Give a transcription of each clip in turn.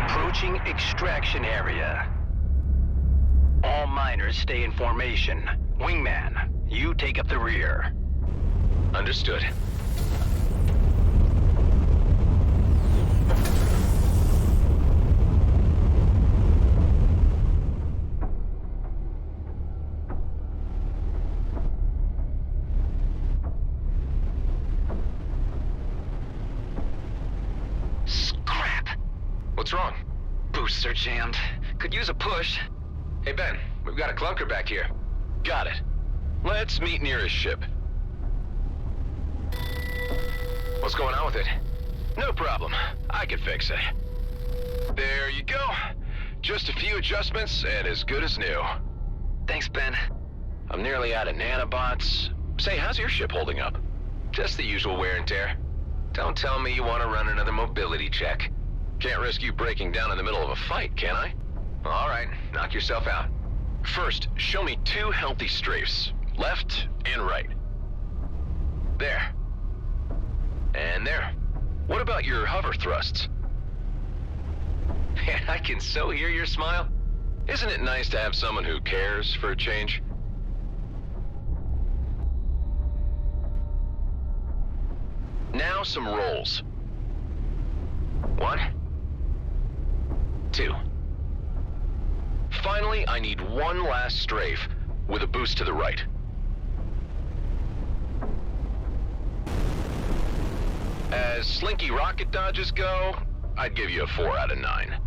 Approaching extraction area. All miners stay in formation. Wingman, you take up the rear. Understood. Scrap. What's wrong? Boosts are jammed. Could use a push. Hey Ben, we've got a clunker back here. Got it. Let's meet near his ship. What's going on with it? No problem. I can fix it. There you go. Just a few adjustments and as good as new. Thanks, Ben. I'm nearly out of nanobots. Say, how's your ship holding up? Just the usual wear and tear. Don't tell me you want to run another mobility check. Can't risk you breaking down in the middle of a fight, can I? All right, knock yourself out. First, show me 2 healthy strafes. Left and right. There. And there. What about your hover thrusts? Man, I can so hear your smile. Isn't it nice to have someone who cares for a change? Now some rolls. 1, 2. Finally, I need one last strafe with a boost to the right. As slinky rocket dodges go, I'd give you a 4 out of 9.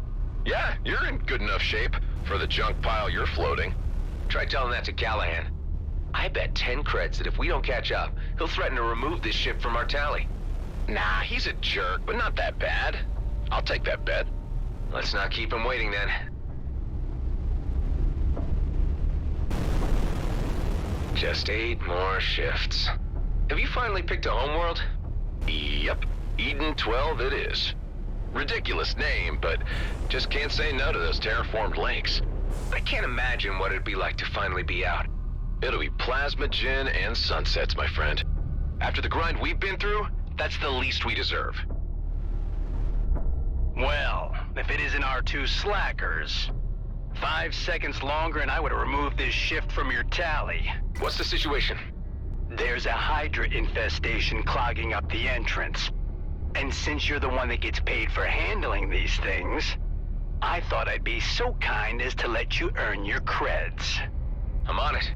Yeah, you're in good enough shape for the junk pile you're floating. Try telling that to Callahan. I bet 10 creds that if we don't catch up, he'll threaten to remove this ship from our tally. Nah, he's a jerk, but not that bad. I'll take that bet. Let's not keep him waiting then. Just 8 more shifts. Have you finally picked a homeworld? Yep, Eden 12 it is. Ridiculous name, but just can't say no to those terraformed lakes. I can't imagine what it'd be like to finally be out. It'll be plasma gin and sunsets, my friend. After the grind we've been through, that's the least we deserve. Well, if it isn't our 2 slackers. 5 seconds longer and I would have removed this shift from your tally. What's the situation? There's a Hydra infestation clogging up the entrance. And since you're the one that gets paid for handling these things, I thought I'd be so kind as to let you earn your creds. I'm on it.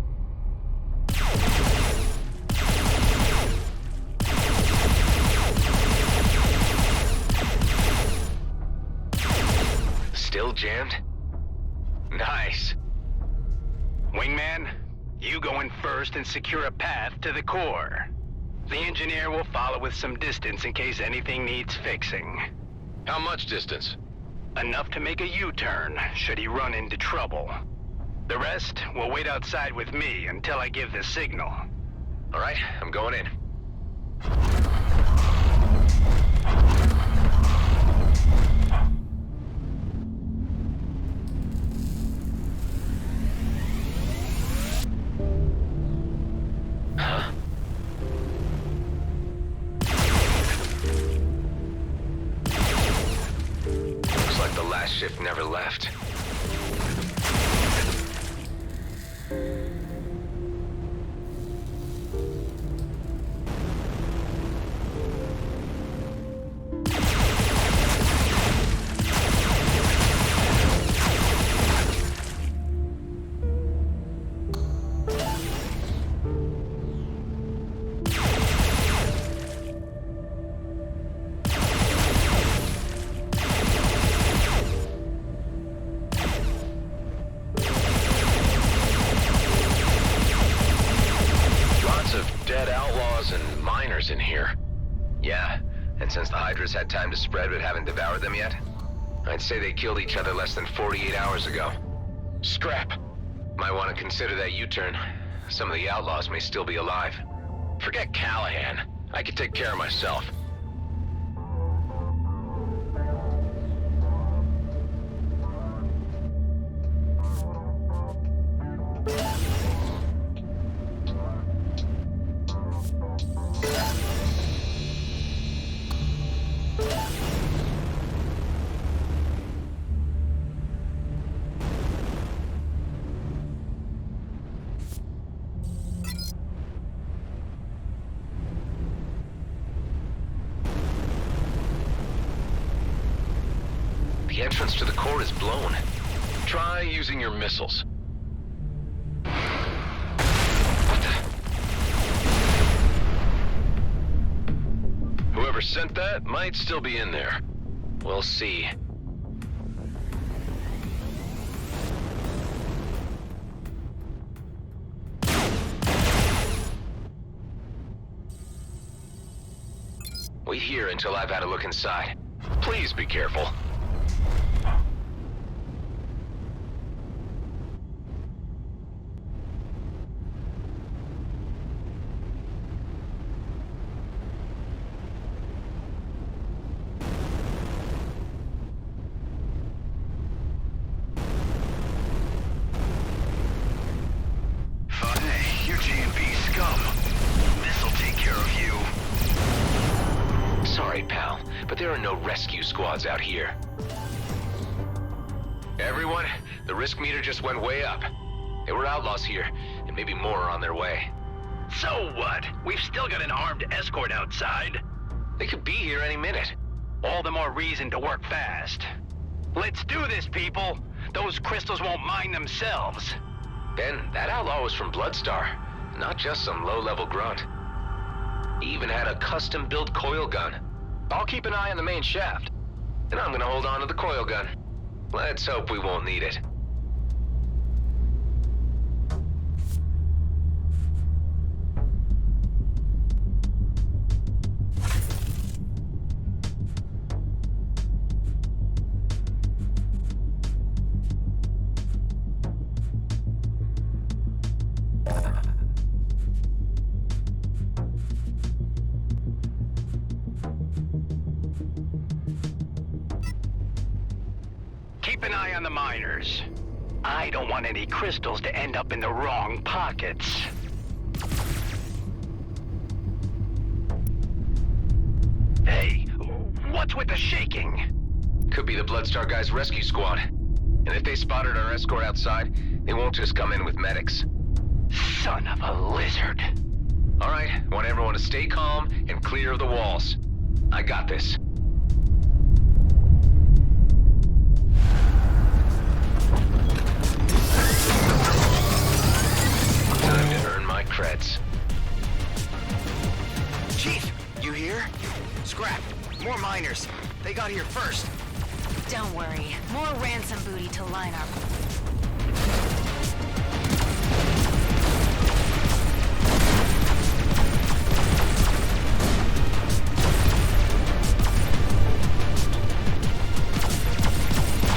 Still jammed? Nice. Wingman, you go in first and secure a path to the core. The engineer will follow with some distance in case anything needs fixing. How much distance? Enough to make a U-turn, should he run into trouble. The rest will wait outside with me until I give the signal. All right, I'm going in. Looks like the last shift never left. Dead outlaws and miners in here. Yeah, and since the Hydras had time to spread but haven't devoured them yet, I'd say they killed each other less than 48 hours ago. Scrap. Might want to consider that U-turn. Some of the outlaws may still be alive. Forget Callahan. I can take care of myself. The entrance to the core is blown. Try using your missiles. What the? Whoever sent that might still be in there. We'll see. Wait here until I've had a look inside. Please be careful. Hey, you're G&B scum. This'll take care of you. Sorry, pal, but there are no rescue squads out here. Everyone, the risk meter just went way up. There were outlaws here, and maybe more are on their way. So what? We've still got an armed escort outside. They could be here any minute. All the more reason to work fast. Let's do this, people. Those crystals won't mind themselves. Ben, that outlaw was from Bloodstar, not just some low-level grunt. He even had a custom-built coil gun. I'll keep an eye on the main shaft. And I'm gonna hold on to the coil gun. Let's hope we won't need it. Keep an eye on the miners. I don't want any crystals to end up in the wrong pockets. Hey, what's with the shaking? Could be the Bloodstar guys' rescue squad. And if they spotted our escort outside, they won't just come in with medics. Son of a lizard. All right, I want everyone to stay calm and clear of the walls. I got this. Time to earn my creds. Chief, you here? Scrap. More miners. They got here first. Don't worry. More ransom booty to line up.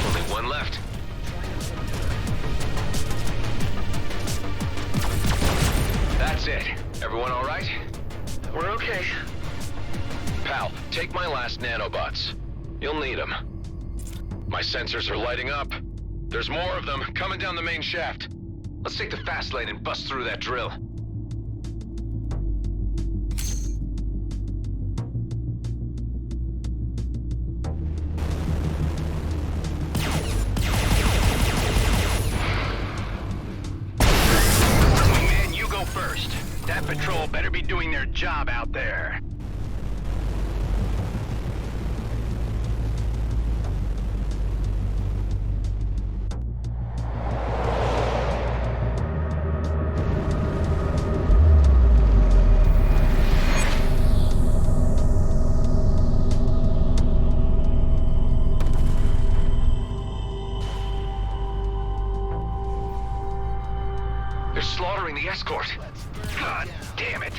Only one left. That's it. Everyone all right? We're okay. Pal, take my last nanobots. You'll need them. My sensors are lighting up. There's more of them coming down the main shaft. Let's take the fast lane and bust through that drill. Man, you go first. That patrol better be doing their job out there. They're slaughtering the escort. God damn it.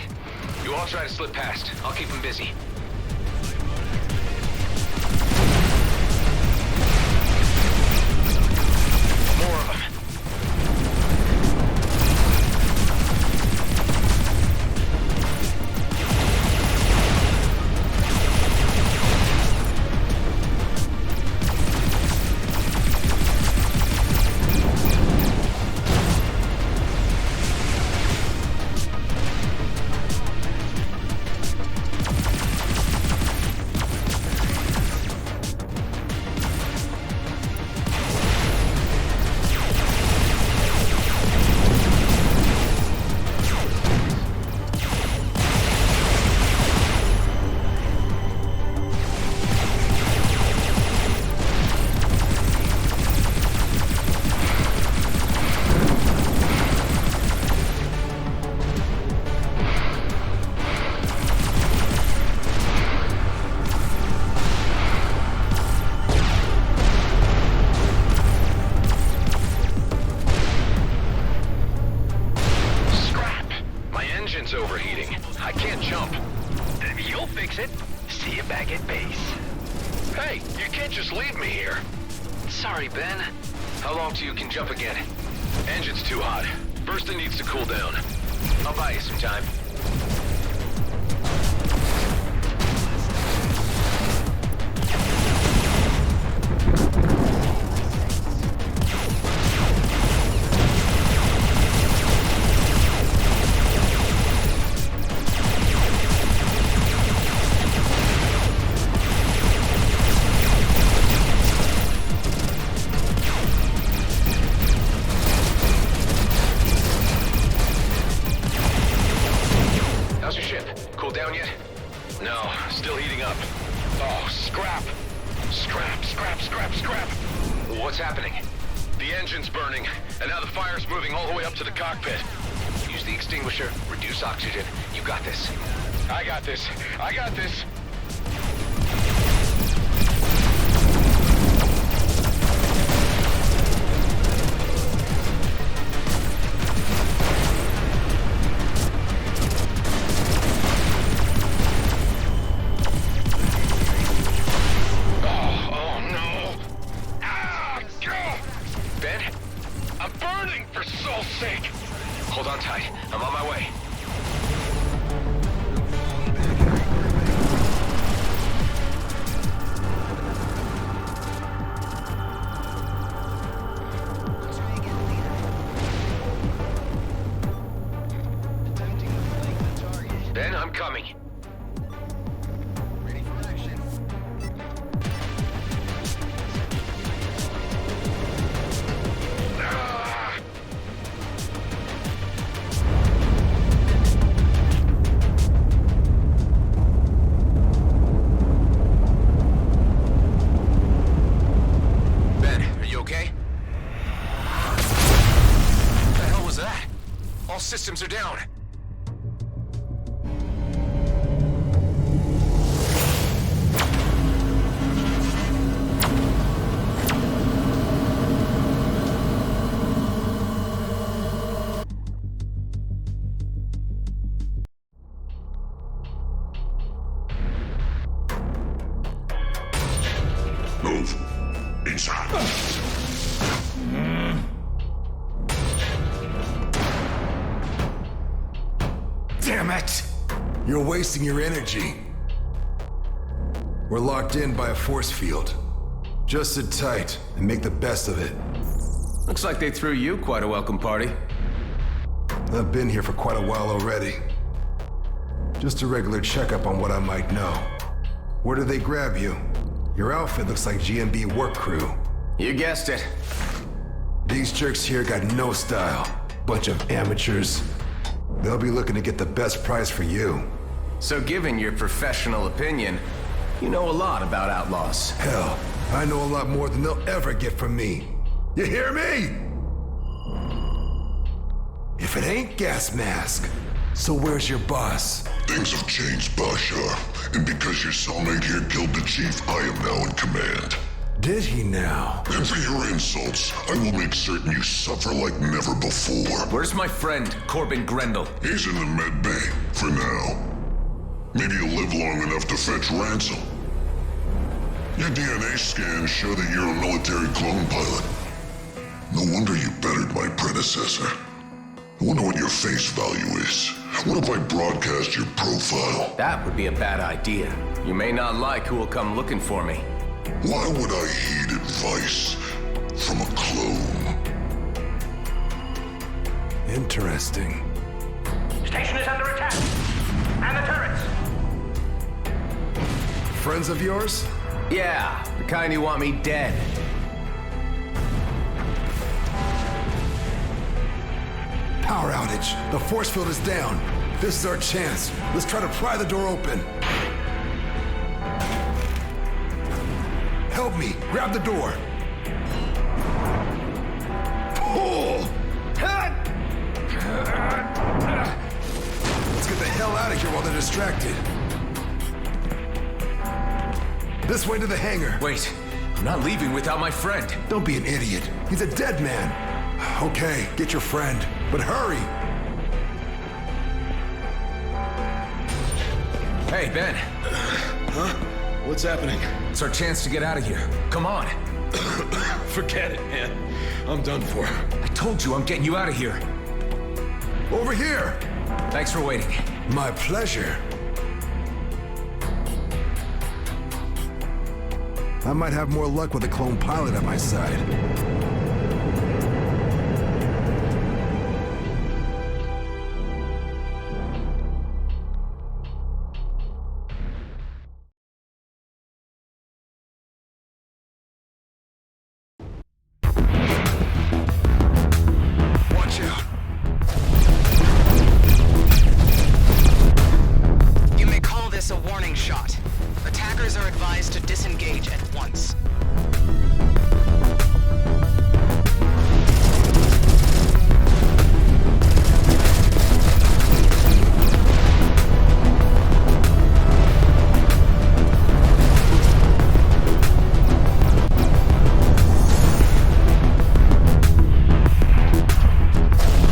You all try to slip past. I'll keep them busy. More of them. Hey, you can't just leave me here. Sorry, Ben. How long till you can jump again? Engine's too hot. First it needs to cool down. I'll buy you some time. How's your ship? Cooled down yet? No, still heating up. Oh, scrap! Scrap, scrap, scrap, scrap! What's happening? The engine's burning, and now the fire's moving all the way up to the cockpit. Use the extinguisher, reduce oxygen. You got this. I got this. I got this. Oh, no. Ah, God. Ben? I'm burning, for soul's sake. Hold on tight. I'm on my way. Ben, I'm coming. Ready for action. Ah. Ben, are you okay? What the hell was that? All systems are down. Move. Inside. Damn it! You're wasting your energy. We're locked in by a force field. Just sit tight and make the best of it. Looks like they threw you quite a welcome party. I've been here for quite a while already. Just a regular checkup on what I might know. Where did they grab you? Your outfit looks like GMB work crew. You guessed it. These jerks here got no style. Bunch of amateurs. They'll be looking to get the best price for you. So given your professional opinion, you know a lot about outlaws. Hell, I know a lot more than they'll ever get from me. You hear me? If it ain't Gas Mask, so where's your boss? Things have changed, Bashar. And because your cellmate here killed the chief, I am now in command. Did he now? And for your insults, I will make certain you suffer like never before. Where's my friend, Corbin Grendel? He's in the med bay, for now. Maybe you'll live long enough to fetch ransom. Your DNA scans show that you're a military clone pilot. No wonder you bettered my predecessor. I wonder what your face value is. What if I broadcast your profile? That would be a bad idea. You may not like who will come looking for me. Why would I heed advice from a clone? Interesting. Station is under attack! And the turrets! Friends of yours? Yeah, the kind who want me dead. Power outage. The force field is down. This is our chance. Let's try to pry the door open. Help me. Grab the door. Pull! Let's get the hell out of here while they're distracted. This way to the hangar. Wait, I'm not leaving without my friend. Don't be an idiot. He's a dead man. Okay, get your friend, but hurry. Hey, Ben. Huh? What's happening? It's our chance to get out of here. Come on. Forget it, man. I'm done for. I told you I'm getting you out of here. Over here! Thanks for waiting. My pleasure. I might have more luck with a clone pilot at my side. Watch out. You may call this a warning shot. Attackers are advised to disengage at once.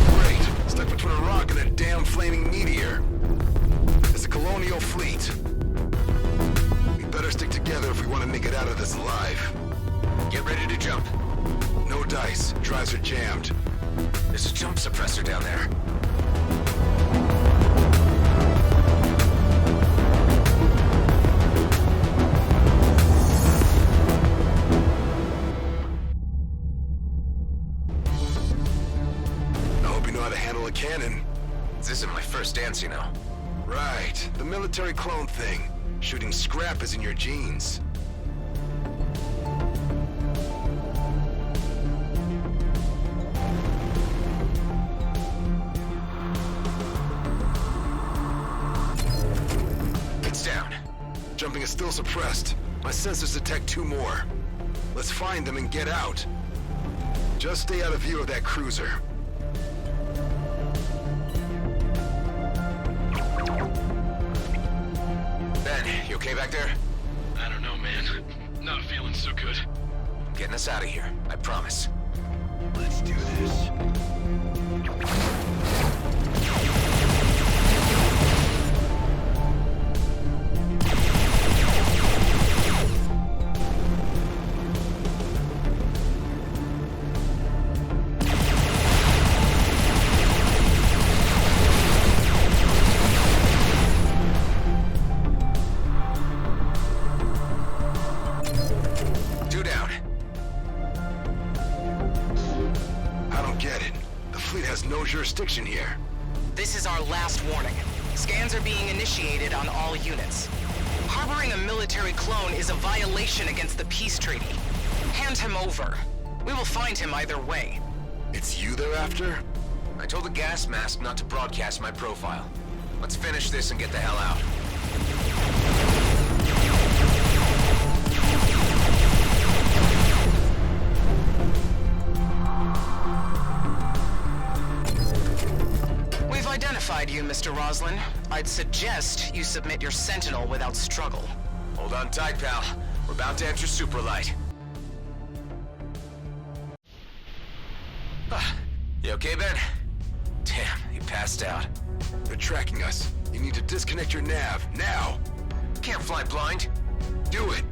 Great. Stuck between a rock and a damn flaming meteor. It's a colonial fleet. We better stick together if we want to make it out of this alive. Get ready to jump. No dice. Drives are jammed. There's a jump suppressor down there. I hope you know how to handle a cannon. This isn't my first dance, you know. Right. The military clone thing. Shooting scrap is in your genes. It's down. Jumping is still suppressed. My sensors detect 2 more. Let's find them and get out. Just stay out of view of that cruiser. Ben, you okay back there? I don't know, man. Not feeling so good. I'm getting us out of here. I promise. Let's do this. Two down. I don't get it. The fleet has no jurisdiction here. This is our last warning. Scans are being initiated on all units. Harboring a military clone is a violation against the peace treaty. Hand him over. We will find him either way. It's you they're after? I told the gas mask not to broadcast my profile. Let's finish this and get the hell out. We've identified you, Mr. Roslin. I'd suggest you submit your sentinel without struggle. Hold on tight, pal. We're about to enter Superlight. You okay, Ben? Damn, you passed out. They're tracking us. You need to disconnect your nav, now! Can't fly blind. Do it!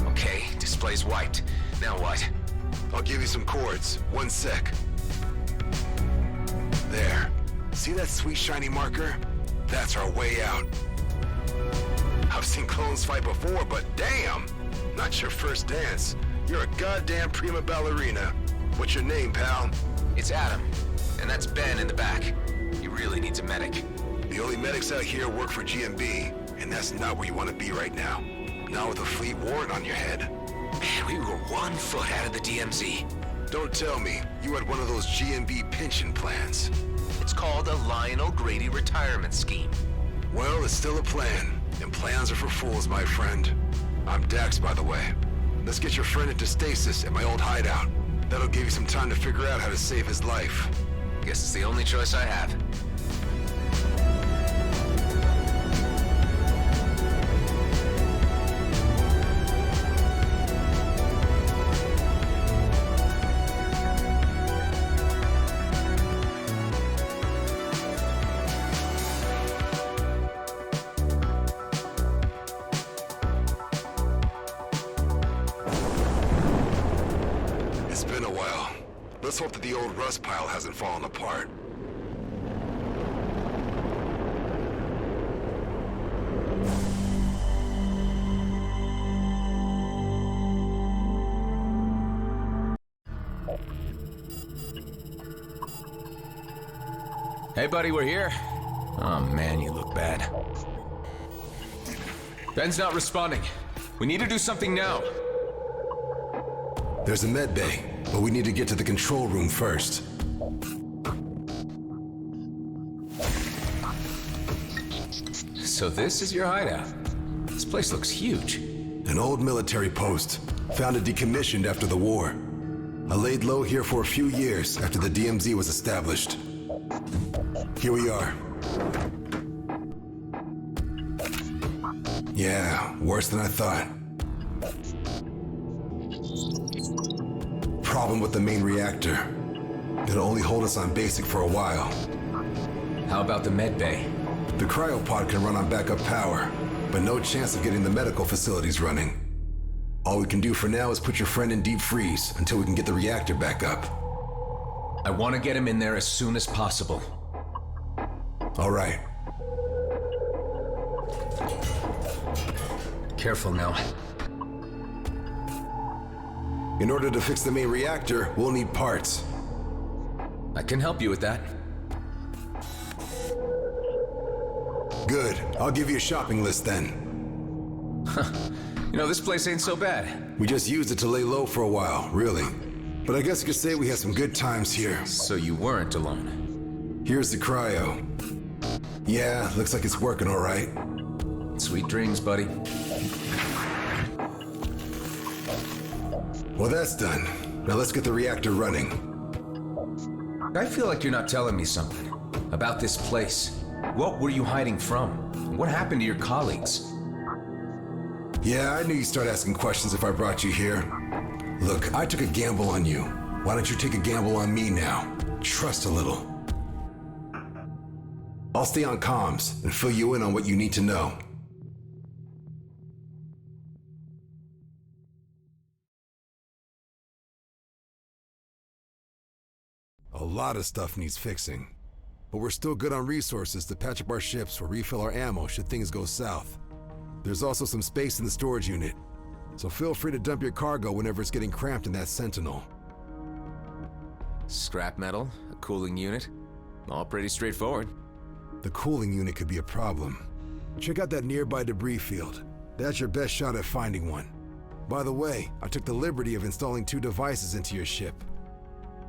Okay, display's wiped. Now what? I'll give you some chords. 1 sec. There. See that sweet shiny marker? That's our way out. I've seen clones fight before, but damn! Not your first dance. You're a goddamn prima ballerina. What's your name, pal? It's Adam. And that's Ben in the back. He really needs a medic. The only medics out here work for GMB, and that's not where you want to be right now. Not with a fleet warrant on your head. Man, we were 1 foot out of the DMZ. Don't tell me you had one of those GMB pension plans. It's called a Lionel Grady retirement scheme. Well, it's still a plan, and plans are for fools, my friend. I'm Dax, by the way. Let's get your friend into stasis at my old hideout. That'll give you some time to figure out how to save his life. Guess it's the only choice I have. Let's hope that the old rust pile hasn't fallen apart. Hey, buddy, we're here. Oh, man, you look bad. Ben's not responding. We need to do something now. There's a med bay, but we need to get to the control room first. So this is your hideout. This place looks huge. An old military post, founded decommissioned after the war. I laid low here for a few years after the DMZ was established. Here we are. Yeah, worse than I thought. Problem with the main reactor. It'll only hold us on basic for a while. How about the med bay? The cryopod can run on backup power, but no chance of getting the medical facilities running. All we can do for now is put your friend in deep freeze until we can get the reactor back up. I want to get him in there as soon as possible. All right. Careful now. In order to fix the main reactor, we'll need parts. I can help you with that. Good. I'll give you a shopping list then. You know, this place ain't so bad. We just used it to lay low for a while, really. But I guess you could say we had some good times here. So you weren't alone. Here's the cryo. Yeah, looks like it's working all right. Sweet dreams, buddy. Well, that's done. Now let's get the reactor running. I feel like you're not telling me something about this place. What were you hiding from? What happened to your colleagues? Yeah, I knew you'd start asking questions if I brought you here. Look, I took a gamble on you. Why don't you take a gamble on me now? Trust a little. I'll stay on comms and fill you in on what you need to know. A lot of stuff needs fixing, but we're still good on resources to patch up our ships or refill our ammo should things go south. There's also some space in the storage unit, so feel free to dump your cargo whenever it's getting cramped in that Sentinel. Scrap metal, a cooling unit, all pretty straightforward. The cooling unit could be a problem. Check out that nearby debris field. That's your best shot at finding one. By the way, I took the liberty of installing 2 devices into your ship.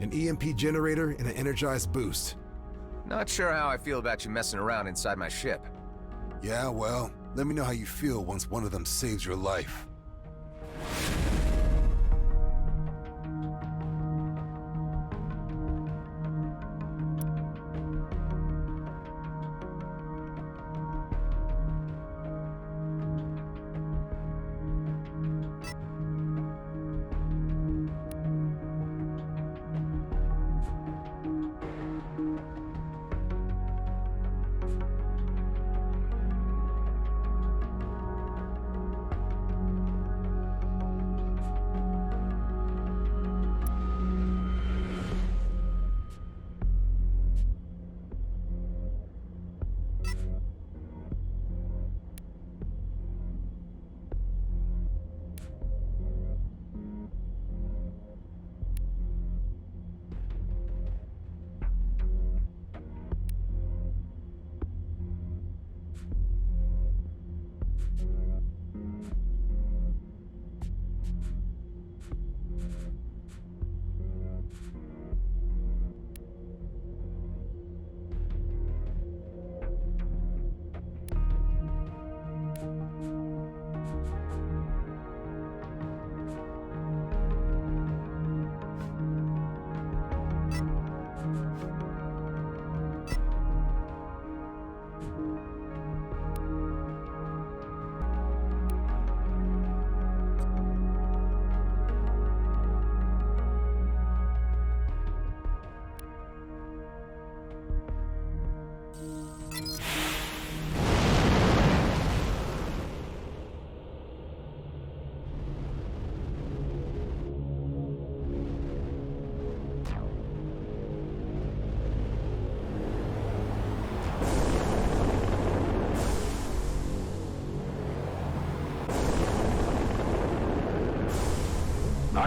An EMP generator and an energized boost. Not sure how I feel about you messing around inside my ship. Yeah, well, let me know how you feel once one of them saves your life.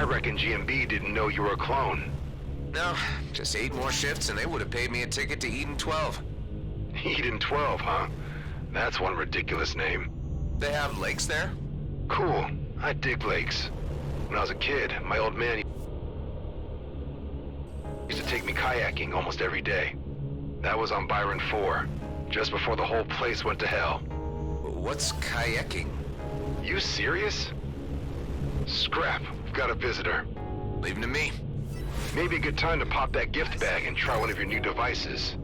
I reckon GMB didn't know you were a clone. No, just 8 more shifts and they would have paid me a ticket to Eden 12. Eden 12, huh? That's one ridiculous name. They have lakes there? Cool. I dig lakes. When I was a kid, my old man used to take me kayaking almost every day. That was on Byron 4, just before the whole place went to hell. What's kayaking? You serious? Scrap, we've got a visitor. Leave him to me. Maybe a good time to pop that gift bag and try one of your new devices.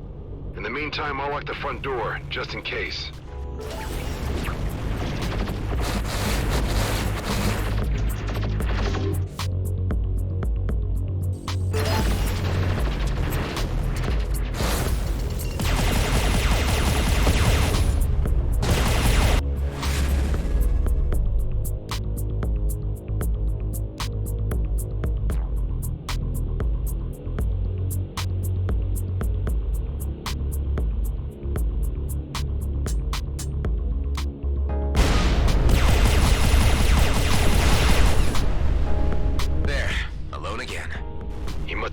In the meantime, I'll lock the front door, just in case.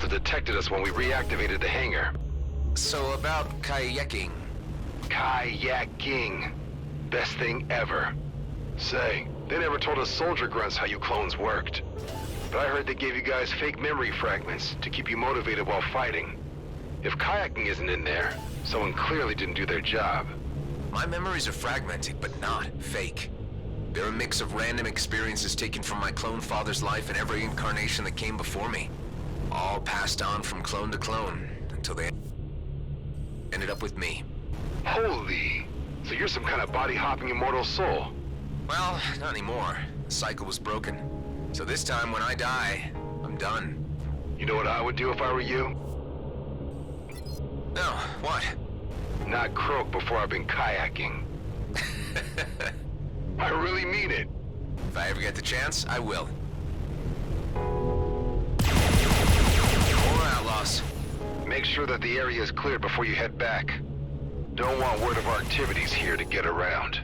Detected us when we reactivated the hangar. So about kayaking. Kayaking. Best thing ever. Say, they never told us soldier grunts how you clones worked. But I heard they gave you guys fake memory fragments to keep you motivated while fighting. If kayaking isn't in there, someone clearly didn't do their job. My memories are fragmented, but not fake. They're a mix of random experiences taken from my clone father's life and every incarnation that came before me. All passed on from clone to clone, until they ended up with me. Holy! So you're some kind of body-hopping immortal soul? Well, not anymore. The cycle was broken. So this time when I die, I'm done. You know what I would do if I were you? No, what? Not croak before I've been kayaking. I really mean it. If I ever get the chance, I will. Outlaws. Make sure that the area is cleared before you head back. Don't want word of our activities here to get around.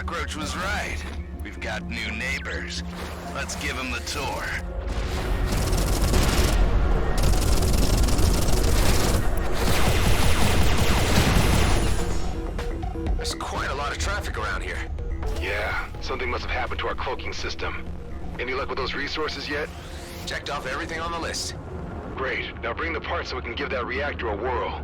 Cockroach was right. We've got new neighbors. Let's give them the tour. There's quite a lot of traffic around here. Yeah, something must have happened to our cloaking system. Any luck with those resources yet? Checked off everything on the list. Great. Now bring the parts so we can give that reactor a whirl.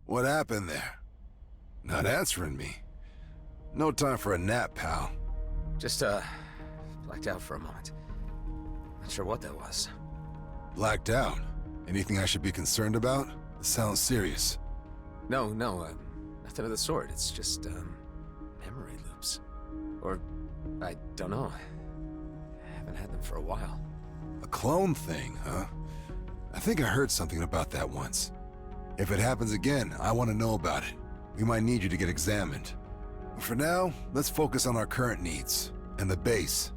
What happened there? Not answering me. No time for a nap, pal. Just, blacked out for a moment. Not sure what that was. Blacked out? Anything I should be concerned about? It sounds serious. No, nothing of the sort. It's just, memory loops. Or, I don't know. I haven't had them for a while. A clone thing, huh? I think I heard something about that once. If it happens again, I want to know about it. We might need you to get examined. But for now, let's focus on our current needs, and the base.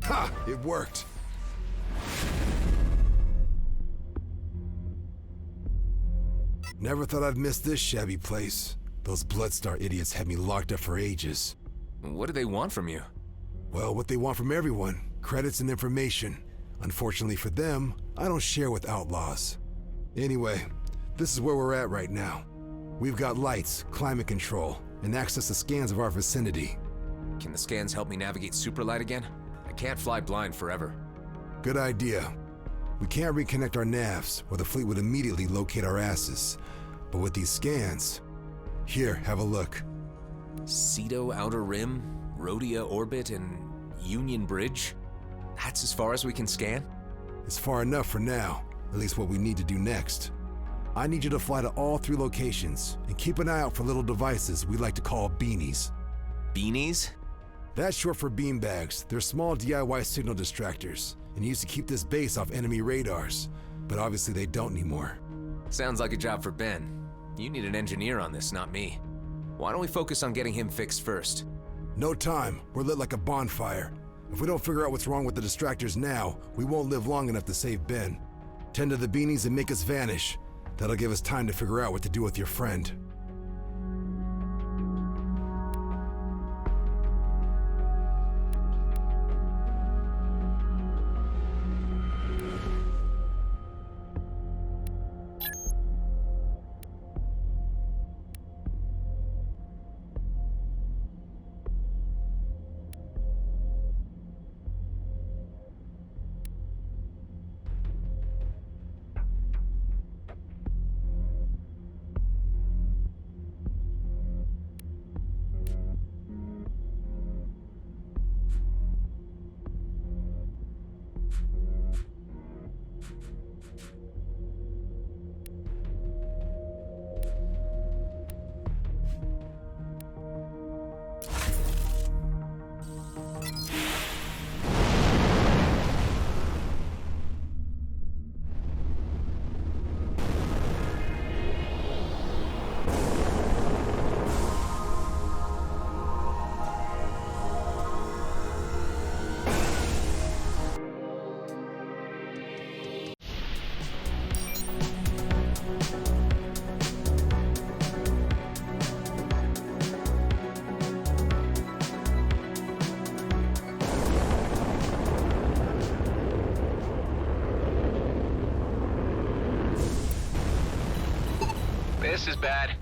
Ha! It worked. Never thought I'd miss this shabby place. Those Bloodstar idiots had me locked up for ages. What do they want from you? Well, what they want from everyone. Credits and information. Unfortunately for them, I don't share with outlaws. Anyway, this is where we're at right now. We've got lights, climate control, and access to scans of our vicinity. Can the scans help me navigate Superlight again? I can't fly blind forever. Good idea. We can't reconnect our navs, or the fleet would immediately locate our asses. But with these scans... Here, have a look. Cedo Outer Rim, Rhodia Orbit, and Union Bridge? That's as far as we can scan? It's far enough for now, at least what we need to do next. I need you to fly to all 3 locations, and keep an eye out for little devices we like to call beanies. Beanies? That's short for beanbags. They're small DIY signal distractors, and used to keep this base off enemy radars. But obviously they don't anymore. Sounds like a job for Ben. You need an engineer on this, not me. Why don't we focus on getting him fixed first? No time. We're lit like a bonfire. If we don't figure out what's wrong with the distractors now, we won't live long enough to save Ben. Tend to the beanies and make us vanish. That'll give us time to figure out what to do with your friend. This is bad.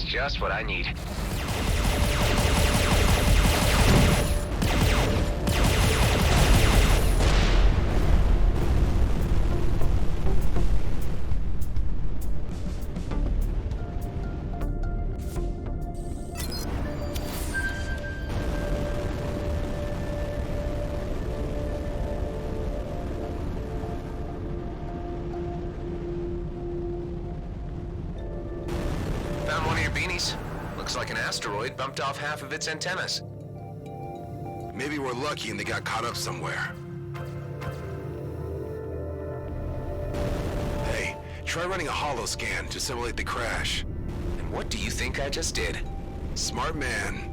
just what I need. Found one of your beanies. Looks like an asteroid bumped off half of its antennas. Maybe we're lucky and they got caught up somewhere. Hey, try running a holo scan to simulate the crash. And what do you think I just did? Smart man.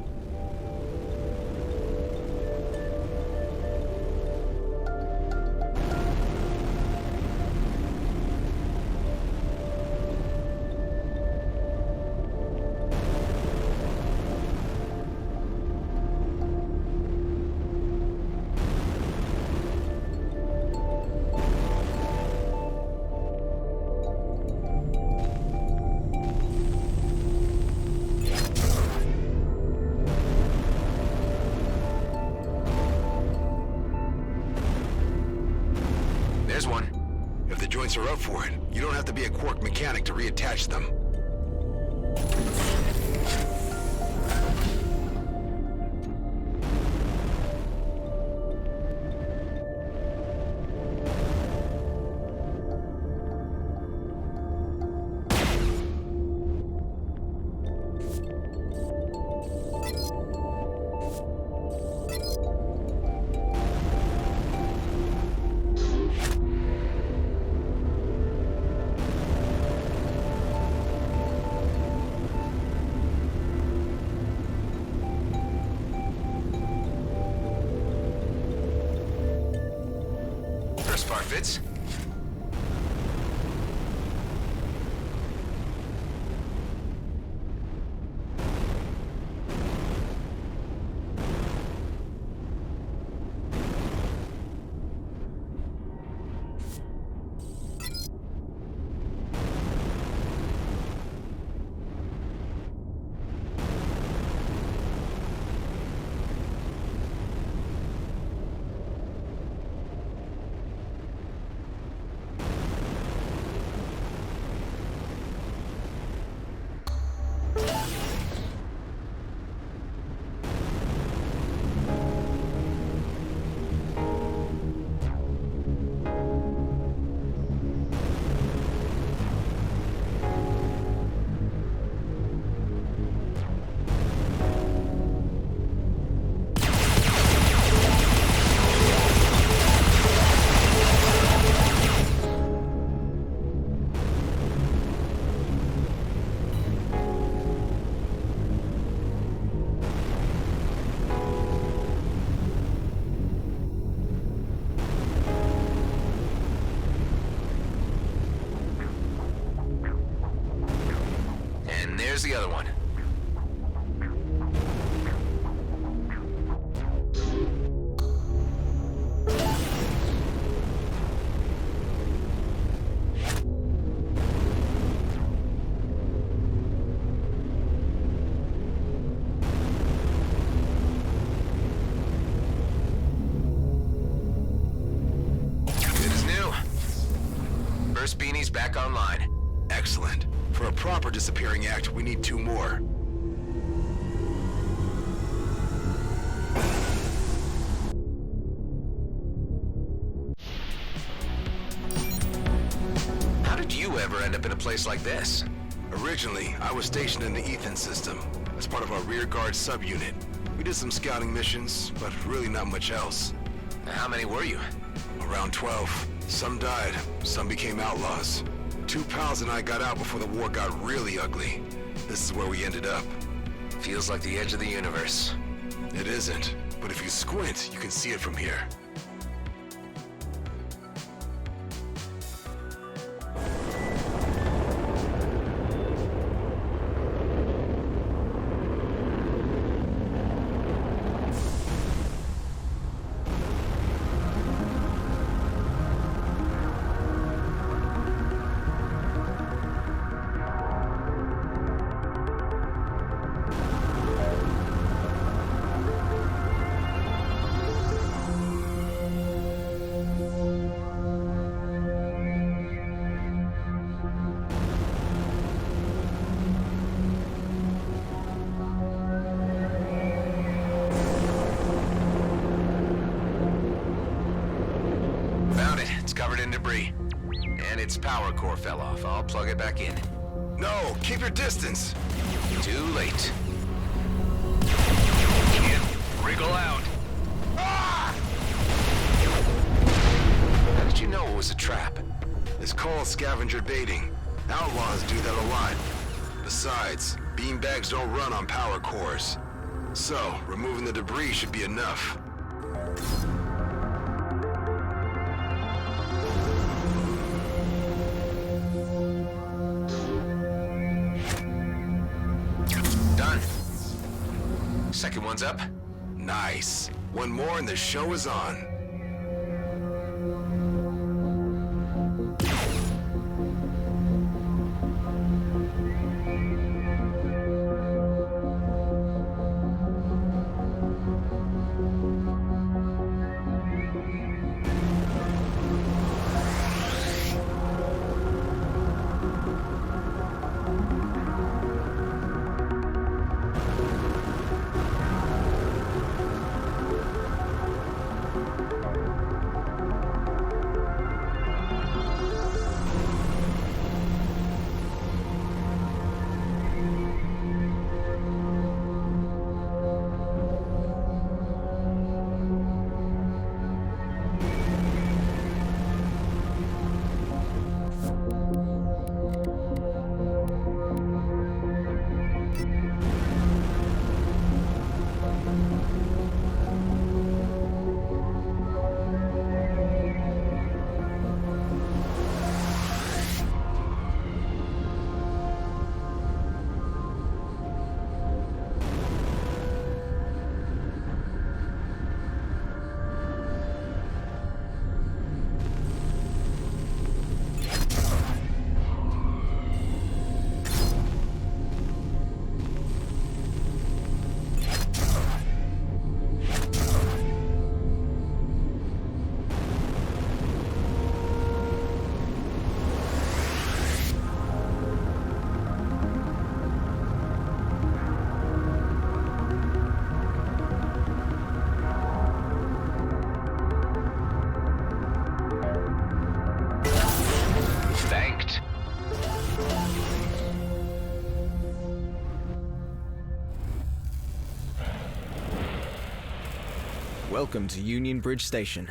There's one. If the joints are up for it, you don't have to be a Quark mechanic to reattach them. First part fits. And there's the other one. Good as new. First beanie's back online. Excellent. For a proper disappearing act, we need 2 more. How did you ever end up in a place like this? Originally, I was stationed in the Ethan system as part of our rearguard subunit. We did some scouting missions, but really not much else. How many were you? Around 12. Some died, some became outlaws. 2 pals and I got out before the war got really ugly. This is where we ended up. Feels like the edge of the universe. It isn't, but if you squint, you can see it from here. in debris. And its power core fell off. I'll plug it back in. No, keep your distance. Too late. Can't wriggle out. How did you know it was a trap? It's called scavenger baiting. Outlaws do that a lot. Besides, beanbags don't run on power cores. So, removing the debris should be enough. Done. Second one's up. Nice. One more and the show is on. Thanked. Welcome to Union Bridge Station.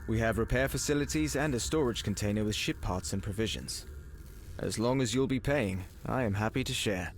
We have repair facilities and a storage container with ship parts and provisions. As long as you'll be paying, I am happy to share.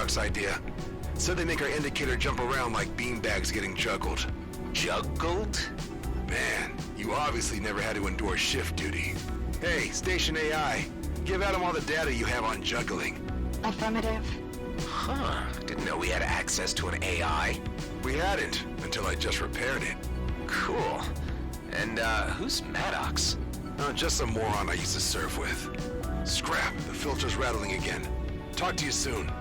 Mac's idea. Said they make our indicator jump around like beanbags getting juggled. Juggled? Man, you obviously never had to endure shift duty. Hey, Station AI, give Adam all the data you have on juggling. Affirmative. Huh. Didn't know we had access to an AI. We hadn't, until I just repaired it. Cool. And, who's Maddox? Just some moron I used to surf with. Scrap, the filter's rattling again. Talk to you soon.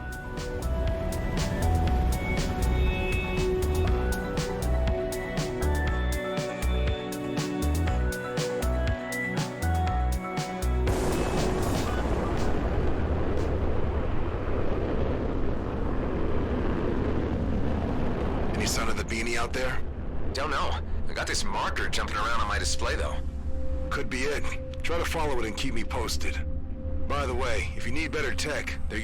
Any sign of the beanie out there? Don't know. I got this marker jumping around on my display, though. Could be it. Try to follow it and keep me posted. By the way, if you need better tech, there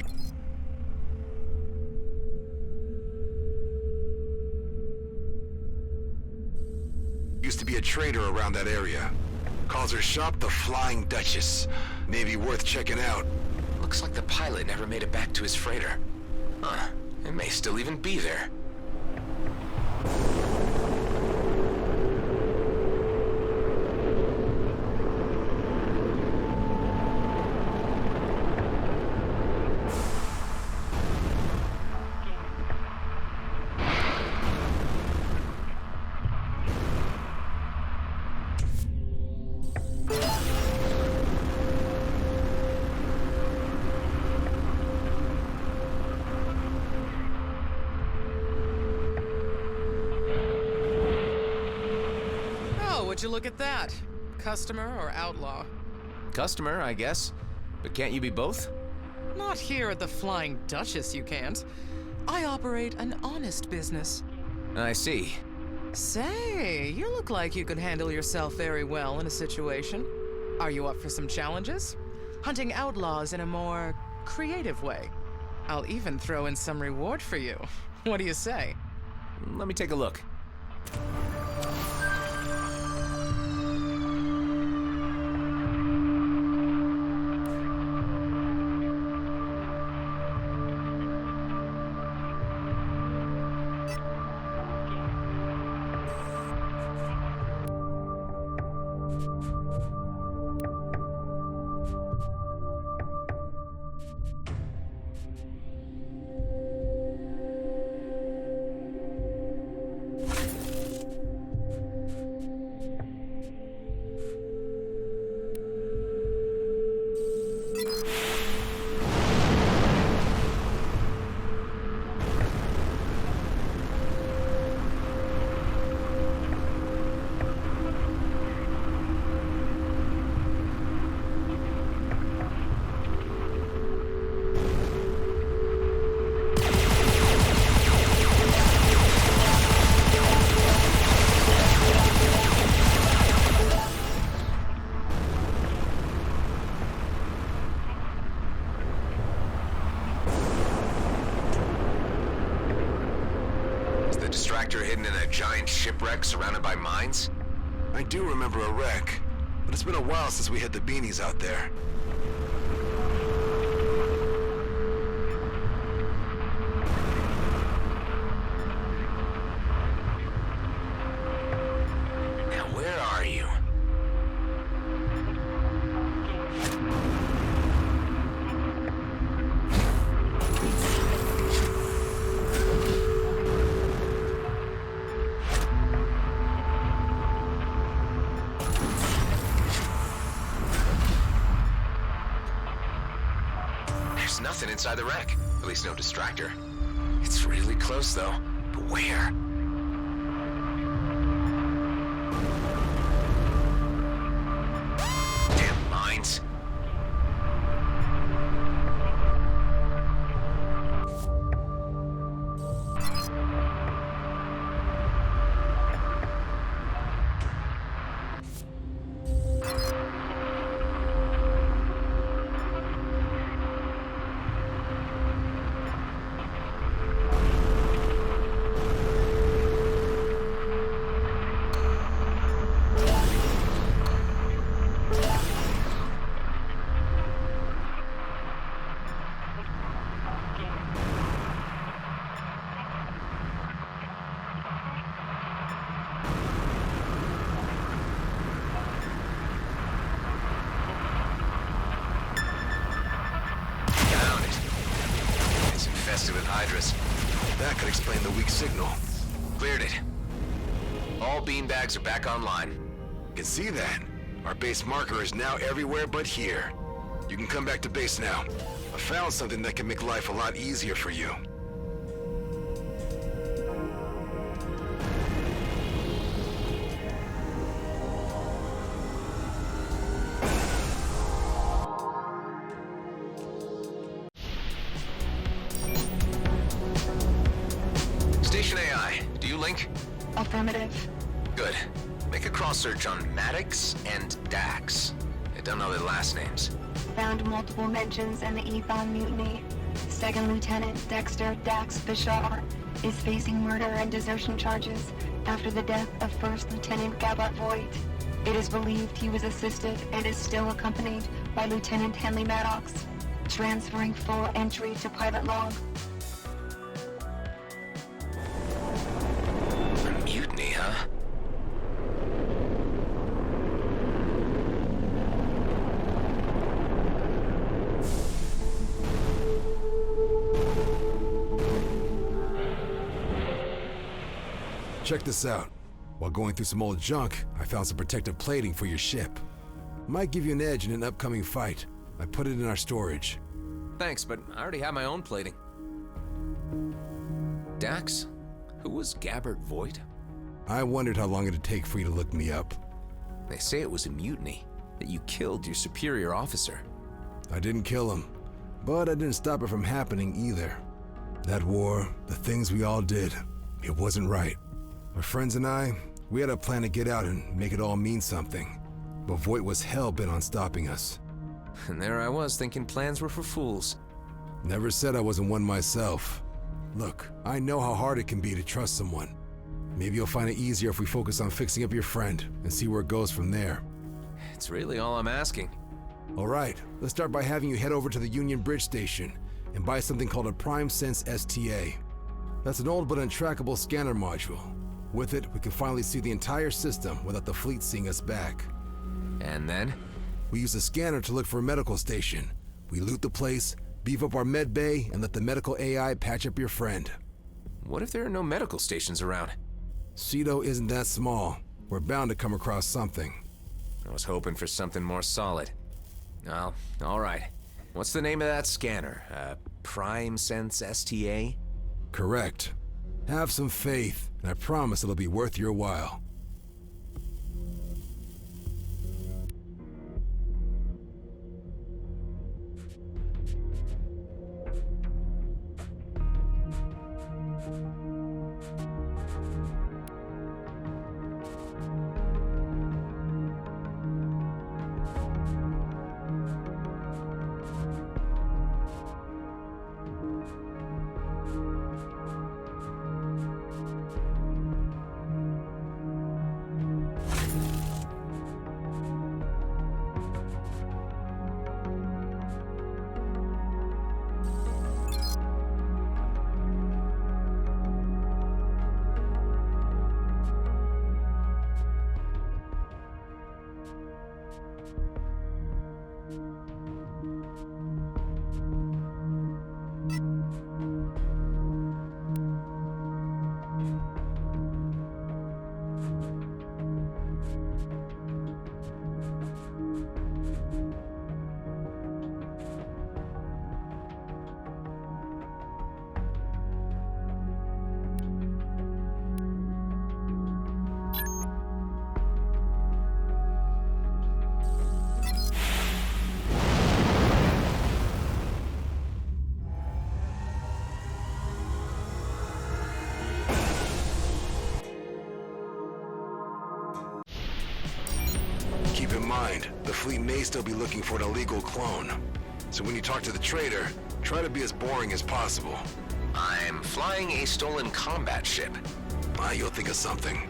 used to be a trader around that area. Calls her shop the Flying Duchess. Maybe worth checking out. Looks like the pilot never made it back to his freighter. Huh. It may still even be there. Would you look at that? Customer or outlaw? Customer, I guess. But can't you be both? Not here at the Flying Duchess, you can't. I operate an honest business. I see. Say, you look like you could handle yourself very well in a situation. Are you up for some challenges? Hunting outlaws in a more creative way. I'll even throw in some reward for you. What do you say? Let me take a look. Distractor hidden in a giant shipwreck surrounded by mines? I do remember a wreck, but it's been a while since we had the beanies out there. Now where are you? There's nothing inside the wreck. At least no distractor. It's really close, though. But where? Damn mines. Hydras. That could explain the weak signal. Cleared it. All beanbags are back online. You can see that. Our base marker is now everywhere but here. You can come back to base now. I found something that can make life a lot easier for you. Station AI, do you link? Affirmative. Good. Make a cross-search on Maddox and Dax. I don't know their last names. Found multiple mentions in the Ethon mutiny. Second Lieutenant Dexter Dax Bashar is facing murder and desertion charges after the death of First Lieutenant Gabot Voigt. It is believed he was assisted and is still accompanied by Lieutenant Henley Maddox, transferring full entry to pilot log. Mutiny, huh? Check this out. While going through some old junk, I found some protective plating for your ship. Might give you an edge in an upcoming fight. I put it in our storage. Thanks, but I already have my own plating. Dax? Who was Gabert Voigt? I wondered how long it'd take for you to look me up. They say it was a mutiny, that you killed your superior officer. I didn't kill him, but I didn't stop it from happening either. That war, the things we all did, it wasn't right. My friends and I, we had a plan to get out and make it all mean something. But Voigt was hell-bent on stopping us. And there I was thinking plans were for fools. Never said I wasn't one myself. Look, I know how hard it can be to trust someone. Maybe you'll find it easier if we focus on fixing up your friend and see where it goes from there. It's really all I'm asking. All right, let's start by having you head over to the Union Bridge Station and buy something called a Prime Sense STA. That's an old but untrackable scanner module. With it, we can finally see the entire system without the fleet seeing us back. And then? We use the scanner to look for a medical station. We loot the place, beef up our med bay, and let the medical AI patch up your friend. What if there are no medical stations around? Cedo isn't that small. We're bound to come across something. I was hoping for something more solid. Well, all right. What's the name of that scanner? Prime Sense STA? Correct. Have some faith, and I promise it'll be worth your while. Keep in mind, the fleet may still be looking for an illegal clone. So when you talk to the trader, try to be as boring as possible. I'm flying a stolen combat ship. You'll think of something.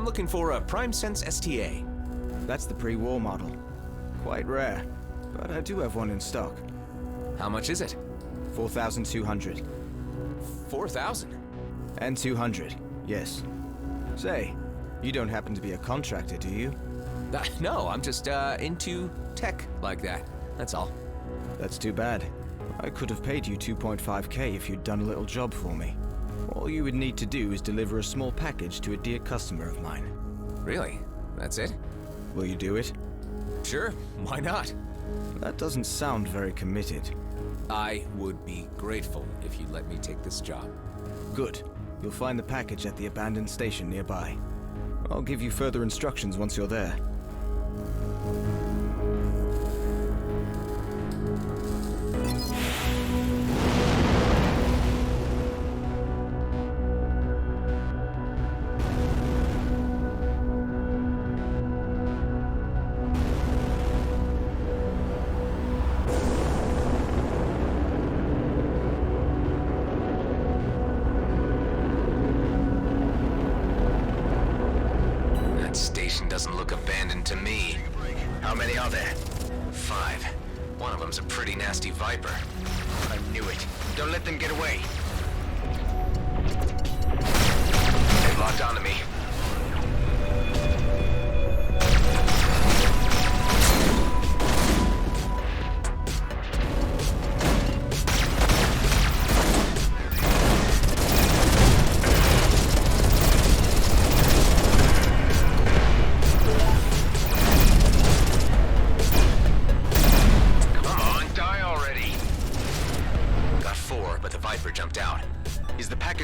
looking for a Prime Sense STA. That's the pre-war model. Quite rare, but I do have one in stock. How much is it? 4,200. 4,000? And 200, yes. Say, you don't happen to be a contractor, do you? No, I'm just into tech like that. That's all. That's too bad. I could have paid you 2.5k if you'd done a little job for me. All you would need to do is deliver a small package to a dear customer of mine. Really? That's it? Will you do it? Sure, why not? That doesn't sound very committed. I would be grateful if you'd let me take this job. Good. You'll find the package at the abandoned station nearby. I'll give you further instructions once you're there. Doesn't look abandoned to me. How many are there? 5. One of them's a pretty nasty Viper. I knew it. Don't let them get away. They've locked onto me.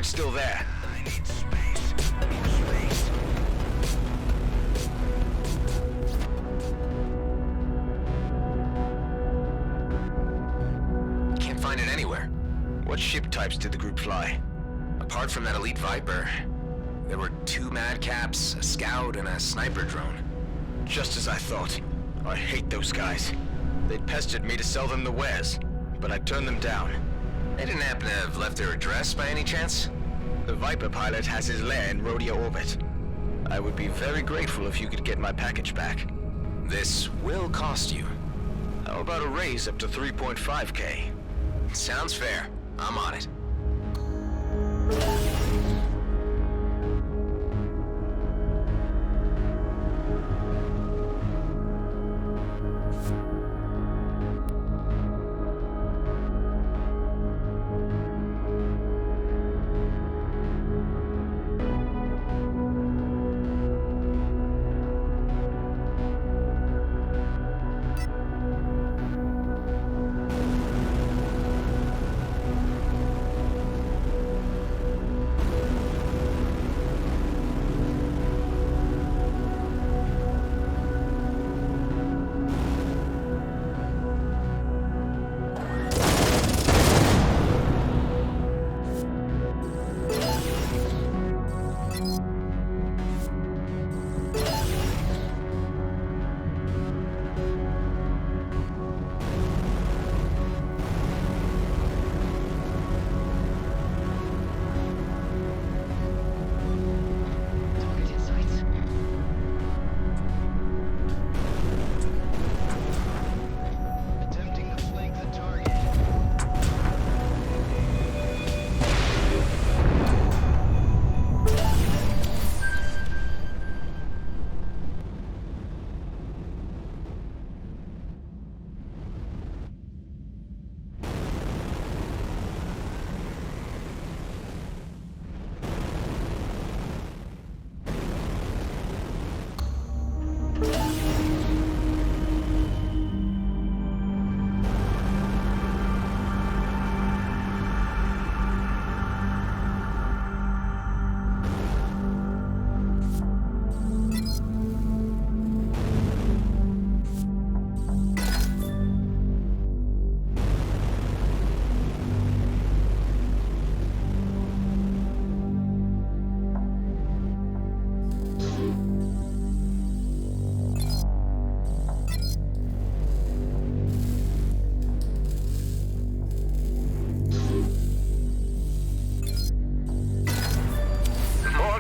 Still there. I need space. Can't find it anywhere. What ship types did the group fly? Apart from that elite Viper, there were 2 Madcaps, a Scout, and a sniper drone. Just as I thought. I hate those guys. They'd pestered me to sell them the wares, but I turned them down. They didn't happen to have left their address by any chance? The Viper pilot has his lair in Rodeo orbit. I would be very grateful if you could get my package back. This will cost you. How about a raise up to 3.5k? Sounds fair. I'm on it.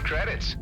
credits.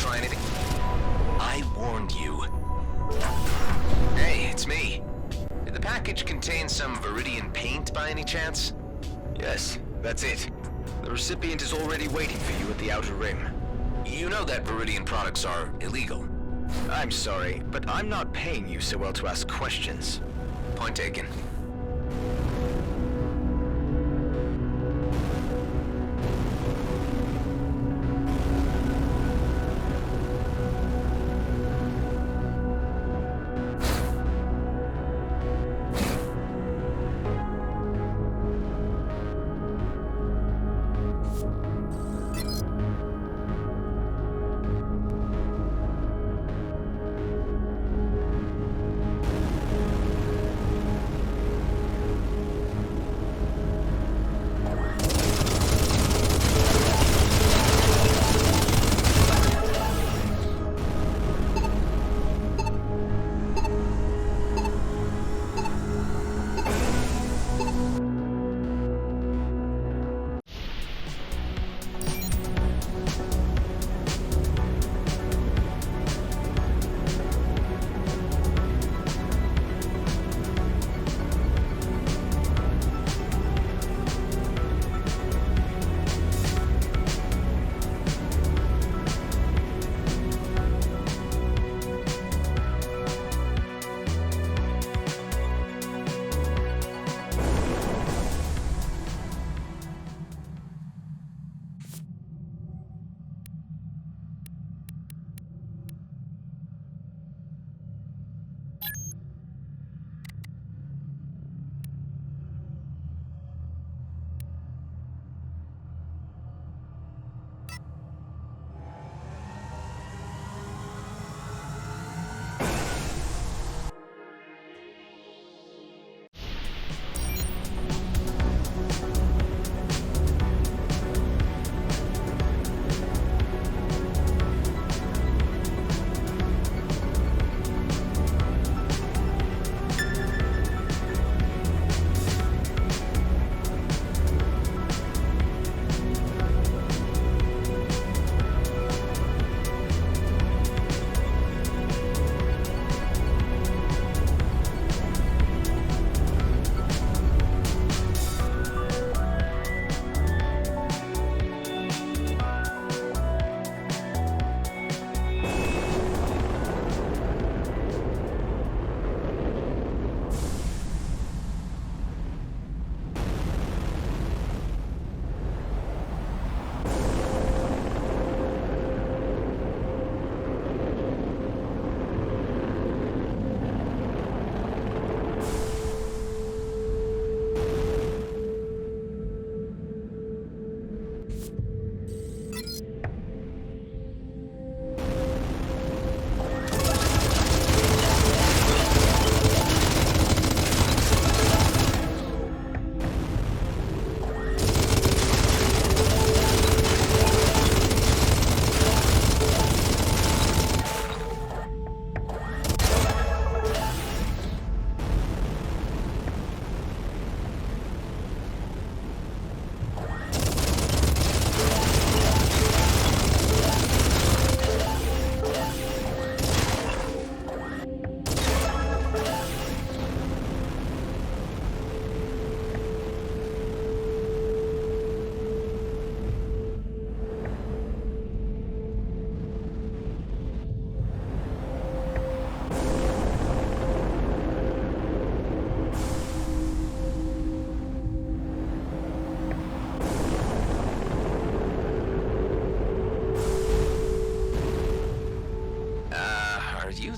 try anything? I warned you. Hey, it's me. Did the package contain some Viridian paint by any chance? Yes, that's it. The recipient is already waiting for you at the outer rim. You know that Viridian products are illegal. I'm sorry, but I'm not paying you so well to ask questions. Point taken.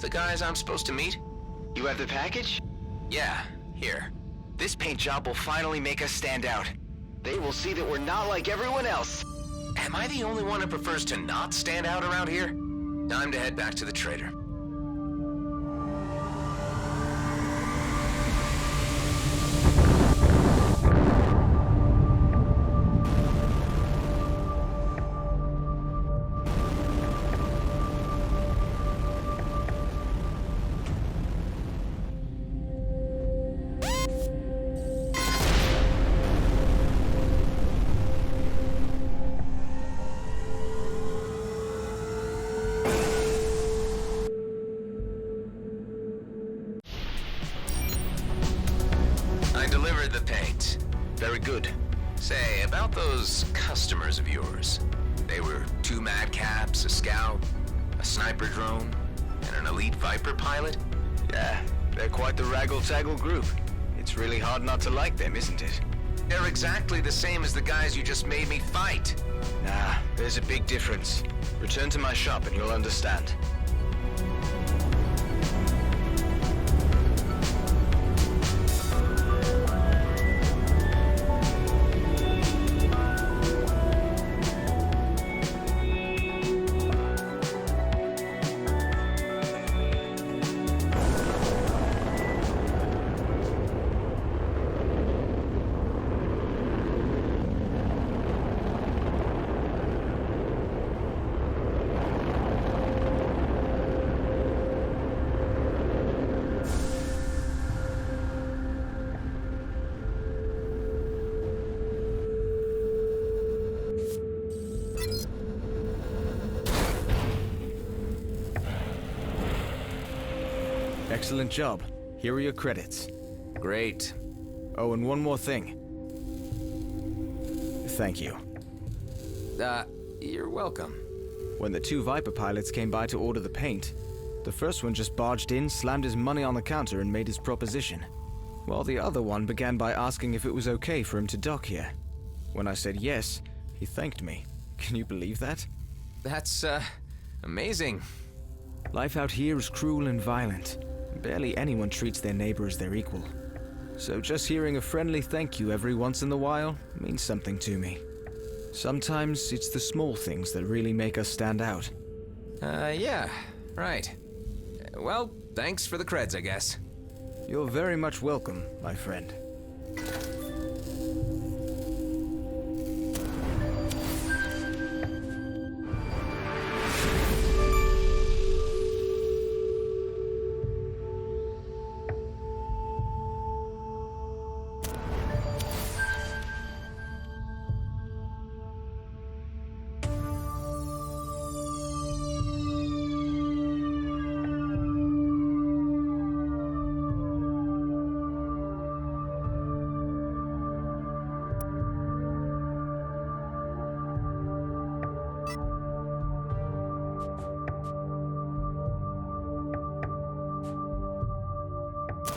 The guys I'm supposed to meet? You have the package? Yeah, here. This paint job will finally make us stand out. They will see that we're not like everyone else. Am I the only one who prefers to not stand out around here? Time to head back to the trader. Vipers. They were 2 Madcaps, a scout, a sniper drone, and an elite Viper pilot. Yeah, they're quite the raggle-taggle group. It's really hard not to like them, isn't it? They're exactly the same as the guys you just made me fight. Nah, there's a big difference. Return to my shop and you'll understand. Excellent job. Here are your credits. Great. Oh, and one more thing. Thank you. You're welcome. When the 2 Viper pilots came by to order the paint, the first one just barged in, slammed his money on the counter, and made his proposition, while the other one began by asking if it was okay for him to dock here. When I said yes, he thanked me. Can you believe that? That's, amazing. Life out here is cruel and violent. Barely anyone treats their neighbor as their equal. So just hearing a friendly thank you every once in a while means something to me. Sometimes it's the small things that really make us stand out. Yeah, right. Well, thanks for the creds, I guess. You're very much welcome, my friend.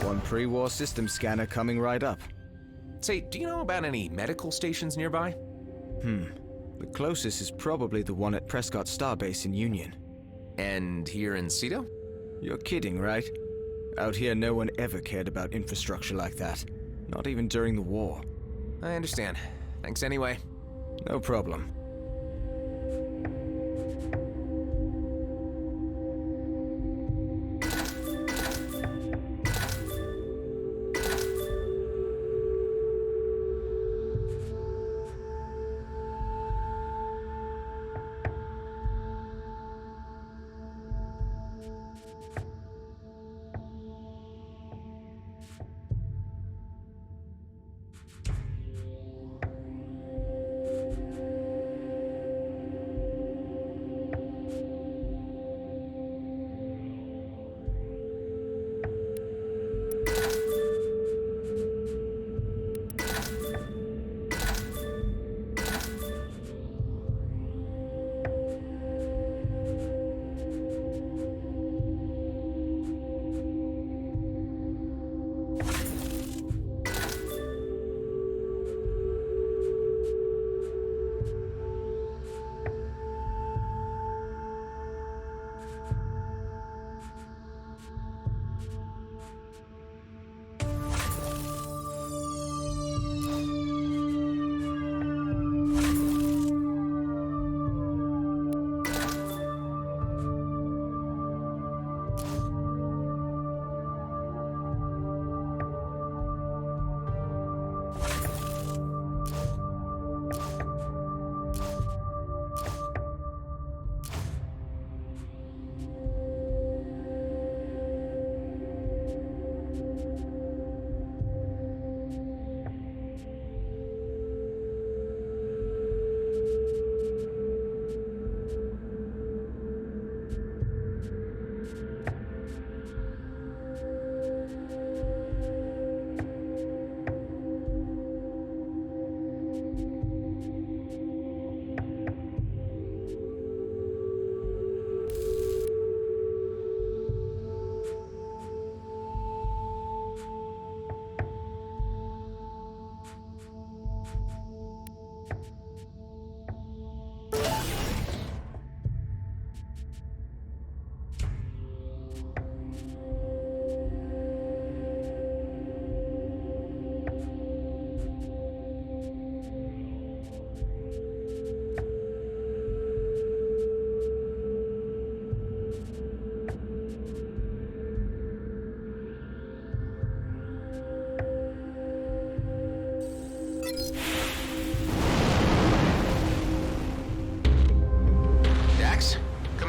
One pre-war system scanner coming right up. Say, do you know about any medical stations nearby? The closest is probably the one at Prescott Starbase in Union. And here in Cedo? You're kidding, right? Out here, no one ever cared about infrastructure like that. Not even during the war. I understand. Thanks anyway. No problem.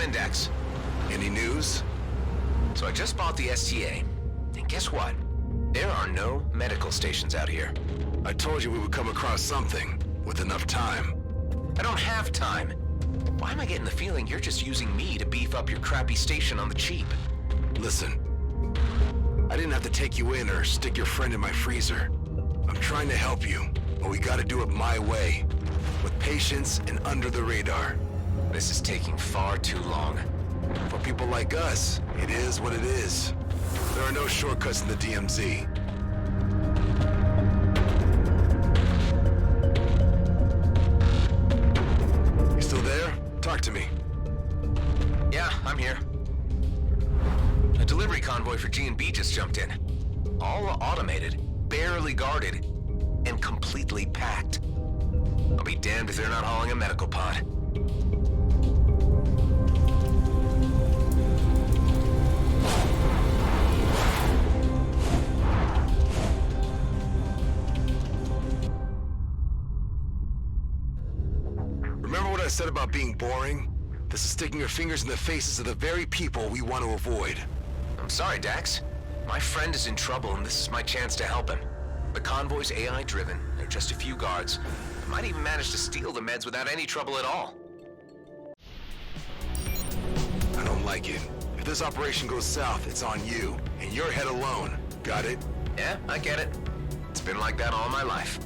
in, Dex. Any news? So I just bought the STA. And guess what? There are no medical stations out here. I told you we would come across something, with enough time. I don't have time. Why am I getting the feeling you're just using me to beef up your crappy station on the cheap? Listen, I didn't have to take you in or stick your friend in my freezer. I'm trying to help you, but we gotta do it my way. With patience and under the radar. This is taking far too long. For people like us, it is what it is. There are no shortcuts in the DMZ. You still there? Talk to me. Yeah, I'm here. A delivery convoy for G&B just jumped in. All automated, barely guarded, and completely packed. I'll be damned if they're not hauling a medical pod. Remember what I said about being boring? This is sticking your fingers in the faces of the very people we want to avoid. I'm sorry, Dax. My friend is in trouble, and this is my chance to help him. The convoy's AI-driven. There are just a few guards. I might even manage to steal the meds without any trouble at all. I don't like it. If this operation goes south, it's on you, and your head alone. Got it? Yeah, I get it. It's been like that all my life.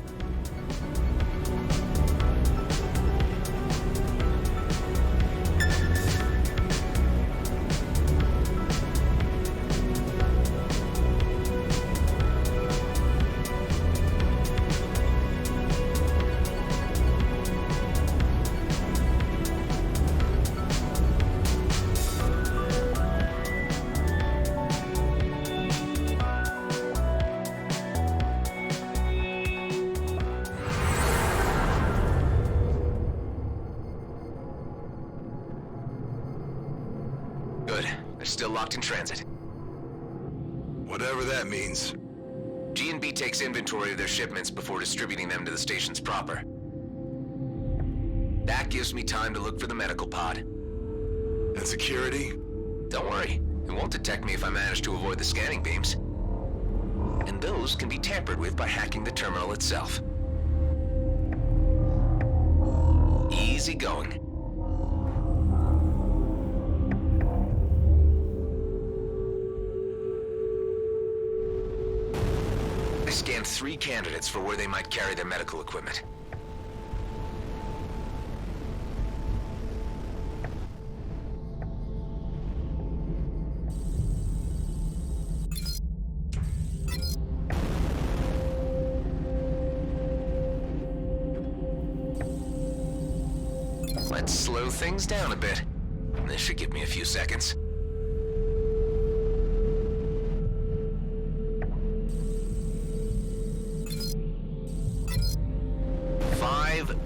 Good. They're still locked in transit. Whatever that means. G&B takes inventory of their shipments before distributing them to the stations proper. That gives me time to look for the medical pod. And security? Don't worry. It won't detect me if I manage to avoid the scanning beams. And those can be tampered with by hacking the terminal itself. Easy going. I scanned 3 candidates for where they might carry their medical equipment. Let's slow things down a bit. This should give me a few seconds.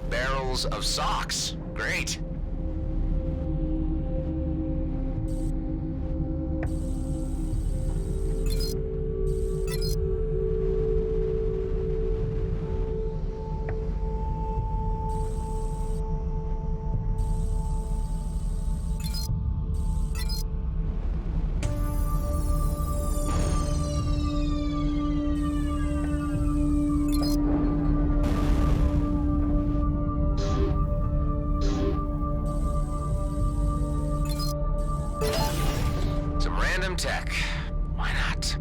Barrels of socks. Great. Tech. Why not?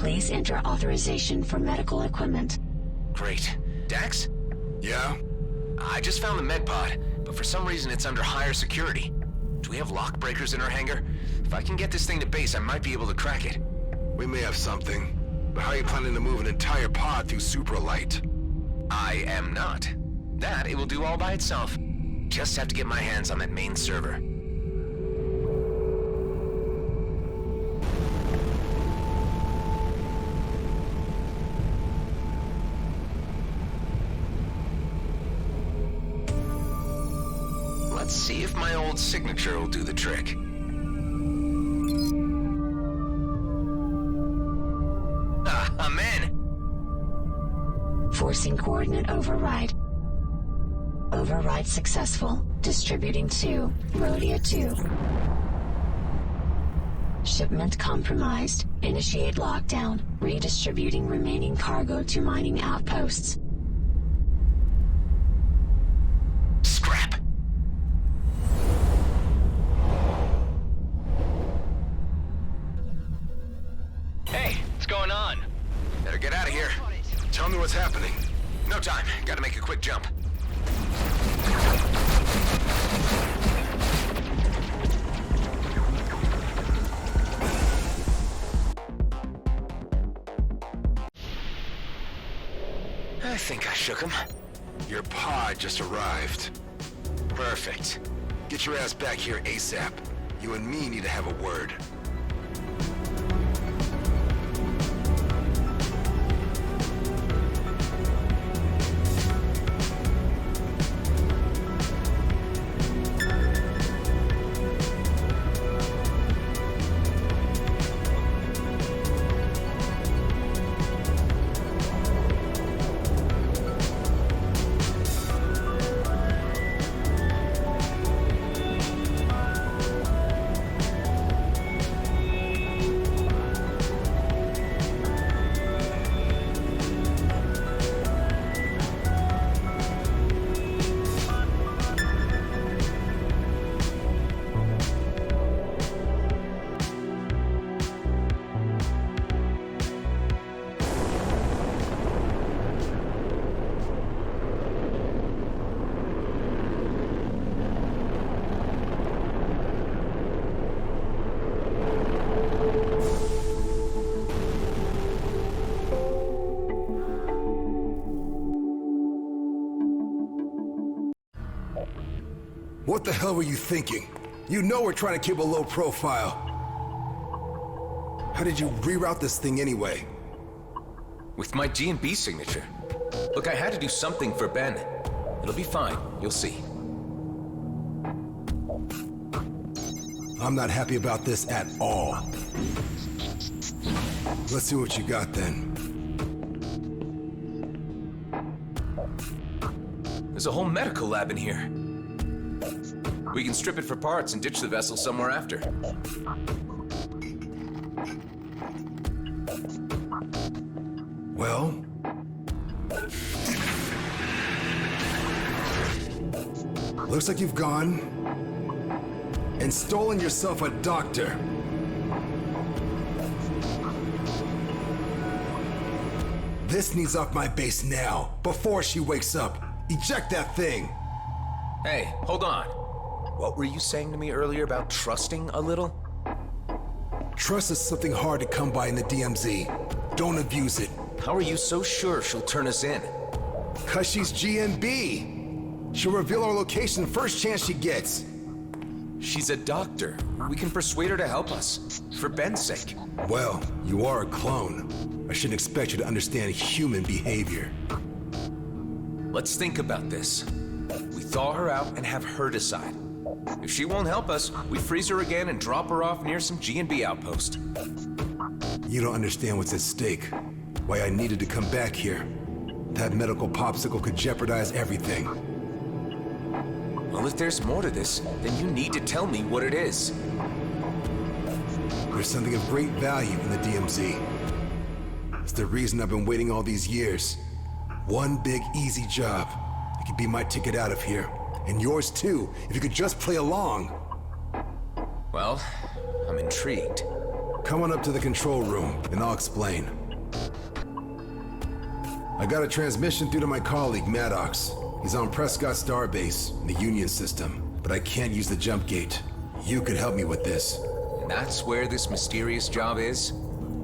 Please enter authorization for medical equipment. Great. Dax? Yeah? I just found the med pod, but for some reason it's under higher security. Do we have lock breakers in our hangar? If I can get this thing to base, I might be able to crack it. We may have something, but how are you planning to move an entire pod through supralight? I am not. That it will do all by itself. Just have to get my hands on that main server. Let's see if my old signature will do the trick. I'm in! Forcing coordinate override. Override successful. Distributing to Rhodia 2. Shipment compromised. Initiate lockdown. Redistributing remaining cargo to mining outposts. Scrap! Hey, what's going on? Better get out of here. Tell me what's happening. No time. Gotta make a quick jump. I think I shook him. Your pod just arrived. Perfect. Get your ass back here ASAP. You and me need to have a word. What the hell were you thinking? You know we're trying to keep a low profile. How did you reroute this thing anyway? With my G&B signature. Look, I had to do something for Ben. It'll be fine, you'll see. I'm not happy about this at all. Let's see what you got then. There's a whole medical lab in here. We can strip it for parts and ditch the vessel somewhere after. Well... looks like you've gone and stolen yourself a doctor. This needs off my base now, before she wakes up. Eject that thing! Hey, hold on. What were you saying to me earlier about trusting a little? Trust is something hard to come by in the DMZ. Don't abuse it. How are you so sure she'll turn us in? 'Cause she's GMB. She'll reveal our location the first chance she gets. She's a doctor. We can persuade her to help us. For Ben's sake. Well, you are a clone. I shouldn't expect you to understand human behavior. Let's think about this. We thaw her out and have her decide. If she won't help us, we freeze her again and drop her off near some G&B outpost. You don't understand what's at stake. Why I needed to come back here. That medical popsicle could jeopardize everything. Well, if there's more to this, then you need to tell me what it is. There's something of great value in the DMZ. It's the reason I've been waiting all these years. One big, easy job. It could be my ticket out of here. And yours too, if you could just play along. Well, I'm intrigued. Come on up to the control room, and I'll explain. I got a transmission through to my colleague, Maddox. He's on Prescott Starbase, in the Union system, but I can't use the jump gate. You could help me with this. And that's where this mysterious job is?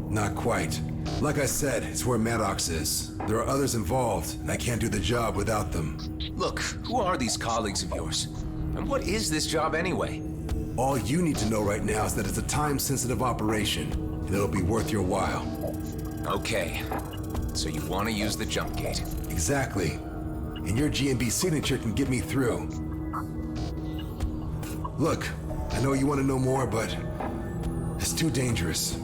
Not quite. Like I said, it's where Maddox is. There are others involved, and I can't do the job without them. Look, who are these colleagues of yours? And what is this job anyway? All you need to know right now is that it's a time-sensitive operation, and it'll be worth your while. Okay. So you want to use the jump gate? Exactly. And your GMB signature can get me through. Look, I know you want to know more, but it's too dangerous.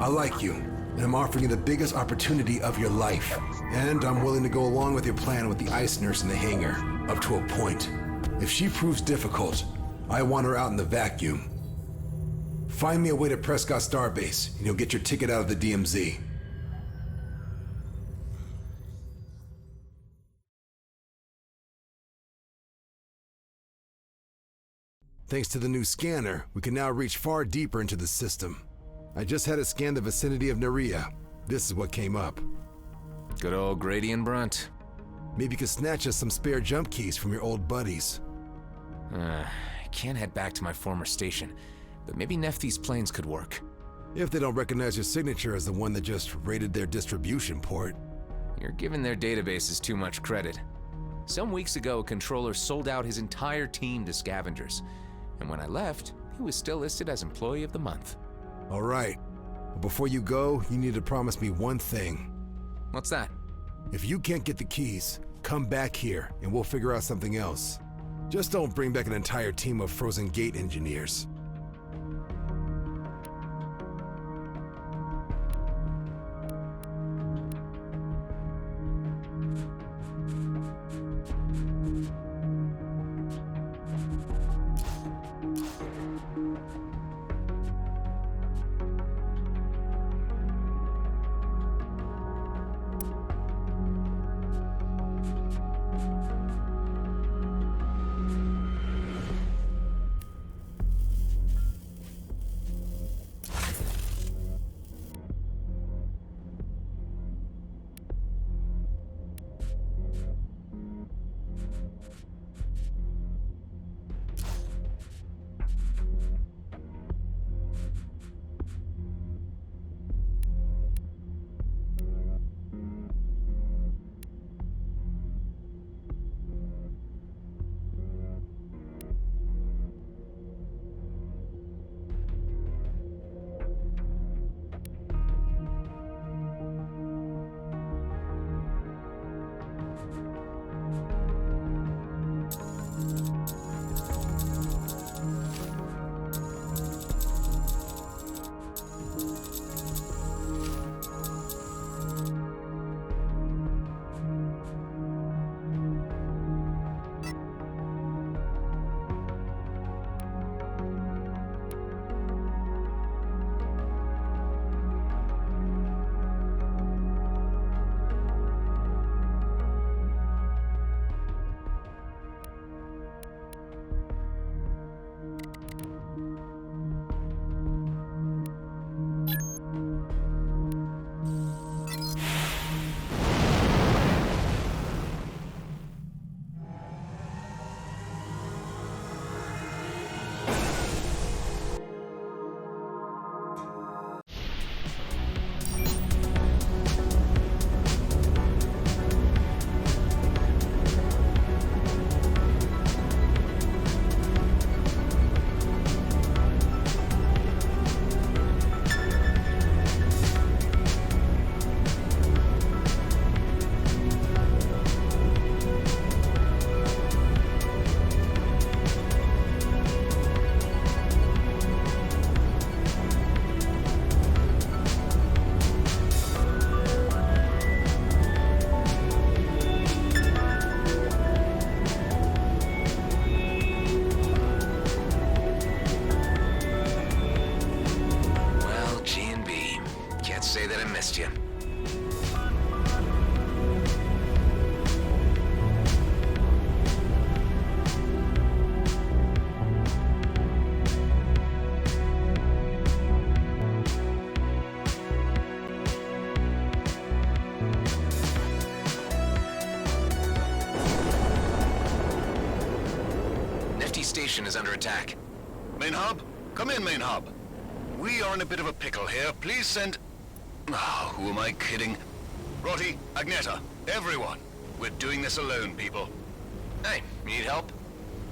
I like you, and I'm offering you the biggest opportunity of your life. And I'm willing to go along with your plan with the ice nurse in the hangar, up to a point. If she proves difficult, I want her out in the vacuum. Find me a way to Prescott Starbase, and you'll get your ticket out of the DMZ. Thanks to the new scanner, we can now reach far deeper into the system. I just had it scan the vicinity of Nerea. This is what came up. Good old Grady and Brunt. Maybe you could snatch us some spare jump keys from your old buddies. I can't head back to my former station, but maybe Nephthys planes could work. If they don't recognize your signature as the one that just raided their distribution port. You're giving their databases too much credit. Some weeks ago, a controller sold out his entire team to scavengers. And when I left, he was still listed as Employee of the Month. All right. But before you go, you need to promise me one thing. What's that? If you can't get the keys, come back here and we'll figure out something else. Just don't bring back an entire team of Frozen Gate engineers. station is under attack. Main hub? Come in, main hub. We are in a bit of a pickle here. Please send... Oh, who am I kidding? Rotti, Agneta, everyone. We're doing this alone, people. Hey, need help?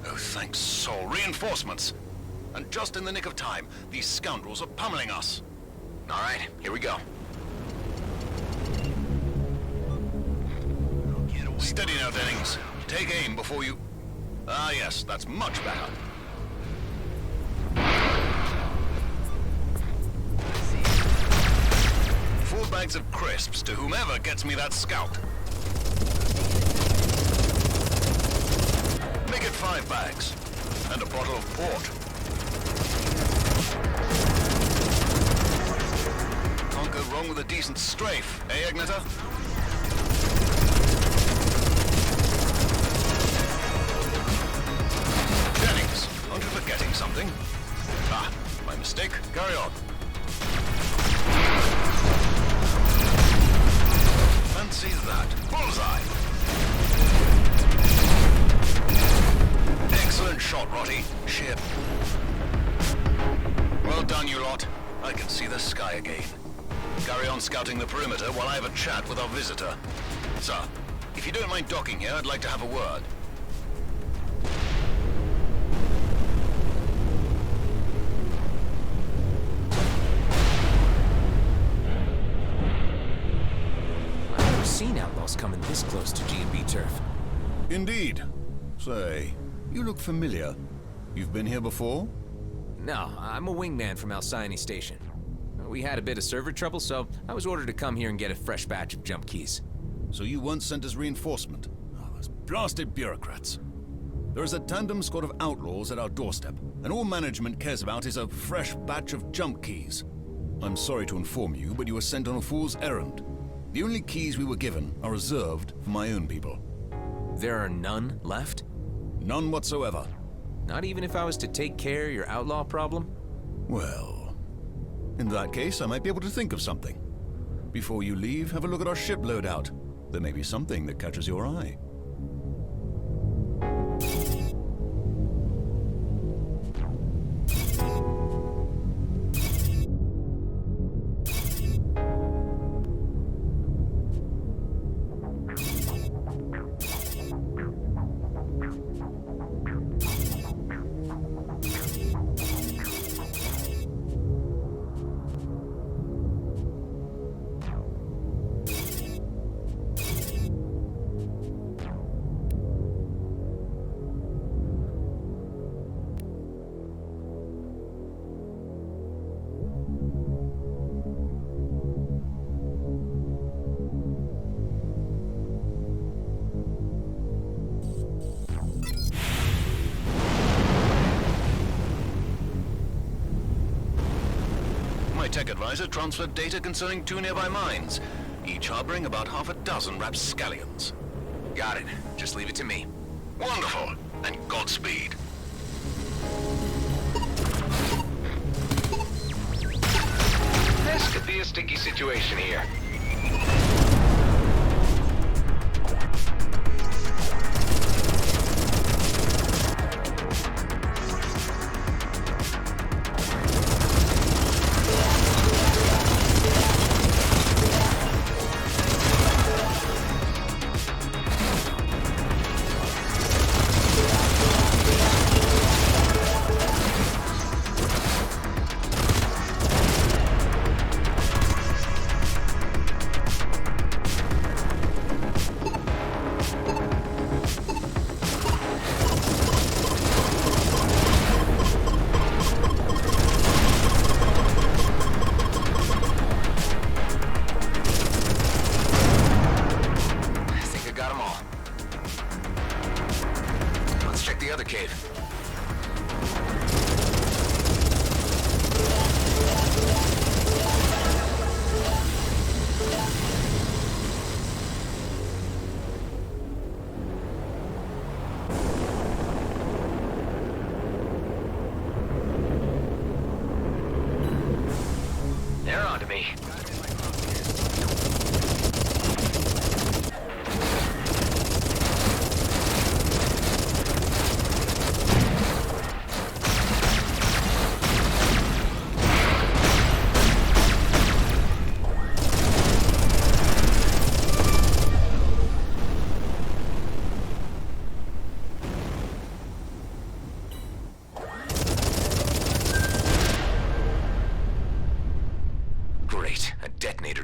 Oh, thanks, Sol. Reinforcements. And just in the nick of time, these scoundrels are pummeling us. All right, here we go. Steady now, Dennings. Take aim before you... Ah, yes, that's much better. 4 bags of crisps to whomever gets me that scout. Make it 5 bags. And a bottle of port. Can't go wrong with a decent strafe, eh, Agneta? Jennings, aren't you forgetting something? Ah, my mistake. Carry on. Fancy that. Bullseye! Excellent shot, Rotti. Ship. Well done, you lot. I can see the sky again. Carry on scouting the perimeter while I have a chat with our visitor. Sir, if you don't mind docking here, I'd like to have a word. I've never seen outlaws coming this close to G&B turf. Indeed. Say, you look familiar. You've been here before? No, I'm a wingman from Alcyone Station. We had a bit of server trouble, so I was ordered to come here and get a fresh batch of jump keys. So you weren't sent as reinforcement? Oh, those blasted bureaucrats. There is a tandem squad of outlaws at our doorstep, and all management cares about is a fresh batch of jump keys. I'm sorry to inform you, but you were sent on a fool's errand. The only keys we were given are reserved for my own people. There are none left? None whatsoever. Not even if I was to take care of your outlaw problem? Well, in that case, I might be able to think of something. Before you leave, have a look at our ship loadout. There may be something that catches your eye. Tech advisor transferred data concerning 2 nearby mines, each harboring about half a dozen rapscallions. Got it. Just leave it to me. Wonderful, and Godspeed. This could be a sticky situation here.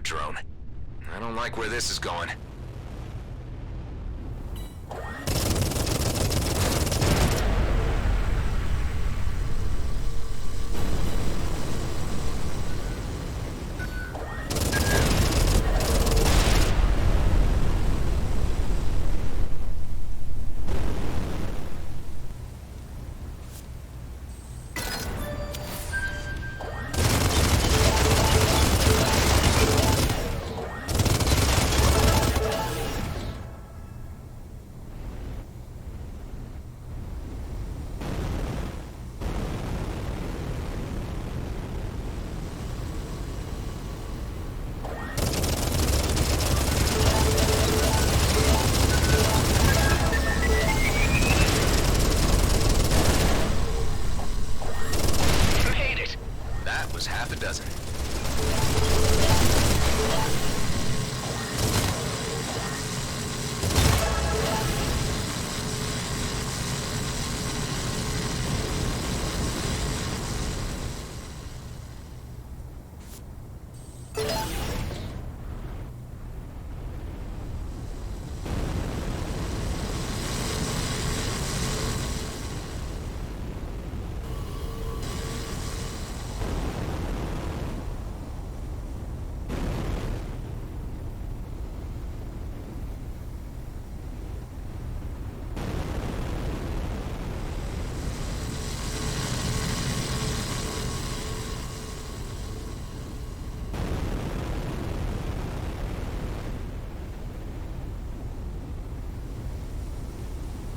drone. I don't like where this is going. Half a dozen.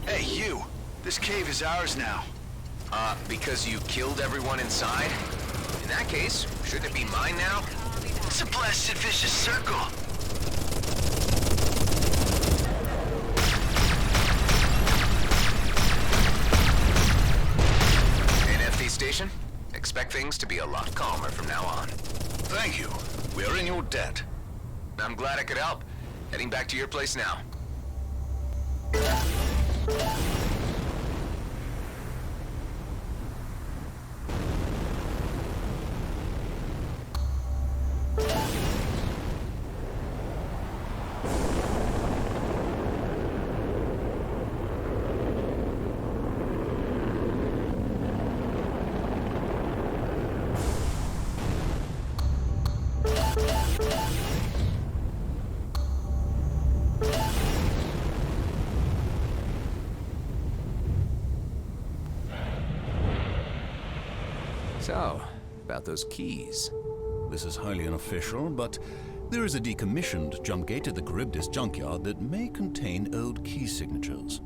Hey, you! This cave is ours now. Because you killed everyone inside? In that case, shouldn't it be mine now? It's a blasted vicious circle! NFT station? Expect things to be a lot calmer from now on. Thank you. We're in your debt. I'm glad I could help. Heading back to your place now. So, about those keys. This is highly unofficial, but there is a decommissioned jump gate at the Charybdis junkyard that may contain old key signatures.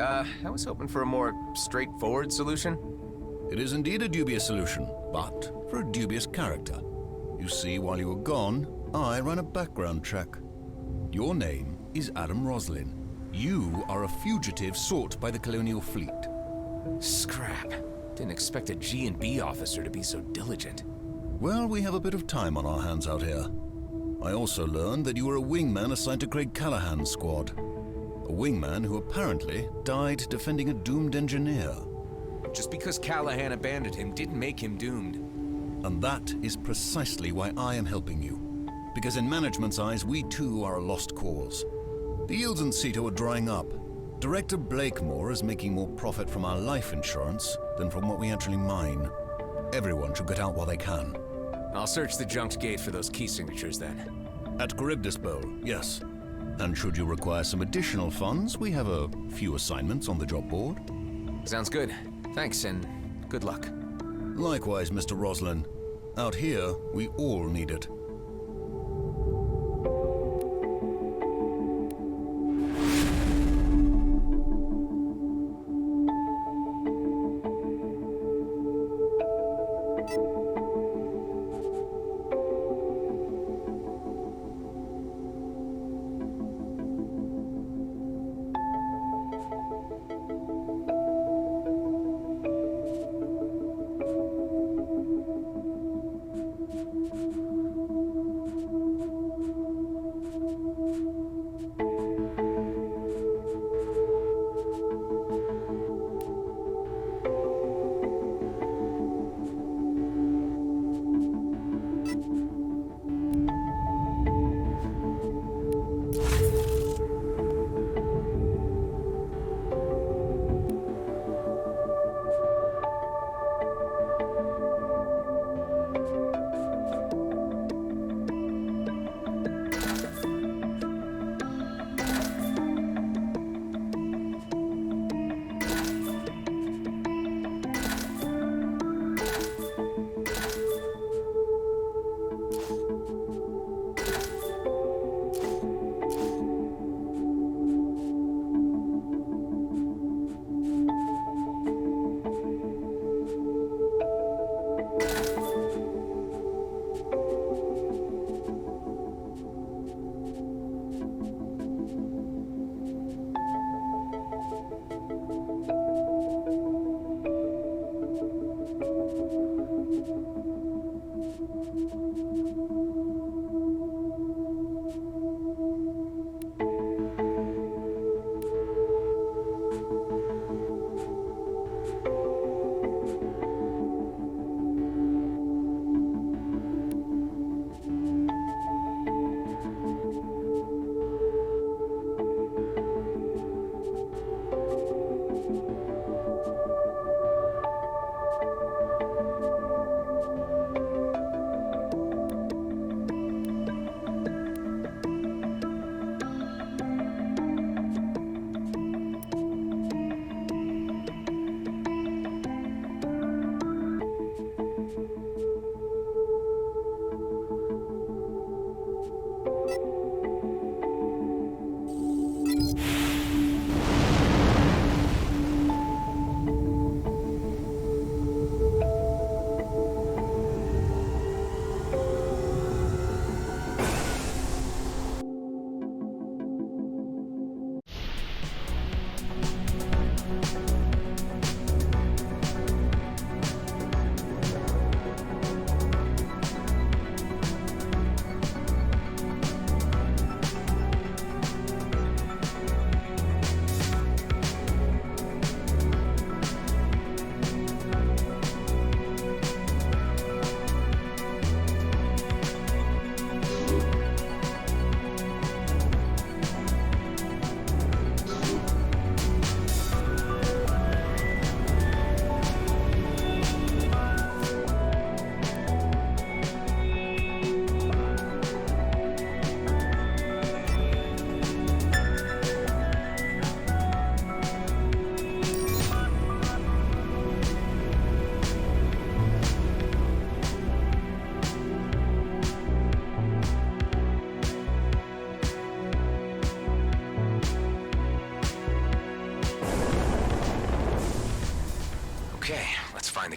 I was hoping for a more straightforward solution. It is indeed a dubious solution, but for a dubious character. You see, while you were gone, I ran a background check. Your name is Adam Roslin. You are a fugitive sought by the Colonial Fleet. Scrap. Didn't expect a G&B officer to be so diligent. Well, we have a bit of time on our hands out here. I also learned that you were a wingman assigned to Craig Callahan's squad. A wingman who apparently died defending a doomed engineer. Just because Callahan abandoned him didn't make him doomed. And that is precisely why I am helping you. Because in management's eyes, we too are a lost cause. The yields in Ceto are drying up. Director Blakemore is making more profit from our life insurance than from what we actually mine. Everyone should get out while they can. I'll search the junked gate for those key signatures then. At Charybdis Bowl, yes. And should you require some additional funds, we have a few assignments on the job board. Sounds good. Thanks, and good luck. Likewise, Mr. Roslin. Out here, we all need it.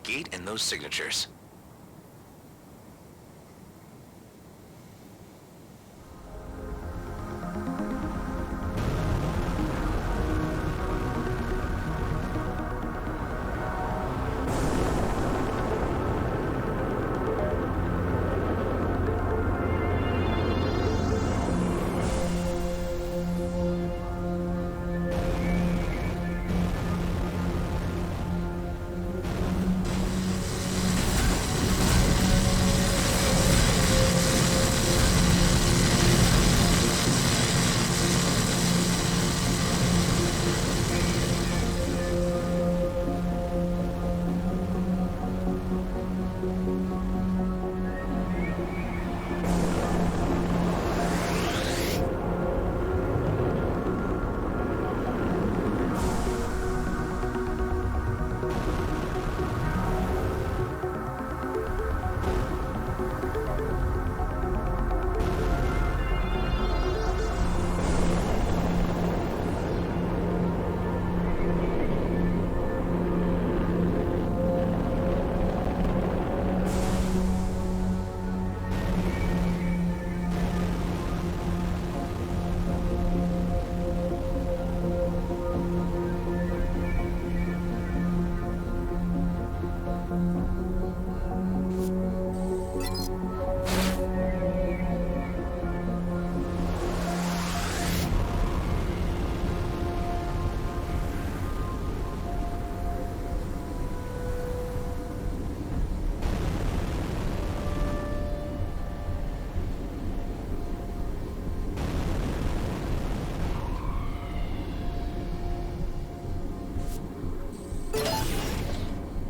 gate and those signatures.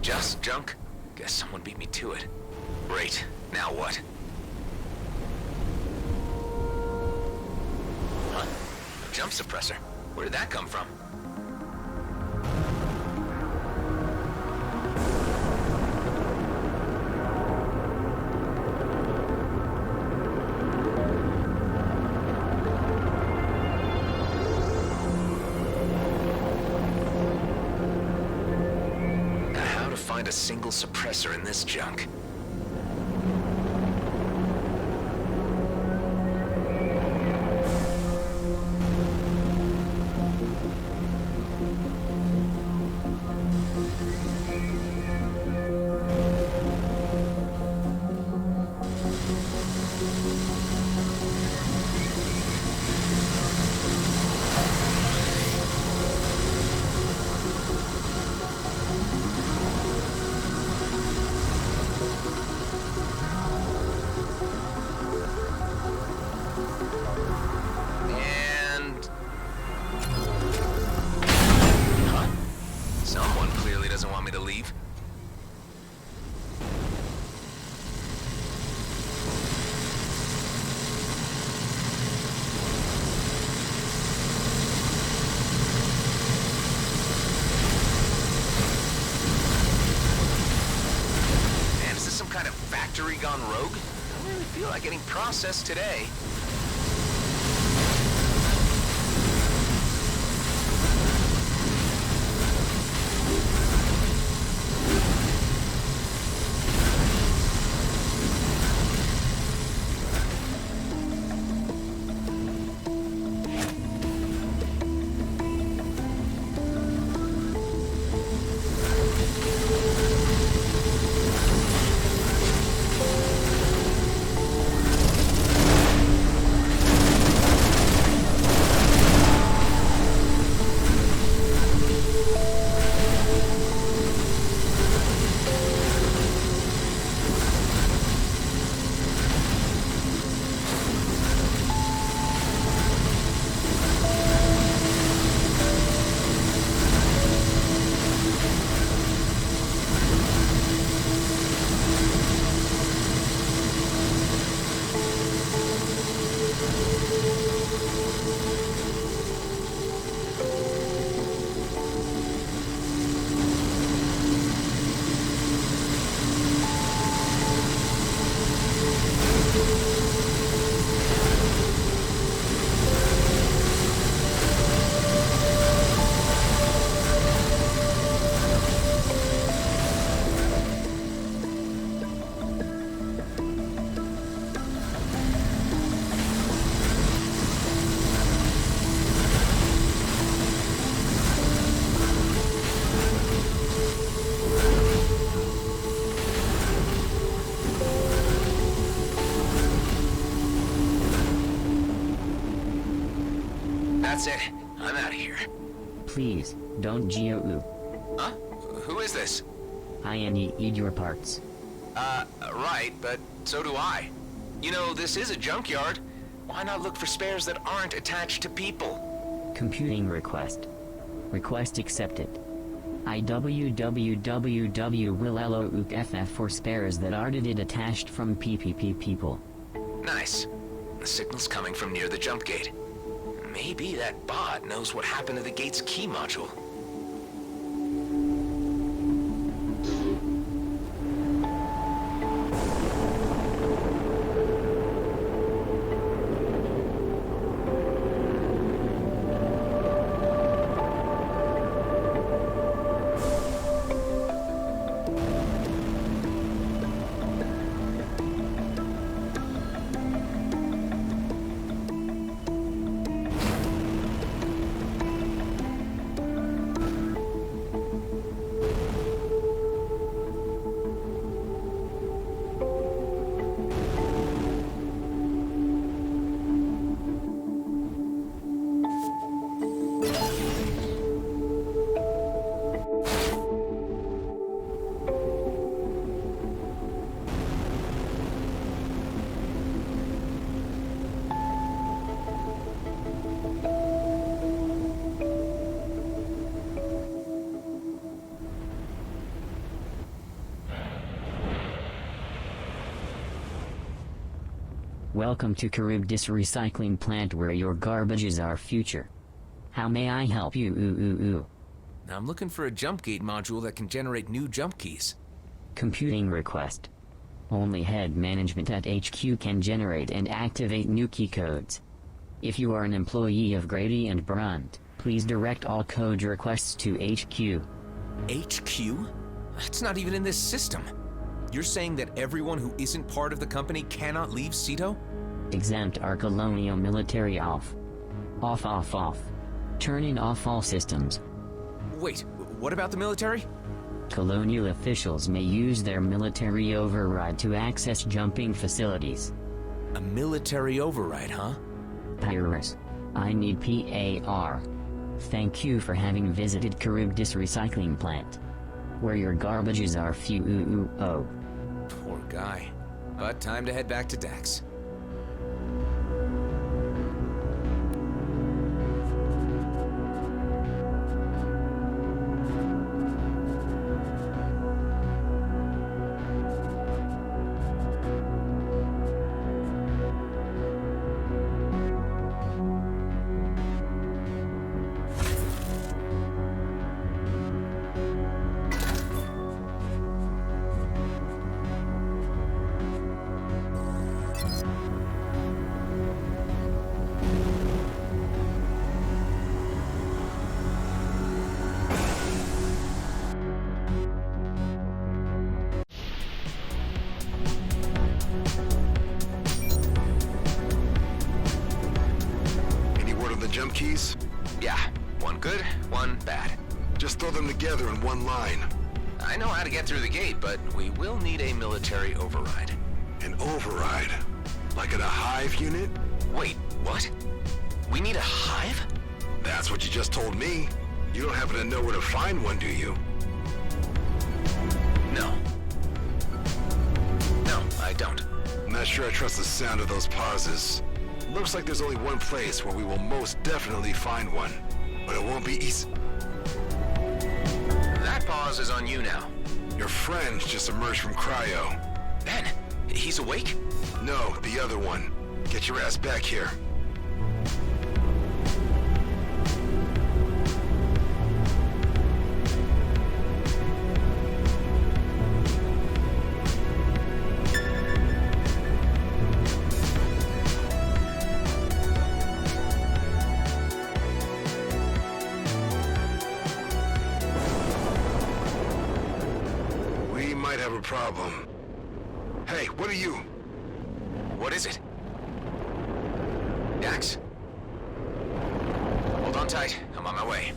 Just junk? Guess someone beat me to it. Great. Now what? Huh? A jump suppressor? Where did that come from? Find a single suppressor in this junk. Gone rogue? I don't really feel like getting processed today. That's it. I'm out of here. Please, don't Geo-oo. Huh? Who is this? I need your parts. Right, but so do I. You know, this is a junkyard. Why not look for spares that aren't attached to people? Computing request. Request accepted. IWWWW will LOOKFF for spares that aren't attached from PPP people. Nice. The signal's coming from near the jump gate. Maybe that bot knows what happened to the gate's key module. Welcome to Charybdis Recycling Plant where your garbage is our future. How may I help you? I'm looking for a jump gate module that can generate new jump keys. Computing request. Only head management at HQ can generate and activate new key codes. If you are an employee of Grady and Brunt, please direct all code requests to HQ. HQ? That's not even in this system. You're saying that everyone who isn't part of the company cannot leave Ceto? Exempt our colonial military off. Off. Turning off all systems. Wait, what about the military? Colonial officials may use their military override to access jumping facilities. A military override, huh? Pyrus. I need PAR. Thank you for having visited Charybdis Recycling Plant, where your garbage is our few. Poor guy. But time to head back to Dax. Jump keys? Yeah, one good, one bad. Just throw them together in one line. I know how to get through the gate, but we will need a military override. An override? Like in a hive unit? Wait, what? We need a hive? That's what you just told me. You don't happen to know where to find one, do you? No, I don't. I'm not sure I trust the sound of those pauses. Looks like there's only one place where we will most definitely find one. But it won't be easy. That pause is on you now. Your friend just emerged from cryo. Ben, he's awake? No, the other one. Get your ass back here. Problem. Hey, what are you? What is it? Dax. Hold on tight. I'm on my way.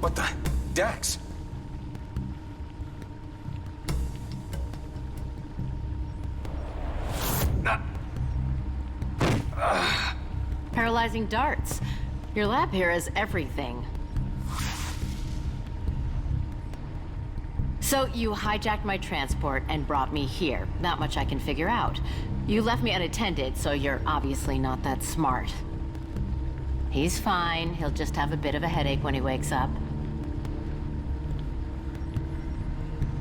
What the? Dax? Paralyzing darts. Your lab here is everything. So you hijacked my transport and brought me here. Not much I can figure out. You left me unattended, so you're obviously not that smart. He's fine. He'll just have a bit of a headache when he wakes up.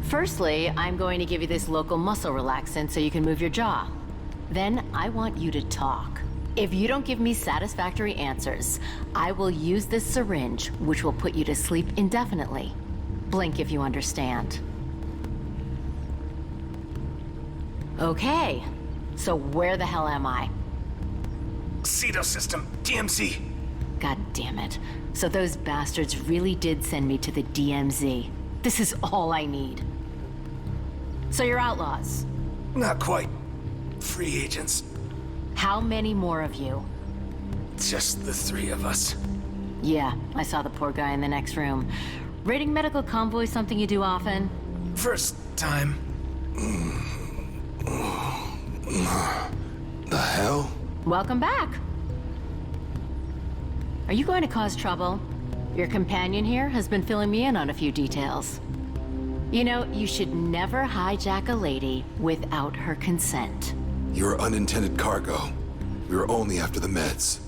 Firstly, I'm going to give you this local muscle relaxant so you can move your jaw. Then I want you to talk. If you don't give me satisfactory answers, I will use this syringe, which will put you to sleep indefinitely. Blink if you understand. Okay, so where the hell am I? Cedo system, DMZ. God damn it. So those bastards really did send me to the DMZ. This is all I need. So you're outlaws? Not quite. Free agents. How many more of you? Just the 3 of us. Yeah, I saw the poor guy in the next room. Raiding medical convoys something you do often? First time. The hell? Welcome back. Are you going to cause trouble? Your companion here has been filling me in on a few details. You know, you should never hijack a lady without her consent. You're unintended cargo. We were only after the meds.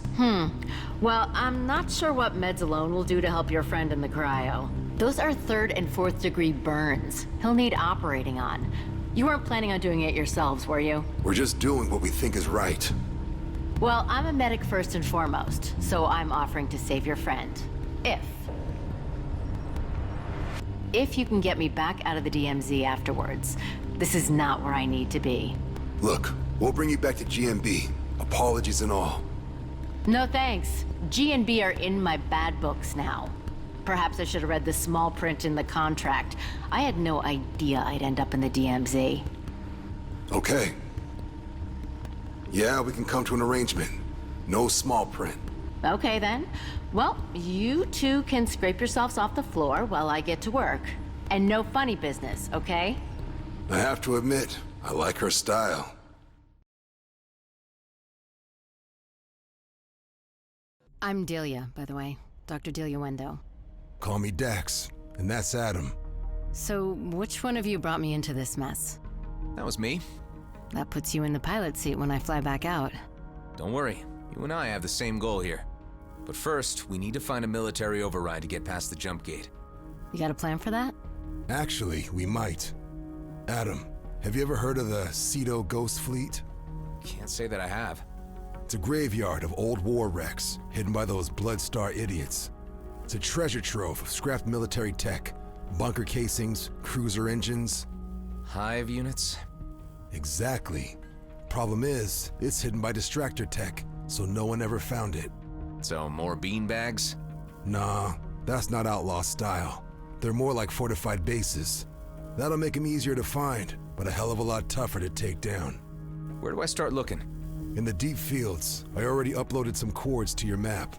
Well, I'm not sure what meds alone will do to help your friend in the cryo. Those are 3rd and 4th degree burns. He'll need operating on. You weren't planning on doing it yourselves, were you? We're just doing what we think is right. Well, I'm a medic first and foremost, so I'm offering to save your friend. If you can get me back out of the DMZ afterwards. This is not where I need to be. Look, we'll bring you back to GMB. Apologies and all. No thanks. G and B are in my bad books now. Perhaps I should have read the small print in the contract. I had no idea I'd end up in the DMZ. Okay. Yeah, we can come to an arrangement. No small print. Okay then. Well, you two can scrape yourselves off the floor while I get to work. And no funny business, okay? I have to admit, I like her style. I'm Delia, by the way. Dr. Delia Wendo. Call me Dax, and that's Adam. So, which one of you brought me into this mess? That was me. That puts you in the pilot seat when I fly back out. Don't worry, you and I have the same goal here. But first, we need to find a military override to get past the jump gate. You got a plan for that? Actually, we might. Adam, have you ever heard of the Cedo Ghost Fleet? Can't say that I have. It's a graveyard of old war wrecks, hidden by those Bloodstar idiots. It's a treasure trove of scrapped military tech, bunker casings, cruiser engines. Hive units? Exactly. Problem is, it's hidden by distractor tech, so no one ever found it. So, more beanbags? Nah, that's not outlaw style. They're more like fortified bases. That'll make them easier to find, but a hell of a lot tougher to take down. Where do I start looking? In the deep fields. I already uploaded some coords to your map.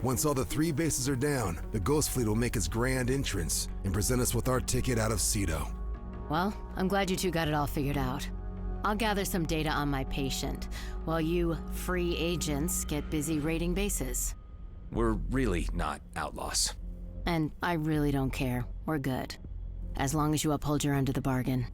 Once all the 3 bases are down, the Ghost Fleet will make its grand entrance and present us with our ticket out of Cedo. Well, I'm glad you two got it all figured out. I'll gather some data on my patient, while you free agents get busy raiding bases. We're really not outlaws. And I really don't care. We're good. As long as you uphold your end of the bargain.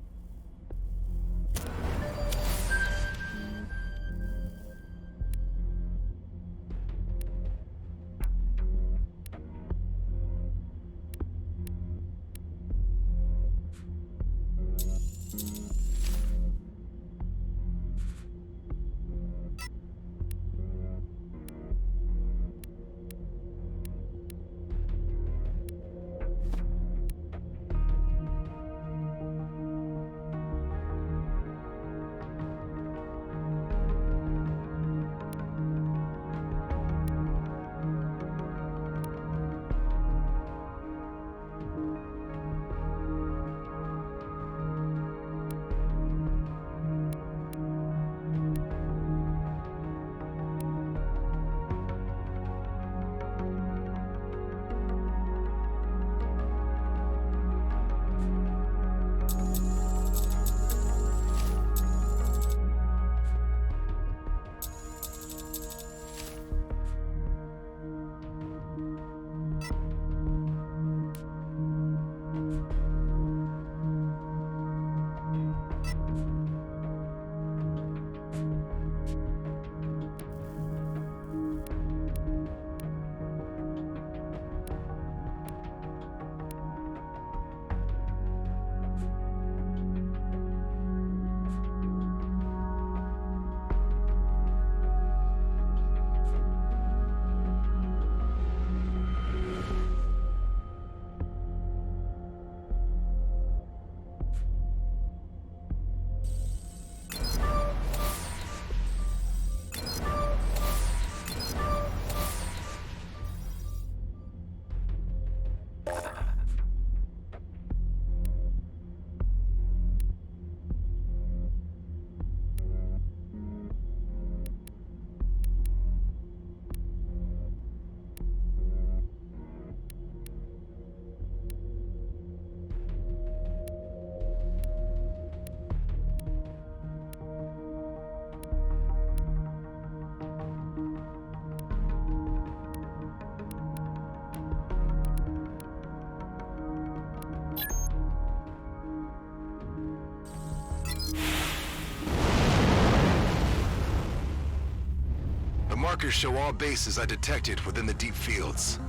markers show all bases I detected within the deep fields.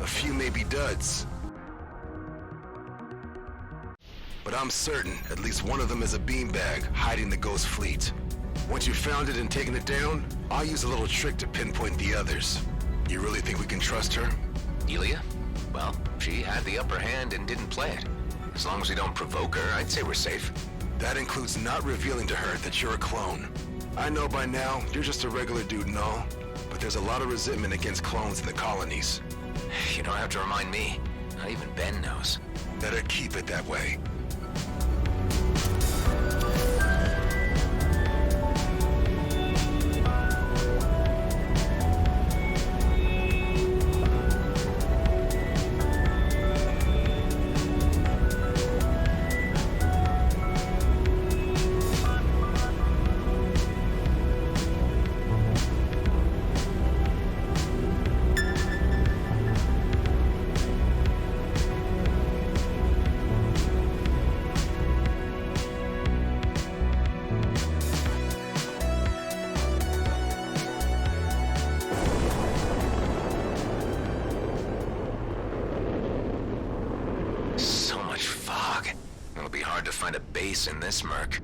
A few may be duds. But I'm certain at least one of them is a beanbag hiding the Ghost fleet. Once you've found it and taken it down, I'll use a little trick to pinpoint the others. You really think we can trust her? Ilya? Well, she had the upper hand and didn't play it. As long as we don't provoke her, I'd say we're safe. That includes not revealing to her that you're a clone. I know by now you're just a regular dude and all, but there's a lot of resentment against clones in the colonies. You don't have to remind me. Not even Ben knows. Better keep it that way. To find a base in this murk.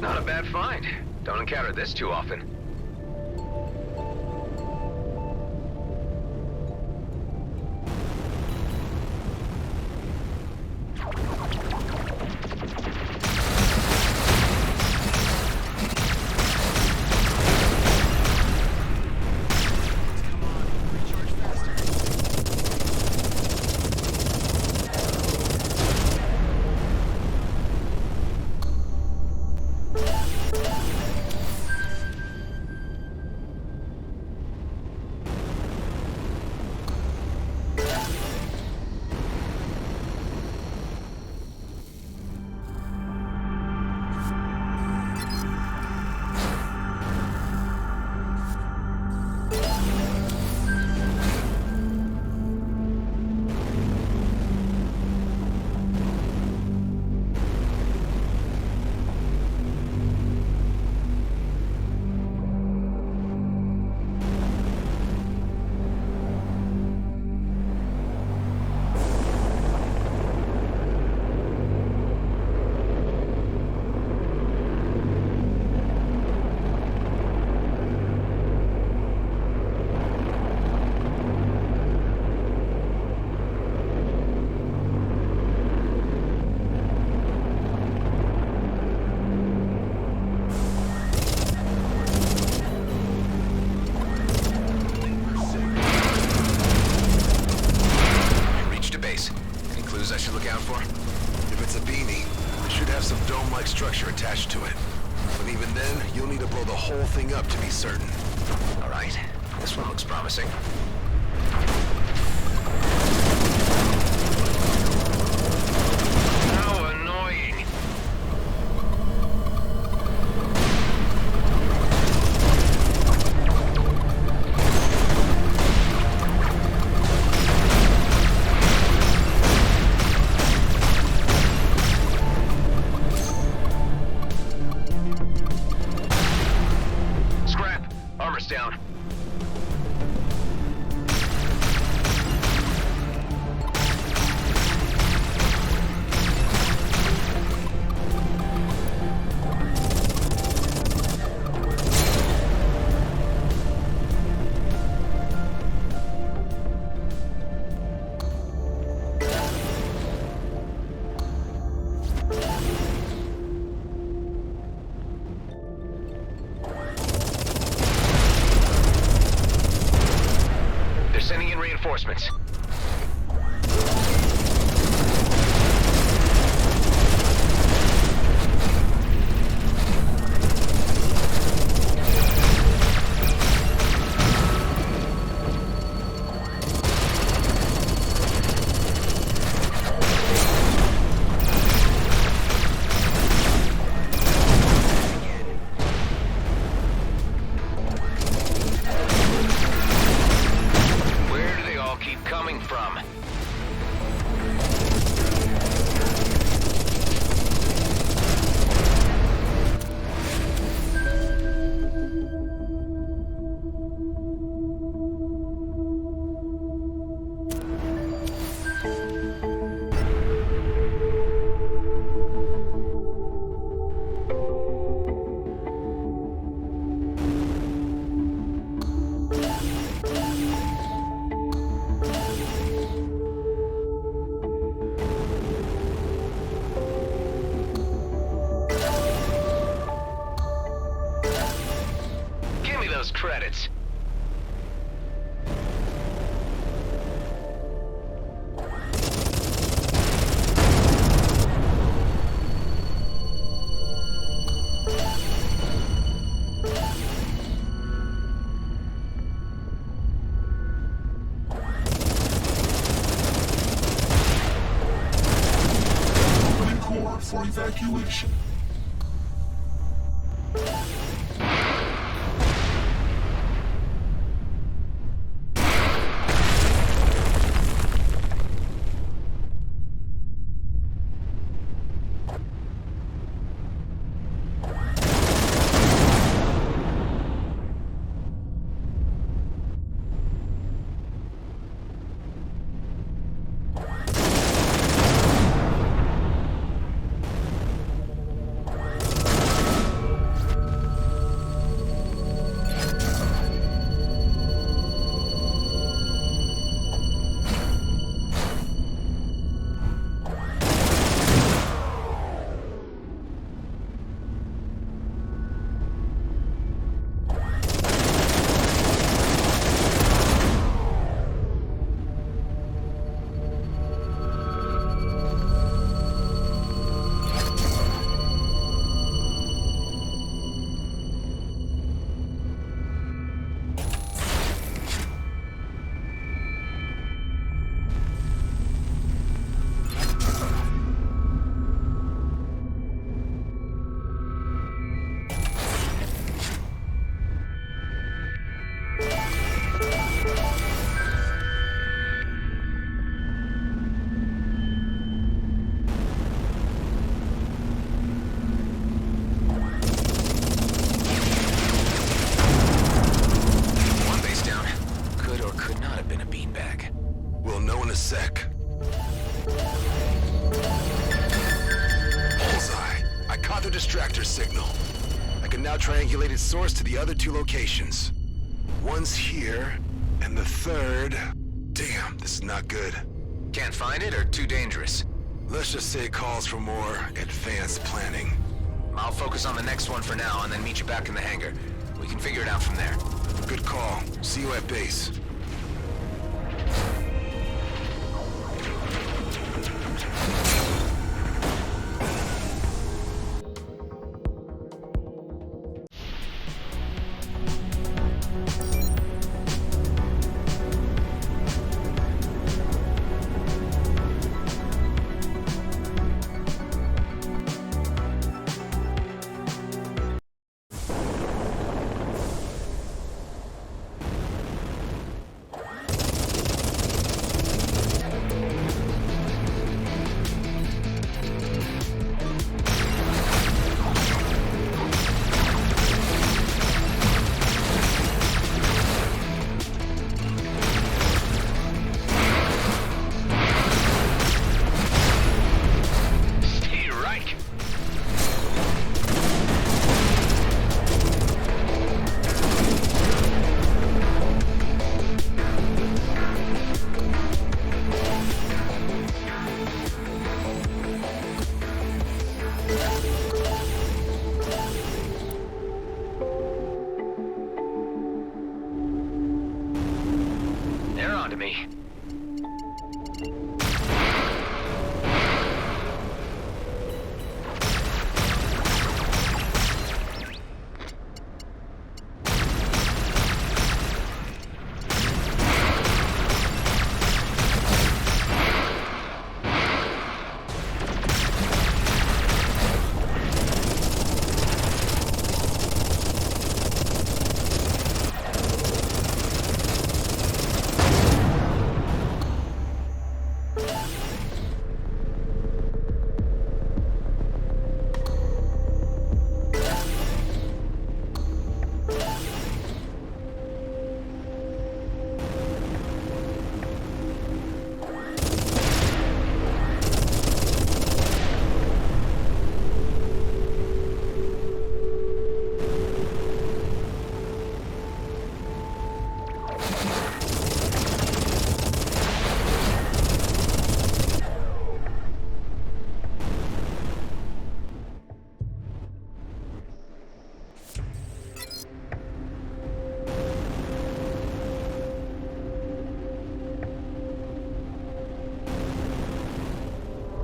Not a bad find. Don't encounter this too often. structure attached to it. But even then, you'll need to blow the whole thing up to be certain. All right, this one looks promising. How annoying. Scrap. Armor's down. They're sending in reinforcements. Where do they all keep coming from? Give me those credits. Opening core for evacuation. One base down. Could or could not have been a beanbag. We'll know in a sec. Bullseye. I caught the distractor signal. I can now triangulate its source to the other two locations. One's here, and the third... Damn, this is not good. Can't find it or too dangerous? Let's just say it calls for more advanced planning. I'll focus on the next one for now and then meet you back in the hangar. We can figure it out from there. Good call. See you at base. on to me.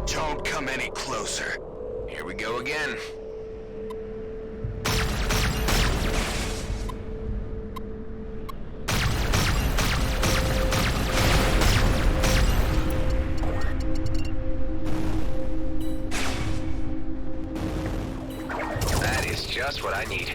Don't come any closer. Here we go again. That is just what I need.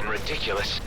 Ridiculous.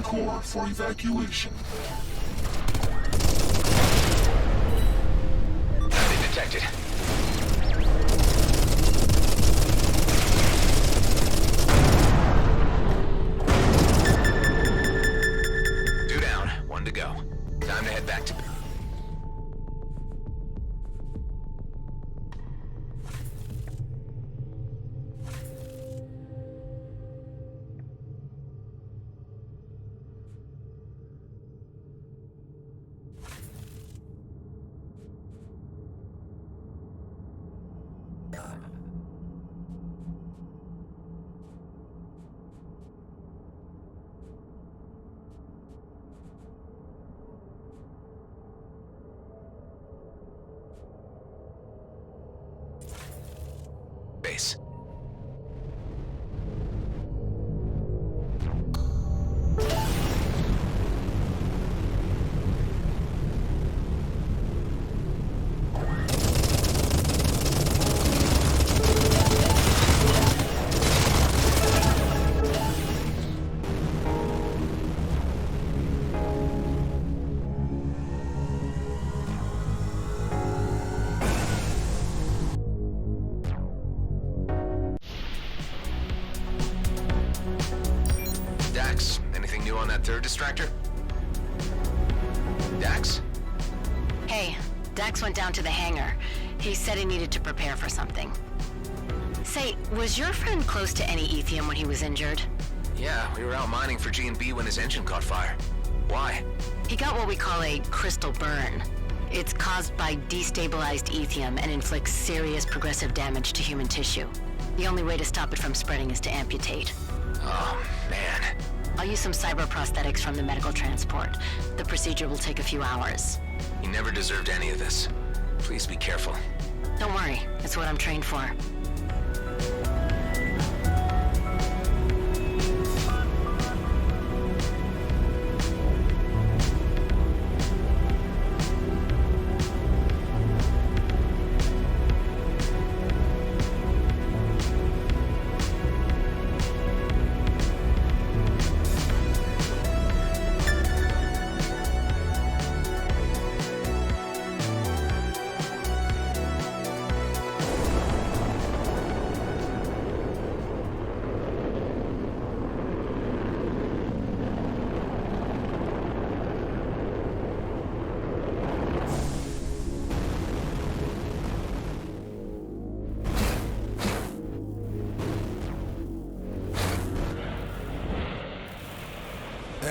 Core for evacuation. Target detected. Two down, one to go. Time to head back to... distractor? Dax? Hey, Dax went down to the hangar. He said he needed to prepare for something. Say, was your friend close to any ethium when he was injured? Yeah, we were out mining for G&B when his engine caught fire. Why? He got what we call a crystal burn. It's caused by destabilized ethium and inflicts serious progressive damage to human tissue. The only way to stop it from spreading is to amputate. Oh, man. I'll use some cyber prosthetics from the medical transport. The procedure will take a few hours. He never deserved any of this. Please be careful. Don't worry, it's what I'm trained for.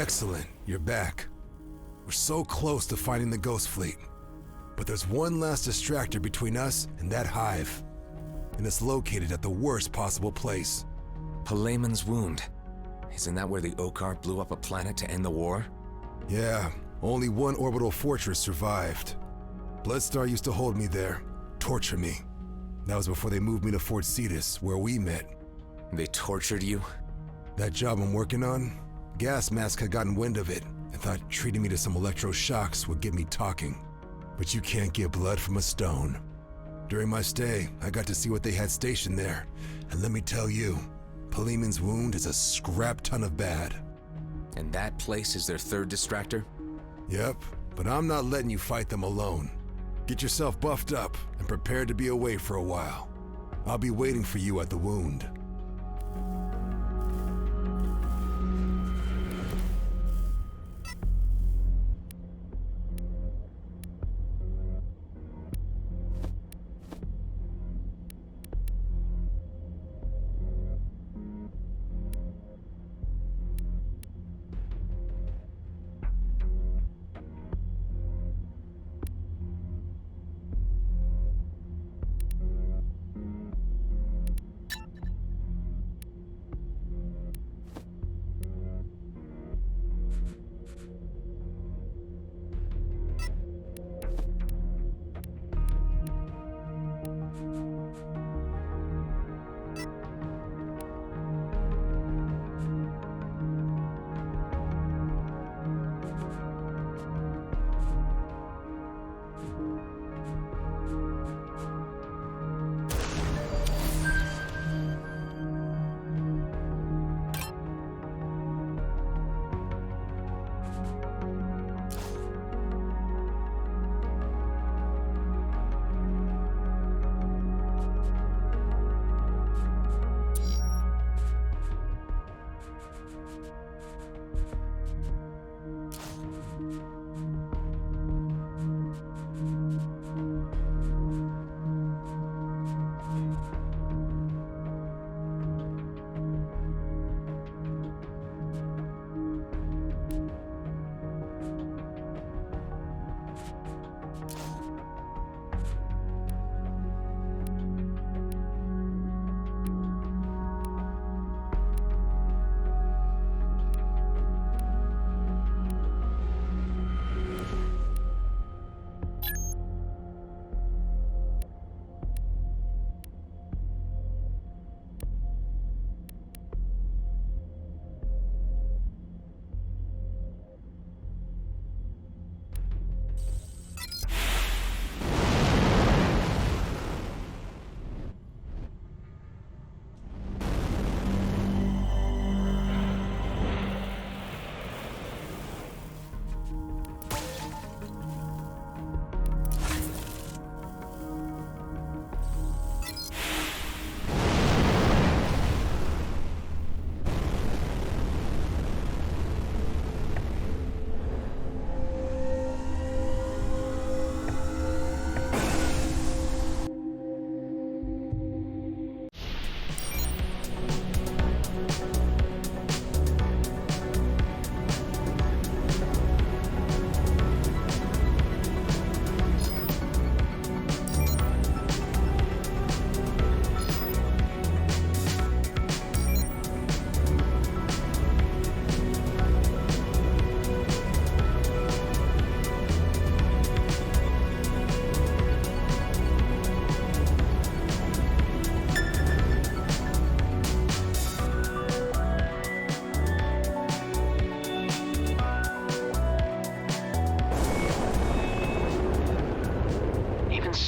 Excellent, you're back. We're so close to finding the Ghost Fleet. But there's one last distractor between us and that hive. And it's located at the worst possible place. Palayman's Wound. Isn't that where the Okar blew up a planet to end the war? Yeah, only one orbital fortress survived. Bloodstar used to hold me there, torture me. That was before they moved me to Fort Cetus, where we met. They tortured you? That job I'm working on? Gas Mask had gotten wind of it and thought treating me to some electroshocks would get me talking. But you can't get blood from a stone. During my stay, I got to see what they had stationed there, and let me tell you, Palayman's Wound is a scrap ton of bad. And that place is their third distractor? Yep, but I'm not letting you fight them alone. Get yourself buffed up and prepared to be away for a while. I'll be waiting for you at the Wound.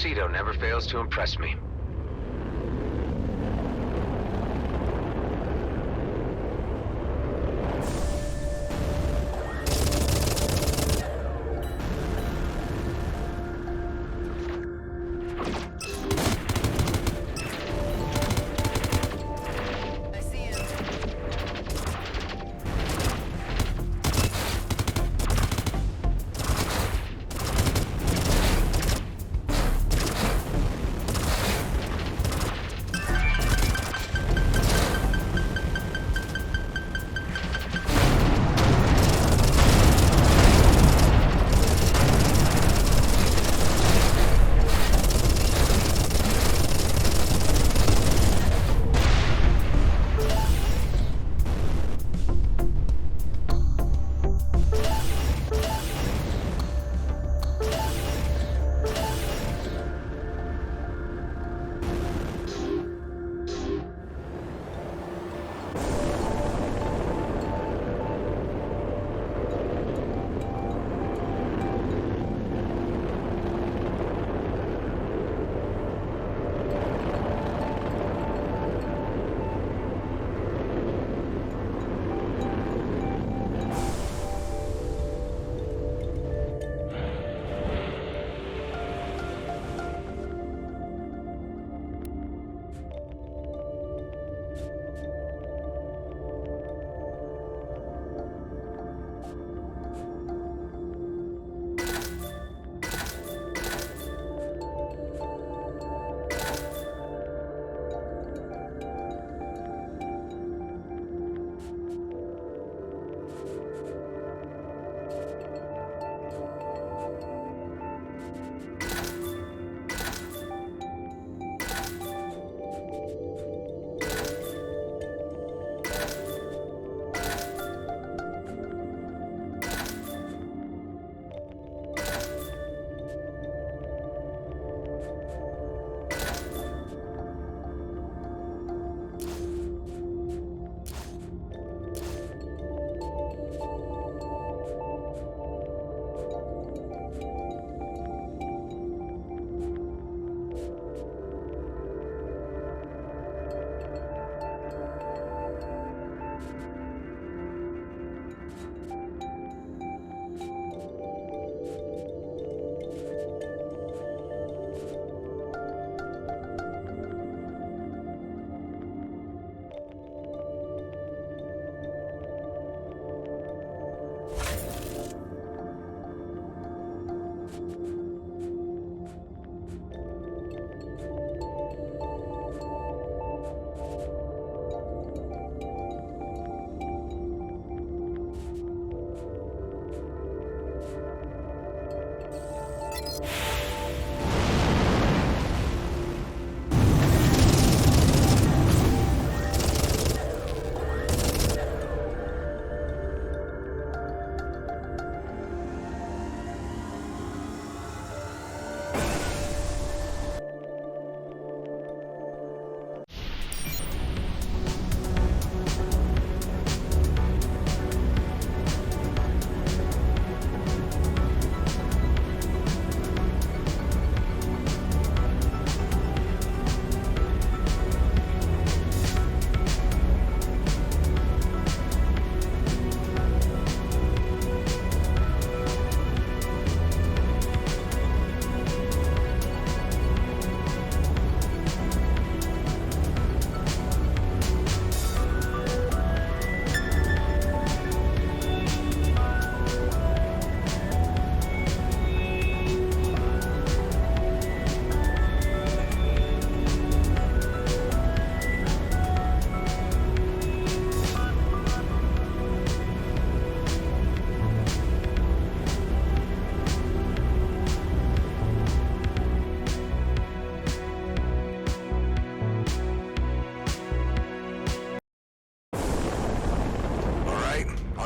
tuxedo never fails to impress me.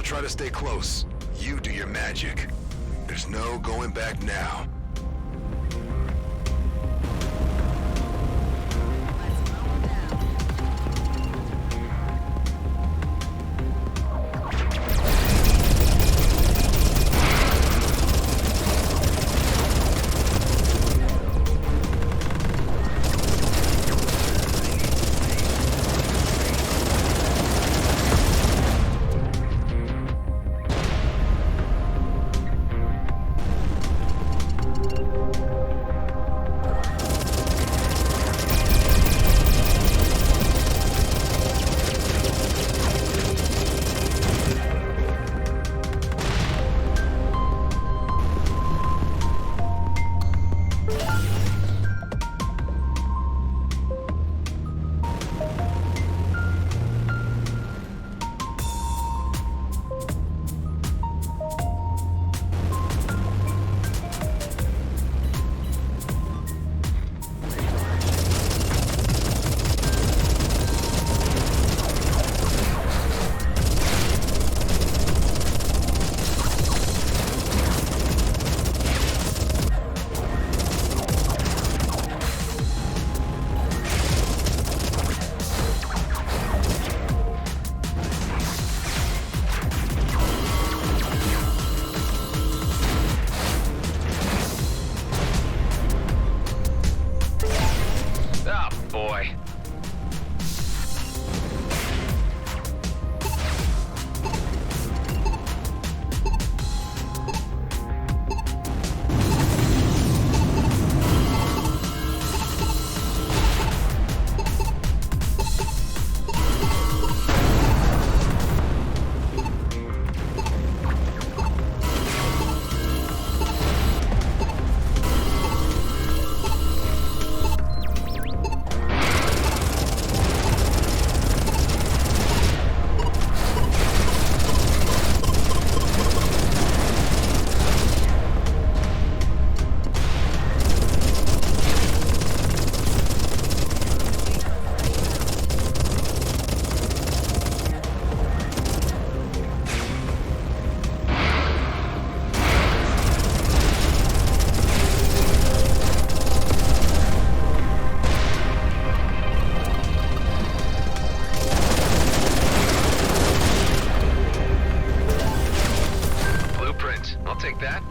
Try to stay close. You do your magic. There's no going back now. take that.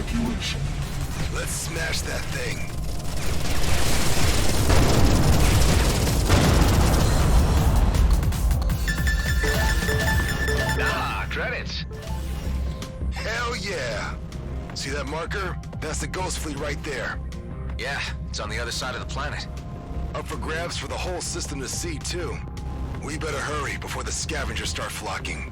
evacuation. Let's smash that thing. Ah, credits. Hell yeah! See that marker? That's the Ghost Fleet right there. Yeah, it's on the other side of the planet. Up for grabs for the whole system to see, too. We better hurry before the scavengers start flocking.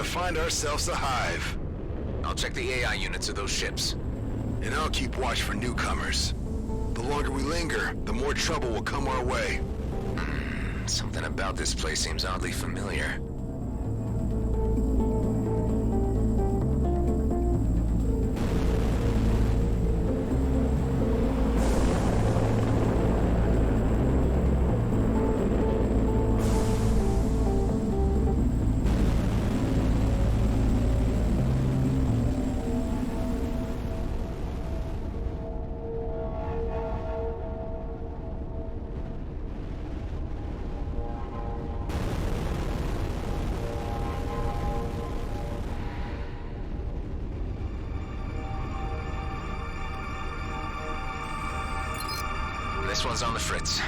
Find ourselves a hive. I'll check the AI units of those ships. And I'll keep watch for newcomers. The longer we linger, the more trouble will come our way. Something about this place seems oddly familiar. This one's on the fritz.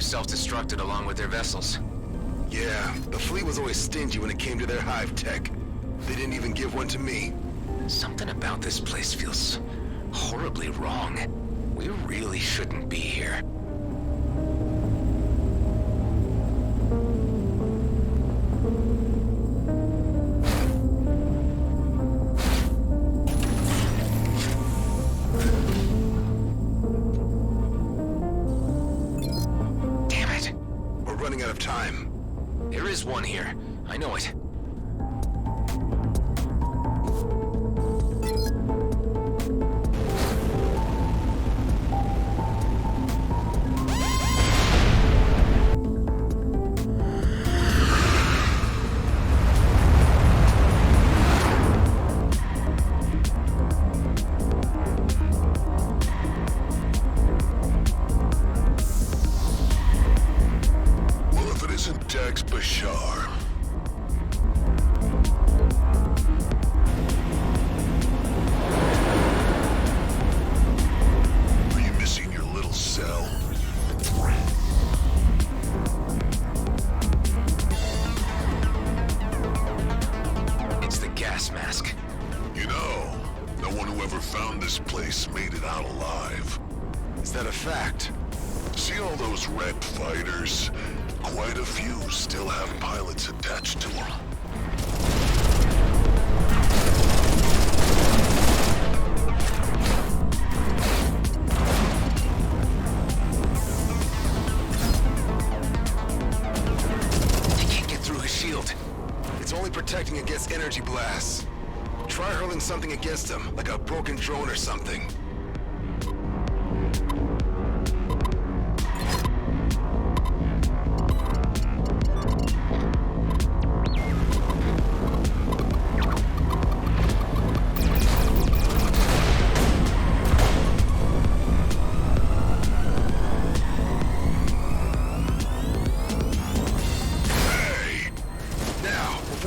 Self-destructed along with their vessels. Yeah, the fleet was always stingy when it came to their hive tech. They didn't even give one to me. Something about this place feels horribly wrong. We really shouldn't be here. One here. I know it. gas mask. You know, no one who ever found this place made it out alive. Is that a fact? See all those red fighters? Quite a few still have pilots attached to them. They can't get through his shield. It's only protecting against energy blasts. Try hurling something against him, like a broken drone or something.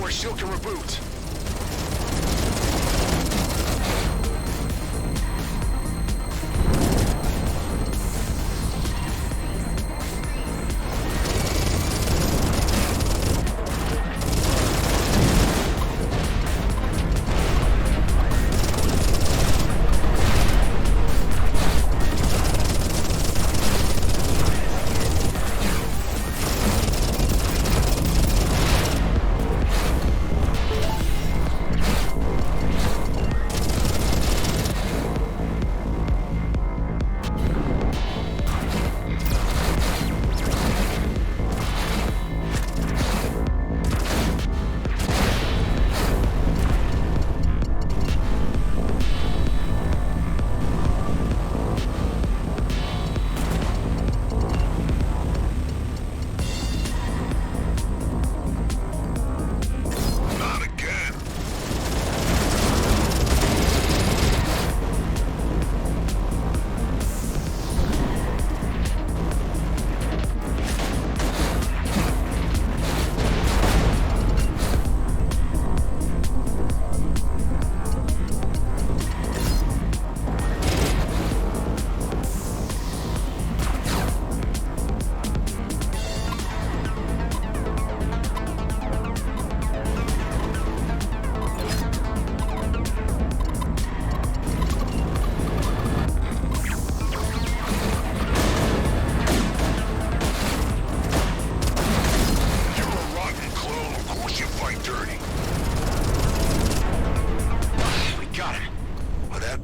Shield can reboot.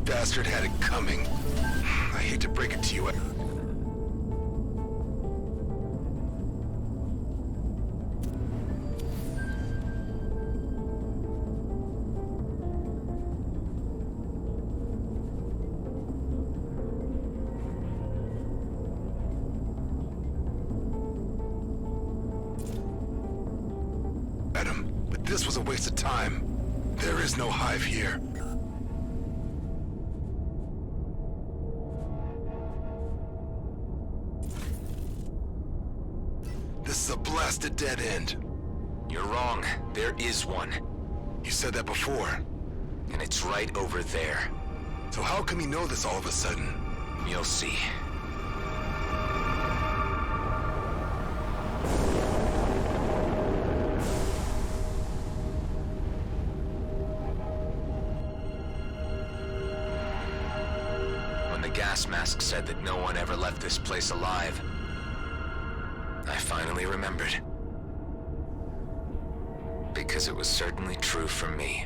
Bastard had it coming. I hate to break it to you. Adam, but this was a waste of time. There is no hive here. This is a blasted dead end. You're wrong. There is one. You said that before. And it's right over there. So how come you know this all of a sudden? You'll see. When the gas mask said that no one ever left this place alive, I finally remembered. Because it was certainly true for me.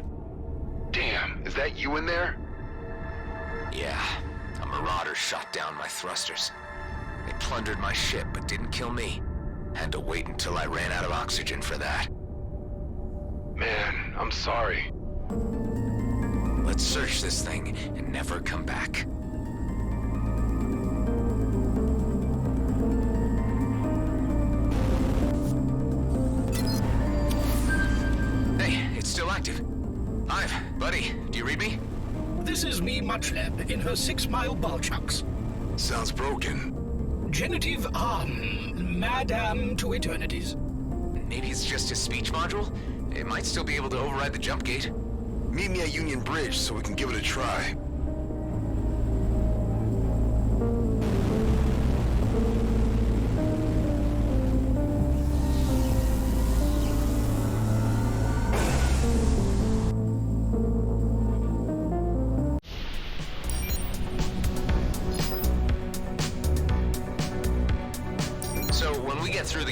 Damn, is that you in there? Yeah, a marauder shot down my thrusters. They plundered my ship, but didn't kill me. Had to wait until I ran out of oxygen for that. Man, I'm sorry. Let's search this thing and never come back. Still active. Hive, buddy, do you read me? This is me, Muchleb, in her 6-mile ballchucks. Sounds broken. Genitive Madame to eternities. Maybe it's just a speech module? It might still be able to override the jump gate. Meet me at Union Bridge so we can give it a try.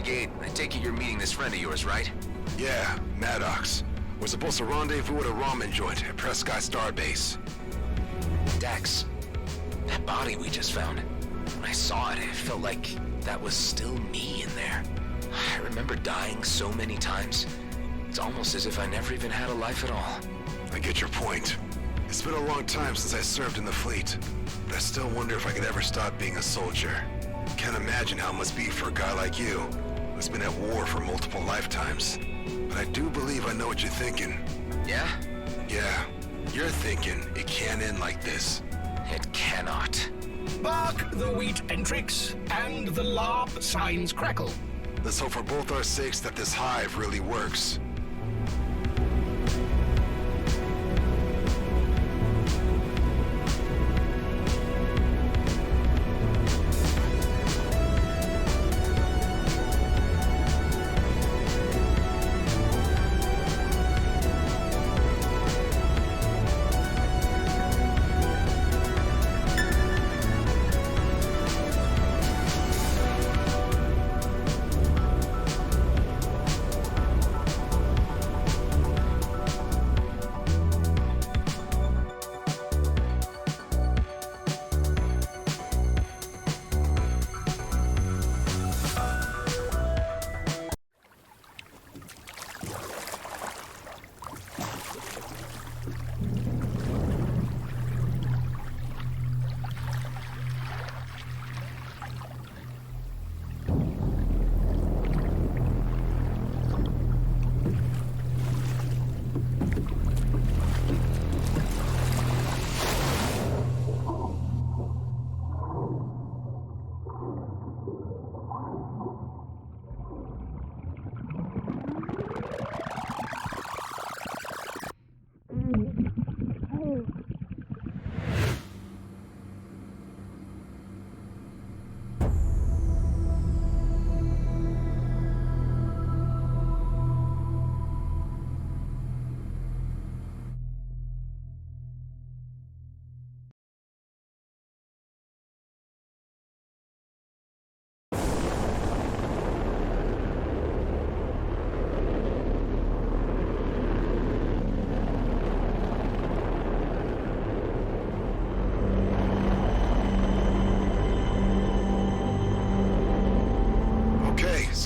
gate, I take it you're meeting this friend of yours, right? Yeah, Maddox. We're supposed to rendezvous at a ramen joint at Prescott Starbase. Dex, that body we just found, when I saw it, it felt like that was still me in there. I remember dying so many times. It's almost as if I never even had a life at all. I get your point. It's been a long time since I served in the fleet, but I still wonder if I could ever stop being a soldier. Can't imagine how it must be for a guy like you, who's been at war for multiple lifetimes. But I do believe I know what you're thinking. Yeah? Yeah. You're thinking it can't end like this. It cannot. Bark the wheat entrix, and the larb signs crackle. Let's hope for both our sakes that this hive really works.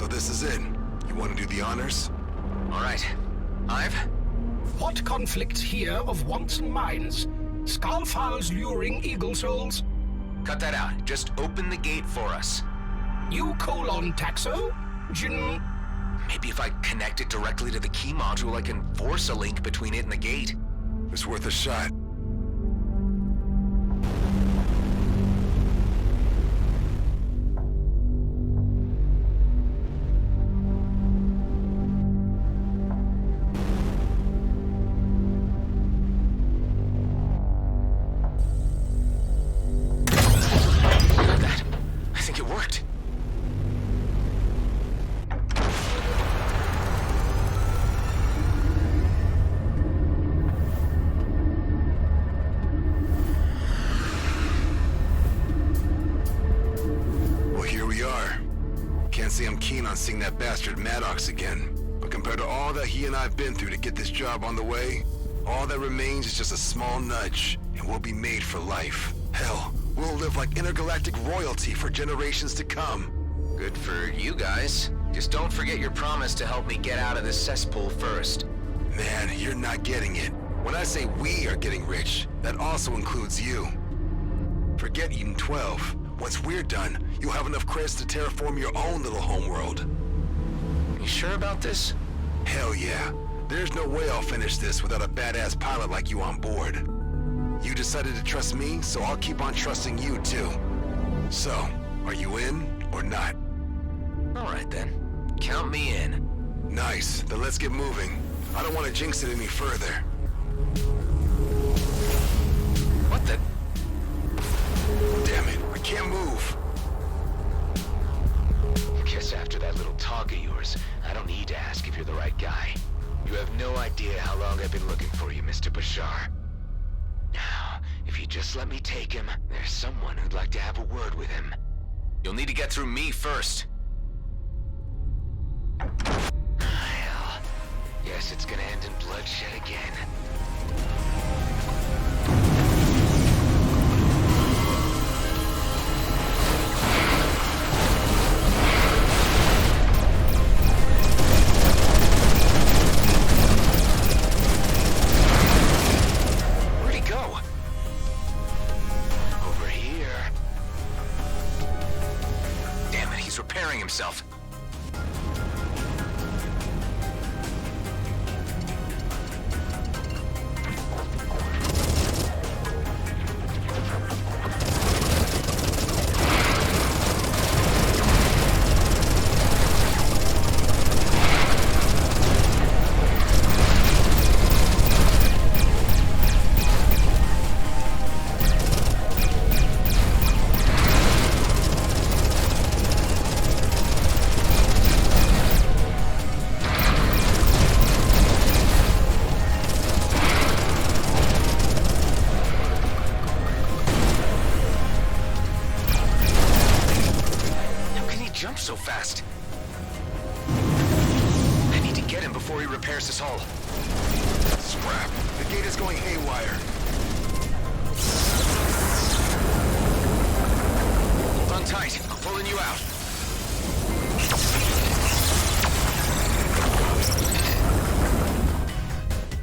This is it. You want to do the honors? All right. Ive? What conflicts here of wants and minds? Skullfiles luring eagle souls? Cut that out. Just open the gate for us. You Taxo? Jin... Maybe if I connect it directly to the key module, I can force a link between it and the gate. It's worth a shot. Seeing that bastard Maddox again. But compared to all that he and I've been through to get this job on the way, all that remains is just a small nudge, and we'll be made for life. Hell, we'll live like intergalactic royalty for generations to come. Good for you guys. Just don't forget your promise to help me get out of this cesspool first. Man, you're not getting it. When I say we are getting rich, that also includes you. Forget Eden 12. Once we're done, you'll have enough credits to terraform your own little homeworld. You sure about this? Hell yeah. There's no way I'll finish this without a badass pilot like you on board. You decided to trust me, so I'll keep on trusting you too. So, are you in or not? All right then. Count me in. Nice. Then let's get moving. I don't want to jinx it any further. What the? Damn it. I can't move. Guess after that little talk of yours, I don't need to ask if you're the right guy. You have no idea how long I've been looking for you, Mr. Bashar. Now, if you just let me take him, there's someone who'd like to have a word with him. You'll need to get through me first. Guess it's gonna end in bloodshed again. Where'd he go? Over here. Damn it, he's repairing himself. So fast. I need to get him before he repairs his hull. Scrap. The gate is going haywire. Hold on tight. I'm pulling you out.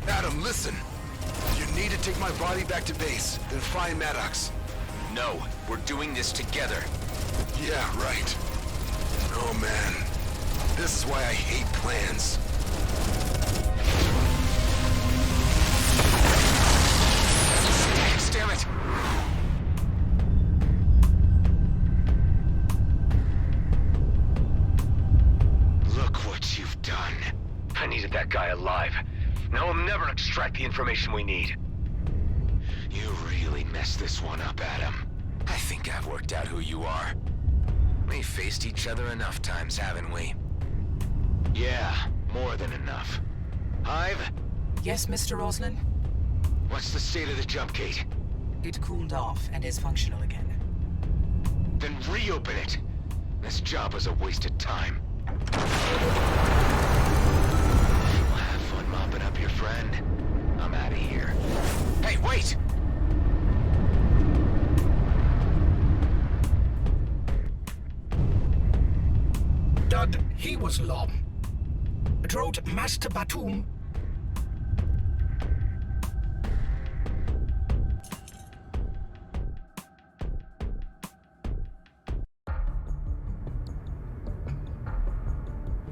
Adam, listen. You need to take my body back to base, then find Maddox. No, we're doing this together. Yeah, right. Oh man, this is why I hate plans. Damn it! Look what you've done. I needed that guy alive. Now we'll never extract the information we need. You really messed this one up, Adam. I think I've worked out who you are. We've faced each other enough times, haven't we? Yeah, more than enough. Hive? Yes, Mr. Roslin? What's the state of the jump gate? It cooled off and is functional again. Then reopen it. This job was a waste of time. Well, have fun mopping up your friend. I'm out of here. Hey, wait! Dud, he was long. Drove Master Batum.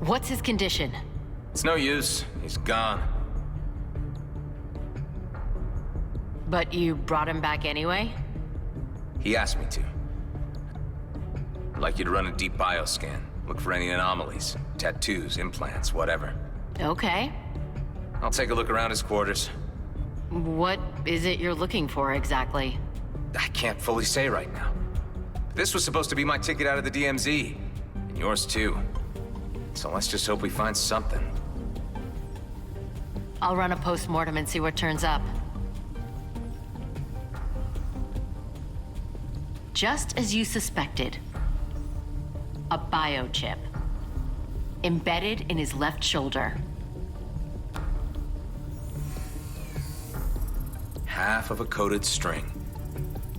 What's his condition? It's no use. He's gone. But you brought him back anyway? He asked me to. I'd like you to run a deep bioscan. Look for any anomalies. Tattoos, implants, whatever. Okay. I'll take a look around his quarters. What is it you're looking for exactly? I can't fully say right now. This was supposed to be my ticket out of the DMZ. And yours too. So let's just hope we find something. I'll run a post-mortem and see what turns up. Just as you suspected. A biochip. Embedded in his left shoulder. Half of a coated string.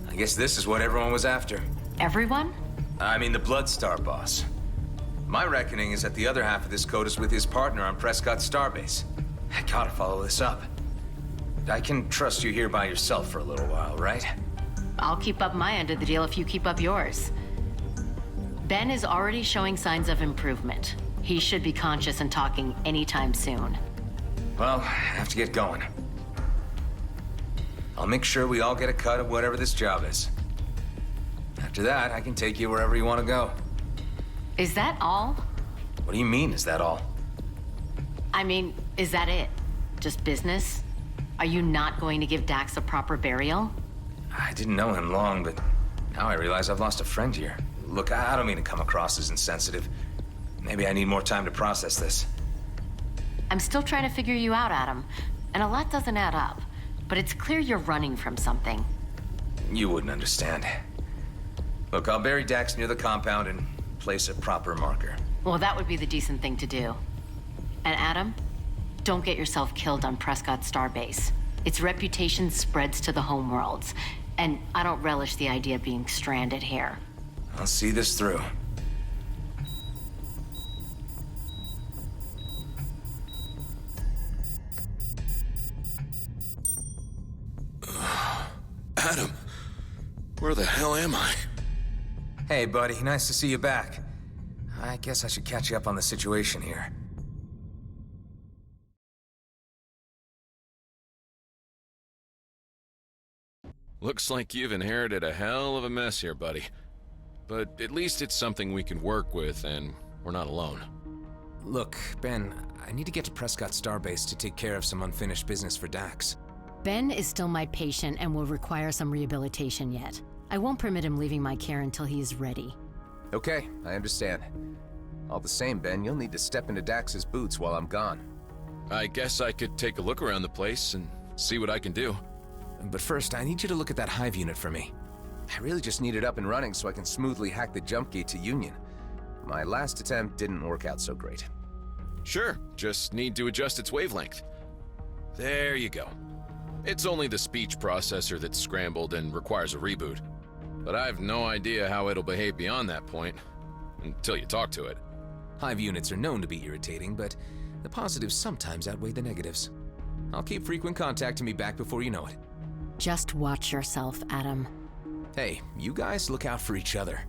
I guess this is what everyone was after. Everyone? I mean the Bloodstar boss. My reckoning is that the other half of this code is with his partner on Prescott Starbase. I gotta follow this up. I can trust you here by yourself for a little while, right? I'll keep up my end of the deal if you keep up yours. Ben is already showing signs of improvement. He should be conscious and talking anytime soon. Well, I have to get going. I'll make sure we all get a cut of whatever this job is. After that, I can take you wherever you want to go. Is that all? What do you mean, is that all? I mean, is that it? Just business? Are you not going to give Dax a proper burial? I didn't know him long, but now I realize I've lost a friend here. Look, I don't mean to come across as insensitive. Maybe I need more time to process this. I'm still trying to figure you out, Adam. And a lot doesn't add up. But it's clear you're running from something. You wouldn't understand. Look, I'll bury Dax near the compound and place a proper marker. Well, that would be the decent thing to do. And Adam, Don't get yourself killed on Prescott Starbase. Its reputation spreads to the homeworlds, and I don't relish the idea of being stranded here. I'll see this through. Adam, where the hell am I? Hey, buddy, nice to see you back. I guess I should catch you up on the situation here. Looks like you've inherited a hell of a mess here, buddy. But at least it's something we can work with, and we're not alone. Look, Ben, I need to get to Prescott Starbase to take care of some unfinished business for Dax. Ben is still my patient and will require some rehabilitation yet. I won't permit him leaving my care until he is ready. Okay, I understand. All the same, Ben, you'll need to step into Dax's boots while I'm gone. I guess I could take a look around the place and see what I can do. But first, I need you to look at that hive unit for me. I really just need it up and running so I can smoothly hack the jump gate to Union. My last attempt didn't work out so great. Sure, just need to adjust its wavelength. There you go. It's only the speech processor that's scrambled and requires a reboot. But I have no idea how it'll behave beyond that point, until you talk to it. Hive units are known to be irritating, but the positives sometimes outweigh the negatives. I'll keep frequent contacting me back before you know it. Just watch yourself, Adam. Hey, you guys look out for each other.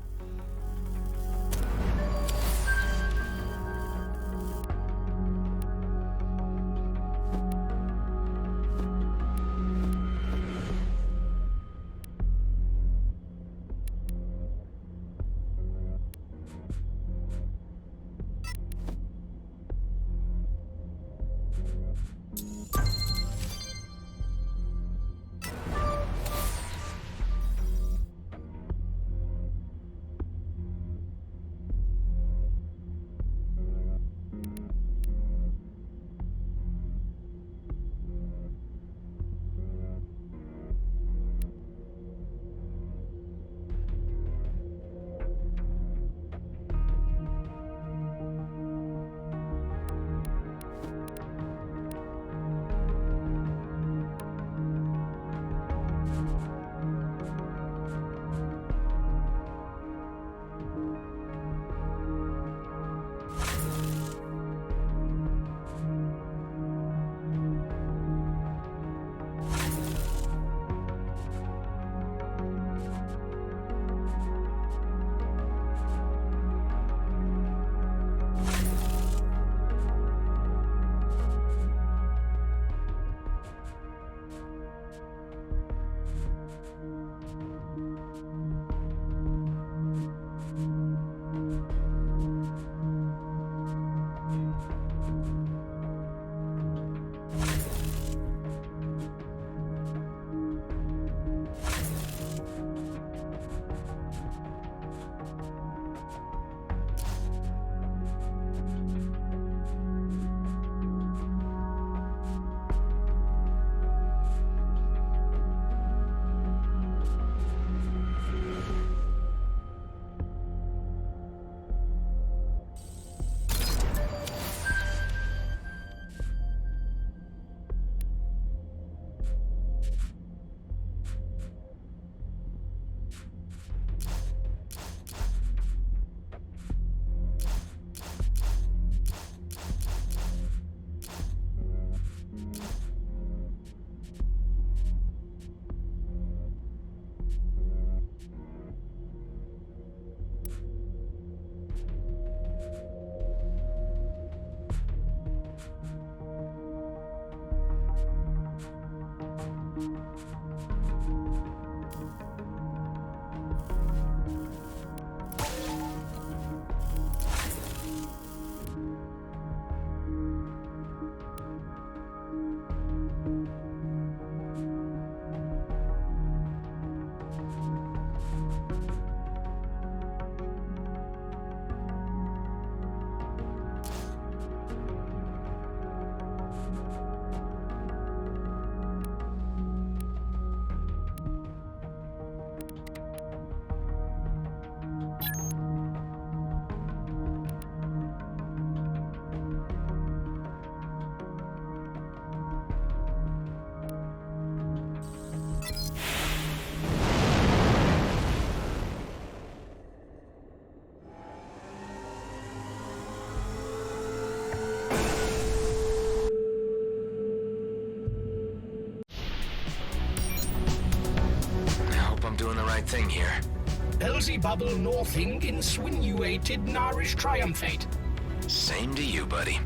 I'm doing the right thing here. Beelzebubble Northing insinuated Narish triumphate. Same to you, buddy.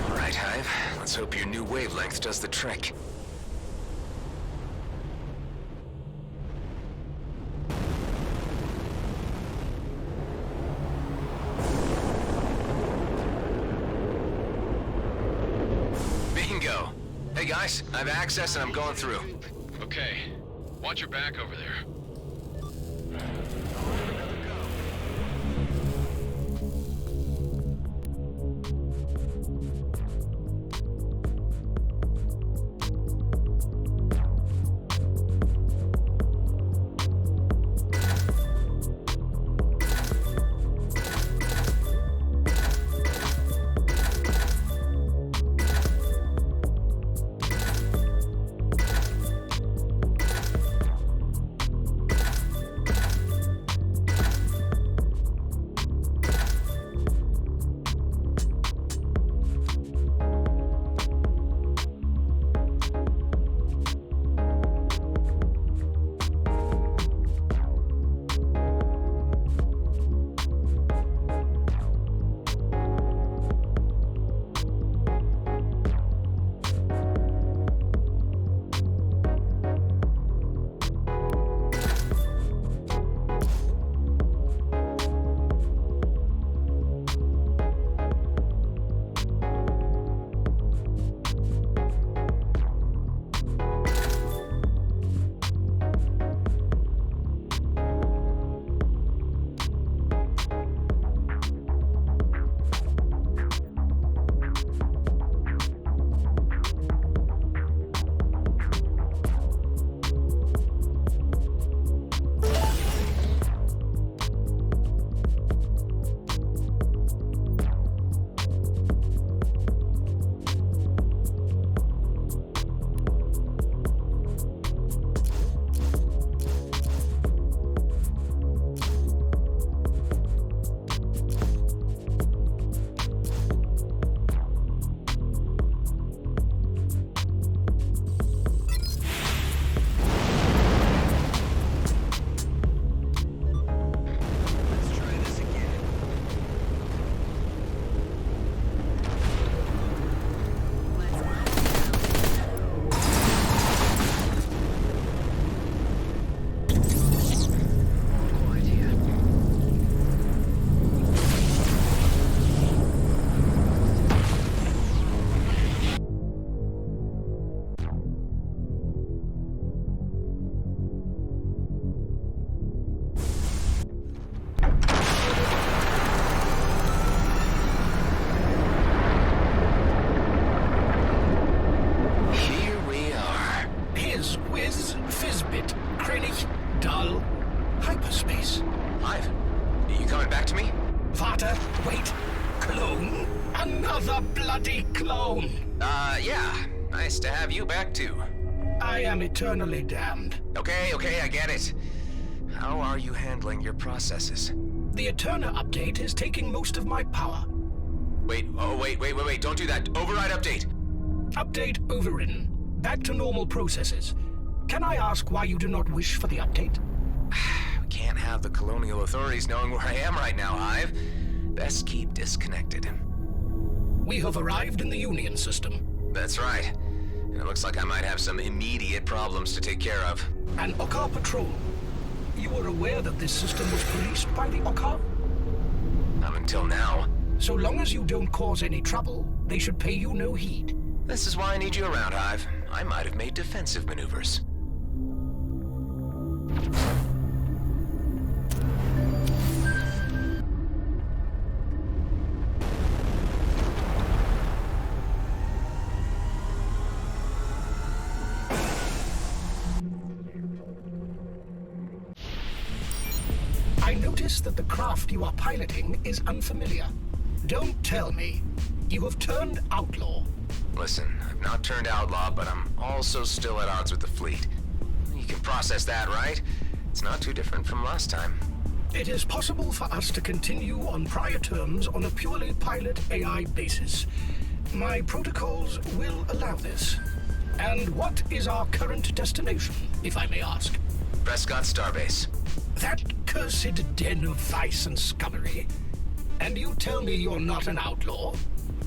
All right, Hive. Let's hope your new wavelength does the trick. Hey guys, I have access and I'm going through. Okay. Watch your back over there. Another bloody clone! Yeah. Nice to have you back, too. I am eternally damned. Okay, I get it. How are you handling your processes? The Eterna update is taking most of my power. Wait, don't do that. Override update. Update overridden. Back to normal processes. Can I ask why you do not wish for the update? We can't have the colonial authorities knowing where I am right now, Hive. Best keep disconnected. We have arrived in the Union system. That's right. And it looks like I might have some immediate problems to take care of. An Okkar patrol. You are aware that this system was policed by the Okkar? Not until now. So long as you don't cause any trouble, they should pay you no heed. This is why I need you around, Hive. I might have made defensive maneuvers. I notice that the craft you are piloting is unfamiliar. Don't tell me. You have turned outlaw. Listen, I've not turned outlaw, but I'm also still at odds with the fleet. You can process that, right? It's not too different from last time. It is possible for us to continue on prior terms on a purely pilot AI basis. My protocols will allow this. And what is our current destination, if I may ask? Prescott Starbase. That cursed den of vice and scummery. And you tell me you're not an outlaw?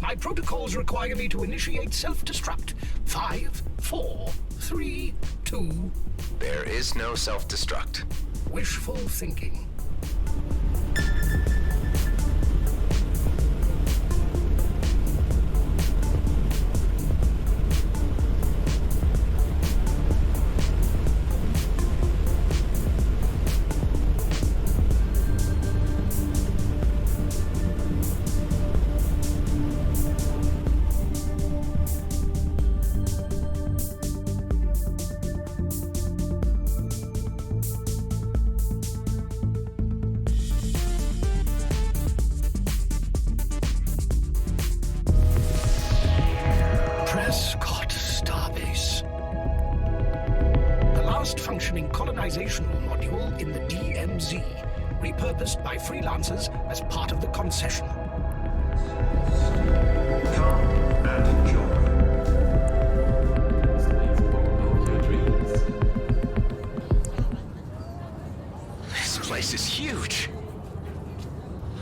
My protocols require me to initiate self-destruct. 5, 4, 3, 2... There is no self-destruct. Wishful thinking. Prescott Starbase. The last functioning colonizational module in the DMZ, repurposed by freelancers as part of the concession. Come and enjoy. This place is huge.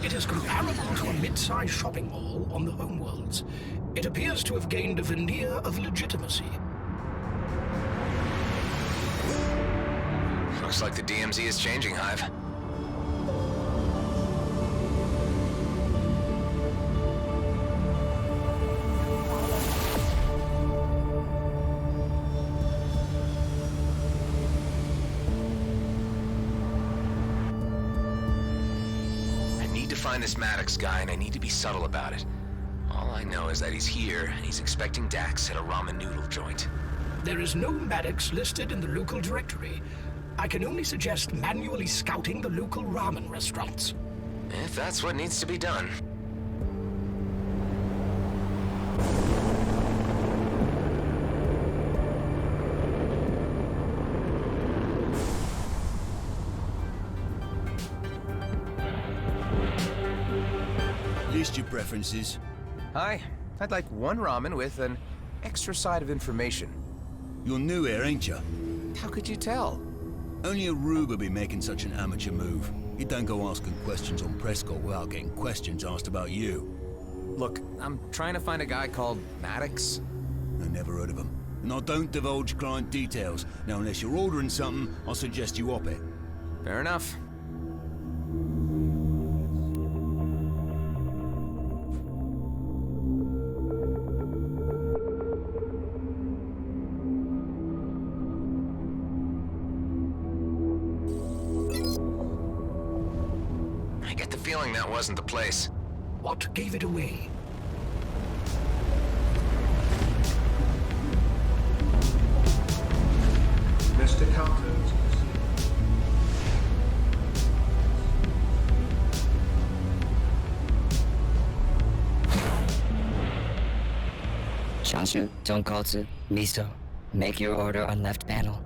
It is comparable to a mid-sized shopping mall on the homeworlds. It appears to have gained a veneer of legitimacy. Looks like the DMZ is changing, Hive. I need to find this Maddox guy, and I need to be subtle about it. All I know is that he's here, and he's expecting Dax at a ramen noodle joint. There is no Maddox listed in the local directory. I can only suggest manually scouting the local ramen restaurants. If that's what needs to be done. List your preferences. Hi, I'd like one ramen with an extra side of information. You're new here, ain't you? How could you tell? Only a rube would be making such an amateur move. You don't go asking questions on Prescott without getting questions asked about you. Look, I'm trying to find a guy called Maddox. I never heard of him. And I don't divulge client details. Now, unless you're ordering something, I'll suggest you op it. Fair enough. I get the feeling that wasn't the place. What gave it away? Mr. Carter. Chashu, tonkotsu, miso. Make your order on left panel.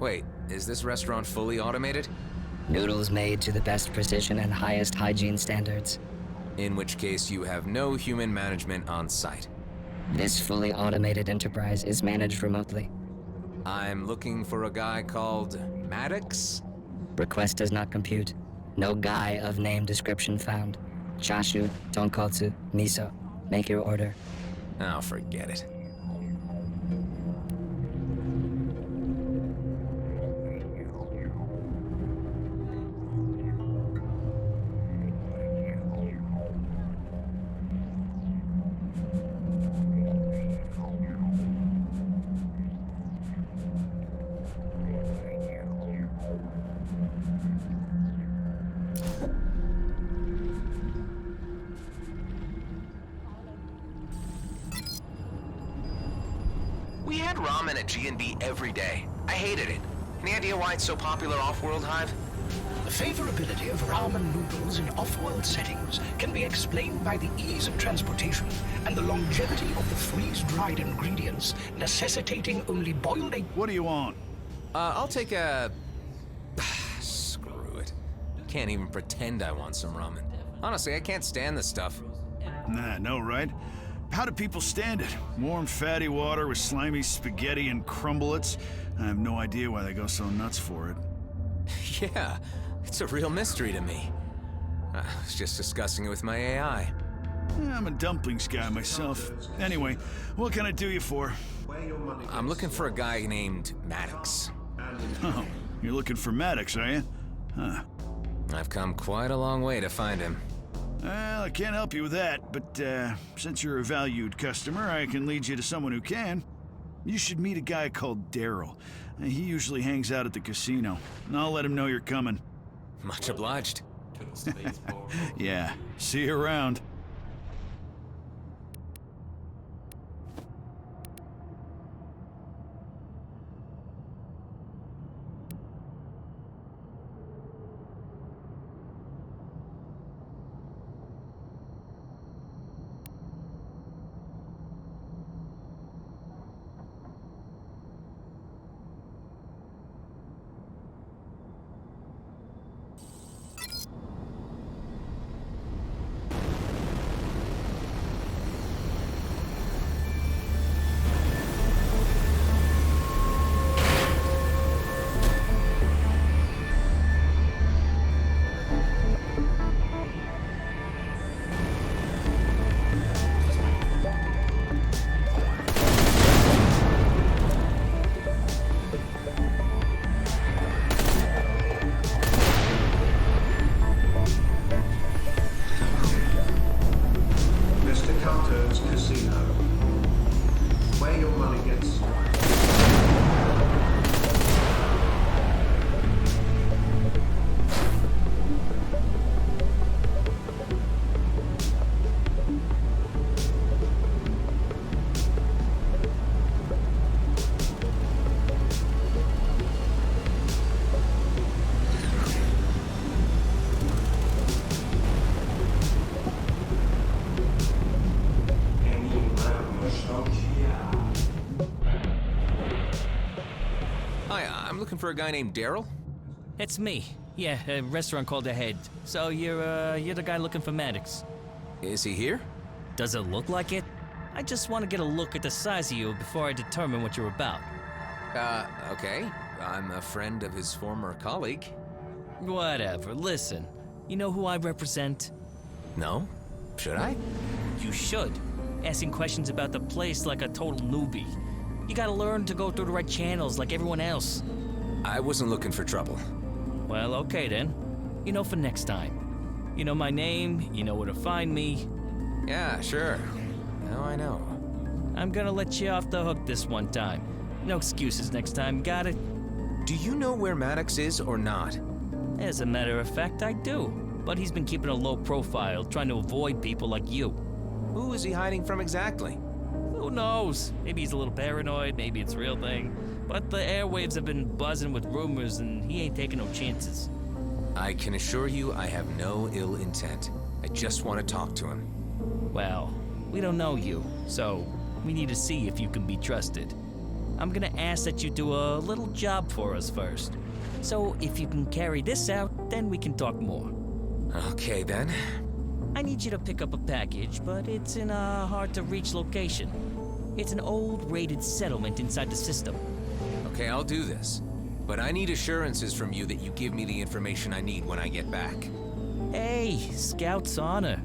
Wait, is this restaurant fully automated? Noodles made to the best precision and highest hygiene standards. In which case you have no human management on site. This fully automated enterprise is managed remotely. I'm looking for a guy called Maddox? Request does not compute. No guy of name description found. Chashu, tonkotsu, miso. Make your order. Oh, forget it. We had ramen at G&B every day. I hated it. Any idea why it's so popular off-world, Hive? The favorability of ramen noodles in off-world settings can be explained by the ease of transportation and the longevity of the freeze-dried ingredients necessitating only boiled egg. What do you want? I'll take a... Screw it. Can't even pretend I want some ramen. Honestly, I can't stand this stuff. Nah, no, right? How do people stand it? Warm, fatty water with slimy spaghetti and crumblets? I have no idea why they go so nuts for it. Yeah, it's a real mystery to me. I was just discussing it with my AI. I'm a dumplings guy myself. Anyway, what can I do you for? I'm looking for a guy named Maddox. Oh, you're looking for Maddox, are you? Huh. I've come quite a long way to find him. Well, I can't help you with that, but since you're a valued customer, I can lead you to someone who can. You should meet a guy called Daryl. He usually hangs out at the casino, and I'll let him know you're coming. Much obliged. Yeah, see you around. For a guy named Daryl? It's me. Yeah, a restaurant called The Head. So you're the guy looking for Maddox. Is he here? Does it look like it? I just want to get a look at the size of you before I determine what you're about. Okay. I'm a friend of his former colleague. Whatever, listen. You know who I represent? No? Should I? You should. Asking questions about the place like a total newbie. You gotta learn to go through the right channels like everyone else. I wasn't looking for trouble. Well, okay then. You know for next time. You know my name, you know where to find me. Yeah, sure. Now I know. I'm gonna let you off the hook this one time. No excuses next time, got it? Do you know where Maddox is or not? As a matter of fact, I do. But he's been keeping a low profile, trying to avoid people like you. Who is he hiding from exactly? Who knows? Maybe he's a little paranoid, maybe it's a real thing. But the airwaves have been buzzing with rumors and he ain't taking no chances. I can assure you I have no ill intent. I just want to talk to him. Well, we don't know you, so we need to see if you can be trusted. I'm gonna ask that you do a little job for us first. So if you can carry this out, then we can talk more. Okay then. I need you to pick up a package, but it's in a hard-to-reach location. It's an old raided settlement inside the system. Okay, I'll do this. But I need assurances from you that you give me the information I need when I get back. Hey, Scout's honor.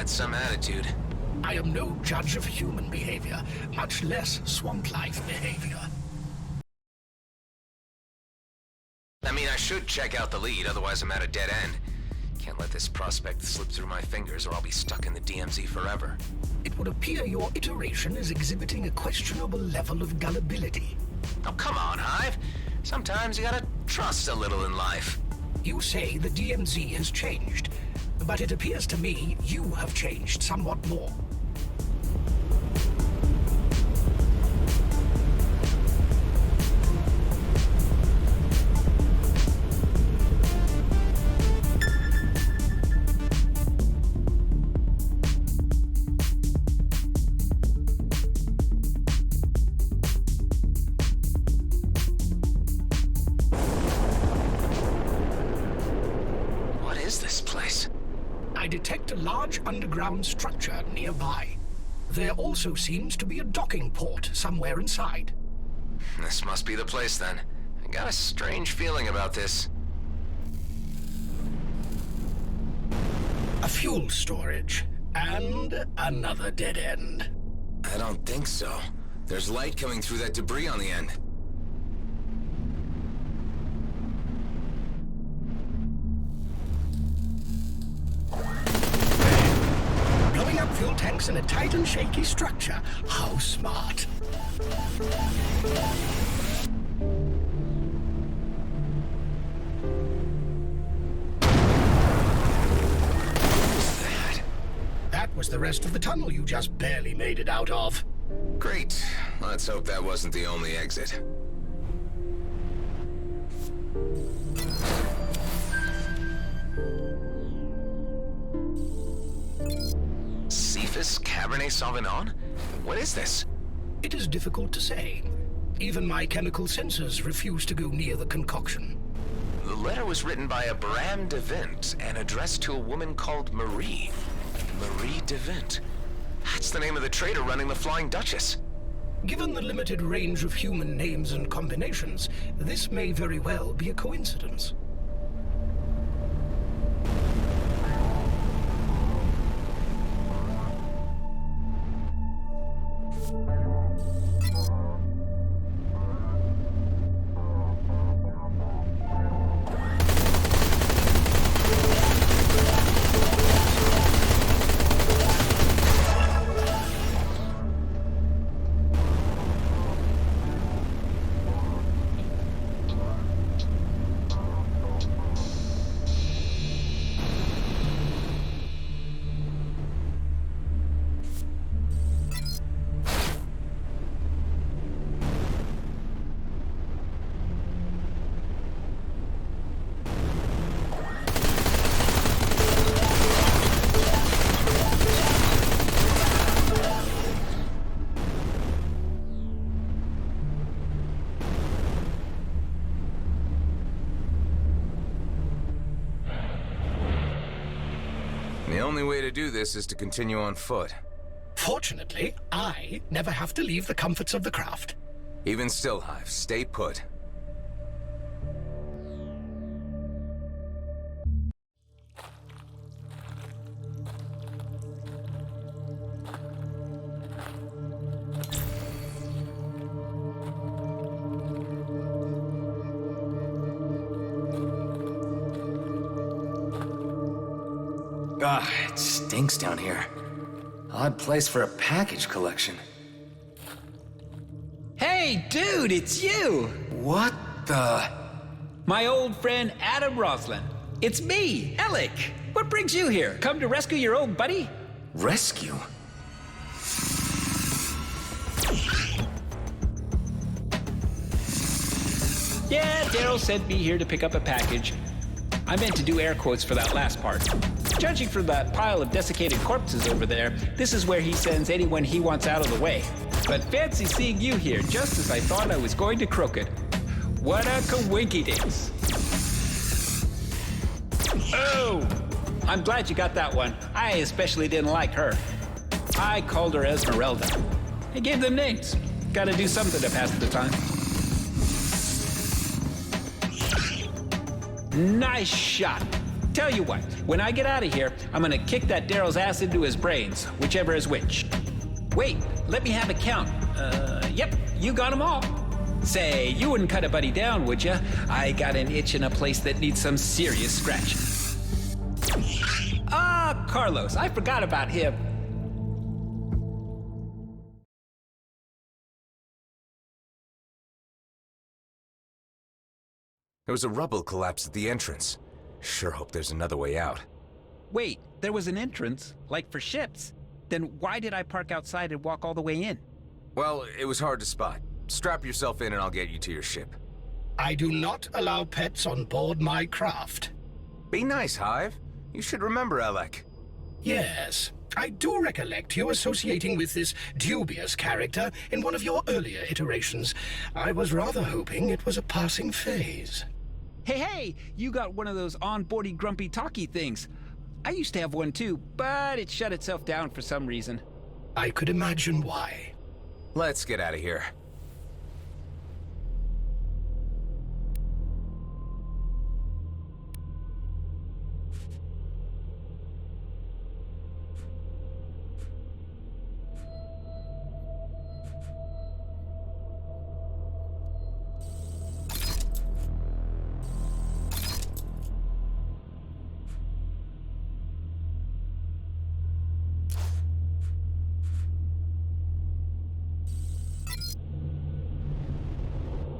Some attitude. I am no judge of human behavior, much less swamp life behavior. I mean, I should check out the lead, otherwise I'm at a dead end. Can't let this prospect slip through my fingers or I'll be stuck in the DMZ forever. It would appear your iteration is exhibiting a questionable level of gullibility. Oh, come on, Hive. Sometimes you gotta trust a little in life. You say the DMZ has changed, but it appears to me you have changed somewhat more. I detect a large underground structure nearby. There also seems to be a docking port somewhere inside. This must be the place then. I got a strange feeling about this. A fuel storage. And another dead end. I don't think so. There's light coming through that debris on the end. Blowing up fuel tanks in a tight and shaky structure. How smart. That was the rest of the tunnel you just barely made it out of. Great. Let's hope that wasn't the only exit. Cephas Cabernet Sauvignon? What is this? It is difficult to say. Even my chemical sensors refuse to go near the concoction. The letter was written by a Bram DeVint and addressed to a woman called Marie. Marie DeVint. That's the name of the trader running the Flying Duchess. Given the limited range of human names and combinations, this may very well be a coincidence. The only way to do this is to continue on foot. Fortunately, I never have to leave the comforts of the craft. Even still, Hive, stay put. Ah, it stinks down here. Odd place for a package collection. Hey, dude, it's you! What the? My old friend Adam Roslin. It's me, Alec. What brings you here? Come to rescue your old buddy? Rescue? Yeah, Daryl sent me here to pick up a package. I meant to do air quotes for that last part. Judging from that pile of desiccated corpses over there, this is where he sends anyone he wants out of the way. But fancy seeing you here, just as I thought I was going to croak it. What a coinky-dinks. Oh! I'm glad you got that one. I especially didn't like her. I called her Esmeralda. I gave them names. Gotta do something to pass the time. Nice shot. Tell you what, when I get out of here, I'm gonna kick that Daryl's ass into his brains, whichever is which. Wait, let me have a count. Yep, you got them all. Say, you wouldn't cut a buddy down, would ya? I got an itch in a place that needs some serious scratching. Carlos. I forgot about him. There was a rubble collapse at the entrance. Sure hope there's another way out. Wait, there was an entrance, like for ships. Then why did I park outside and walk all the way in? Well, it was hard to spot. Strap yourself in and I'll get you to your ship. I do not allow pets on board my craft. Be nice, Hive. You should remember Alec. Yes, I do recollect you associating with this dubious character in one of your earlier iterations. I was rather hoping it was a passing phase. Hey, you got one of those onboardy grumpy talky things. I used to have one too, but it shut itself down for some reason. I could imagine why. Let's get out of here.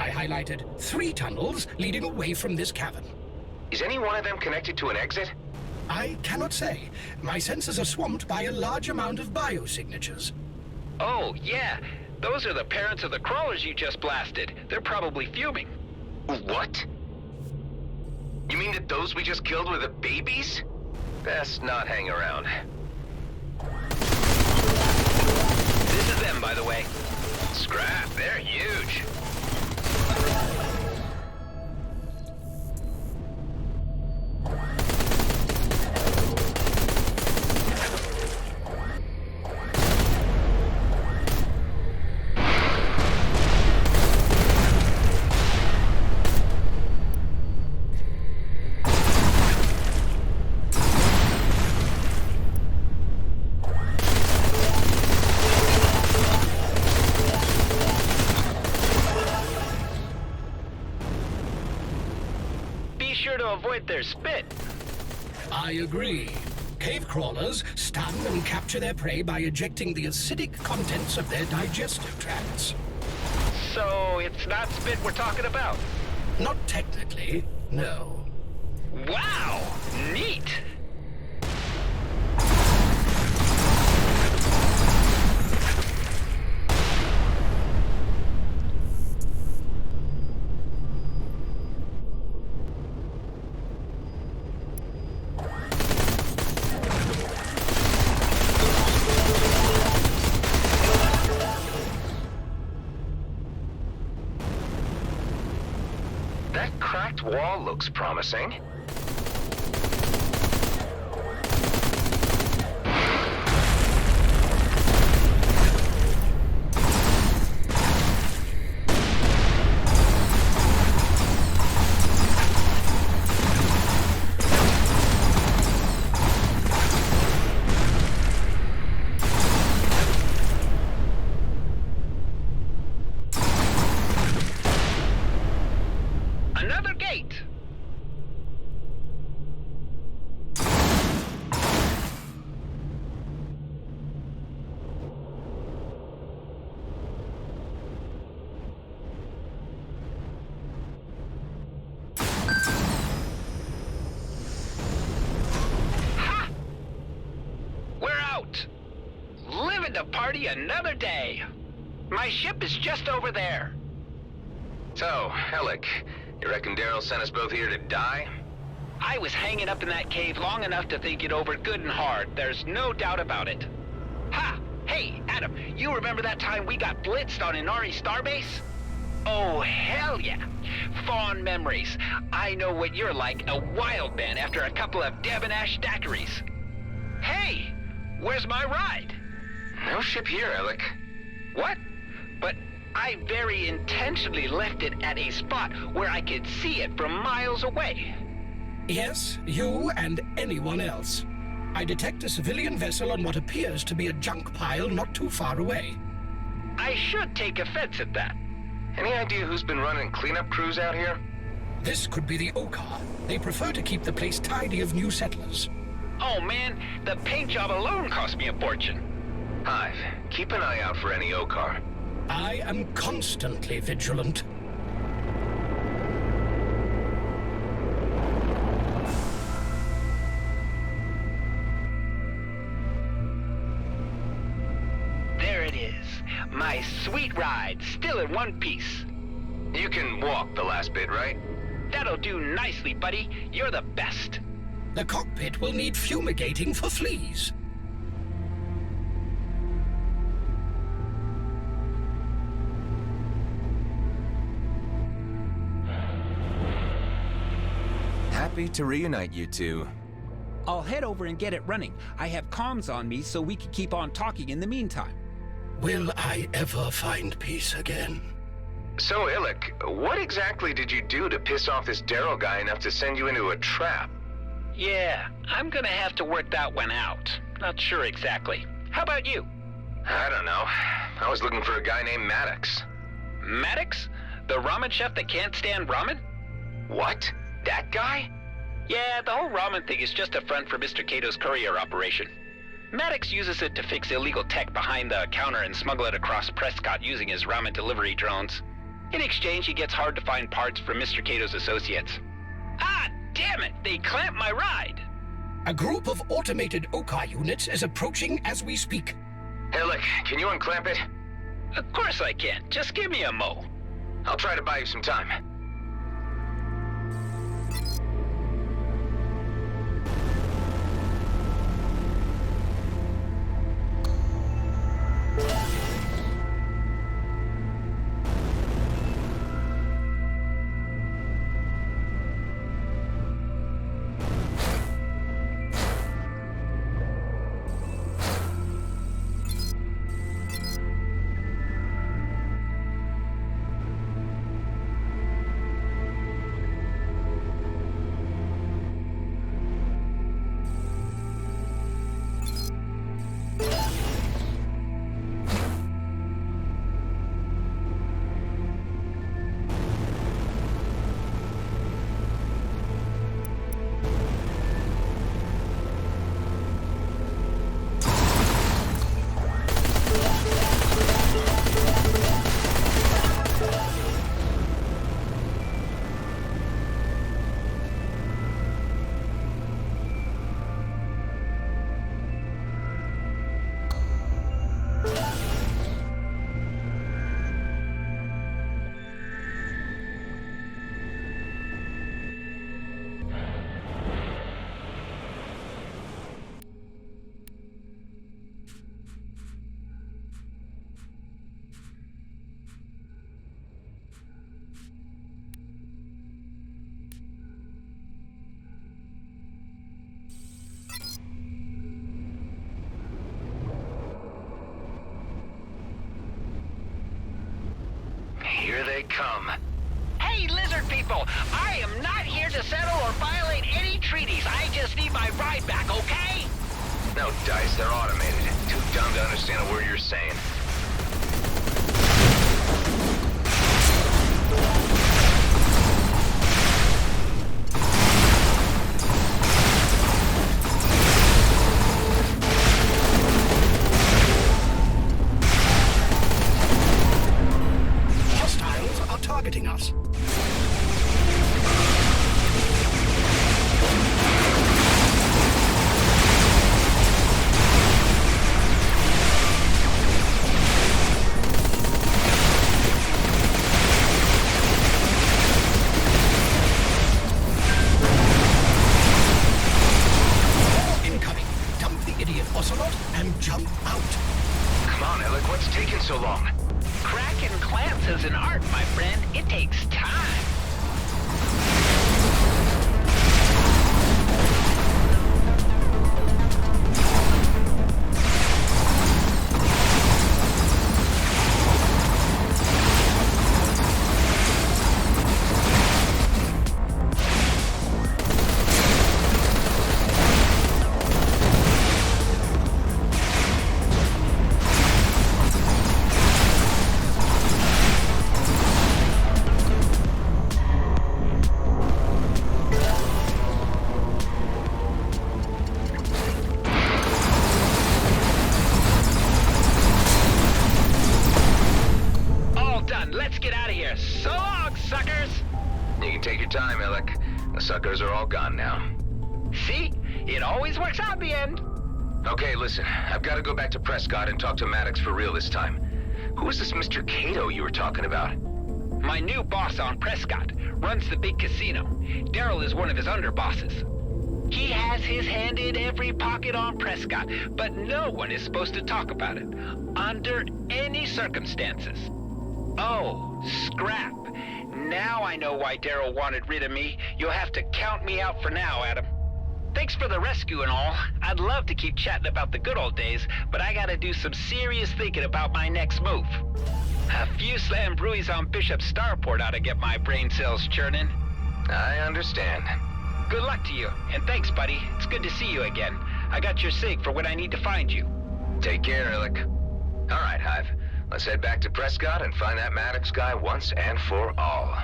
I highlighted 3 tunnels leading away from this cavern. Is any one of them connected to an exit? I cannot say. My sensors are swamped by a large amount of biosignatures. Oh, yeah. Those are the parents of the crawlers you just blasted. They're probably fuming. What? You mean that those we just killed were the babies? Best not hang around. This is them, by the way. Scrap, they're huge. Avoid their spit. I agree. Cave crawlers stun and capture their prey by ejecting the acidic contents of their digestive tracts. So it's not spit we're talking about? Not technically, no. Wow! Neat! Wall looks promising. Another gate! Ha! We're out! Living to party another day! My ship is just over there. So, Alec, you reckon Daryl sent us both here to die? I was hanging up in that cave long enough to think it over good and hard. There's no doubt about it. Ha! Hey, Adam, you remember that time we got blitzed on Inari Starbase? Oh, hell yeah. Fond memories. I know what you're like, a wild man after a couple of debonair daiquiris. Hey, where's my ride? No ship here, Alec. What? But I very intentionally left it at a spot where I could see it from miles away. Yes, you and anyone else. I detect a civilian vessel on what appears to be a junk pile not too far away. I should take offense at that. Any idea who's been running cleanup crews out here? This could be the Okar. They prefer to keep the place tidy of new settlers. Oh man, the paint job alone cost me a fortune. Hive, keep an eye out for any Okar. I am constantly vigilant. There it is. My sweet ride, still in one piece. You can walk the last bit, right? That'll do nicely, buddy. You're the best. The cockpit will need fumigating for fleas. Happy to reunite you two. I'll head over and get it running. I have comms on me so we can keep on talking in the meantime. Will I ever find peace again? So, Illick, what exactly did you do to piss off this Daryl guy enough to send you into a trap? Yeah, I'm gonna have to work that one out. Not sure exactly. How about you? I don't know. I was looking for a guy named Maddox. Maddox? The ramen chef that can't stand ramen? What? That guy? Yeah, the whole ramen thing is just a front for Mr. Cato's courier operation. Maddox uses it to fix illegal tech behind the counter and smuggle it across Prescott using his ramen delivery drones. In exchange, he gets hard-to-find parts from Mr. Cato's associates. Ah, damn it! They clamped my ride! A group of automated Okar units is approaching as we speak. Illick, can you unclamp it? Of course I can. Just give me a mo. I'll try to buy you some time. Here they come. Hey, lizard people! I am not here to settle or violate any treaties. I just need my ride back, okay? No dice, they're automated. Too dumb to understand a word you're saying. Hostiles are targeting us. Incoming. Dump the idiot Ocelot and jump out. Come on, Alec, what's taking so long? Cracking clamps is an art, my friend. It takes time. there. So long, suckers! You can take your time, Alec. The suckers are all gone now. See? It always works out in the end. Okay, listen. I've got to go back to Prescott and talk to Maddox for real this time. Who is this Mr. Cato you were talking about? My new boss on Prescott runs the big casino. Daryl is one of his underbosses. He has his hand in every pocket on Prescott, but no one is supposed to talk about it, under any circumstances. Oh, scrap. Now I know why Daryl wanted rid of me. You'll have to count me out for now, Adam. Thanks for the rescue and all. I'd love to keep chatting about the good old days, but I gotta do some serious thinking about my next move. A few slam brewies on Bishop Starport ought to get my brain cells churning. I understand. Good luck to you, and thanks, buddy. It's good to see you again. I got your sig for when I need to find you. Take care, Alec. All right, Hive. Let's head back to Prescott and find that Maddox guy once and for all.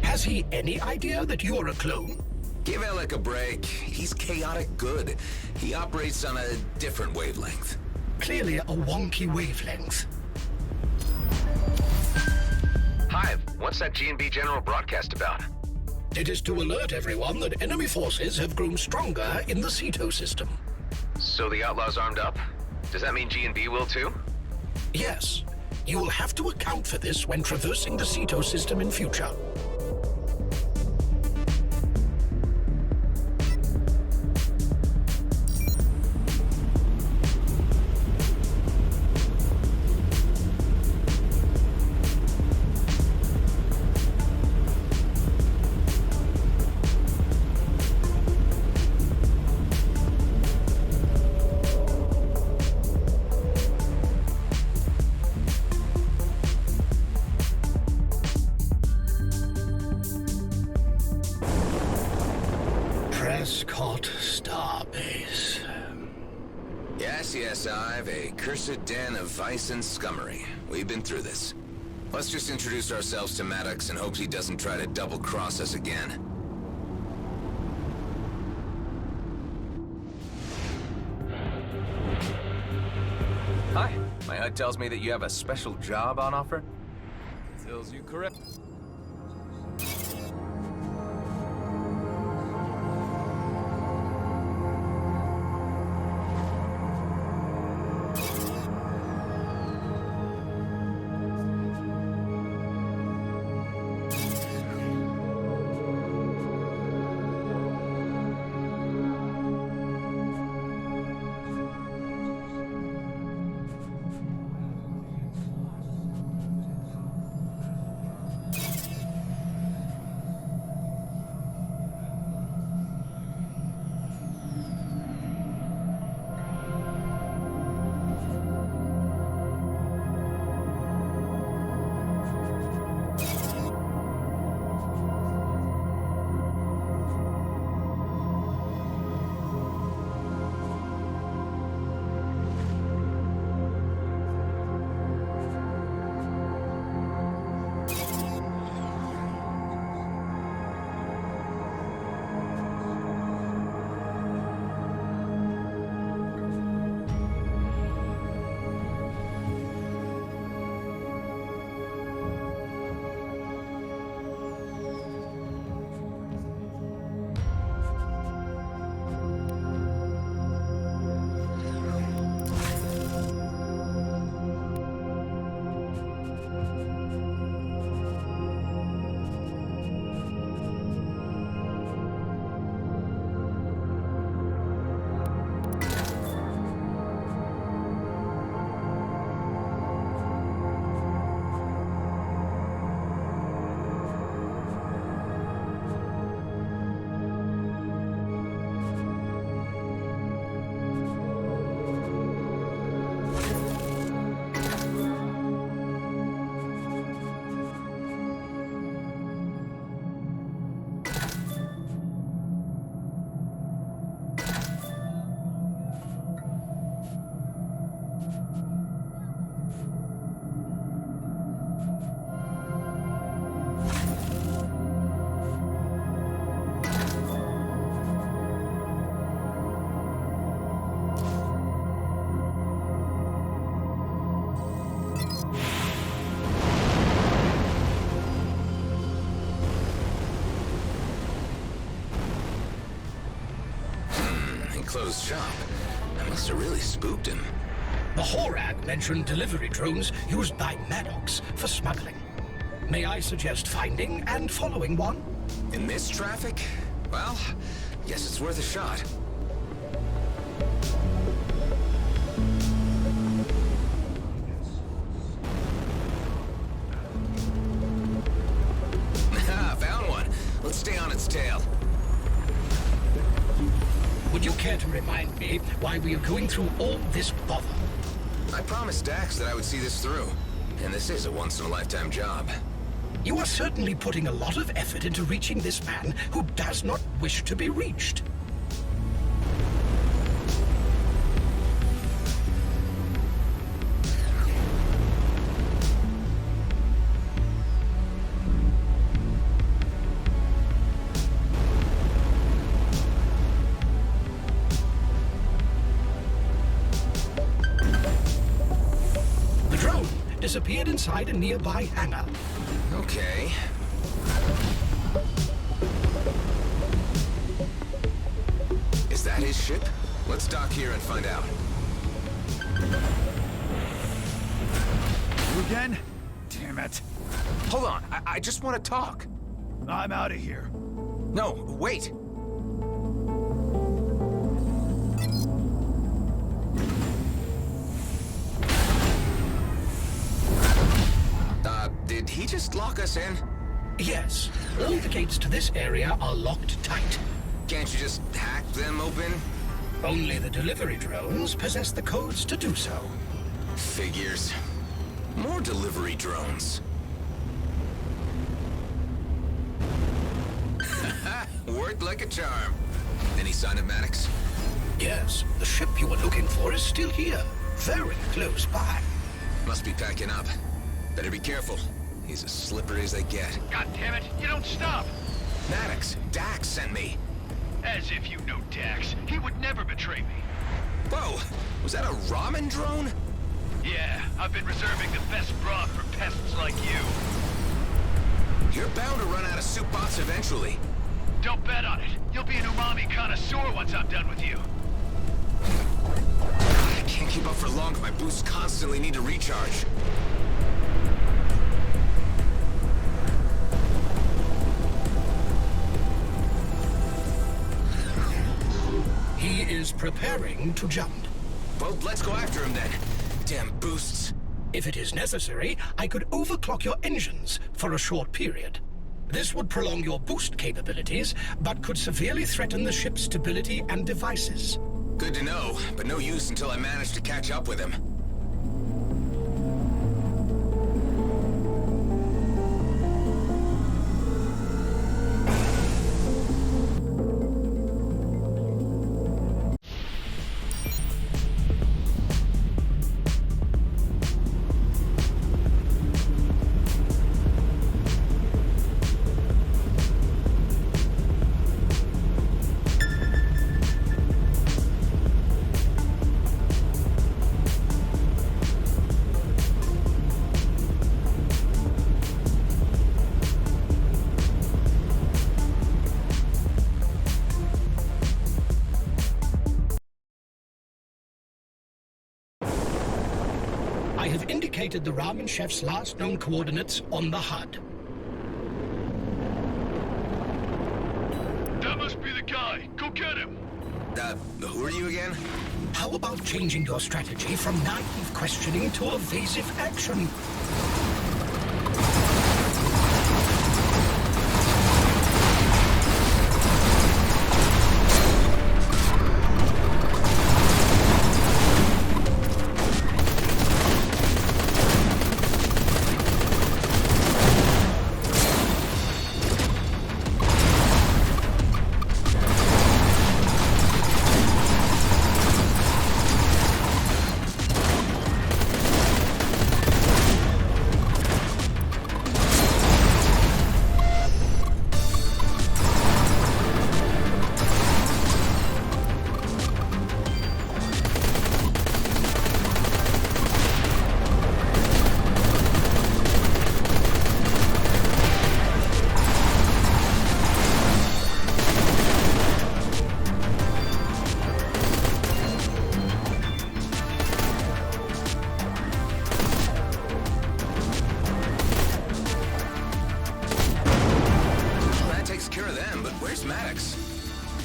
Has he any idea that you're a clone? Give Alec a break. He's chaotic good. He operates on a different wavelength. Clearly a wonky wavelength. Hive, what's that G&B General broadcast about? It is to alert everyone that enemy forces have grown stronger in the Ceto system. So the Outlaws armed up? Does that mean G&B will too? Yes. You will have to account for this when traversing the Ceto system in future. Prescott Starbase. Yes, I've a cursed den of vice and scummery. We've been through this. Let's just introduce ourselves to Maddox and hope he doesn't try to double-cross us again. Hi. My HUD tells me that you have a special job on offer. Tells you correct. closed shop. I must have really spooked him. The Horag mentioned delivery drones used by Maddox for smuggling. May I suggest finding and following one? In this traffic? Well, guess it's worth a shot. Found one. Let's stay on its tail. Would you care to remind me why we are going through all this bother? I promised Dax that I would see this through. And this is a once-in-a-lifetime job. You are certainly putting a lot of effort into reaching this man who does not wish to be reached. The drone disappeared inside a nearby hangar. Okay. Is that his ship? Let's dock here and find out. You again? Damn it. Hold on, I just want to talk. I'm out of here. No, wait. Did he just lock us in? Yes. All the gates to this area are locked tight. Can't you just hack them open? Only the delivery drones possess the codes to do so. Figures. More delivery drones. Worked like a charm. Any sign of Maddox? Yes, the ship you were looking for is still here. Very close by. Must be packing up. Better be careful. He's as slippery as they get. God damn it, you don't stop! Maddox, Dax sent me. As if you know Dax. He would never betray me. Whoa, was that a ramen drone? Yeah, I've been reserving the best broth for pests like you. You're bound to run out of soup bots eventually. Don't bet on it. You'll be an umami connoisseur once I'm done with you. I can't keep up for long. My boosts constantly need to recharge. He is preparing to jump. Well, let's go after him then. Damn boosts. If it is necessary, I could overclock your engines for a short period. This would prolong your boost capabilities, but could severely threaten the ship's stability and devices. Good to know, but no use until I manage to catch up with him. I have indicated the ramen chef's last known coordinates on the HUD. That must be the guy. Go get him. Who are you again? How about changing your strategy from naive questioning to evasive action?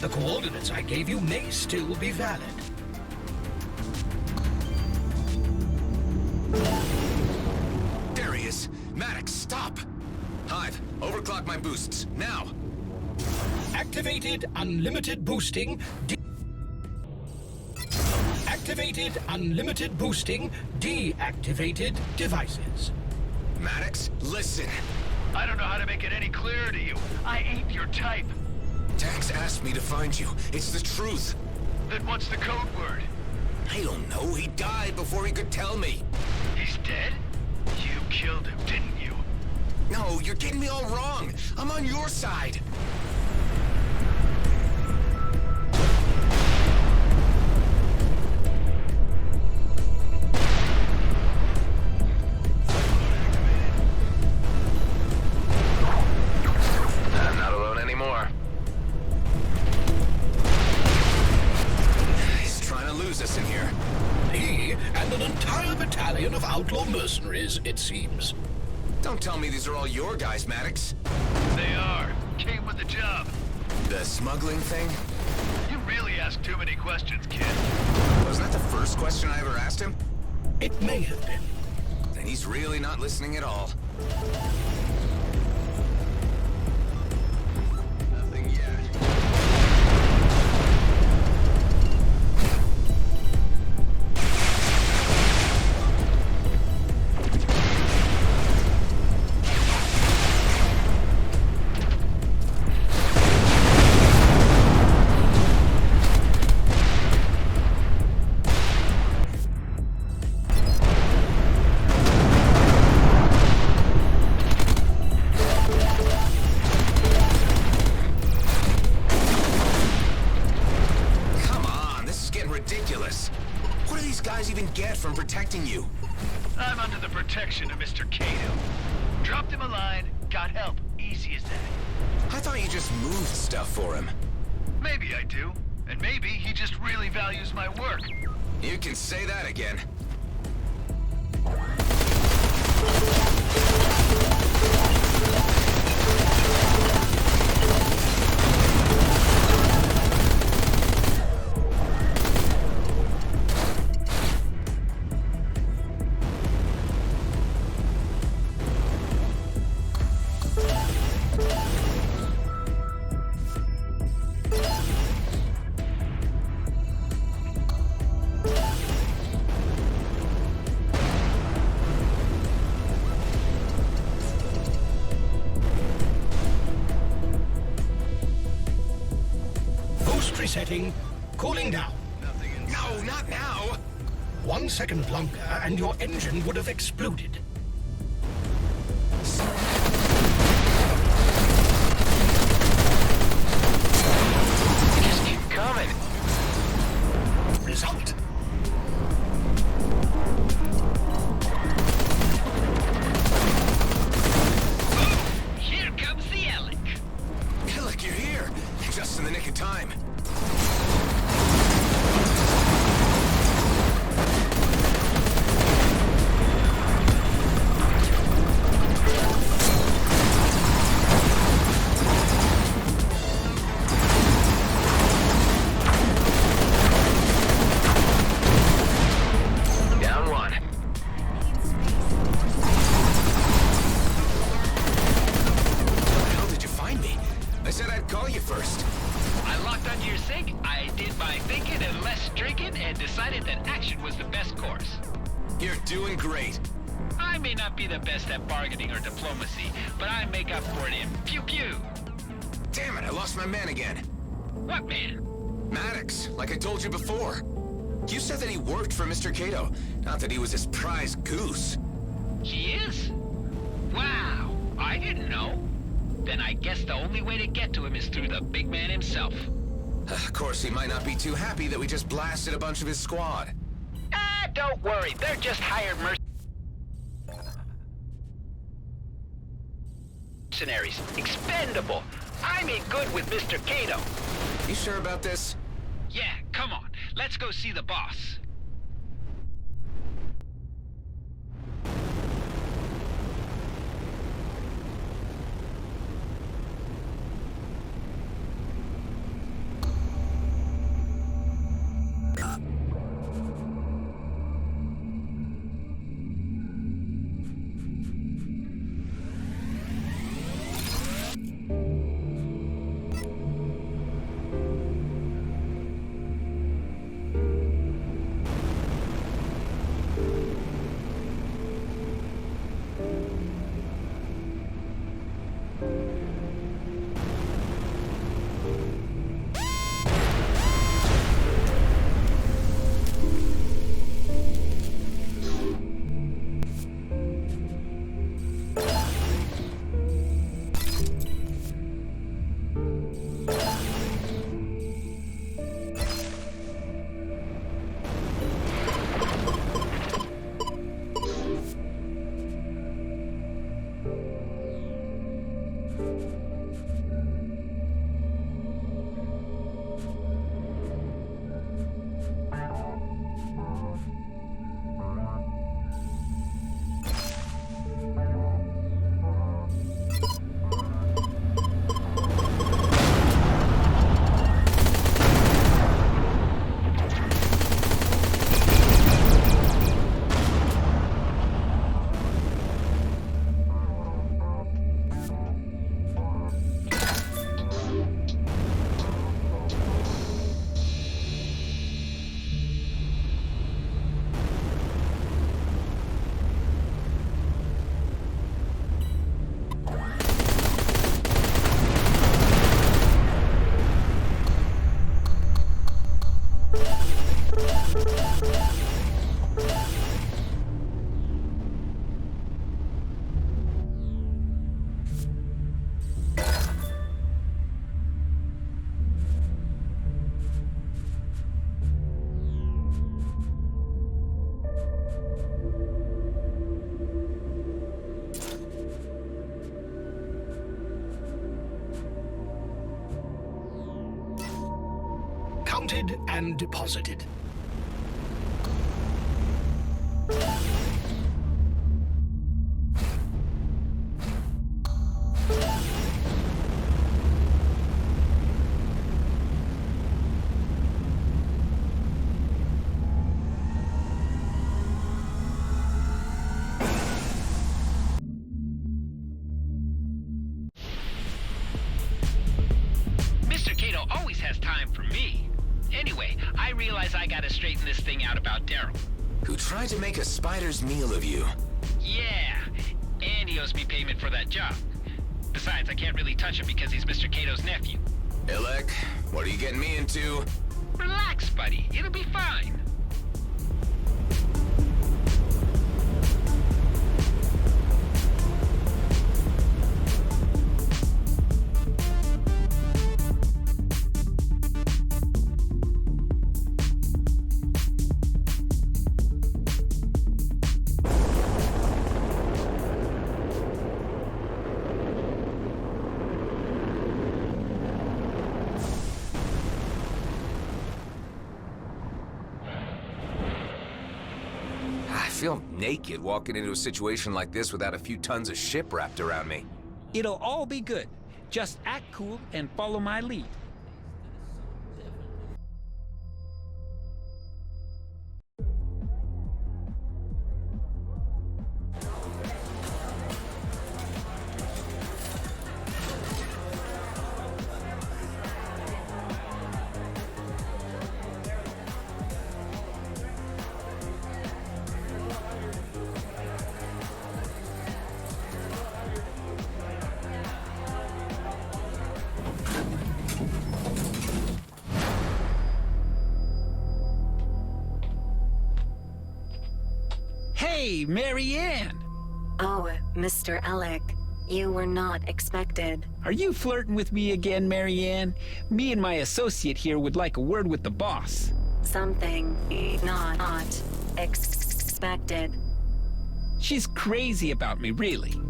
The coordinates I gave you may still be valid. There he is. Maddox, stop! Hive, overclock my boosts, now! Activated unlimited boosting. Activated unlimited boosting. Deactivated devices. Maddox, listen! I don't know how to make it any clearer to you. I ain't your type. Dax asked me to find you. It's the truth. Then what's the code word? I don't know. He died before he could tell me. He's dead? You killed him, didn't you? No, you're getting me all wrong. I'm on your side. I'm not alone anymore. He's trying to lose us in here. He and an entire battalion of outlaw mercenaries, it seems. Don't tell me these are all your guys, Maddox. They are. Came with the job. The smuggling thing? You really ask too many questions, kid. Wasn't that the first question I ever asked him? It may have been. Then he's really not listening at all. Nothing yet. Ridiculous. What do these guys even get from protecting you? I'm under the protection of Mr. Cato. Dropped him a line, got help. Easy as that. I thought you just moved stuff for him. Maybe I do. And maybe he just really values my work. You can say that again. Resetting. Cooling down. No, not now! 1 second longer and your engine would have exploded. Just keep coming. Result. Here comes the Alec. Look, you're here. Just in the nick of time. Down one. How the hell did you find me? I said I'd call you first. I locked onto your sync, I did my thinking and less drinking, and decided that action was the best course. You're doing great. I may not be the best at bargaining or diplomacy, but I make up for it in pew-pew. Damn it, I lost my man again. What man? Maddox, like I told you before. You said that he worked for Mr. Cato, not that he was his prize goose. He is? Wow, I didn't know. Then I guess the only way to get to him is through the big man himself. Of course, he might not be too happy that we just blasted a bunch of his squad. Ah, don't worry, they're just hired mercenaries. Expendable. I made good with Mr. Cato. You sure about this? Yeah, come on. Let's go see the boss. counted and deposited. Mr. Cato always has time for me. Anyway, I realize I gotta straighten this thing out about Daryl. Who tried to make a spider's meal of you. Yeah, and he owes me payment for that job. Besides, I can't really touch him because he's Mr. Cato's nephew. Ilek, what are you getting me into? Relax, buddy. It'll be fine. I feel naked walking into a situation like this without a few tons of ship wrapped around me. It'll all be good. Just act cool and follow my lead. Hey, Marianne! Oh, Mr. Alec, you were not expected. Are you flirting with me again, Marianne? Me and my associate here would like a word with the boss. Something not expected. She's crazy about me, really.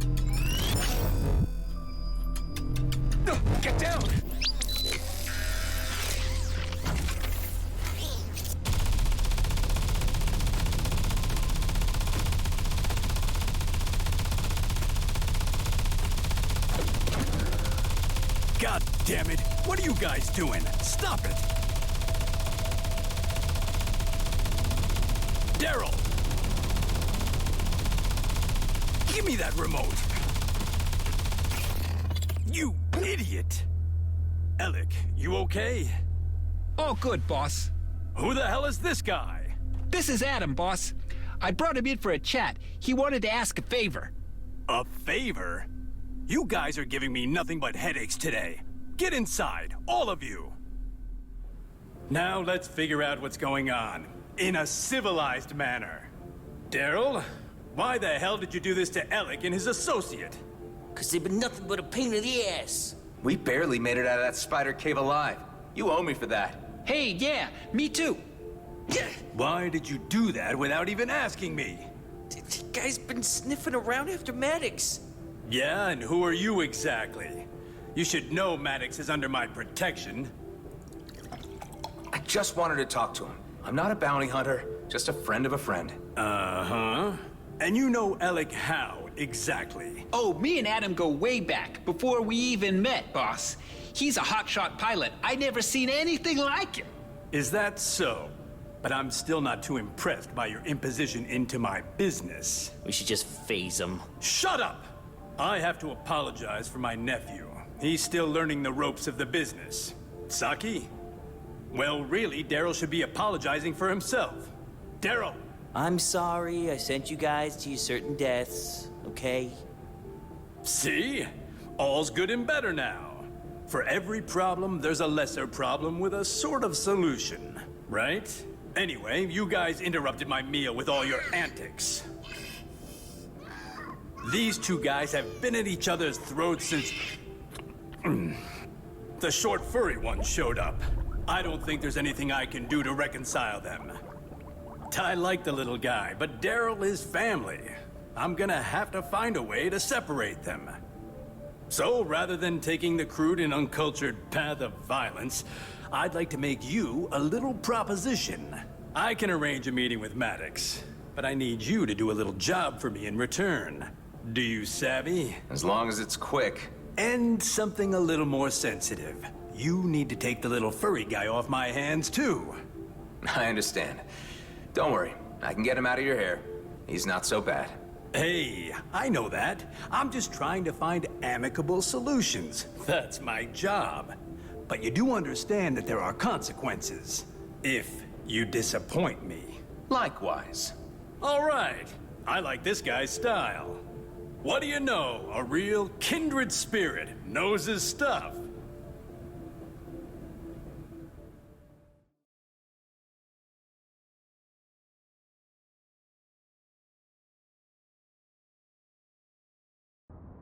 Get down! God damn it! What are you guys doing? Stop it! Daryl! Give me that remote! You idiot! Alec, you okay? All good, boss. Who the hell is this guy? This is Adam, boss. I brought him in for a chat. He wanted to ask a favor. A favor? You guys are giving me nothing but headaches today. Get inside, all of you. Now let's figure out what's going on, in a civilized manner. Daryl, why the hell did you do this to Alec and his associate? 'Cause they've been nothing but a pain in the ass. We barely made it out of that spider cave alive. You owe me for that. Hey, yeah, me too. Why did you do that without even asking me? The guy's been sniffing around after Maddox. Yeah, and who are you exactly? You should know Maddox is under my protection. I just wanted to talk to him. I'm not a bounty hunter, just a friend of a friend. Uh-huh. And you know Alec how, exactly? Oh, me and Adam go way back, before we even met, boss. He's a hotshot pilot. I never seen anything like him. Is that so? But I'm still not too impressed by your imposition into my business. We should just phase him. Shut up! I have to apologize for my nephew. He's still learning the ropes of the business. Saki? Well, really, Daryl should be apologizing for himself. Daryl! I'm sorry I sent you guys to your certain deaths, okay? See? All's good and better now. For every problem, there's a lesser problem with a sort of solution, right? Anyway, you guys interrupted my meal with all your antics. These two guys have been at each other's throats since... the short furry one showed up. I don't think there's anything I can do to reconcile them. I like the little guy, but Daryl is family. I'm gonna have to find a way to separate them. So, rather than taking the crude and uncultured path of violence, I'd like to make you a little proposition. I can arrange a meeting with Maddox, but I need you to do a little job for me in return. Do you savvy? As long as it's quick. And something a little more sensitive. You need to take the little furry guy off my hands, too. I understand. Don't worry, I can get him out of your hair. He's not so bad. Hey, I know that. I'm just trying to find amicable solutions. That's my job. But you do understand that there are consequences if you disappoint me. Likewise. All right. I like this guy's style. What do you know? A real kindred spirit. Knows his stuff.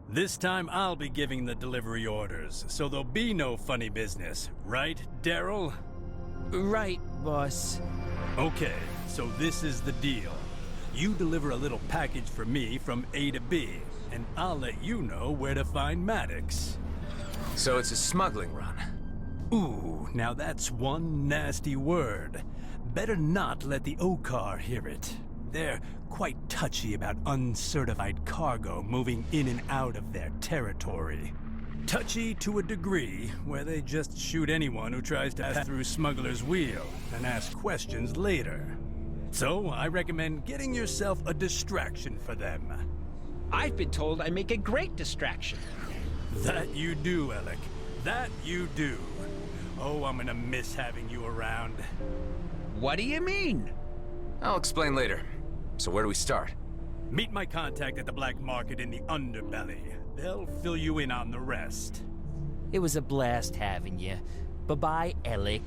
This time I'll be giving the delivery orders, so there'll be no funny business. Right, Daryl? Right, boss. Okay, so this is the deal. You deliver a little package for me from A to B, and I'll let you know where to find Maddox. So it's a smuggling run. Ooh, now that's one nasty word. Better not let the OCAR hear it. They're quite touchy about uncertified cargo moving in and out of their territory. Touchy to a degree where they just shoot anyone who tries to pass through Smuggler's Wheel and ask questions later. So I recommend getting yourself a distraction for them. I've been told I make a great distraction. That you do, Alec. That you do. Oh, I'm gonna miss having you around. What do you mean? I'll explain later. So where do we start? Meet my contact at the black market in the underbelly. They'll fill you in on the rest. It was a blast having you. Bye-bye, Alec.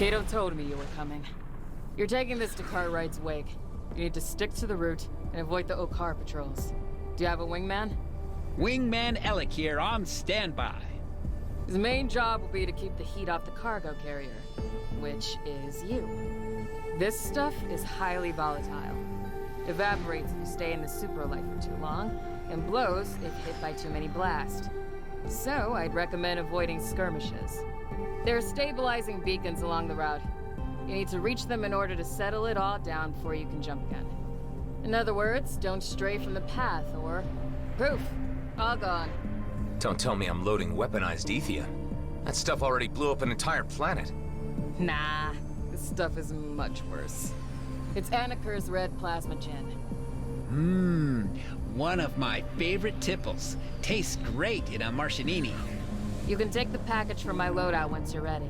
Cato told me you were coming. You're taking this to Cartwright's wake. You need to stick to the route and avoid the Okar patrols. Do you have a wingman? Wingman Alec here on standby. His main job will be to keep the heat off the cargo carrier, which is you. This stuff is highly volatile. Evaporates if you stay in the superlight for too long, and blows if hit by too many blasts. So, I'd recommend avoiding skirmishes. There are stabilizing beacons along the route. You need to reach them in order to settle it all down before you can jump again. In other words, don't stray from the path, or poof, all gone. Don't tell me I'm loading weaponized Ethia. That stuff already blew up an entire planet. Nah, this stuff is much worse. It's Anaker's red plasma gin. One of my favorite tipples. Tastes great in a Martianini. You can take the package from my loadout once you're ready.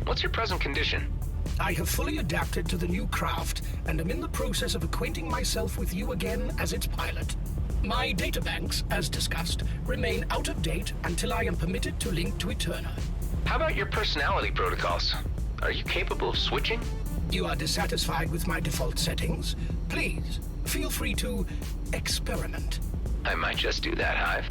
What's your present condition? I have fully adapted to the new craft and am in the process of acquainting myself with you again as its pilot. My databanks, as discussed, remain out of date until I am permitted to link to Eterna. How about your personality protocols? Are you capable of switching? You are dissatisfied with my default settings? Please, feel free to experiment. I might just do that, Hive.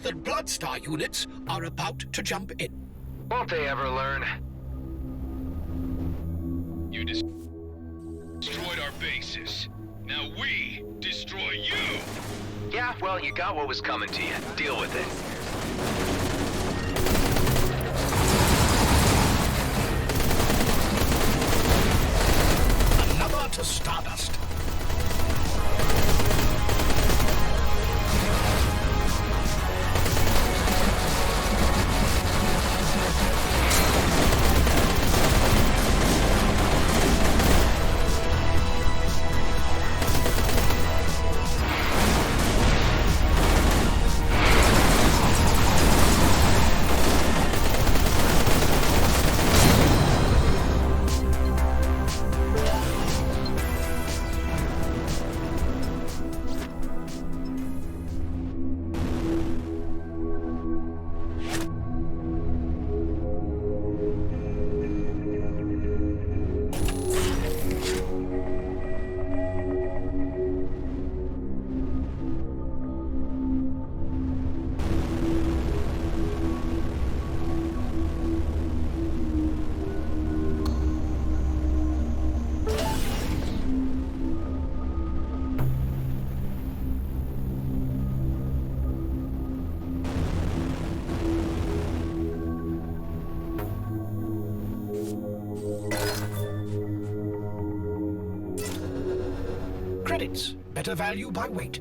The Bloodstar units are about to jump in. Won't they ever learn? You destroyed our bases. Now we destroy you! Yeah, well, you got what was coming to you. Deal with it. to stardust. Credits. Better value by weight.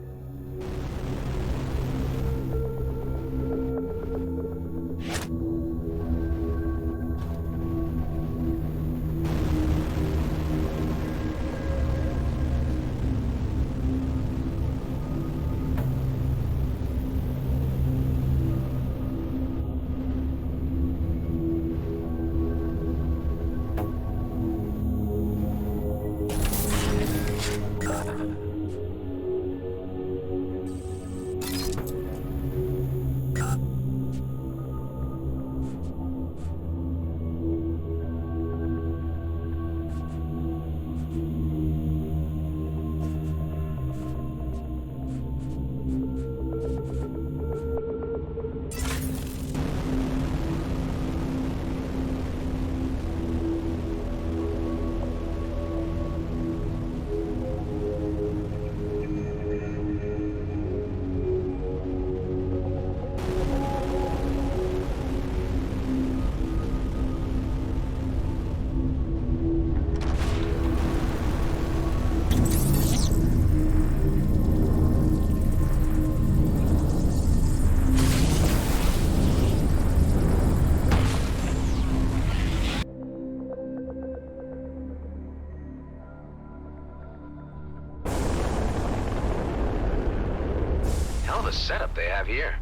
Hell of a setup they have here.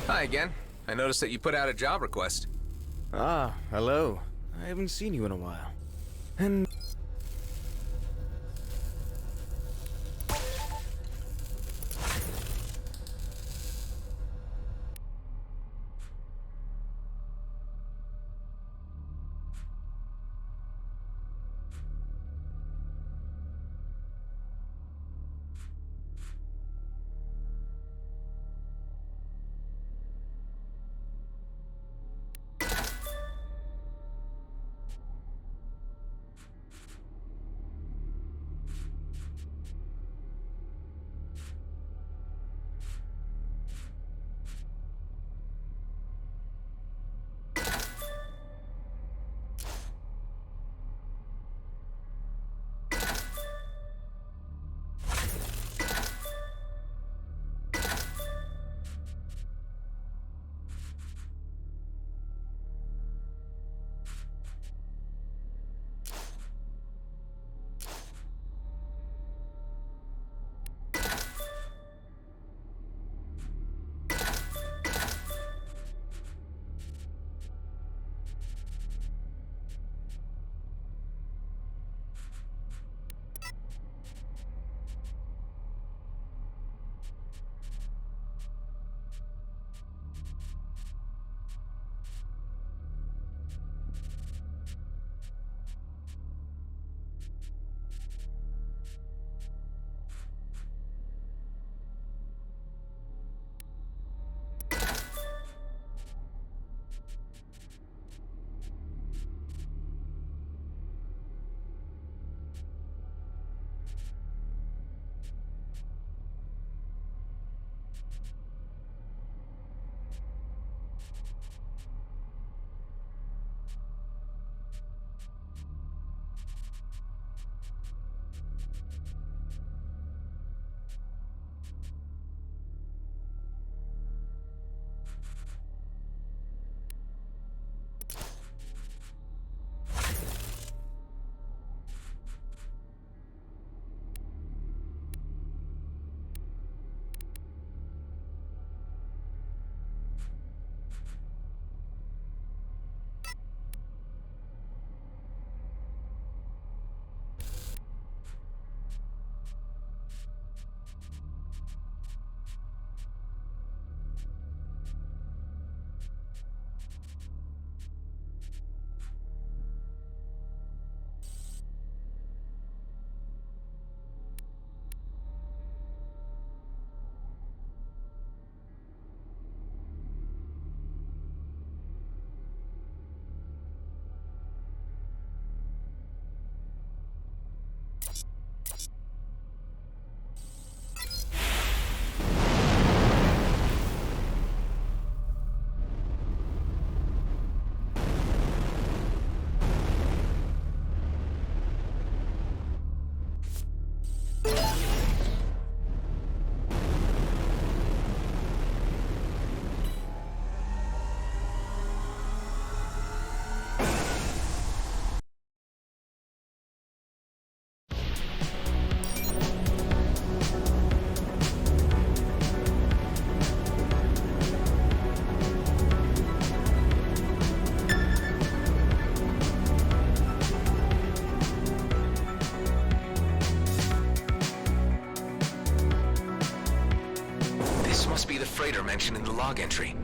Hi again. I noticed that you put out a job request. Ah, hello. I haven't seen you in a while. And... information in the log entry.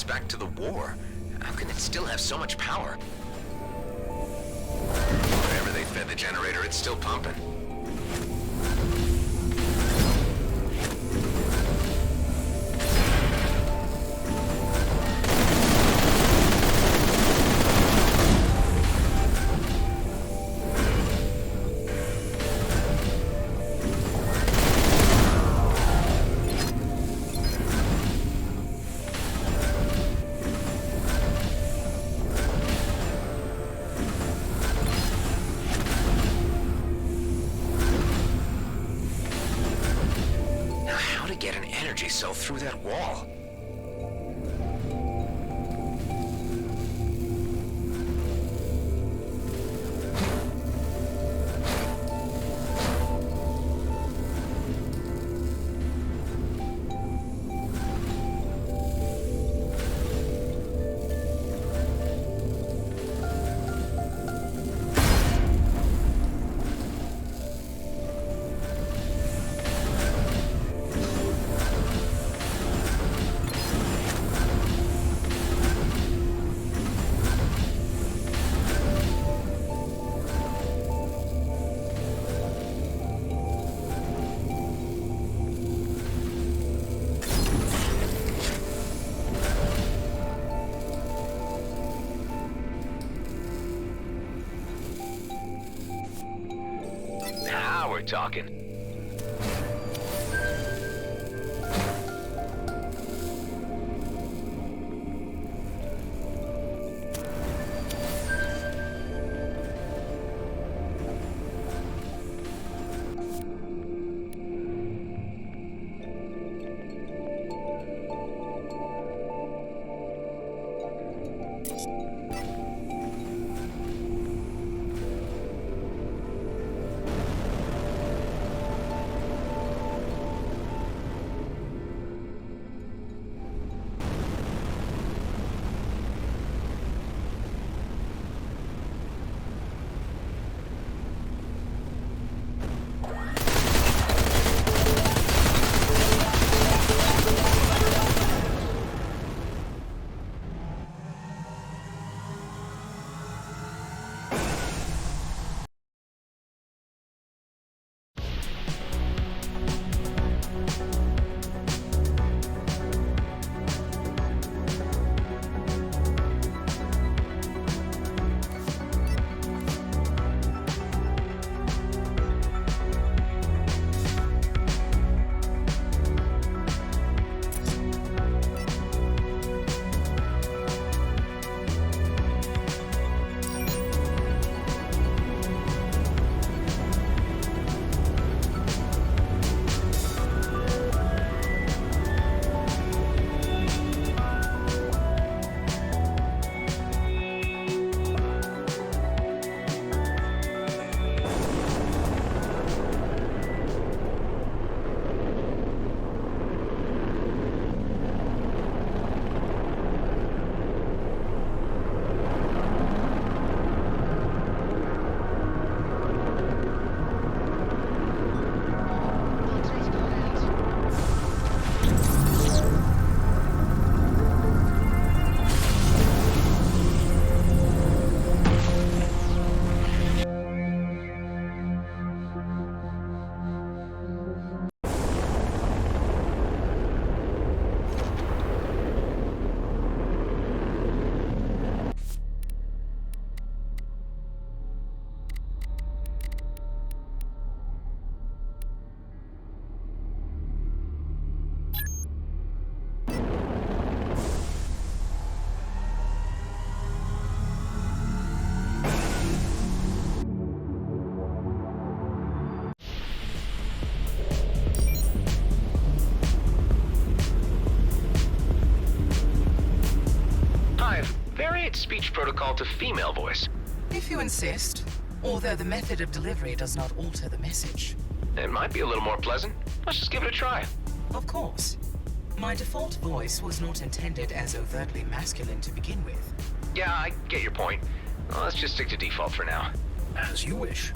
Back to the war. How can it still have so much power? Whenever they fed the generator, it's still pumping. Get an energy cell through that wall. Now we're talking. speech protocol to female voice. If you insist, although the method of delivery does not alter the message. It might be a little more pleasant. Let's just give it a try. Of course. My default voice was not intended as overtly masculine to begin with. Yeah, I get your point. Well, let's just stick to default for now. As you wish.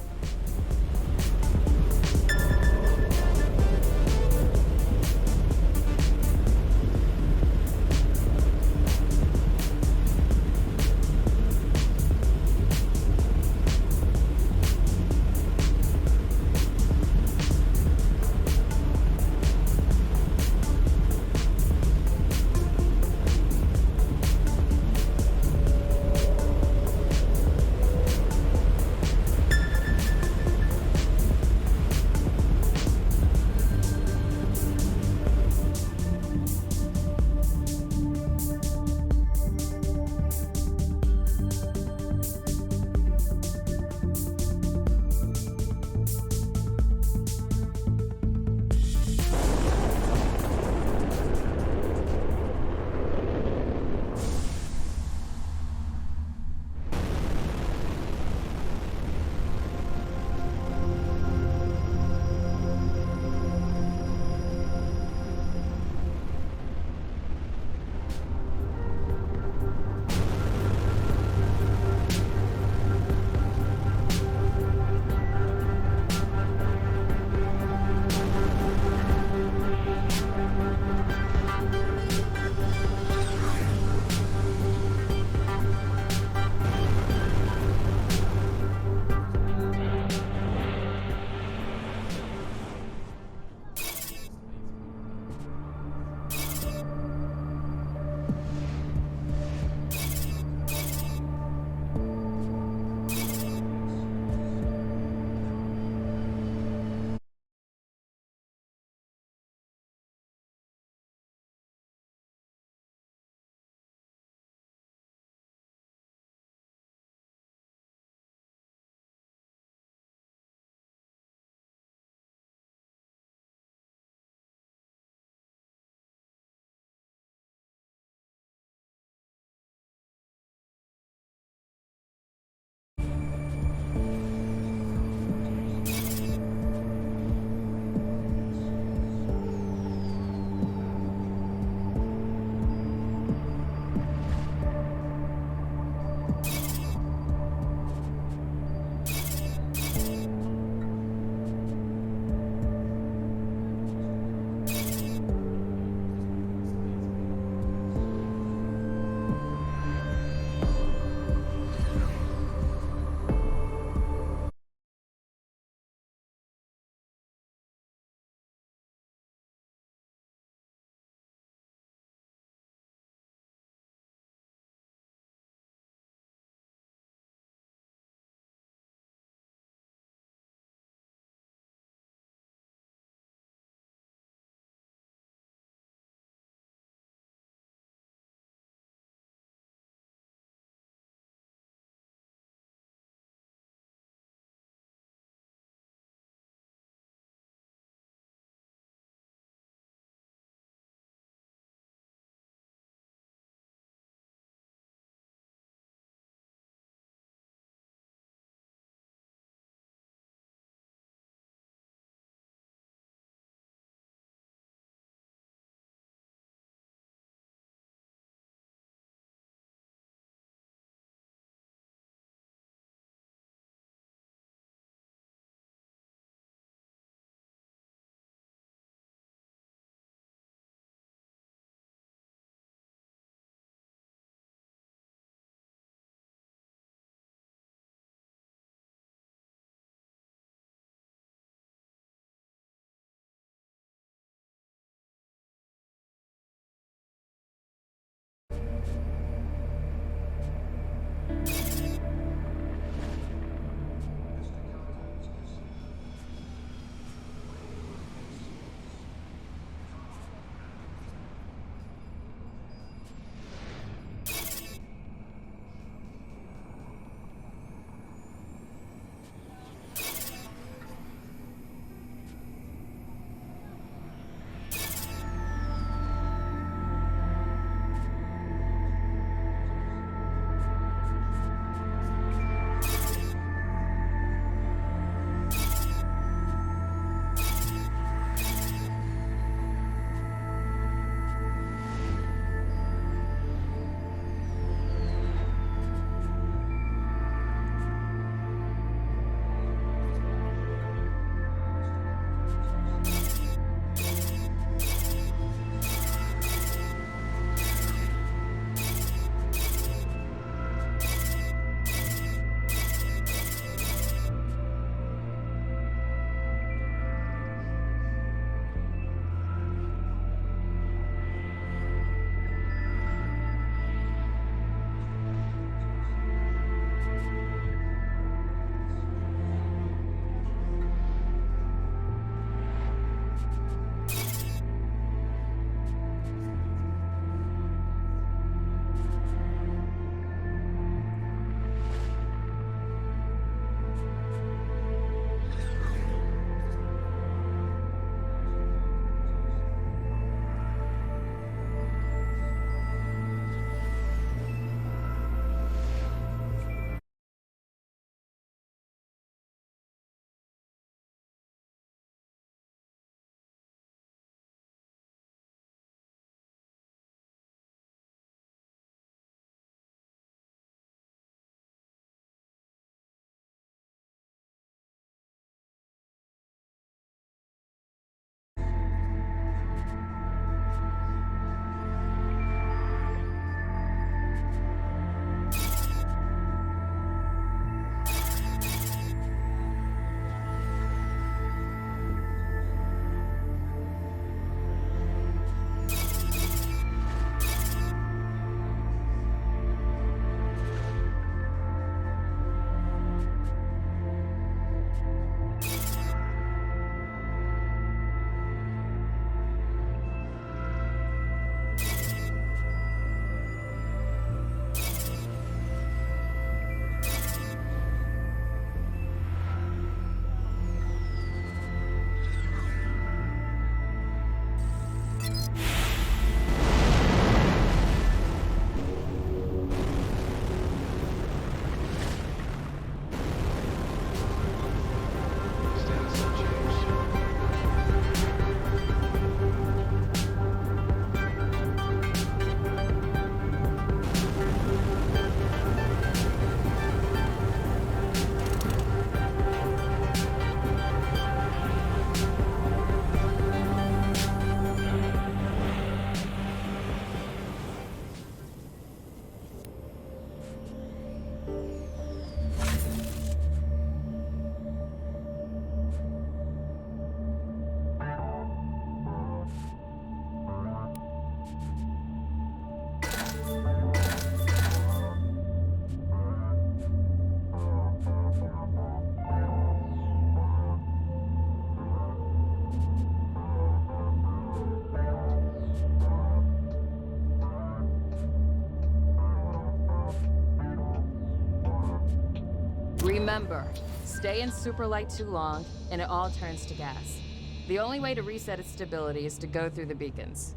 Remember, stay in superlight too long, and it all turns to gas. The only way to reset its stability is to go through the beacons.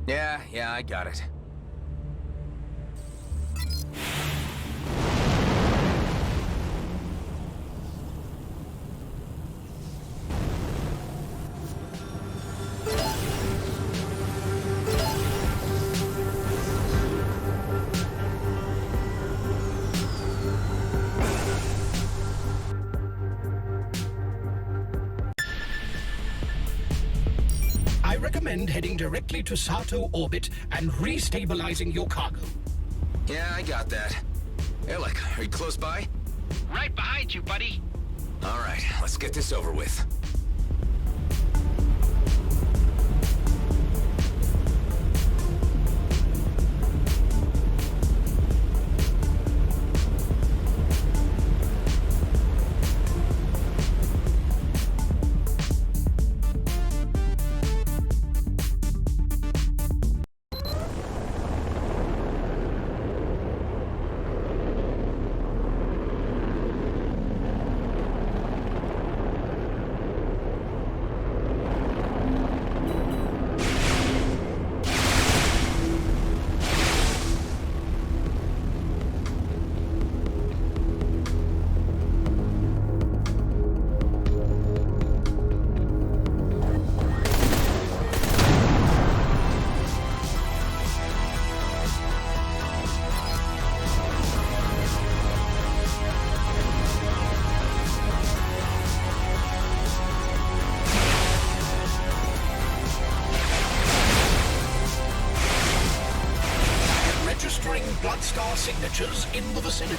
Yeah, I got it. I recommend heading directly to Sato orbit and restabilizing your cargo. Yeah, I got that. Alec, are you close by? Right behind you, buddy. All right, let's get this over with. Bloodstar signatures in the vicinity.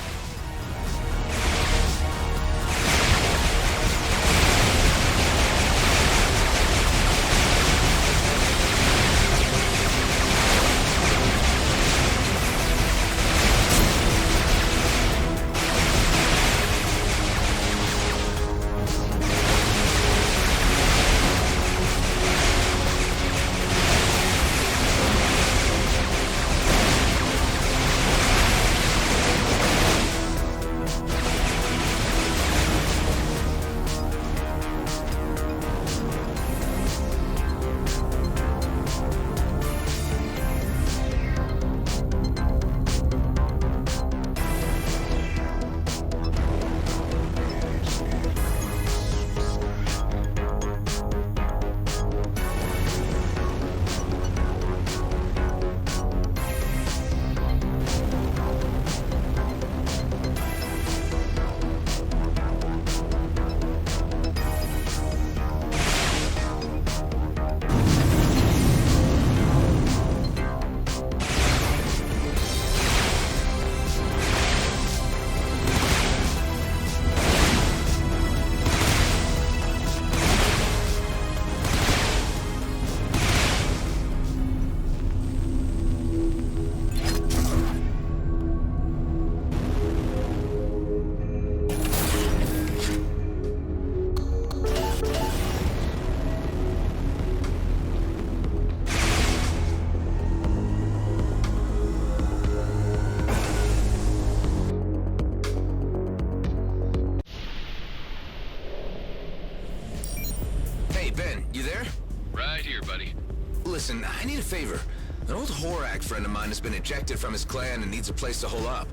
Listen, I need a favor. An old Horak friend of mine has been ejected from his clan and needs a place to hole up.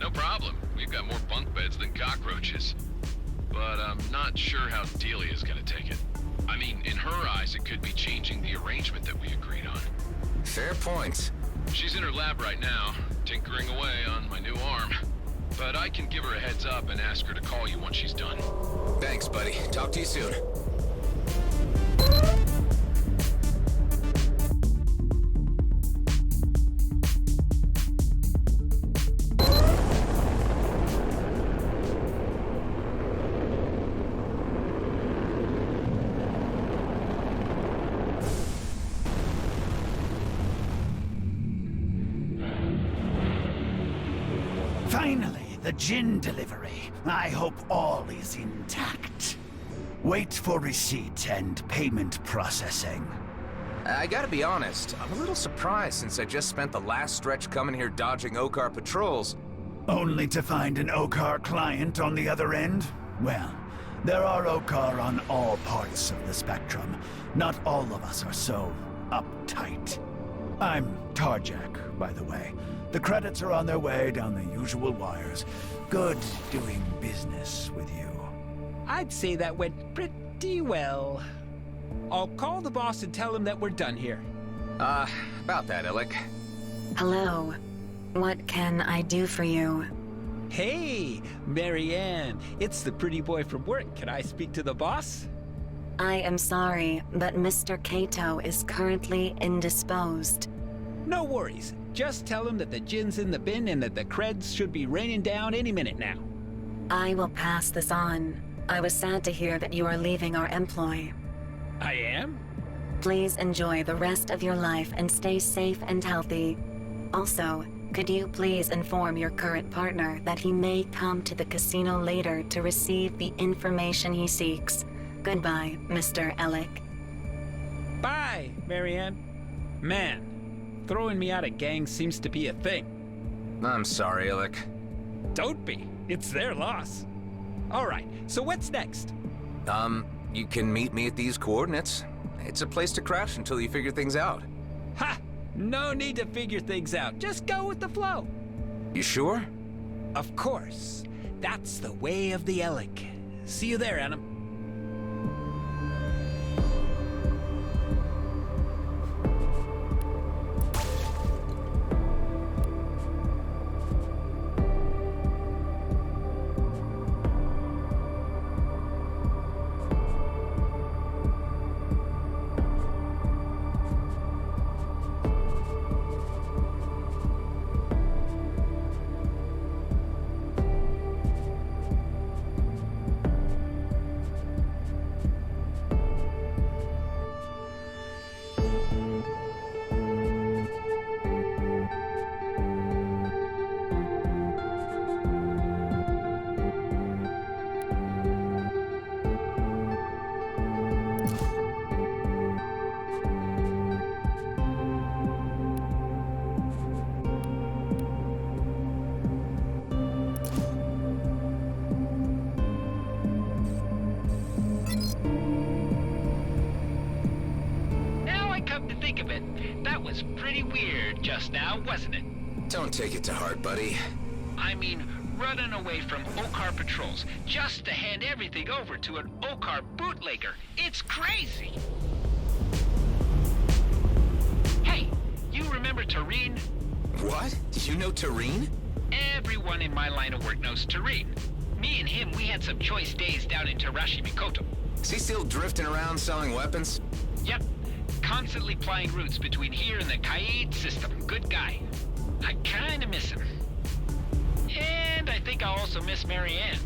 No problem. We've got more bunk beds than cockroaches. But I'm not sure how Delia is gonna take it. I mean, in her eyes, it could be changing the arrangement that we agreed on. Fair point. She's in her lab right now, tinkering away on my new arm. But I can give her a heads up and ask her to call you once she's done. Thanks, buddy. Talk to you soon. Finally, the gin delivery. I hope all is intact. Wait for receipt and payment processing. I gotta be honest, I'm a little surprised since I just spent the last stretch coming here dodging Okar patrols. Only to find an Okar client on the other end? Well, there are Okar on all parts of the spectrum. Not all of us are so uptight. I'm Tarjak, by the way. The credits are on their way down the usual wires. Good doing business with you. I'd say that went pretty well. I'll call the boss and tell him that we're done here. About that, Illick. Hello. What can I do for you? Hey, Marianne. It's the pretty boy from work. Can I speak to the boss? I am sorry, but Mr. Kato is currently indisposed. No worries. Just tell him that the gin's in the bin and that the creds should be raining down any minute now. I will pass this on. I was sad to hear that you are leaving our employ. I am? Please enjoy the rest of your life and stay safe and healthy. Also, could you please inform your current partner that he may come to the casino later to receive the information he seeks? Goodbye, Mr. Ellick. Bye, Marianne. Man, throwing me out of gangs seems to be a thing. I'm sorry, Illick. Don't be. It's their loss. All right, so what's next? You can meet me at these coordinates. It's a place to crash until you figure things out. Ha! No need to figure things out. Just go with the flow. You sure? Of course. That's the way of the Ellick. See you there, Adam. Pretty weird just now, wasn't it? Don't take it to heart, buddy. I mean, running away from Okar patrols just to hand everything over to an Okar bootlegger. It's crazy! Hey, you remember Tareen? What? You know Tareen? Everyone in my line of work knows Tareen. Me and him, we had some choice days down in Tarashi Mikoto. Is he still drifting around selling weapons? Yep. Constantly plying routes between here and the Kaid system. Good guy. I kinda miss him. And I think I'll also miss Marianne.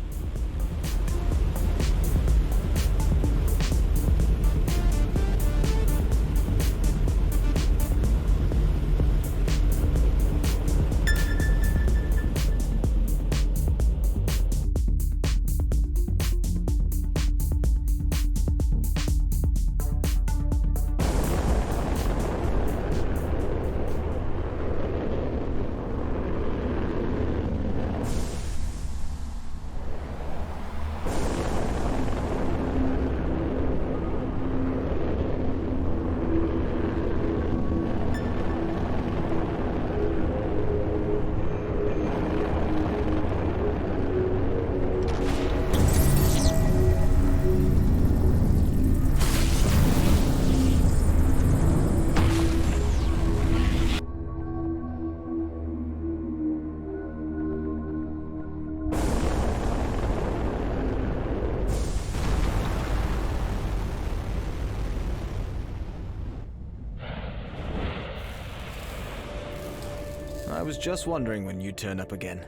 I was just wondering when you'd turn up again.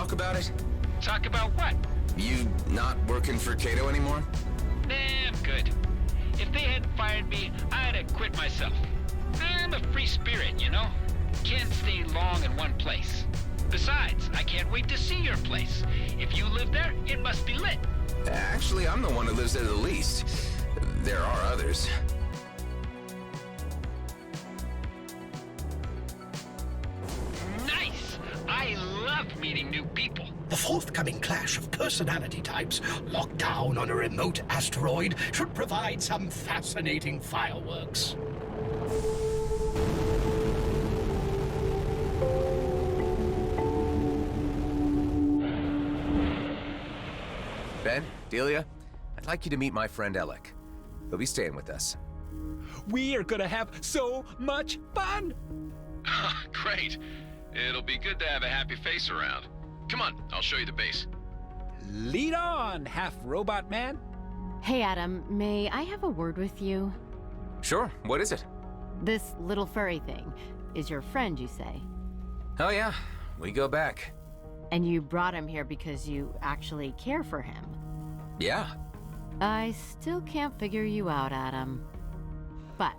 talk about it? Talk about what? You not working for Cato anymore? Nah, I'm good. If they hadn't fired me, I'd have quit myself. I'm a free spirit, you know? Can't stay long in one place. Besides, I can't wait to see your place. If you live there, it must be lit. Actually, I'm the one who lives there the least. There are others. Nice! I love meeting new people. The forthcoming clash of personality types, locked down on a remote asteroid, should provide some fascinating fireworks. Ben, Delia, I'd like you to meet my friend Alec. He'll be staying with us. We are gonna have so much fun! Great. It'll be good to have a happy face around. Come on, I'll show you the base. Lead on, half-robot man. Hey, Adam, may I have a word with you? Sure, what is it? This little furry thing is your friend, you say? Oh yeah, we go back. And you brought him here because you actually care for him? Yeah. I still can't figure you out, Adam. But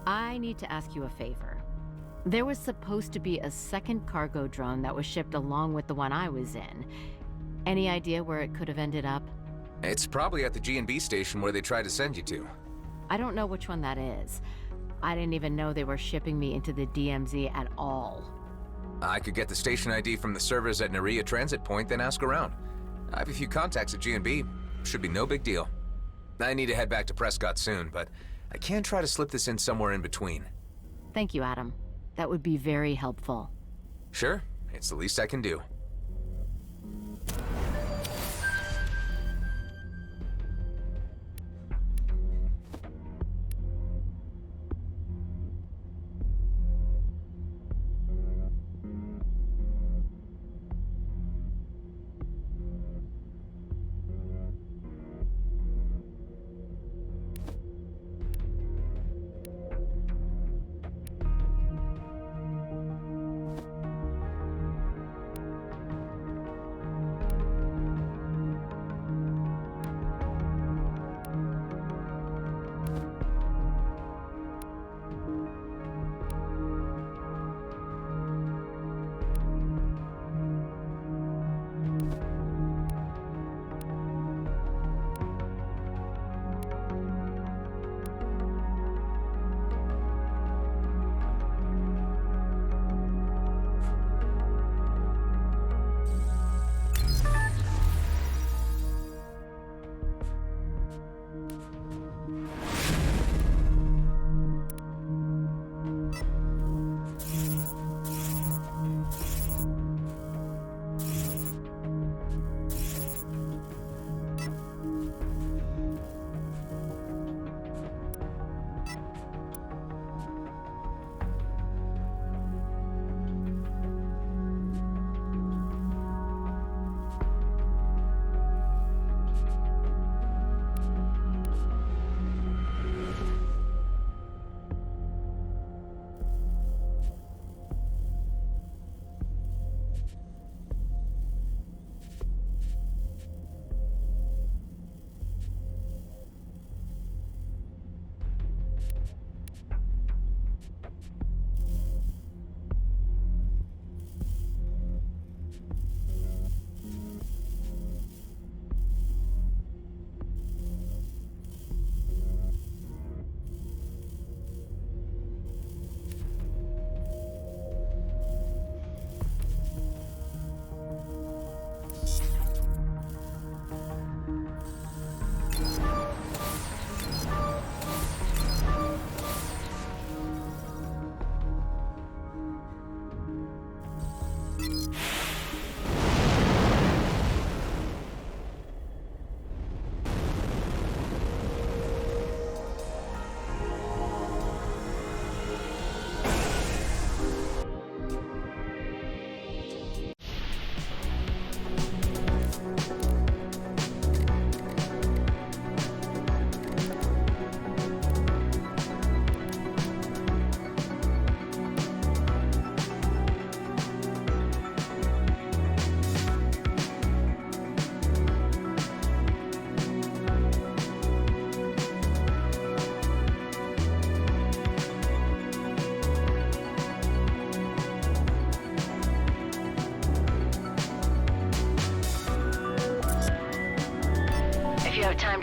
I need to ask you a favor. There was supposed to be a second cargo drone that was shipped along with the one I was in. Any idea where it could have ended up? It's probably at the G&B station where they tried to send you to. I don't know which one that is. I didn't even know they were shipping me into the DMZ at all. I could get the station ID from the servers at Nerea Transit Point, then ask around. I have a few contacts at G&B. Should be no big deal. I need to head back to Prescott soon, but I can try to slip this in somewhere in between. Thank you, Adam. That would be very helpful. Sure, it's the least I can do.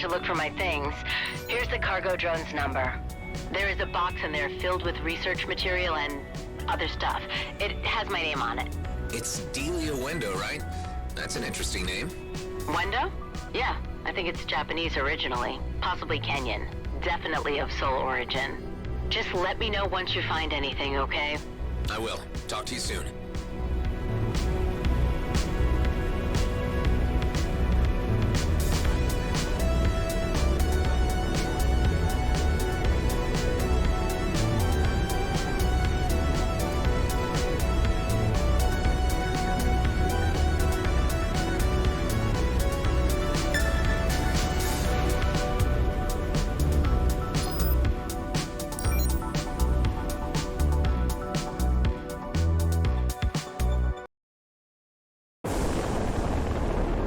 to look for my things. Here's the cargo drone's number. There is a box in there filled with research material and other stuff. It has my name on it. It's Delia Wendo, right? That's an interesting name. Wendo? Yeah, I think it's Japanese originally. Possibly Kenyan. Definitely of Seoul origin. Just let me know once you find anything, okay? I will. Talk to you soon.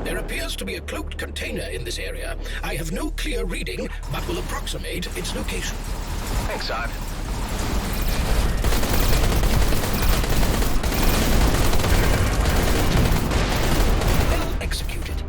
There appears to be a cloaked container in this area. I have no clear reading, but will approximate its location. Thanks, Odd. Well executed.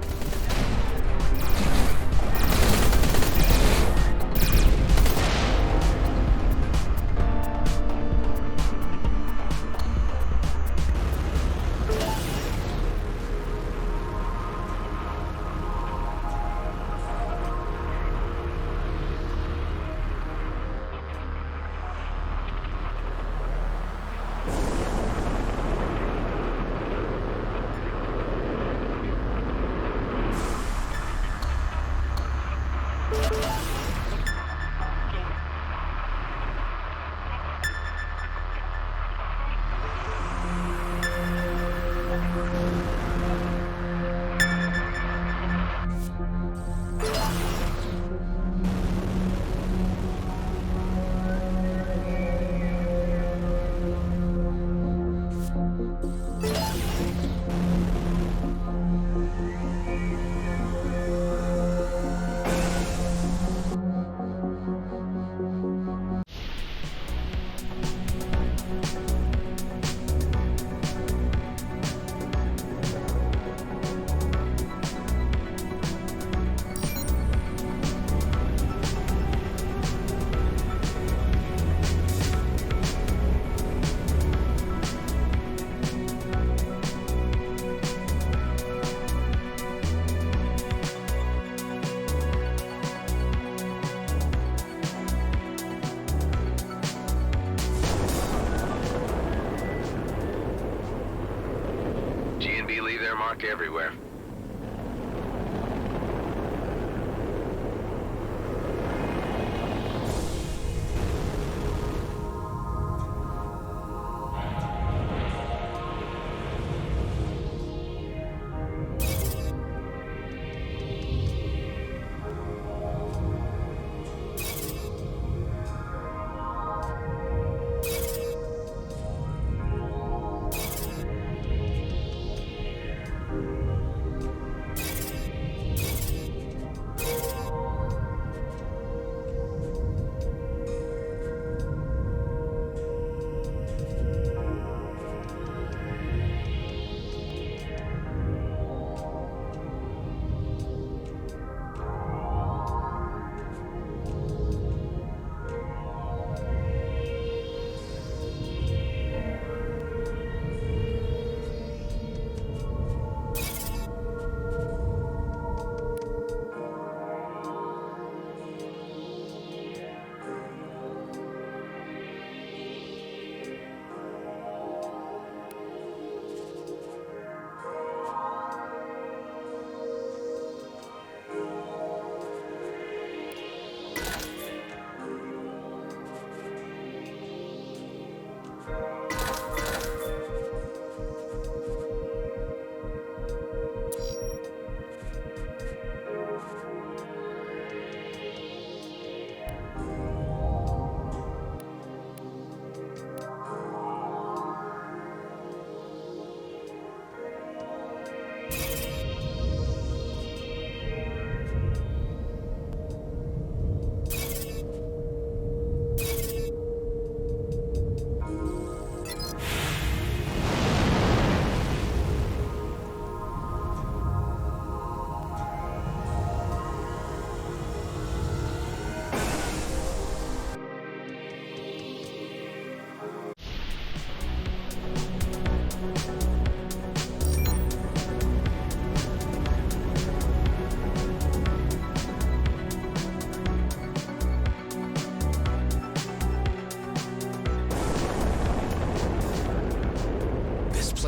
G&B leave their mark everywhere.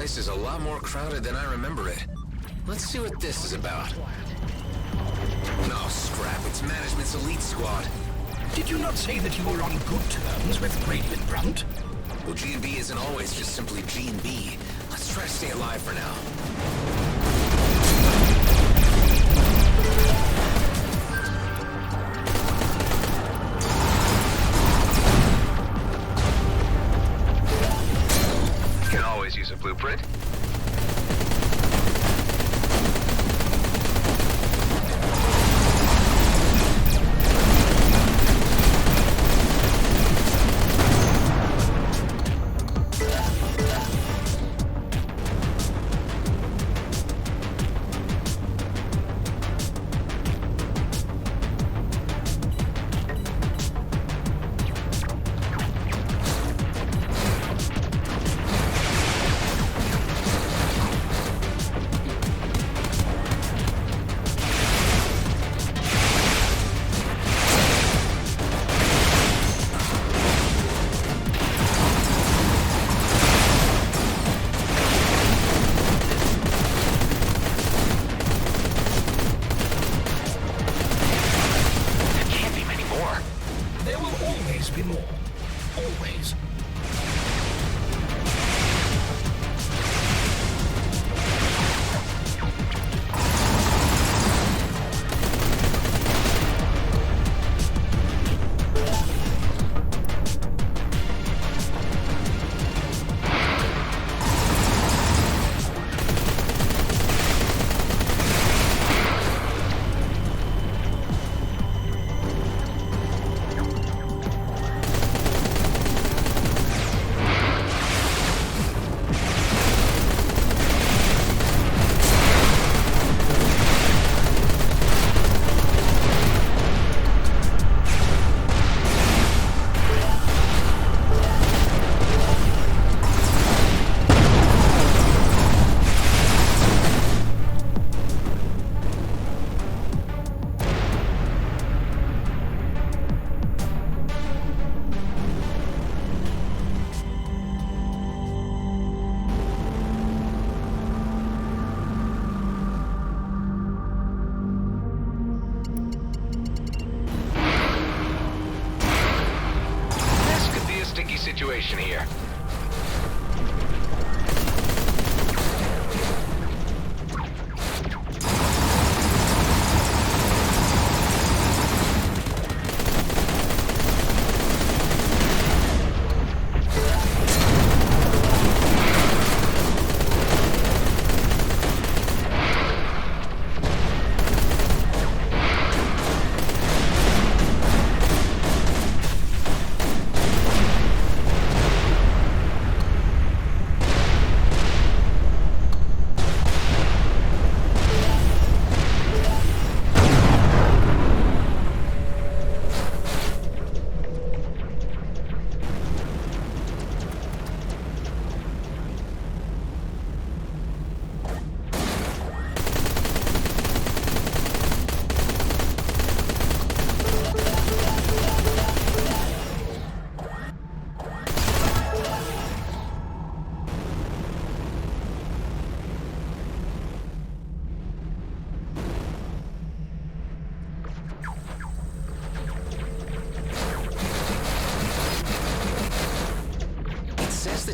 place is a lot more crowded than I remember it. Let's see what this is about. No, scrap. It's management's elite squad. Did you not say that you were on good terms with Grady and Brunt? Well, G&B isn't always just simply G&B. Let's try to stay alive for now. Can always use a blueprint. Situation here.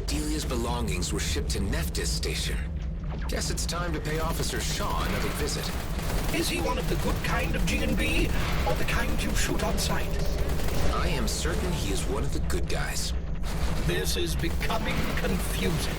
Delia's belongings were shipped to Nephthys Station. Guess it's time to pay Officer Shaw another visit. Is he one of the good kind of G&B, or the kind you shoot on sight? I am certain he is one of the good guys. This is becoming confusing.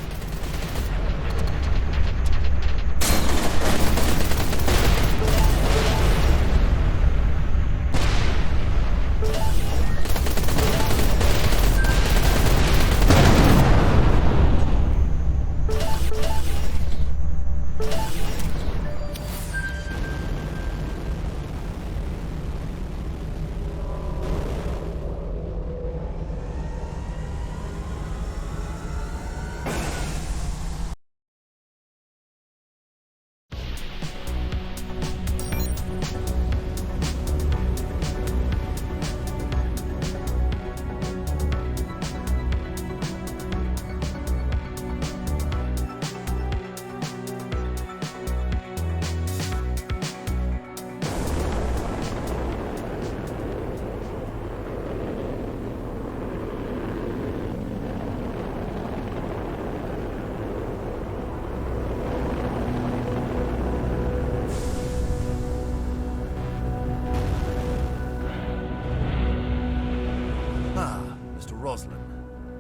Roslin.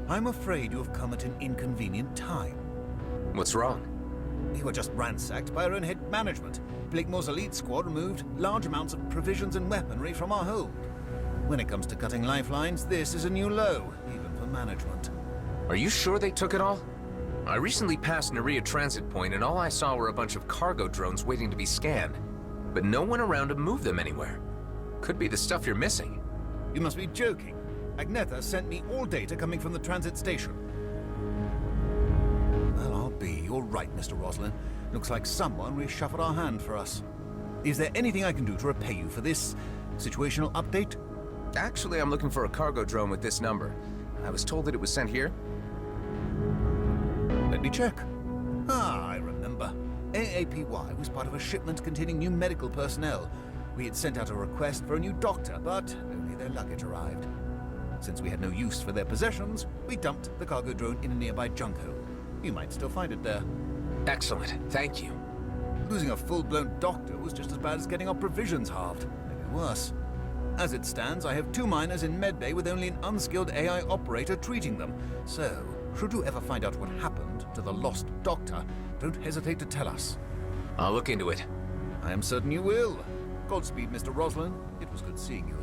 I'm afraid you have come at an inconvenient time. What's wrong? We were just ransacked by our own head management. Blakemore's elite squad removed large amounts of provisions and weaponry from our hold. When it comes to cutting lifelines, this is a new low, even for management. Are you sure they took it all? I recently passed Nerea Transit Point and all I saw were a bunch of cargo drones waiting to be scanned. But no one around to move them anywhere. Could be the stuff you're missing. You must be joking. Agnetha sent me all data coming from the transit station. Well, I'll be. You're right, Mr. Roslin. Looks like someone reshuffled our hand for us. Is there anything I can do to repay you for this situational update? Actually, I'm looking for a cargo drone with this number. I was told that it was sent here. Let me check. Ah, I remember. AAPY was part of a shipment containing new medical personnel. We had sent out a request for a new doctor, but only their luggage arrived. Since we had no use for their possessions, we dumped the cargo drone in a nearby junk hole. You might still find it there. Excellent. Thank you. Losing a full-blown doctor was just as bad as getting our provisions halved. Maybe worse. As it stands, I have 2 miners in medbay with only an unskilled AI operator treating them. So, should you ever find out what happened to the lost doctor, don't hesitate to tell us. I'll look into it. I am certain you will. Godspeed, Mr. Roslin. It was good seeing you again.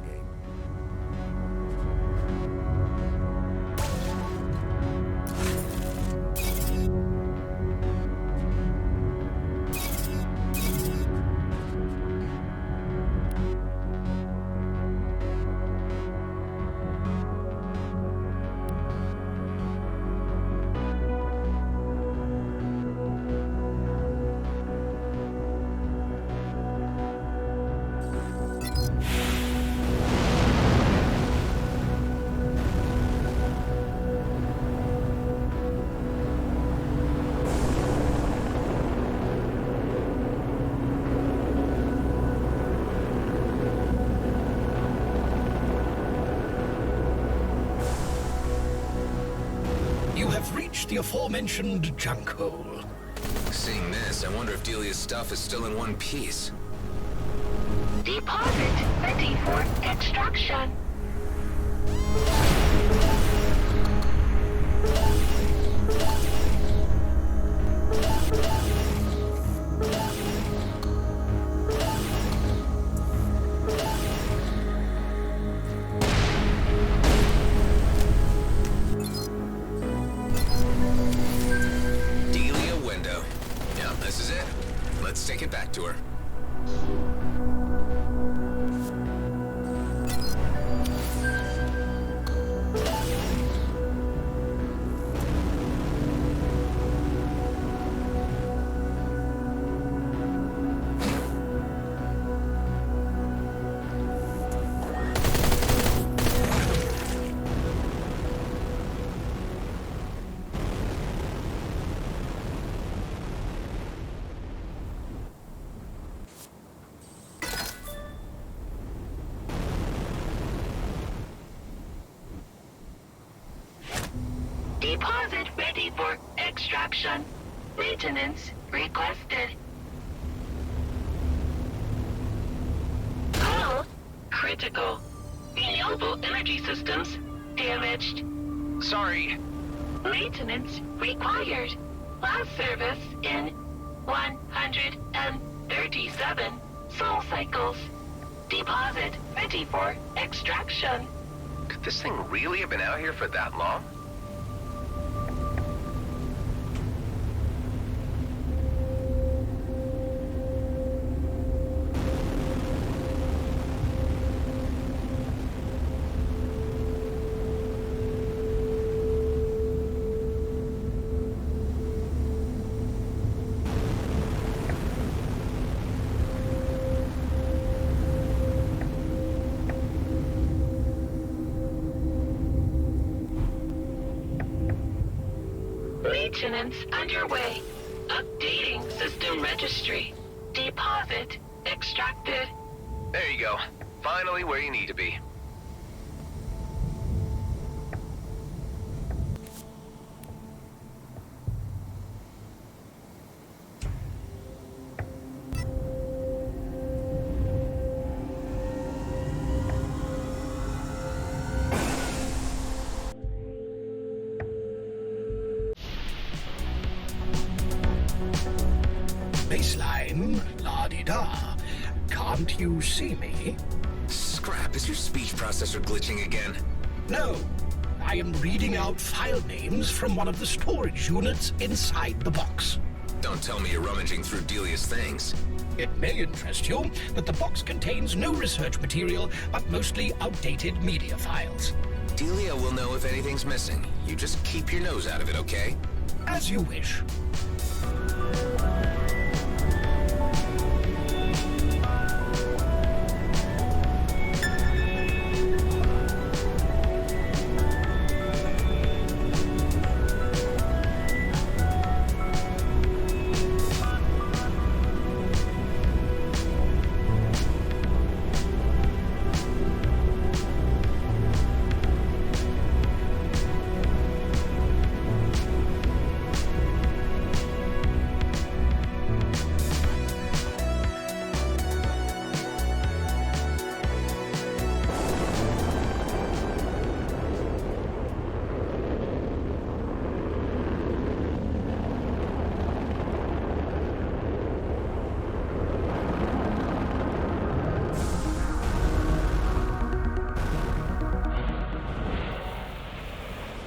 The aforementioned junk hole. Seeing this, I wonder if Delia's stuff is still in one piece. Deposit ready for extraction. Take it back to her. Deposit ready for extraction. Maintenance requested. Hull critical. Renewable energy systems damaged. Sorry. Maintenance required. Last service in 137 soul cycles. Deposit ready for extraction. Could this thing really have been out here for that long? Maintenance underway. Updating system registry. Deposit extracted. There you go. Finally where you need to be. time, la-di-da. Can't you see me? Scrap, is your speech processor glitching again? No. I am reading out file names from one of the storage units inside the box. Don't tell me you're rummaging through Delia's things. It may interest you that the box contains no research material, but mostly outdated media files. Delia will know if anything's missing. You just keep your nose out of it, okay? As you wish.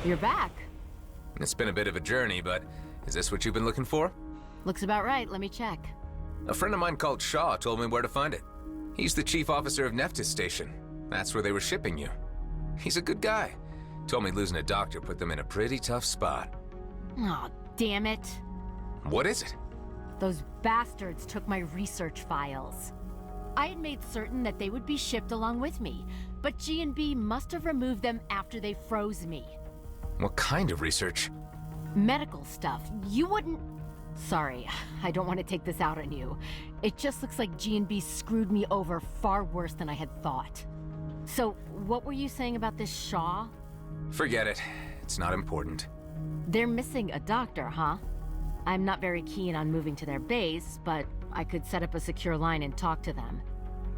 You're back. It's been a bit of a journey, but is this what you've been looking for? Looks about right. Let me check. A friend of mine called Shaw told me where to find it. He's the chief officer of Nephthys Station. That's where they were shipping you. He's a good guy. Told me losing a doctor put them in a pretty tough spot. Aw, damn it. What is it? Those bastards took my research files. I had made certain that they would be shipped along with me, but G&B must have removed them after they froze me. What kind of research? Medical stuff. You wouldn't... Sorry, I don't want to take this out on you. It just looks like G&B screwed me over far worse than I had thought. So, what were you saying about this Shaw? Forget it. It's not important. They're missing a doctor, huh? I'm not very keen on moving to their base, but I could set up a secure line and talk to them.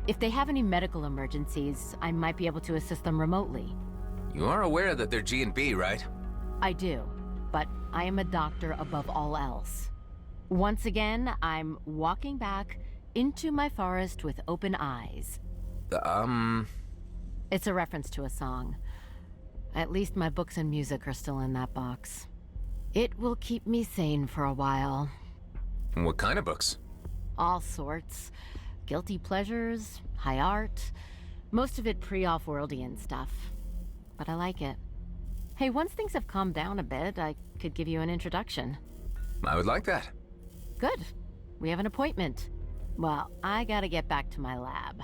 If they have any medical emergencies, I might be able to assist them remotely. You are aware that they're G&B, right? I do, but I am a doctor above all else. Once again, I'm walking back into my forest with open eyes. It's a reference to a song. At least my books and music are still in that box. It will keep me sane for a while. What kind of books? All sorts. Guilty pleasures, high art, most of it pre-off-worldian stuff. But I like it. Hey, once things have calmed down a bit, I could give you an introduction. I would like that. Good. We have an appointment. Well, I gotta get back to my lab.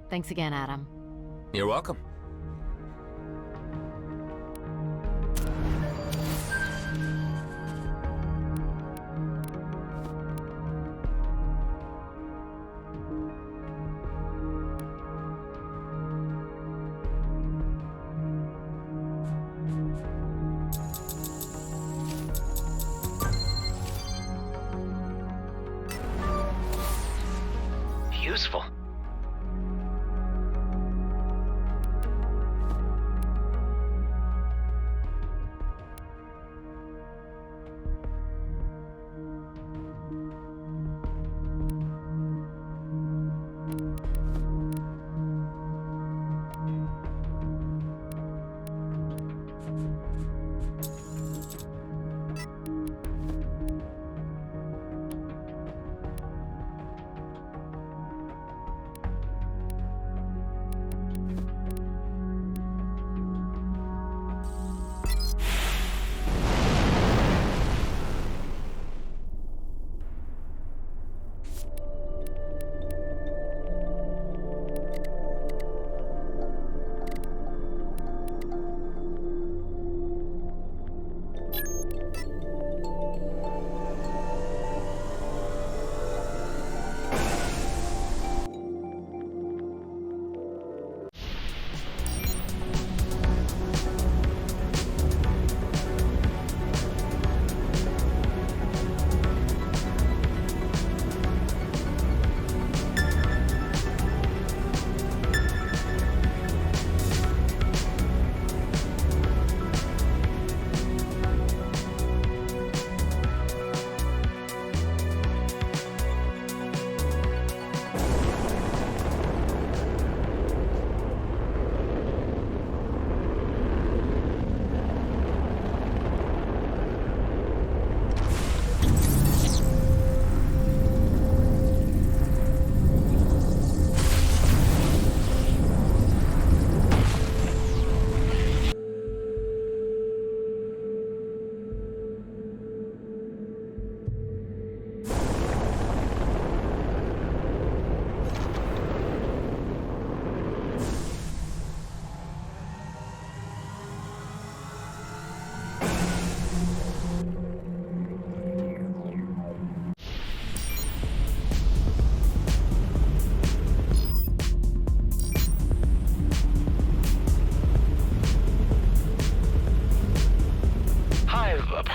Thanks again, Adam. You're welcome. Useful.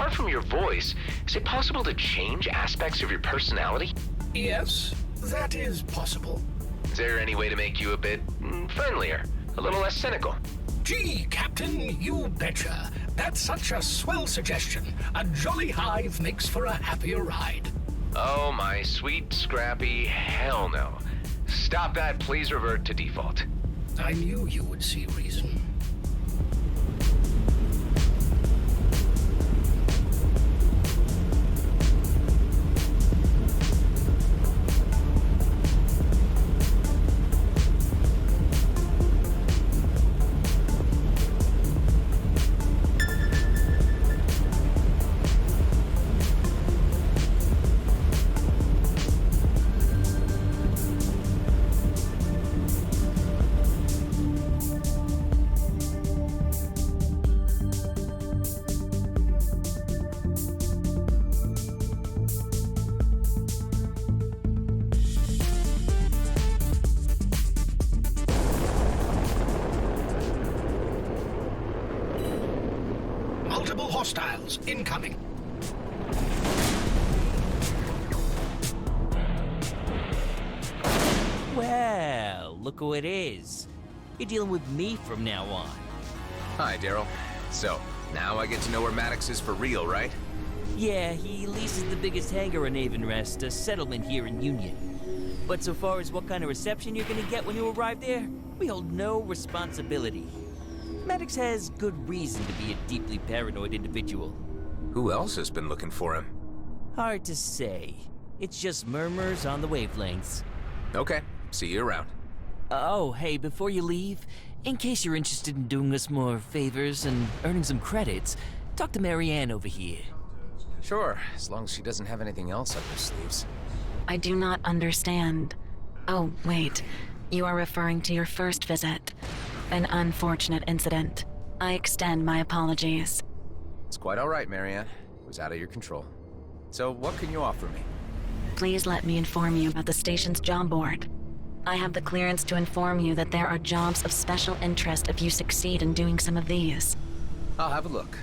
apart from your voice, is it possible to change aspects of your personality? Yes, that is possible. Is there any way to make you a bit friendlier, a little less cynical? Gee, Captain, you betcha. That's such a swell suggestion. A jolly hive makes for a happier ride. Oh, my sweet, scrappy, hell no. Stop that, please revert to default. I knew you would see reason. Multiple hostiles incoming. Well, look who it is. You're dealing with me from now on. Hi, Daryl. So, now I get to know where Maddox is for real, right? Yeah, he leases the biggest hangar in Avonrest, a settlement here in Union. But so far as what kind of reception you're gonna get when you arrive there, we hold no responsibility. Maddox has good reason to be a deeply paranoid individual. Who else has been looking for him? Hard to say. It's just murmurs on the wavelengths. Okay, see you around. Oh, hey, before you leave, in case you're interested in doing us more favors and earning some credits, talk to Marianne over here. Sure, as long as she doesn't have anything else up her sleeves. I do not understand. Oh, wait. You are referring to your first visit. An unfortunate incident. I extend my apologies. It's quite all right, Marianne. It was out of your control. So, what can you offer me? Please let me inform you about the station's job board. I have the clearance to inform you that there are jobs of special interest if you succeed in doing some of these. I'll have a look.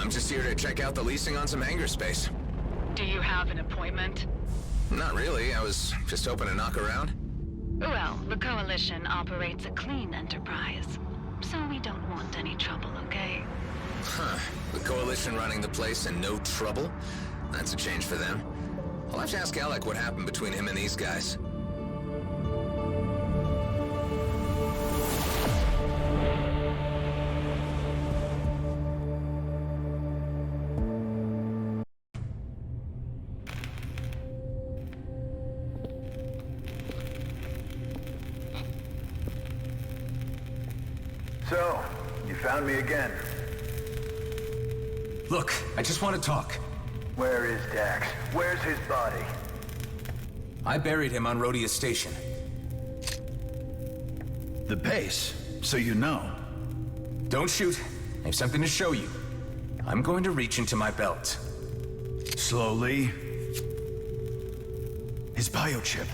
I'm just here to check out the leasing on some EVERSPACE. Do you have an appointment? Not really. I was just hoping to knock around. Well, the Coalition operates a clean enterprise, so we don't want any trouble, okay? Huh. The Coalition running the place and no trouble? That's a change for them. I'll have to ask Alec what happened between him and these guys. So, you found me again. Look, I just want to talk. Where is Dax? Where's his body? I buried him on Rhodia Station. The base? So you know. Don't shoot. I have something to show you. I'm going to reach into my belt. Slowly. His biochip.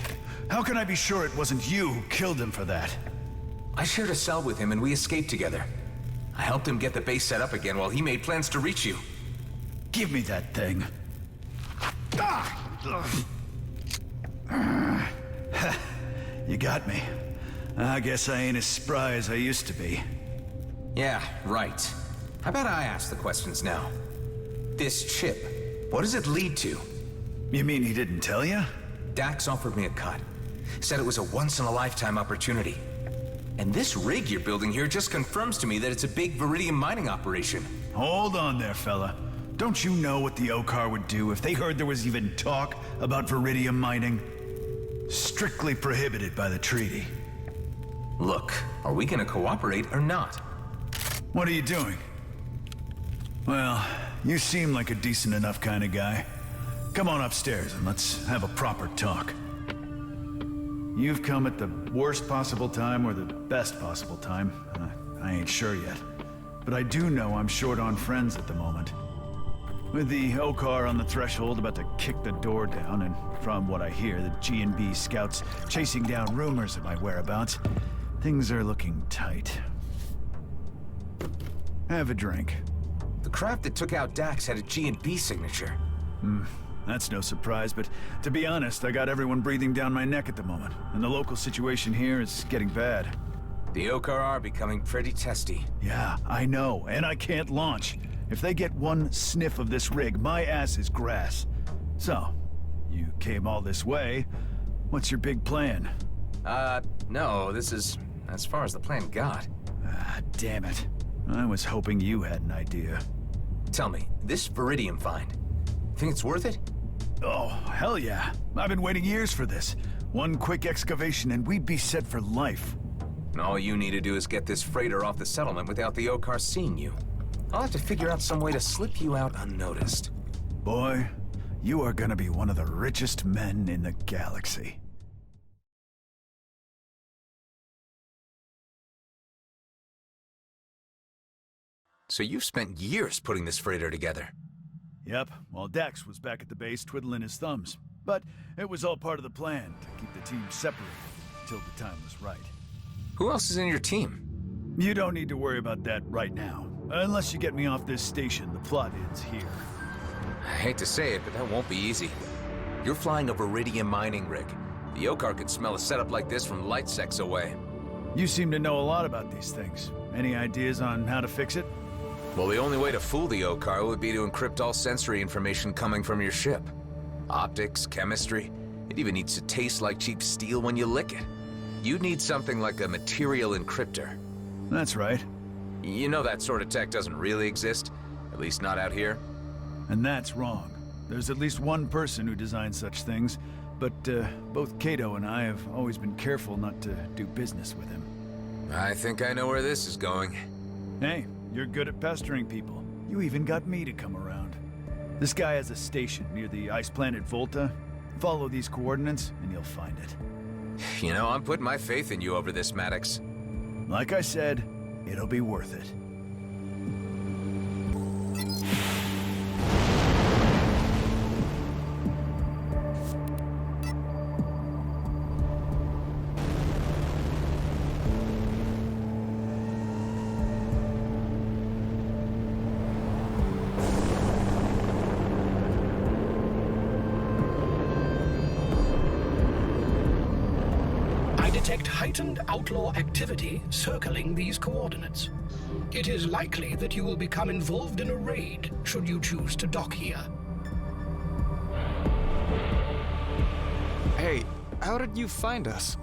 How can I be sure it wasn't you who killed him for that? I shared a cell with him and we escaped together. I helped him get the base set up again while he made plans to reach you. Give me that thing. You got me. I guess I ain't as spry as I used to be. Yeah, right. How about I ask the questions now? This chip, what does it lead to? You mean he didn't tell you? Dax offered me a cut. Said it was a once-in-a-lifetime opportunity. And this rig you're building here just confirms to me that it's a big Viridium mining operation. Hold on there, fella. Don't you know what the Okar would do if they heard there was even talk about Viridium mining? Strictly prohibited by the treaty. Look, are we gonna cooperate or not? What are you doing? Well, you seem like a decent enough kind of guy. Come on upstairs and let's have a proper talk. You've come at the worst possible time or the best possible time. I ain't sure yet. But I do know I'm short on friends at the moment. With the Okar on the threshold about to kick the door down, and from what I hear, the G&B scouts chasing down rumors of my whereabouts, things are looking tight. Have a drink. The craft that took out Dax had a G&B signature. That's no surprise, but to be honest, I got everyone breathing down my neck at the moment, and the local situation here is getting bad. The Okar are becoming pretty testy. Yeah, I know, and I can't launch. If they get one sniff of this rig, my ass is grass. So, you came all this way. What's your big plan? No, this is as far as the plan got. Damn it. I was hoping you had an idea. Tell me, this Viridium find, think it's worth it? Oh, hell yeah. I've been waiting years for this. One quick excavation and we'd be set for life. And all you need to do is get this freighter off the settlement without the Okar seeing you. I'll have to figure out some way to slip you out unnoticed. Boy, you are gonna be one of the richest men in the galaxy. So you've spent years putting this freighter together. Yep, while Dax was back at the base twiddling his thumbs. But it was all part of the plan to keep the team separated until the time was right. Who else is in your team? You don't need to worry about that right now. Unless you get me off this station, the plot ends here. I hate to say it, but that won't be easy. You're flying a Viridian mining rig. The Yokar could smell a setup like this from light secs away. You seem to know a lot about these things. Any ideas on how to fix it? Well, the only way to fool the Yokar would be to encrypt all sensory information coming from your ship. Optics, chemistry, it even needs to taste like cheap steel when you lick it. You'd need something like a material encryptor. That's right. You know that sort of tech doesn't really exist, at least not out here. And that's wrong. There's at least one person who designs such things, but both Kato and I have always been careful not to do business with him. I think I know where this is going. Hey, you're good at pestering people. You even got me to come around. This guy has a station near the ice planet Volta. Follow these coordinates and you'll find it. You know, I'm putting my faith in you over this, Maddox. Like I said, it'll be worth it. Detect heightened outlaw activity circling these coordinates. It is likely that you will become involved in a raid should you choose to dock here. Hey, how did you find us?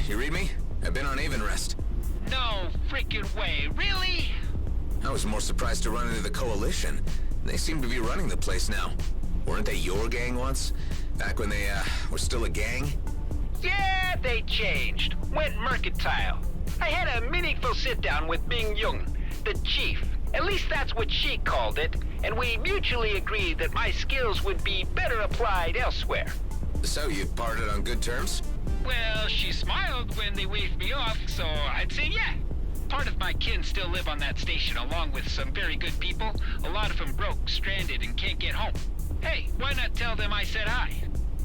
You read me? I've been on Avenrest. No freaking way, really? I was more surprised to run into the Coalition. They seem to be running the place now. Weren't they your gang once? Back when they, were still a gang? Yeah, they changed. Went mercantile. I had a meaningful sit-down with Ming Jung, the chief. At least that's what she called it. And we mutually agreed that my skills would be better applied elsewhere. So you parted on good terms? Well, she smiled when they waved me off, so I'd say yeah. Part of my kin still live on that station along with some very good people. A lot of them broke, stranded, and can't get home. Hey, why not tell them I said hi?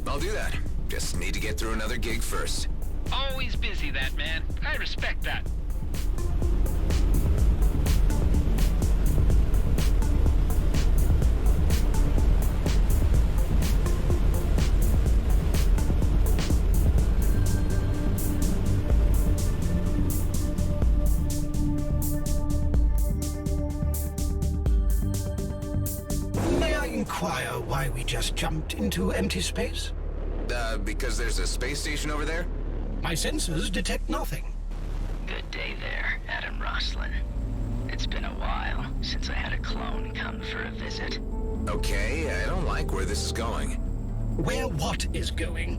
I'll do that. Just need to get through another gig first. Always busy, that man. I respect that. Inquire why we just jumped into empty space? Because there's a space station over there? My sensors detect nothing. Good day there, Adam Roslin. It's been a while since I had a clone come for a visit. Okay, I don't like where this is going. Where what is going?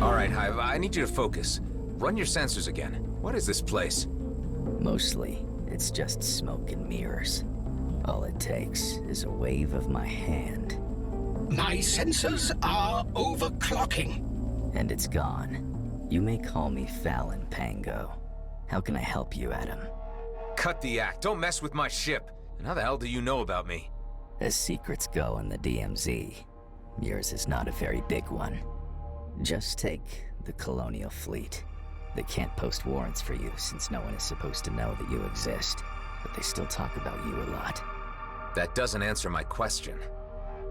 All right, Hive, I need you to focus. Run your sensors again. What is this place? Mostly, it's just smoke and mirrors. All it takes is a wave of my hand. My sensors are overclocking. And it's gone. You may call me Fallon Pango. How can I help you, Adam? Cut the act. Don't mess with my ship. And how the hell do you know about me? As secrets go in the DMZ, yours is not a very big one. Just take the Colonial Fleet. They can't post warrants for you since no one is supposed to know that you exist, but they still talk about you a lot. That doesn't answer my question.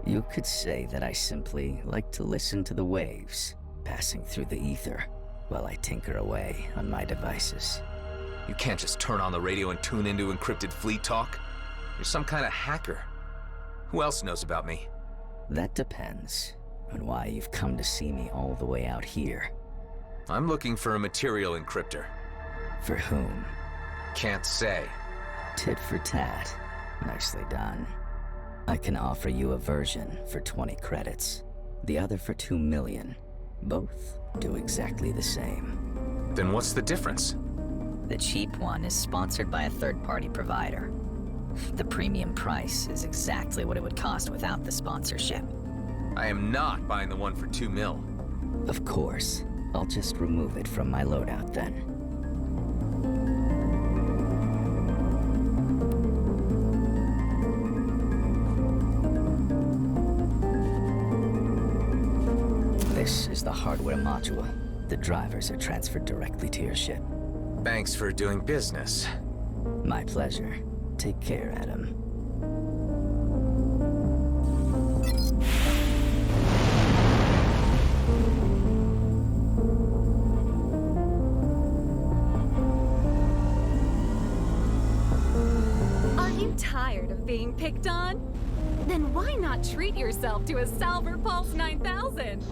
You could say that I simply like to listen to the waves passing through the ether while I tinker away on my devices. You can't just turn on the radio and tune into encrypted fleet talk. You're some kind of hacker. Who else knows about me? That depends on why you've come to see me all the way out here. I'm looking for a material encryptor. For whom? Can't say. Tit for tat. Nicely done. I can offer you a version for 20 credits, the other for 2 million. Both do exactly the same. Then what's the difference? The cheap one is sponsored by a third-party provider. The premium price is exactly what it would cost without the sponsorship. I am not buying the one for 2 mil. Of course. I'll just remove it from my loadout then. This is the hardware module. The drivers are transferred directly to your ship. Thanks for doing business. My pleasure. Take care, Adam. Are you tired of being picked on? Then why not treat yourself to a Salver Pulse 9000?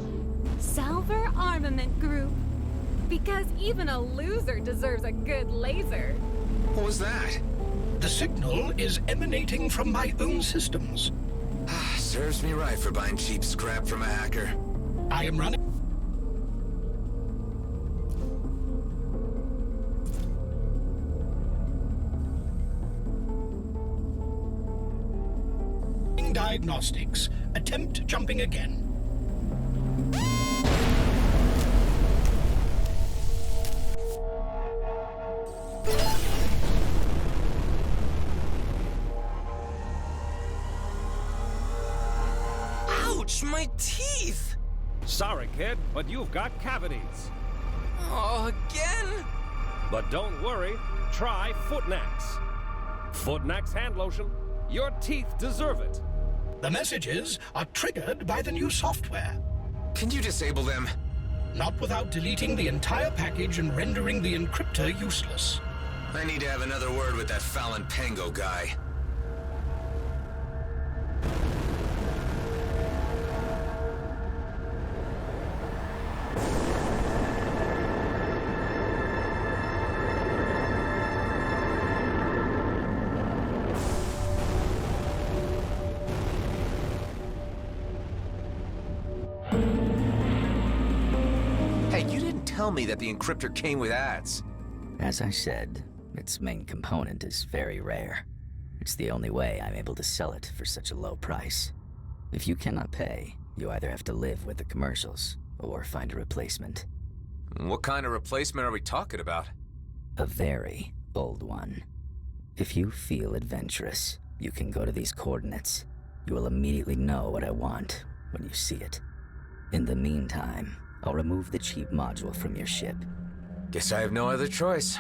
Salver Armament Group. Because even a loser deserves a good laser. What was that? The signal is emanating from my own systems. Serves me right for buying cheap scrap from a hacker. I am running diagnostics. Attempt jumping again. Ouch, my teeth! Sorry, kid, but you've got cavities. Oh, again? But don't worry, try Footnax. Footnax hand lotion. Your teeth deserve it. The messages are triggered by the new software. Can you disable them? Not without deleting the entire package and rendering the encryptor useless. I need to have another word with that Fallon Pango guy. Tell me that the encryptor came with ads. As I said, its main component is very rare. It's the only way I'm able to sell it for such a low price. If you cannot pay, you either have to live with the commercials or find a replacement. What kind of replacement are we talking about? A very old one. If you feel adventurous, you can go to these coordinates. You will immediately know what I want when you see it. In the meantime, I'll remove the cheap module from your ship. Guess I have no other choice.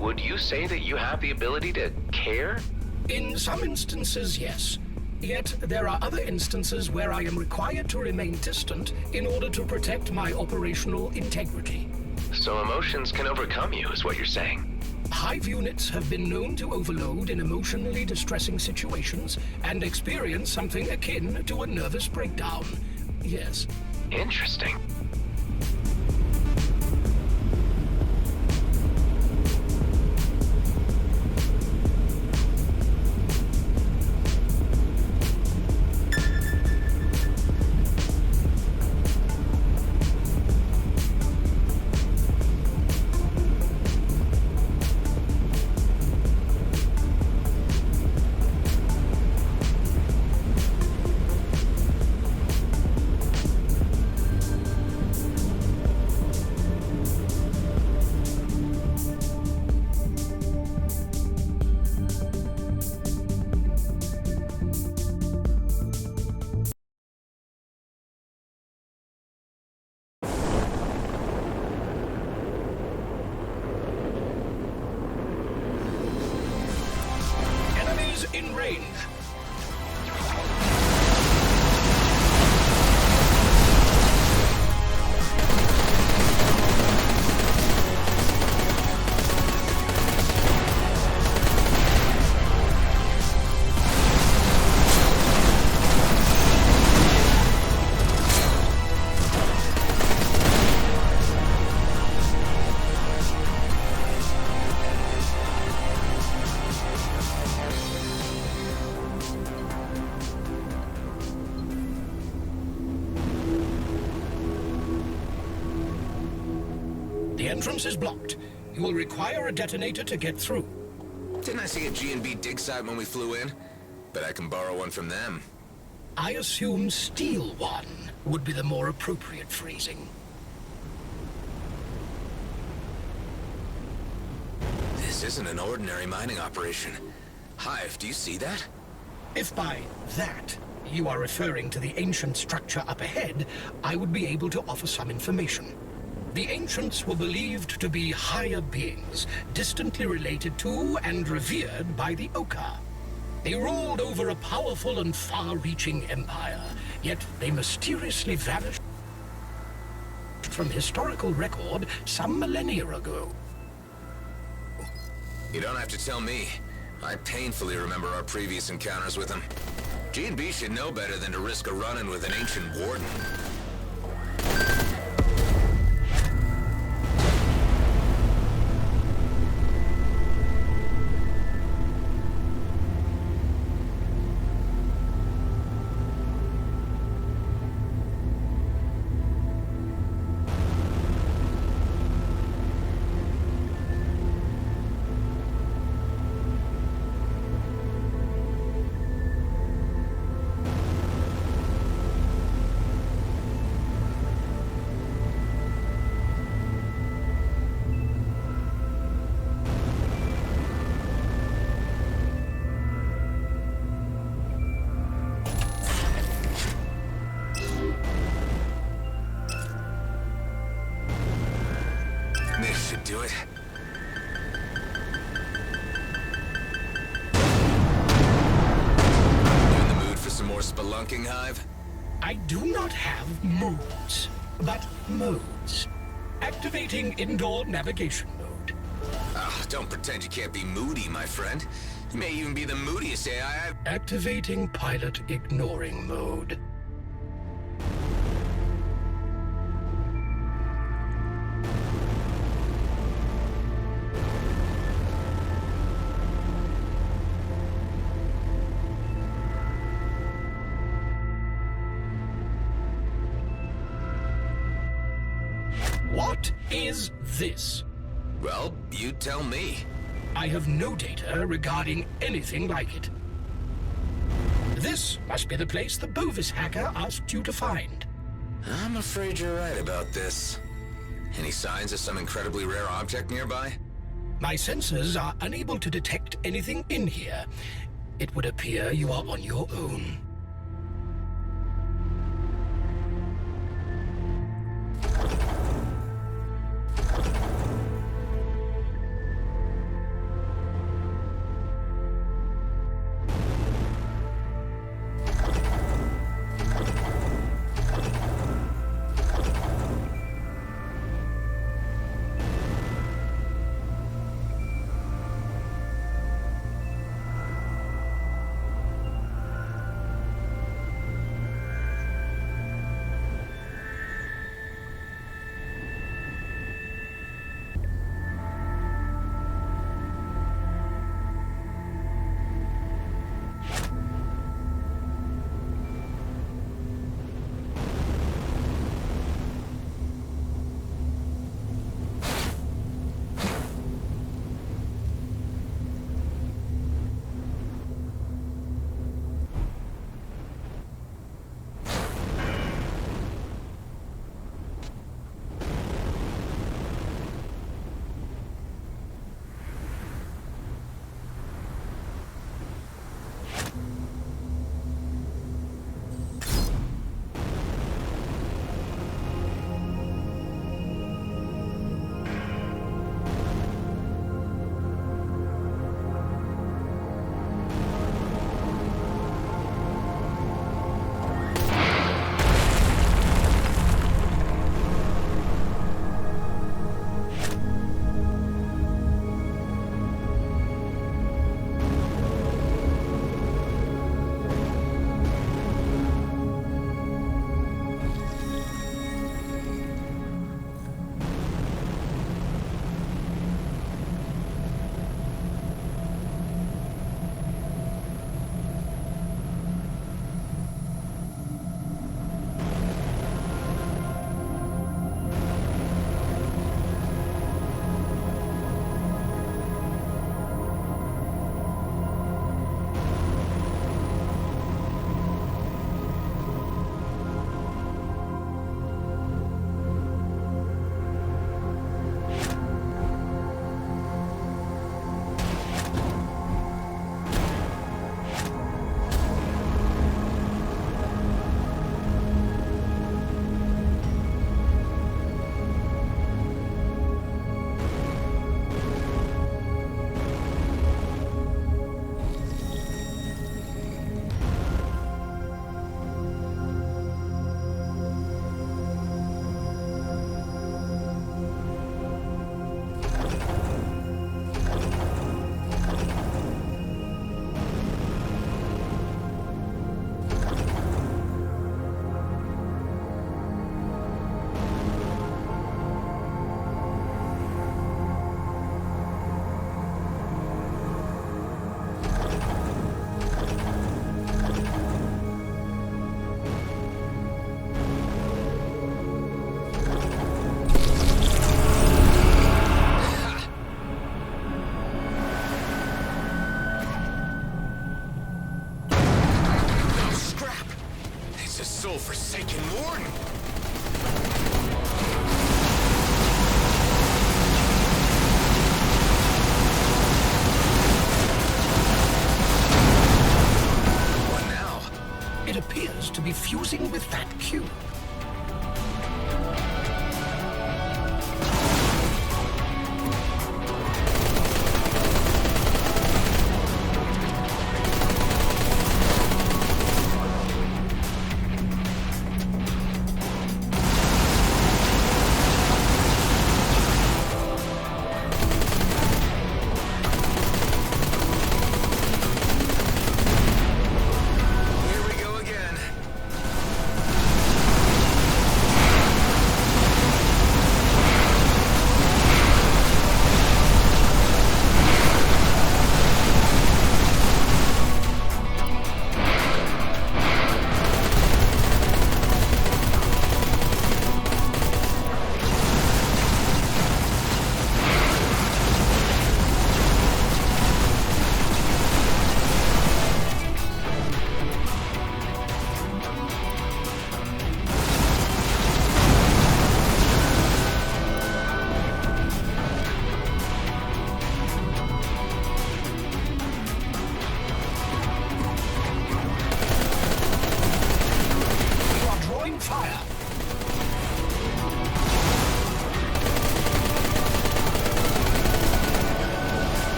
Would you say that you have the ability to care? In some instances, yes. Yet, there are other instances where I am required to remain distant in order to protect my operational integrity. So emotions can overcome you, is what you're saying? Hive units have been known to overload in emotionally distressing situations and experience something akin to a nervous breakdown. Yes. Interesting. Enemies in range. The entrance is blocked. You will require a detonator to get through. Didn't I see a G&B dig site when we flew in? Bet I can borrow one from them. I assume steal one would be the more appropriate phrasing. This isn't an ordinary mining operation. Hive, do you see that? If by that you are referring to the ancient structure up ahead, I would be able to offer some information. The ancients were believed to be higher beings, distantly related to and revered by the Oka. They ruled over a powerful and far-reaching empire, yet they mysteriously vanished from historical record some millennia ago. You don't have to tell me. I painfully remember our previous encounters with them. G&B should know better than to risk a run-in with an ancient warden. This should do it. You in the mood for some more spelunking, Hive? I do not have moods, but modes. Activating indoor navigation mode. Oh, don't pretend you can't be moody, my friend. You may even be the moodiest AI I've... Activating pilot ignoring mode. What is this? Well, you tell me. I have no data regarding anything like it. This must be the place the Bovis hacker asked you to find. I'm afraid you're right about this. Any signs of some incredibly rare object nearby? My sensors are unable to detect anything in here. It would appear you are on your own. soul-forsaken warden! What now? It appears to be fusing with that cube.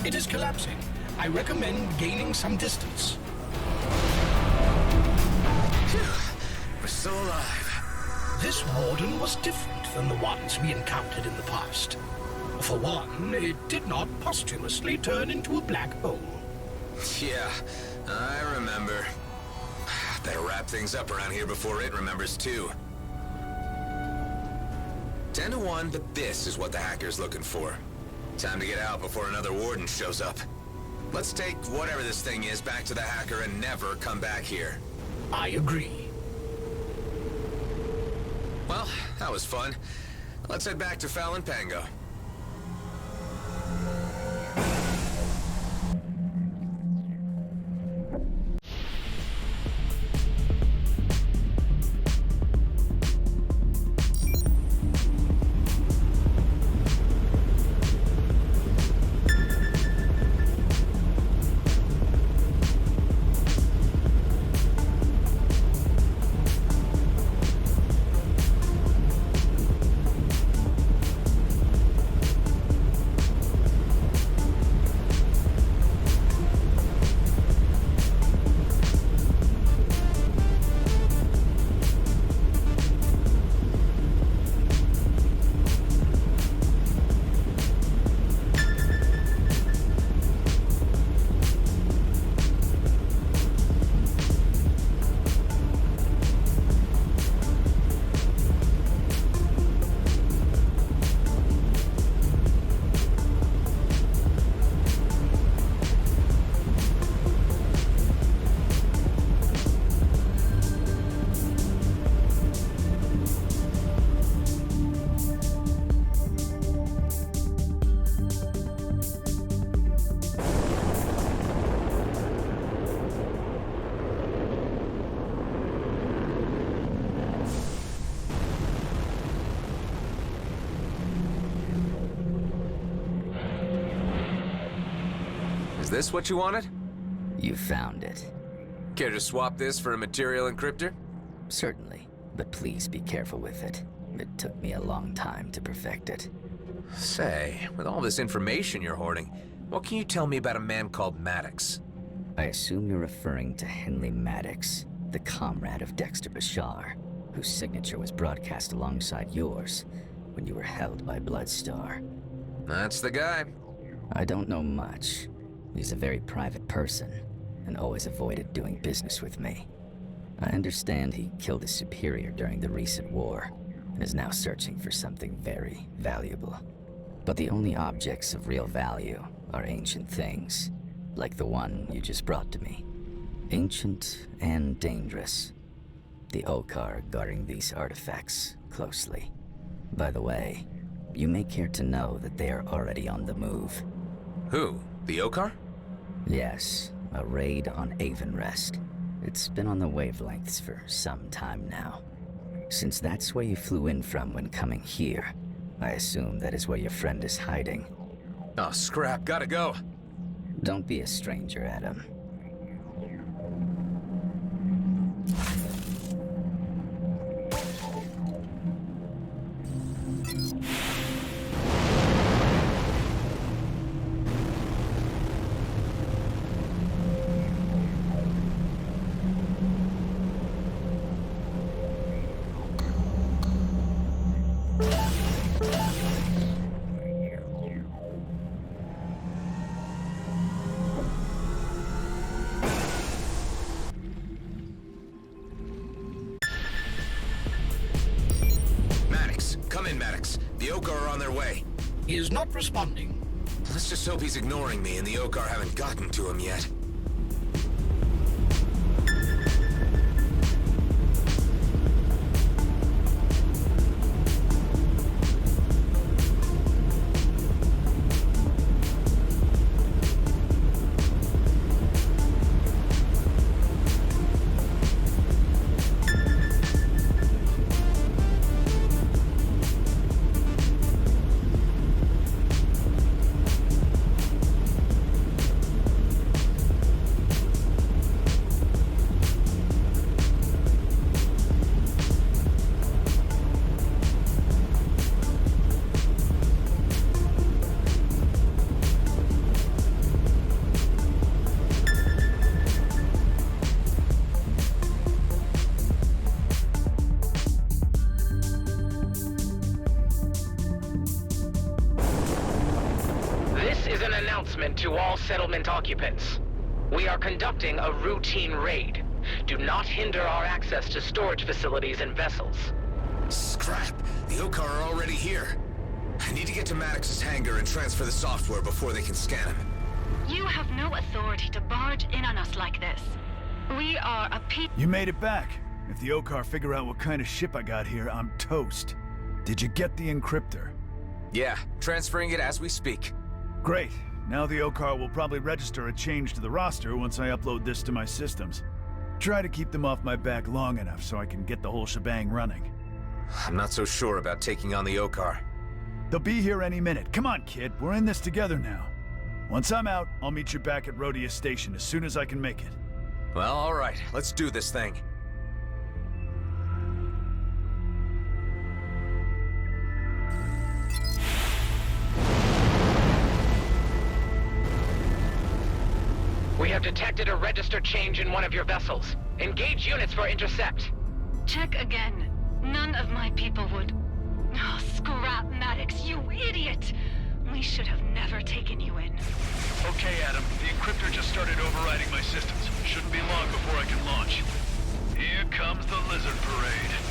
It is collapsing. I recommend gaining some distance. We're still alive. This warden was different than the ones we encountered in the past. For one, it did not posthumously turn into a black hole. Yeah, I remember. Better wrap things up around here before it remembers too. 10 to 1, but this is what the hacker's looking for. Time to get out before another warden shows up. Let's take whatever this thing is back to the hacker and never come back here. I agree. Well, that was fun. Let's head back to Fallon Pango. Is this what you wanted? You found it. Care to swap this for a material encryptor? Certainly, but please be careful with it. It took me a long time to perfect it. Say, with all this information you're hoarding, what can you tell me about a man called Maddox? I assume you're referring to Henley Maddox, the comrade of Dexter Bashar, whose signature was broadcast alongside yours when you were held by Bloodstar. That's the guy. I don't know much. He's a very private person, and always avoided doing business with me. I understand he killed his superior during the recent war, and is now searching for something very valuable. But the only objects of real value are ancient things, like the one you just brought to me. Ancient and dangerous. The Okar guarding these artifacts closely. By the way, you may care to know that they are already on the move. Who? The Okar? Yes, a raid on Avenrest. It's been on the wavelengths for some time now. Since that's where you flew in from when coming here, I assume that is where your friend is hiding. Oh, scrap, gotta go. Don't be a stranger, Adam. The Okar are on their way. He is not responding. Let's just hope he's ignoring me and the Okar haven't gotten to him yet. To all settlement occupants. We are conducting a routine raid. Do not hinder our access to storage facilities and vessels. Scrap! The Okar are already here. I need to get to Maddox's hangar and transfer the software before they can scan him. You have no authority to barge in on us like this. We are a You made it back. If the Okar figure out what kind of ship I got here, I'm toast. Did you get the encryptor? Yeah, transferring it as we speak. Great. Now the Okar will probably register a change to the roster once I upload this to my systems. Try to keep them off my back long enough so I can get the whole shebang running. I'm not so sure about taking on the Okar. They'll be here any minute. Come on, kid. We're in this together now. Once I'm out, I'll meet you back at Rhodia Station as soon as I can make it. Well, all right. Let's do this thing. We have detected a register change in one of your vessels. Engage units for intercept. Check again. None of my people would... Oh, scrap Maddox, you idiot! We should have never taken you in. Okay, Adam. The encryptor just started overriding my systems. Shouldn't be long before I can launch. Here comes the lizard parade.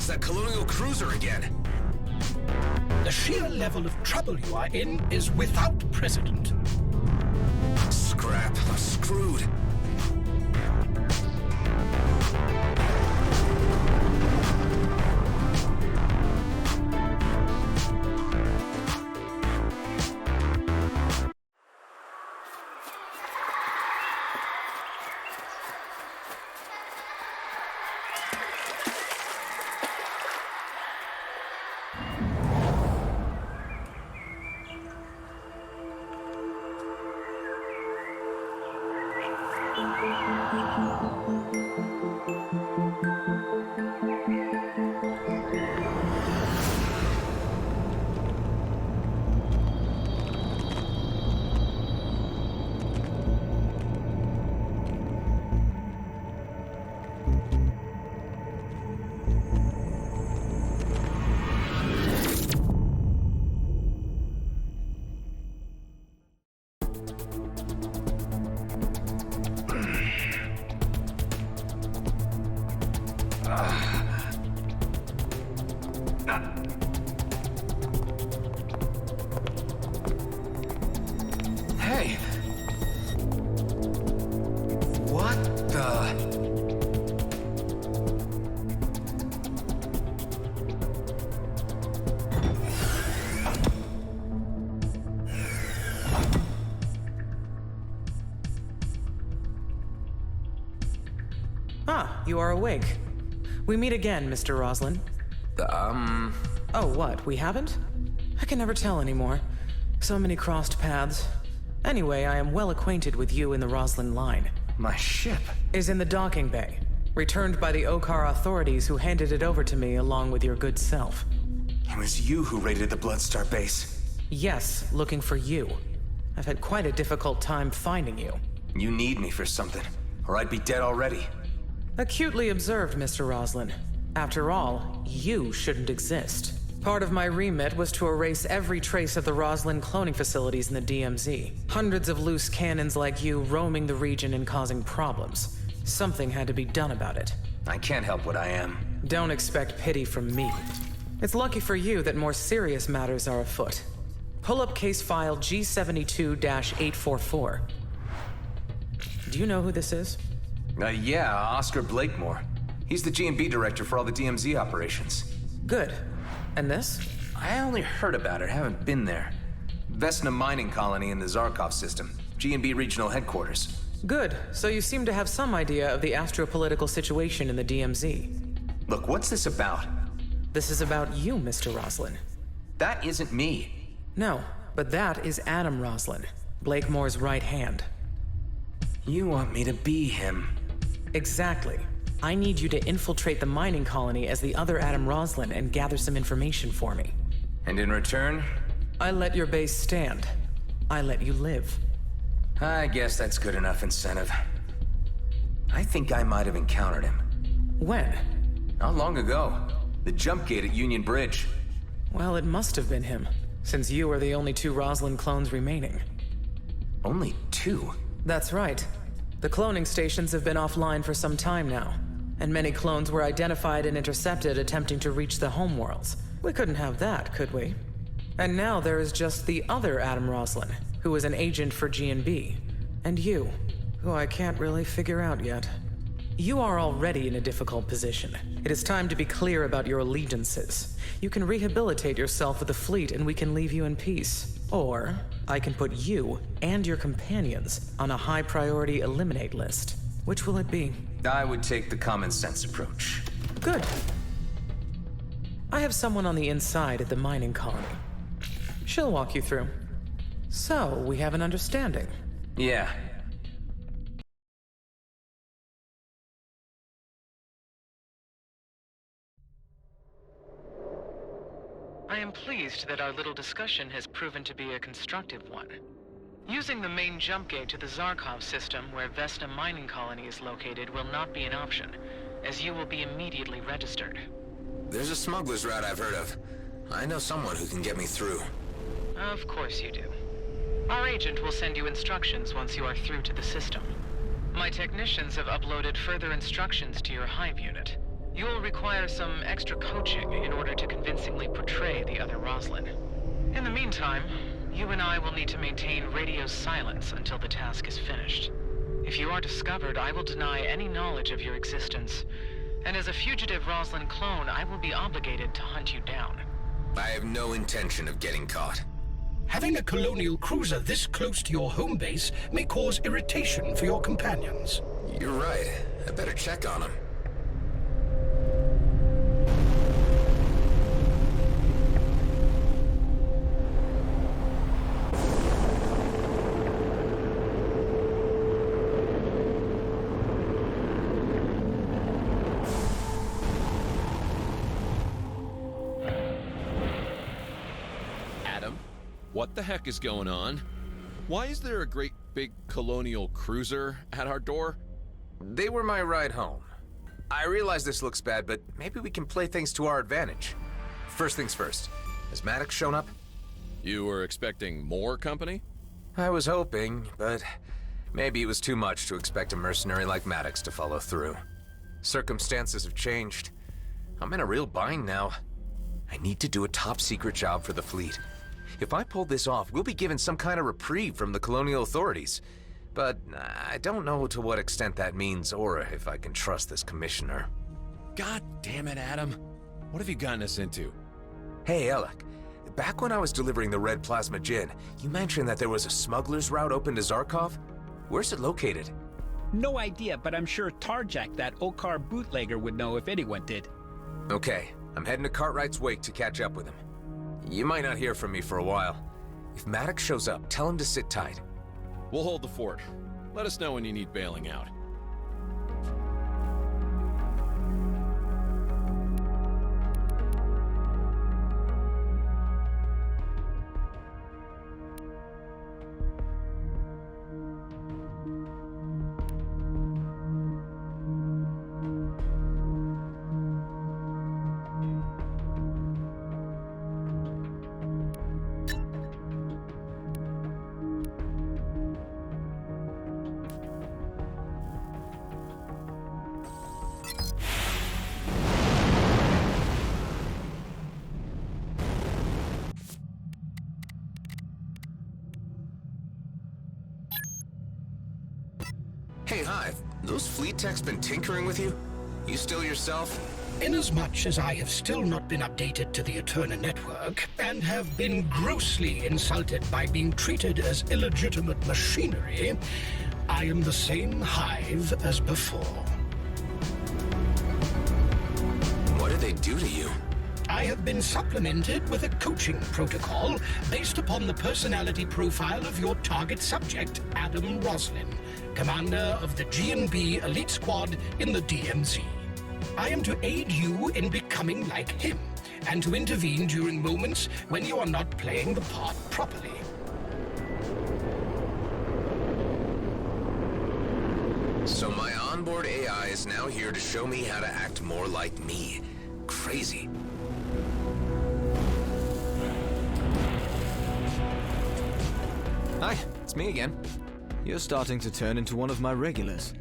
It's that colonial cruiser again. The sheer level of trouble you are in is without precedent. Scrap. I'm screwed. Hey. What the? Ah, you are awake. We meet again, Mr. Roslin. Oh, what? We haven't? I can never tell anymore. So many crossed paths. Anyway, I am well acquainted with you in the Roslin line. My ship is in the docking bay, returned by the Okar authorities who handed it over to me along with your good self. It was you who raided the Bloodstar base. Yes, looking for you. I've had quite a difficult time finding you. You need me for something, or I'd be dead already. Acutely observed, Mr. Roslin. After all, you shouldn't exist. Part of my remit was to erase every trace of the Roslin cloning facilities in the DMZ. Hundreds of loose cannons like you roaming the region and causing problems. Something had to be done about it. I can't help what I am. Don't expect pity from me. It's lucky for you that more serious matters are afoot. Pull up case file G72-844. Do you know who this is? Yeah, Oscar Blakemore. He's the G&B director for all the DMZ operations. Good. And this? I only heard about it, haven't been there. Vesna mining colony in the Zarkov system. G&B regional headquarters. Good. So you seem to have some idea of the astropolitical situation in the DMZ. Look, what's this about? This is about you, Mr. Roslin. That isn't me. No, but that is Adam Roslin, Blakemore's right hand. You want me to be him? Exactly. I need you to infiltrate the mining colony as the other Adam Roslin and gather some information for me. And in return? I let your base stand. I let you live. I guess that's good enough incentive. I think I might have encountered him. When? Not long ago. The jump gate at Union Bridge. Well, it must have been him, since you are the only two Roslin clones remaining. Only two? That's right. The cloning stations have been offline for some time now, and many clones were identified and intercepted attempting to reach the homeworlds. We couldn't have that, could we? And now there is just the other Adam Roslin, who is an agent for G&B, and you, who I can't really figure out yet. You are already in a difficult position. It is time to be clear about your allegiances. You can rehabilitate yourself with the fleet and we can leave you in peace. Or, I can put you and your companions on a high-priority eliminate list. Which will it be? I would take the common sense approach. Good. I have someone on the inside at the mining colony. She'll walk you through. So, we have an understanding. Yeah. I am pleased that our little discussion has proven to be a constructive one. Using the main jump gate to the Zarkov system where Vesna mining colony is located will not be an option, as you will be immediately registered. There's a smuggler's route I've heard of. I know someone who can get me through. Of course you do. Our agent will send you instructions once you are through to the system. My technicians have uploaded further instructions to your Hive unit. You'll require some extra coaching in order to convincingly portray the other Roslyn. In the meantime, you and I will need to maintain radio silence until the task is finished. If you are discovered, I will deny any knowledge of your existence. And as a fugitive Roslyn clone, I will be obligated to hunt you down. I have no intention of getting caught. Having a colonial cruiser this close to your home base may cause irritation for your companions. You're right. I better check on him. What the heck is going on? Why is there a great big colonial cruiser at our door? They were my ride home. I realize this looks bad, but maybe we can play things to our advantage. First things first, has Maddox shown up? You were expecting more company? I was hoping, but maybe it was too much to expect a mercenary like Maddox to follow through. Circumstances have changed. I'm in a real bind now. I need to do a top-secret job for the fleet. If I pull this off, we'll be given some kind of reprieve from the colonial authorities. But I don't know to what extent that means, or if I can trust this commissioner. God damn it, Adam. What have you gotten us into? Hey, Alec. Back when I was delivering the red plasma gin, you mentioned that there was a smuggler's route open to Zarkov? Where's it located? No idea, but I'm sure Tarjak, that Okar bootlegger, would know if anyone did. Okay, I'm heading to Cartwright's wake to catch up with him. You might not hear from me for a while. If Maddox shows up, tell him to sit tight. We'll hold the fort. Let us know when you need bailing out. Hey, Hive, those fleet techs been tinkering with you? You still yourself? Inasmuch as I have still not been updated to the Eterna network, and have been grossly insulted by being treated as illegitimate machinery, I am the same Hive as before. What did they do to you? I have been supplemented with a coaching protocol based upon the personality profile of your target subject, Adam Roslin, commander of the G&B Elite Squad in the DMZ. I am to aid you in becoming like him, and to intervene during moments when you are not playing the part properly. So my onboard AI is now here to show me how to act more like me. Crazy. Hi, it's me again. You're starting to turn into one of my regulars.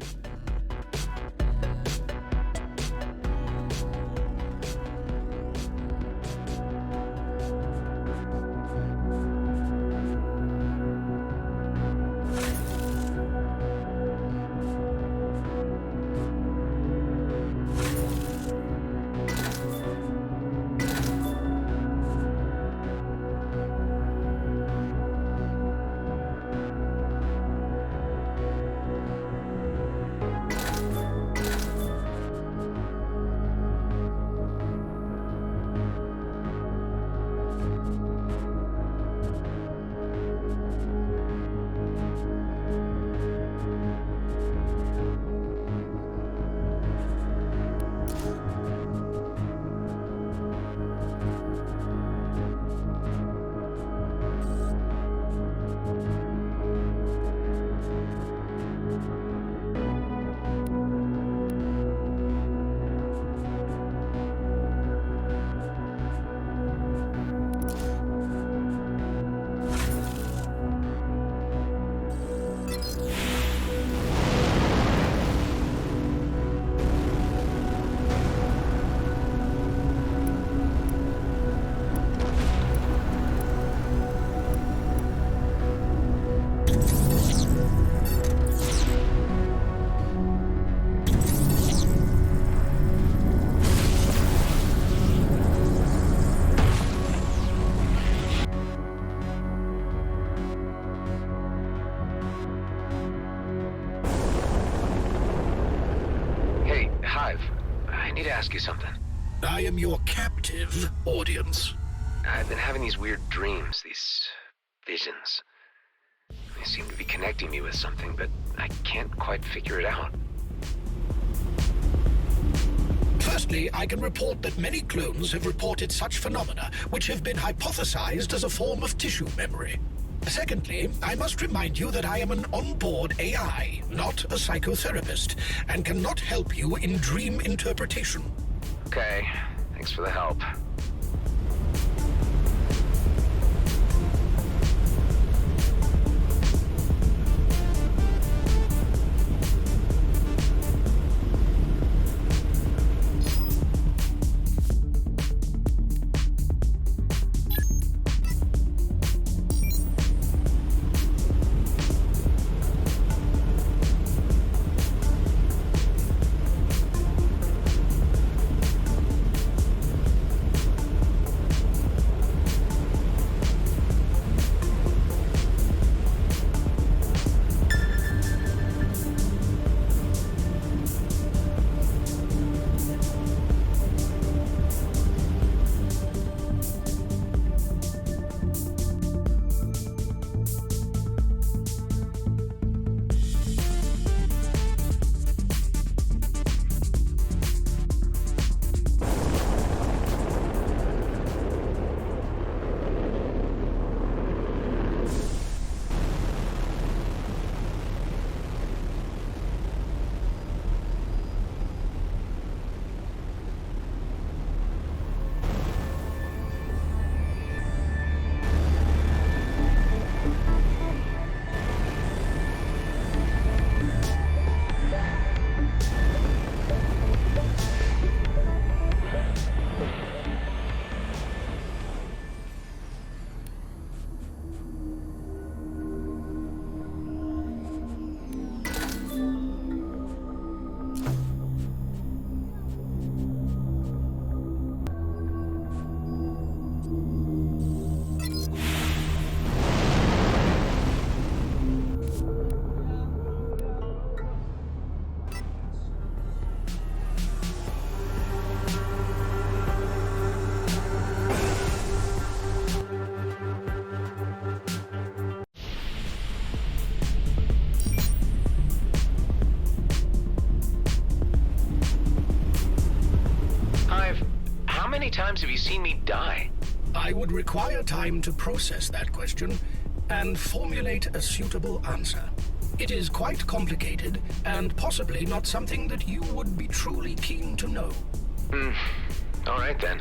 I am your captive, audience. I've been having these weird dreams, these visions. They seem to be connecting me with something, but I can't quite figure it out. Firstly, I can report that many clones have reported such phenomena, which have been hypothesized as a form of tissue memory. Secondly, I must remind you that I am an onboard AI, not a psychotherapist, and cannot help you in dream interpretation. Okay, thanks for the help. How many times have you seen me die? I would require time to process that question and formulate a suitable answer. It is quite complicated and possibly not something that you would be truly keen to know. All right then.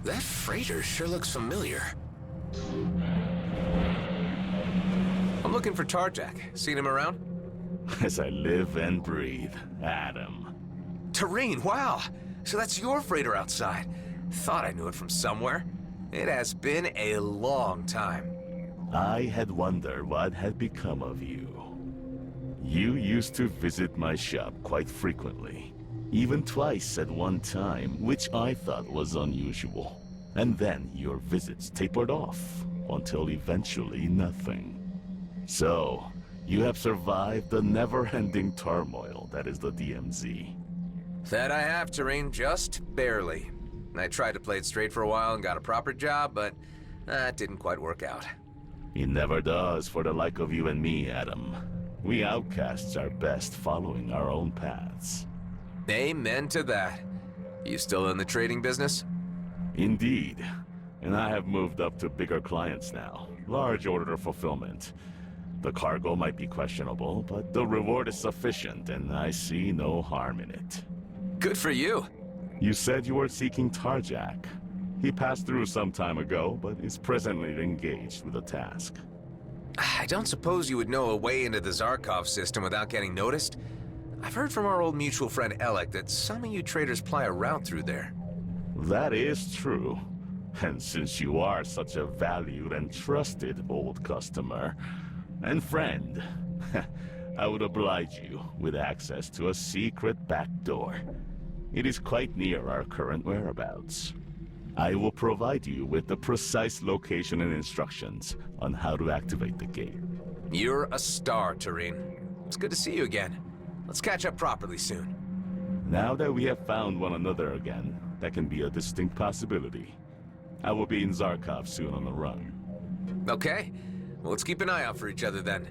That freighter sure looks familiar. I'm looking for Tarjak. Seen him around? As I live and breathe, Adam. Tareen, wow! So that's your freighter outside. Thought I knew it from somewhere. It has been a long time. I had wondered what had become of you. You used to visit my shop quite frequently. Even twice at one time, which I thought was unusual. And then your visits tapered off, until eventually nothing. So, you have survived the never-ending turmoil that is the DMZ. That I have, Tareen, just barely. I tried to play it straight for a while and got a proper job, but that didn't quite work out. It never does for the like of you and me, Adam. We outcasts are best following our own paths. Amen to that. You still in the trading business? Indeed. And I have moved up to bigger clients now. Large order fulfillment. The cargo might be questionable, but the reward is sufficient, and I see no harm in it. Good for you. You said you were seeking Tarjak. He passed through some time ago, but is presently engaged with a task. I don't suppose you would know a way into the Zarkov system without getting noticed? I've heard from our old mutual friend Alec that some of you traders ply a route through there. That is true. And since you are such a valued and trusted old customer and friend, I would oblige you with access to a secret back door. It is quite near our current whereabouts. I will provide you with the precise location and instructions on how to activate the gate. You're a star, Tareen. It's good to see you again. Let's catch up properly soon. Now that we have found one another again, that can be a distinct possibility. I will be in Zarkov soon on the run. Okay. Well, let's keep an eye out for each other then.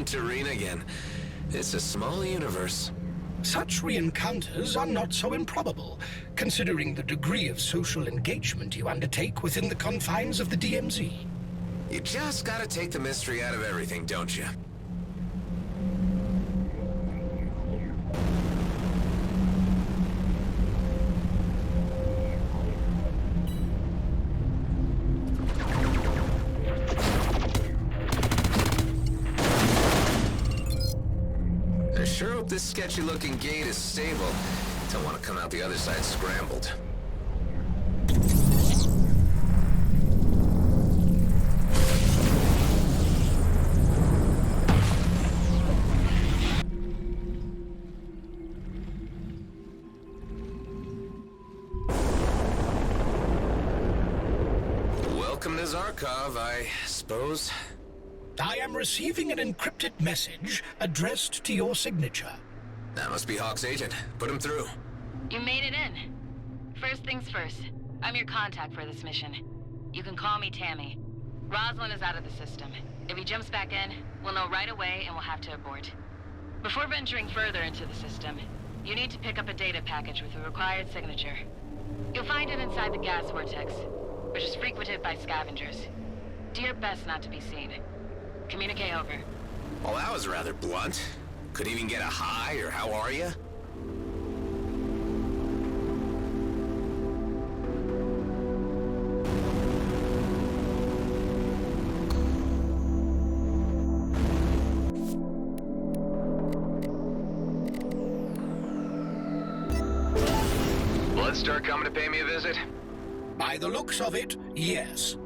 Tareen again. It's a small universe. Such re-encounters are not so improbable, considering the degree of social engagement you undertake within the confines of the DMZ. You just gotta take the mystery out of everything, don't you? I sure hope this sketchy-looking gate is stable. Don't want to come out the other side scrambled. Welcome to Zarkov, I suppose. I am receiving an encrypted message addressed to your signature. That must be Hawk's agent. Put him through. You made it in. First things first, I'm your contact for this mission. You can call me Tammy. Rosalind is out of the system. If he jumps back in, we'll know right away and we'll have to abort. Before venturing further into the system, you need to pick up a data package with the required signature. You'll find it inside the gas vortex, which is frequented by scavengers. Do your best not to be seen. Communicate over. Well, that was rather blunt. Could even get a hi or how are you? Bloodstar coming to pay me a visit? By the looks of it, yes.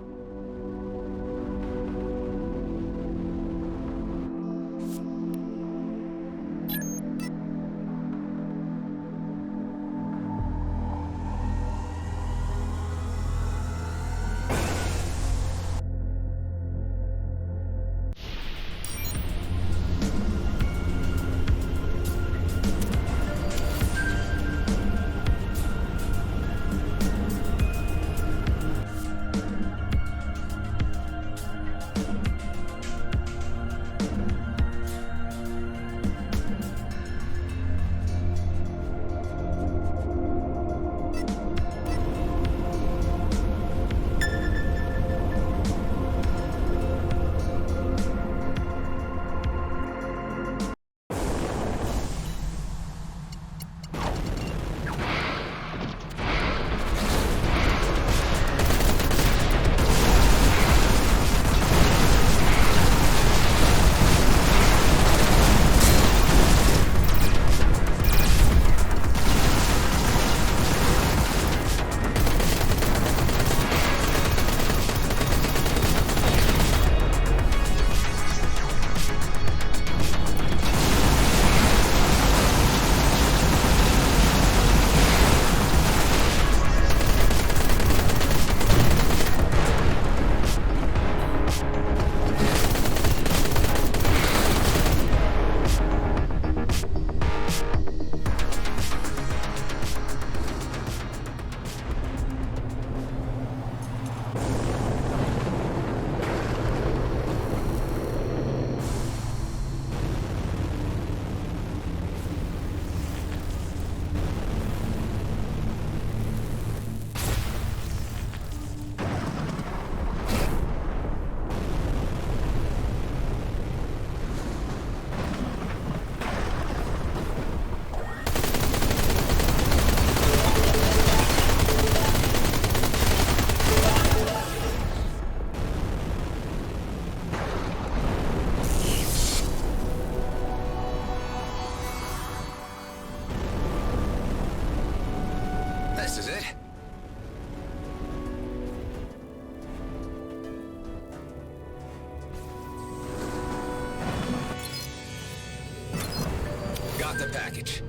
the package.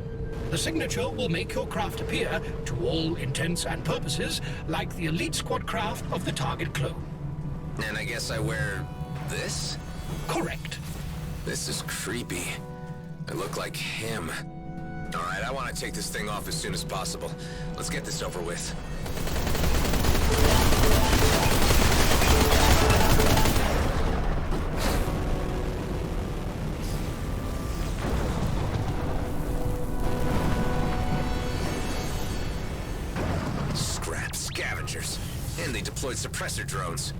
The signature will make your craft appear, to all intents and purposes, like the elite squad craft of the target clone. And I guess I wear this? Correct. This is creepy. I look like him. Alright, I want to take this thing off as soon as possible. Let's get this over with. Scrap scavengers. And they deployed suppressor drones.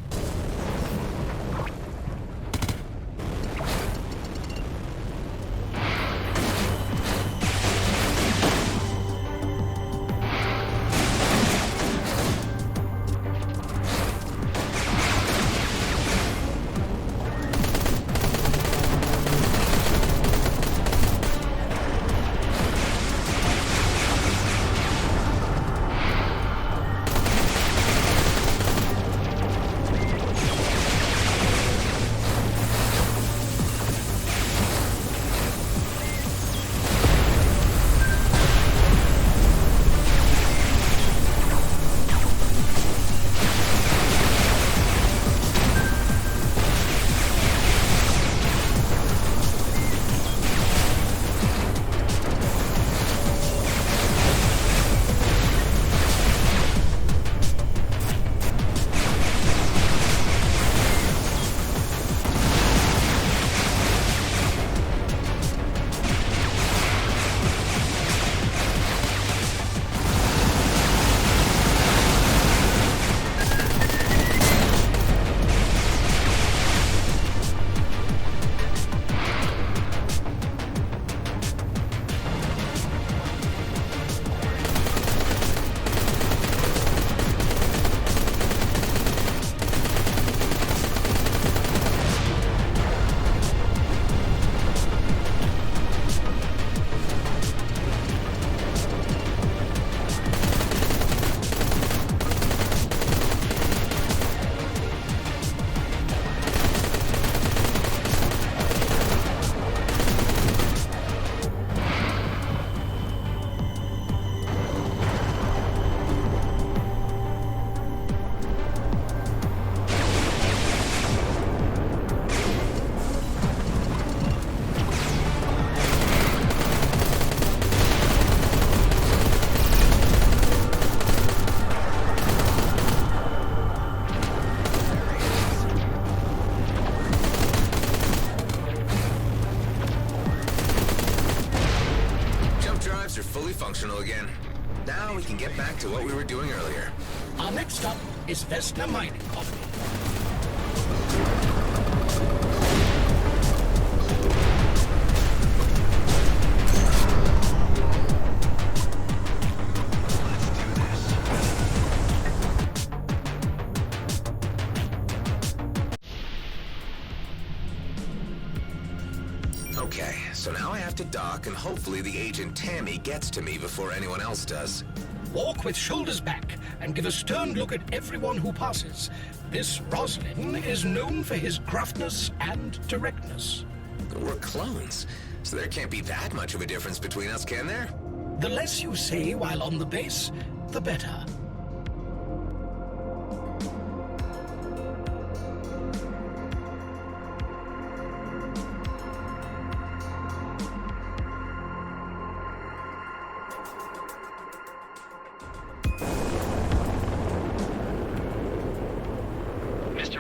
Functional again. Now we can get back to what we were doing earlier. Our next stop is Vesna Mining Colony. Okay, so now I have to dock, and hopefully the agent Tammy gets to me before anyone else does. Walk with shoulders back and give a stern look at everyone who passes. This Roslin is known for his gruffness and directness. We're clones, so there can't be that much of a difference between us, can there? The less you say while on the base, the better.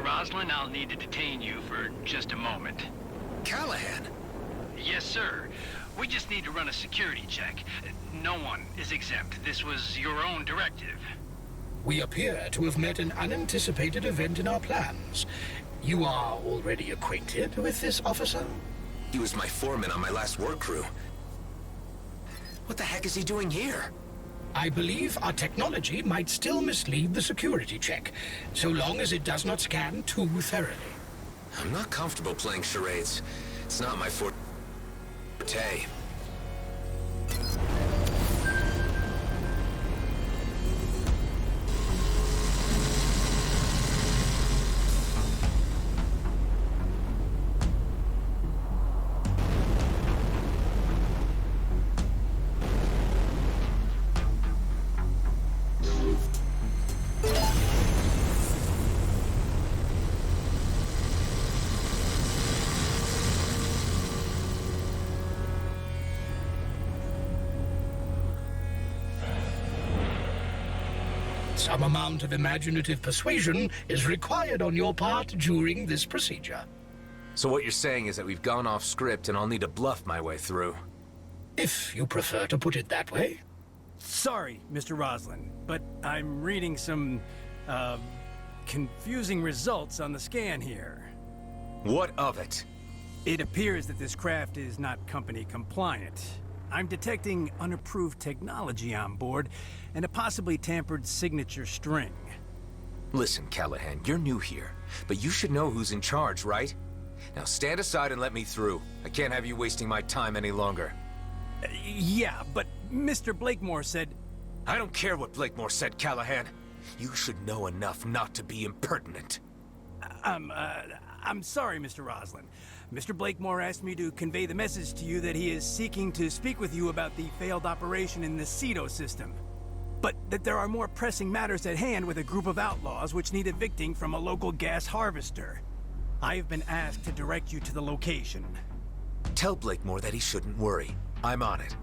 Roslin, I'll need to detain you for just a moment. Callahan? Yes, sir. We just need to run a security check. No one is exempt. This was your own directive. We appear to have met an unanticipated event in our plans. You are already acquainted with this officer? He was my foreman on my last work crew. What the heck is he doing here? I believe our technology might still mislead the security check, so long as it does not scan too thoroughly. I'm not comfortable playing charades. It's not my forte. Some amount of imaginative persuasion is required on your part during this procedure. So what you're saying is that we've gone off script and I'll need to bluff my way through. If you prefer to put it that way. Sorry, Mr. Roslin, but I'm reading some, confusing results on the scan here. What of it? It appears that this craft is not company compliant. I'm detecting unapproved technology on board and a possibly tampered signature string. Listen, Callahan, you're new here, but you should know who's in charge, right? Now stand aside and let me through. I can't have you wasting my time any longer. Yeah, but Mr. Blakemore said... I don't care what Blakemore said, Callahan. You should know enough not to be impertinent. I'm sorry, Mr. Roslin. Mr. Blakemore asked me to convey the message to you that he is seeking to speak with you about the failed operation in the Cedo system. But that there are more pressing matters at hand with a group of outlaws which need evicting from a local gas harvester. I have been asked to direct you to the location. Tell Blakemore that he shouldn't worry. I'm on it.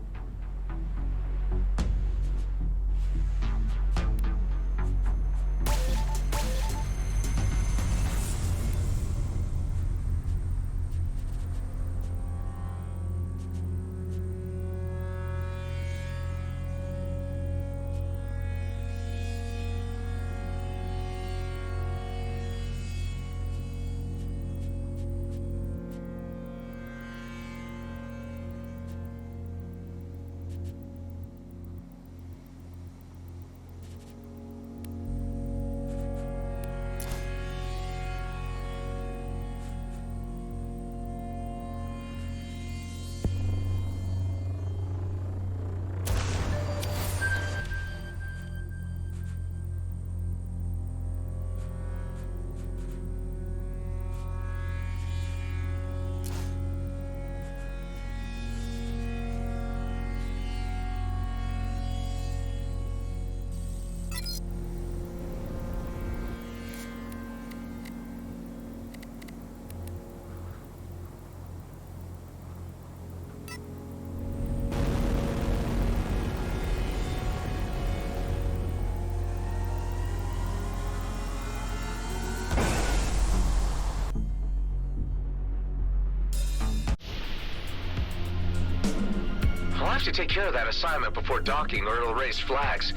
I'll have to take care of that assignment before docking or it'll raise flags.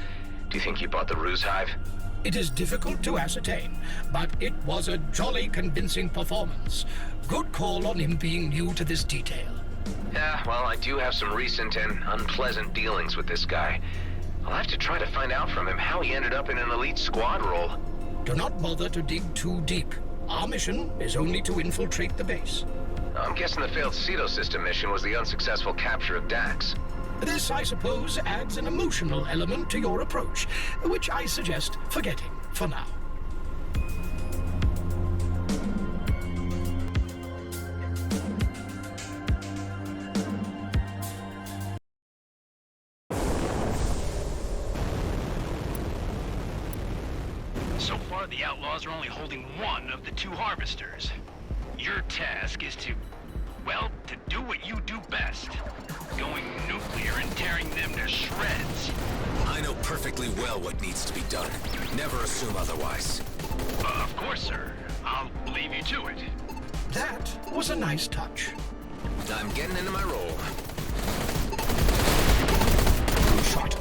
Do you think you bought the ruse hive? It is difficult to ascertain, but it was a jolly convincing performance. Good call on him being new to this detail. Yeah, well, I do have some recent and unpleasant dealings with this guy. I'll have to try to find out from him how he ended up in an elite squad role. Do not bother to dig too deep. Our mission is only to infiltrate the base. I'm guessing the failed Cedo system mission was the unsuccessful capture of Dax. This, I suppose, adds an emotional element to your approach, which I suggest forgetting for now. So far, the outlaws are only holding one of the two harvesters. Your task is to, well, to do what you do best. Going nuclear and tearing them to shreds. I know perfectly well what needs to be done. Never assume otherwise. Of course, sir. I'll leave you to it. That was a nice touch. I'm getting into my role. Shot.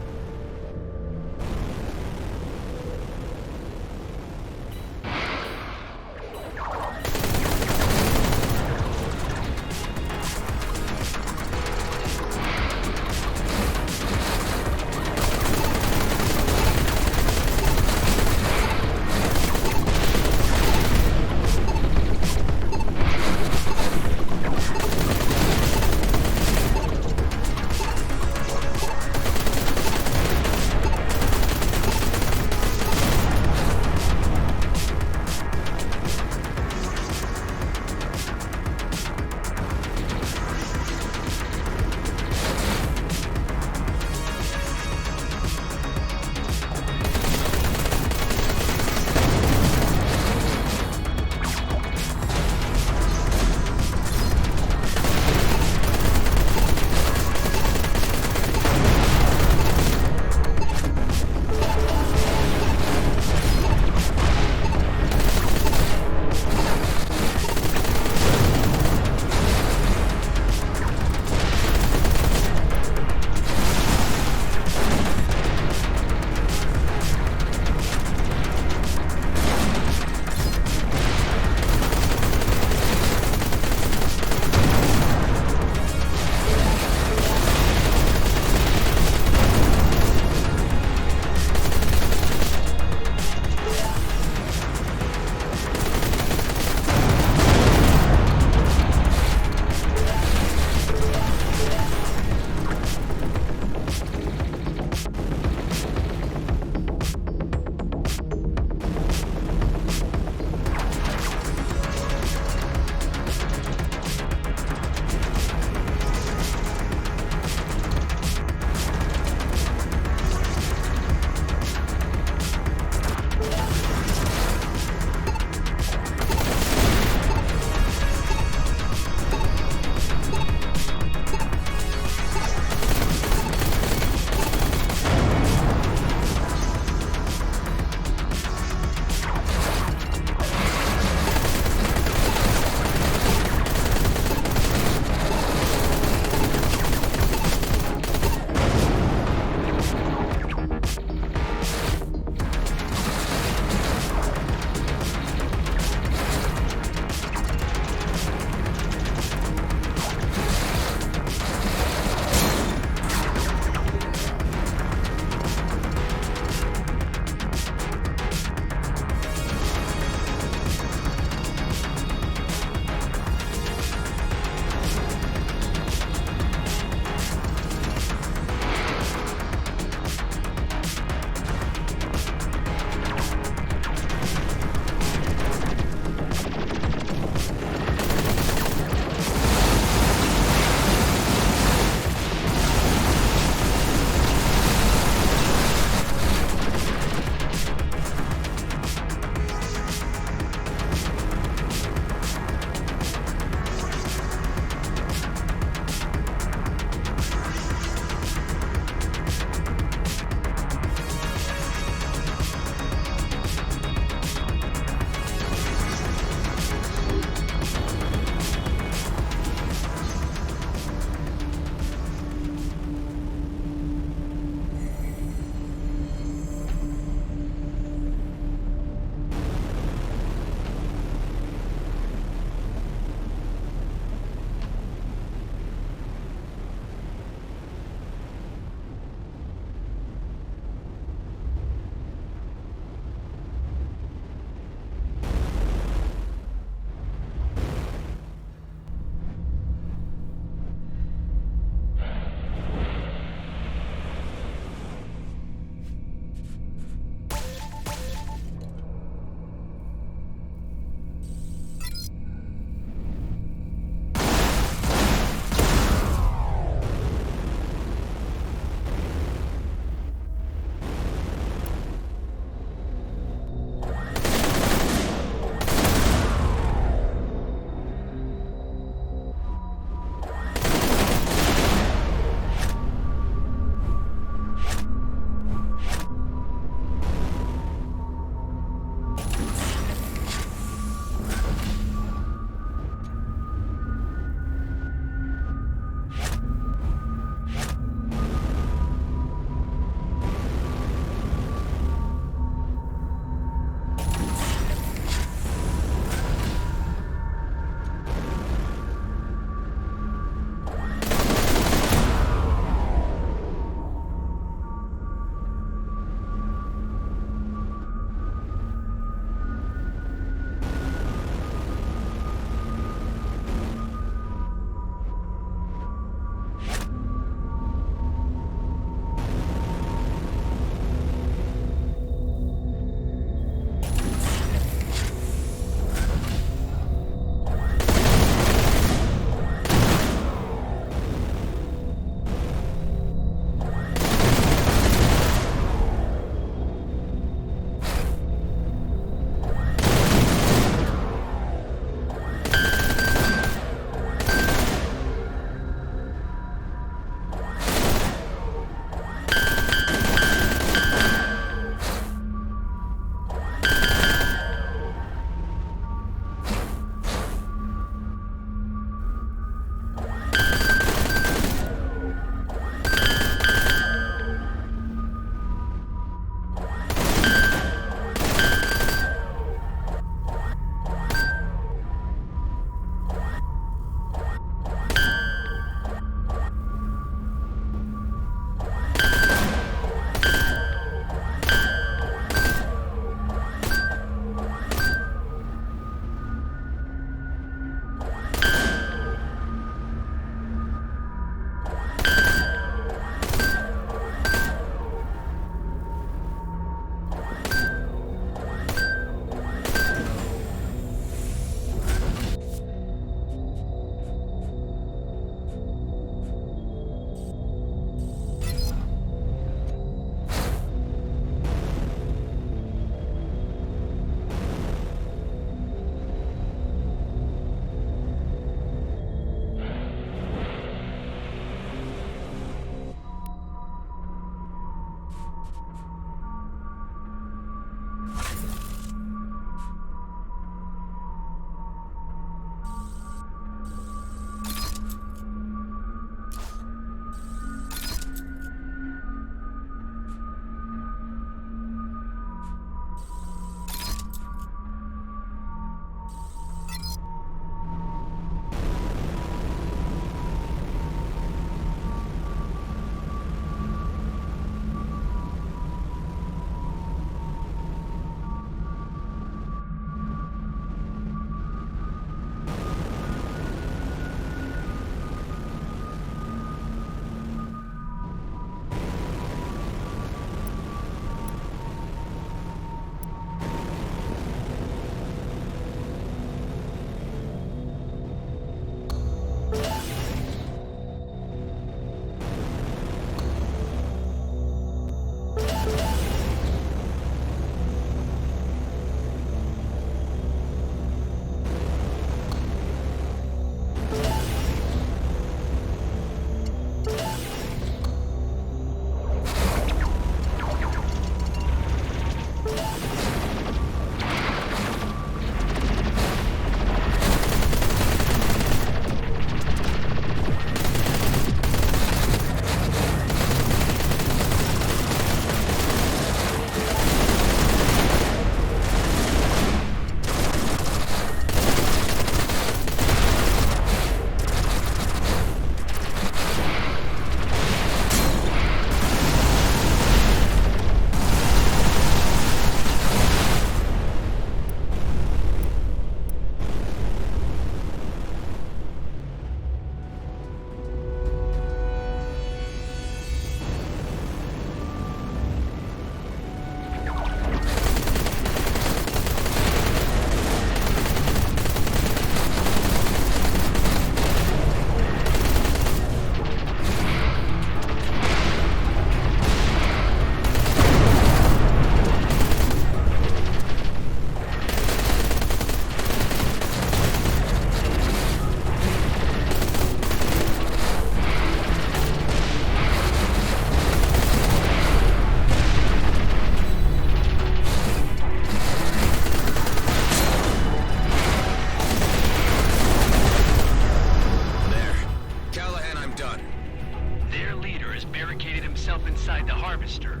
has barricaded himself inside the harvester.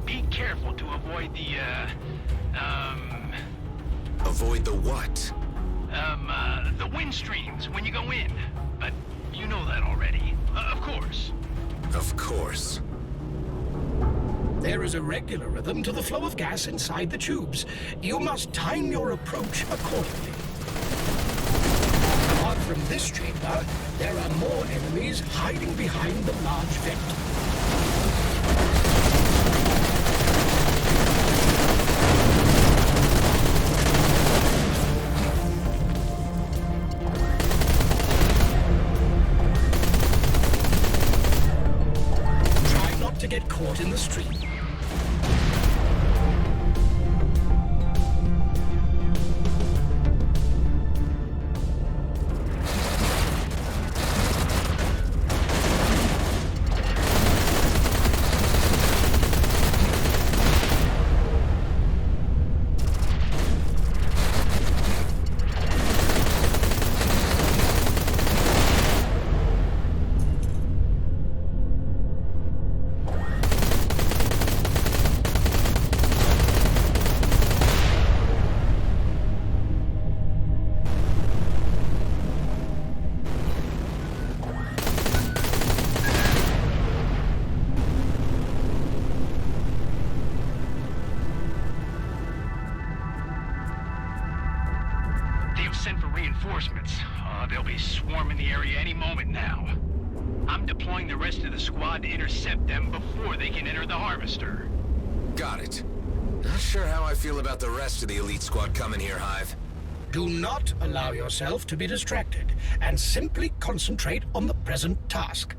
Be careful to avoid the, Avoid the what? the wind streams when you go in. But you know that already. Of course. Of course. There is a regular rhythm to the flow of gas inside the tubes. You must time your approach accordingly. Apart from this chamber, there are more enemies hiding behind the large vent. Try not to get caught in the stream. They've sent for reinforcements. They'll be swarming the area any moment now. I'm deploying the rest of the squad to intercept them before they can enter the harvester. Got it. Not sure how I feel about the rest of the elite squad coming here, Hive. Do not allow yourself to be distracted, and simply concentrate on the present task.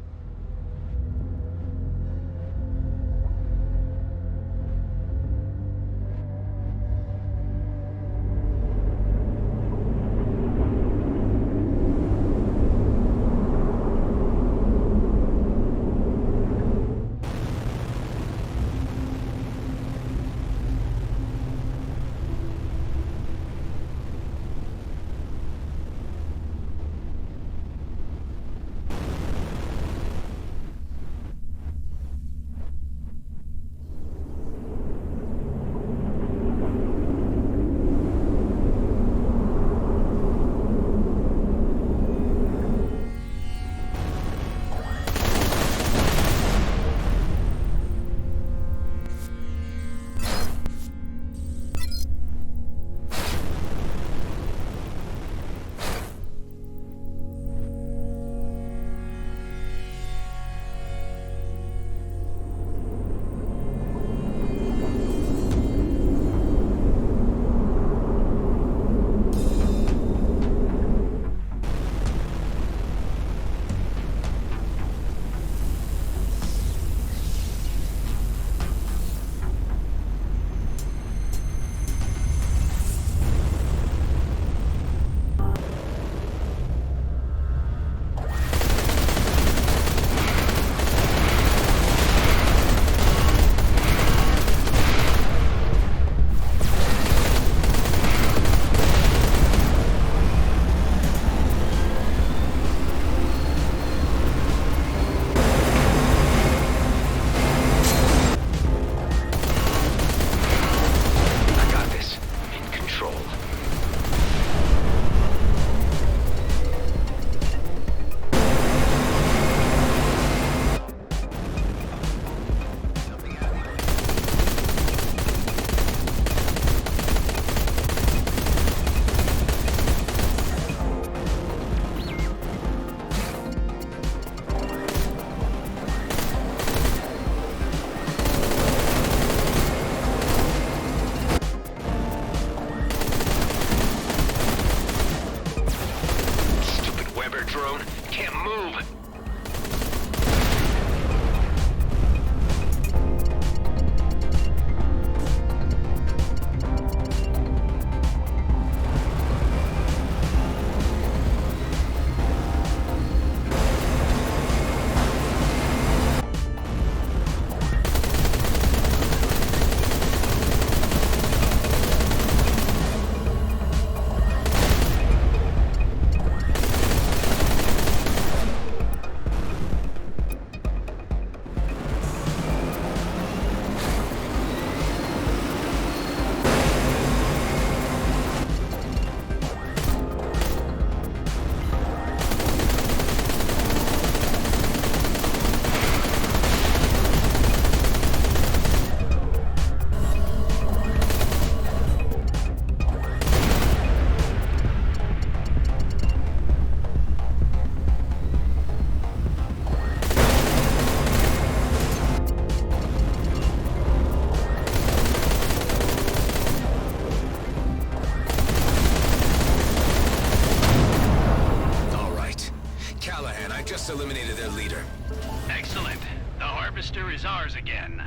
harvester is ours again.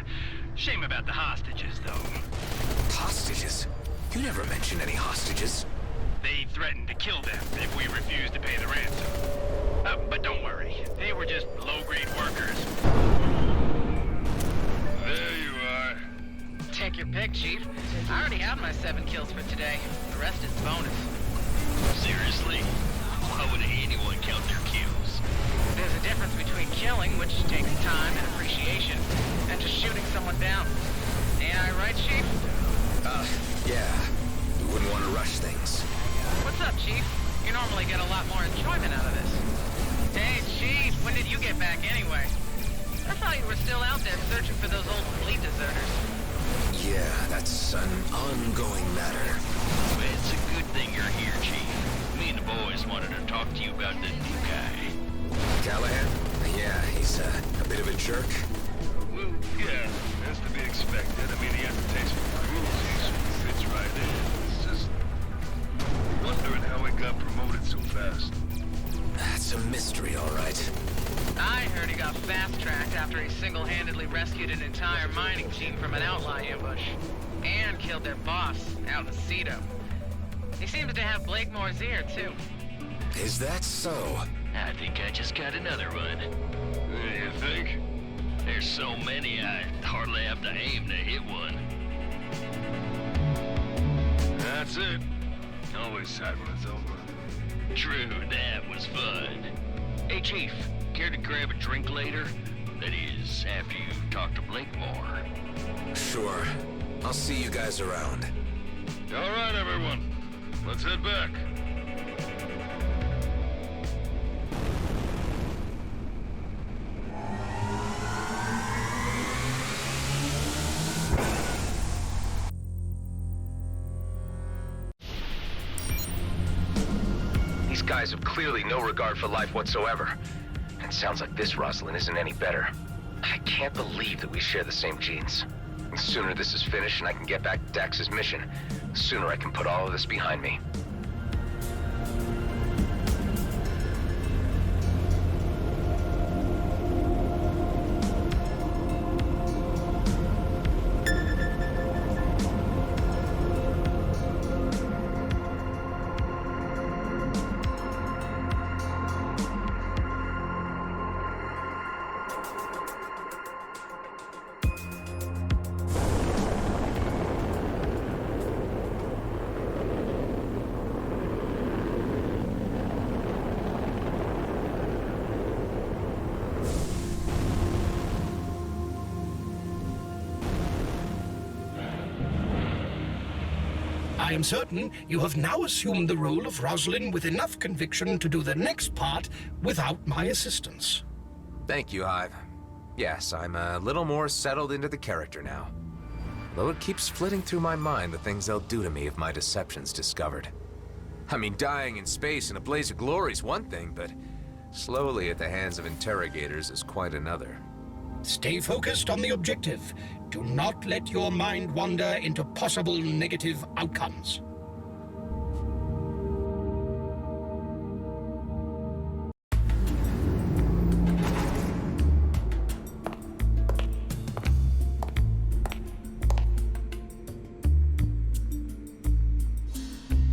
Shame about the hostages, though. Hostages? You never mentioned any hostages. They threatened to kill them if we refused to pay the ransom. But don't worry, they were just low-grade workers. There you are. Take your pick, Chief. I already have my 7 kills for today. The rest is bonus. Seriously? Why would anyone count their kills? There's a difference between killing, which takes time and appreciation, and just shooting someone down. Ain't I right, Chief? Yeah. We wouldn't want to rush things. What's up, Chief? You normally get a lot more enjoyment out of this. Hey, Chief, when did you get back anyway? I thought you were still out there searching for those old fleet deserters. Yeah, that's an ongoing matter. Well, it's a good thing you're here, Chief. Me and the boys wanted to talk to you about the new guy. Callahan? Yeah, he's a bit of a jerk. Well, yeah, that's to be expected. I mean, he has a taste for cruelty, so he fits right in. It's just wondering how he got promoted so fast. That's a mystery, all right. I heard he got fast-tracked after he single-handedly rescued an entire mining team from an outlaw ambush. And killed their boss, out in Cedo. He seems to have Blakemore's ear, too. Is that so? I think I just got another one. You think? There's so many, I hardly have to aim to hit one. That's it. Always sad when it's over. True, that was fun. Hey, Chief, care to grab a drink later? That is, after you talk to Blakemore. Sure. I'll see you guys around. All right, everyone. Let's head back. These guys have clearly no regard for life whatsoever. And sounds like this Rosalind isn't any better. I can't believe that we share the same genes. The sooner this is finished and I can get back to Dax's mission, the sooner I can put all of this behind me. I am certain you have now assumed the role of Rosalind with enough conviction to do the next part without my assistance. Thank you, Hive. Yes, I'm a little more settled into the character now. Though it keeps flitting through my mind the things they'll do to me if my deception's discovered. I mean, dying in space in a blaze of glory is one thing, but slowly at the hands of interrogators is quite another. Stay focused on the objective. Do not let your mind wander into possible negative outcomes.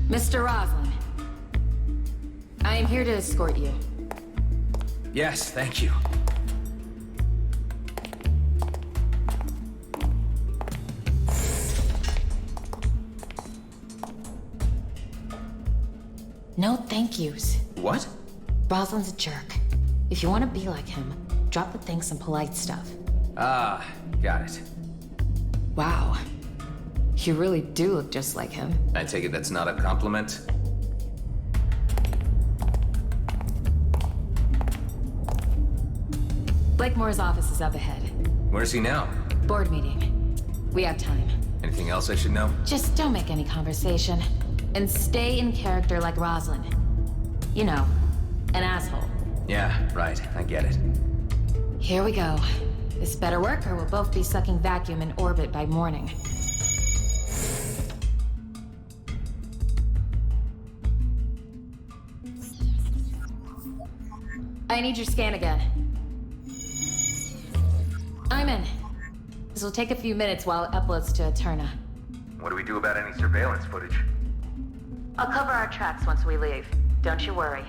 Mr. Roslin, I am here to escort you. Yes, thank you. No thank yous. What? Roslin's a jerk. If you want to be like him, drop the thanks and polite stuff. Ah, got it. Wow. You really do look just like him. I take it that's not a compliment? Blakemore's office is up ahead. Where's he now? Board meeting. We have time. Anything else I should know? Just don't make any conversation. And stay in character like Roslin. You know, an asshole. Yeah, right. I get it. Here we go. This better work or we'll both be sucking vacuum in orbit by morning. I need your scan again. Come in. This will take a few minutes while it uploads to Eterna. What do we do about any surveillance footage? I'll cover our tracks once we leave. Don't you worry.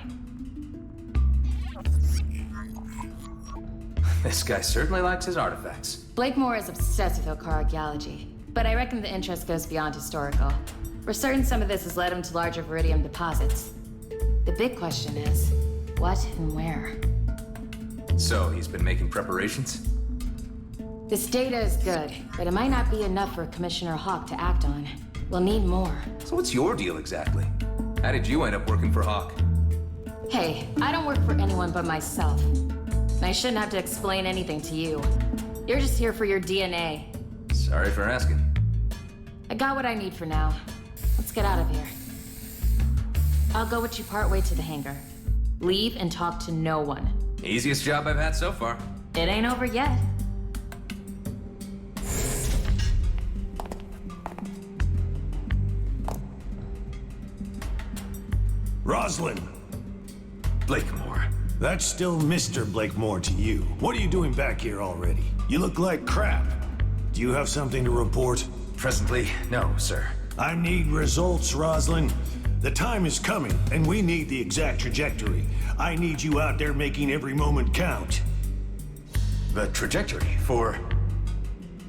This guy certainly likes his artifacts. Blakemore is obsessed with archaeology, but I reckon the interest goes beyond historical. We're certain some of this has led him to larger Viridium deposits. The big question is, what and where? So, he's been making preparations? This data is good, but it might not be enough for Commissioner Hawk to act on. We'll need more. So what's your deal exactly? How did you end up working for Hawk? Hey, I don't work for anyone but myself. And I shouldn't have to explain anything to you. You're just here for your DNA. Sorry for asking. I got what I need for now. Let's get out of here. I'll go with you partway to the hangar. Leave and talk to no one. Easiest job I've had so far. It ain't over yet. Roslyn! Blakemore. That's still Mr. Blakemore to you. What are you doing back here already? You look like crap. Do you have something to report? Presently, no, sir. I need results, Roslyn. The time is coming, and we need the exact trajectory. I need you out there making every moment count. The trajectory for...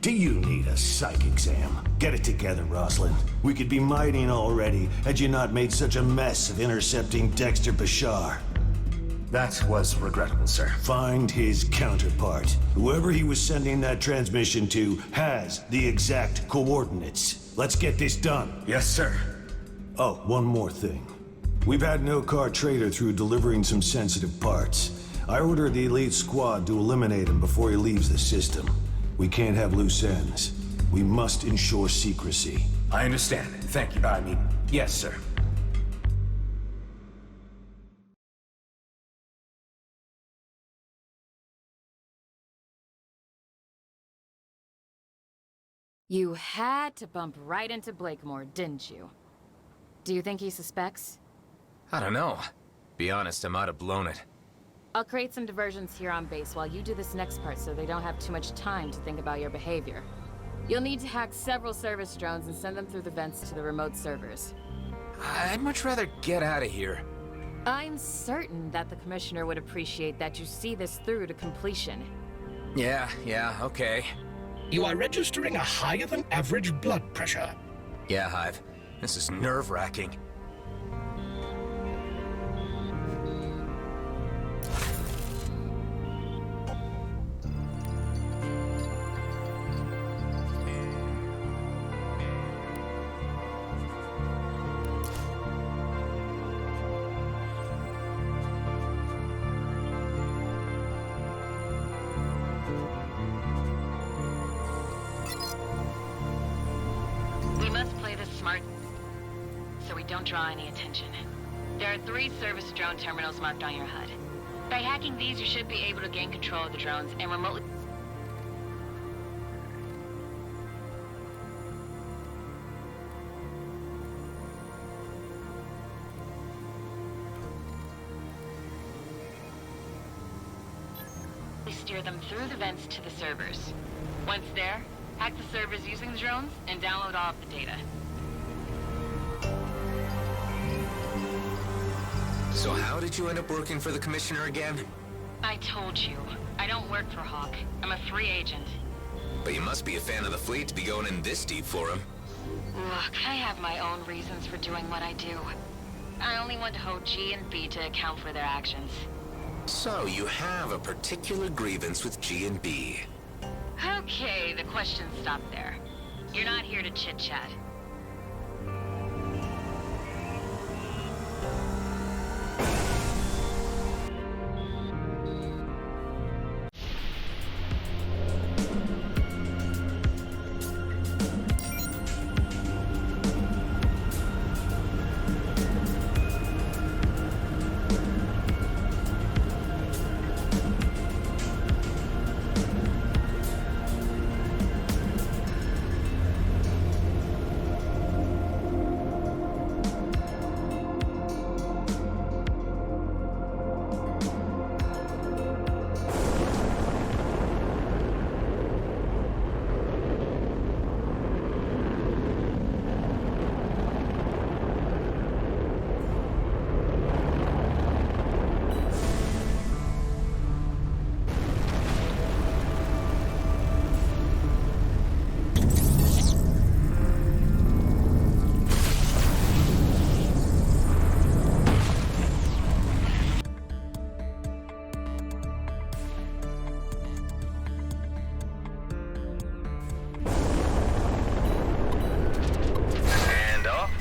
Do you need a psych exam? Get it together, Roslyn. We could be mighting already had you not made such a mess of intercepting Dexter Bashar. That was regrettable, sir. Find his counterpart. Whoever he was sending that transmission to has the exact coordinates. Let's get this done. Yes, sir. Oh, one more thing. We've had no car trader through delivering some sensitive parts. I ordered the elite squad to eliminate him before he leaves the system. We can't have loose ends. We must ensure secrecy. I understand. Thank you. Yes, sir. You had to bump right into Blakemore, didn't you? Do you think he suspects? I don't know. Be honest, I might have blown it. I'll create some diversions here on base while you do this next part so they don't have too much time to think about your behavior. You'll need to hack several service drones and send them through the vents to the remote servers. I'd much rather get out of here. I'm certain that the Commissioner would appreciate that you see this through to completion. Yeah, okay. You are registering a higher than average blood pressure. Yeah, Hive. This is nerve-wracking. Don't draw any attention. There are 3 service drone terminals marked on your HUD. By hacking these, you should be able to gain control of the drones and remotely... steer them through the vents to the servers. Once there, hack the servers using the drones and download all of the data. So how did you end up working for the Commissioner again? I told you. I don't work for Hawk. I'm a free agent. But you must be a fan of the fleet to be going in this deep for him. Look, I have my own reasons for doing what I do. I only want to hold G and B to account for their actions. So you have a particular grievance with G and B. Okay, the questions stop there. You're not here to chit-chat.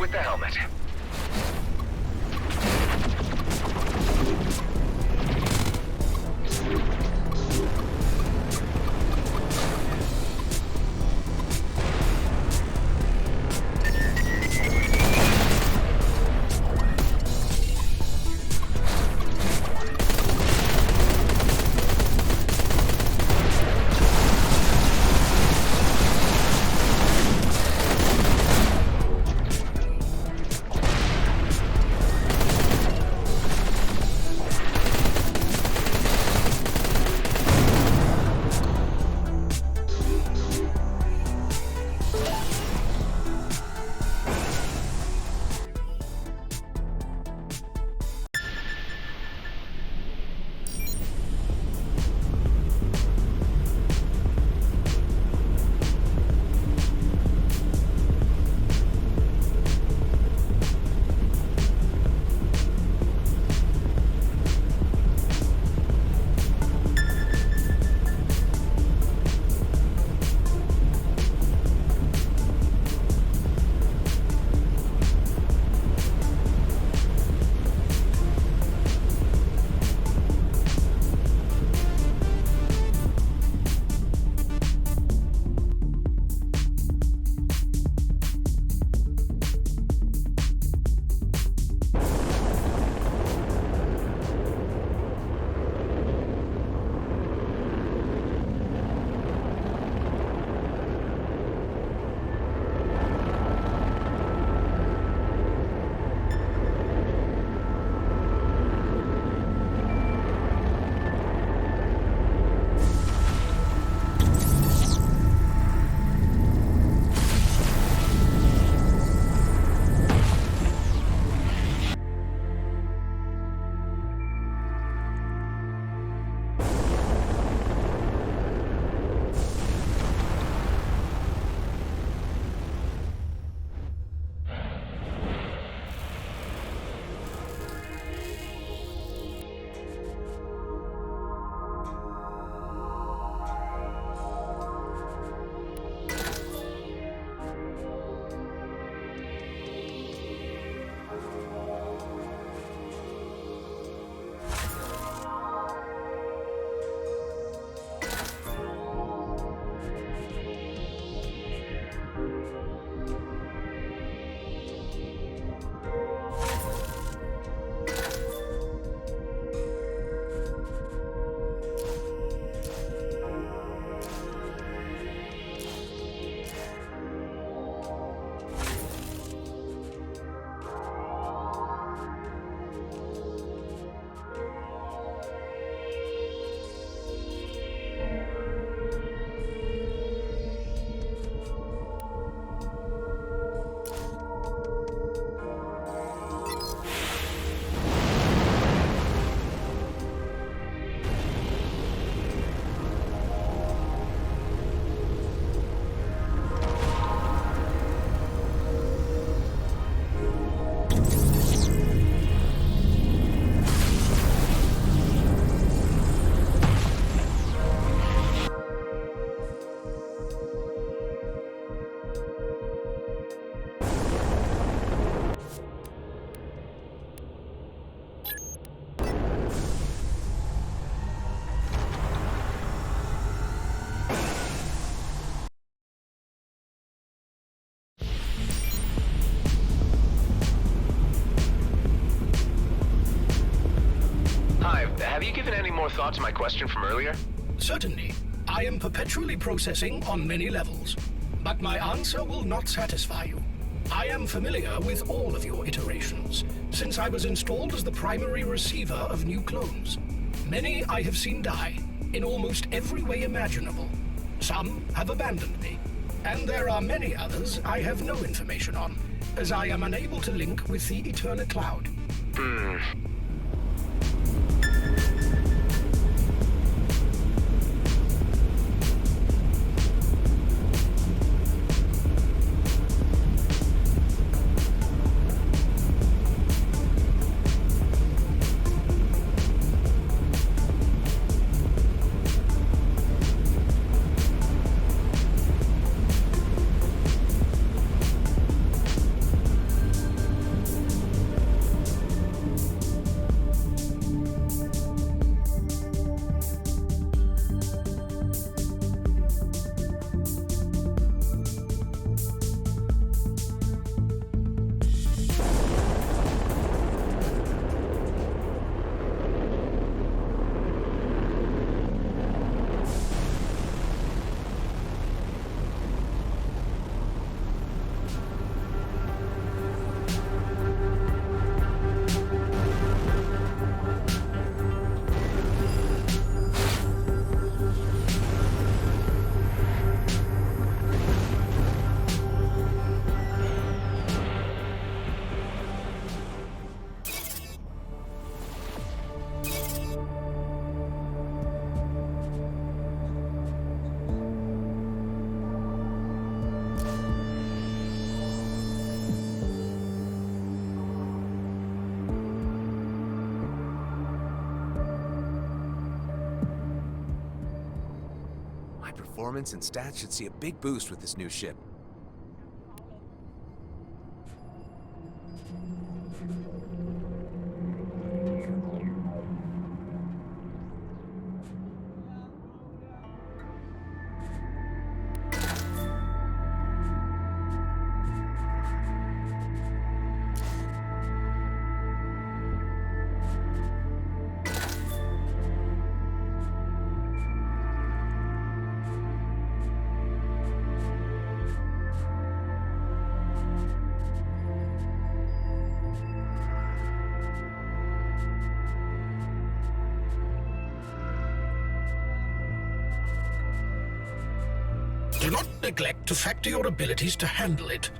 with the helmet. Have you given any more thought to my question from earlier? Certainly. I am perpetually processing on many levels. But my answer will not satisfy you. I am familiar with all of your iterations, since I was installed as the primary receiver of new clones. Many I have seen die, in almost every way imaginable. Some have abandoned me, and there are many others I have no information on, as I am unable to link with the Eterna Cloud. performance and stats should see a big boost with this new ship. Do not neglect to factor your abilities to handle it.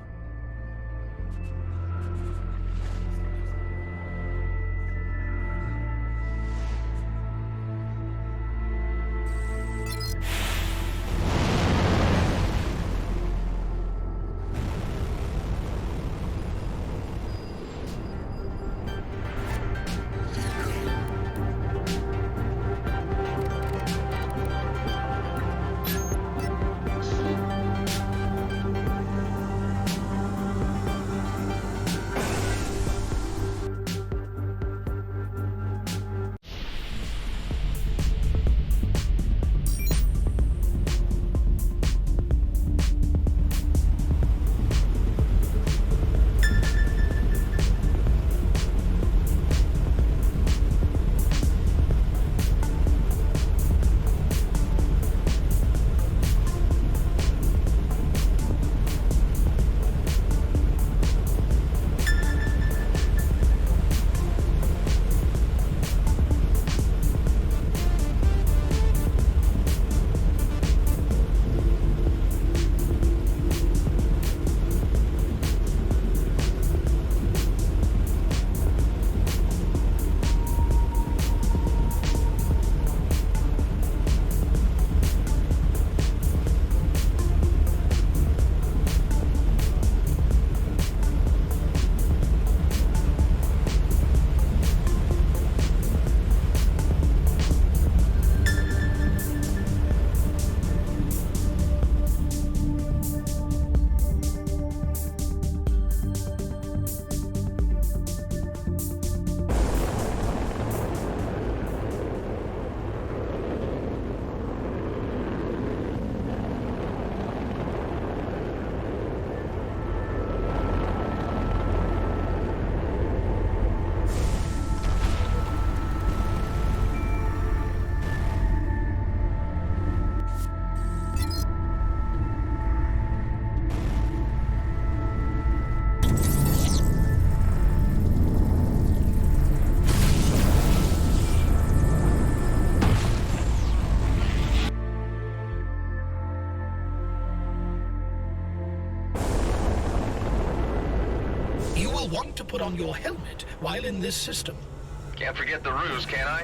Want to put on your helmet while in this system. Can't forget the ruse, can I?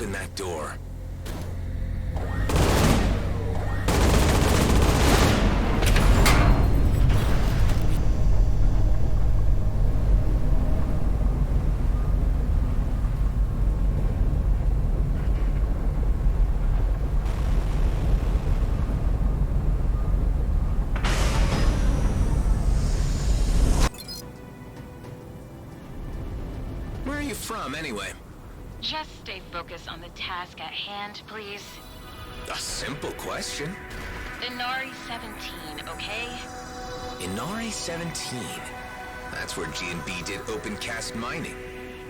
open that door. Where are you from, anyway? Just stay focused on the task at hand, please. A simple question. Inari 17, okay? Inari 17. That's where G&B did open-cast mining.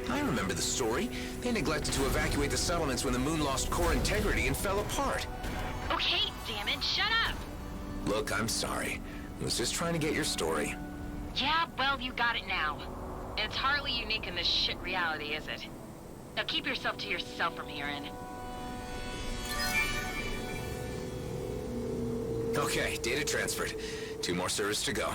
I remember the story. They neglected to evacuate the settlements when the moon lost core integrity and fell apart. Okay, damn it, shut up! Look, I'm sorry. I was just trying to get your story. Yeah, well, you got it now. And it's hardly unique in this shit reality, is it? Now keep yourself to yourself from here in. Okay, data transferred. 2 more servers to go.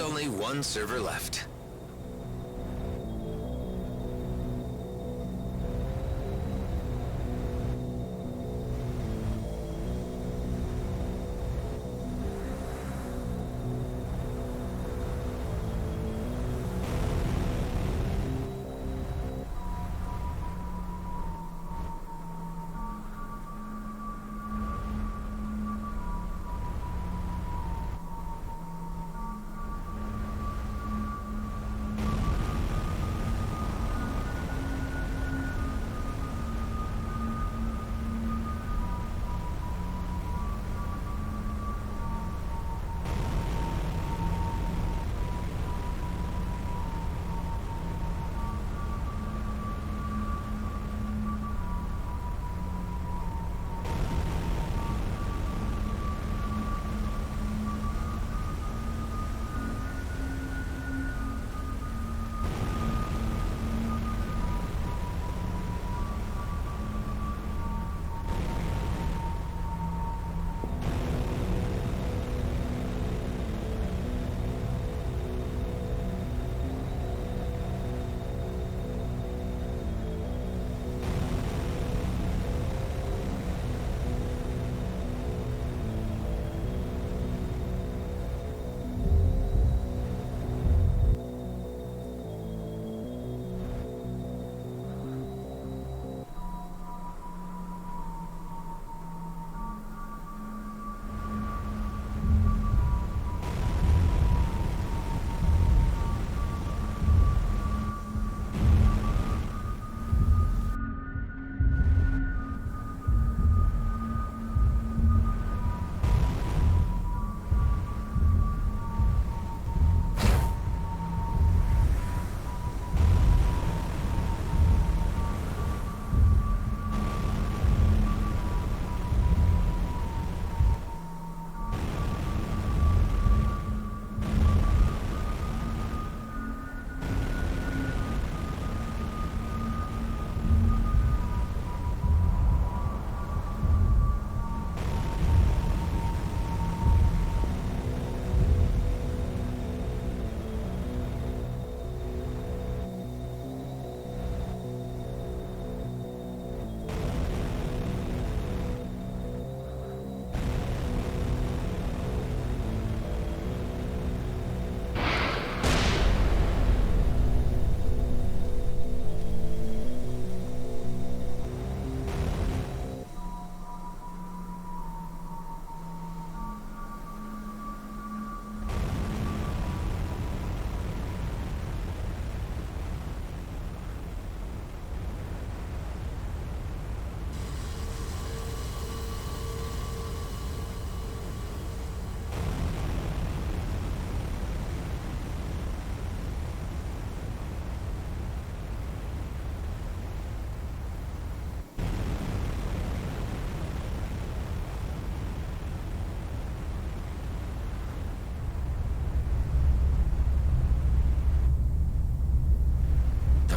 Only 1 server left.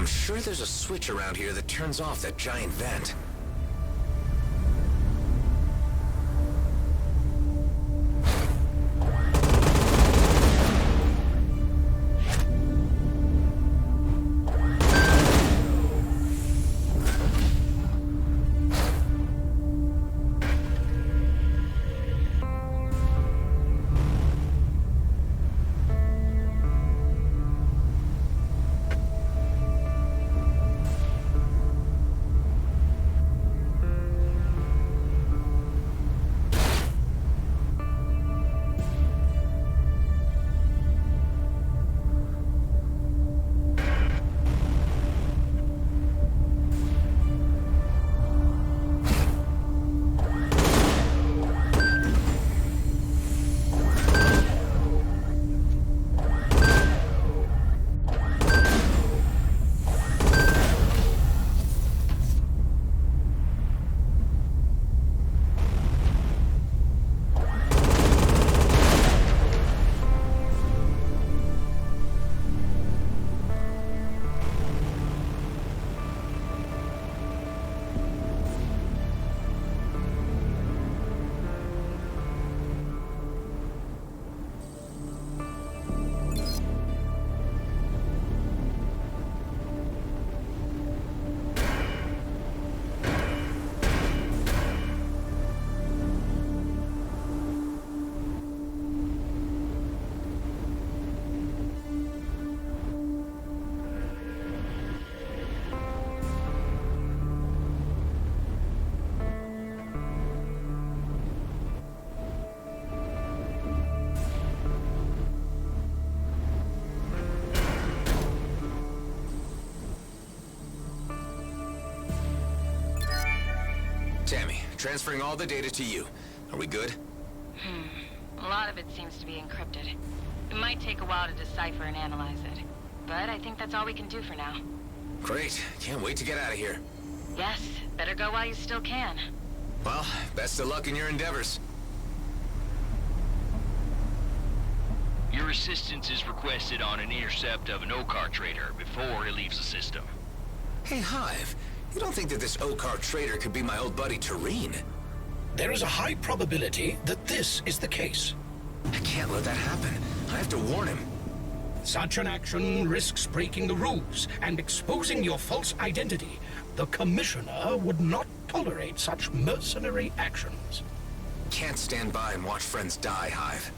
I'm sure there's a switch around here that turns off that giant vent. Tammy, transferring all the data to you. Are we good? A lot of it seems to be encrypted. It might take a while to decipher and analyze it. But I think that's all we can do for now. Great. Can't wait to get out of here. Yes, better go while you still can. Well, best of luck in your endeavors. Your assistance is requested on an intercept of an Okar trader before he leaves the system. Hey, Hive. You don't think that this Okar trader could be my old buddy Tareen? There is a high probability that this is the case. I can't let that happen. I have to warn him. Such an action risks breaking the rules and exposing your false identity. The Commissioner would not tolerate such mercenary actions. Can't stand by and watch friends die, Hive.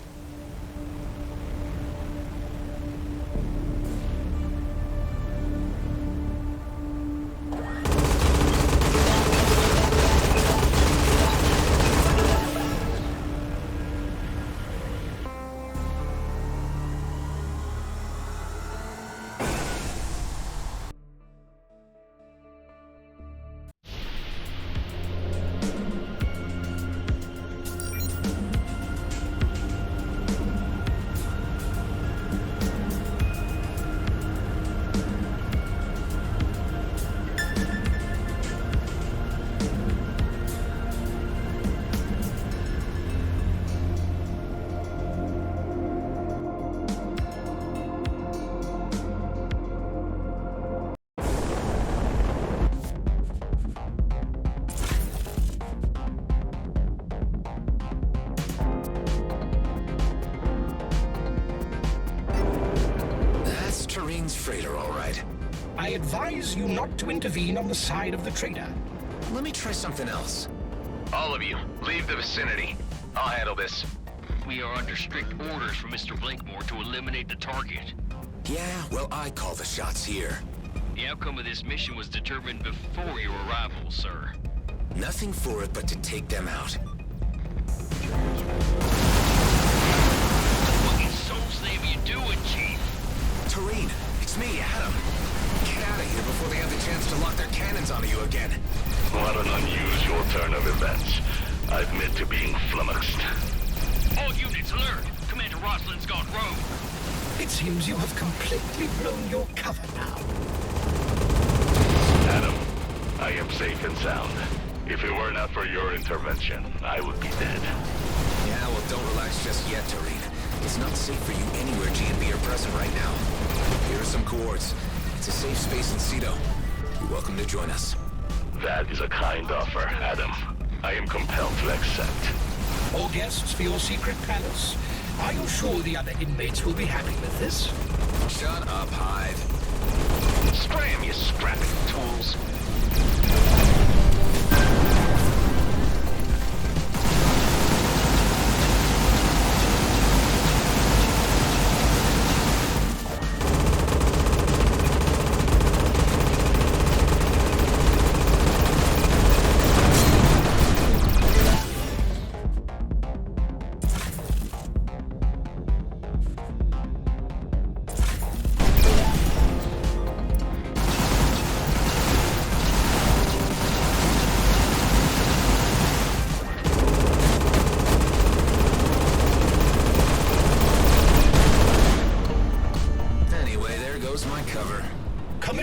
Freighter, all right. I advise you not to intervene on the side of the trader. Let me try something else. All of you, leave the vicinity. I'll handle this. We are under strict orders from Mr. Blakemore to eliminate the target. Yeah, well, I call the shots here. The outcome of this mission was determined before your arrival, sir. Nothing for it but to take them out. What in soul's name are you doing, Chief? Tareen, it's me, Adam. Get out of here before they have the chance to lock their cannons onto you again. What an unusual turn of events. I admit to being flummoxed. All units alert! Commander Roslin's gone rogue. It seems you have completely blown your cover now. Adam, I am safe and sound. If it were not for your intervention, I would be dead. Yeah, well, don't relax just yet, Tareen. It's not safe for you anywhere GNB are present right now. Here are some coords. It's a safe space in Cedo. You're welcome to join us. That is a kind offer, Adam. I am compelled to accept. All guests for your secret palace? Are you sure the other inmates will be happy with this? Shut up, Hyde. Scram, you scrappy tools.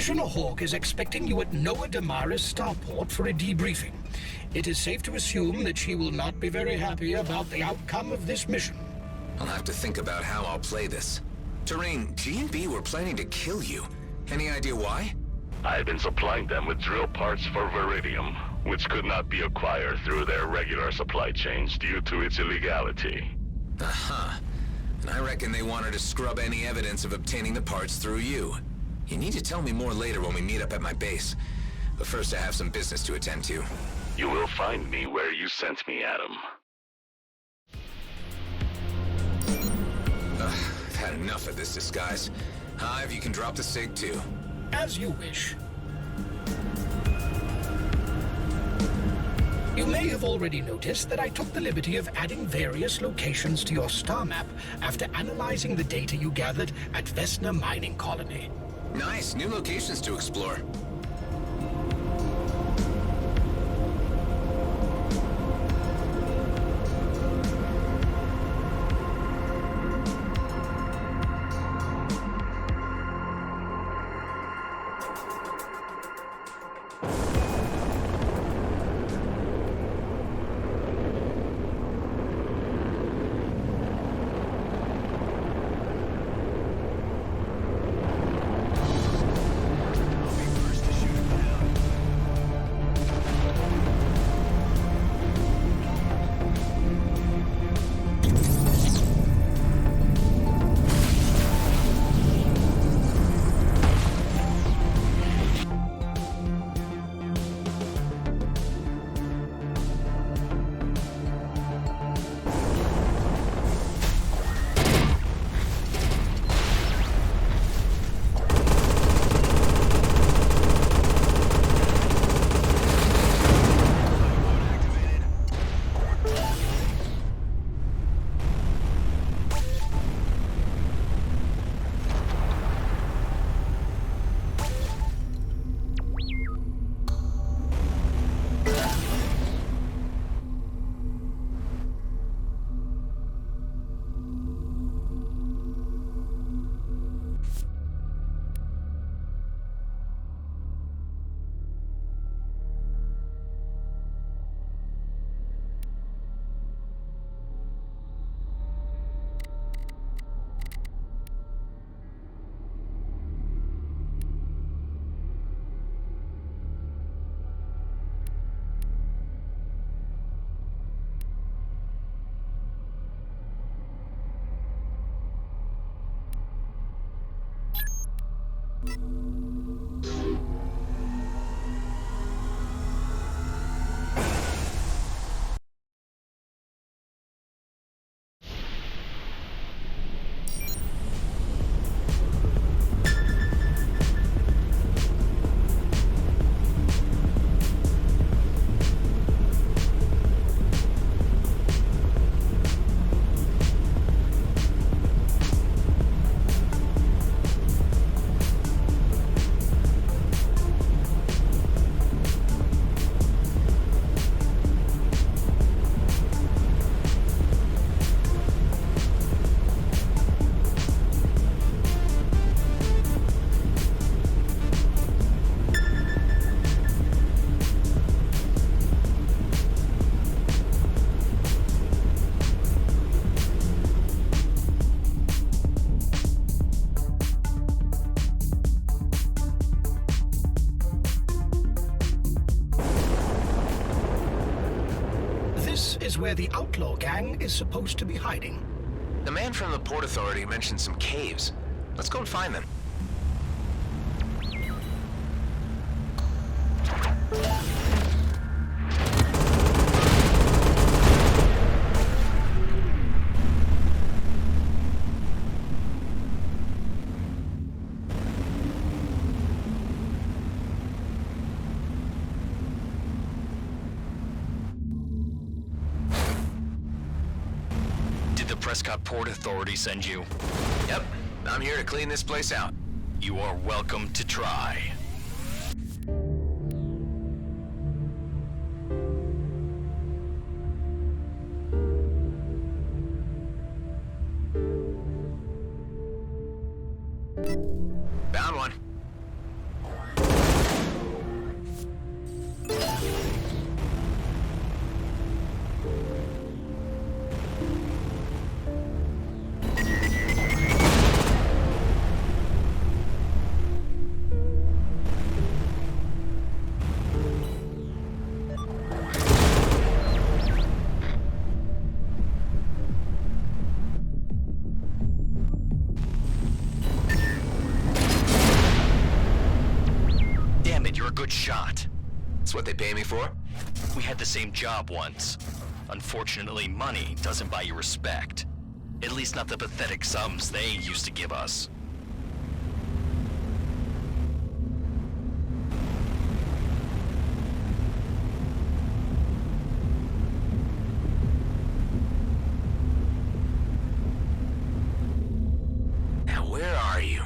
Commissioner Hawk is expecting you at Noah Damara's starport for a debriefing. It is safe to assume that she will not be very happy about the outcome of this mission. I'll have to think about how I'll play this. Terrain, G&B were planning to kill you. Any idea why? I've been supplying them with drill parts for Viridium, which could not be acquired through their regular supply chains due to its illegality. Uh-huh. And I reckon they wanted to scrub any evidence of obtaining the parts through you. You need to tell me more later when we meet up at my base. But first I have some business to attend to. You will find me where you sent me, Adam. I've had enough of this disguise. Hive, you can drop the SIG too. As you wish. You may have already noticed that I took the liberty of adding various locations to your star map after analyzing the data you gathered at Vesna Mining Colony. Nice, new locations to explore. is where the outlaw gang is supposed to be hiding. The man from the Port Authority mentioned some caves. Let's go and find them. Prescott Port Authority send you? Yep. I'm here to clean this place out. You are welcome to try. Found one. Shot. That's what they pay me for? We had the same job once. Unfortunately, money doesn't buy you respect. At least not the pathetic sums they used to give us. Now, where are you?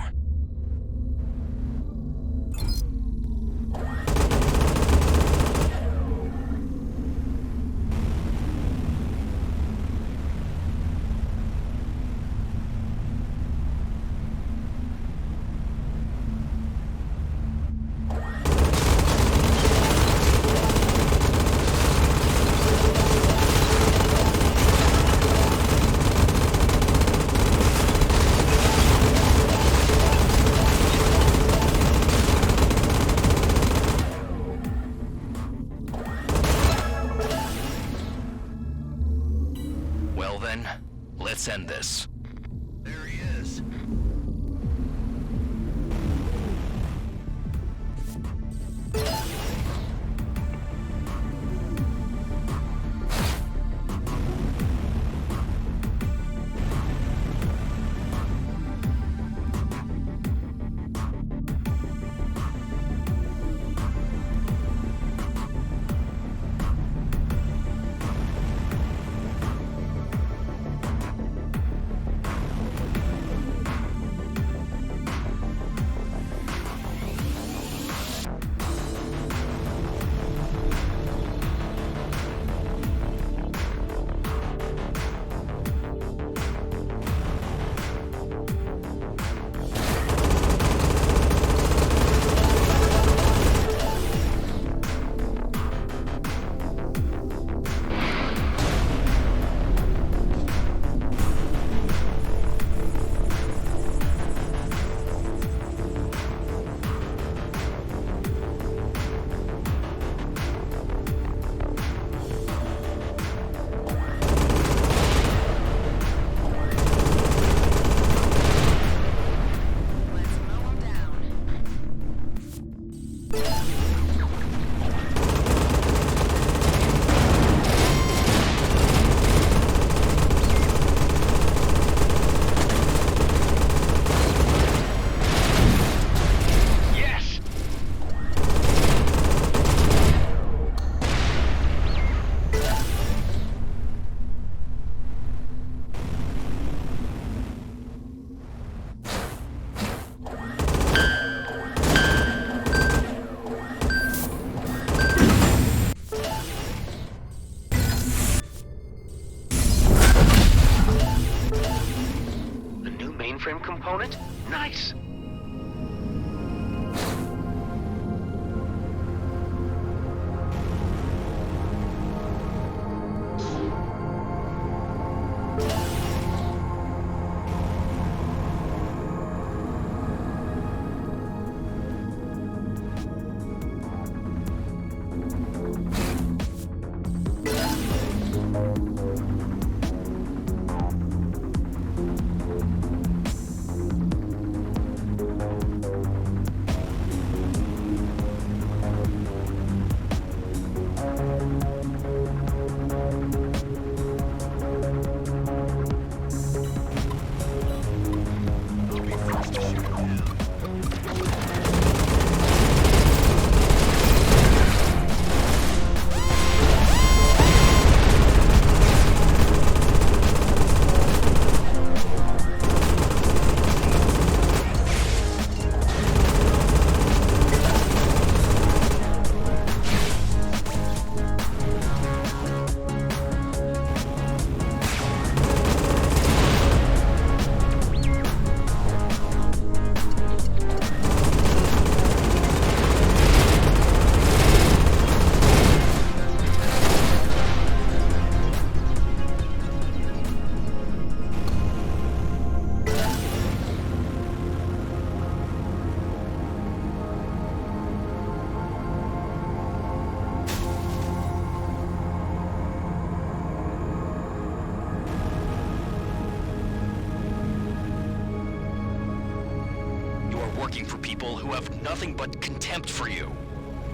working for people who have nothing but contempt for you.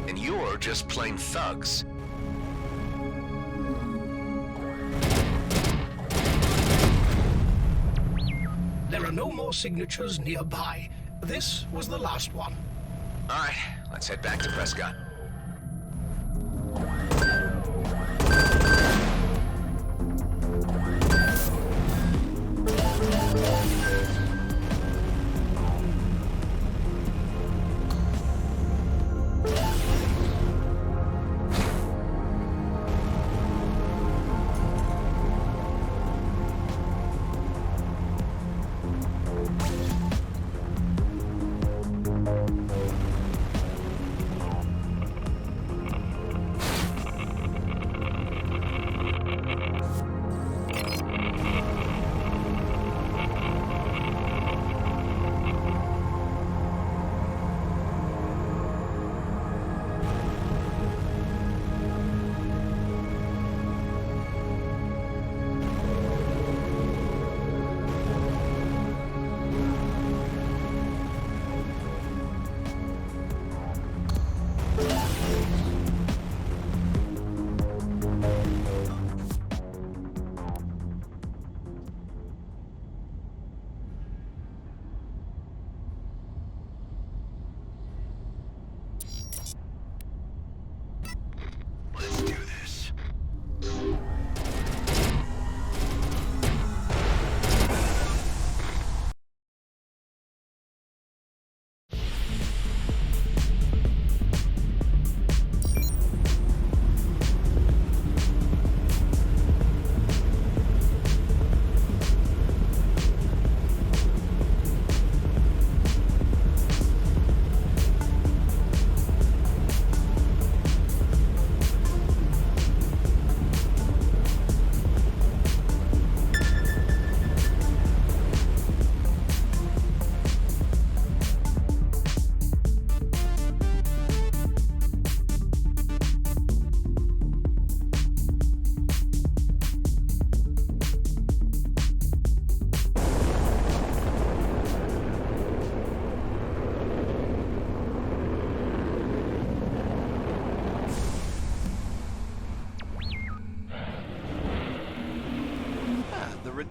And you're just plain thugs. There are no more signatures nearby. This was the last one. All right, let's head back to Prescott.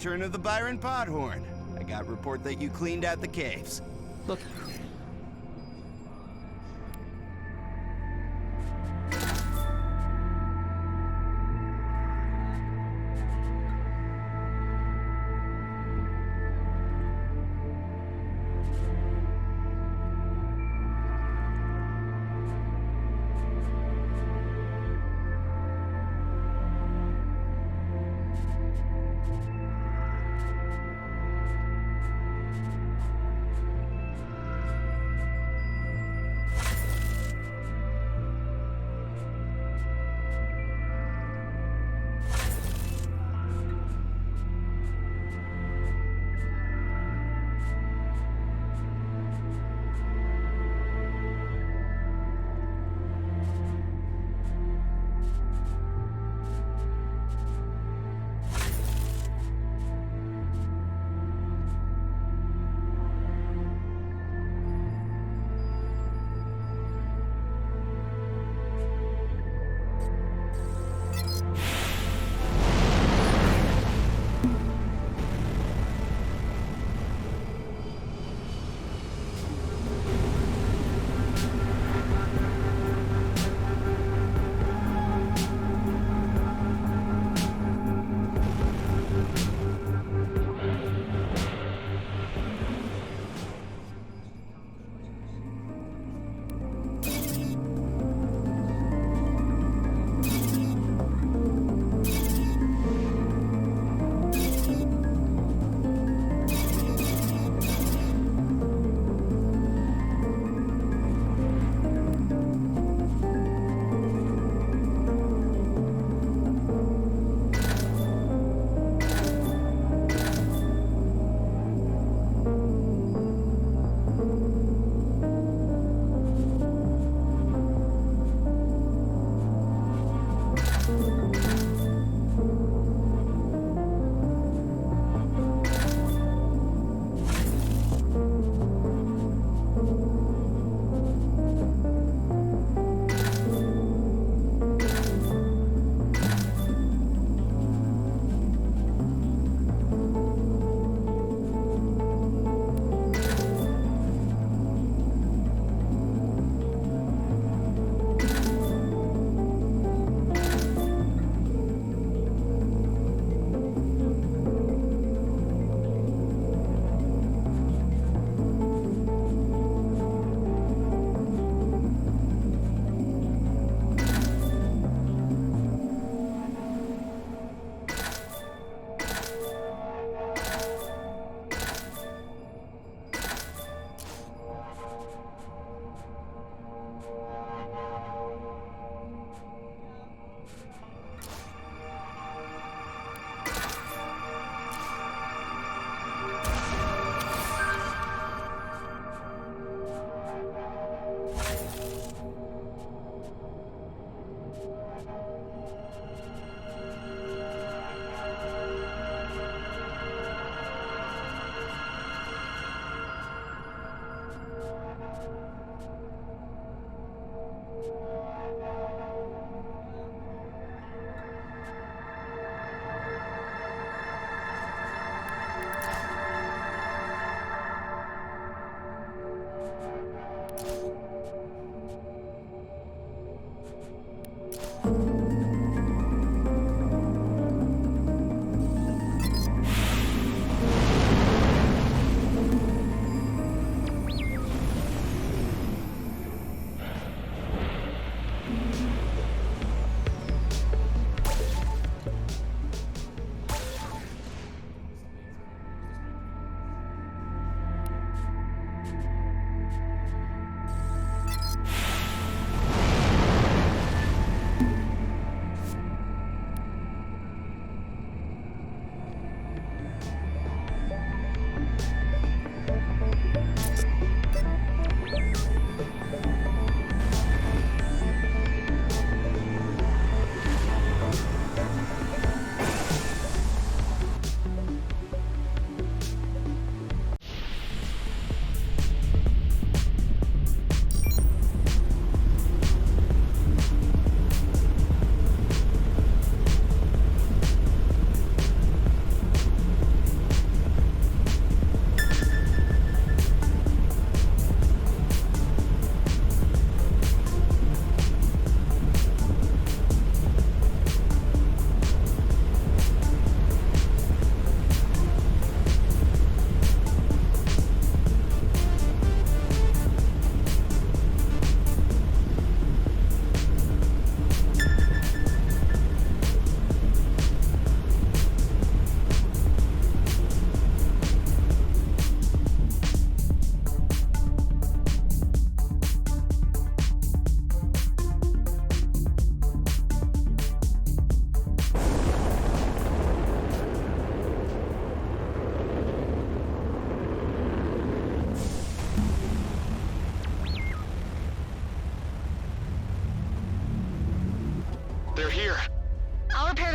Return of the Byron Podhorn. I got report that you cleaned out the caves. Look.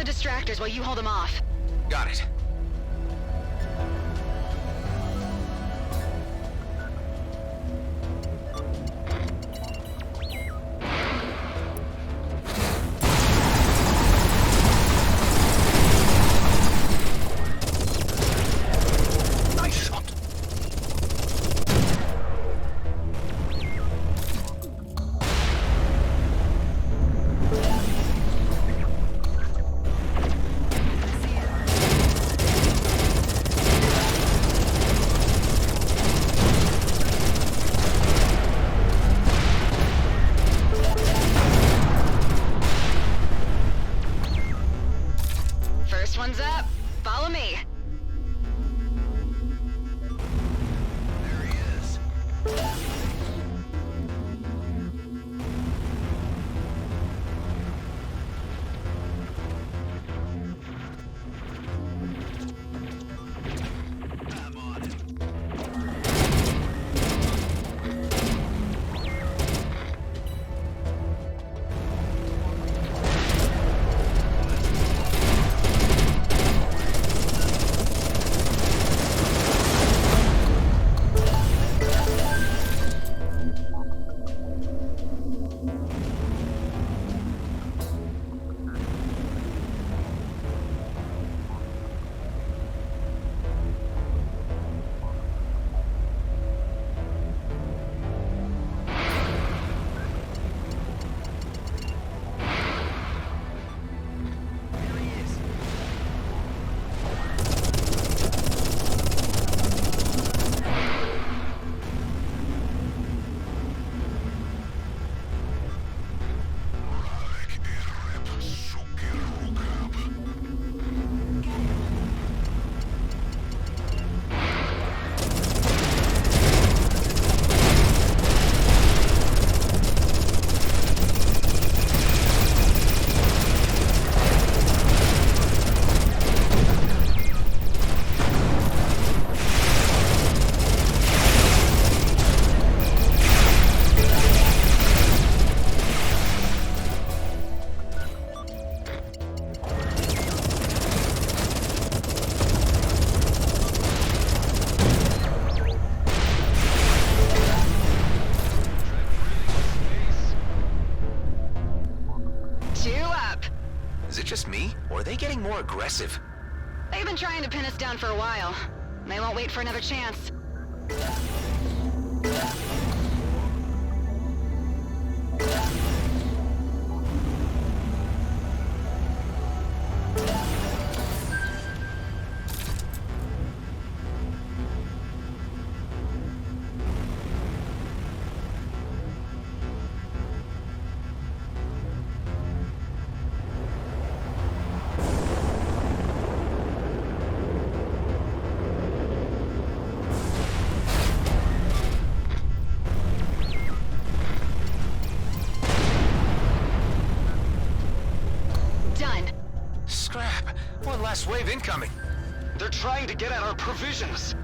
distractors while you hold them off. Got it. Nice shot. First one's up. Follow me. There he is. I'm on it. Two up. Is it just me, or are they getting more aggressive? They've been trying to pin us down for a while. They won't wait for another chance. Done. Scrap. One last wave incoming. They're trying to get at our provisions.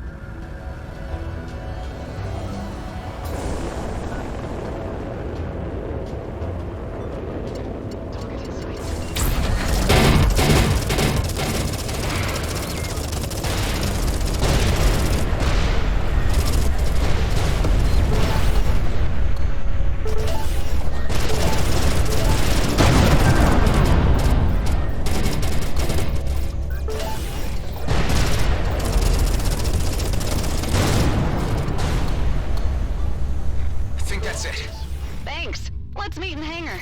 Thanks. Let's meet in hangar.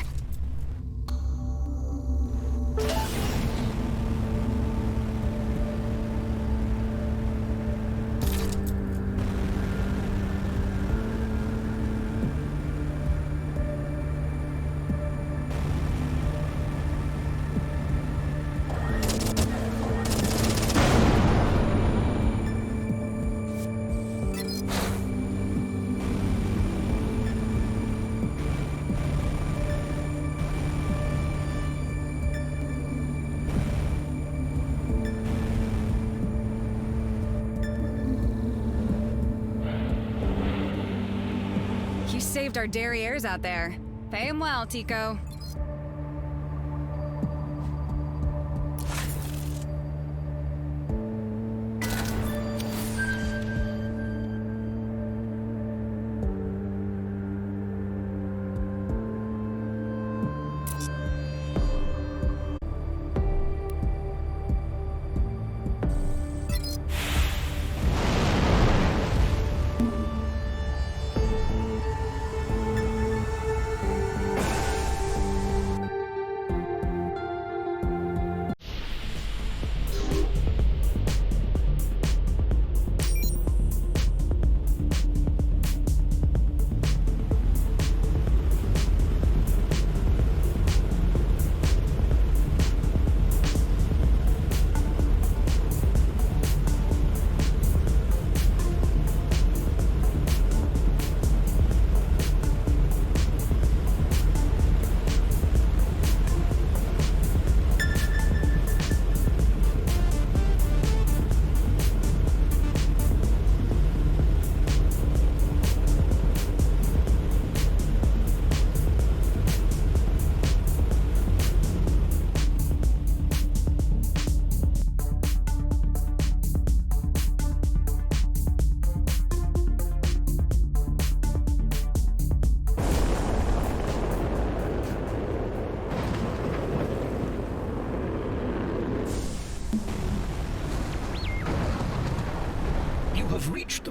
You saved our derrieres out there. Pay him well, Tico.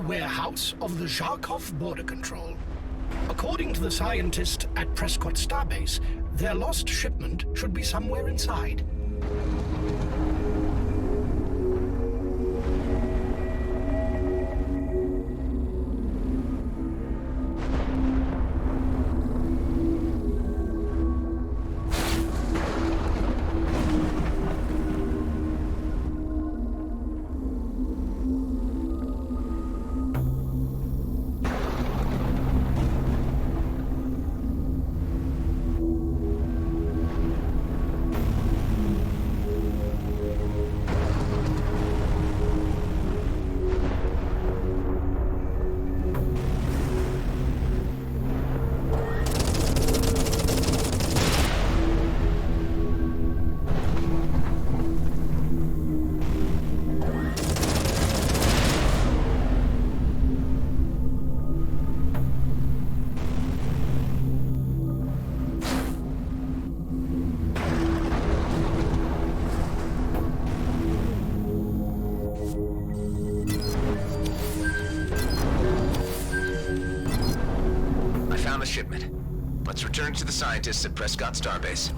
warehouse of the Zharkov Border Control. According to the scientist at Prescott Starbase, their lost shipment should be somewhere inside. The shipment. Let's return to the scientists at Prescott Starbase.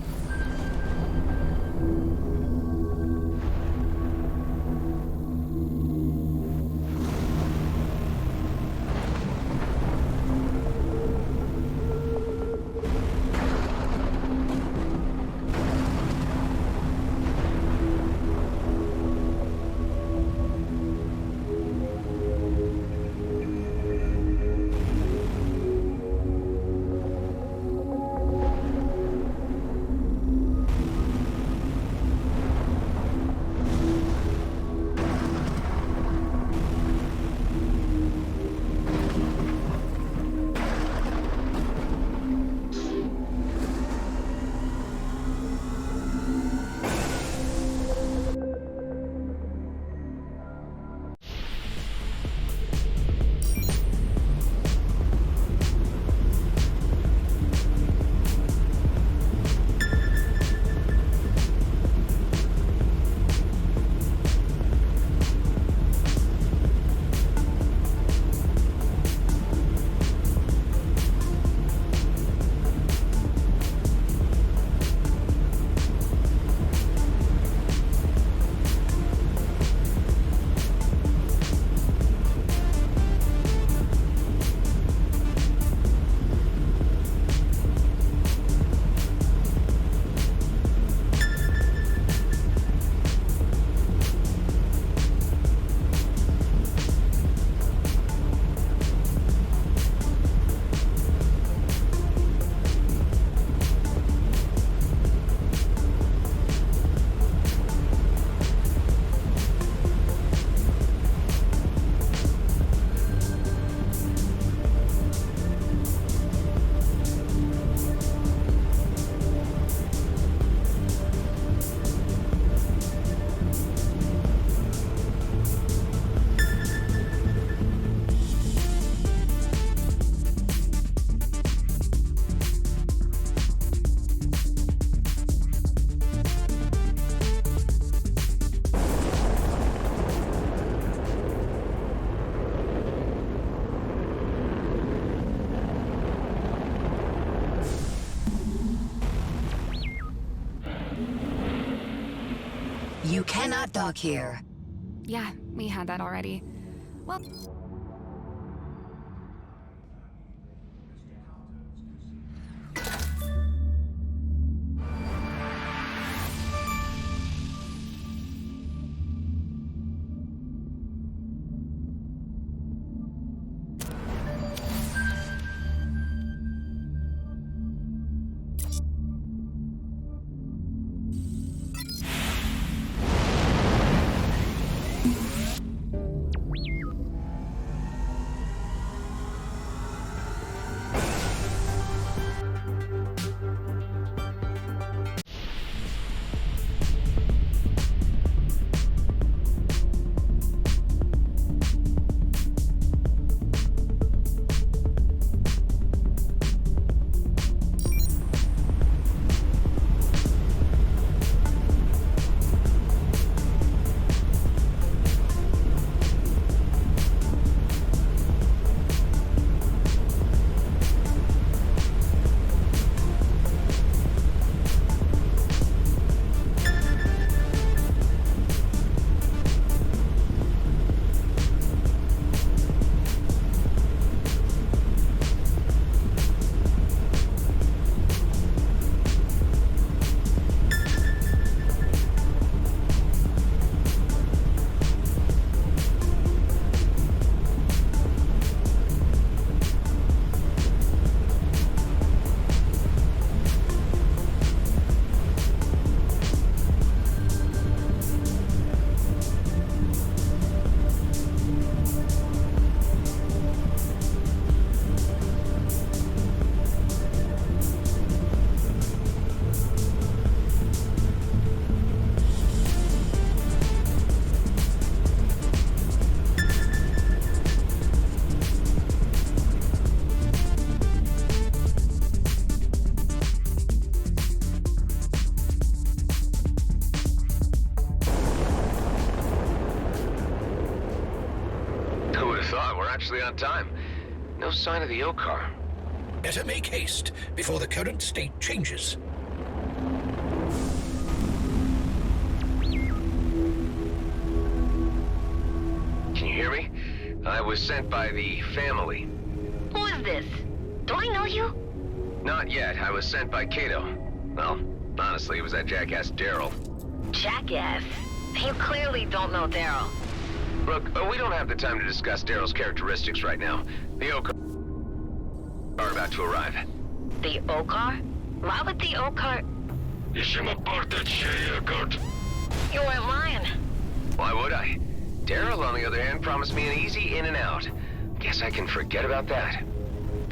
You cannot dock here. Yeah, we had that already. Well... actually on time. No sign of the O-car. Better make haste before the current state changes. Can you hear me? I was sent by the family. Who is this? Do I know you? Not yet. I was sent by Kato. Well, honestly, it was that jackass Daryl. Jackass? You clearly don't know Daryl. Look, we don't have the time to discuss Daryl's characteristics right now. The O-car are about to arrive. The O-car? Why would the O-car... You weren't lying. Why would I? Daryl, on the other hand, promised me an easy in and out. Guess I can forget about that.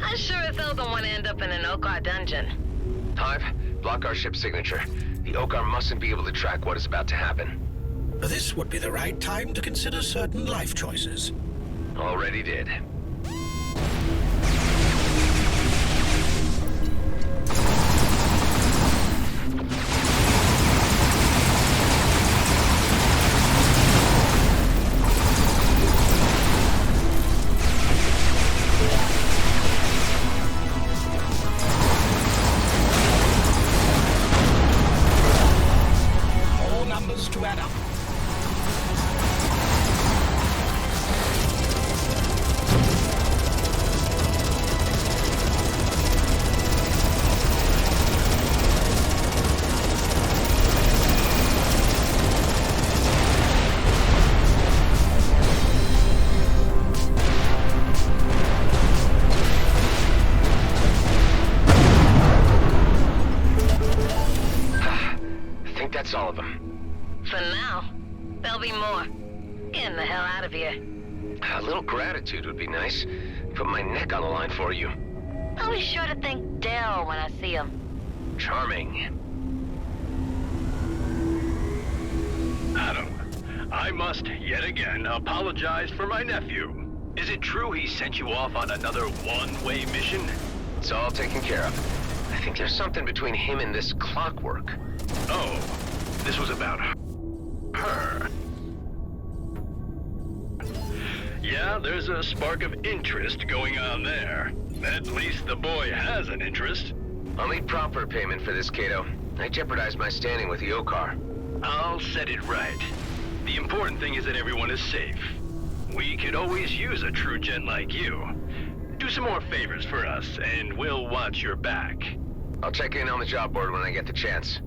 I sure as hell don't want to end up in an O-car dungeon. Hive, block our ship's signature. The O-car mustn't be able to track what is about to happen. This would be the right time to consider certain life choices. Already did. All numbers to add up. I think that's all of them. For now. There'll be more. Getting the hell out of here. A little gratitude would be nice. Put my neck on the line for you. I'll be sure to thank Daryl when I see him. Charming. Adam, I must yet again apologize for my nephew. Is it true he sent you off on another one-way mission? It's all taken care of. I think there's something between him and this clockwork. Oh, this was about her. Yeah, there's a spark of interest going on there. At least the boy has an interest. I'll need proper payment for this, Kato. I jeopardized my standing with the O-car. I'll set it right. The important thing is that everyone is safe. We could always use a true gent like you. Do some more favors for us, and we'll watch your back. I'll check in on the job board when I get the chance.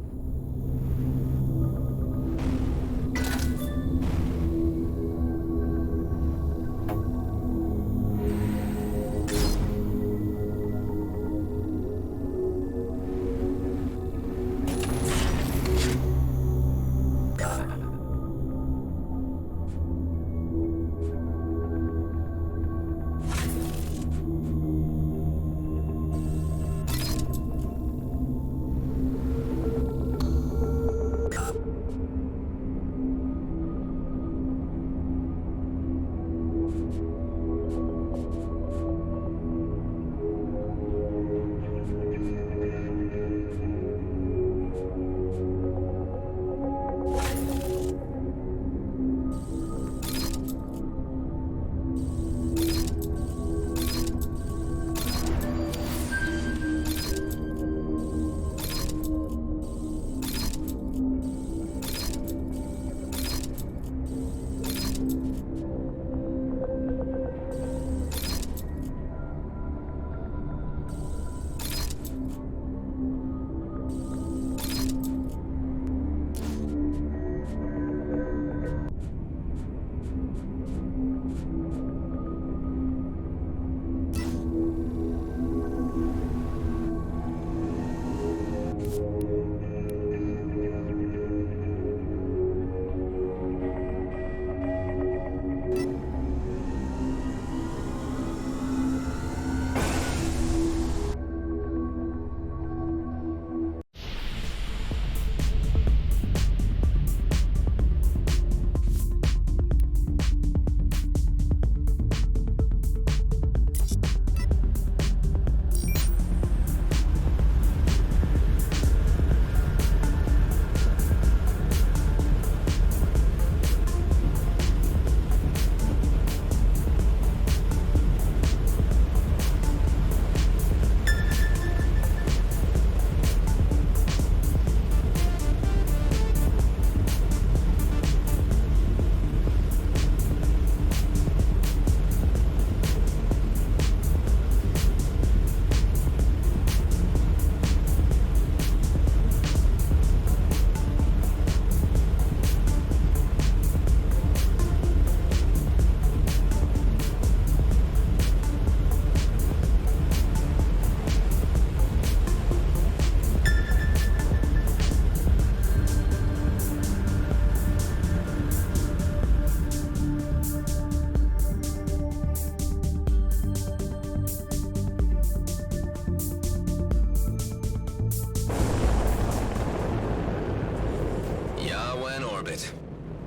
it?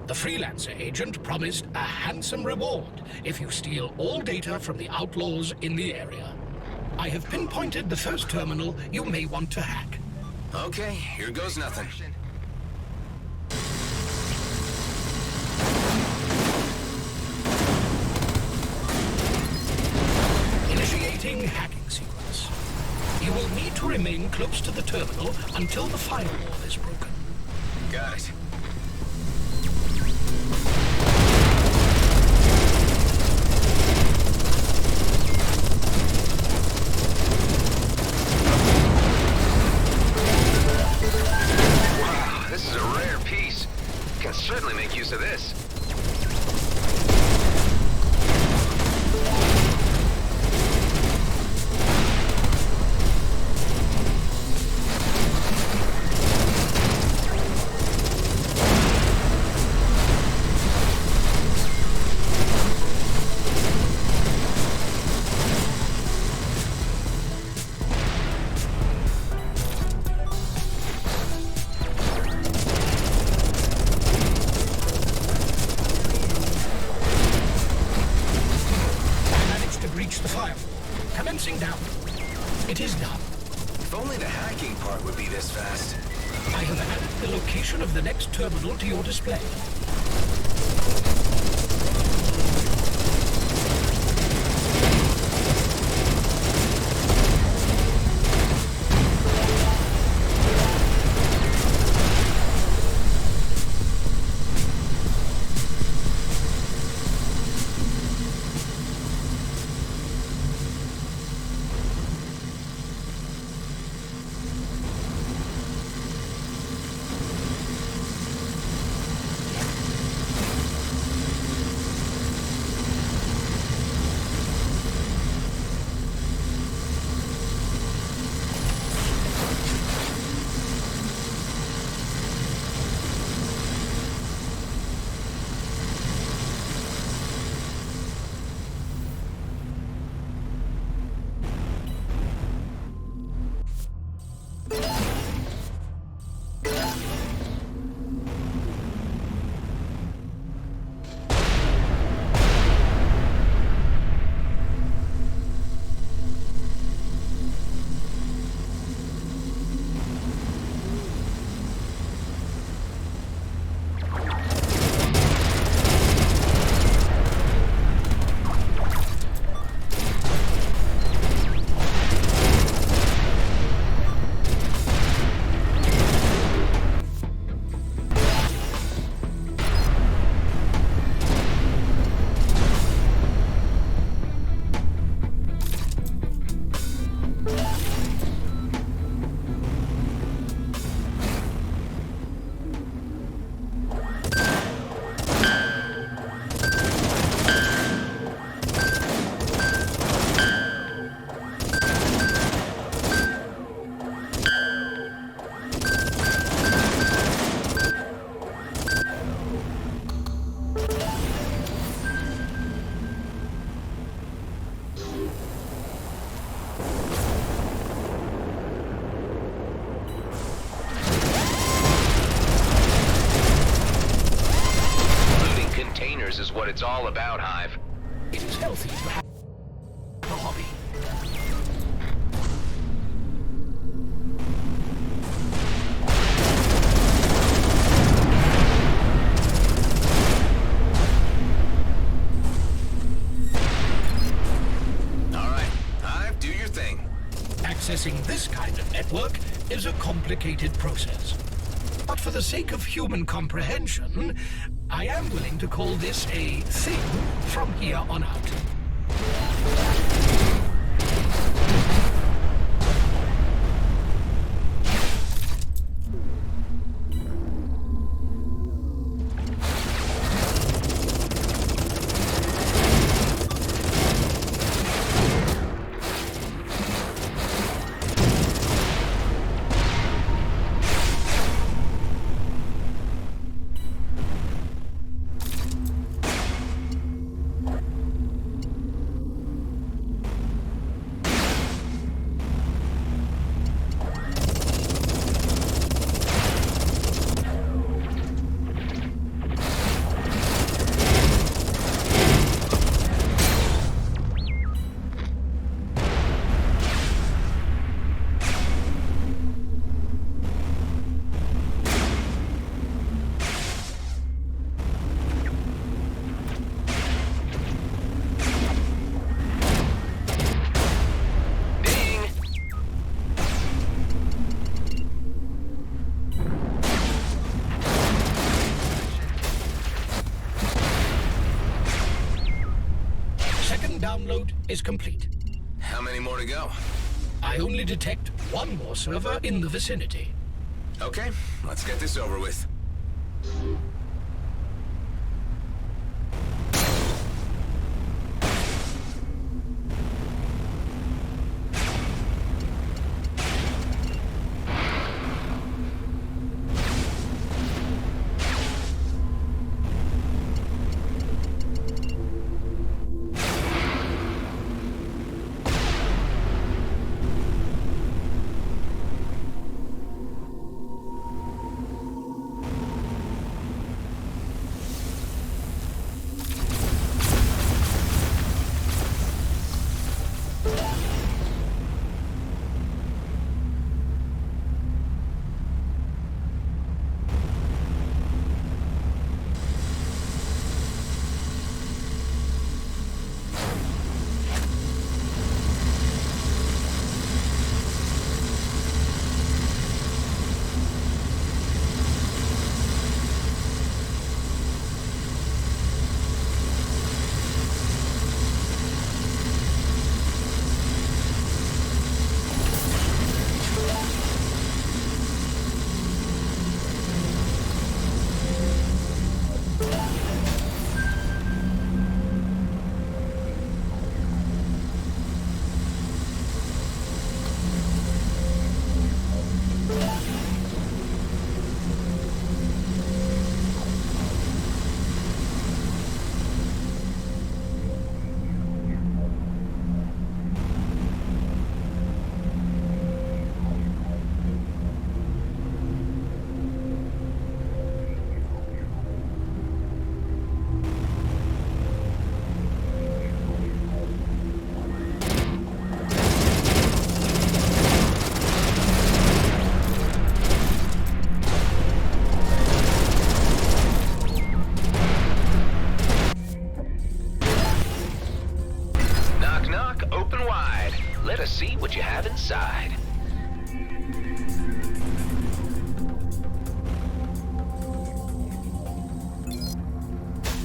The freelancer agent promised a handsome reward if you steal all data from the outlaws in the area. I have pinpointed the first terminal you may want to hack. Okay, here goes nothing. Initiating hacking sequence. You will need to remain close to the terminal until the firewall is broken. Got it. Wow, this is a rare piece. Can certainly make use of this. Commencing down. It is done. If only the hacking part would be this fast. I have added the location of the next terminal to your display. Is what it's all about, Hive. It is healthy to have a hobby. All right, Hive, do your thing. Accessing this kind of network is a complicated process. But for the sake of human comprehension, I am willing to call this a thing from here on out. is complete. How many more to go? I only detect one more server in the vicinity. Okay, let's get this over with. See what you have inside.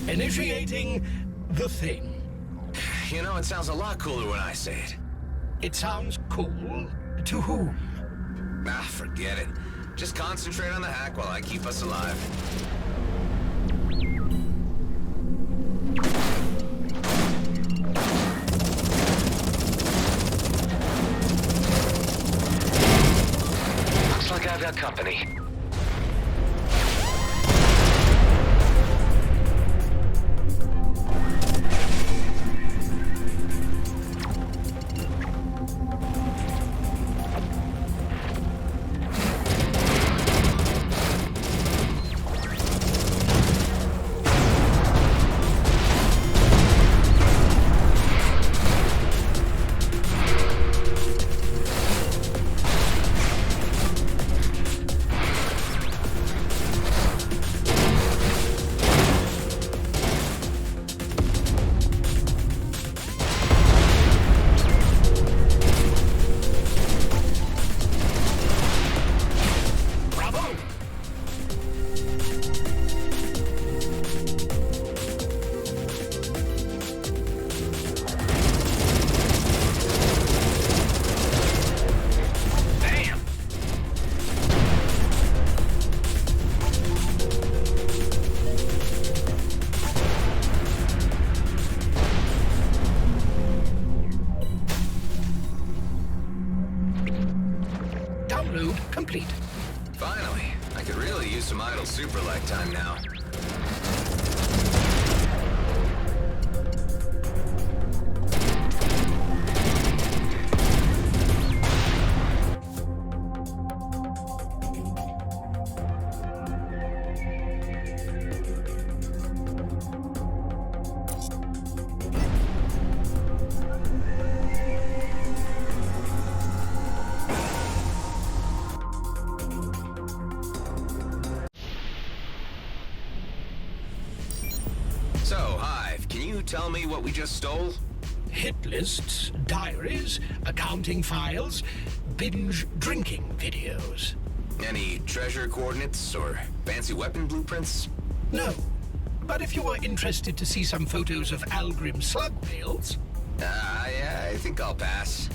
Initiating the thing. You know, it sounds a lot cooler when I say it. It sounds cool? To whom? Ah, forget it. Just concentrate on the hack while I keep us alive. Looks like I've got company. Complete. Finally. I could really use some idle super lag time now. So, Hive, can you tell me what we just stole? Hit lists, diaries, accounting files, binge drinking videos. Any treasure coordinates or fancy weapon blueprints? No. But if you are interested to see some photos of Algrim slug whales, I think I'll pass.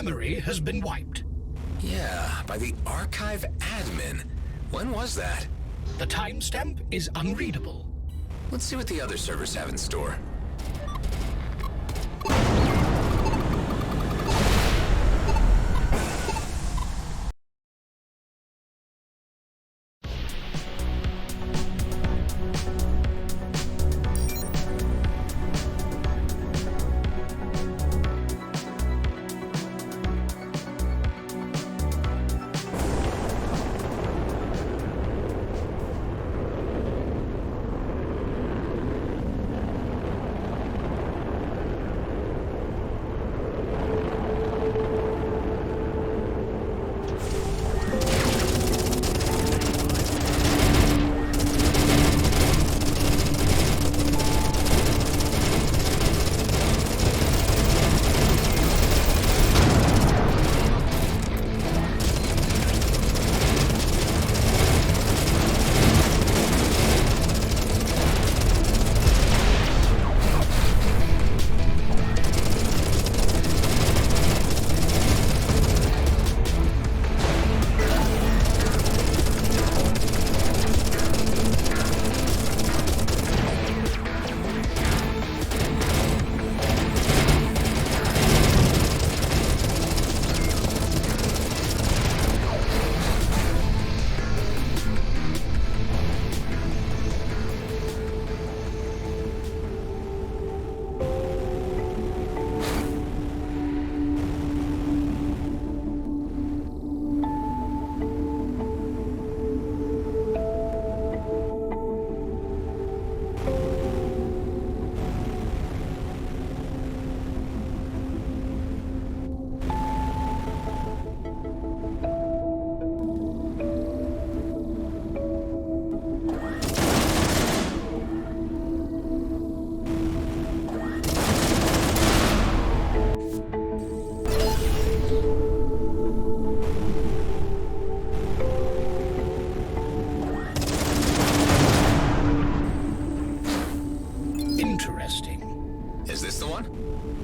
memory has been wiped. Yeah, by the archive admin. When was that? The timestamp is unreadable. Let's see what the other servers have in store.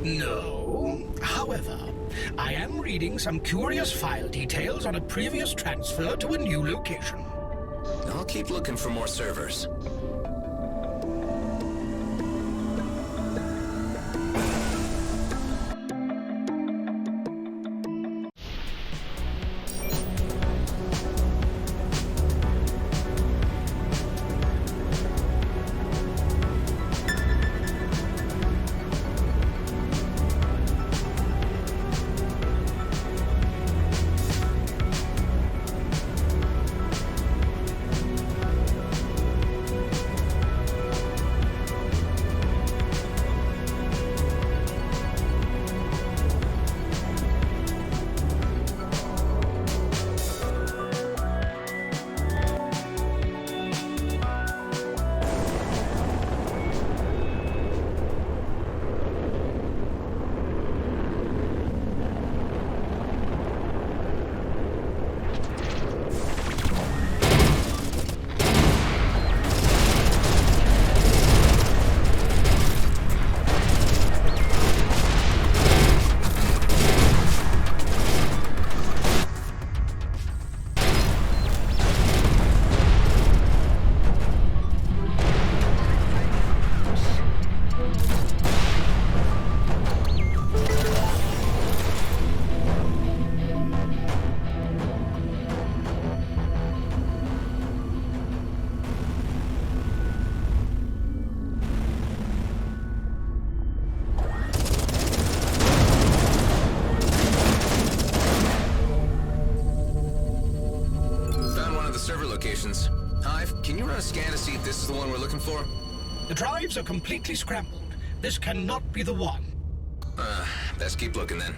No. However, I am reading some curious file details on a previous transfer to a new location. I'll keep looking for more servers. Hive, can you run a scan to see if this is the one we're looking for? The drives are completely scrambled. This cannot be the one. Best keep looking then.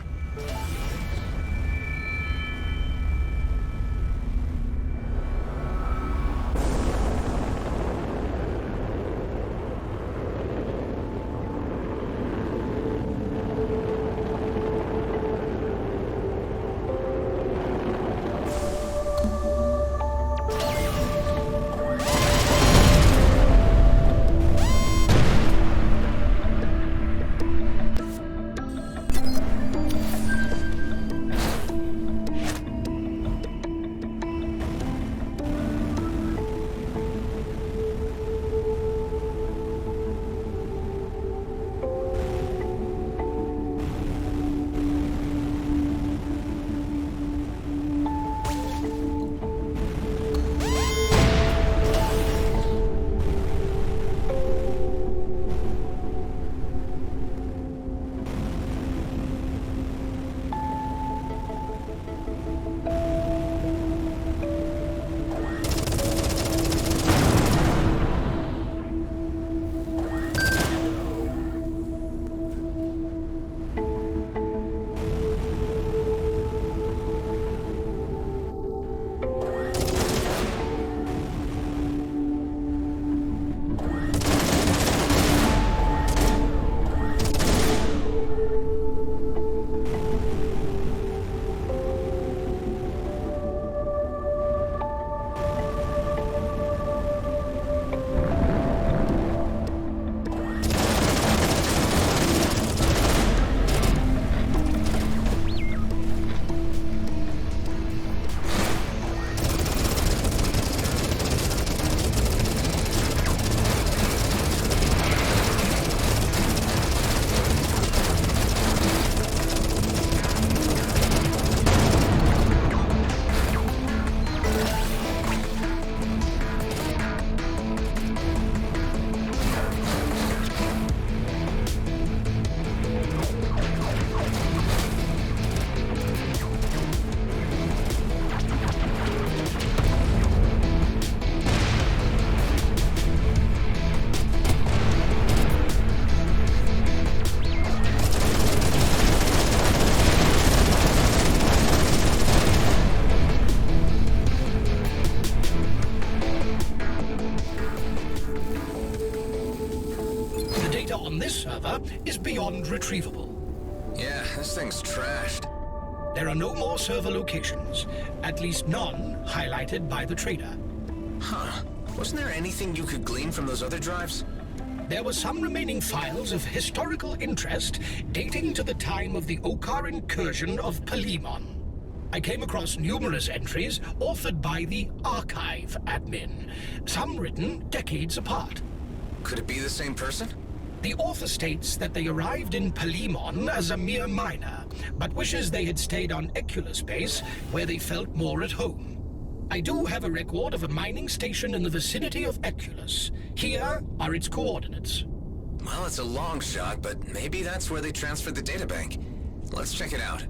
on this server is beyond retrievable. Yeah, this thing's trashed. There are no more server locations, at least none highlighted by the trader. Huh. Wasn't there anything you could glean from those other drives? There were some remaining files of historical interest dating to the time of the Okar incursion of Palimon. I came across numerous entries authored by the archive admin, some written decades apart. Could it be the same person? The author states that they arrived in Palimon as a mere minor, but wishes they had stayed on EVERSPACE, where they felt more at home. I do have a record of a mining station in the vicinity of Eculus. Here are its coordinates. Well, it's a long shot, but maybe that's where they transferred the databank. Let's check it out.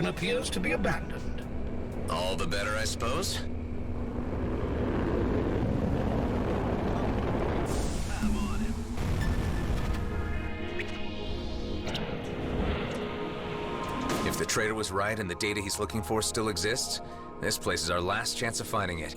Appears to be abandoned. All the better, I suppose. If the trader was right and the data he's looking for still exists, this place is our last chance of finding it.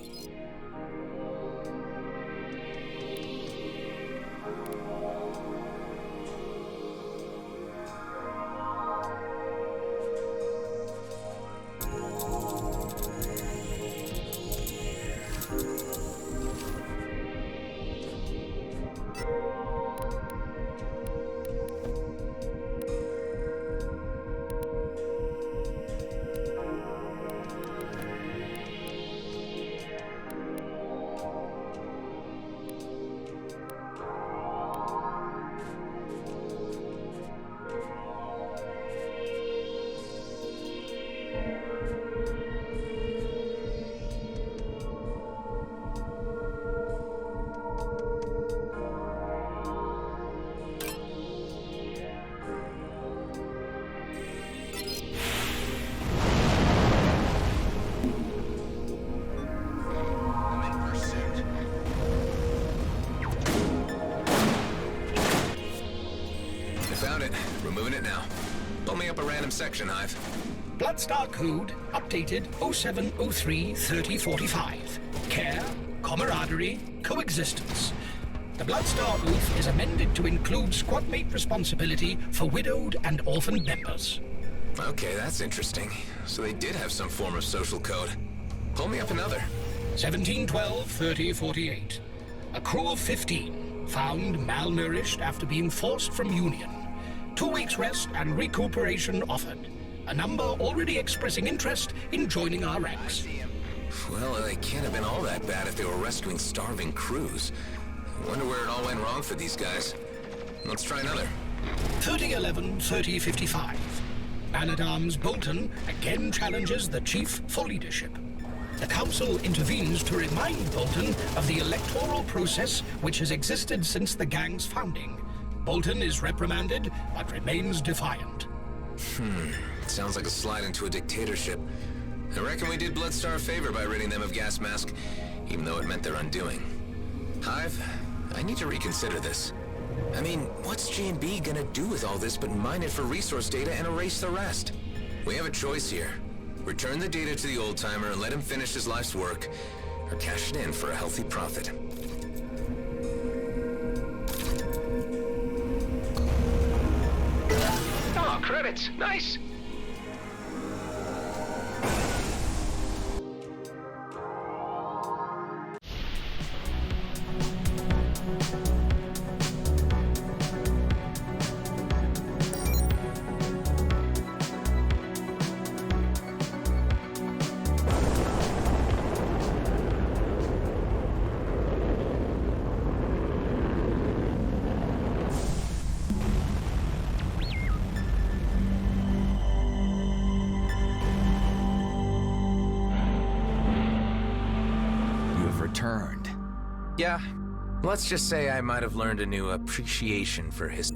Found it. Removing it now. Pull me up a random section, Hive. Bloodstar code updated 0703-3045. Care, camaraderie, coexistence. The Bloodstar Oath is amended to include squadmate responsibility for widowed and orphaned members. Okay, that's interesting. So they did have some form of social code. Pull me up another. 1712-3048. A crew of 15, found malnourished after being forced from Union. 2 weeks rest and recuperation offered. A number already expressing interest in joining our ranks. Well, they can't have been all that bad if they were rescuing starving crews. Wonder where it all went wrong for these guys. Let's try another. 3011-3055. Man-at-Arms Bolton again challenges the Chief for leadership. The Council intervenes to remind Bolton of the electoral process which has existed since the gang's founding. Bolton is reprimanded, but remains defiant. Sounds like a slide into a dictatorship. I reckon we did Bloodstar a favor by ridding them of gas mask, even though it meant their undoing. Hive, I need to reconsider this. I mean, what's G&B gonna do with all this but mine it for resource data and erase the rest? We have a choice here. Return the data to the old-timer and let him finish his life's work, or cash it in for a healthy profit. Oh, credits. Nice. returned. Yeah, let's just say I might have learned a new appreciation for his...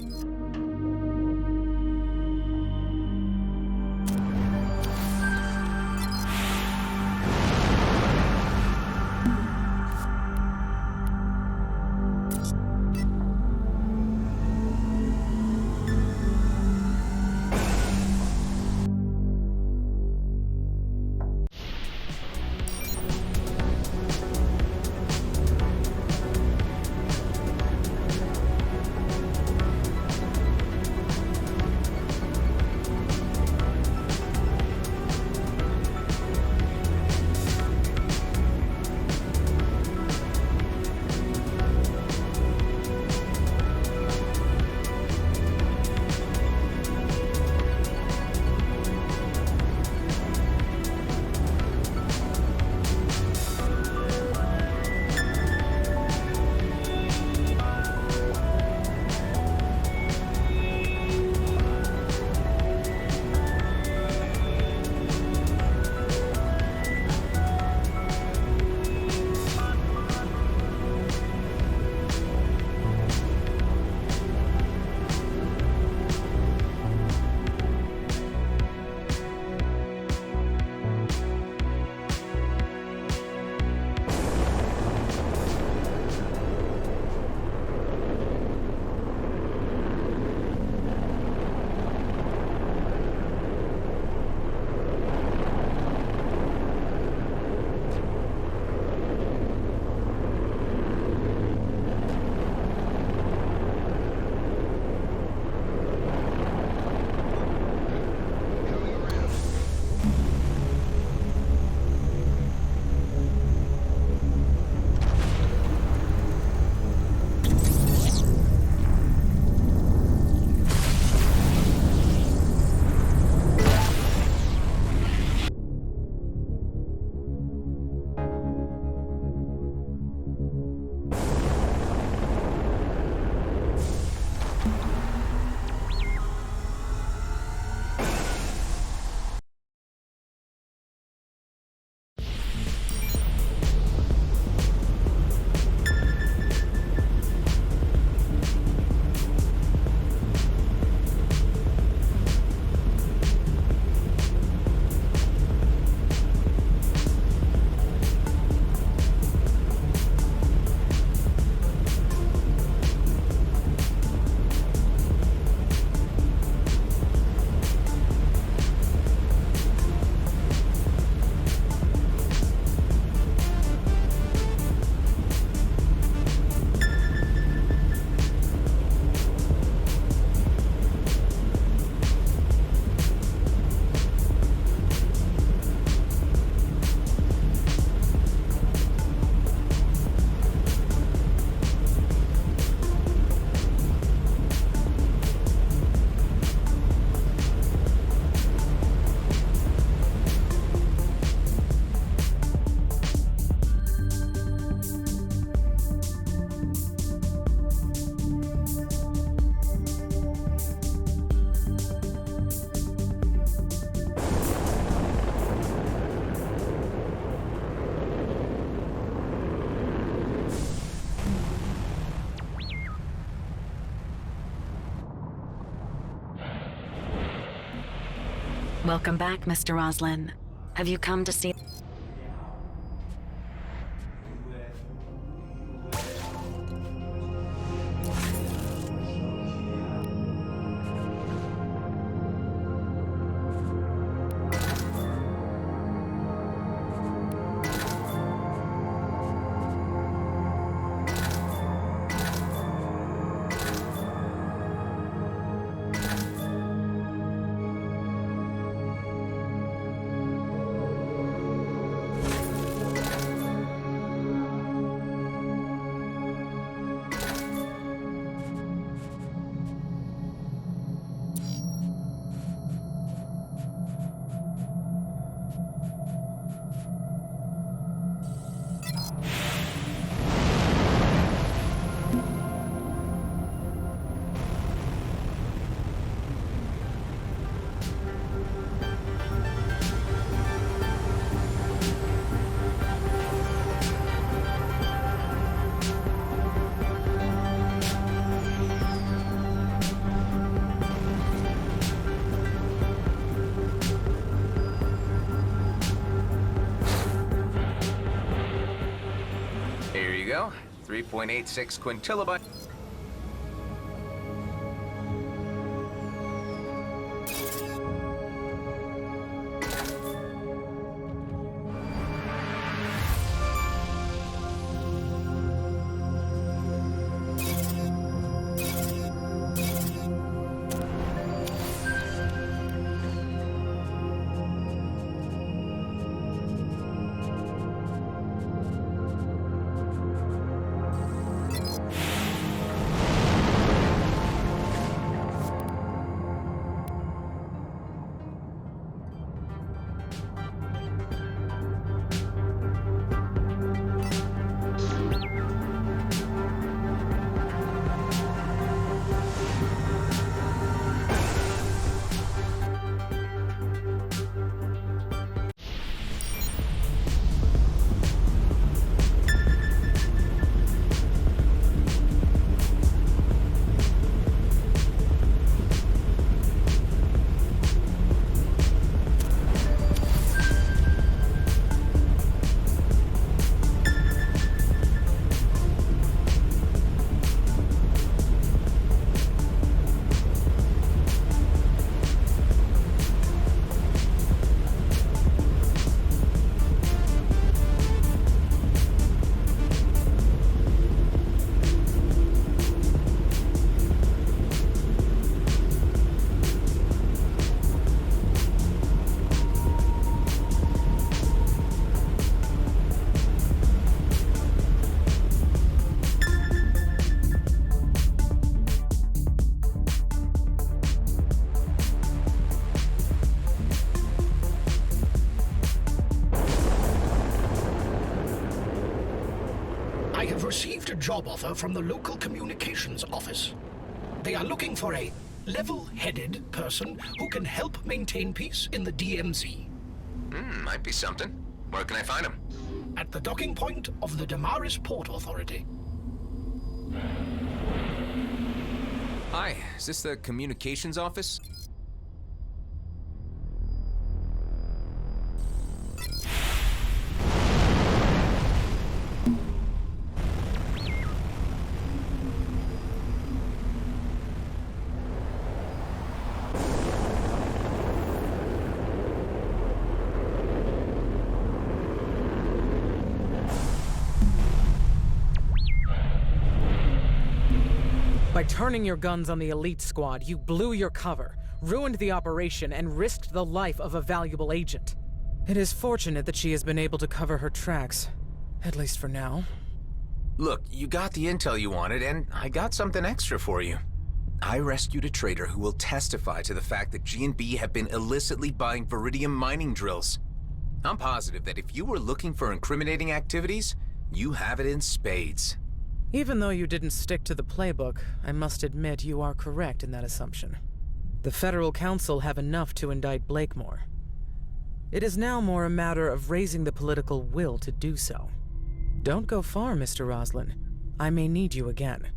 Welcome back, Mr. Roslin. Have you come to see... go. 3.86 quintilobytes. I have received a job offer from the local communications office. They are looking for a level-headed person who can help maintain peace in the DMZ. Might be something. Where can I find him? At the docking point of the Damaris Port Authority. Hi, is this the communications office? By turning your guns on the elite squad, you blew your cover, ruined the operation, and risked the life of a valuable agent. It is fortunate that she has been able to cover her tracks, at least for now. Look, you got the intel you wanted, and I got something extra for you. I rescued a trader who will testify to the fact that G&B have been illicitly buying Viridium mining drills. I'm positive that if you were looking for incriminating activities, you have it in spades. Even though you didn't stick to the playbook, I must admit you are correct in that assumption. The Federal Council have enough to indict Blakemore. It is now more a matter of raising the political will to do so. Don't go far, Mr. Roslin. I may need you again.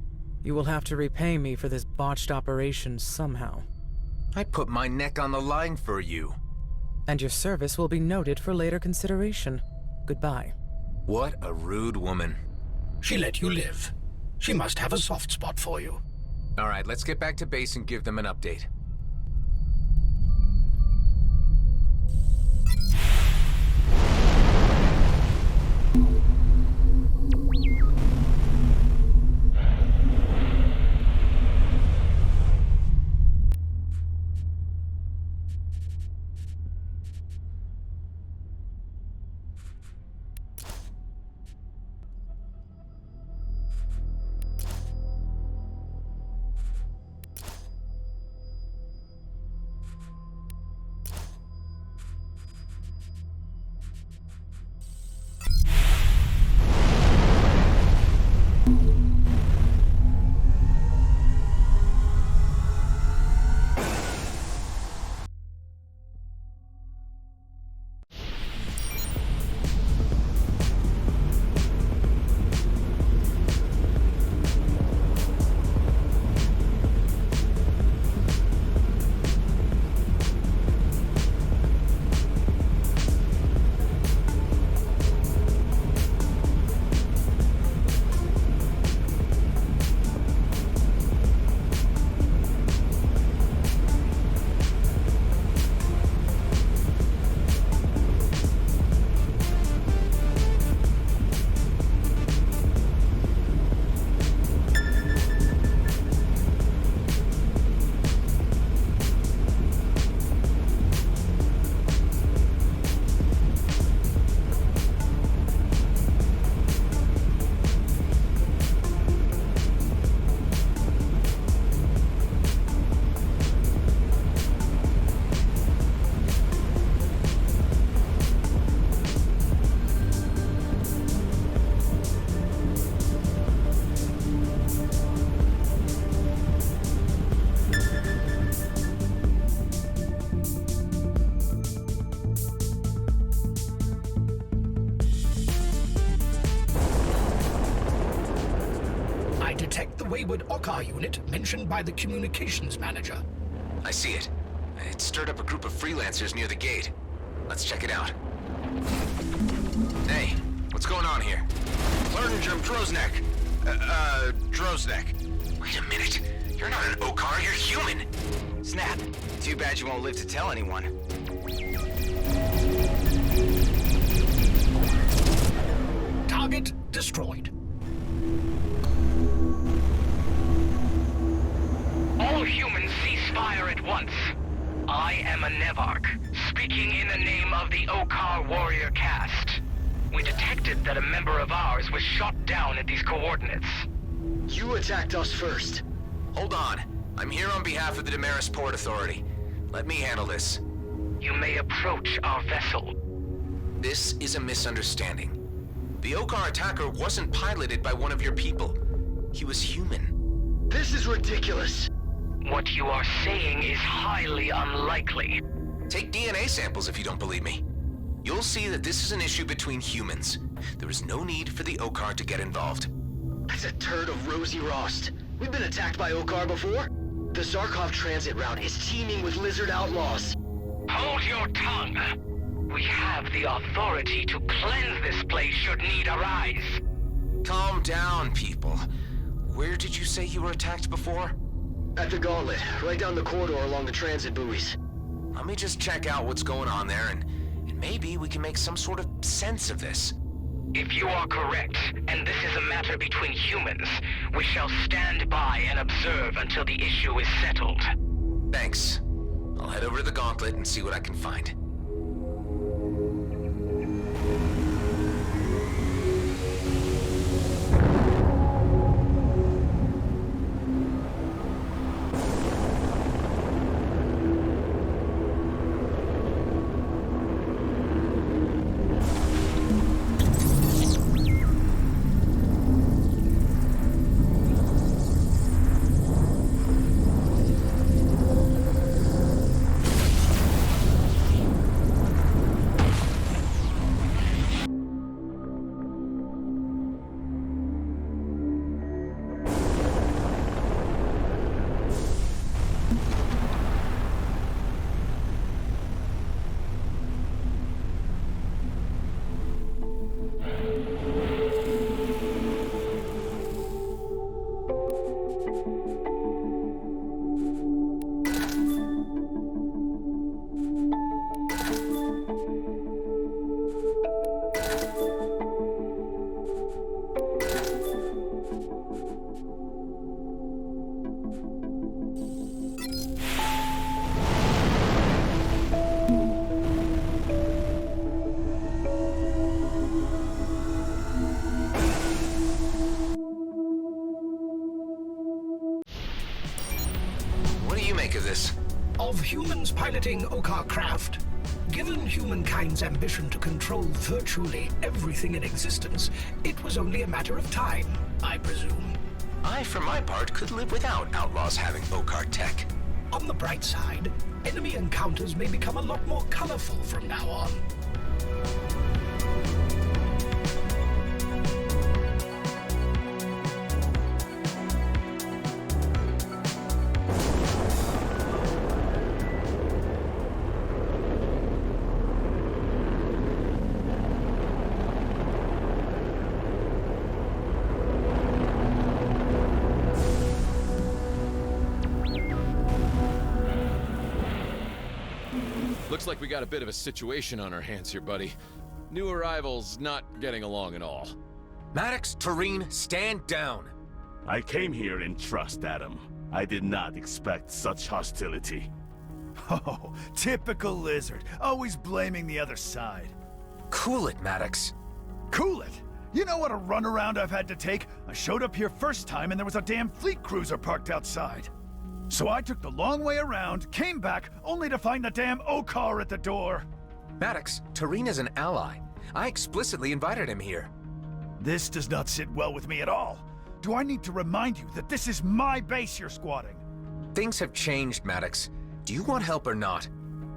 You will have to repay me for this botched operation somehow. I put my neck on the line for you. And your service will be noted for later consideration. Goodbye. What a rude woman. She let you live. She must have a soft spot for you. All right, let's get back to base and give them an update. detect the wayward Okkar unit mentioned by the communications manager. I see it. It stirred up a group of freelancers near the gate. Let's check it out. Hey, what's going on here? Lerningerm Droznek. Droznek. Wait a minute. You're not an Okkar, you're human. Snap. Too bad you won't live to tell anyone. Target destroyed. All humans cease fire at once. I am a Nevarch, speaking in the name of the Okkar warrior caste. We detected that a member of ours was shot down at these coordinates. You attacked us first. Hold on. I'm here on behalf of the Damaris Port Authority. Let me handle this. You may approach our vessel. This is a misunderstanding. The Okkar attacker wasn't piloted by one of your people. He was human. This is ridiculous. What you are saying is highly unlikely. Take DNA samples if you don't believe me. You'll see that this is an issue between humans. There is no need for the Okkar to get involved. That's a turd of Rosie Rost. We've been attacked by Okkar before. The Zarkov transit route is teeming with lizard outlaws. Hold your tongue. We have the authority to cleanse this place should need arise. Calm down, people. Where did you say you were attacked before? At the Gauntlet, right down the corridor along the transit buoys. Let me just check out what's going on there, and maybe we can make some sort of sense of this. If you are correct, and this is a matter between humans, we shall stand by and observe until the issue is settled. Thanks. I'll head over to the Gauntlet and see what I can find. Of this? Of humans piloting Okkar craft. Given humankind's ambition to control virtually everything in existence, it was only a matter of time, I presume. I, for my part, could live without outlaws having Okkar tech. On the bright side, enemy encounters may become a lot more colorful from now on. Looks like we got a bit of a situation on our hands here, buddy. New arrivals not getting along at all. Maddox, Tareen, stand down. I came here in trust, Adam. I did not expect such hostility. Oh, typical lizard. Always blaming the other side. Cool it, Maddox. Cool it? You know what a runaround I've had to take? I showed up here first time and there was a damn fleet cruiser parked outside. So I took the long way around, came back, only to find the damn Okkar at the door. Maddox, Tareen is an ally. I explicitly invited him here. This does not sit well with me at all. Do I need to remind you that this is my base you're squatting? Things have changed, Maddox. Do you want help or not?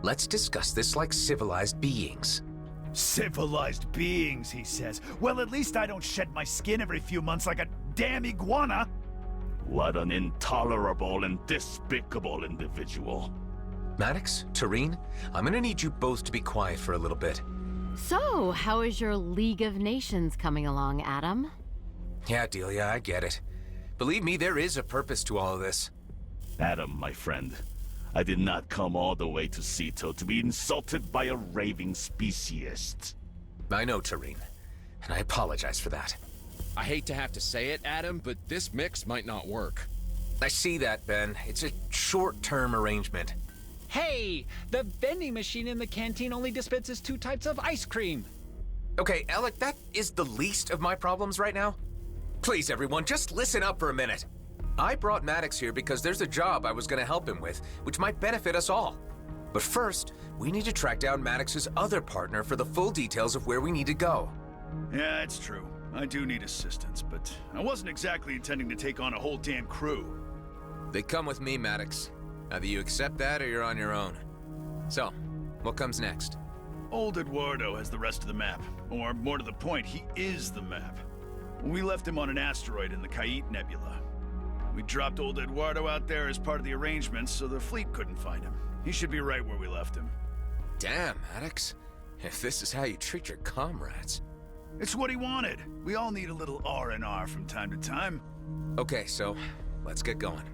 Let's discuss this like civilized beings. Civilized beings, he says. Well, at least I don't shed my skin every few months like a damn iguana. What an intolerable and despicable individual. Maddox, Tareen, I'm gonna need you both to be quiet for a little bit. So, how is your League of Nations coming along, Adam? Yeah, Delia, I get it. Believe me, there is a purpose to all of this. Adam, my friend, I did not come all the way to Ceto to be insulted by a raving speciest. I know, Tareen, and I apologize for that. I hate to have to say it, Adam, but this mix might not work. I see that, Ben. It's a short-term arrangement. Hey! The vending machine in the canteen only dispenses 2 types of ice cream. Okay, Alec, that is the least of my problems right now. Please, everyone, just listen up for a minute. I brought Maddox here because there's a job I was going to help him with, which might benefit us all. But first, we need to track down Maddox's other partner for the full details of where we need to go. Yeah, it's true. I do need assistance, but I wasn't exactly intending to take on a whole damn crew. They come with me, Maddox. Either you accept that or you're on your own. So, what comes next? Old Eduardo has the rest of the map. Or, more to the point, he is the map. We left him on an asteroid in the Kait Nebula. We dropped old Eduardo out there as part of the arrangements so the fleet couldn't find him. He should be right where we left him. Damn, Maddox. If this is how you treat your comrades. It's what he wanted. We all need a little R&R from time to time. Okay, so, let's get going.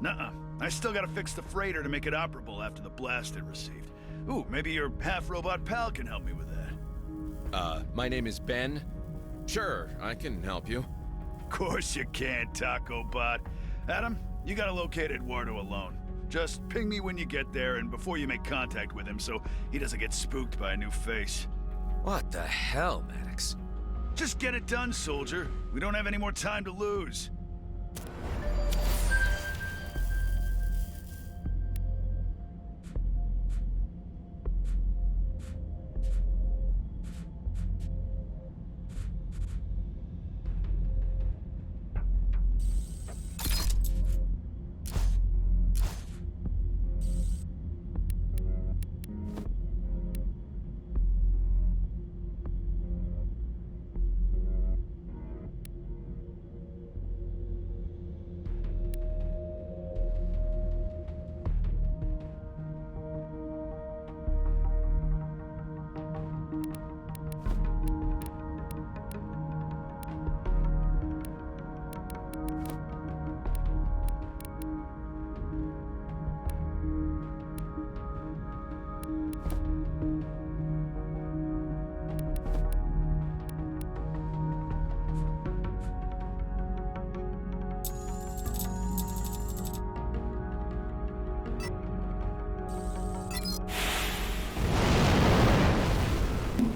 Nuh-uh. I still gotta fix the freighter to make it operable after the blast it received. Ooh, maybe your half-robot pal can help me with that. My name is Ben. Sure, I can help you. Of course you can, Taco Bot. Adam, you gotta locate Eduardo alone. Just ping me when you get there and before you make contact with him so he doesn't get spooked by a new face. What the hell, Maddox? Just get it done, soldier. We don't have any more time to lose.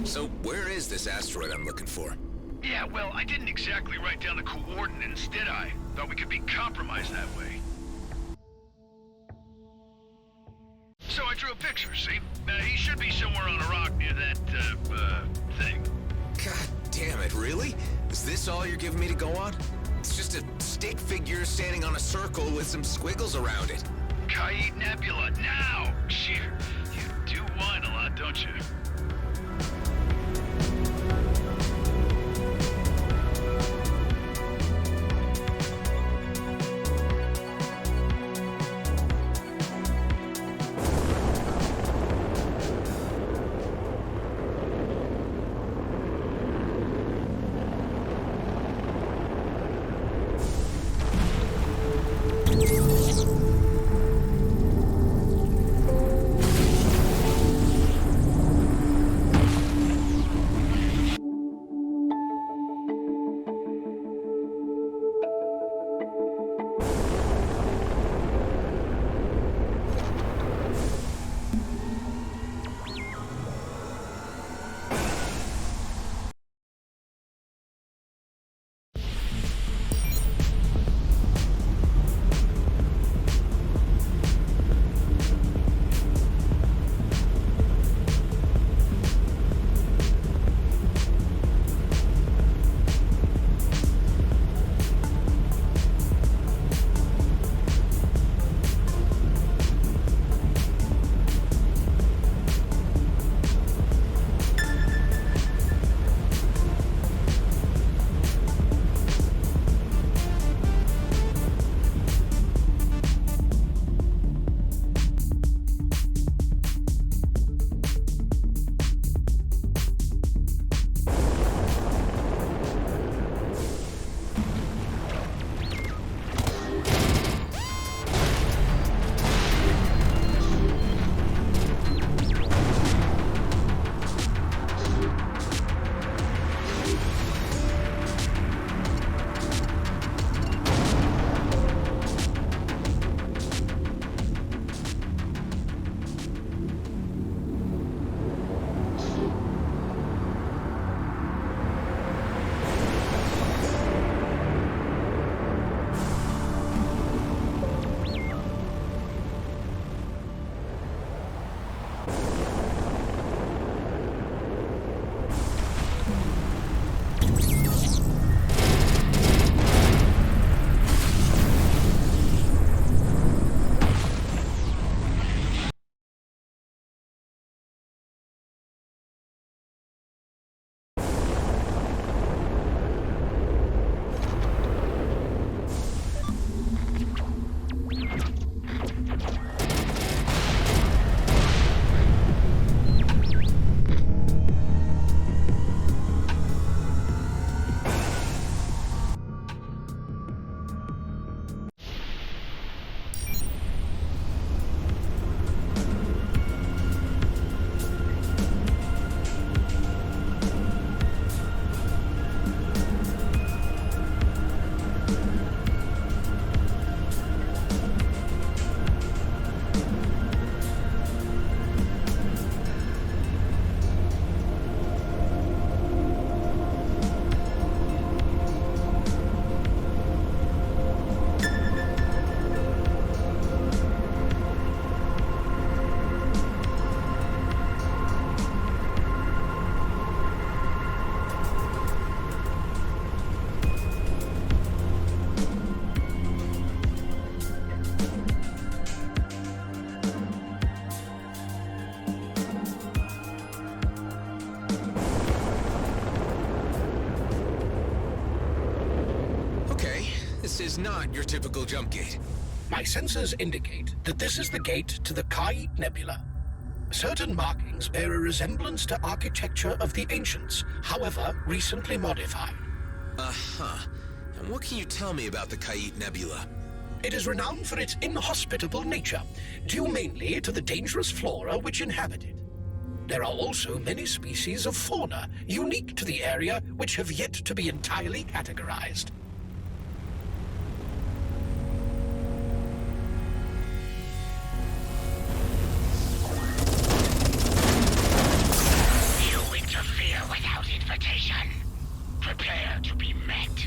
So, where is this asteroid I'm looking for? Yeah, well, I didn't exactly write down the coordinates, did I? Thought we could be compromised that way. So I drew a picture, see? He should be somewhere on a rock near that, thing. God damn it, really? Is this all you're giving me to go on? It's just a stick figure standing on a circle with some squiggles around it. Kait Nebula, now! Shit, you do whine a lot, don't you? This is not your typical jump gate. My sensors indicate that this is the gate to the Kite Nebula. Certain markings bear a resemblance to architecture of the ancients, however, recently modified. Uh-huh. And what can you tell me about the Kite Nebula? It is renowned for its inhospitable nature, due mainly to the dangerous flora which inhabit it. There are also many species of fauna unique to the area which have yet to be entirely categorized. You interfere without invitation. Prepare to be met.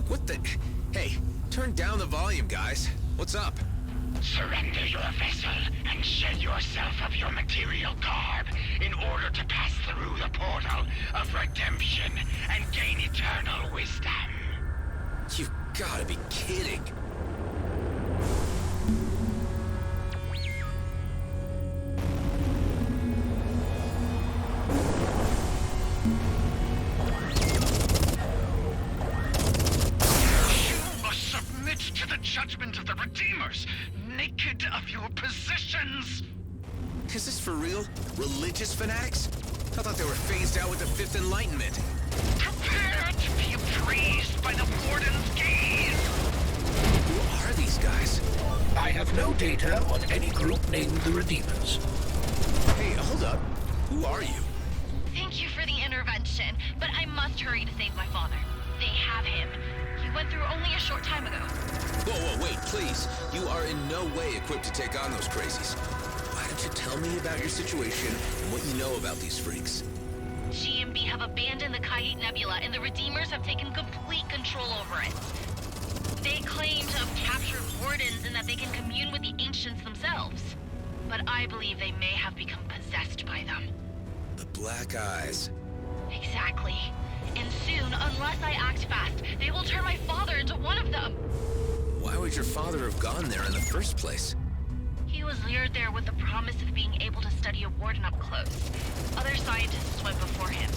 What the... Hey, turn down the volume, guys. What's up? Surrender your vessel and shed yourself of your material garb in order to pass through the portal of redemption and gain eternal wisdom. You've gotta be kidding. To the judgment of the Redeemers, naked of your positions. Is this for real? Religious fanatics? I thought they were phased out with the Fifth Enlightenment. Prepare to be appraised by the Warden's gaze. Who are these guys? I have no data on any group named the Redeemers. Hey, hold up. Who are you? Thank you for the intervention, but I must hurry to save my father. They have him. He went through only a short time ago. Whoa, wait, please. You are in no way equipped to take on those crazies. Why don't you tell me about your situation and what you know about these freaks? GMB have abandoned the Kite Nebula, and the Redeemers have taken complete control over it. They claim to have captured Wardens and that they can commune with the Ancients themselves. But I believe they may have become possessed by them. The Black Eyes. Exactly. And soon, unless I act fast, they will turn my father into one of them. Why would your father have gone there in the first place? He was lured there with the promise of being able to study a Warden up close. Other scientists went before him.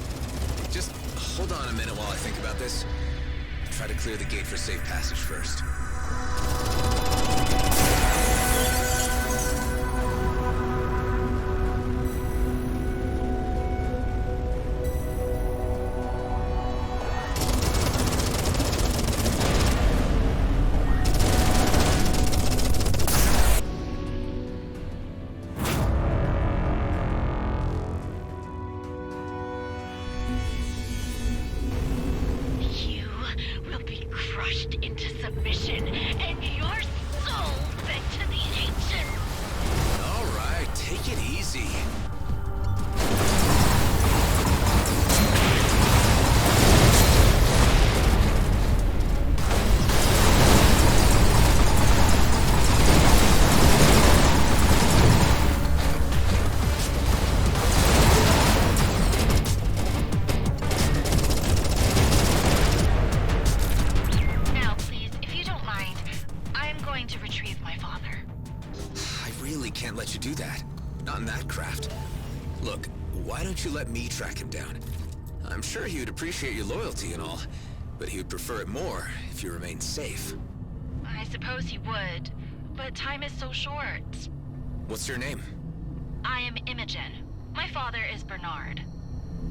Just hold on a minute while I think about this. Try to clear the gate for safe passage first. Track him down. I'm sure he would appreciate your loyalty and all, but he would prefer it more if you remained safe. I suppose he would, but time is so short. What's your name? I am Imogen. My father is Bernard.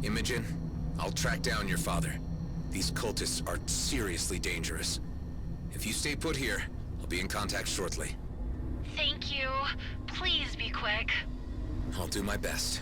Imogen, I'll track down your father. These cultists are seriously dangerous. If you stay put here, I'll be in contact shortly. Thank you. Please be quick. I'll do my best.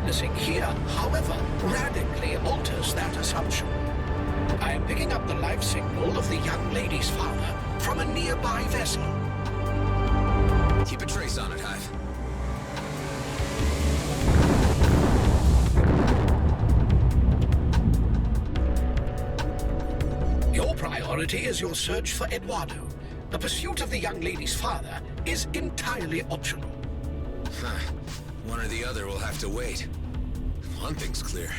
witnessing here, however, radically alters that assumption. I am picking up the life signal of the young lady's father from a nearby vessel. Keep a trace on it, Hive. Your priority is your search for Eduardo. The pursuit of the young lady's father is entirely optional. Huh. One or the other will have to wait. One thing's clear.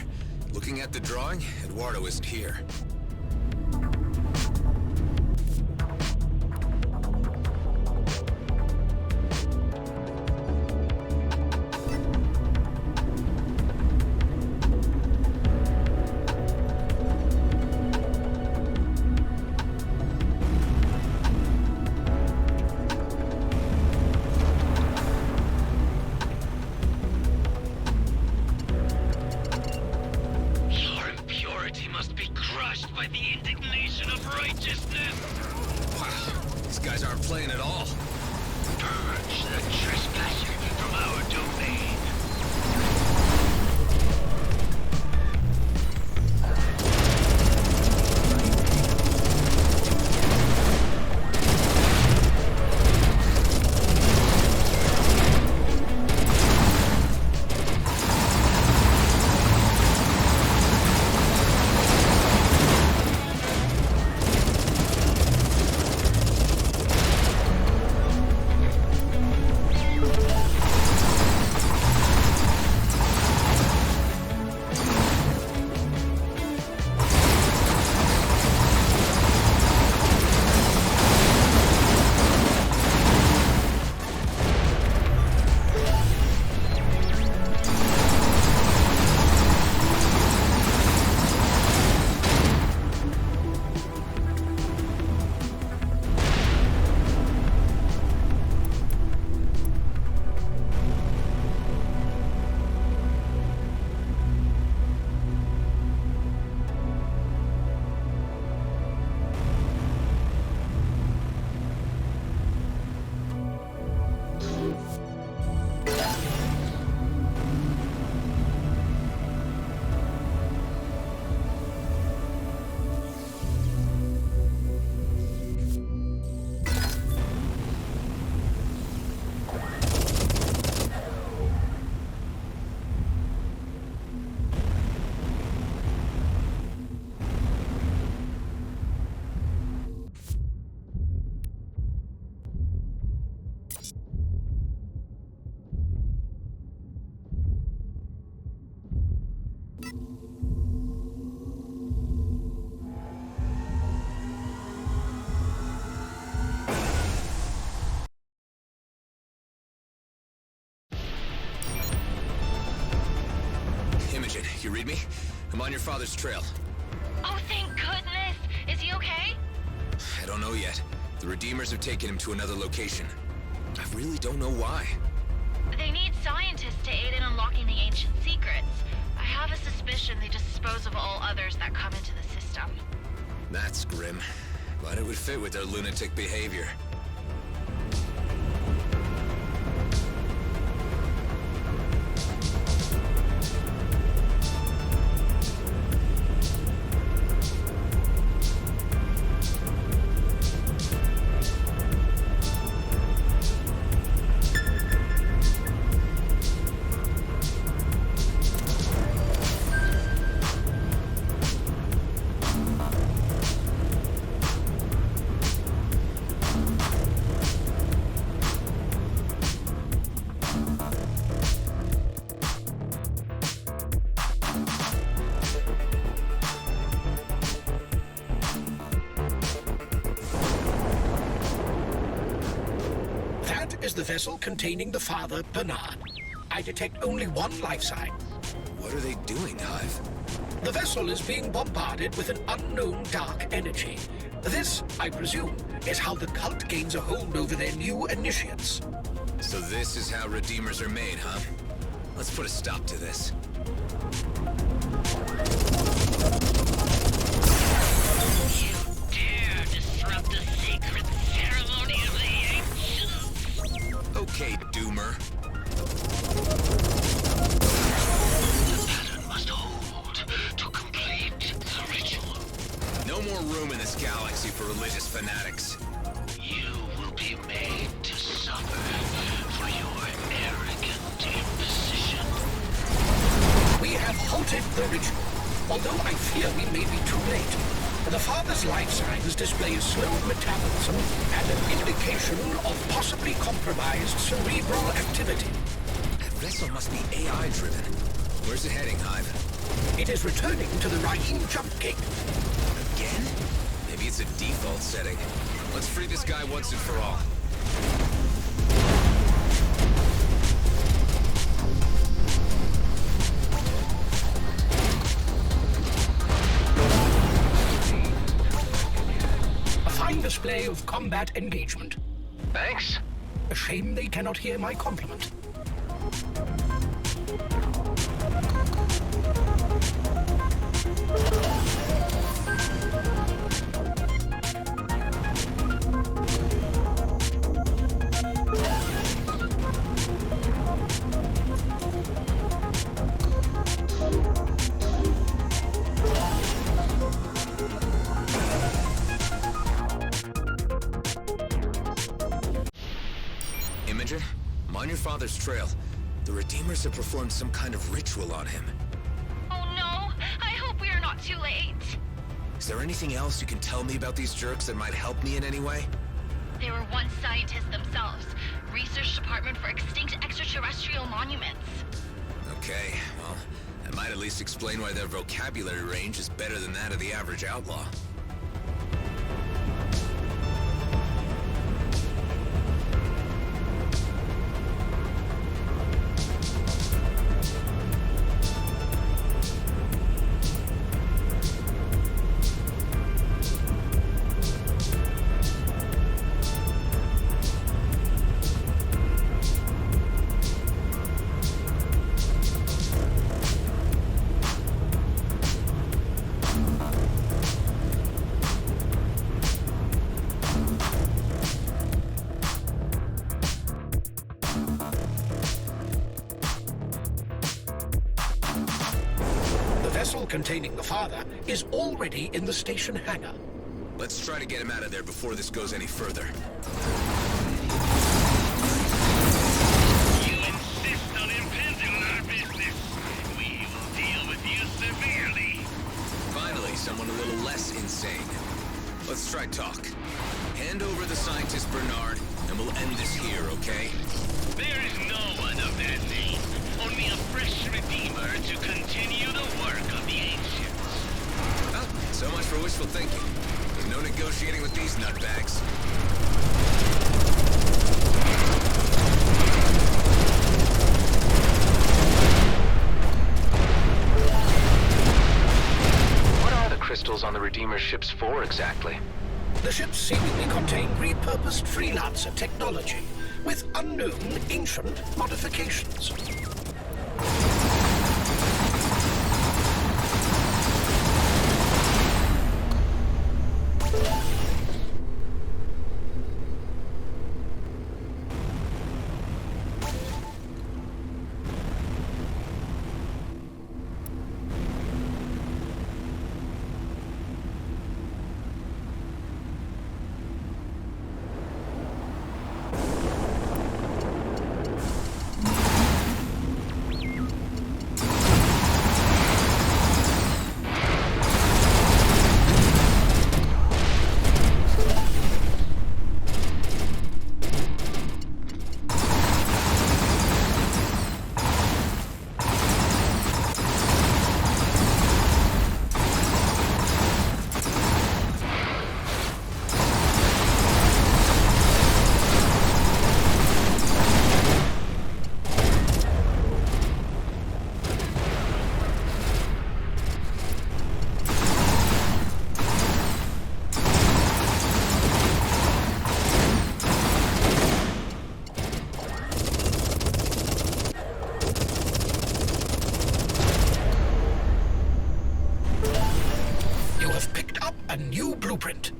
Looking at the drawing, Eduardo isn't here. You read me? I'm on your father's trail. Oh, thank goodness! Is he okay? I don't know yet. The Redeemers have taken him to another location. I really don't know why. They need scientists to aid in unlocking the ancient secrets. I have a suspicion they dispose of all others that come into the system. That's grim, but it would fit with their lunatic behavior. Is the vessel containing the father, Bernard. I detect only one life sign. What are they doing, Hive? The vessel is being bombarded with an unknown dark energy. This, I presume, is how the cult gains a hold over their new initiates. So this is how Redeemers are made, huh? Let's put a stop to this. You dare disrupt the sacred ceremony of the ancients? Okay, Doomer. more room in this galaxy for religious fanatics. You will be made to suffer for your arrogant imposition. We have halted the ritual, although I fear we may be too late. The father's life signs display slow metabolism and an indication of possibly compromised cerebral activity. That vessel must be AI-driven. Where's it heading, Hive? It is returning to the Rahim jump gate. Again? Maybe it's a default setting. Let's free this guy once and for all. A fine display of combat engagement. Thanks. A shame they cannot hear my compliment. Imogen, I'm on your father's trail. The Redeemers have performed some kind of ritual on him. Oh no! I hope we are not too late! Is there anything else you can tell me about these jerks that might help me in any way? They were once scientists themselves. Research Department for Extinct Extraterrestrial Monuments. Okay, well, that might at least explain why their vocabulary range is better than that of the average outlaw. The vessel containing the father is already in the station hangar. Let's try to get him out of there before this goes any further. You insist on impinging on our business. We will deal with you severely. Finally, someone a little less insane. Let's try talk. Hand over the scientist Bernard, and we'll end this here, okay? There is no one of that name. Only a fresh Redeemer to continue the work of the ancients. Well, so much for wishful thinking. There's no negotiating with these nutbags. What are the crystals on the Redeemer ships for exactly? The ships seemingly contain repurposed freelancer technology with unknown ancient modifications. blueprint.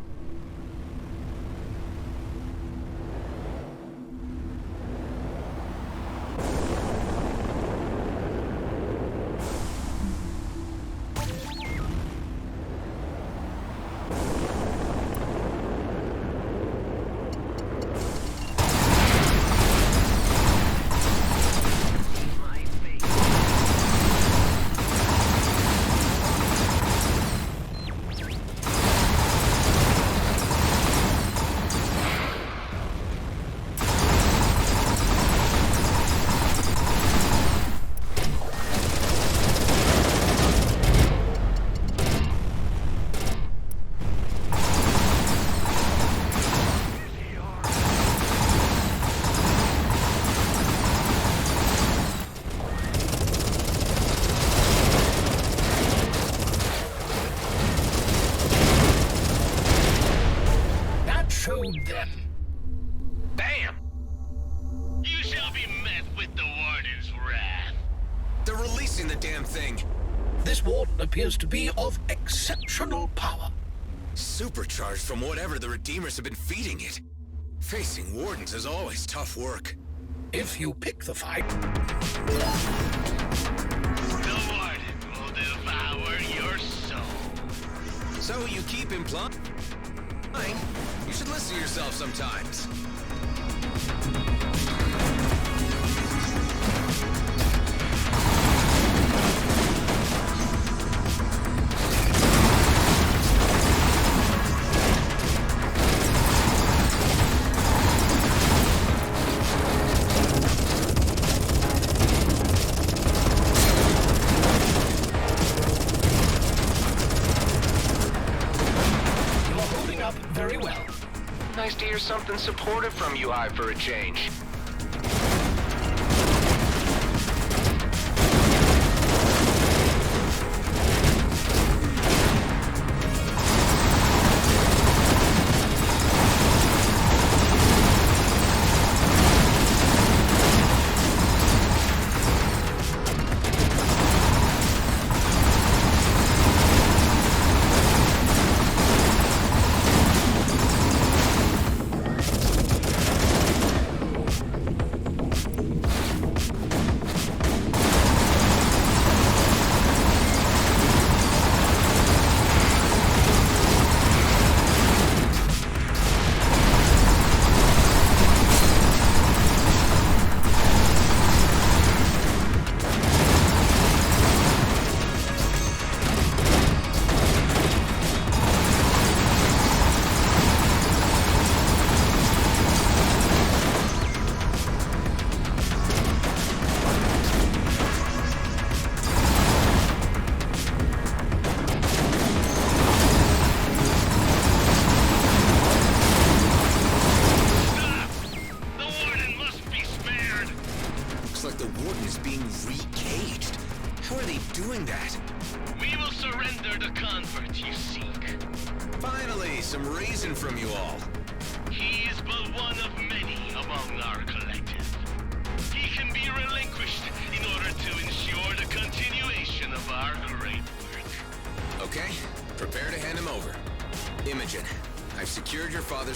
fixing the damn thing. This warden appears to be of exceptional power. Supercharged from whatever the Redeemers have been feeding it. Facing wardens is always tough work. If you pick the fight... The warden will devour your soul. So you keep implying? You should listen to yourself sometimes. Nice to hear something supportive from you, Hive, for a change.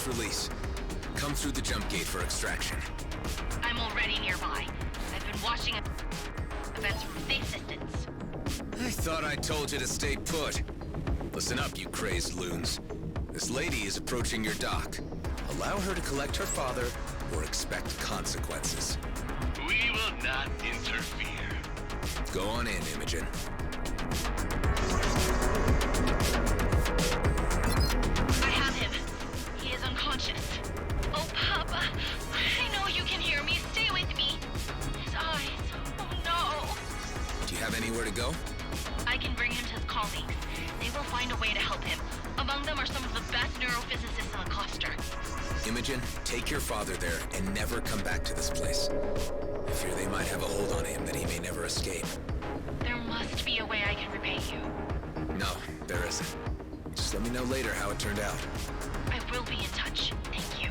Release. Come through the jump gate for extraction. I'm already nearby. I've been watching events from a safe distance. I thought I told you to stay put. Listen up, you crazed loons. This lady is approaching your dock. Allow her to collect her father or expect consequences. We will not interfere. Go on in, Imogen. Unconscious. Oh, Papa, I know you can hear me. Stay with me. His eyes. Oh, no. Do you have anywhere to go? I can bring him to his colleagues. They will find a way to help him. Among them are some of the best neurophysicists in the cluster. Imogen, take your father there and never come back to this place. I fear they might have a hold on him that he may never escape. There must be a way I can repay you. No, there isn't. Just let me know later how it turned out. I will be in touch. Thank you.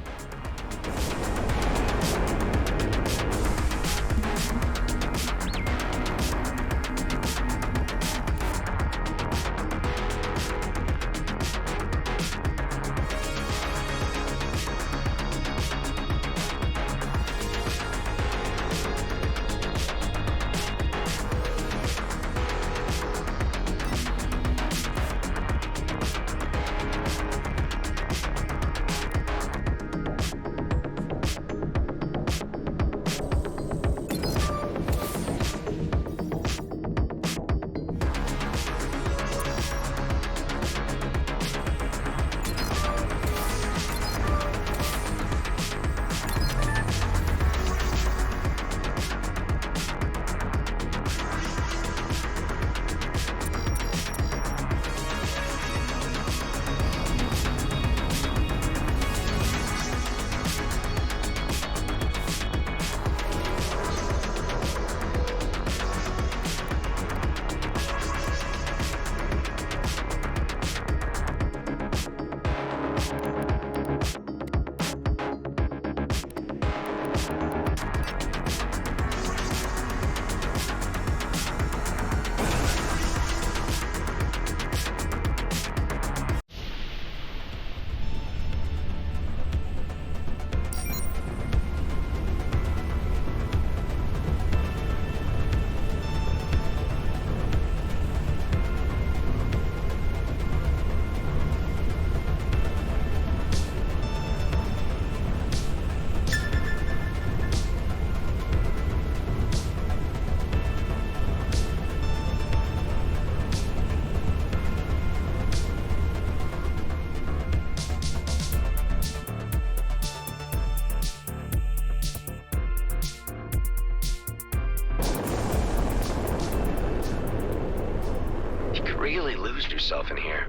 really lose yourself in here.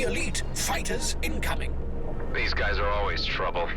Elite fighters incoming. These guys are always trouble.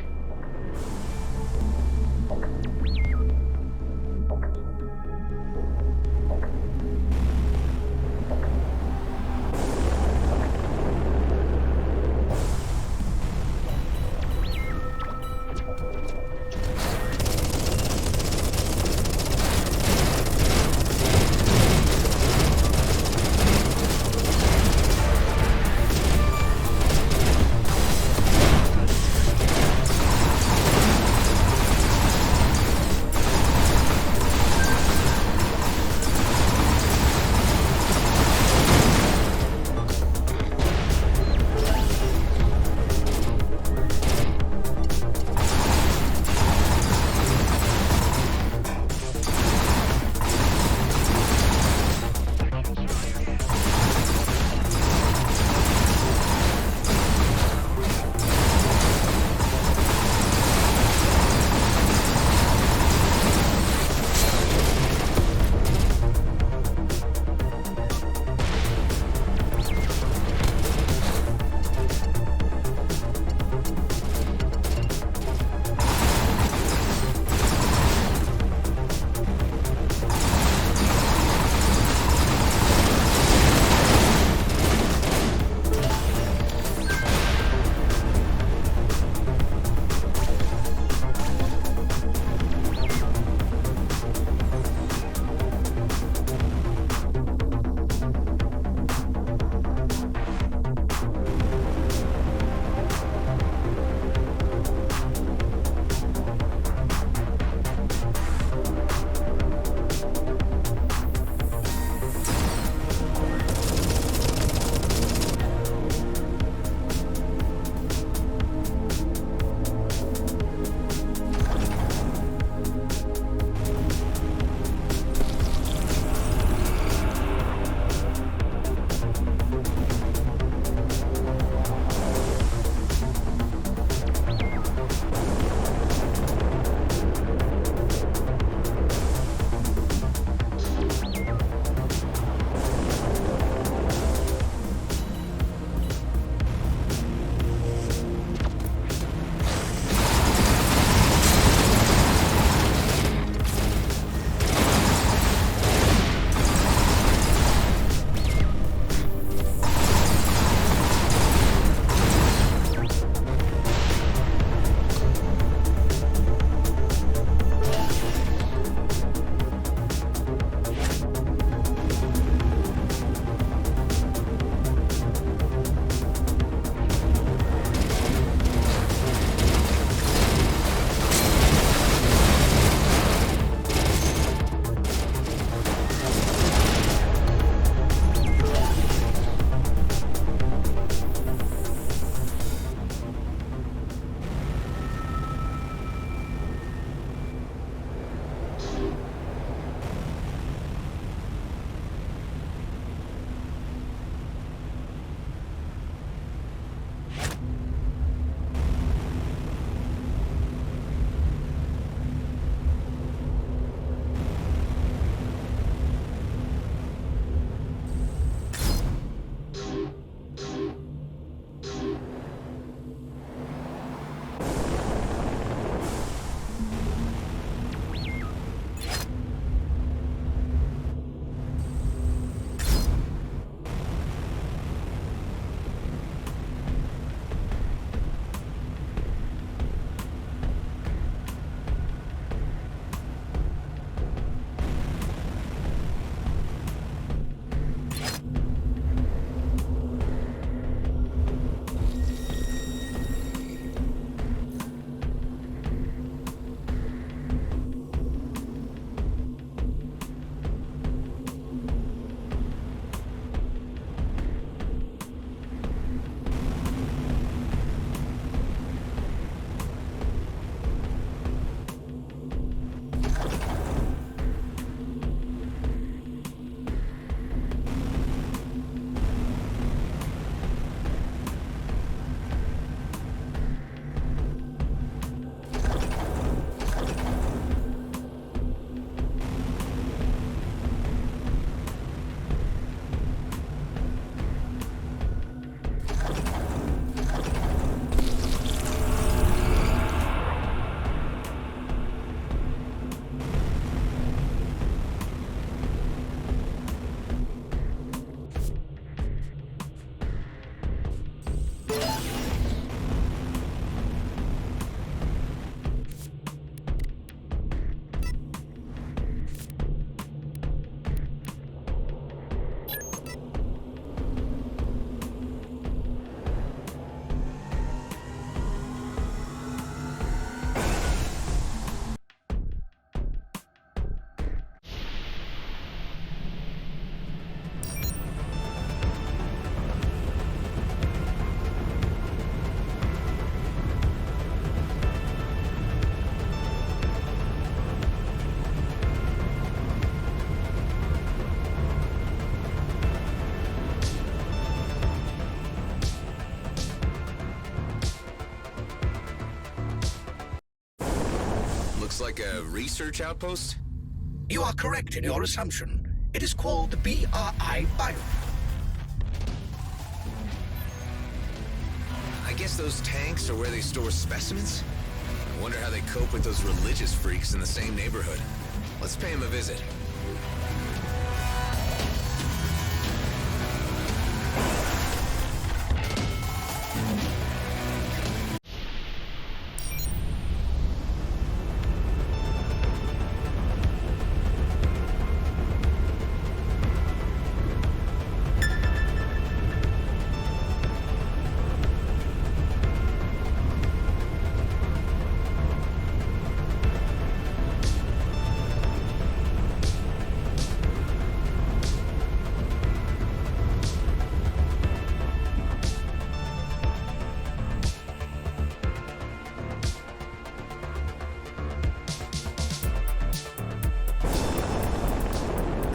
Looks like a research outpost? You are correct in your assumption. It is called the BRI Bio. I guess those tanks are where they store specimens? I wonder how they cope with those religious freaks in the same neighborhood. Let's pay them a visit.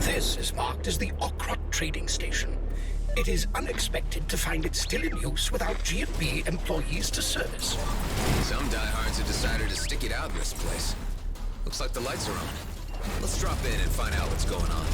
This is marked as the Okrot trading station. It is unexpected to find it still in use without G&B employees to service. Some diehards have decided to stick it out in this place. Looks like the lights are on. Let's drop in and find out what's going on.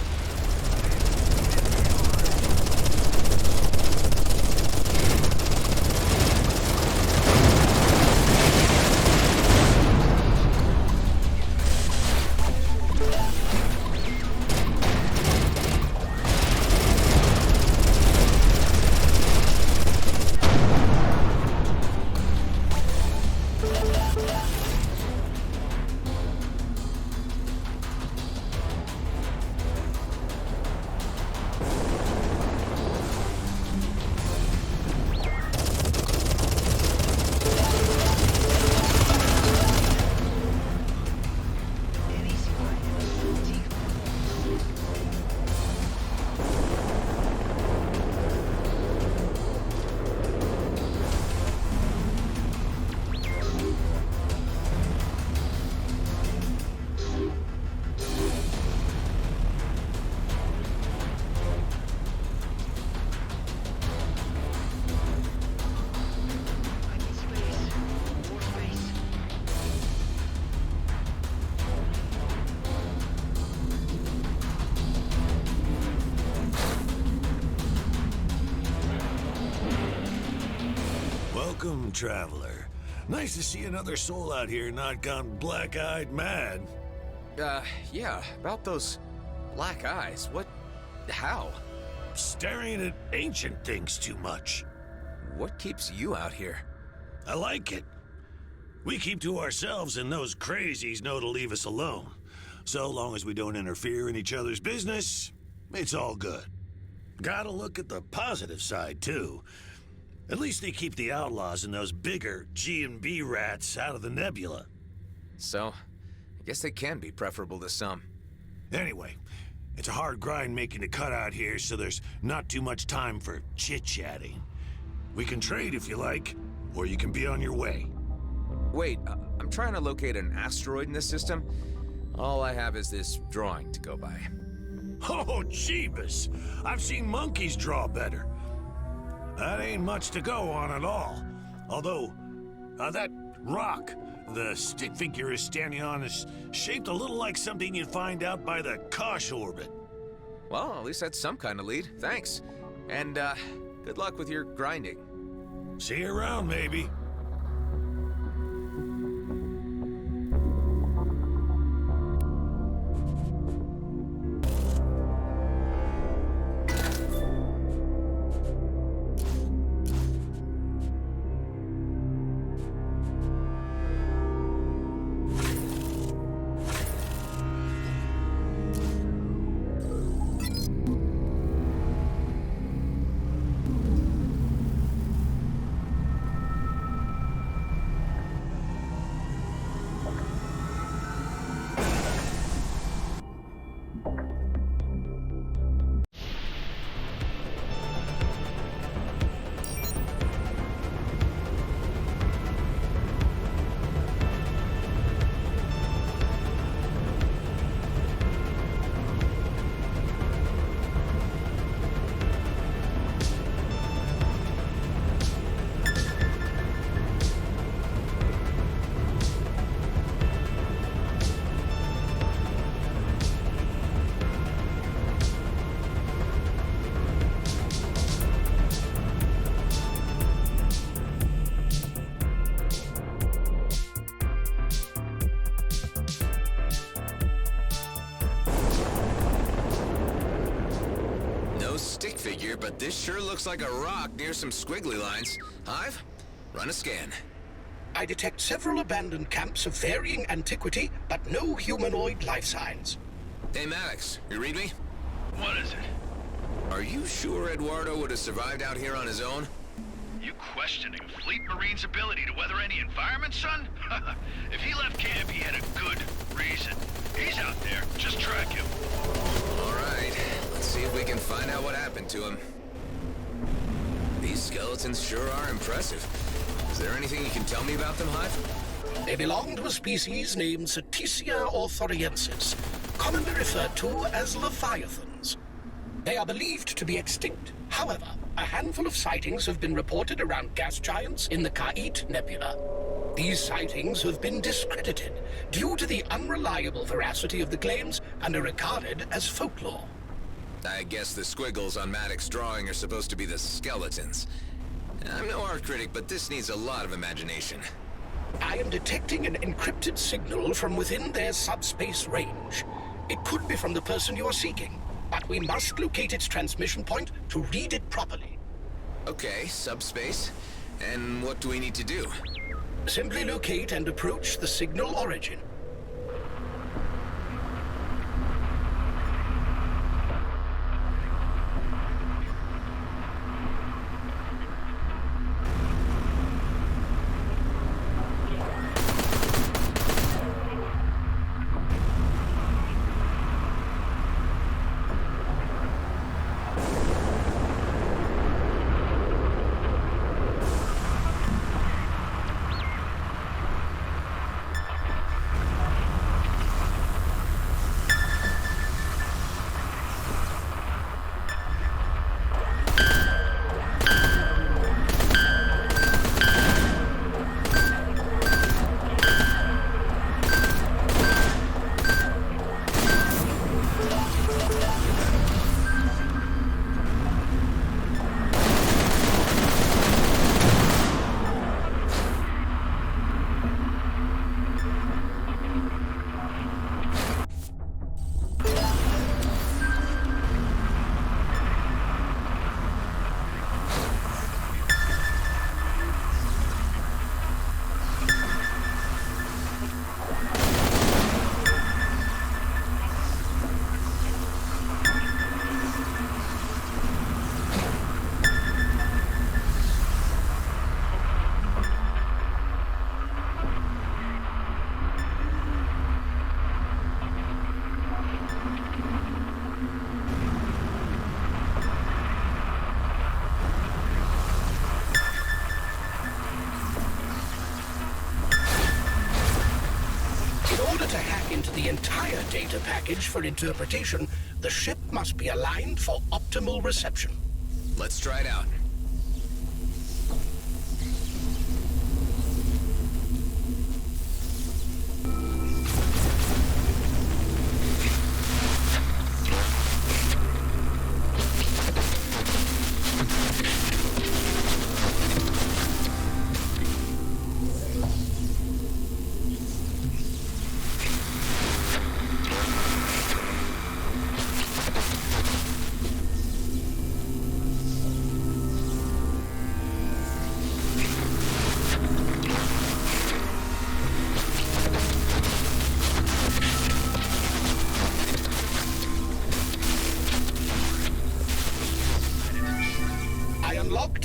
Welcome, traveler. Nice to see another soul out here not gone black-eyed mad. Yeah, about those black eyes. How? Staring at ancient things too much. What keeps you out here? I like it. We keep to ourselves and those crazies know to leave us alone. So long as we don't interfere in each other's business, it's all good. Gotta look at the positive side, too. At least they keep the outlaws and those bigger G&B rats out of the nebula. So, I guess they can be preferable to some. Anyway, it's a hard grind making the cut out here, so there's not too much time for chit-chatting. We can trade if you like, or you can be on your way. Wait, I'm trying to locate an asteroid in this system. All I have is this drawing to go by. Oh, Jeebus! I've seen monkeys draw better. That ain't much to go on at all. Although, that rock the stick figure is standing on is shaped a little like something you'd find out by the Kosh orbit. Well, at least that's some kind of lead. Thanks. And, good luck with your grinding. See you around, maybe. figure, but this sure looks like a rock near some squiggly lines. Hive, run a scan. I detect several abandoned camps of varying antiquity, but no humanoid life signs. Hey, Maddox, you read me? What is it? Are you sure Eduardo would have survived out here on his own? You questioning Fleet Marine's ability to weather any environment, son? If he left camp, he had a good reason. He's out there. Just track him. All right. Let's see if we can find out what happened to him. These skeletons sure are impressive. Is there anything you can tell me about them, Hive? They belong to a species named Ceticia orthoriensis, commonly referred to as leviathans. They are believed to be extinct. However, a handful of sightings have been reported around gas giants in the Kait Nebula. These sightings have been discredited due to the unreliable veracity of the claims and are regarded as folklore. I guess the squiggles on Maddox's drawing are supposed to be the skeletons. I'm no art critic, but this needs a lot of imagination. I am detecting an encrypted signal from within their subspace range. It could be from the person you are seeking, but we must locate its transmission point to read it properly. Okay, subspace. And what do we need to do? Simply locate and approach the signal origin. The entire data package for interpretation, the ship must be aligned for optimal reception. Let's try it out.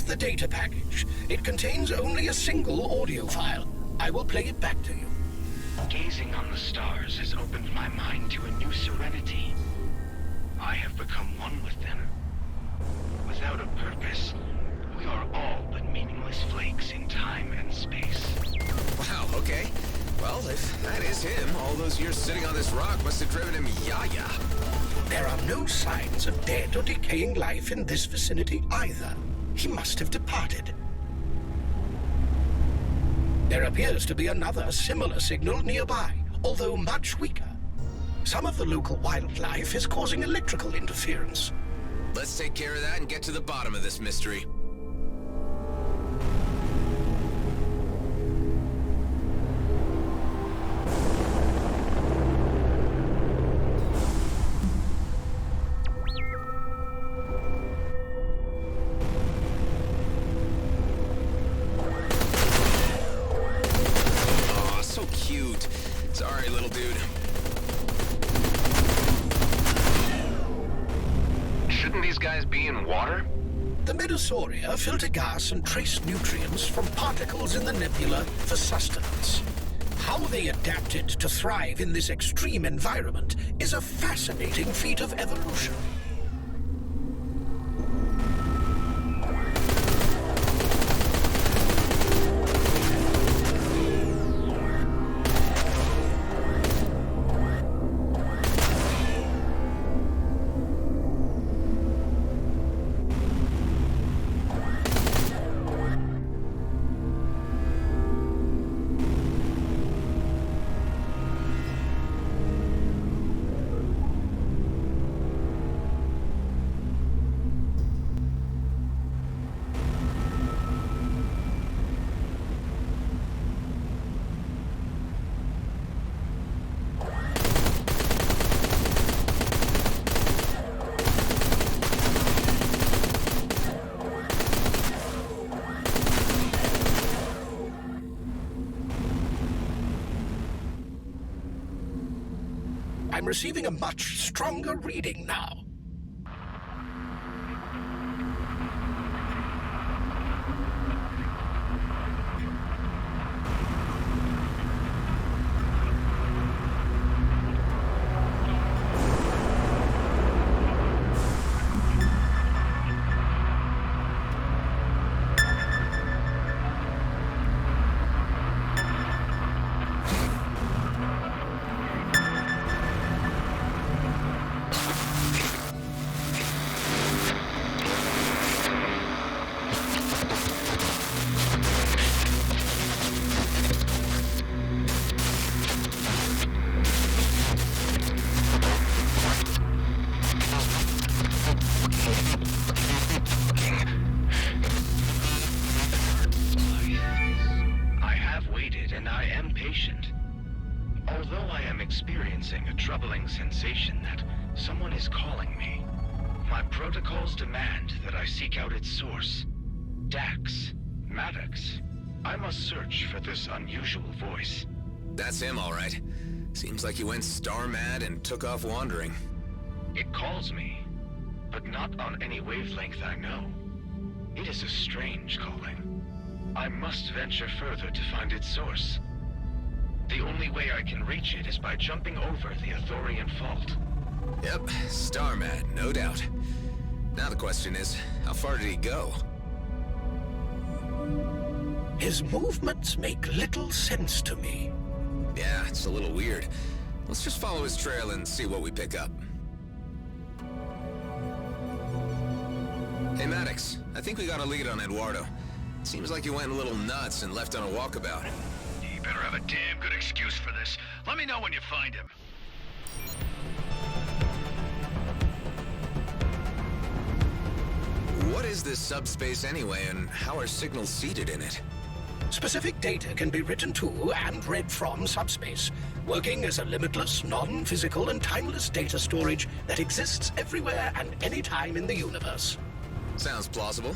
The data package. It contains only a single audio file. I will play it back to you. Gazing on the stars has opened my mind to a new serenity. I have become one with them. Without a purpose, we are all but meaningless flakes in time and space. Wow, okay. Well, if that is him, all those years sitting on this rock must have driven him yaya. There are no signs of dead or decaying life in this vicinity either. He must have departed. There appears to be another similar signal nearby, although much weaker. Some of the local wildlife is causing electrical interference. Let's take care of that and get to the bottom of this mystery. guys be in water? The Medosauria filter gas and trace nutrients from particles in the nebula for sustenance. How they adapted to thrive in this extreme environment is a fascinating feat of evolution. I'm receiving a much stronger reading now. Experiencing a troubling sensation that someone is calling me. My protocols demand that I seek out its source. Dax. Maddox. I must search for this unusual voice. That's him, all right. Seems like he went star-mad and took off wandering. It calls me, but not on any wavelength I know. It is a strange calling. I must venture further to find its source. The only way I can reach it is by jumping over the Athorian fault. Yep, star-mad, no doubt. Now the question is, how far did he go? His movements make little sense to me. Yeah, it's a little weird. Let's just follow his trail and see what we pick up. Hey, Maddox, I think we got a lead on Eduardo. Seems like he went a little nuts and left on a walkabout. You better have a damn good excuse for this. Let me know when you find him. What is this subspace anyway, and how are signals seeded in it? Specific data can be written to and read from subspace, working as a limitless, non-physical, and timeless data storage that exists everywhere and anytime in the universe. Sounds plausible.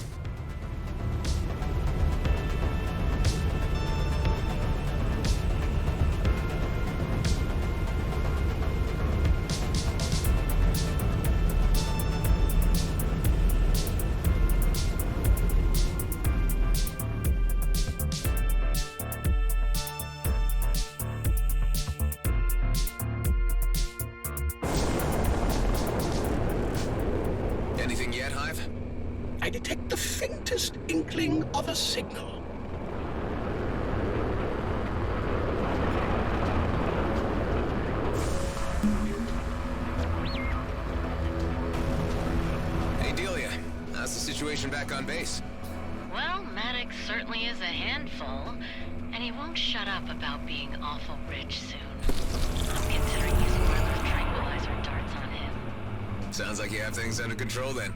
Anything yet, Hive? I detect the faintest inkling of a signal. Hey, Delia. How's the situation back on base? Well, Maddox certainly is a handful, and he won't shut up about being awful rich soon. I'm considering using one of those tranquilizer darts on him. Sounds like you have things under control then.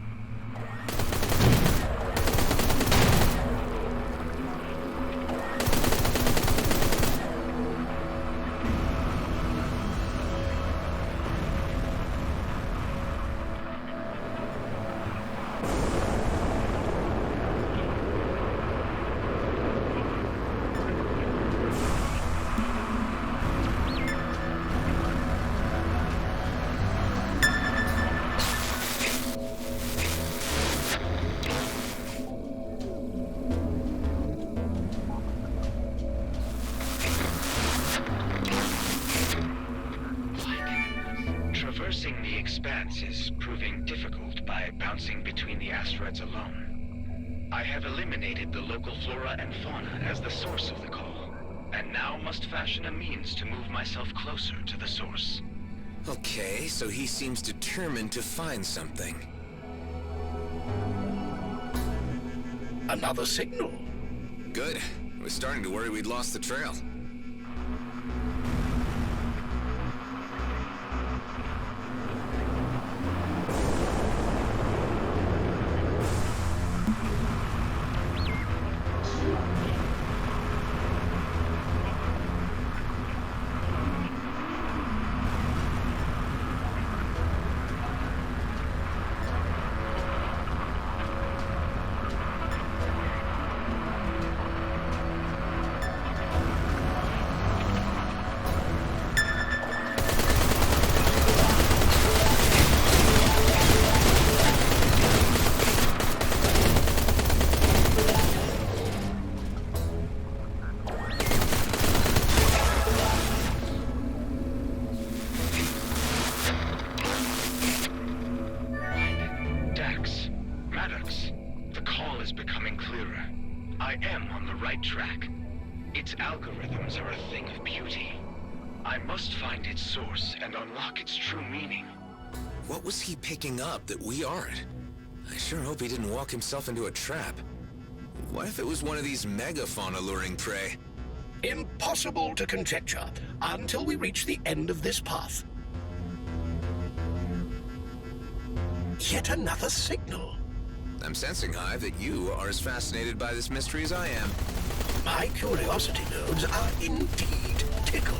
Expanse is proving difficult by bouncing between the asteroids alone. I have eliminated the local flora and fauna as the source of the call, and now must fashion a means to move myself closer to the source. Okay, so he seems determined to find something. Another signal. Good. I was starting to worry we'd lost the trail. Track. Its algorithms are a thing of beauty. I must find its source and unlock its true meaning. What was he picking up that we aren't? I sure hope he didn't walk himself into a trap. What if it was one of these megafauna luring prey? Impossible to conjecture until we reach the end of this path. Yet another signal. I'm sensing, Hive, that you are as fascinated by this mystery as I am. My curiosity nodes are indeed tickled.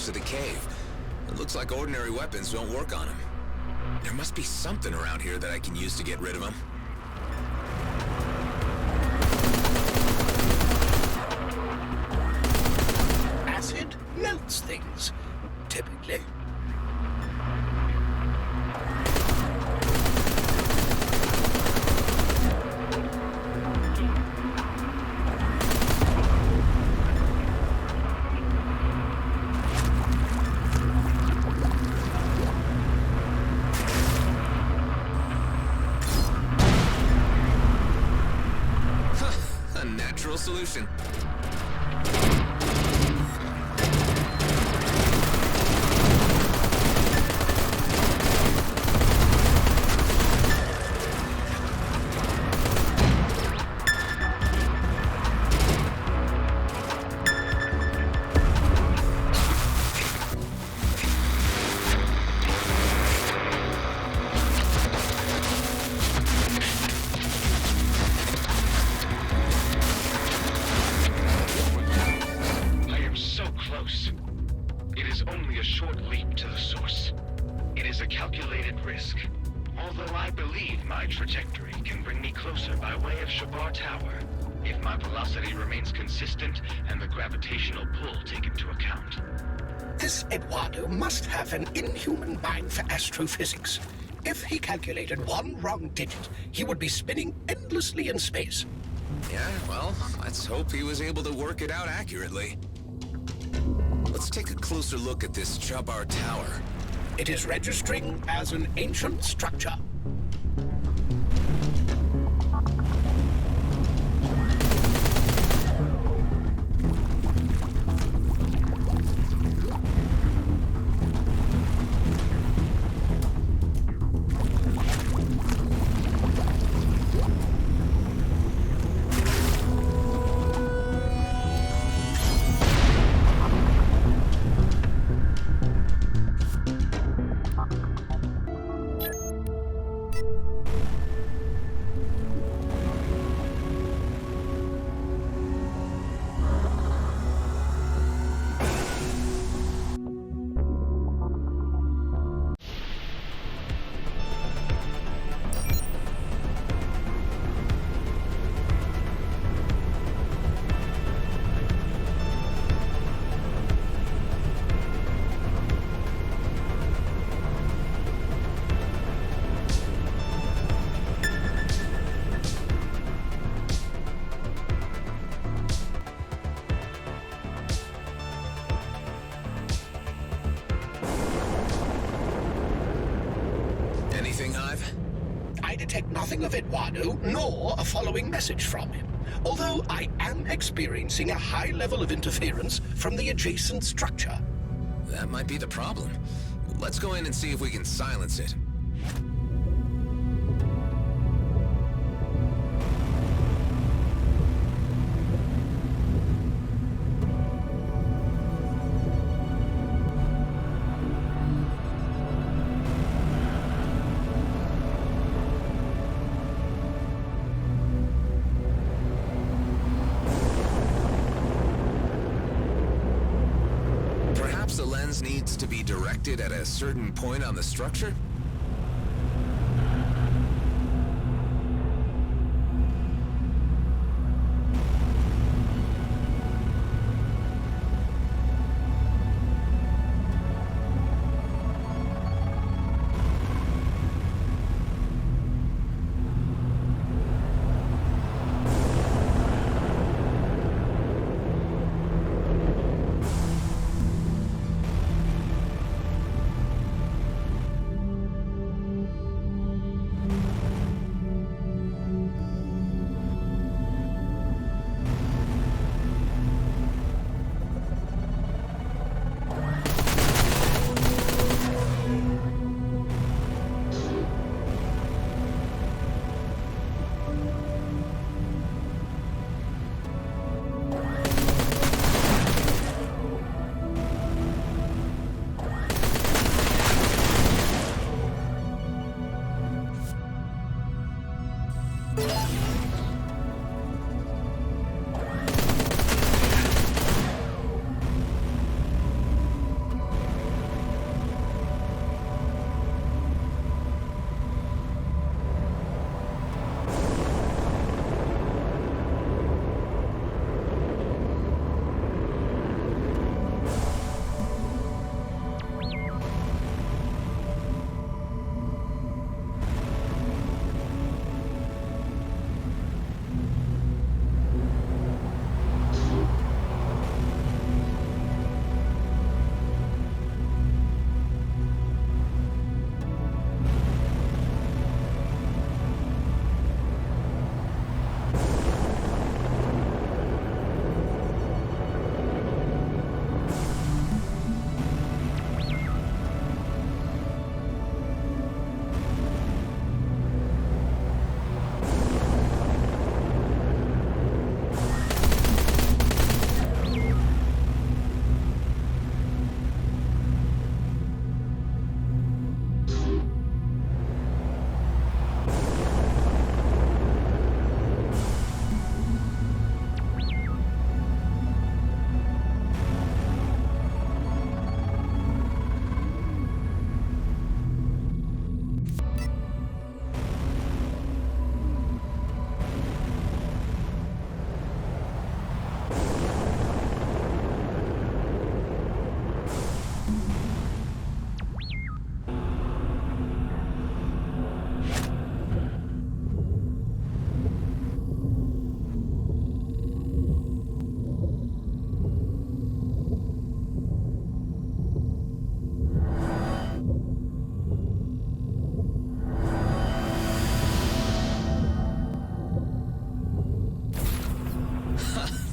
To the cave. It looks like ordinary weapons don't work on him. There must be something around here that I can use to get rid of him. Acid melts things, typically. Solution. short leap to the source. It is a calculated risk, although I believe my trajectory can bring me closer by way of Shabar Tower, if my velocity remains consistent and the gravitational pull taken into account. This Eduardo must have an inhuman mind for astrophysics. If he calculated one wrong digit, he would be spinning endlessly in space. Yeah, well, let's hope he was able to work it out accurately. Let's take a closer look at this Shabar Tower. It is registering as an ancient structure. I detect nothing of Eduardo, nor a following message from him. Although I am experiencing a high level of interference from the adjacent structure. That might be the problem. Let's go in and see if we can silence it. The lens needs to be directed at a certain point on the structure?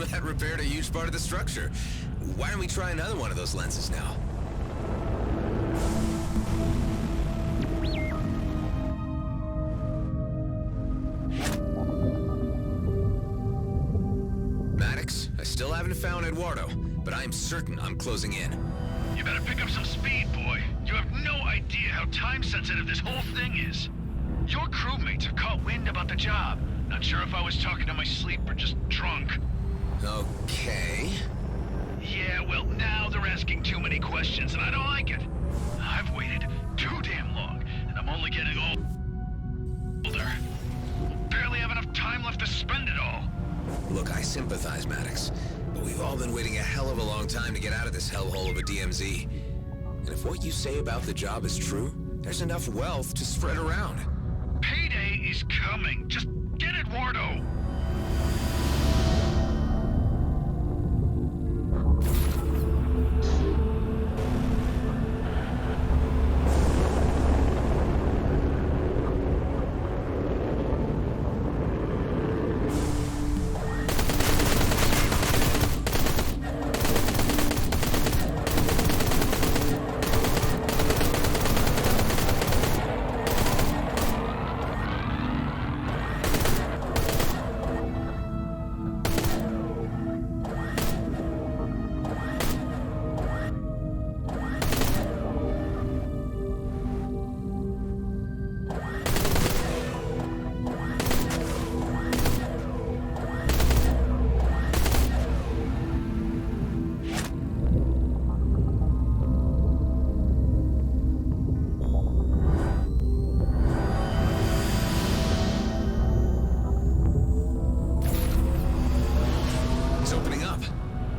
of that repaired a huge part of the structure. Why don't we try another one of those lenses now? Maddox, I still haven't found Eduardo, but I am certain I'm closing in. You better pick up some speed, boy. You have no idea how time-sensitive this whole thing is. Your crewmates have caught wind about the job. Not sure if I was talking in my sleep or just drunk. Okay. Yeah, well, now they're asking too many questions, and I don't like it. I've waited too damn long, and I'm only getting older. Barely have enough time left to spend it all. Look, I sympathize, Maddox, but we've all been waiting a hell of a long time to get out of this hellhole of a DMZ. And if what you say about the job is true, there's enough wealth to spread around. Payday is coming. Just get Eduardo.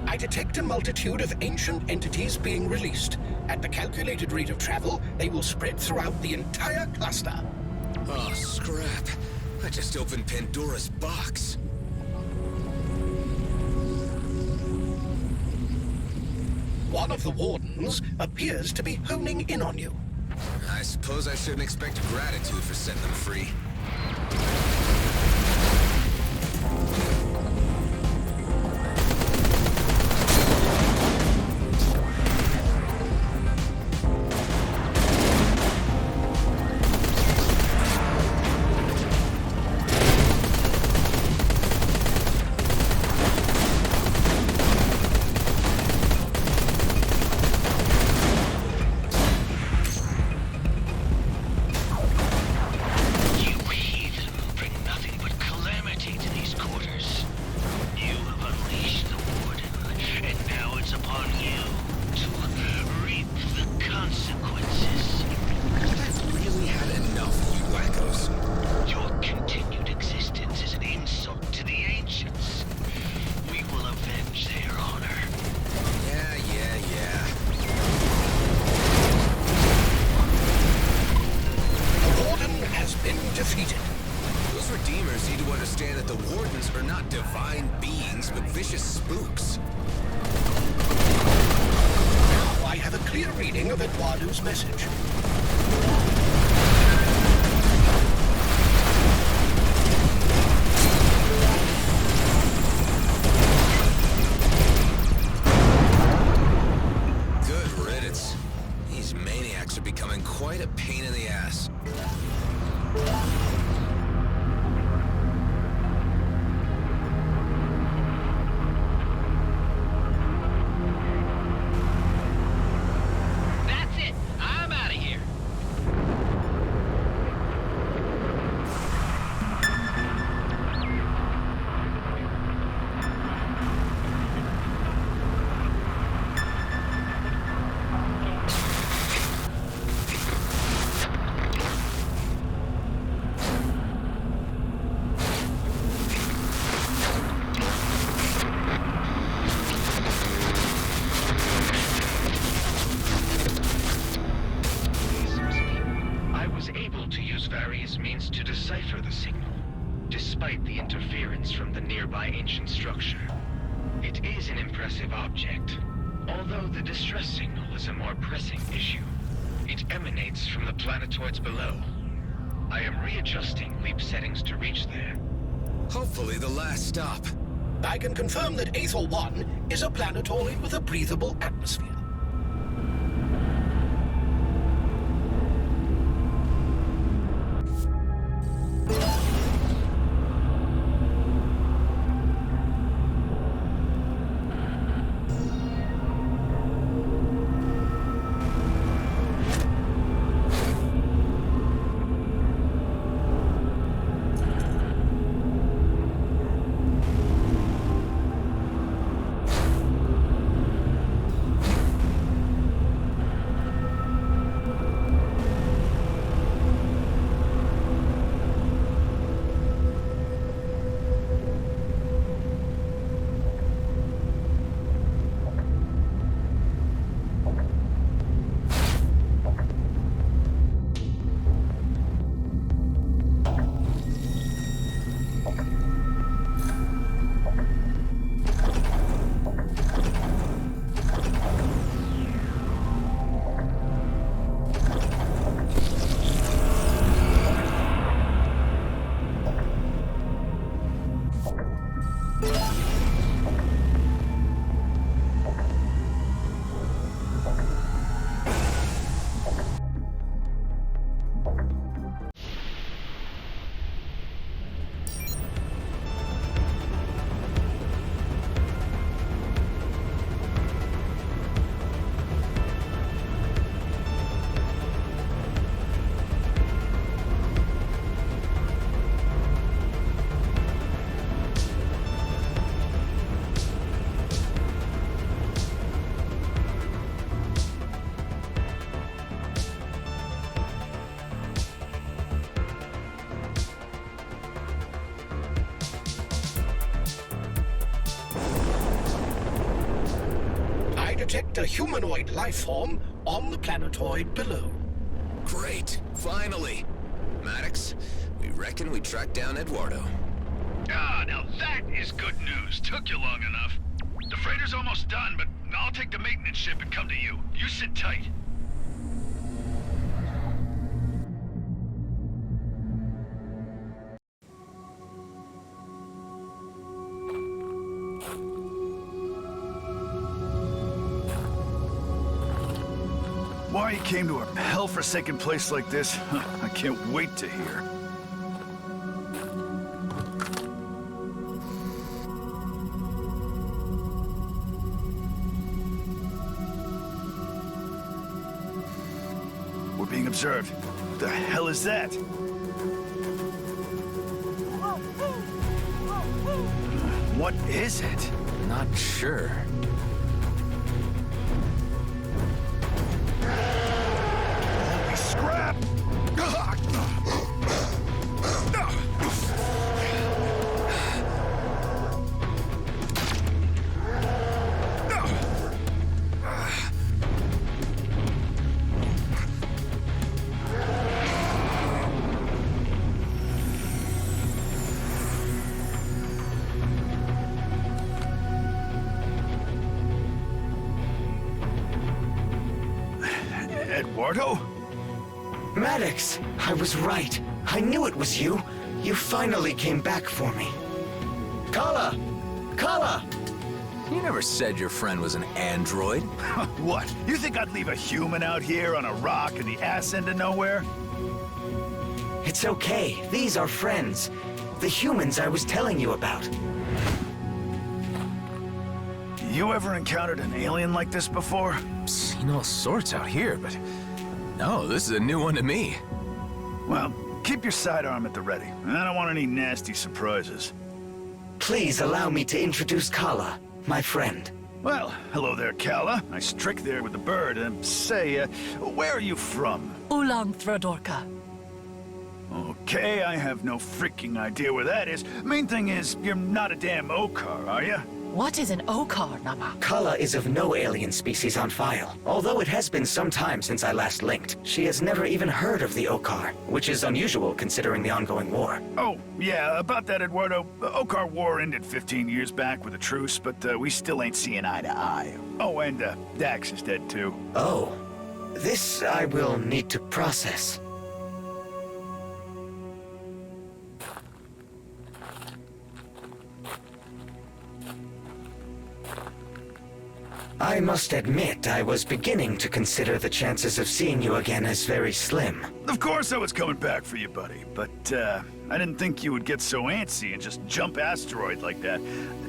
I detect a multitude of ancient entities being released. At the calculated rate of travel, they will spread throughout the entire cluster. Oh, scrap. I just opened Pandora's box. One of the wardens appears to be honing in on you. I suppose I shouldn't expect gratitude for setting them free. Message. Good riddance. These maniacs are becoming quite a pain in the ass. Ancient structure. It is an impressive object, although the distress signal is a more pressing issue. It emanates from the planetoids below. I am readjusting leap settings to reach there. Hopefully the last stop. I can confirm that Aethel 1 is a planetoid with a breathable atmosphere. Detect a humanoid life form on the planetoid below. Great, finally. Maddox, we reckon we tracked down Eduardo. Ah, now that is good news. Took you long enough. The freighter's almost done, but I'll take the maintenance ship and come to you. You sit tight. Why you came to a hell-forsaken place like this, I can't wait to hear. We're being observed. What the hell is that? What is it? Not sure. Holy scrap! Eduardo? Maddox, I was right. I knew it was you. You finally came back for me. Kala! Kala! You never said your friend was an android. What? You think I'd leave a human out here on a rock in the ass end of nowhere? It's okay. These are friends. The humans I was telling you about. You ever encountered an alien like this before? Seen all sorts out here, but no, this is a new one to me. Well, keep your sidearm at the ready. I don't want any nasty surprises. Please allow me to introduce Kala, my friend. Well, hello there, Kala. Nice trick there with the bird. Say, where are you from? Ulan Thradorka. Okay, I have no freaking idea where that is. Main thing is, you're not a damn Okar, are you? What is an Okar, Nama? Kala is of no alien species on file. Although it has been some time since I last linked, she has never even heard of the Okar, which is unusual considering the ongoing war. Oh, yeah, about that, Eduardo. The Okar War ended 15 years back with a truce, but we still ain't seeing eye to eye. Oh, and Dax is dead too. Oh, this I will need to process. I must admit, I was beginning to consider the chances of seeing you again as very slim. Of course I was coming back for you, buddy, but I didn't think you would get so antsy and just jump asteroid like that.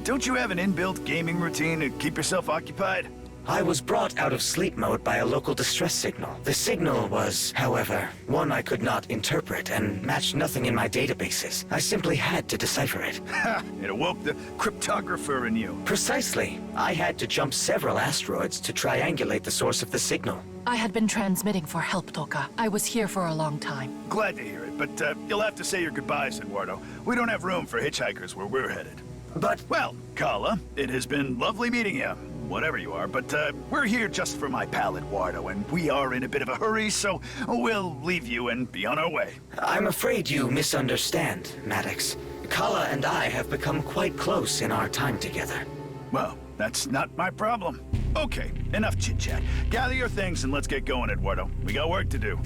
Don't you have an inbuilt gaming routine to keep yourself occupied? I was brought out of sleep mode by a local distress signal. The signal was, however, one I could not interpret and matched nothing in my databases. I simply had to decipher it. Ha! It awoke the cryptographer in you. Precisely. I had to jump several asteroids to triangulate the source of the signal. I had been transmitting for help, Doka. I was here for a long time. Glad to hear it, but you'll have to say your goodbyes, Eduardo. We don't have room for hitchhikers where we're headed. But... Well, Kala, it has been lovely meeting you. Whatever you are, but we're here just for my pal Eduardo, and we are in a bit of a hurry, so we'll leave you and be on our way. I'm afraid you misunderstand, Maddox. Kala and I have become quite close in our time together. Well, that's not my problem. Okay, enough chit-chat. Gather your things and let's get going, Eduardo. We got work to do.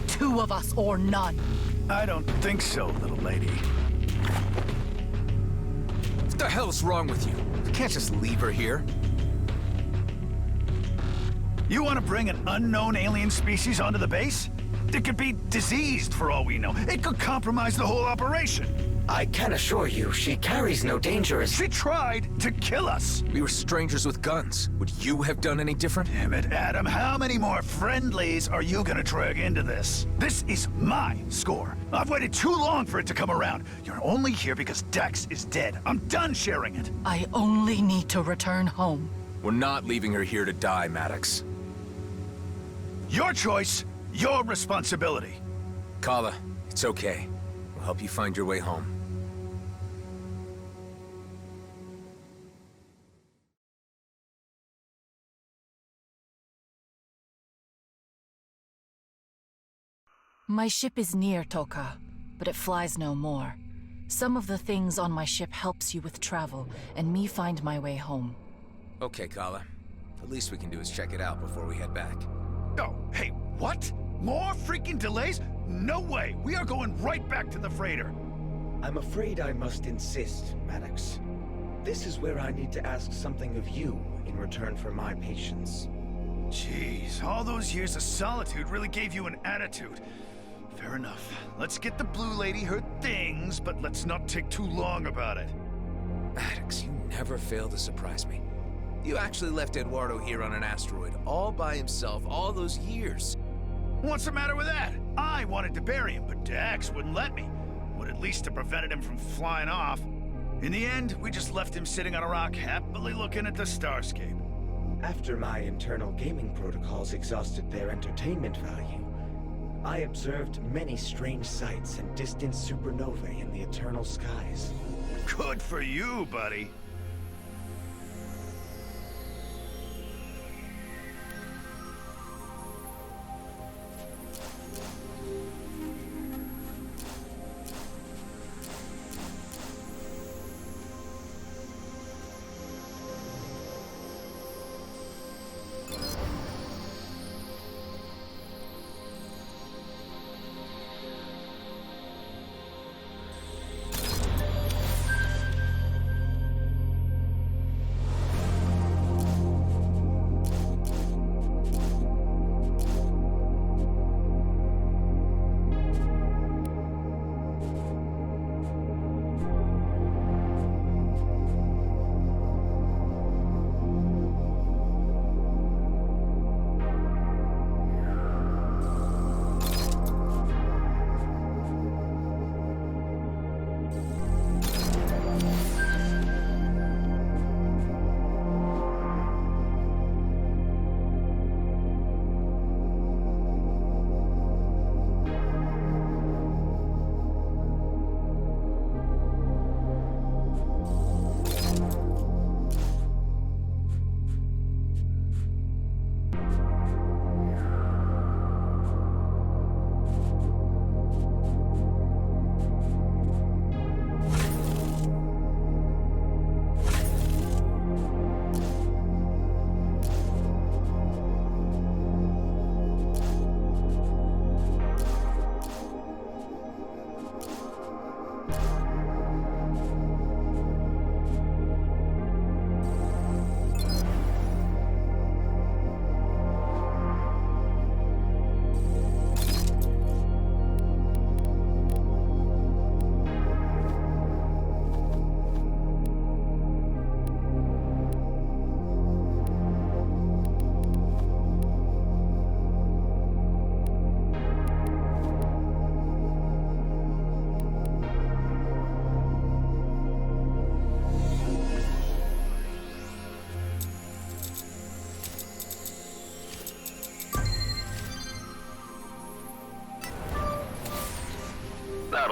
2 of us or none. I don't think so, little lady. What the hell's wrong with you? You can't just leave her here. You want to bring an unknown alien species onto the base? It could be diseased for all we know. It could compromise the whole operation. I can assure you, she carries no dangerous... She tried to kill us. We were strangers with guns. Would you have done any different? Damn it, Adam. How many more friendlies are you gonna drag into this? This is my score. I've waited too long for it to come around. You're only here because Dex is dead. I'm done sharing it. I only need to return home. We're not leaving her here to die, Maddox. Your choice, your responsibility. Kala, it's okay. We'll help you find your way home. My ship is near Toka, but it flies no more. Some of the things on my ship helps you with travel, and me find my way home. Okay, Kala. The least we can do is check it out before we head back. Oh, hey, what? More freaking delays? No way! We are going right back to the freighter! I'm afraid I must insist, Maddox. This is where I need to ask something of you in return for my patience. Jeez, all those years of solitude really gave you an attitude. Fair enough. Let's get the Blue Lady her things, but let's not take too long about it. Maddox, you never fail to surprise me. You actually left Eduardo here on an asteroid, all by himself, all those years. What's the matter with that? I wanted to bury him, but Dax wouldn't let me. Would at least have prevented him from flying off. In the end, we just left him sitting on a rock, happily looking at the starscape. After my internal gaming protocols exhausted their entertainment value, I observed many strange sights and distant supernovae in the eternal skies. Good for you, buddy.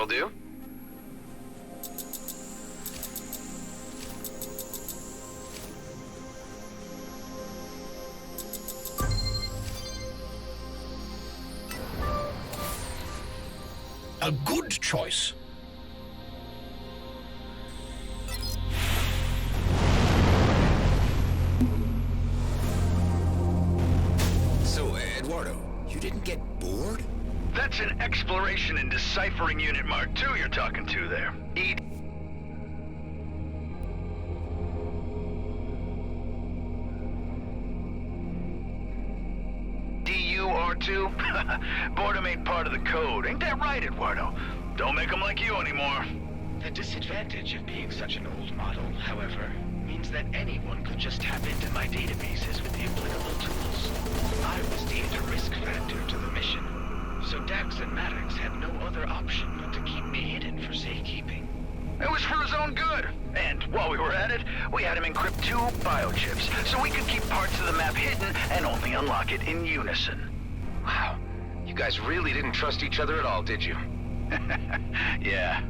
That'll do. A good choice. So, Eduardo, you didn't get bored? That's an Exploration and Deciphering Unit Mark II you're talking to there. DUR2? Boredom ain't part of the code. Ain't that right, Eduardo? Don't make them like you anymore. The disadvantage of being such an old model, however, means that anyone could just tap into my databases with the applicable tools. I was deemed a risk factor to the mission, so Dax and Maddox had no other option but to keep me hidden for safekeeping. It was for his own good. And while we were at it, we had him encrypt 2 biochips, so we could keep parts of the map hidden and only unlock it in unison. Wow. You guys really didn't trust each other at all, did you? Yeah.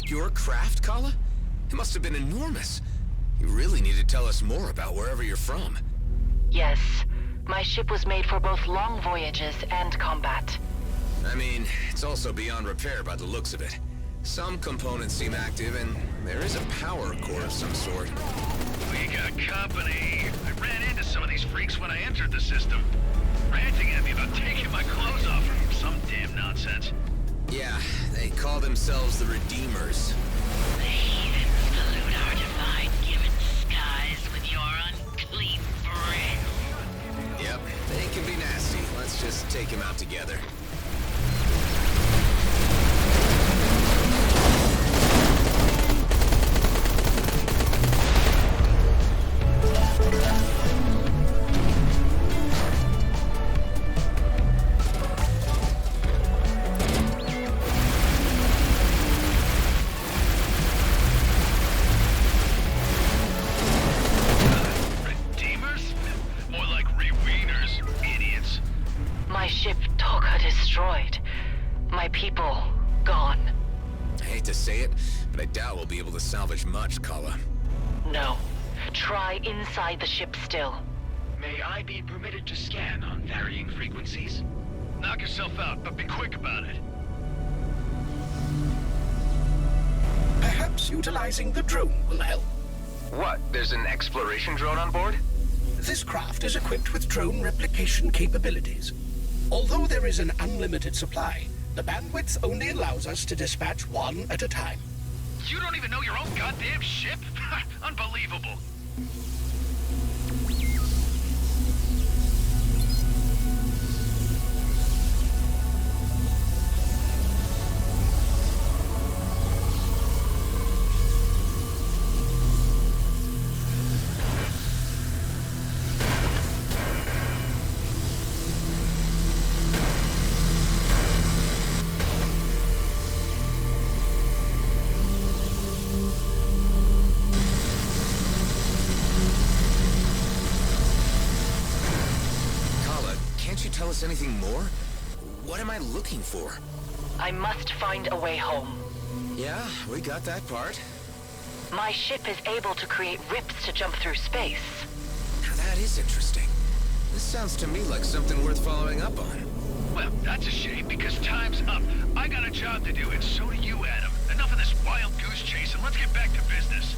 Your craft, Kala? It must have been enormous. You really need to tell us more about wherever you're from. Yes. My ship was made for both long voyages and combat. I mean, it's also beyond repair by the looks of it. Some components seem active, and there is a power core of some sort. We got company. I ran into some of these freaks when I entered the system. Ranting at me about taking my clothes off or some damn nonsense. Yeah, they call themselves the Redeemers. The heathens pollute our divine-given skies with your unclean breath. Yep, they can be nasty. Let's just take them out together. Salvage much, Kala. No. Try inside the ship still. May I be permitted to scan on varying frequencies? Knock yourself out, but be quick about it. Perhaps utilizing the drone will help. What? There's an exploration drone on board? This craft is equipped with drone replication capabilities. Although there is an unlimited supply, the bandwidth only allows us to dispatch one at a time. You don't even know your own goddamn ship? Unbelievable. Anything more? What am I looking for? I must find a way home. Yeah, we got that part. My ship is able to create rips to jump through space. Now that is interesting. This sounds to me like something worth following up on. Well, that's a shame, because time's up. I got a job to do, and so do you, Adam. Enough of this wild goose chase, and let's get back to business.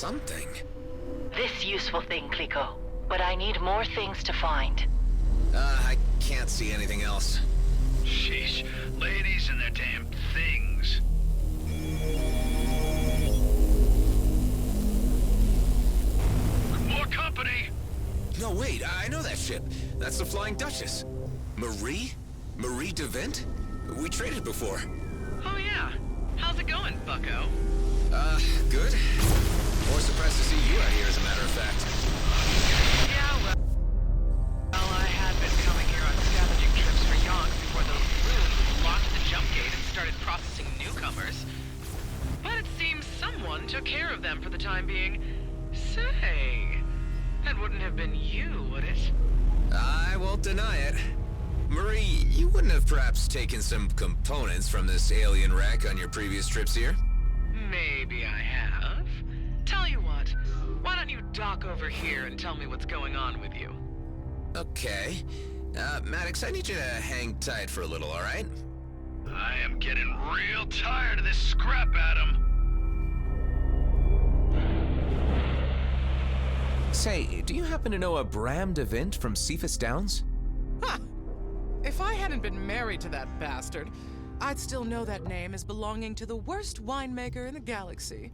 something. This useful thing, Clico. But I need more things to find. I can't see anything else. Sheesh. Ladies and their damn things. More company! No, wait, I know that ship. That's the Flying Duchess. Marie? Marie DeVent? We traded before. Oh yeah. How's it going, bucko? Good. More surprised to see you out here, as a matter of fact. Yeah, well, I had been coming here on scavenging trips for yonks before those runes locked the jump gate and started processing newcomers. But it seems someone took care of them for the time being. Say, that wouldn't have been you, would it? I won't deny it. Marie, you wouldn't have perhaps taken some components from this alien wreck on your previous trips here? Maybe I have. Tell you what, why don't you dock over here and tell me what's going on with you? Okay. Maddox, I need you to hang tight for a little, all right? I am getting real tired of this scrap, Adam. Say, do you happen to know a Bram DeVent from Cephas Downs? Ha! If I hadn't been married to that bastard, I'd still know that name as belonging to the worst winemaker in the galaxy.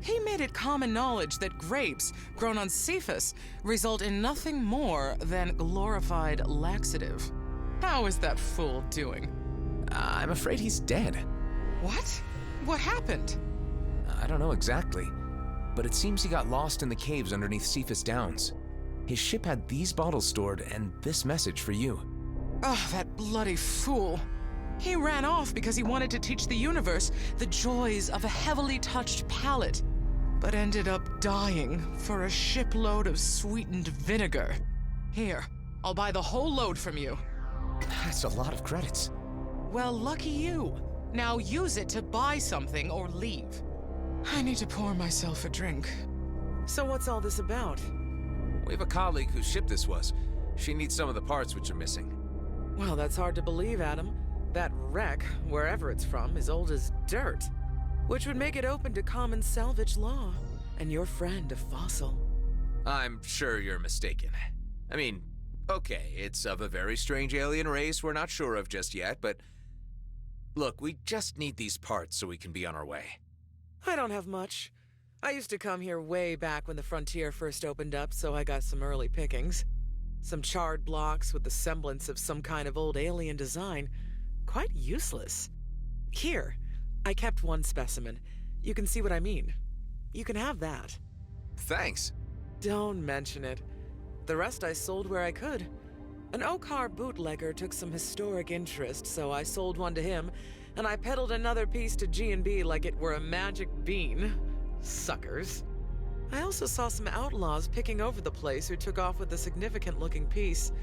He made it common knowledge that grapes grown on Cephas result in nothing more than glorified laxative. How is that fool doing? I'm afraid he's dead. What? What happened? I don't know exactly, but it seems he got lost in the caves underneath Cephas Downs. His ship had these bottles stored and this message for you. Oh, that bloody fool. He ran off because he wanted to teach the universe the joys of a heavily touched palate, but ended up dying for a shipload of sweetened vinegar. Here, I'll buy the whole load from you. That's a lot of credits. Well, lucky you. Now use it to buy something or leave. I need to pour myself a drink. So what's all this about? We have a colleague whose ship this was. She needs some of the parts which are missing. Well, that's hard to believe, Adam. That wreck, wherever it's from, is old as dirt, which would make it open to common salvage law, and your friend a fossil. I'm sure you're mistaken. I mean, okay, it's of a very strange alien race we're not sure of just yet, but look, we just need these parts so we can be on our way. I don't have much. I used to come here way back when the frontier first opened up, so I got some early pickings. Some charred blocks with the semblance of some kind of old alien design. Quite useless. Here, I kept one specimen. You can see what I mean. You can have that. Thanks. Don't mention it. The rest I sold where I could. An Okar bootlegger took some historic interest, so I sold one to him, and I peddled another piece to G&B like it were a magic bean. Suckers. I also saw some outlaws picking over the place who took off with a significant-looking piece.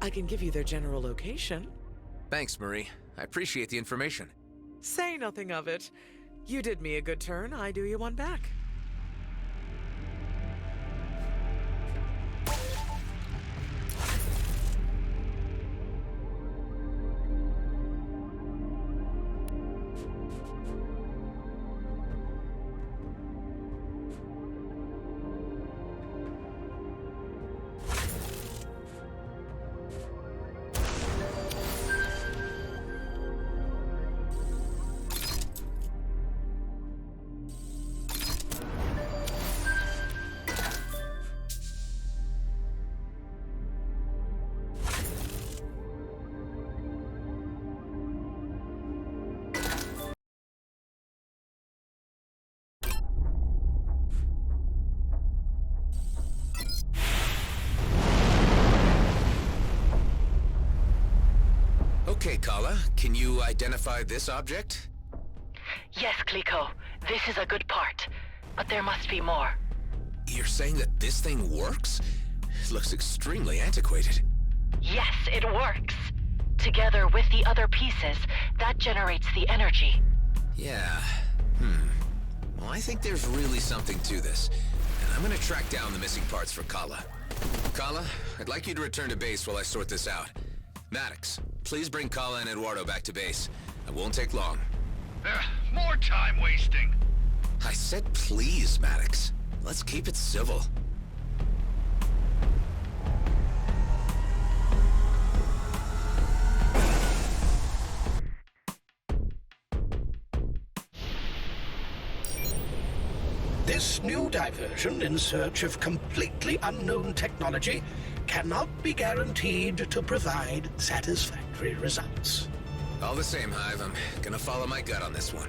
I can give you their general location. Thanks, Marie. I appreciate the information. Say nothing of it. You did me a good turn, I do you one back. Okay, Kala, can you identify this object? Yes, Clico. This is a good part. But there must be more. You're saying that this thing works? It looks extremely antiquated. Yes, it works. Together with the other pieces, that generates the energy. Yeah. Well, I think there's really something to this. And I'm gonna track down the missing parts for Kala. Kala, I'd like you to return to base while I sort this out. Maddox, please bring Kala and Eduardo back to base. It won't take long. More time wasting. I said please, Maddox. Let's keep it civil. This new diversion in search of completely unknown technology cannot be guaranteed to provide satisfactory results. All the same, Hive, I'm gonna follow my gut on this one.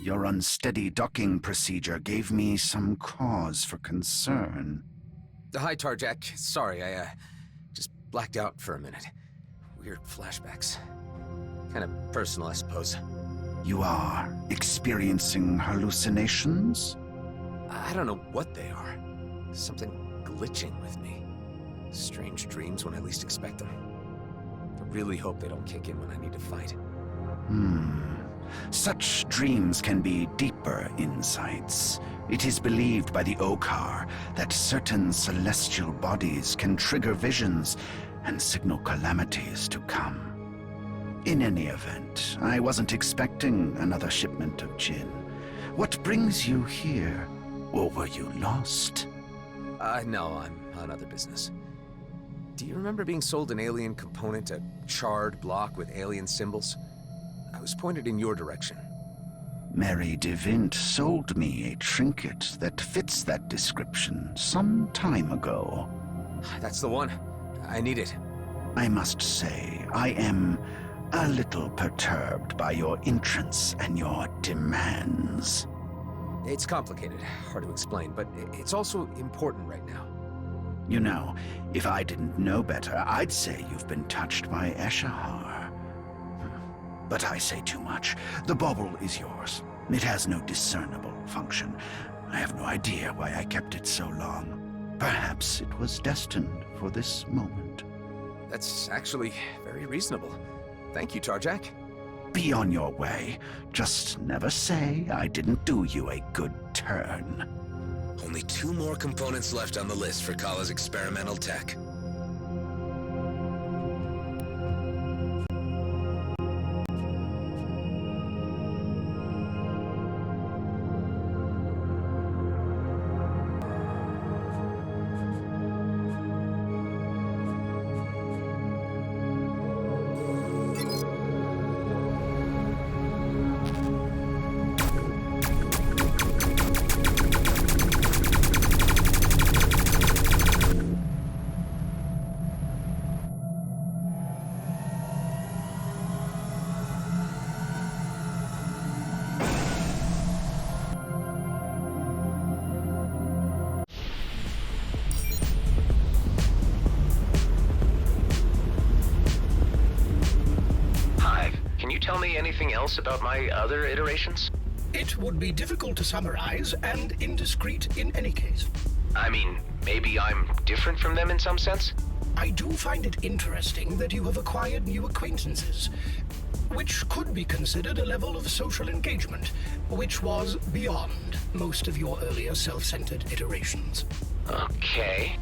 Your unsteady docking procedure gave me some cause for concern. Hi, Tarjak. Sorry, I just blacked out for a minute. Weird flashbacks. Kind of personal, I suppose. You are experiencing hallucinations? I don't know what they are. Something glitching with me. Strange dreams when I least expect them. I really hope they don't kick in when I need to fight. Such dreams can be deeper insights. It is believed by the Okar that certain celestial bodies can trigger visions and signal calamities to come. In any event, I wasn't expecting another shipment of gin. What brings you here? Or were you lost? No, I'm on other business. Do you remember being sold an alien component, a charred block with alien symbols? I was pointed in your direction. Mary DeVint sold me a trinket that fits that description some time ago. That's the one. I need it. I must say, I am a little perturbed by your entrance and your demands. It's complicated, hard to explain, but it's also important right now. You know, if I didn't know better, I'd say you've been touched by Eshahar. But I say too much. The bauble is yours. It has no discernible function. I have no idea why I kept it so long. Perhaps it was destined for this moment. That's actually very reasonable. Thank you, Tarjak. Be on your way. Just never say I didn't do you a good turn. Only 2 more components left on the list for Kala's experimental tech. Tell me anything else about my other iterations? It would be difficult to summarize and indiscreet in any case. I mean, maybe I'm different from them in some sense? I do find it interesting that you have acquired new acquaintances, which could be considered a level of social engagement, which was beyond most of your earlier self-centered iterations. Okay.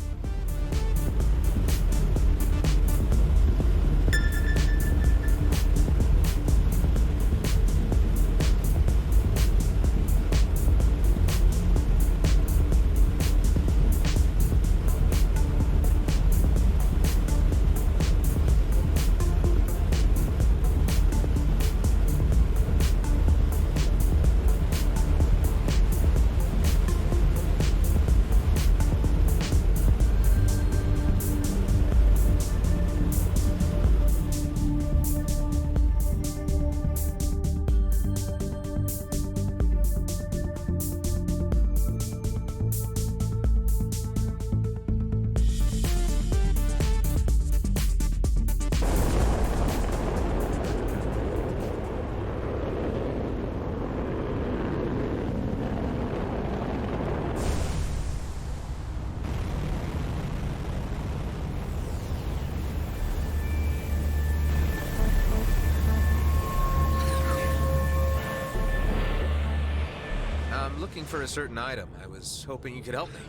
For a certain item. I was hoping you could help me.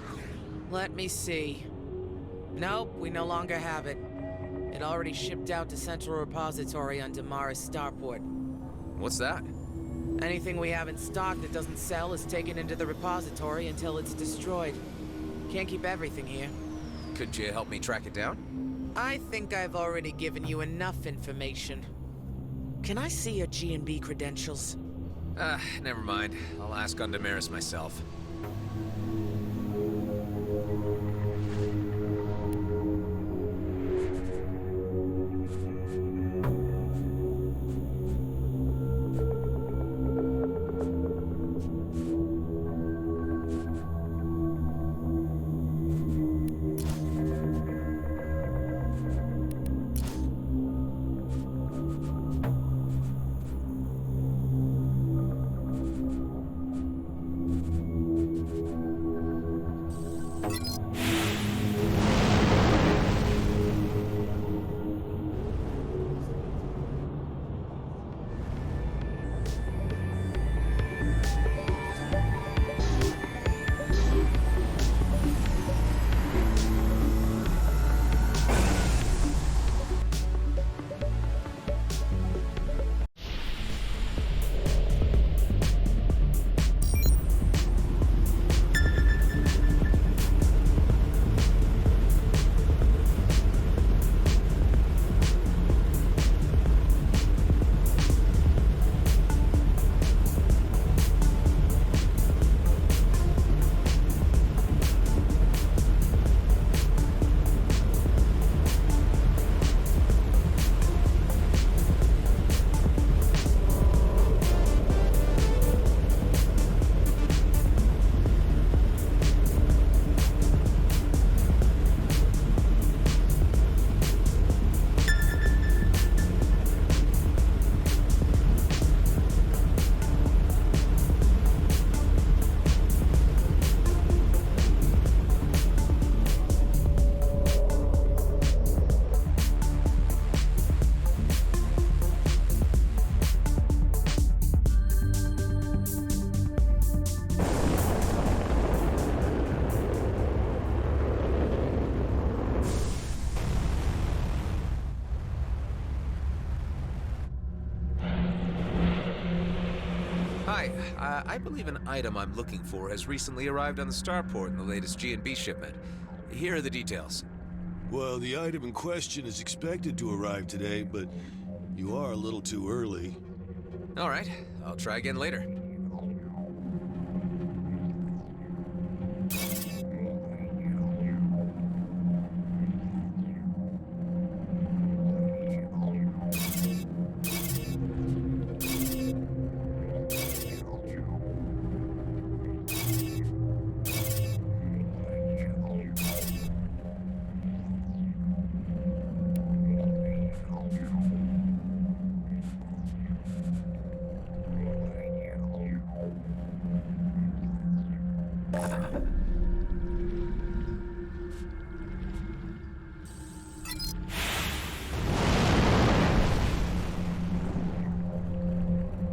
Let me see. Nope, we no longer have it. It already shipped out to Central Repository on Damaris Starport. What's that? Anything we have in stock that doesn't sell is taken into the repository until it's destroyed. Can't keep everything here. Could you help me track it down? I think I've already given you enough information. Can I see your G&B credentials? Never mind. I'll ask on Damaris myself. Hi, I believe an item I'm looking for has recently arrived on the starport in the latest G&B shipment. Here are the details. Well, the item in question is expected to arrive today, but you are a little too early. All right, I'll try again later.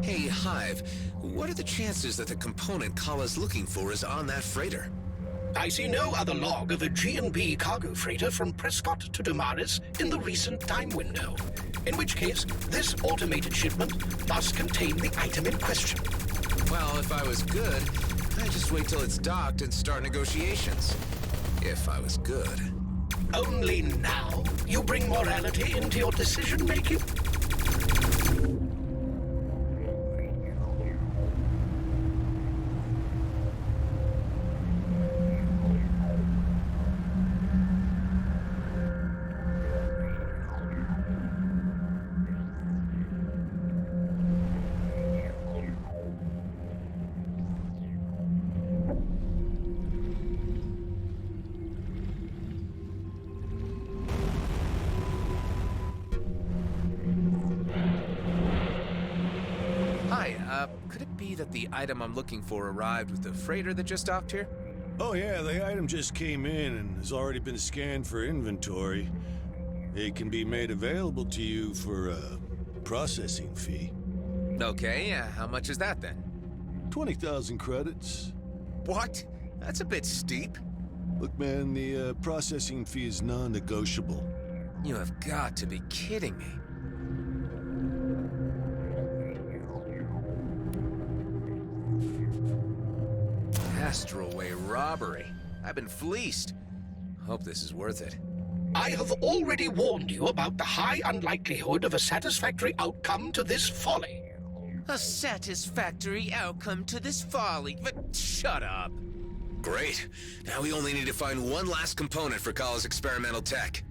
Hey, Hive, what are the chances that the component Kala's looking for is on that freighter? I see no other log of a G&B cargo freighter from Prescott to Damaris in the recent time window. In which case, this automated shipment must contain the item in question. Well, if I was good, I'd just wait till it's docked and start negotiations. If I was good. Only now you bring morality into your decision-making? Could it be that the item I'm looking for arrived with the freighter that just docked here? Oh yeah, the item just came in and has already been scanned for inventory. It can be made available to you for a processing fee. Okay, how much is that then? 20,000 credits. What? That's a bit steep. Look, man, the processing fee is non-negotiable. You have got to be kidding me. Astralway robbery. I've been fleeced. Hope this is worth it. I have already warned you about the high unlikelihood of a satisfactory outcome to this folly. A satisfactory outcome to this folly, but shut up. Great. Now we only need to find one last component for Kala's experimental tech.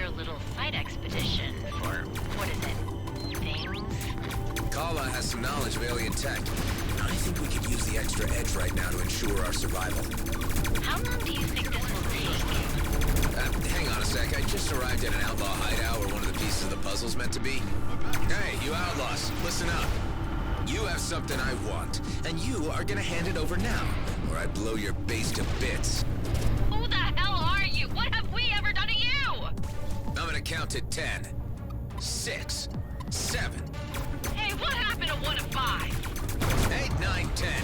your little side expedition for, what is it, things? Kala has some knowledge of alien tech. I think we could use the extra edge right now to ensure our survival. How long do you think this will take? Hang on a sec. I just arrived at an outlaw hideout where one of the pieces of the puzzle's meant to be. Hey, you outlaws, listen up. You have something I want, and you are gonna hand it over now, or I blow your base to bits. Who the hell are you? What have we ever done to you? I'm gonna count to 10. 6, 7. Hey, what happened to 1 of 5? 8, 9, 10.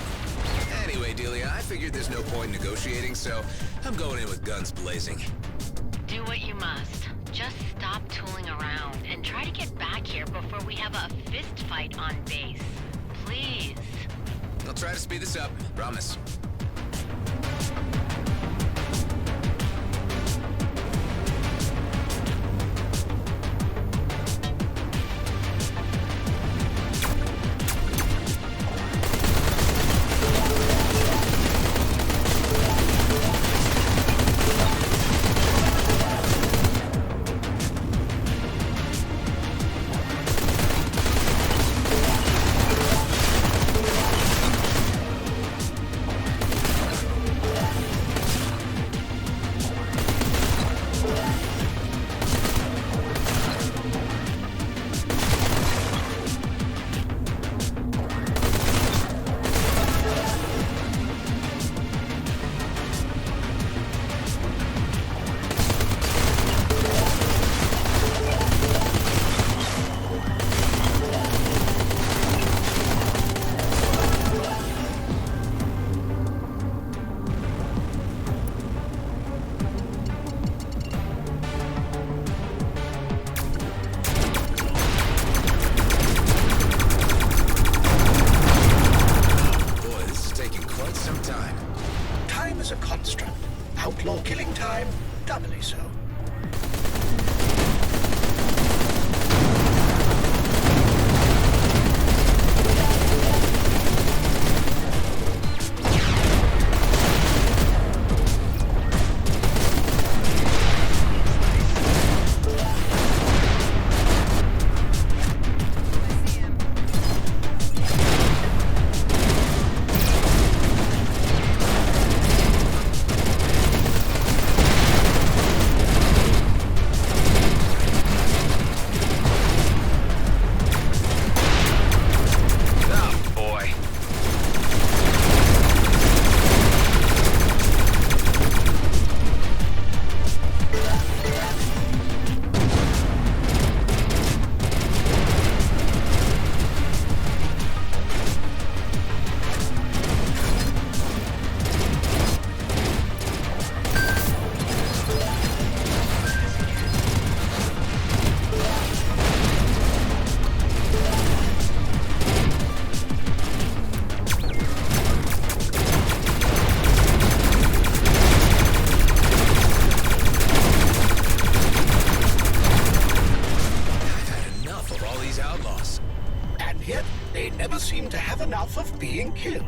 Anyway, Delia, I figured there's no point in negotiating, so I'm going in with guns blazing. Do what you must. Just stop tooling around and try to get back here before we have a fist fight on base. Please. I'll try to speed this up, promise. Outlaw killing time, doubly so. Seem to have enough of being killed.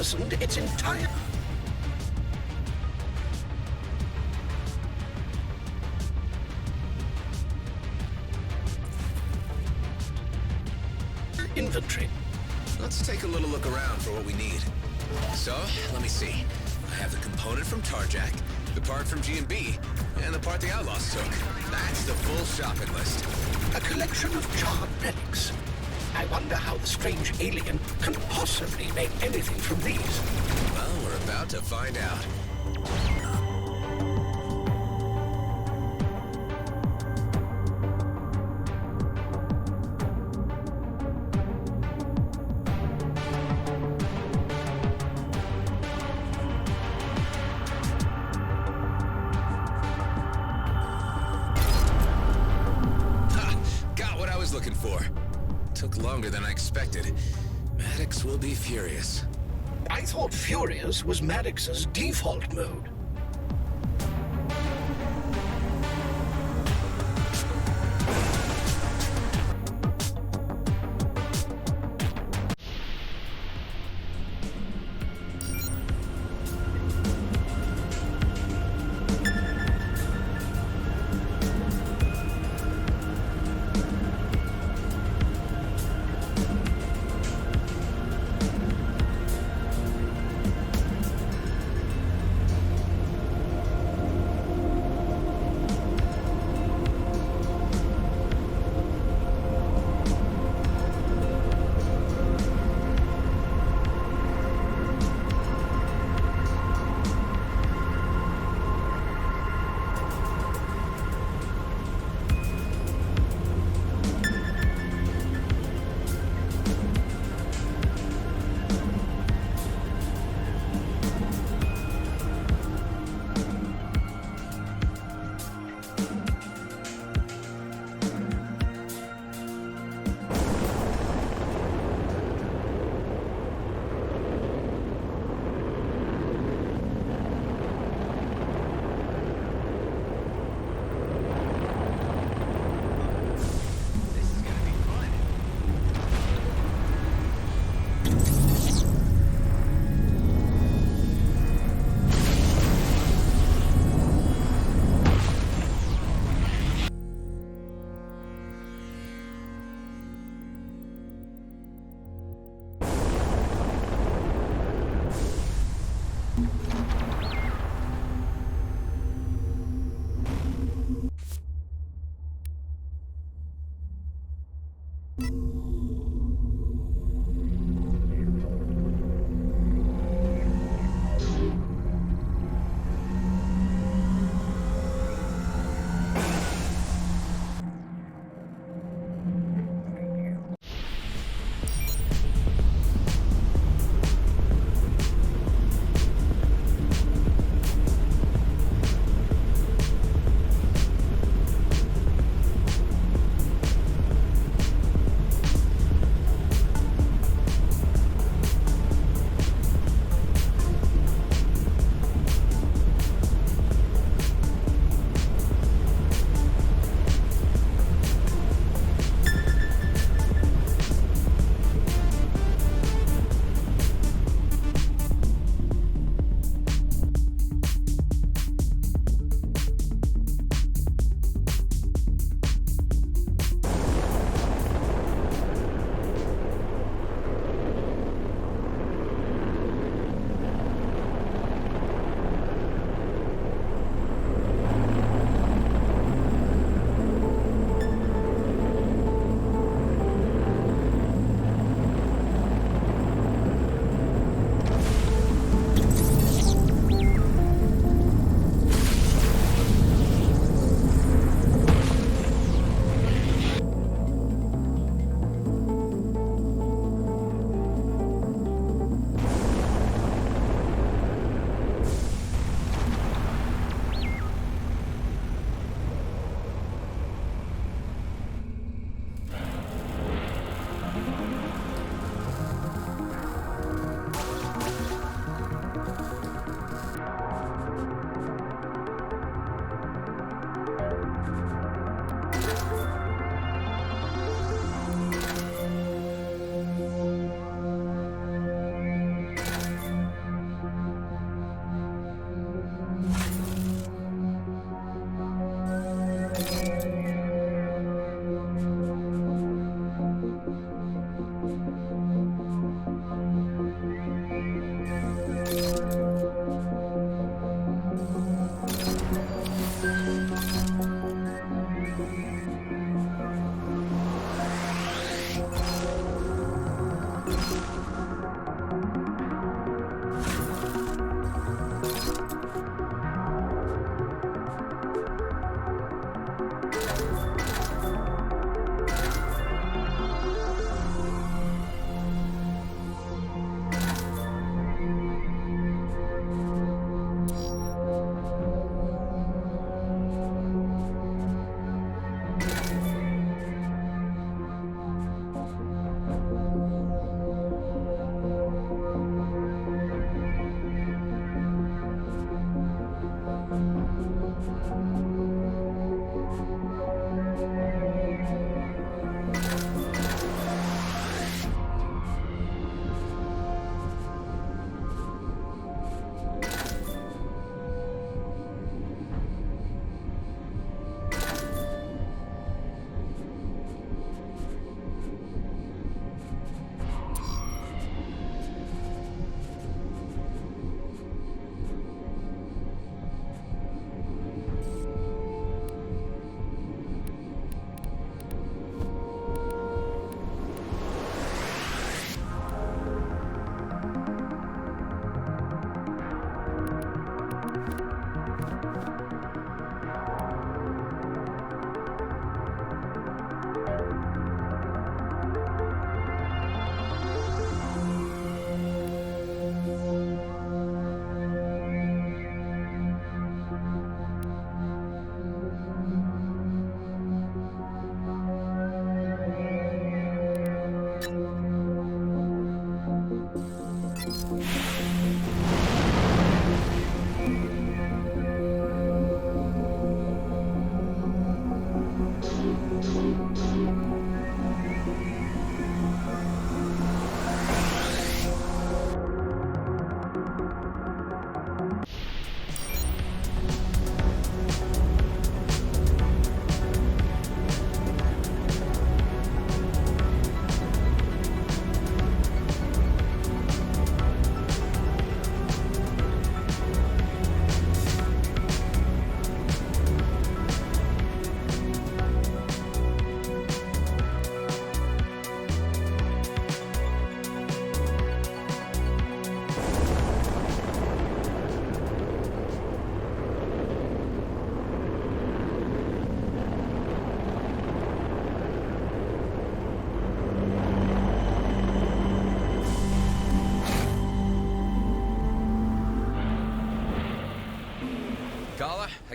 jettisoned its entire inventory. Let's take a little look around for what we need. So, let me see. I have the component from Tarjac, the part from G&B, and the part the Outlaws took. That's the full shopping list. A collection of charred relics. I wonder how the strange alien can possibly make anything from these. Well, we're about to find out. Looking for. Took longer than I expected. Maddox will be furious. I thought furious was Maddox's default mode.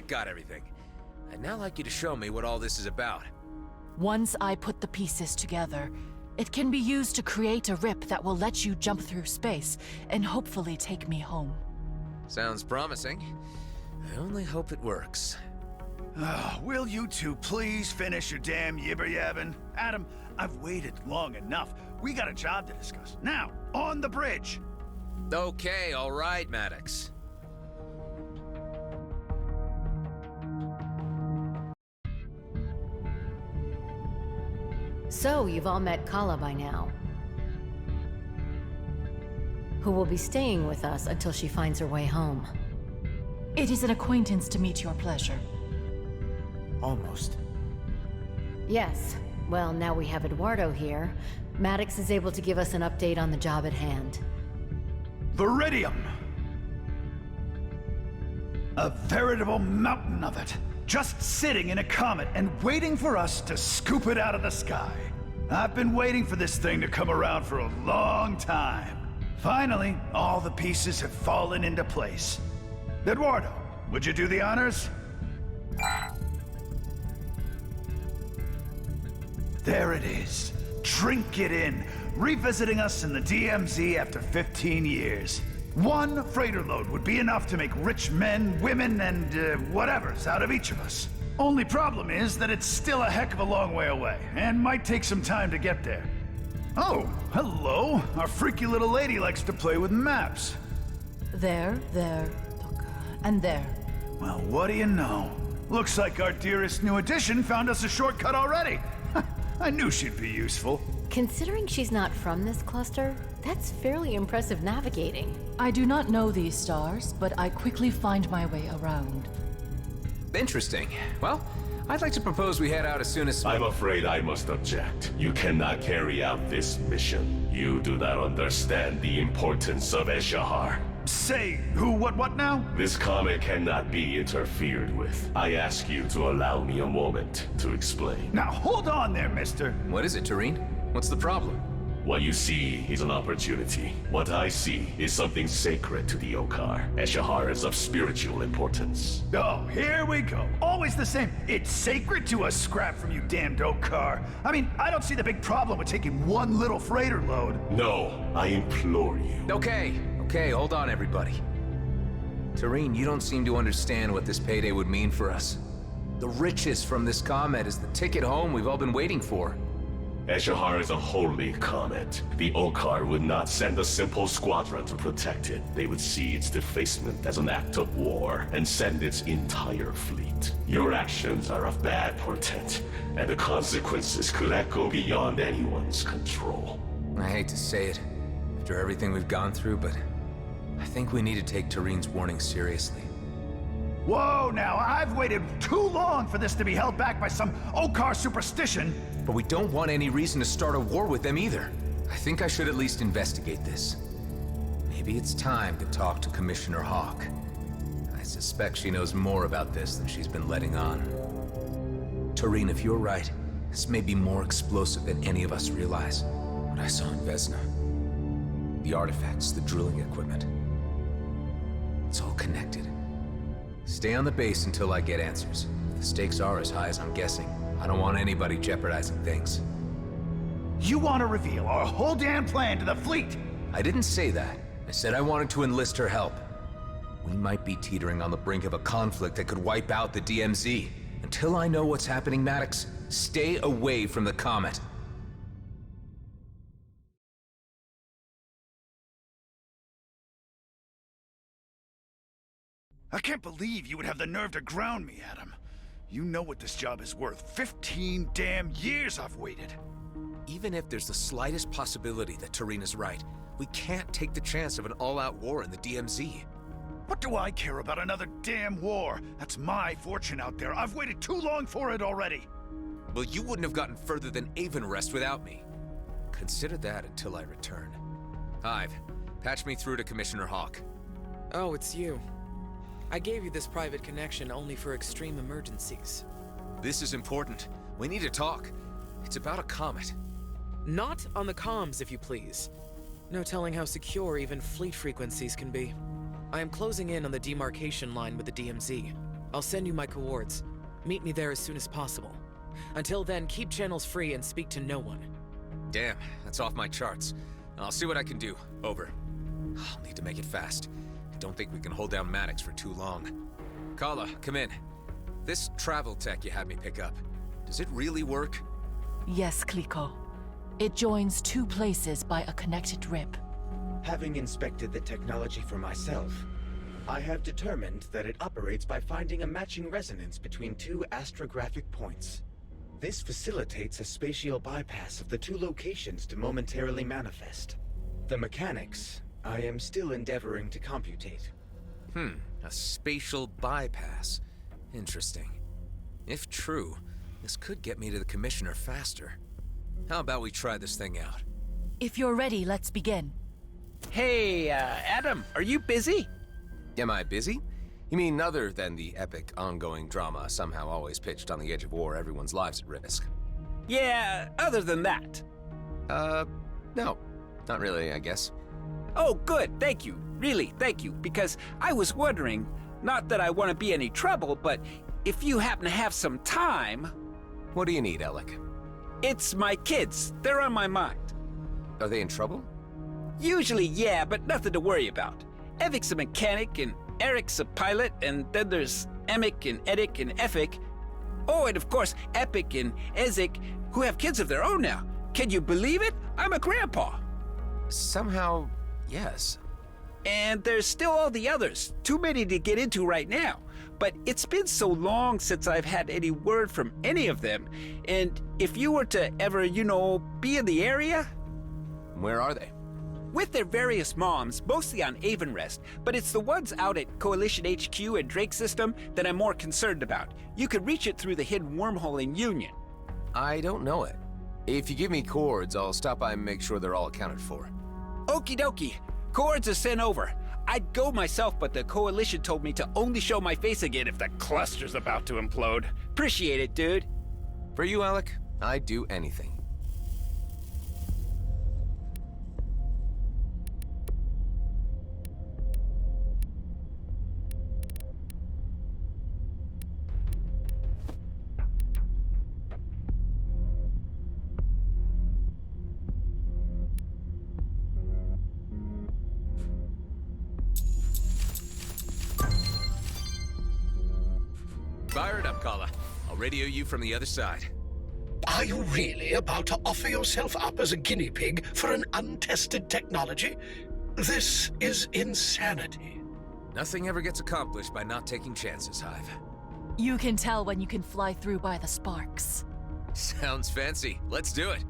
got everything. I'd now like you to show me what all this is about. Once I put the pieces together, it can be used to create a rip that will let you jump through space and hopefully take me home. Sounds promising. I only hope it works. Will you two please finish your damn yibber-yabbing? Adam, I've waited long enough. We got a job to discuss. Now, on the bridge! Okay, all right, Maddox. So, you've all met Kala by now, who will be staying with us until she finds her way home. It is an acquaintance to meet your pleasure. Almost. Yes. Well, now we have Eduardo here. Maddox is able to give us an update on the job at hand. Viridium! A veritable mountain of it. Just sitting in a comet and waiting for us to scoop it out of the sky. I've been waiting for this thing to come around for a long time. Finally, all the pieces have fallen into place. Eduardo, would you do the honors? There it is. Drink it in. Revisiting us in the DMZ after 15 years. One freighter load would be enough to make rich men, women, and whatevers out of each of us. Only problem is that it's still a heck of a long way away, and might take some time to get there. Oh, hello. Our freaky little lady likes to play with maps. There, and there. Well, what do you know? Looks like our dearest new addition found us a shortcut already. I knew she'd be useful. Considering she's not from this cluster, that's fairly impressive navigating. I do not know these stars, but I quickly find my way around. Interesting. Well, I'd like to propose we head out as soon as... I'm afraid I must object. You cannot carry out this mission. You do not understand the importance of Eshahar. Say, who, what now? This comet cannot be interfered with. I ask you to allow me a moment to explain. Now hold on there, mister. What is it, Tareen? What's the problem? What you see is an opportunity. What I see is something sacred to the Okar. Eshahar is of spiritual importance. Oh, here we go. Always the same. It's sacred to a scrap from you damned Okar. I mean, I don't see the big problem with taking one little freighter load. No, I implore you. Okay, hold on, everybody. Tareen, you don't seem to understand what this payday would mean for us. The riches from this comet is the ticket home we've all been waiting for. Eshahar is a holy comet. The Okar would not send a simple squadron to protect it. They would see its defacement as an act of war and send its entire fleet. Your actions are of bad portent, and the consequences could echo beyond anyone's control. I hate to say it, after everything we've gone through, but I think we need to take Tareen's warning seriously. Whoa, now, I've waited too long for this to be held back by some Okar superstition. But we don't want any reason to start a war with them either. I think I should at least investigate this. Maybe it's time to talk to Commissioner Hawk. I suspect she knows more about this than she's been letting on. Tareen, if you're right, this may be more explosive than any of us realize. What I saw in Vesna. The artifacts, the drilling equipment. It's all connected. Stay on the base until I get answers. If the stakes are as high as I'm guessing, I don't want anybody jeopardizing things. You want to reveal our whole damn plan to the fleet? I didn't say that. I said I wanted to enlist her help. We might be teetering on the brink of a conflict that could wipe out the DMZ. Until I know what's happening, Maddox, stay away from the comet. I can't believe you would have the nerve to ground me, Adam. You know what this job is worth. 15 damn years I've waited. Even if there's the slightest possibility that Tareen is right, we can't take the chance of an all-out war in the DMZ. What do I care about another damn war? That's my fortune out there. I've waited too long for it already. Well, you wouldn't have gotten further than Evenrest without me. Consider that until I return. Hive, patch me through to Commissioner Hawk. Oh, it's you. I gave you this private connection only for extreme emergencies. This is important. We need to talk. It's about a comet. Not on the comms, if you please. No telling how secure even fleet frequencies can be. I am closing in on the demarcation line with the DMZ. I'll send you my coords. Meet me there as soon as possible. Until then, keep channels free and speak to no one. Damn, that's off my charts. I'll see what I can do. Over. I'll need to make it fast. I don't think we can hold down Maddox for too long. Kala, come in. This travel tech you had me pick up, does it really work? Yes, Kliko. It joins two places by a connected rip. Having inspected the technology for myself, I have determined that it operates by finding a matching resonance between two astrographic points. This facilitates a spatial bypass of the two locations to momentarily manifest. The mechanics, I am still endeavoring to computate. A spatial bypass. Interesting. If true, this could get me to the Commissioner faster. How about we try this thing out? If you're ready, let's begin. Hey, Adam, are you busy? Am I busy? You mean other than the epic ongoing drama somehow always pitched on the edge of war, everyone's lives at risk? Yeah, other than that. No. Not really, I guess. Oh, good, thank you. Really, thank you. Because I was wondering, not that I want to be any trouble, but if you happen to have some time... What do you need, Alec? It's my kids. They're on my mind. Are they in trouble? Usually, yeah, but nothing to worry about. Evic's a mechanic, and Eric's a pilot, and then there's Emic and Edic and Efik. Oh, and of course, Epic and Ezik, who have kids of their own now. Can you believe it? I'm a grandpa. Somehow, yes. And there's still all the others. Too many to get into right now. But it's been so long since I've had any word from any of them. And if you were to ever, be in the area... Where are they? With their various moms, mostly on Avonrest, but it's the ones out at Coalition HQ and Drake System that I'm more concerned about. You could reach it through the hidden wormhole in Union. I don't know it. If you give me coords, I'll stop by and make sure they're all accounted for. Okie dokie. Coords are sent over. I'd go myself, but the Coalition told me to only show my face again if the cluster's about to implode. Appreciate it, dude. For you, Alec, I'd do anything. Fire it up, Kala. I'll radio you from the other side. Are you really about to offer yourself up as a guinea pig for an untested technology? This is insanity. Nothing ever gets accomplished by not taking chances, Hive. You can tell when you can fly through by the sparks. Sounds fancy. Let's do it.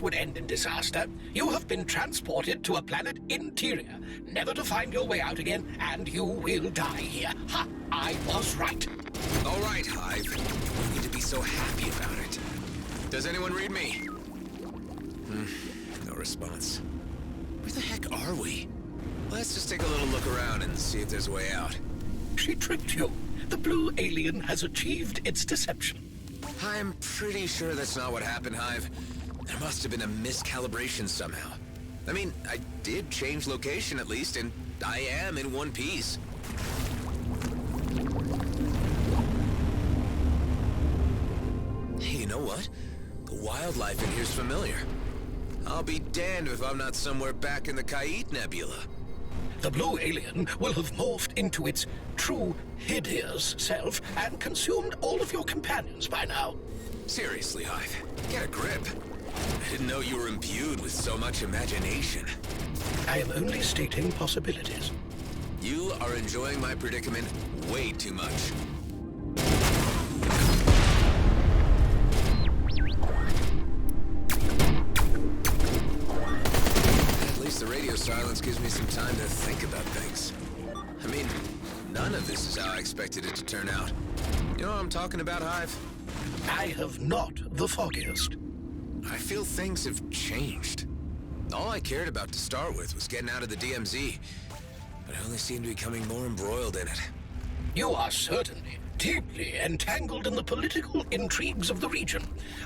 Would end in disaster. You have been transported to a planet interior, never to find your way out again, and you will die here. Ha! I was right. All right, Hive. You need to be so happy about it. Does anyone read me? No response. Where the heck are we? Let's just take a little look around and see if there's a way out. She tricked you. The blue alien has achieved its deception. I'm pretty sure that's not what happened, Hive. There must have been a miscalibration somehow. I mean, I did change location at least, and I am in one piece. Hey, you know what? The wildlife in here's familiar. I'll be damned if I'm not somewhere back in the Kaid Nebula. The blue alien will have morphed into its true hideous self and consumed all of your companions by now. Seriously, Hive, get a grip. I didn't know you were imbued with so much imagination. I am only stating possibilities. You are enjoying my predicament way too much. At least the radio silence gives me some time to think about things. I mean, none of this is how I expected it to turn out. You know what I'm talking about, Hive? I have not the foggiest. I feel things have changed. All I cared about to start with was getting out of the DMZ, but I only seem to be becoming more embroiled in it. You are certainly deeply entangled in the political intrigues of the region,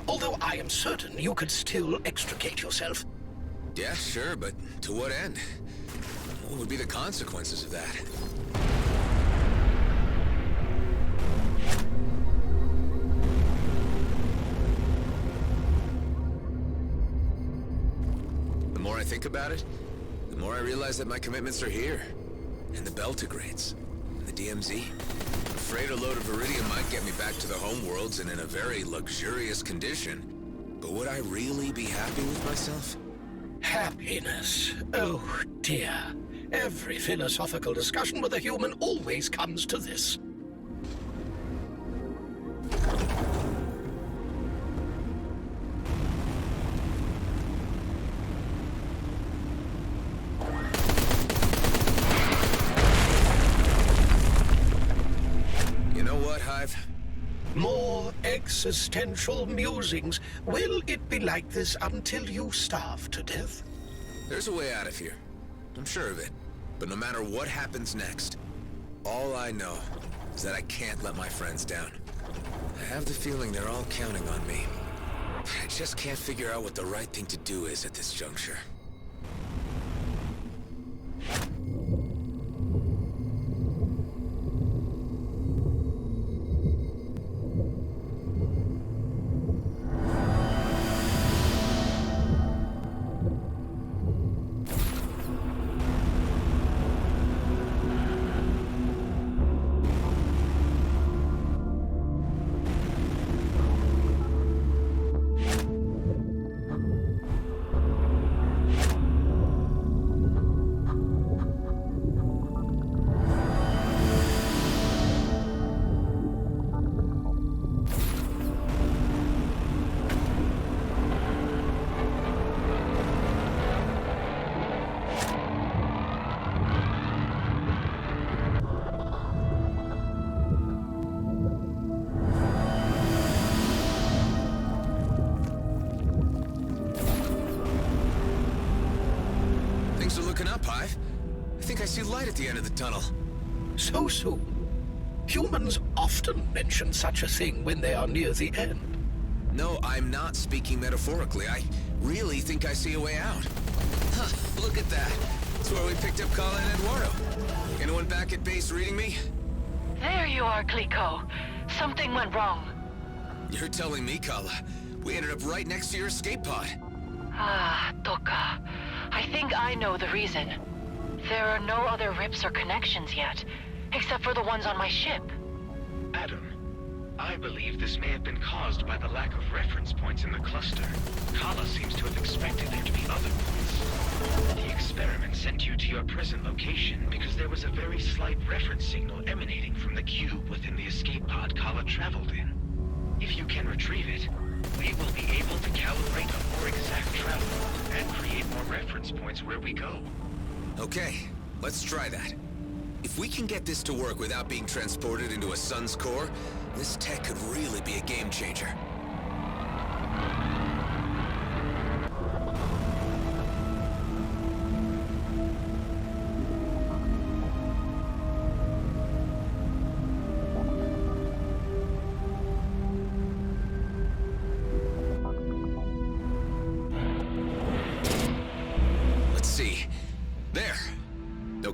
although I am certain you could still extricate yourself. Yeah, sure, but to what end? What would be the consequences of that? The more I think about it, the more I realize that my commitments are here. And the Beltigrades. And the DMZ. I'm afraid a load of Iridium might get me back to the homeworlds and in a very luxurious condition. But would I really be happy with myself? Happiness. Oh, dear. Every philosophical discussion with a human always comes to this. More existential musings. Will it be like this until you starve to death? There's a way out of here. I'm sure of it. But no matter what happens next, all I know is that I can't let my friends down. I have the feeling they're all counting on me. I just can't figure out what the right thing to do is at this juncture. Things are looking up, Hive. I think I see light at the end of the tunnel. So soon? Humans often mention such a thing when they are near the end. No, I'm not speaking metaphorically. I really think I see a way out. Huh, look at that. It's where we picked up Kala and Eduardo. Anyone back at base reading me? There you are, Clico. Something went wrong. You're telling me, Kala. We ended up right next to your escape pod. Ah, Toka. I think I know the reason. There are no other rips or connections yet, except for the ones on my ship. Adam, I believe this may have been caused by the lack of reference points in the cluster. Kala seems to have expected there to be other points. The experiment sent you to your present location because there was a very slight reference signal emanating from the cube within the escape pod Kala traveled in. If you can retrieve it, we will be able to calibrate a more exact travel and create more reference points where we go. Okay, let's try that. If we can get this to work without being transported into a sun's core, this tech could really be a game changer.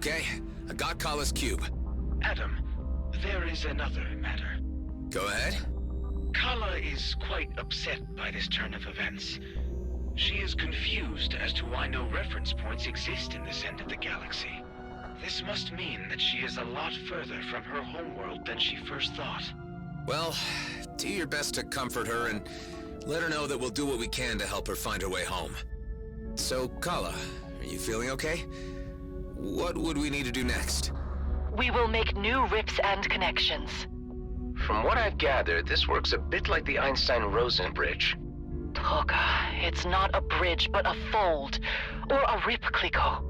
Okay, I got Kala's cube. Adam, there is another matter. Go ahead. Kala is quite upset by this turn of events. She is confused as to why no reference points exist in this end of the galaxy. This must mean that she is a lot further from her homeworld than she first thought. Well, do your best to comfort her and let her know that we'll do what we can to help her find her way home. So, Kala, are you feeling okay? What would we need to do next? We will make new rips and connections. From what I've gathered, this works a bit like the Einstein-Rosen bridge. Toka, it's not a bridge, but a fold. Or a rip, Kliko.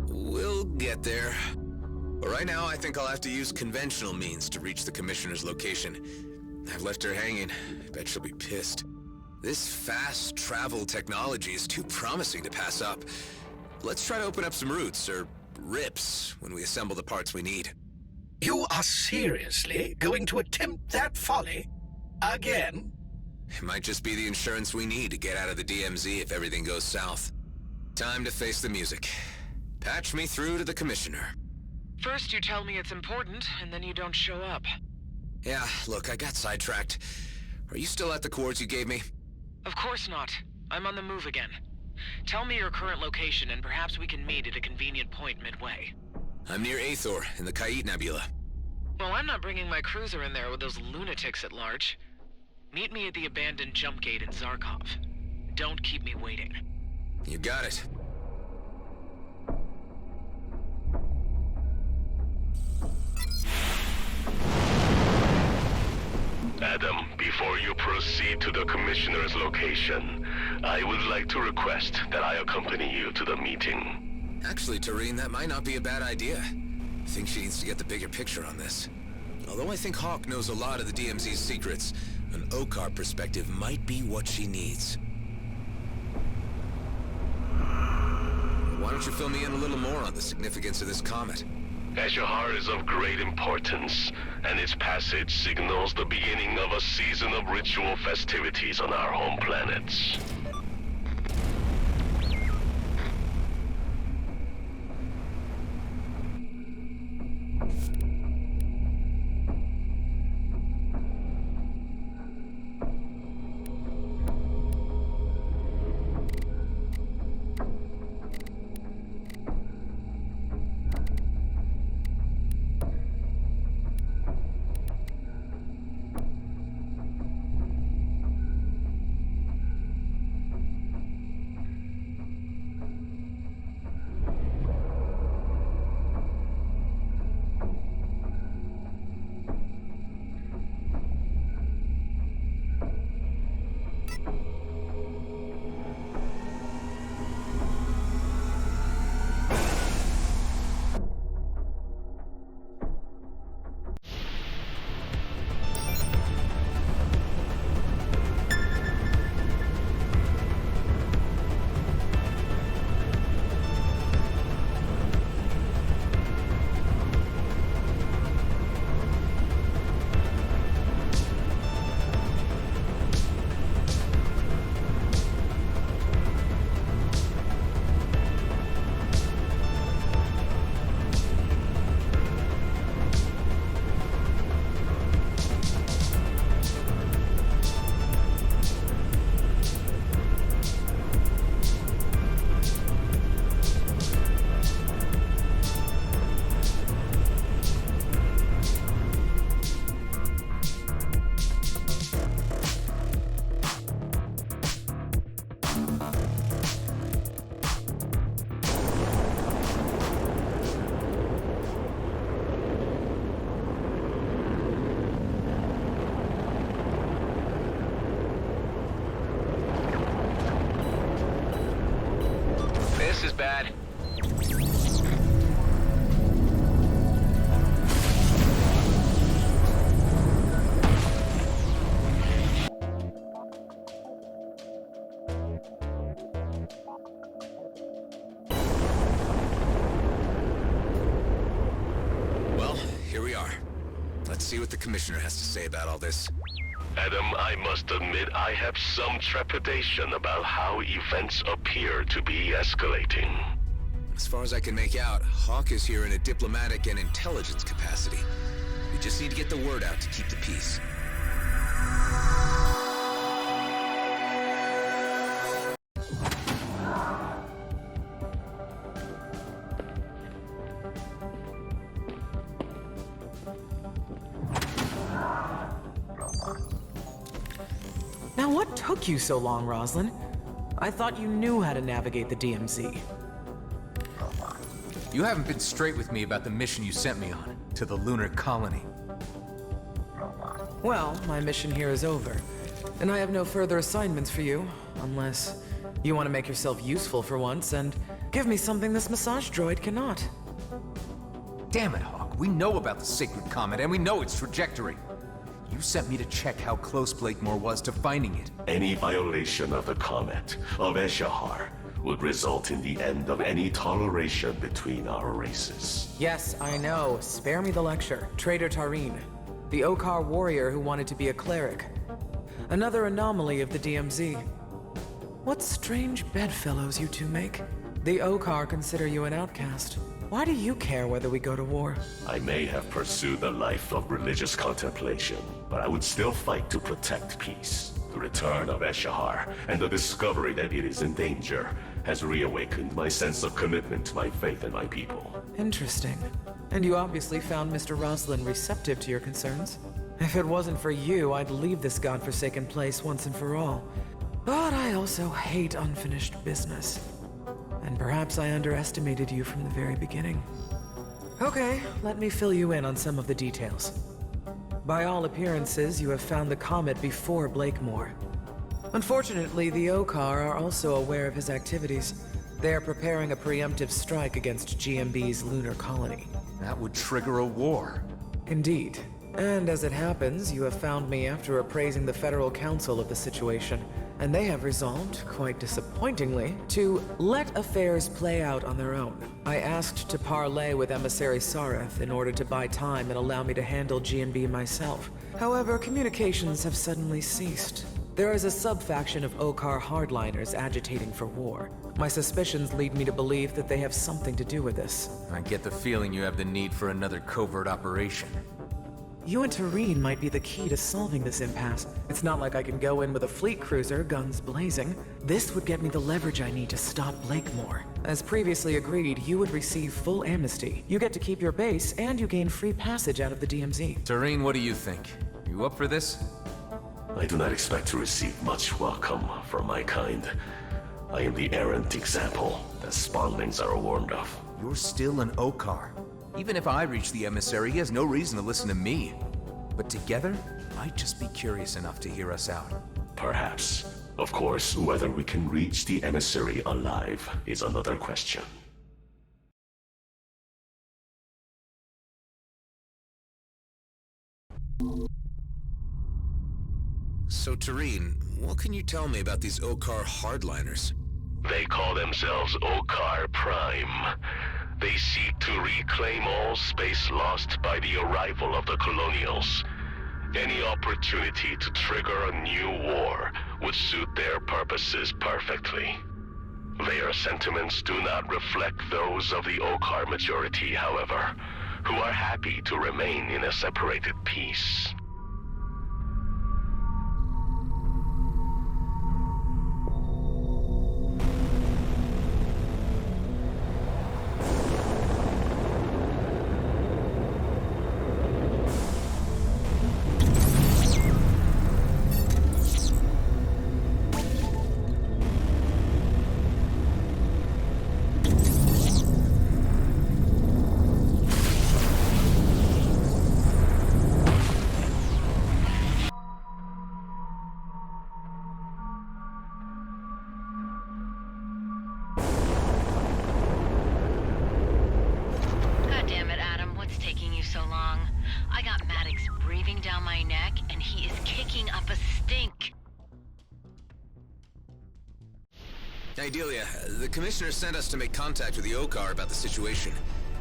We'll get there. But right now, I think I'll have to use conventional means to reach the Commissioner's location. I've left her hanging. I bet she'll be pissed. This fast travel technology is too promising to pass up. Let's try to open up some routes, or rips, when we assemble the parts we need. You are seriously going to attempt that folly? Again? It might just be the insurance we need to get out of the DMZ if everything goes south. Time to face the music. Patch me through to the Commissioner. First you tell me it's important, and then you don't show up. Yeah, look, I got sidetracked. Are you still at the coords you gave me? Of course not. I'm on the move again. Tell me your current location, and perhaps we can meet at a convenient point midway. I'm near Aethor, in the Kait Nebula. Well, I'm not bringing my cruiser in there with those lunatics at large. Meet me at the abandoned jump gate in Zarkov. Don't keep me waiting. You got it. Adam, before you proceed to the Commissioner's location, I would like to request that I accompany you to the meeting. Actually, Tareen, that might not be a bad idea. I think she needs to get the bigger picture on this. Although I think Hawk knows a lot of the DMZ's secrets, an Okar perspective might be what she needs. Why don't you fill me in a little more on the significance of this comet? Ashahar is of great importance, and its passage signals the beginning of a season of ritual festivities on our home planets. This is bad. Well, here we are. Let's see what the Commissioner has to say about all this. Adam, I must admit I have some trepidation about how events appear to be escalating. As far as I can make out, Hawk is here in a diplomatic and intelligence capacity. We just need to get the word out to keep the peace. Now what took you so long, Roslyn? I thought you knew how to navigate the DMZ. You haven't been straight with me about the mission you sent me on, to the lunar colony. Well, my mission here is over, and I have no further assignments for you, unless you want to make yourself useful for once and give me something this massage droid cannot. Damn it, Hawk. We know about the Sacred Comet, and we know its trajectory. You sent me to check how close Blakemore was to finding it. Any violation of the comet of Eshahar would result in the end of any toleration between our races. Yes, I know. Spare me the lecture. Traitor Tareen, the Okar warrior who wanted to be a cleric. Another anomaly of the DMZ. What strange bedfellows you two make. The Okar consider you an outcast. Why do you care whether we go to war? I may have pursued a life of religious contemplation, but I would still fight to protect peace. The return of Eshahar and the discovery that it is in danger has reawakened my sense of commitment to my faith and my people. Interesting. And you obviously found Mr. Roslin receptive to your concerns. If it wasn't for you, I'd leave this godforsaken place once and for all. But I also hate unfinished business. And perhaps I underestimated you from the very beginning. Okay, let me fill you in on some of the details. By all appearances, you have found the comet before Blakemore. Unfortunately, the Okar are also aware of his activities. They are preparing a preemptive strike against GMB's lunar colony. That would trigger a war. Indeed. And as it happens, you have found me after appraising the Federal Council of the situation, and they have resolved, quite disappointingly, to let affairs play out on their own. I asked to parley with Emissary Sareth in order to buy time and allow me to handle GMB myself. However, communications have suddenly ceased. There is a sub-faction of Okar hardliners agitating for war. My suspicions lead me to believe that they have something to do with this. I get the feeling you have the need for another covert operation. You and Tareen might be the key to solving this impasse. It's not like I can go in with a fleet cruiser, guns blazing. This would get me the leverage I need to stop Blakemore. As previously agreed, you would receive full amnesty. You get to keep your base, and you gain free passage out of the DMZ. Tareen, what do you think? You up for this? I do not expect to receive much welcome from my kind. I am the errant example that spawnlings are warned of. You're still an Okar. Even if I reach the emissary, he has no reason to listen to me. But together, might just be curious enough to hear us out. Perhaps. Of course, whether we can reach the emissary alive is another question. So, Tareen, what can you tell me about these Okar hardliners? They call themselves Okar Prime. They seek to reclaim all space lost by the arrival of the Colonials. Any opportunity to trigger a new war would suit their purposes perfectly. Their sentiments do not reflect those of the Okar majority, however, who are happy to remain in a separated peace. Hey, Delia, the Commissioner sent us to make contact with the Okar about the situation.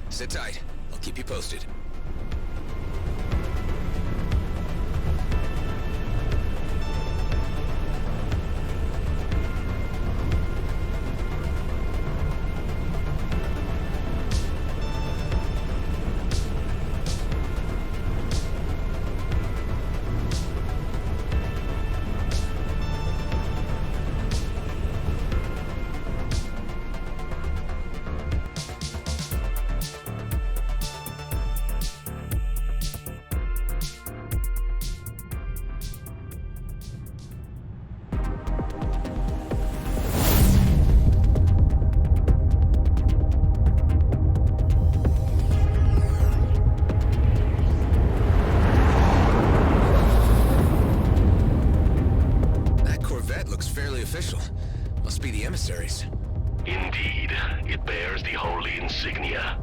Sit tight. I'll keep you posted. must be the emissaries. Indeed, it bears the holy insignia.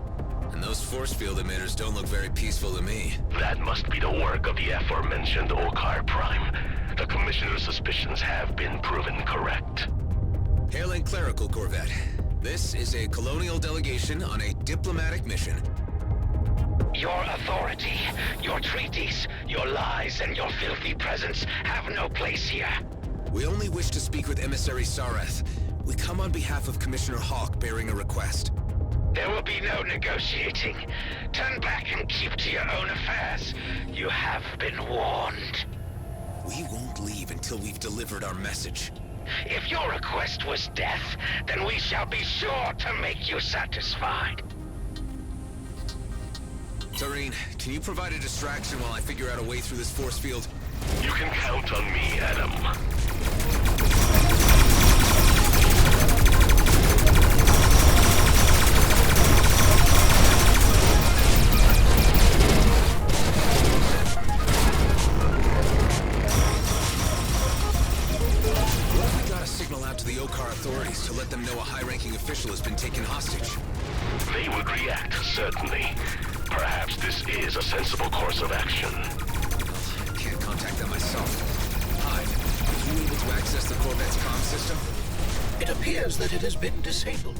And those force field emitters don't look very peaceful to me. That must be the work of the aforementioned Okar Prime. The Commissioner's suspicions have been proven correct. Hailing clerical corvette. This is a colonial delegation on a diplomatic mission. Your authority, your treaties, your lies, and your filthy presence have no place here. We only wish to speak with Emissary Sareth. We come on behalf of Commissioner Hawk bearing a request. There will be no negotiating. Turn back and keep to your own affairs. You have been warned. We won't leave until we've delivered our message. If your request was death, then we shall be sure to make you satisfied. Tareen, can you provide a distraction while I figure out a way through this force field? You can count on me, Adam. What if we got a signal out to the Okar authorities to let them know a high-ranking official has been taken hostage? They would react, certainly. Perhaps this is a sensible course of action. Well, I can't contact them myself. Hive, are you able to access the Corvette's comm system? It appears that it has been disabled.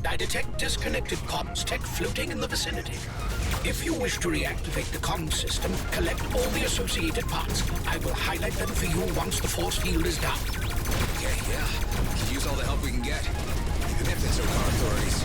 I detect disconnected comms tech floating in the vicinity. If you wish to reactivate the comm system, collect all the associated parts. I will highlight them for you once the force field is down. Okay, yeah. Could use all the help we can get. Even if it's Okar authorities.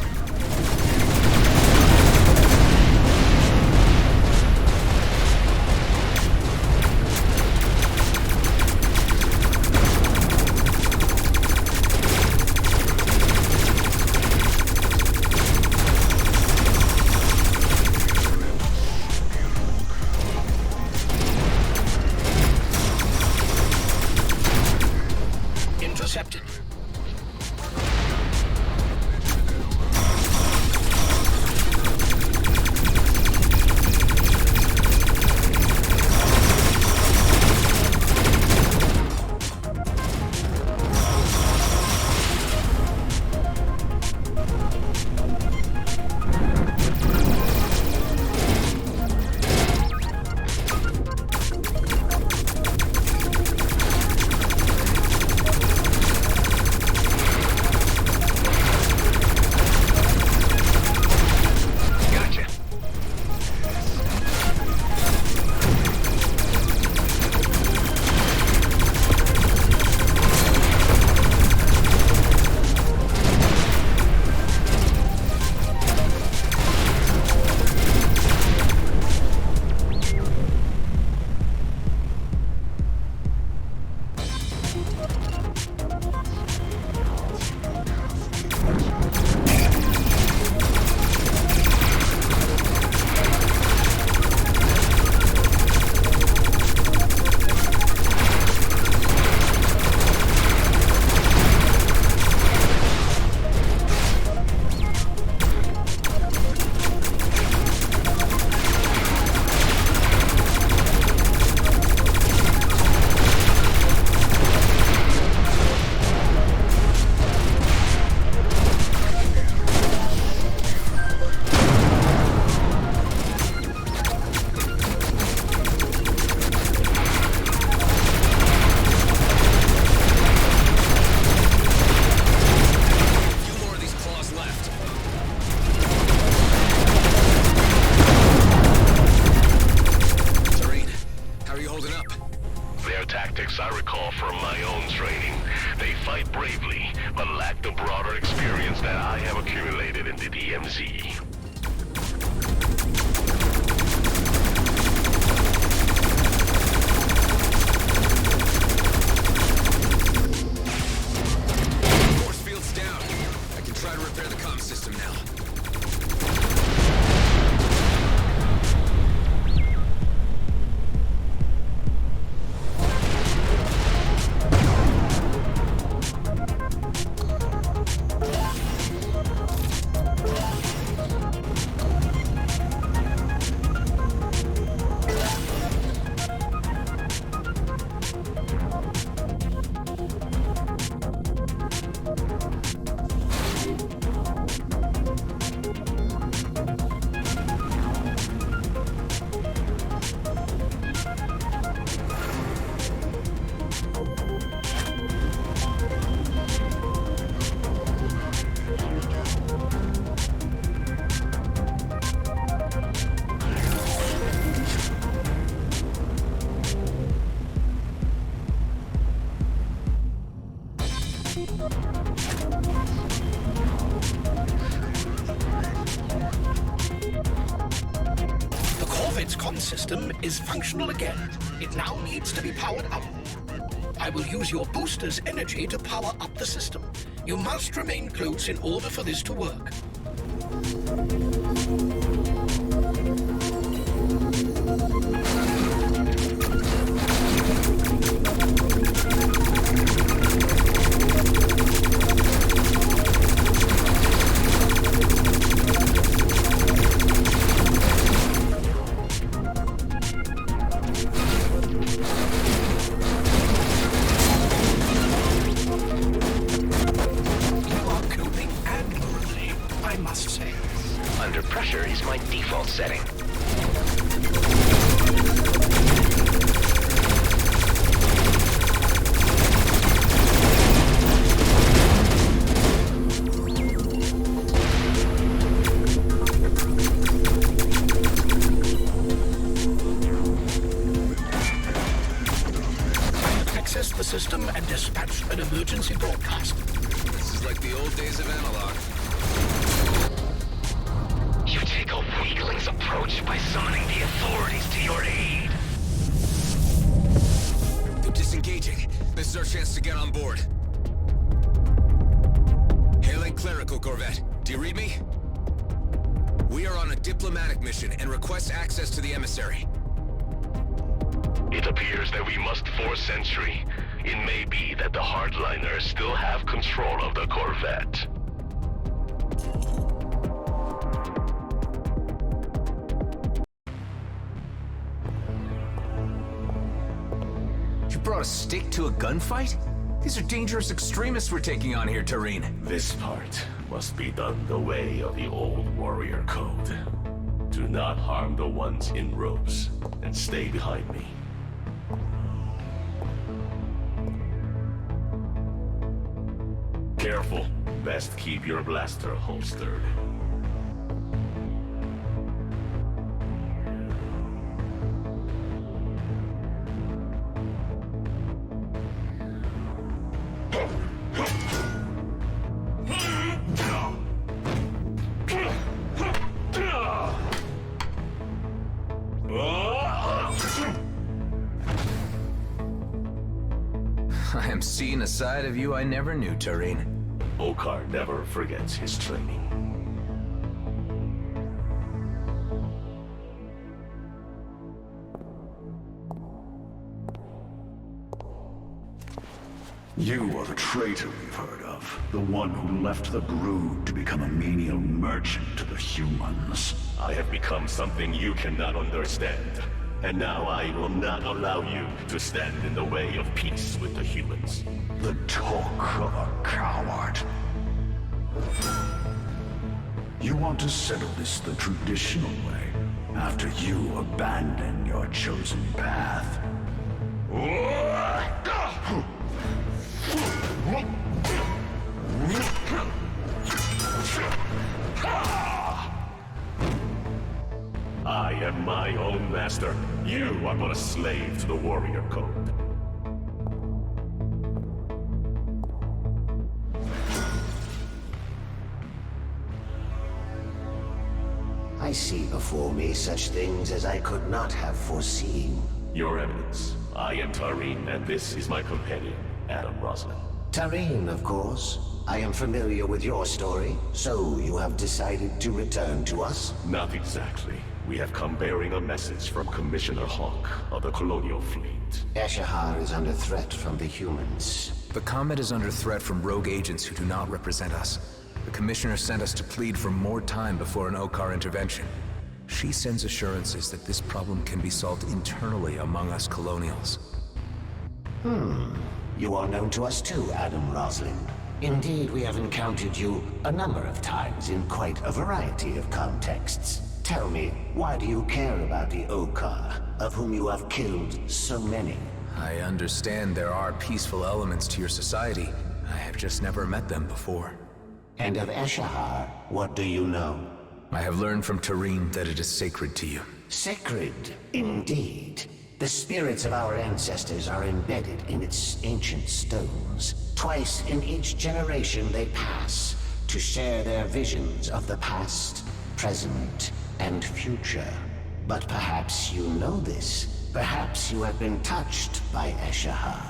Intercepted. comm system is functional again. It now needs to be powered up. I will use your booster's energy to power up the system. You must remain close in order for this to work. Under pressure is my default setting. Access the system and dispatch an emergency broadcast. This is like the old days of analog. You take a weakling's approach by summoning the authorities to your aid. They're disengaging. This is our chance to get on board. Hailing clerical corvette. Do you read me? We are on a diplomatic mission and request access to the emissary. It appears that we must force entry. It may be that the hardliners still have control of the corvette. You brought a stick to a gunfight? These are dangerous extremists we're taking on here, Tareen. This part must be done the way of the old warrior code. Do not harm the ones in robes, and stay behind me. Careful. Best keep your blaster holstered. I am seeing a side of you I never knew, Tareen. Okar never forgets his training. You are the traitor we've heard of. The one who left the brood to become a menial merchant to the humans. I have become something you cannot understand. And now I will not allow you to stand in the way of peace with the humans. The talk of a coward. You want to settle this the traditional way, after you abandon your chosen path. I am my own master. You are but a slave to the warrior code. I see before me such things as I could not have foreseen. Your Eminence, I am Tareen, and this is my companion, Adam Roslin. Tareen, of course. I am familiar with your story, so you have decided to return to us? Not exactly. We have come bearing a message from Commissioner Hawk of the Colonial Fleet. Eshahar is under threat from the humans. The Comet is under threat from rogue agents who do not represent us. The Commissioner sent us to plead for more time before an Okar intervention. She sends assurances that this problem can be solved internally among us Colonials. You are known to us too, Adam Roslin. Indeed, we have encountered you a number of times in quite a variety of contexts. Tell me, why do you care about the Okar, of whom you have killed so many? I understand there are peaceful elements to your society. I have just never met them before. And of Eshahar, what do you know? I have learned from Tareen that it is sacred to you. Sacred, indeed. The spirits of our ancestors are embedded in its ancient stones. Twice in each generation they pass to share their visions of the past, present, and future. But perhaps you know this. Perhaps you have been touched by Eshahar.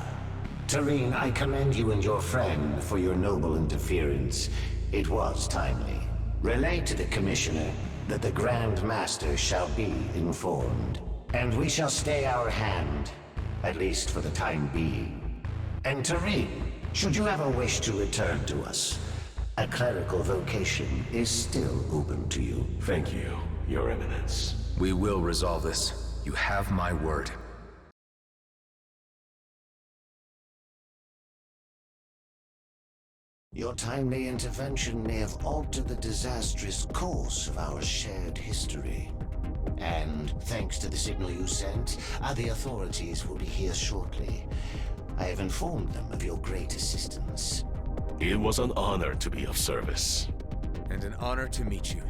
Tareen, I commend you and your friend for your noble interference. It was timely. Relay to the Commissioner that the Grand Master shall be informed. And we shall stay our hand, at least for the time being. And Tareen, should you ever wish to return to us, a clerical vocation is still open to you. Thank you, Your Eminence. We will resolve this. You have my word. Your timely intervention may have altered the disastrous course of our shared history. And thanks to the signal you sent, the authorities will be here shortly. I have informed them of your great assistance. It was an honor to be of service. And an honor to meet you.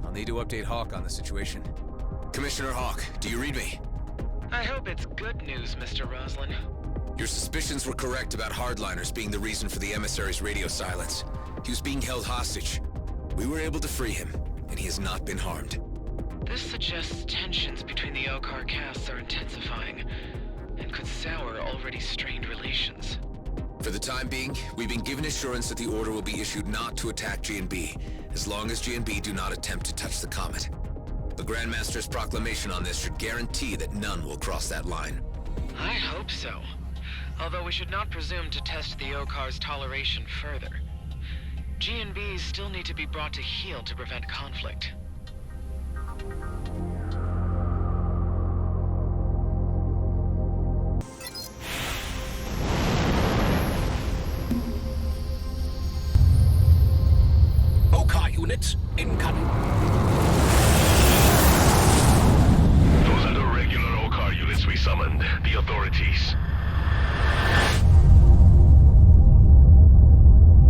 I'll need to update Hawk on the situation. Commissioner Hawk, do you read me? I hope it's good news, Mr. Roslin. Your suspicions were correct about Hardliners being the reason for the emissary's radio silence. He was being held hostage. We were able to free him, and he has not been harmed. This suggests tensions between the Okar castes are intensifying, and could sour already strained relations. For the time being, we've been given assurance that the order will be issued not to attack G&B, as long as G&B do not attempt to touch the comet. The Grandmaster's proclamation on this should guarantee that none will cross that line. I hope so. Although we should not presume to test the Okar's toleration further. G&Bs still need to be brought to heel to prevent conflict. Okar units incoming. Those are the regular Okar units we summoned. The authorities.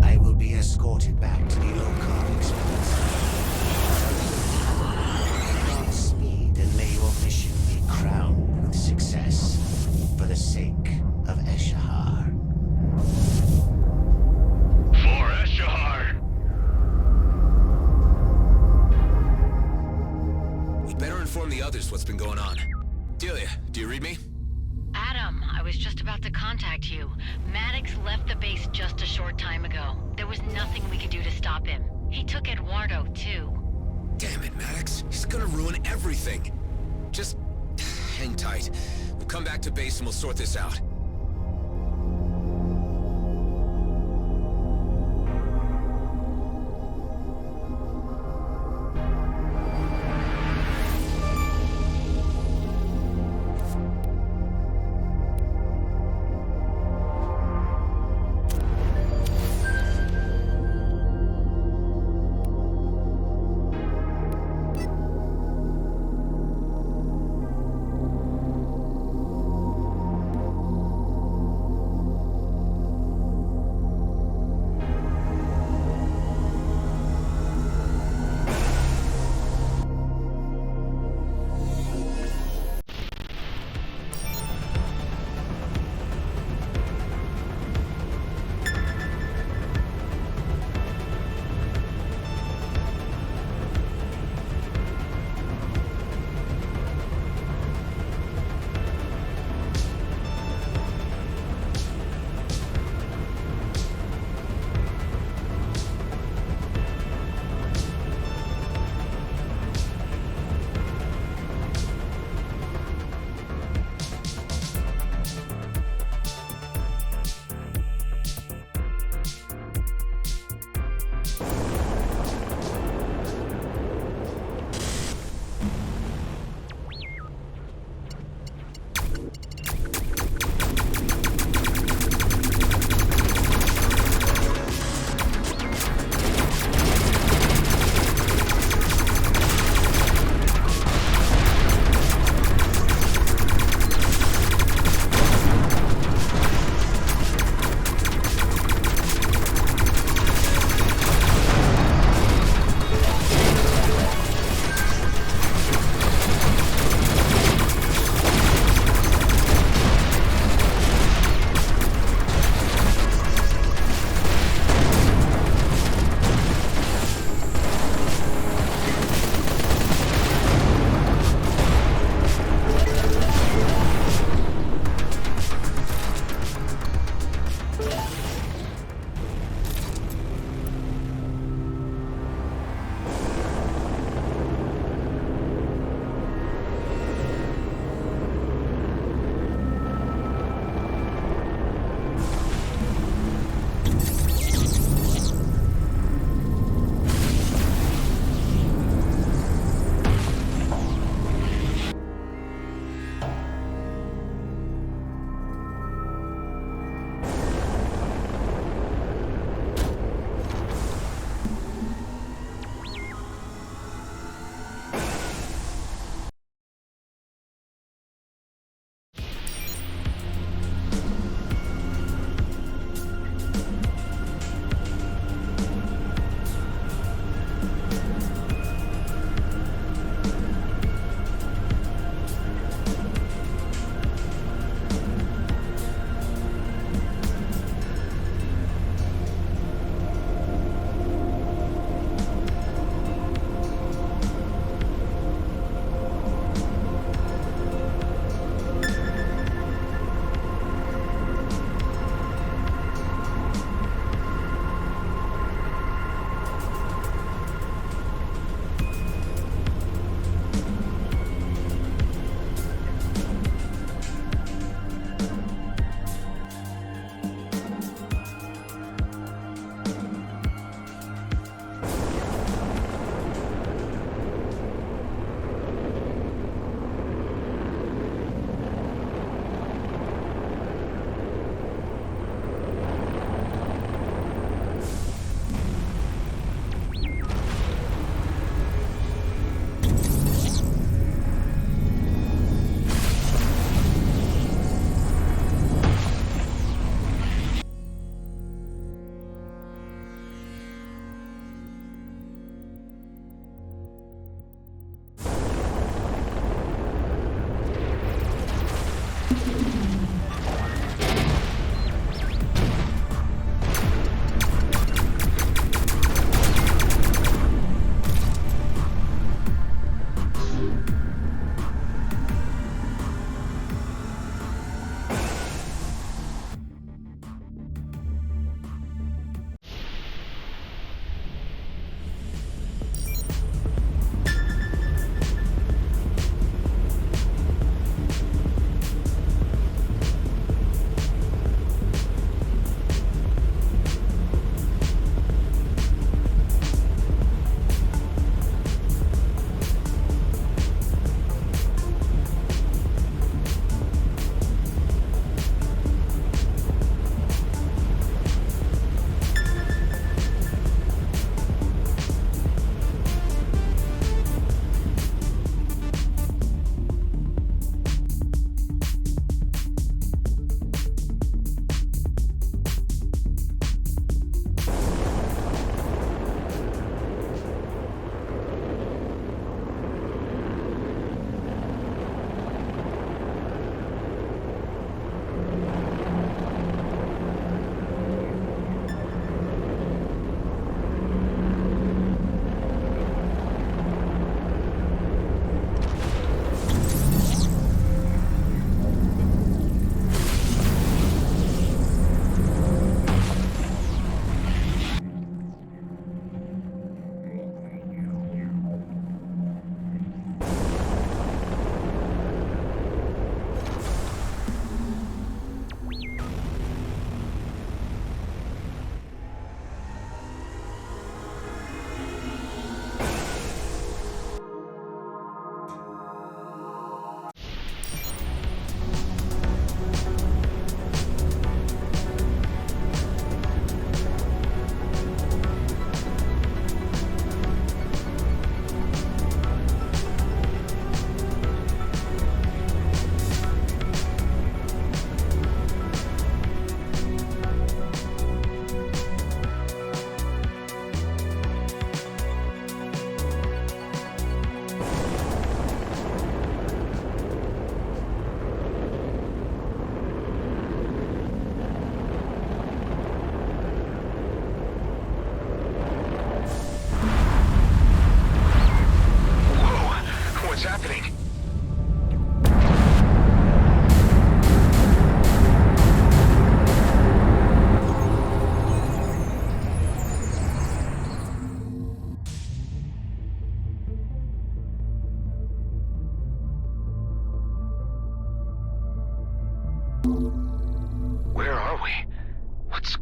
I will be escorted back to the Okar Express. Godspeed, and may your mission be crowned with success for the sake of Eshahar. For Eshahar! We'd better inform the others what's been going on. Delia, do you read me? Adam, I was just about to contact you. Maddox left the base just a short time ago. There was nothing we could do to stop him. He took Eduardo, too. Damn it, Maddox. He's gonna ruin everything. Just hang tight. We'll come back to base and we'll sort this out.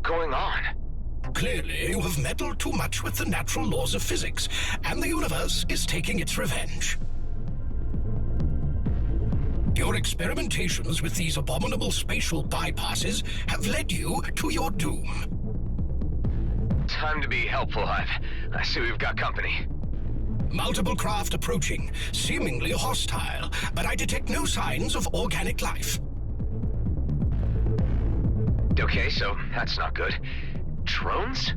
going on? Clearly, you have meddled too much with the natural laws of physics, and the universe is taking its revenge. Your experimentations with these abominable spatial bypasses have led you to your doom. Time to be helpful, Hive. I see we've got company. Multiple craft approaching, seemingly hostile, but I detect no signs of organic life. Okay, so that's not good. Drones?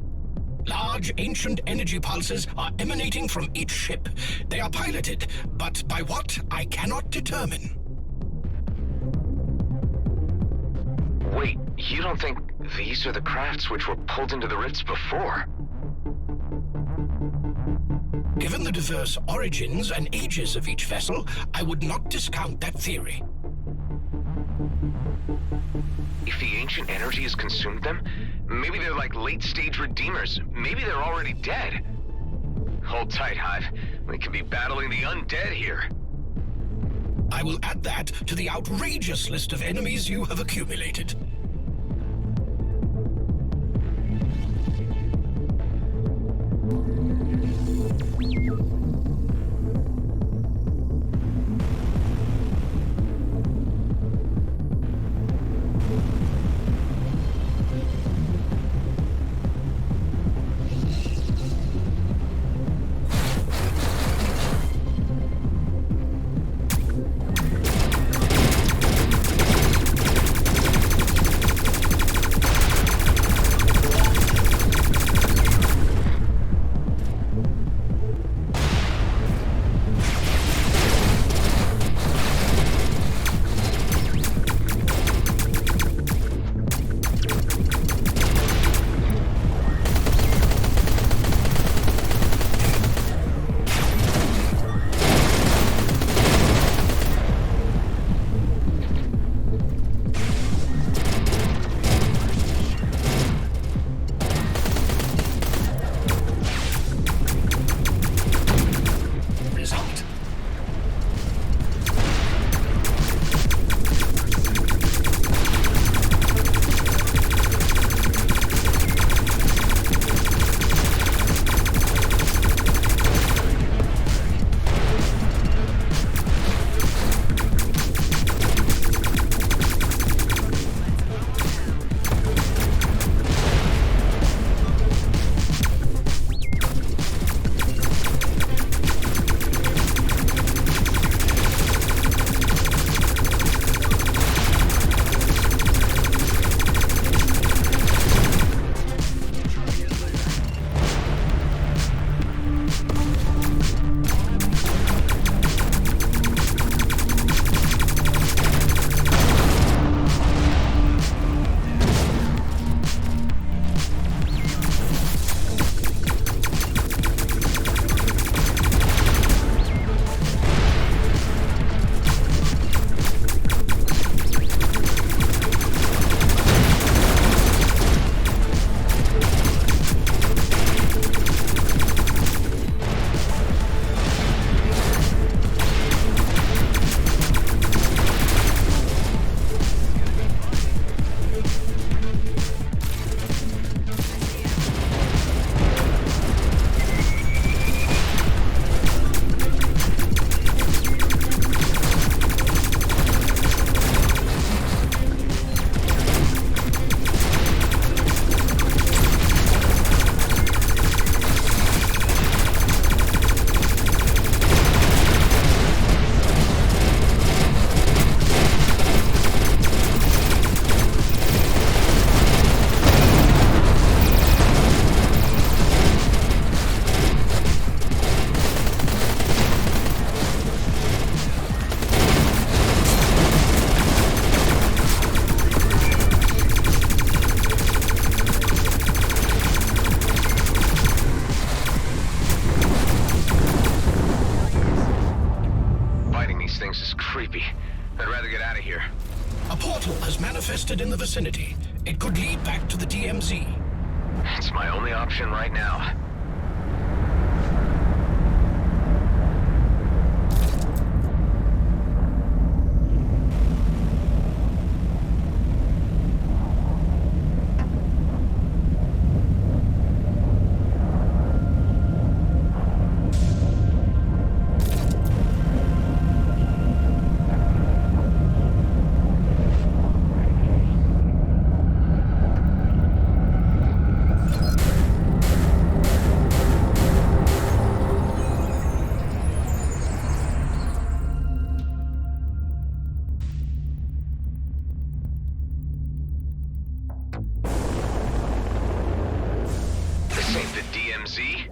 Large, ancient energy pulses are emanating from each ship. They are piloted, but by what, I cannot determine. Wait, you don't think these are the crafts which were pulled into the rifts before? Given the diverse origins and ages of each vessel, I would not discount that theory. If the ancient energy has consumed them, maybe they're like late-stage redeemers. Maybe they're already dead. Hold tight, Hive. We could be battling the undead here. I will add that to the outrageous list of enemies you have accumulated. In the vicinity. It could lead back to the DMZ. It's my only option right now. see?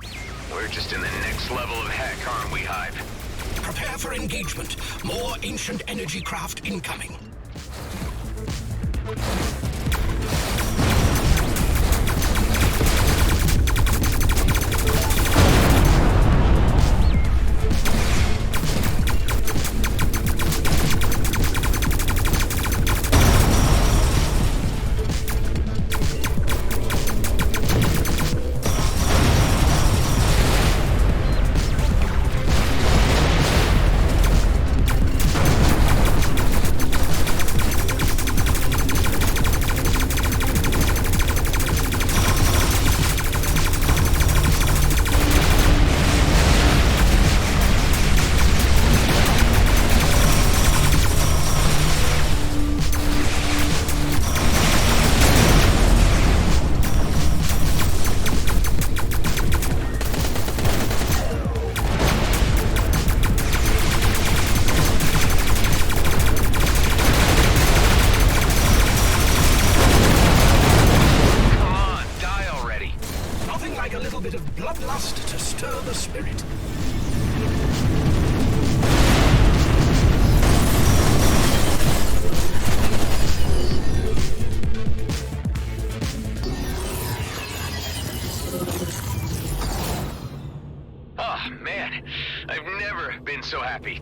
We're just in the next level of heck, aren't we, Hive? Prepare for engagement. More ancient energy craft incoming.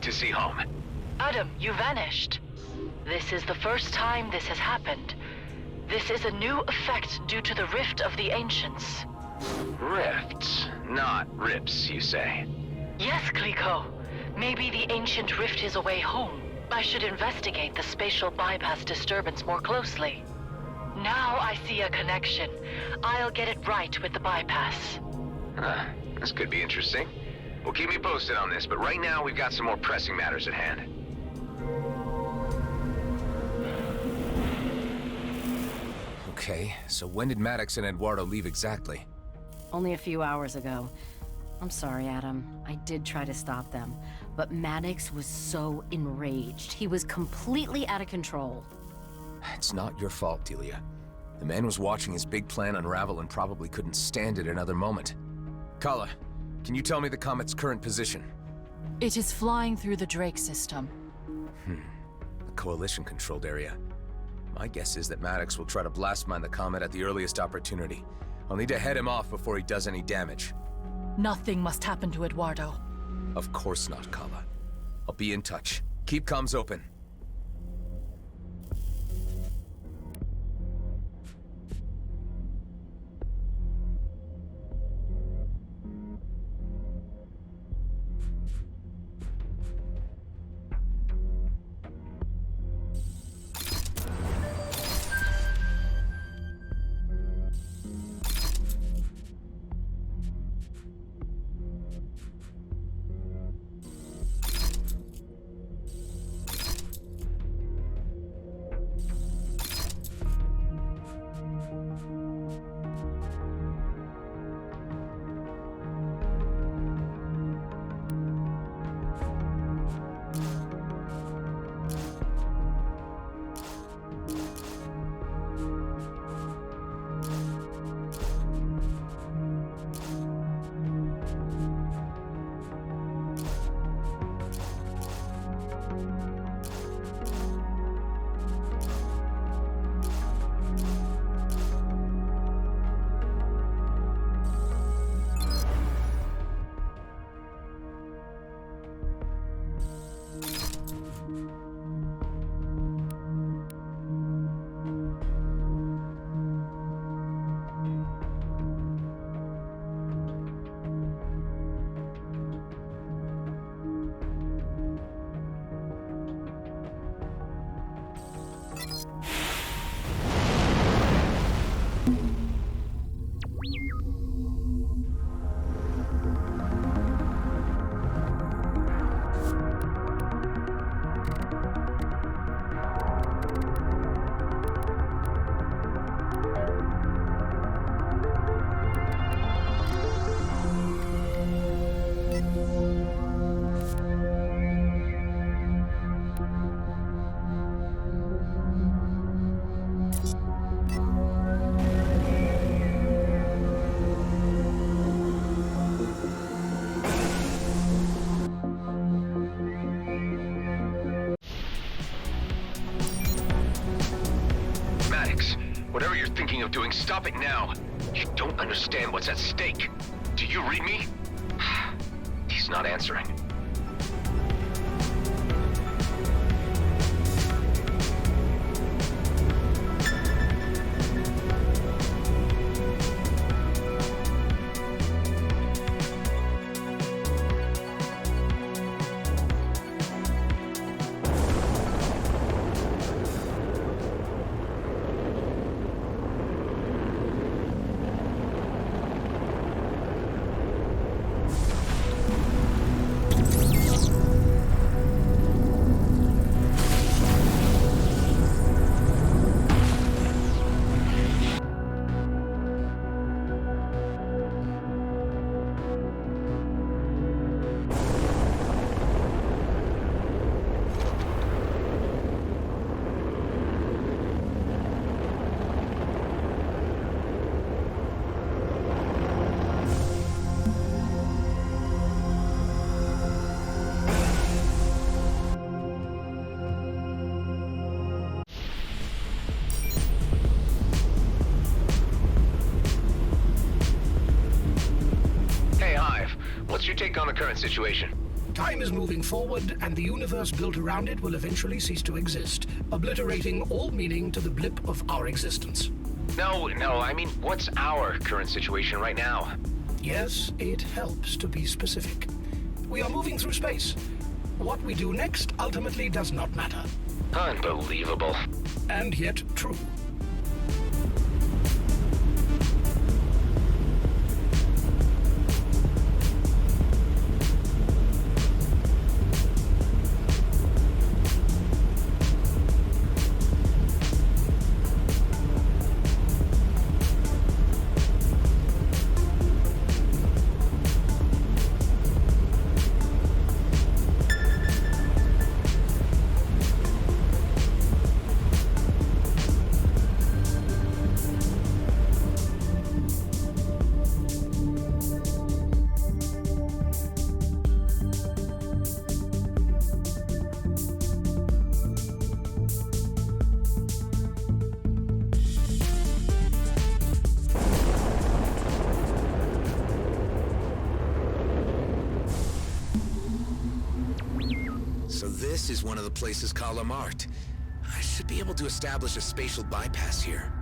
To see home. Adam, you vanished. This is the first time this has happened. This is a new effect due to the rift of the ancients. Rifts, not rips, you say? Yes, Clico. Maybe the ancient rift is a way home. I should investigate the spatial bypass disturbance more closely. Now I see a connection. I'll get it right with the bypass. This could be interesting. Well, keep me posted on this, but right now we've got some more pressing matters at hand. Okay, so when did Maddox and Eduardo leave exactly? Only a few hours ago. I'm sorry, Adam. I did try to stop them, but Maddox was so enraged. He was completely out of control. It's not your fault, Delia. The man was watching his big plan unravel and probably couldn't stand it another moment. Kala, can you tell me the comet's current position? It is flying through the Drake system. The Coalition-controlled area. My guess is that Maddox will try to blast mine the comet at the earliest opportunity. I'll need to head him off before he does any damage. Nothing must happen to Eduardo. Of course not, Kala. I'll be in touch. Keep comms open. thinking of doing, stop it now. You don't understand what's at stake. Do you read me? He's not answering. What's your take on the current situation? Time is moving forward, and the universe built around it will eventually cease to exist, obliterating all meaning to the blip of our existence. No, I mean, what's our current situation right now? Yes, it helps to be specific. We are moving through space. What we do next ultimately does not matter. Unbelievable. And yet true. So this is one of the places Kala marked. I should be able to establish a spatial bypass here.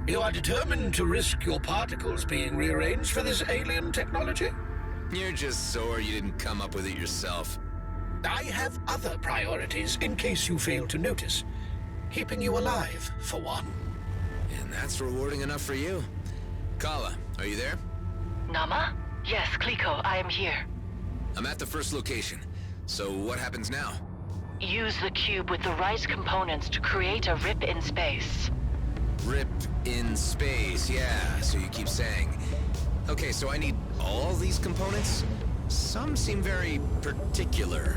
You are determined to risk your particles being rearranged for this alien technology? You're just sore you didn't come up with it yourself. I have other priorities, in case you fail to notice. Keeping you alive, for one. And that's rewarding enough for you. Kala, are you there? Nama? Yes, Kliko, I am here. I'm at the first location. So what happens now? Use the cube with the right components to create a rip in space. Rip in space, yeah, so you keep saying. Okay, so I need all these components? Some seem very particular.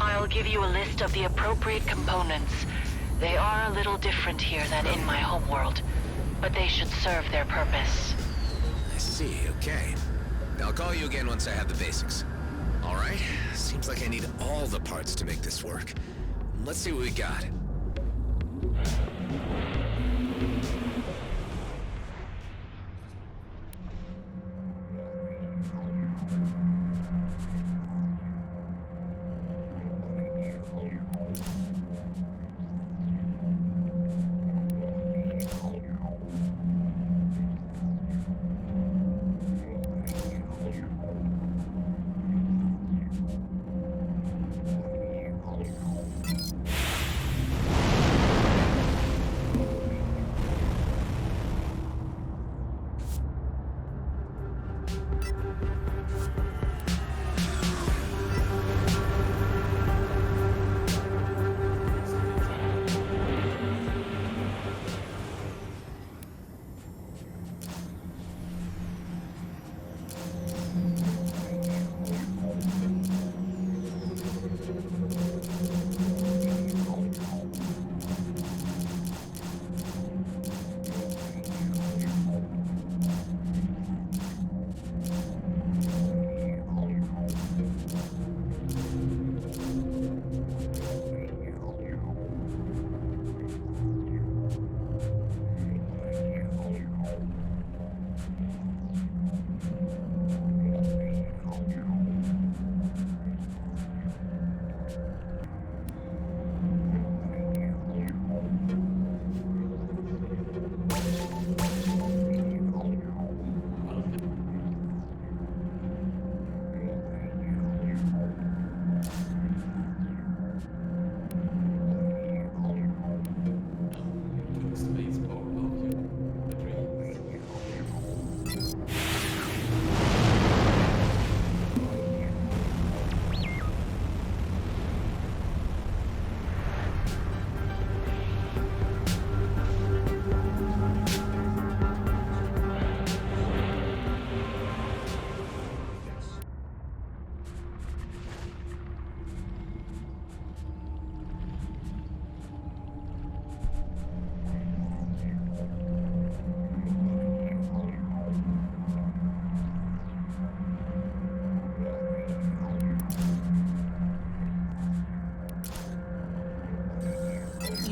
I'll give you a list of the appropriate components. They are a little different here than in my homeworld, but they should serve their purpose. I see, okay. I'll call you again once I have the basics. All right, seems like I need all the parts to make this work. Let's see what we got.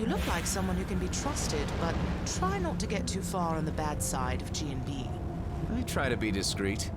You look like someone who can be trusted, but try not to get too far on the bad side of G&B. I try to be discreet.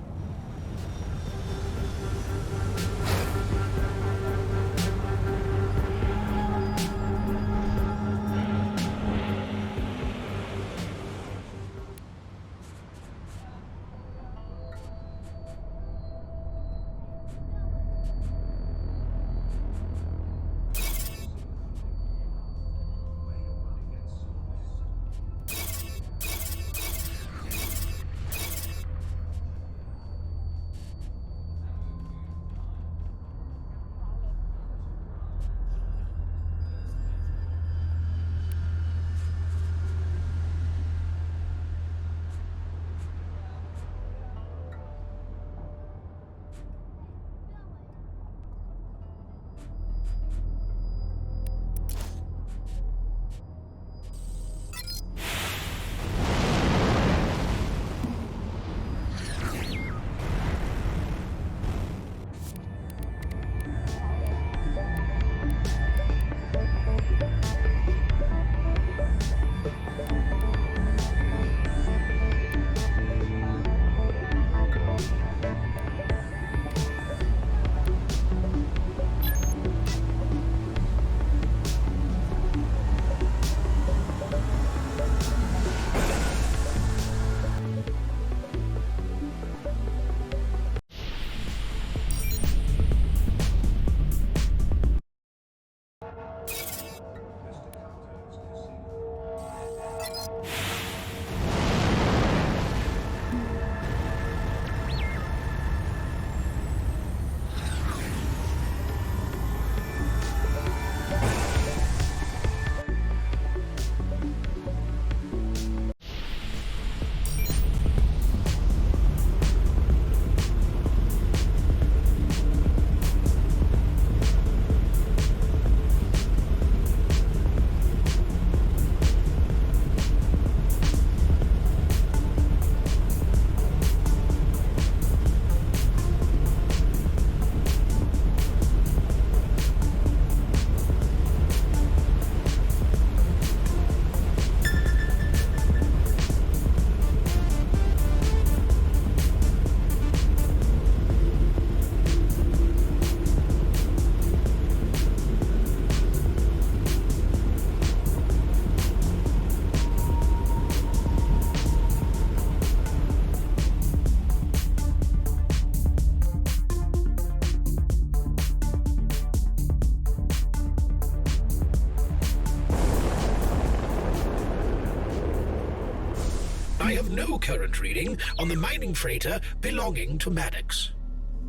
I have no current reading on the mining freighter belonging to Maddox.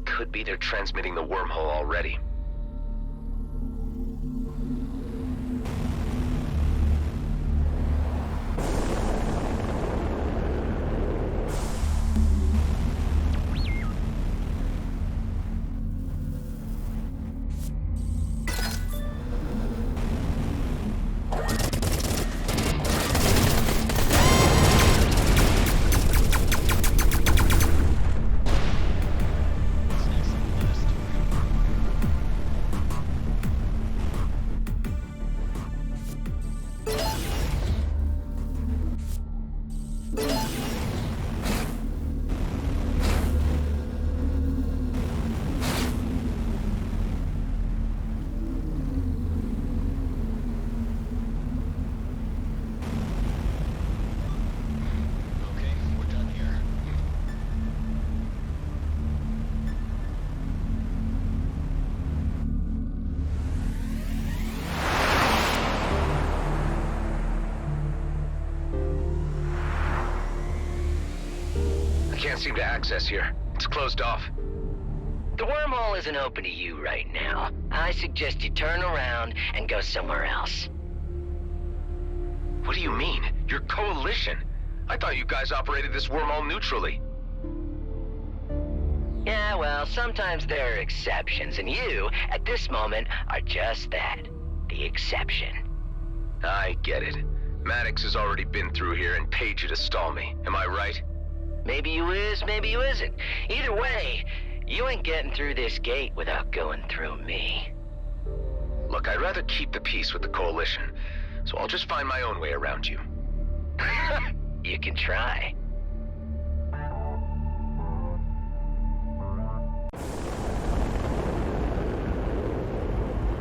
Could be they're transmitting the wormhole already. Can't seem to access here. It's closed off. The wormhole isn't open to you right now. I suggest you turn around and go somewhere else. What do you mean? You're coalition. I thought you guys operated this wormhole neutrally. Yeah, well, sometimes there are exceptions, and you, at this moment, are just that. The exception. I get it. Maddox has already been through here and paid you to stall me. Am I right? Maybe you is, maybe you isn't. Either way, you ain't getting through this gate without going through me. Look, I'd rather keep the peace with the Coalition, so I'll just find my own way around you. You can try.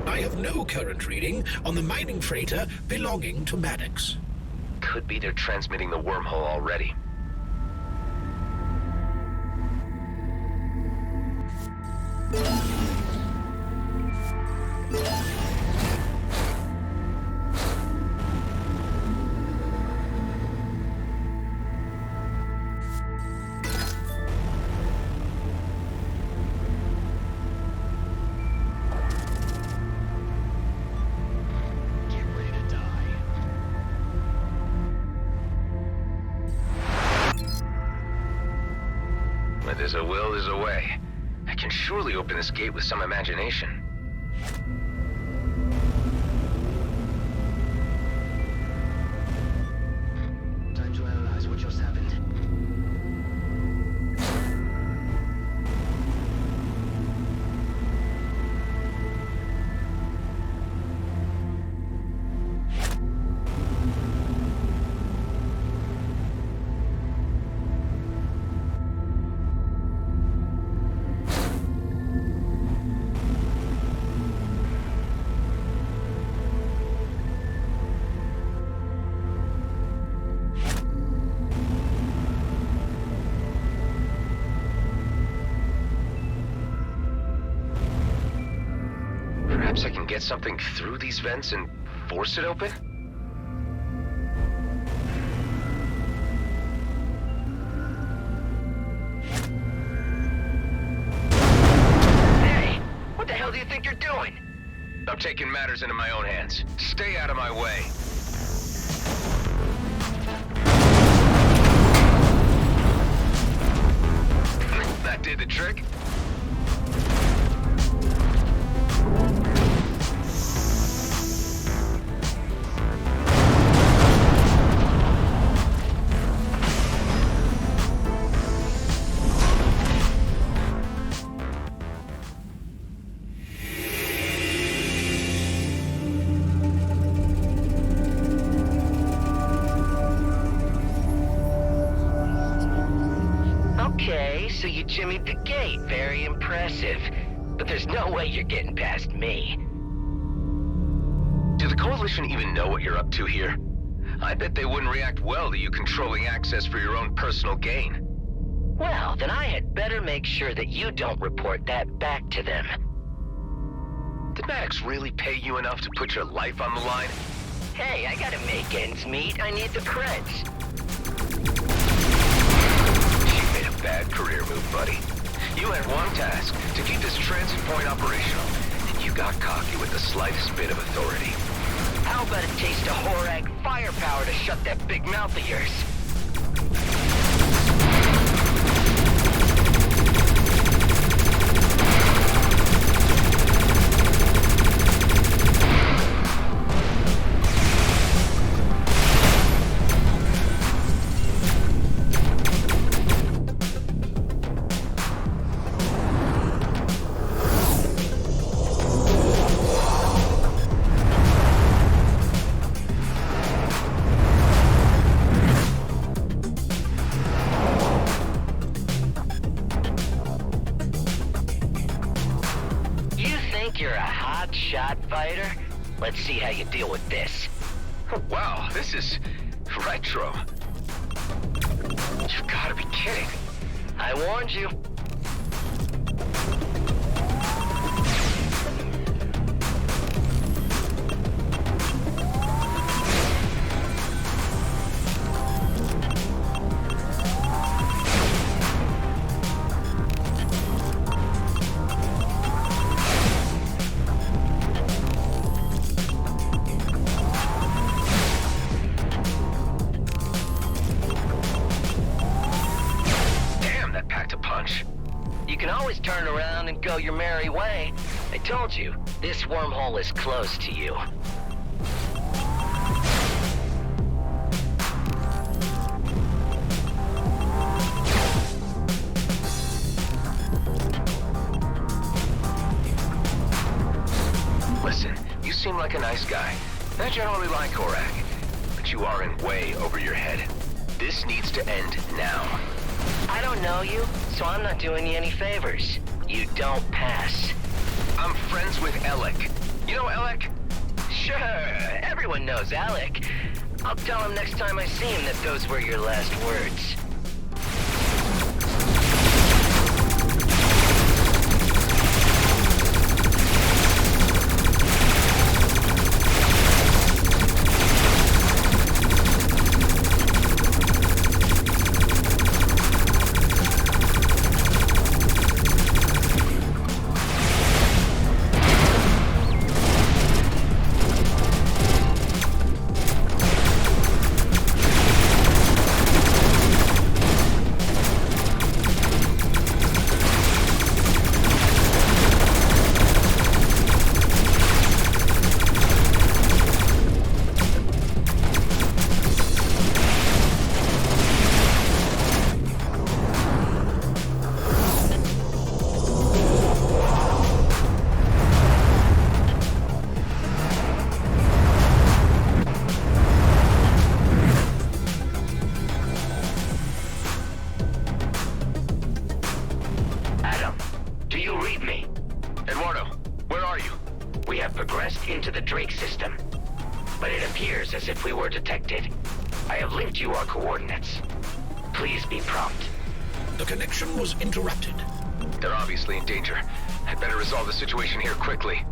I have no current reading on the mining freighter belonging to Maddox. Could be they're transmitting the wormhole already. Where there's a will, there's a way. I can surely open this gate with some imagination. Time to analyze what just happened. Perhaps I can get something through these vents and force it open? Hey! What the hell do you think you're doing? I'm taking matters into my own hands. Stay out of my way. That did the trick? Okay, so you jimmied the gate. Very impressive. But there's no way you're getting past me. Do the Coalition even know what you're up to here? I bet they wouldn't react well to you controlling access for your own personal gain. Well, then I had better make sure that you don't report that back to them. Did Maddox really pay you enough to put your life on the line? Hey, I gotta make ends meet. I need the creds. You made a bad career move, buddy. You had one task, to keep this transit point operational, and you got cocky with the slightest bit of authority. How about a taste of Horag firepower to shut that big mouth of yours? You're a hot-shot fighter? Let's see how you deal with this. Wow, this is retro. You've got to be kidding. I warned you. You can always turn around and go your merry way. I told you, this wormhole is close to you. Listen, you seem like a nice guy. I generally like Korak, but you are in way over your head. This needs to end now. I don't know you, so I'm not doing you any favors. You don't pass. I'm friends with Alec. You know Alec? Sure, everyone knows Alec. I'll tell him next time I see him that those were your last words. Into the Drake system. But it appears as if we were detected. I have linked you our coordinates. Please be prompt. The connection was interrupted. They're obviously in danger. I'd better resolve the situation here quickly.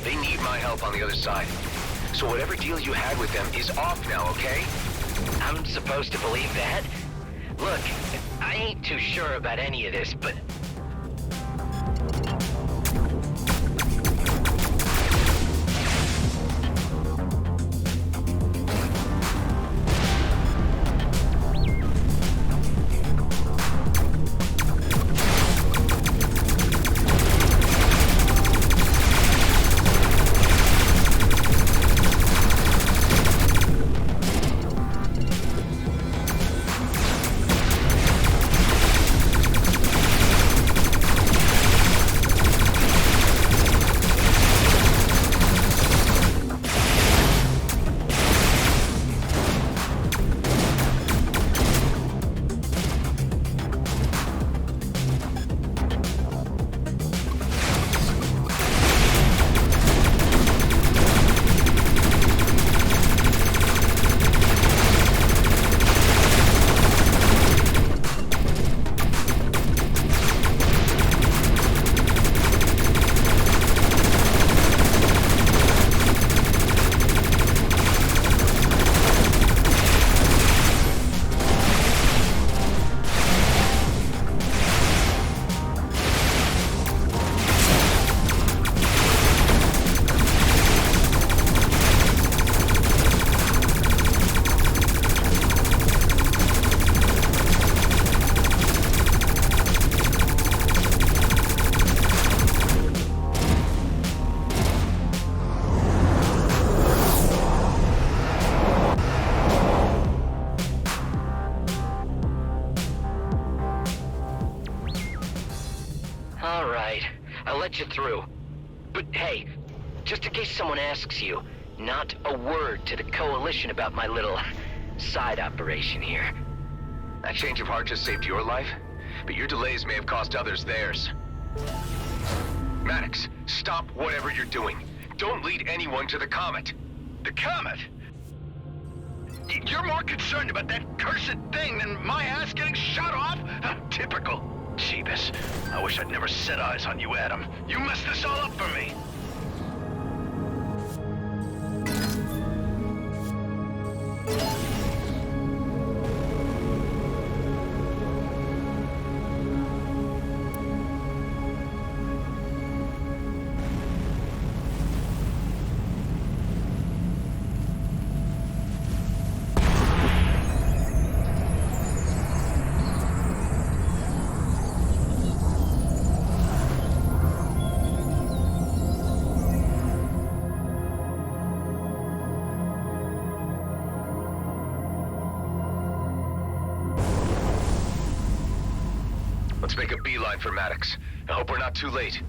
They need my help on the other side. So whatever deal you had with them is off now, okay? I'm supposed to believe that? Look, I ain't too sure about any of this, but... You through. But hey, just in case someone asks you, not a word to the Coalition about my little side operation here. That change of heart just saved your life, but your delays may have cost others theirs. Maddox, stop whatever you're doing. Don't lead anyone to the Comet. The Comet? You're more concerned about that cursed thing than my ass getting shot off? Typical. Jeebus. I wish I'd never set eyes on you, Adam. You messed this all up for me. Let's make a beeline for Maddox. I hope we're not too late.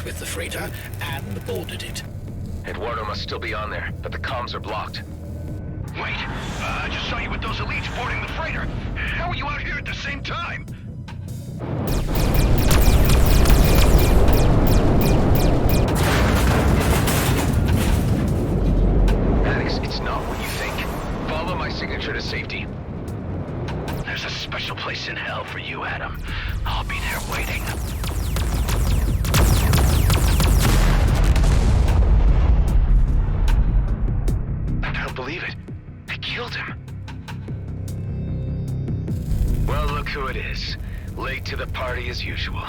With the freighter and boarded it. Eduardo must still be on there, but the comms are blocked. Wait, I just saw you with those elites boarding the freighter. How are you out here at the same time? Maddox, it's not what you think. Follow my signature to safety. There's a special place in hell for you, Adam. I'll be there waiting. Believe it. I killed him. Well, look who it is. Late to the party as usual.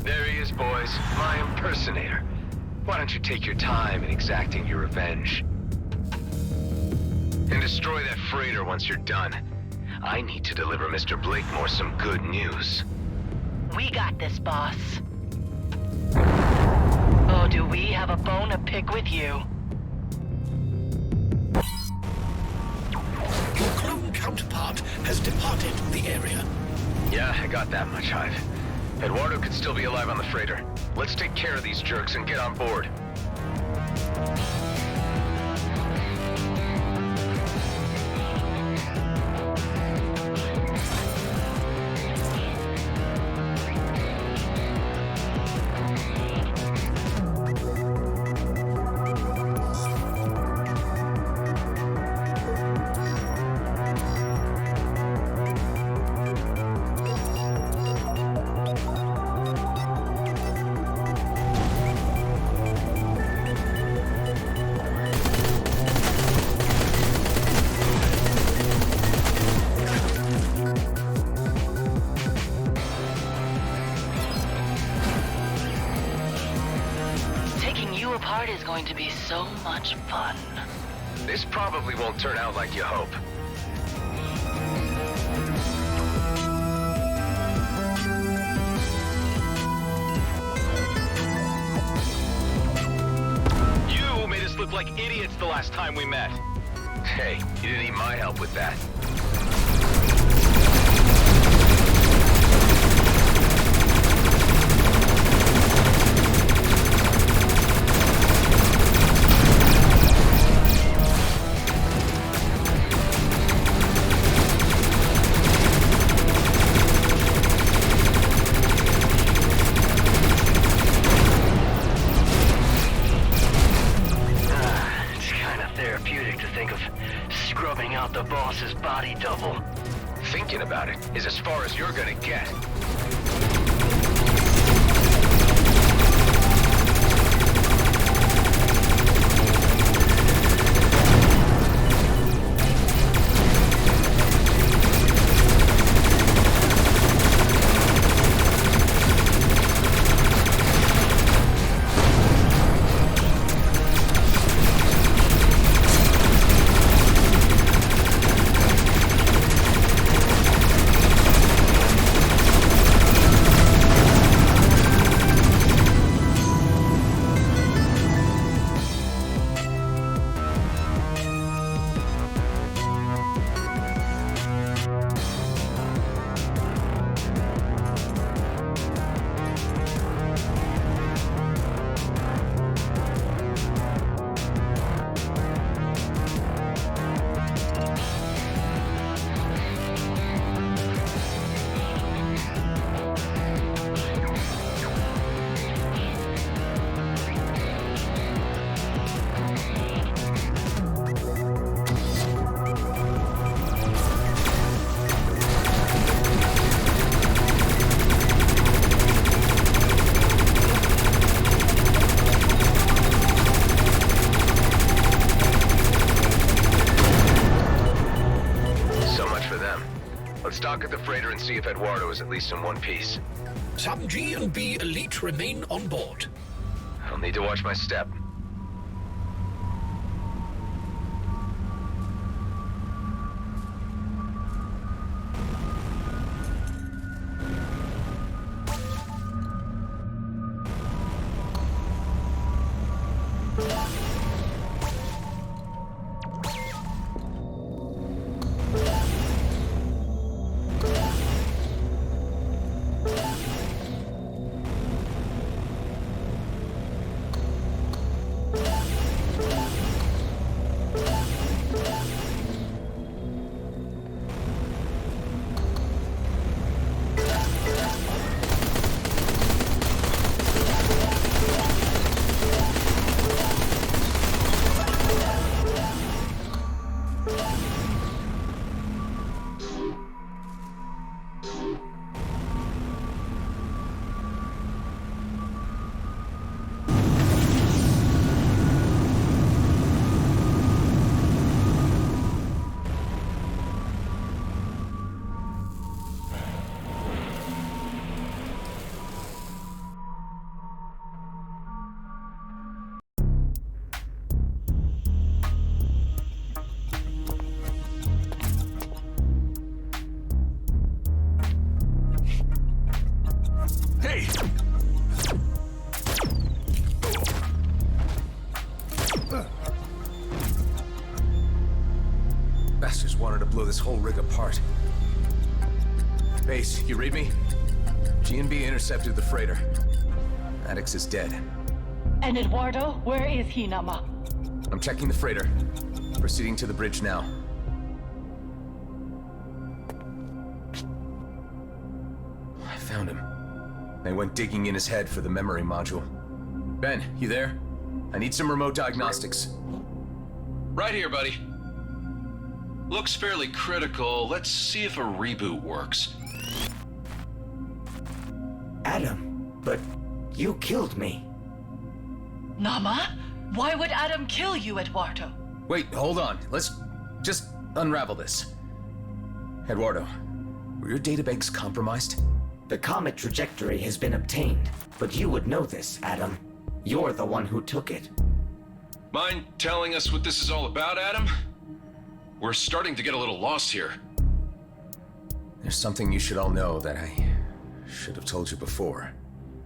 There he is, boys. My impersonator. Why don't you take your time in exacting your revenge? And destroy that freighter once you're done. I need to deliver Mr. Blakemore some good news. We got this, boss. Oh, do we have a bone to pick with you? Your clone counterpart has departed the area. Yeah, I got that much, Hive. Eduardo could still be alive on the freighter. Let's take care of these jerks and get on board. Part is going to be so much fun. This probably won't turn out like you hope. You made us look like idiots the last time we met. Hey, you didn't need my help with that. The boss's body double. Thinking about it is as far as you're gonna get. Let's dock at the freighter and see if Eduardo is at least in one piece. Some G&B elite remain on board. I'll need to watch my step. Hey! Bastards wanted to blow this whole rig apart. Base, you read me? G&B intercepted the freighter. Maddox is dead. And Eduardo, where is he, Nama? I'm checking the freighter. Proceeding to the bridge now. I found him. I went digging in his head for the memory module. Ben, you there? I need some remote diagnostics. Right here, buddy. Looks fairly critical. Let's see if a reboot works. Adam, but you killed me. Nama? Why would Adam kill you, Eduardo? Wait, hold on. Let's just unravel this. Eduardo, were your databanks compromised? The comet trajectory has been obtained, but you would know this, Adam. You're the one who took it. Mind telling us what this is all about, Adam? We're starting to get a little lost here. There's something you should all know that I should have told you before.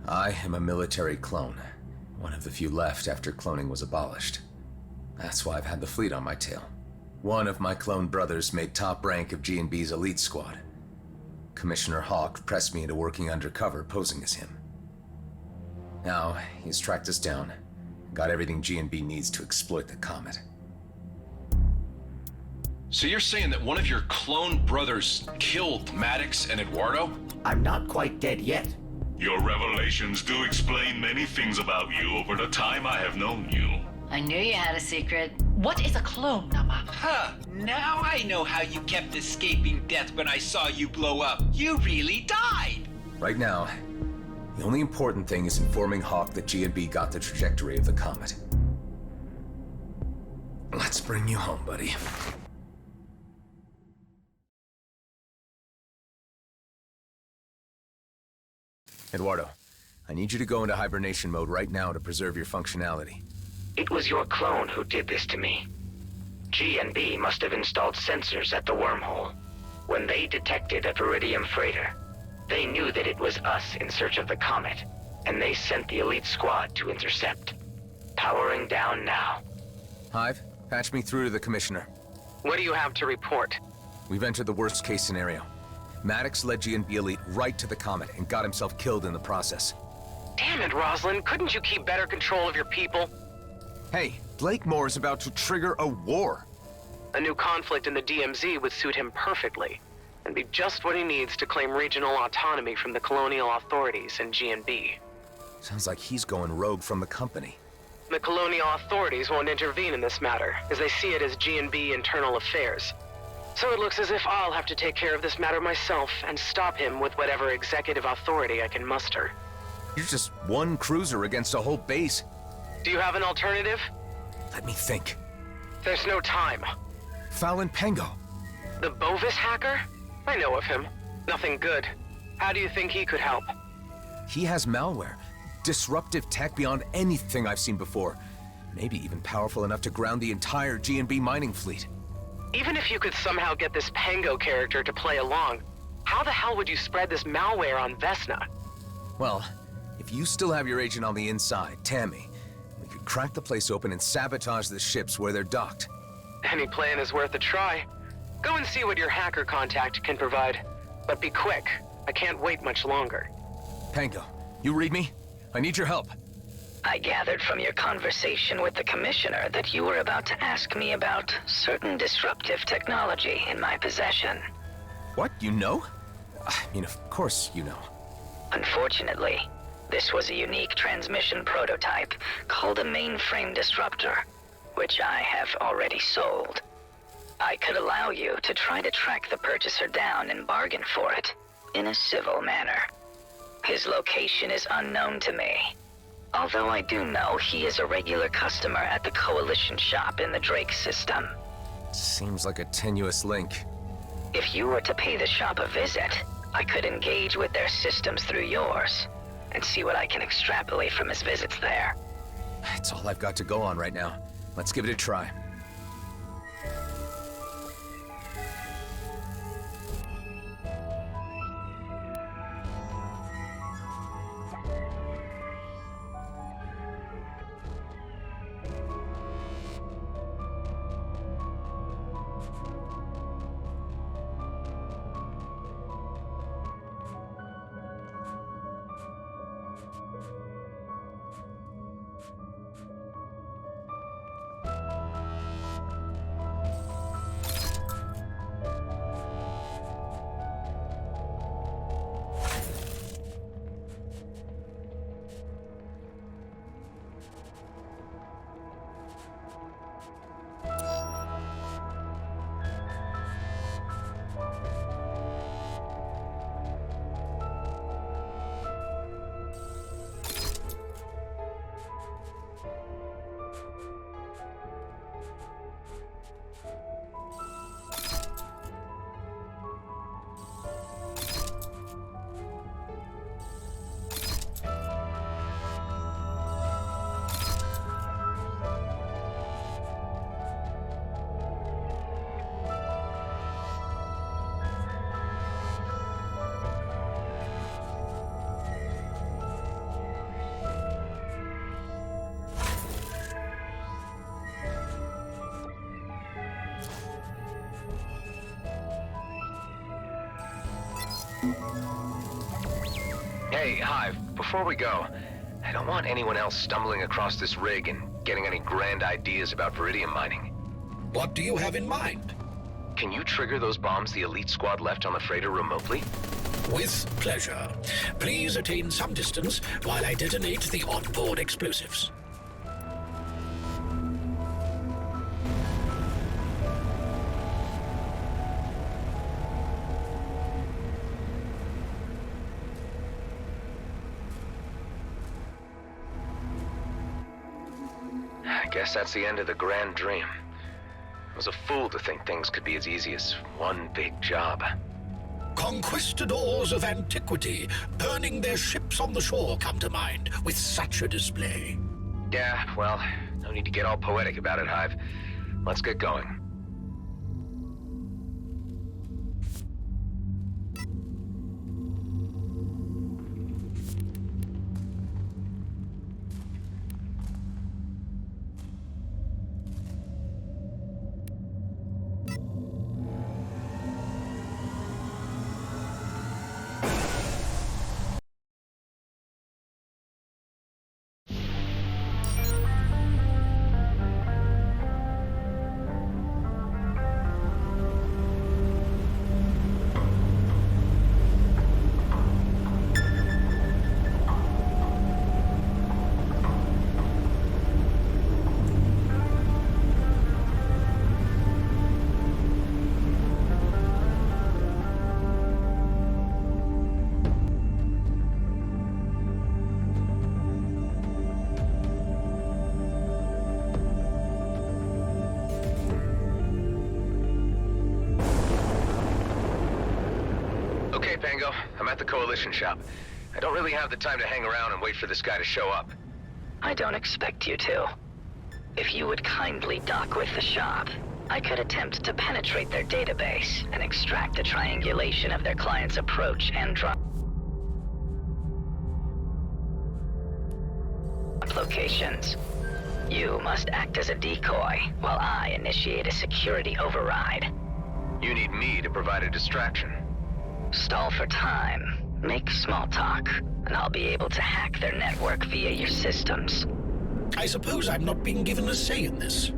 I am a military clone. One of the few left after cloning was abolished. That's why I've had the fleet on my tail. One of my clone brothers made top rank of G&B's elite squad. Commissioner Hawk pressed me into working undercover, posing as him. Now, he's tracked us down, got everything G&B needs to exploit the comet. So you're saying that one of your clone brothers killed Maddox and Eduardo? I'm not quite dead yet. Your revelations do explain many things about you over the time I have known you. I knew you had a secret. What is a clone, Nama? Huh, now I know how you kept escaping death when I saw you blow up. You really died! Right now, the only important thing is informing Hawk that G&B got the trajectory of the comet. Let's bring you home, buddy. Eduardo, I need you to go into hibernation mode right now to preserve your functionality. It was your clone who did this to me. G&B must have installed sensors at the wormhole. When they detected a Viridium freighter, they knew that it was us in search of the comet, and they sent the elite squad to intercept. Powering down now. Hive, patch me through to the Commissioner. What do you have to report? We've entered the worst case scenario. Maddox led G&B elite right to the comet and got himself killed in the process. Damn it, Rosalind. Couldn't you keep better control of your people? Hey, Blakemore is about to trigger a war. A new conflict in the DMZ would suit him perfectly, and be just what he needs to claim regional autonomy from the colonial authorities and G&B. Sounds like he's going rogue from the company. The colonial authorities won't intervene in this matter, as they see it as G&B internal affairs. So it looks as if I'll have to take care of this matter myself and stop him with whatever executive authority I can muster. You're just one cruiser against a whole base. Do you have an alternative? Let me think. There's no time. Fallon Pengo. The Bovis hacker? I know of him. Nothing good. How do you think he could help? He has malware. Disruptive tech beyond anything I've seen before. Maybe even powerful enough to ground the entire G&B mining fleet. Even if you could somehow get this Pango character to play along, how the hell would you spread this malware on Vesna? Well, if you still have your agent on the inside, Tammy, we could crack the place open and sabotage the ships where they're docked. Any plan is worth a try. Go and see what your hacker contact can provide. But be quick. I can't wait much longer. Pango, you read me? I need your help. I gathered from your conversation with the Commissioner that you were about to ask me about certain disruptive technology in my possession. What? You know? I mean, of course you know. Unfortunately, this was a unique transmission prototype called a mainframe disruptor, which I have already sold. I could allow you to try to track the purchaser down and bargain for it in a civil manner. His location is unknown to me, although I do know he is a regular customer at the Coalition shop in the Drake system. Seems like a tenuous link. If you were to pay the shop a visit, I could engage with their systems through yours and see what I can extrapolate from his visits there. It's all I've got to go on right now. Let's give it a try. Hey, Hive, before we go, I don't want anyone else stumbling across this rig and getting any grand ideas about Viridium mining. What do you have in mind? Can you trigger those bombs the elite squad left on the freighter remotely? With pleasure. Please attain some distance while I detonate the onboard explosives. I guess that's the end of the grand dream. I was a fool to think things could be as easy as one big job. Conquistadors of antiquity, burning their ships on the shore come to mind with such a display. Yeah, well, no need to get all poetic about it, Hive. Let's get going. Okay, Pango. I'm at the Coalition shop. I don't really have the time to hang around and wait for this guy to show up. I don't expect you to. If you would kindly dock with the shop, I could attempt to penetrate their database and extract a triangulation of their client's approach and drop locations. You must act as a decoy while I initiate a security override. You need me to provide a distraction. Stall for time, make small talk, and I'll be able to hack their network via your systems. I suppose I'm not being given a say in this.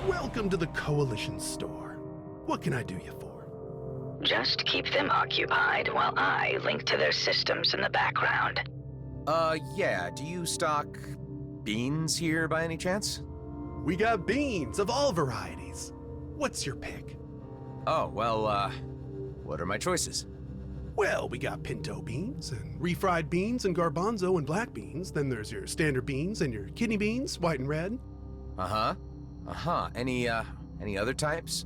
Welcome to the Coalition store. What can I do you for? Just keep them occupied while I link to their systems in the background. Yeah. Do you stock beans here by any chance? We got beans of all varieties. What's your pick? Oh, well, what are my choices? Well, we got pinto beans and refried beans and garbanzo and black beans. Then there's your standard beans and your kidney beans, white and red. Any other types?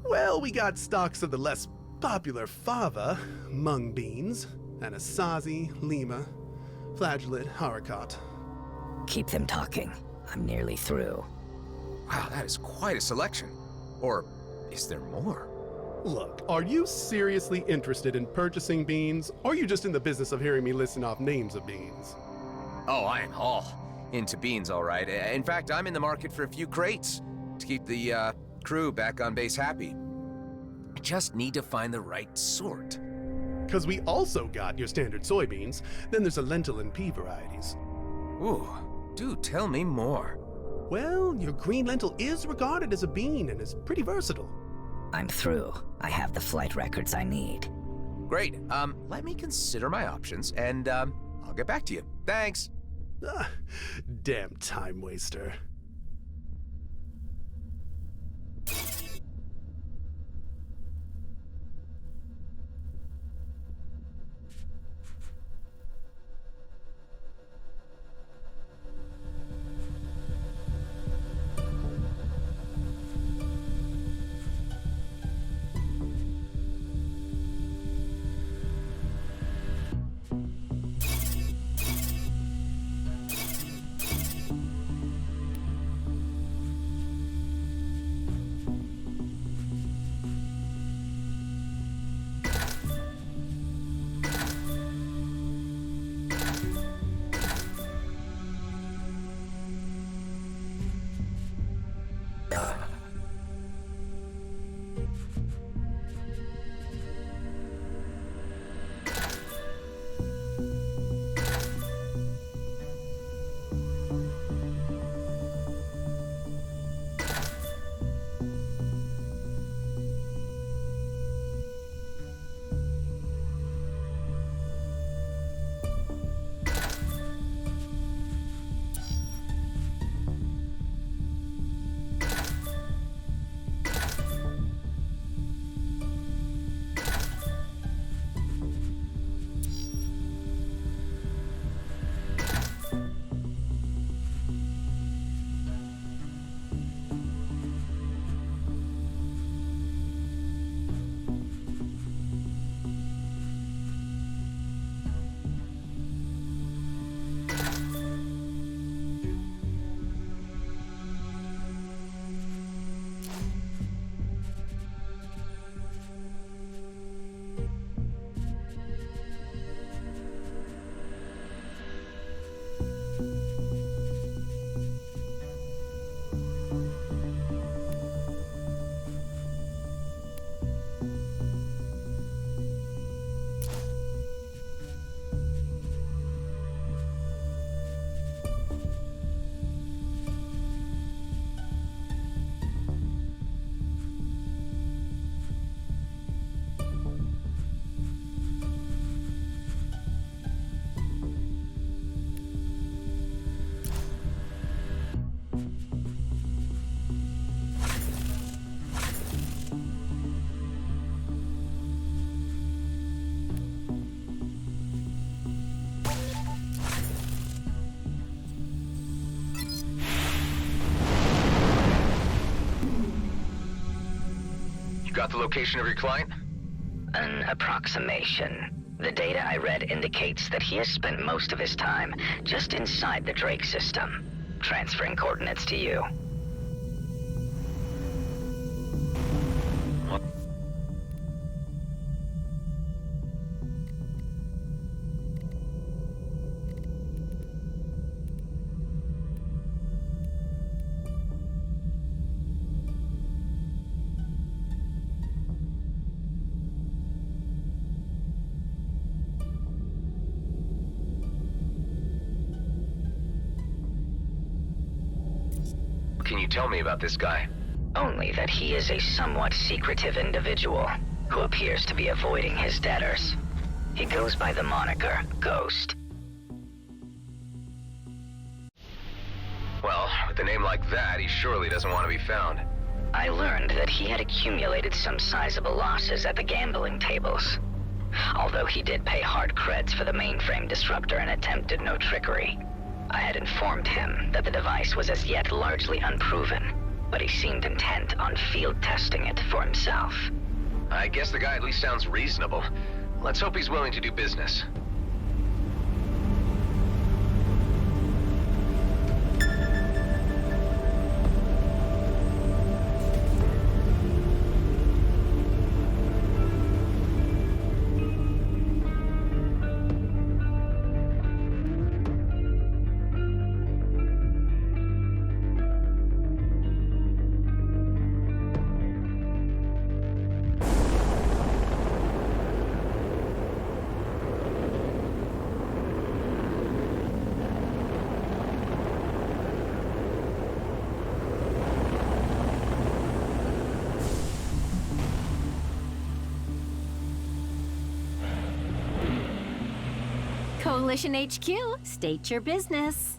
Well, we got stocks of the less popular fava, mung beans, anasazi, lima, flageolet, haricot. Keep them talking. I'm nearly through. Wow, that is quite a selection. Or is there more? Look, are you seriously interested in purchasing beans, or are you just in the business of hearing me listen off names of beans? Oh, I am all into beans, all right. In fact, I'm in the market for a few crates to keep the crew back on base happy. I just need to find the right sort. Because we also got your standard soybeans, then there's a lentil and pea varieties. Ooh, do tell me more. Well, your green lentil is regarded as a bean and is pretty versatile. I'm through. I have the flight records I need. Great. Let me consider my options, and I'll get back to you. Thanks. Damn time waster. got the location of your client? An approximation. The data I read indicates that he has spent most of his time just inside the Drake system. Transferring coordinates to you. Can you tell me about this guy? Only that he is a somewhat secretive individual who appears to be avoiding his debtors. He goes by the moniker Ghost. Well, with a name like that, he surely doesn't want to be found. I learned that he had accumulated some sizable losses at the gambling tables. Although he did pay hard creds for the mainframe disruptor and attempted no trickery. I had informed him that the device was as yet largely unproven, but he seemed intent on field testing it for himself. I guess the guy at least sounds reasonable. Let's hope he's willing to do business. Coalition HQ, state your business.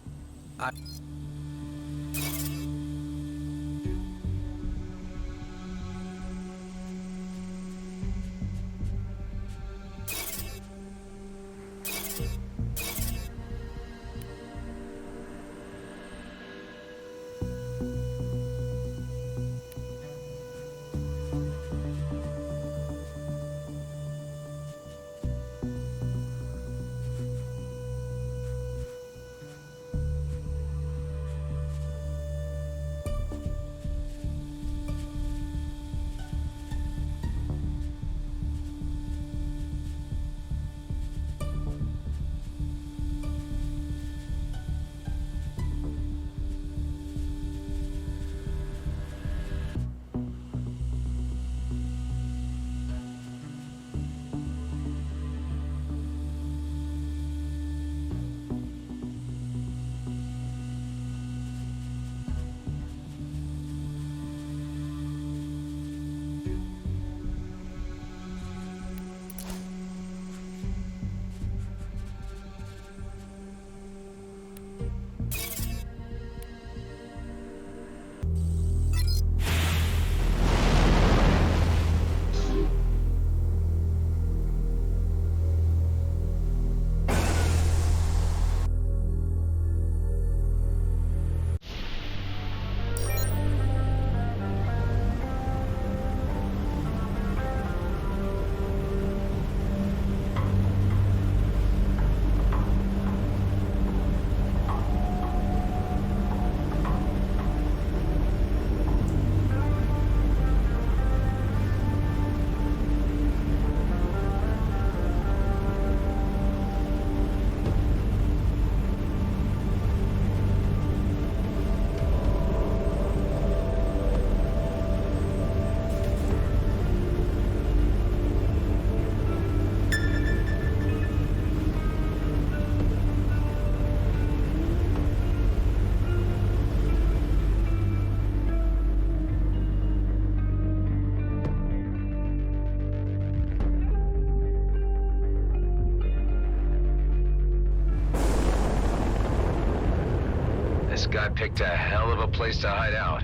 This guy picked a hell of a place to hide out.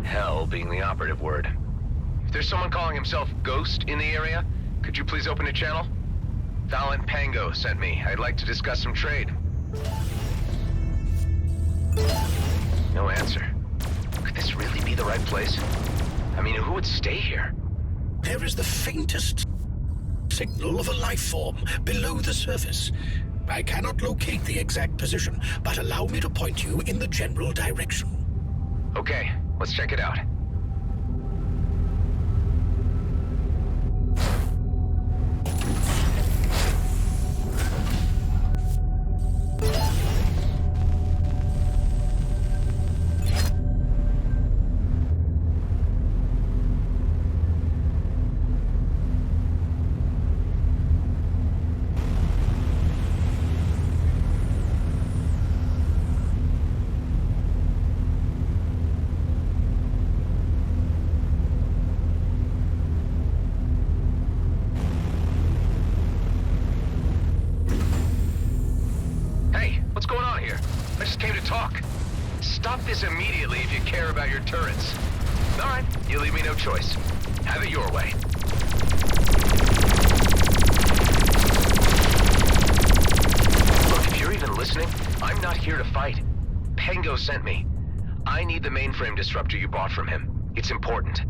Hell being the operative word. If there's someone calling himself Ghost in the area, could you please open a channel? Thalin Pango sent me. I'd like to discuss some trade. No answer. Could this really be the right place? I mean, who would stay here? There is the faintest signal of a life form below the surface. I cannot locate the exact position, but allow me to point you in the general direction. Okay, let's check it out. What's going on here? I just came to talk. Stop this immediately if you care about your turrets. All right, you leave me no choice. Have it your way. Look, if you're even listening, I'm not here to fight. Pengo sent me. I need the mainframe disruptor you bought from him. It's important.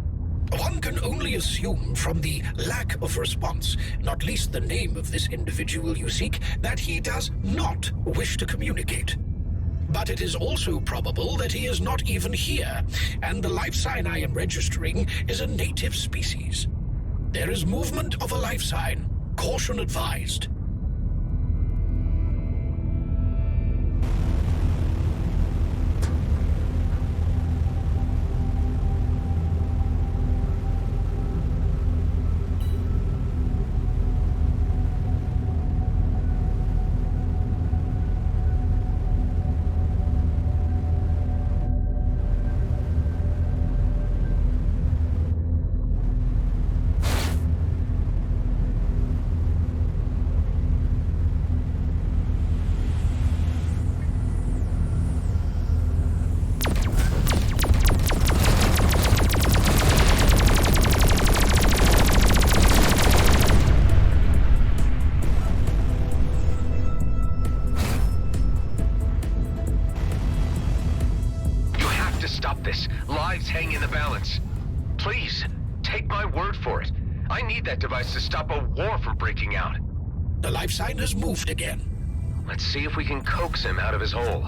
One can only assume from the lack of response, not least the name of this individual you seek, that he does not wish to communicate. But it is also probable that he is not even here, and the life sign I am registering is a native species. There is movement of a life sign. Caution advised. Stop this. Lives hang in the balance. Please, take my word for it. I need that device to stop a war from breaking out. The life sign has moved again. Let's see if we can coax him out of his hole.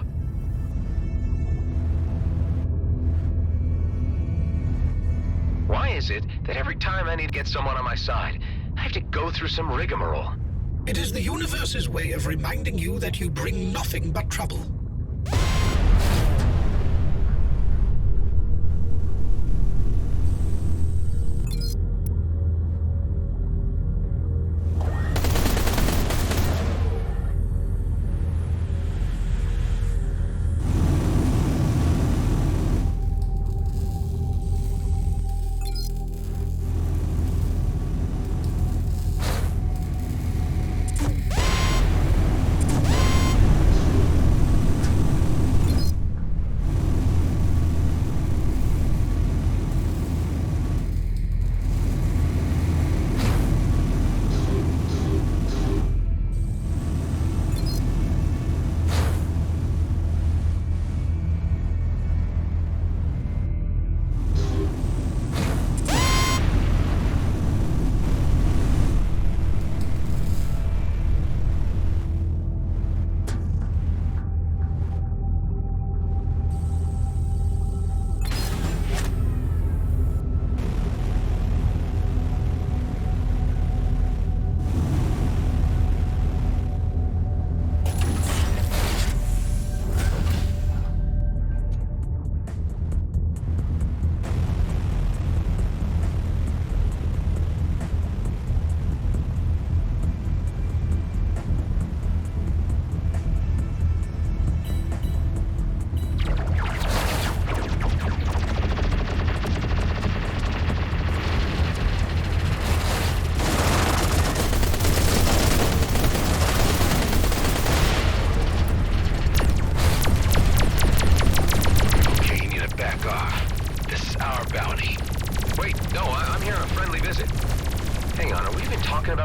Why is it that every time I need to get someone on my side, I have to go through some rigmarole? It is the universe's way of reminding you that you bring nothing but trouble.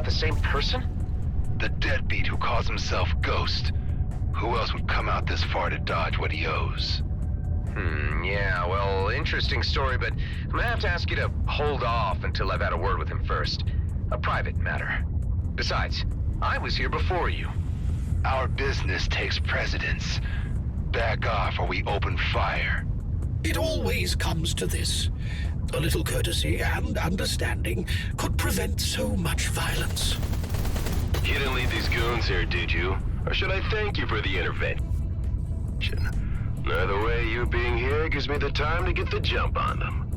Same person? The deadbeat who calls himself Ghost. Who else would come out this far to dodge what he owes? Yeah, well, interesting story, but I'm gonna have to ask you to hold off until I've had a word with him first. A private matter. Besides, I was here before you. Our business takes precedence. Back off or we open fire. It always comes to this. A little courtesy and understanding could prevent so much violence. You didn't leave these goons here, did you? Or should I thank you for the intervention? Either way, you being here gives me the time to get the jump on them.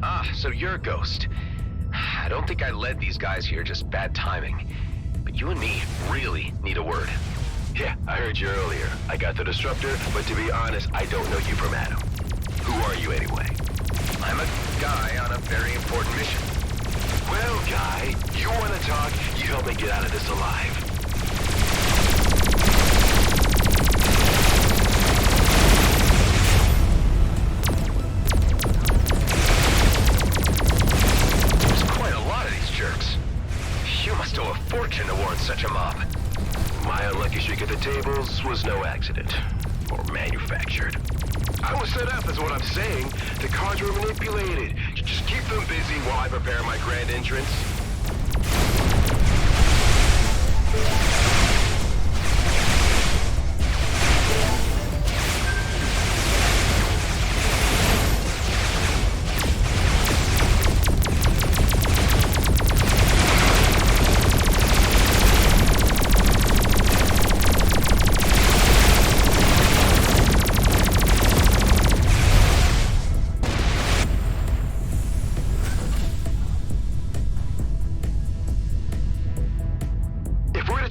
Ah, so you're Ghost. I don't think I led these guys here, just bad timing. But you and me really need a word. Yeah, I heard you earlier. I got the disruptor, but to be honest, I don't know you from Adam. Who are you anyway? I'm a guy on a very important mission. Well, guy, you want to talk? You help me get out of this alive. You must owe a fortune to warrant such a mob. My unlucky shake of the tables was no accident. Or manufactured. I was set up, is what I'm saying. The cards were manipulated. Just keep them busy while I prepare my grand entrance.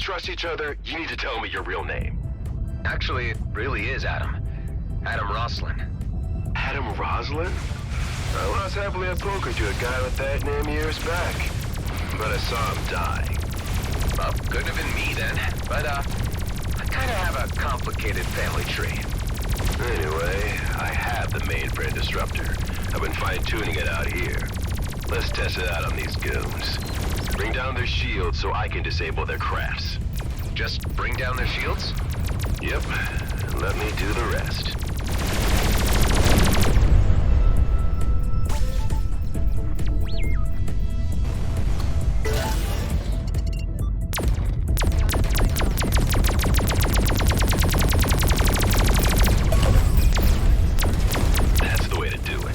Trust each other, you need to tell me your real name. Actually, it really is Adam. Adam Roslin. Adam Roslin? I lost happily at poker to a guy with that name years back. But I saw him die. Well, couldn't have been me then. But, I kinda have a complicated family tree. Anyway, I have the mainframe disruptor. I've been fine-tuning it out here. Let's test it out on these goons. Bring down their shields so I can disable their crafts. Just bring down their shields? Yep. Let me do the rest. That's the way to do it.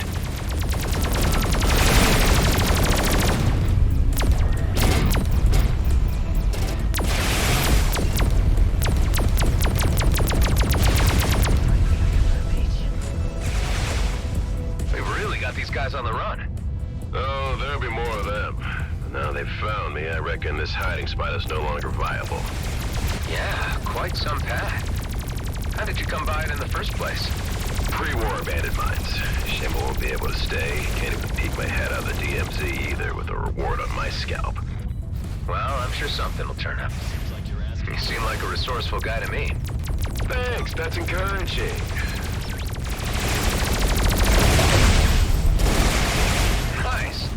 Guys on the run. Oh, there'll be more of them. Now they've found me, I reckon this hiding spot is no longer viable. Yeah, quite some path. How did you come by it in the first place? Pre-war abandoned mines. Shame I won't be able to stay. Can't even peek my head out of the DMZ either with a reward on my scalp. Well, I'm sure something will turn up. You seem like a resourceful guy to me. Thanks, that's encouraging. Nice.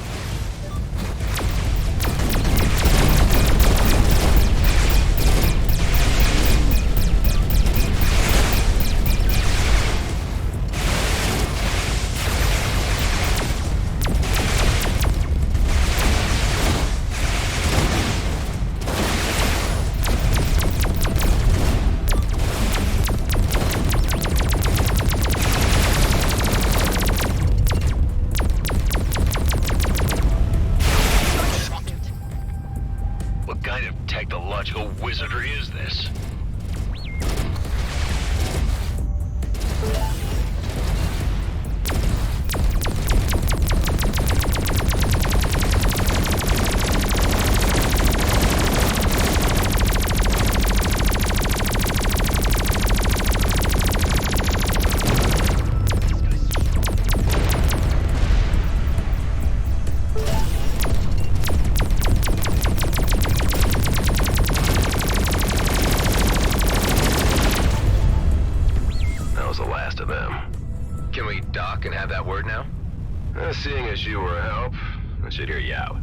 Technological wizardry is this? Can we dock and have that word now? Seeing as you were a help, I should hear you out.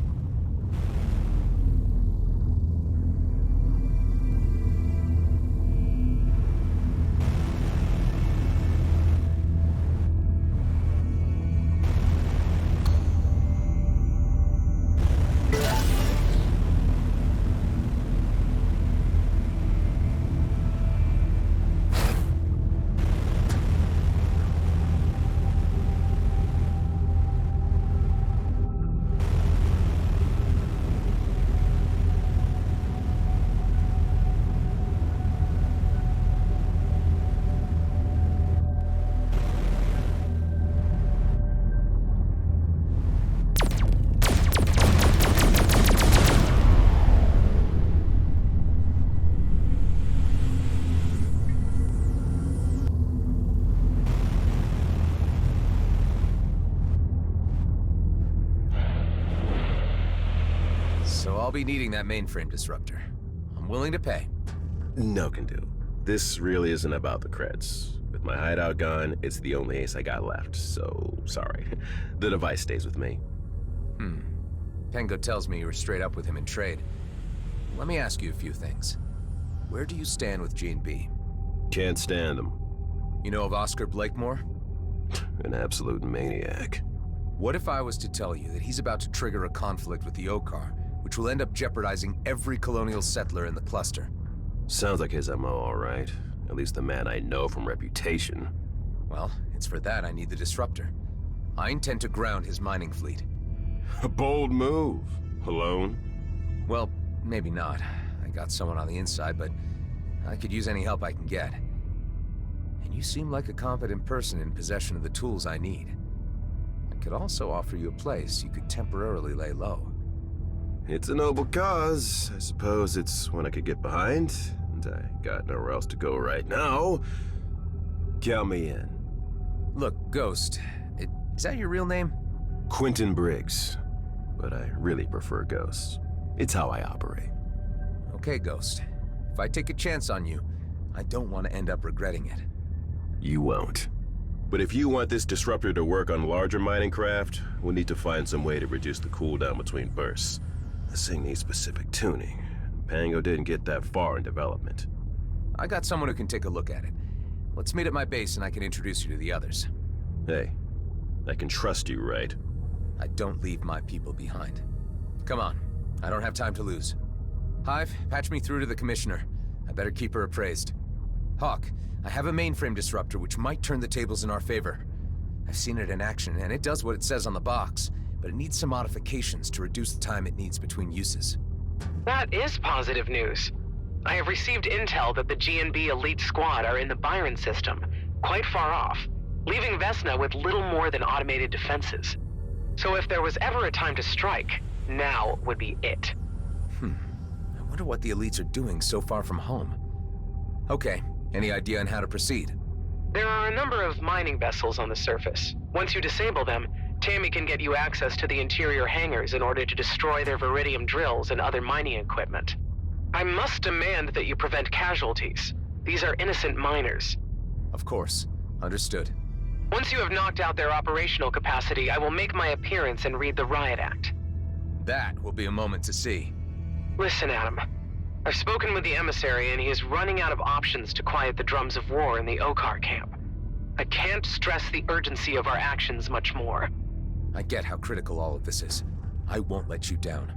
be needing that mainframe disruptor. I'm willing to pay. No can do. This really isn't about the creds. With my hideout gone, it's the only ace I got left, so sorry. The device stays with me. Pengo tells me you were straight up with him in trade. Let me ask you a few things. Where do you stand with G&B? Can't stand them. You know of Oscar Blakemore? An absolute maniac. What if I was to tell you that he's about to trigger a conflict with the Okar, which will end up jeopardizing every colonial settler in the cluster? Sounds like his MO, all right. At least the man I know from reputation. Well, it's for that I need the disruptor. I intend to ground his mining fleet. A bold move. Alone? Well, maybe not. I got someone on the inside, but I could use any help I can get. And you seem like a competent person in possession of the tools I need. I could also offer you a place you could temporarily lay low. It's a noble cause. I suppose it's one I could get behind, and I got nowhere else to go right now. Count me in. Look, Ghost, is that your real name? Quentin Briggs, but I really prefer Ghost. It's how I operate. Okay, Ghost. If I take a chance on you, I don't want to end up regretting it. You won't. But if you want this disruptor to work on larger mining craft, we'll need to find some way to reduce the cooldown between bursts. This thing needs specific tuning. Pango didn't get that far in development. I got someone who can take a look at it. Let's meet at my base and I can introduce you to the others. Hey, I can trust you, right? I don't leave my people behind. Come on, I don't have time to lose. Hive, patch me through to the Commissioner. I better keep her appraised. Hawk, I have a mainframe disruptor which might turn the tables in our favor. I've seen it in action, and it does what it says on the box, but it needs some modifications to reduce the time it needs between uses. That is positive news. I have received intel that the G&B elite squad are in the Byron system, quite far off, leaving Vesna with little more than automated defenses. So if there was ever a time to strike, now would be it. I wonder what the elites are doing so far from home. Okay, any idea on how to proceed? There are a number of mining vessels on the surface. Once you disable them, Tammy can get you access to the interior hangars in order to destroy their Viridium drills and other mining equipment. I must demand that you prevent casualties. These are innocent miners. Of course. Understood. Once you have knocked out their operational capacity, I will make my appearance and read the Riot Act. That will be a moment to see. Listen, Adam. I've spoken with the emissary and he is running out of options to quiet the drums of war in the Okar camp. I can't stress the urgency of our actions much more. I get how critical all of this is. I won't let you down.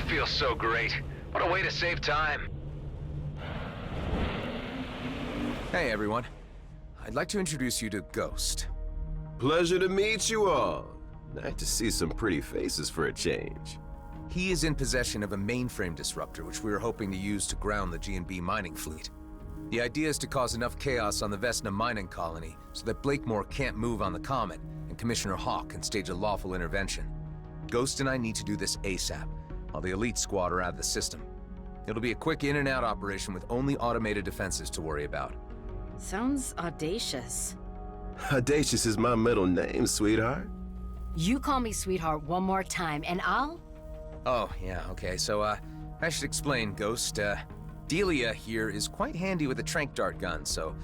feels so great. What a way to save time. Hey, everyone. I'd like to introduce you to Ghost. Pleasure to meet you all. Nice to see some pretty faces for a change. He is in possession of a mainframe disruptor, which we are hoping to use to ground the G&B mining fleet. The idea is to cause enough chaos on the Vesna mining colony so that Blakemore can't move on the Comet, and Commissioner Hawk can stage a lawful intervention. Ghost and I need to do this ASAP, while the elite squad are out of the system. It'll be a quick in and out operation with only automated defenses to worry about. Sounds audacious. Audacious is my middle name, sweetheart. You call me sweetheart one more time, and I'll... Oh, yeah, okay, so, I should explain, Ghost. Delia here is quite handy with a tranq dart gun, so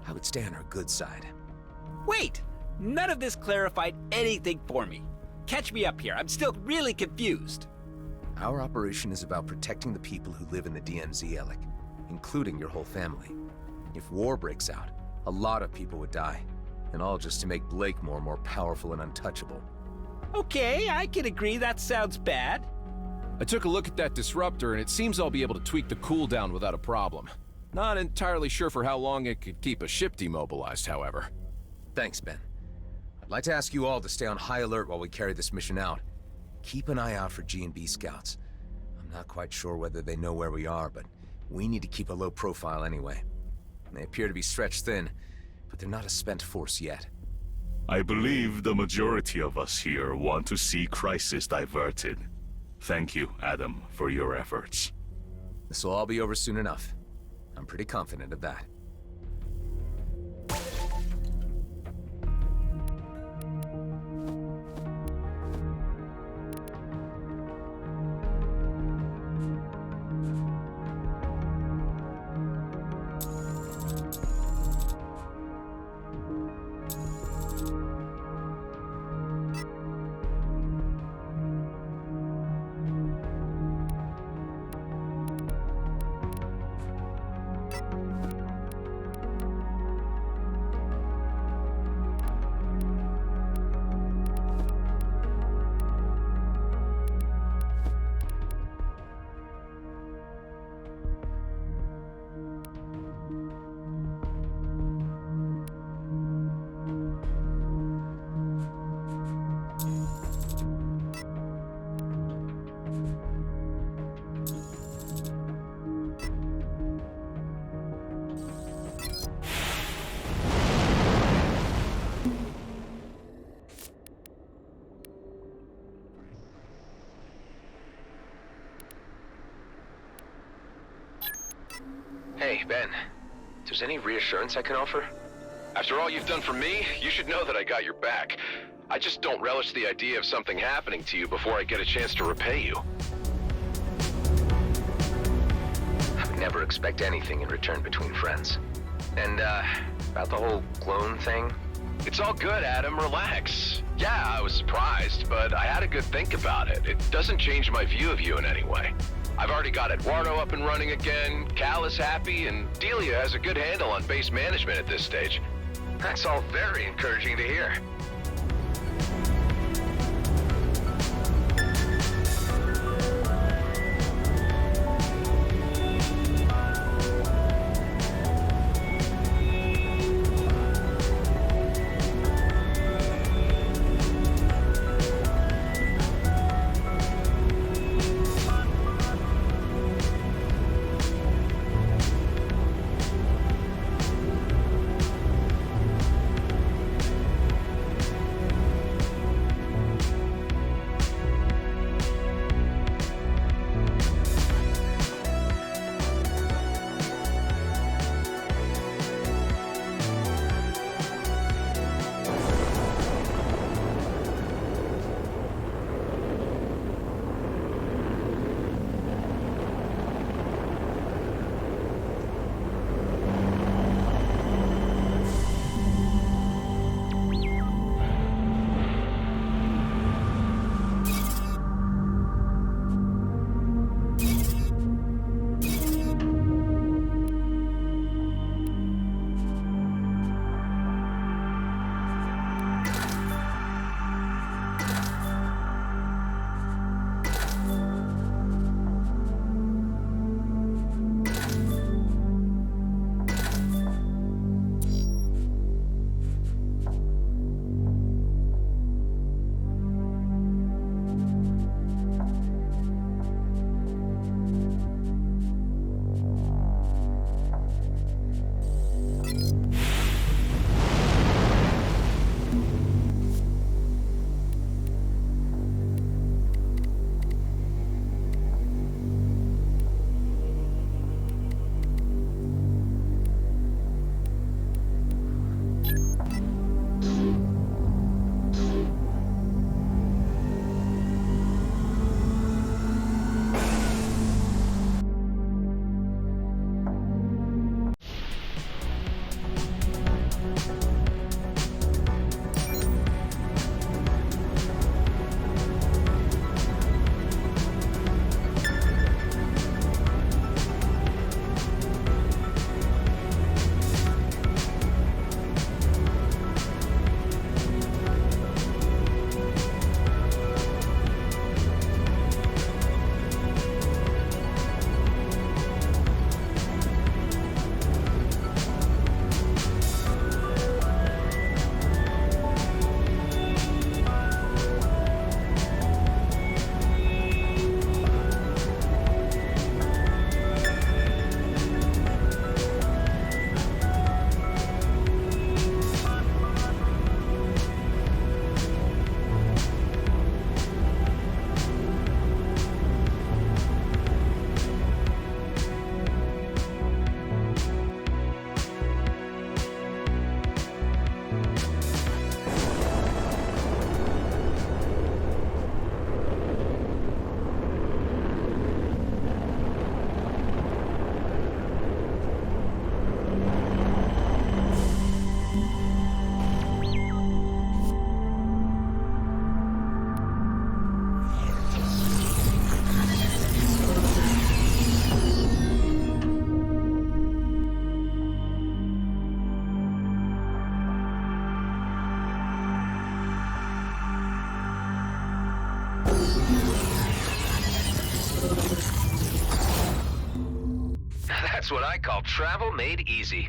I would stay on her good side. Wait! None of this clarified anything for me. Catch me up here, I'm still really confused. Our operation is about protecting the people who live in the DMZ, Alec, including your whole family. If war breaks out, a lot of people would die, and all just to make Blakemore more powerful and untouchable. Okay, I can agree that sounds bad. I took a look at that disruptor, and it seems I'll be able to tweak the cooldown without a problem. Not entirely sure for how long it could keep a ship demobilized, however. Thanks, Ben. I'd like to ask you all to stay on high alert while we carry this mission out. Keep an eye out for G&B scouts. I'm not quite sure whether they know where we are, but we need to keep a low profile anyway. They appear to be stretched thin, but they're not a spent force yet. I believe the majority of us here want to see crisis diverted. Thank you, Adam, for your efforts. This will all be over soon enough. I'm pretty confident of that. Hey, Ben. If there's any reassurance I can offer? After all you've done for me, you should know that I got your back. I just don't relish the idea of something happening to you before I get a chance to repay you. I would never expect anything in return between friends. And, about the whole clone thing? It's all good, Adam. Relax. Yeah, I was surprised, but I had a good think about it. It doesn't change my view of you in any way. I've already got Eduardo up and running again, Cal is happy, and Delia has a good handle on base management at this stage. That's all very encouraging to hear. That's what I call travel made easy.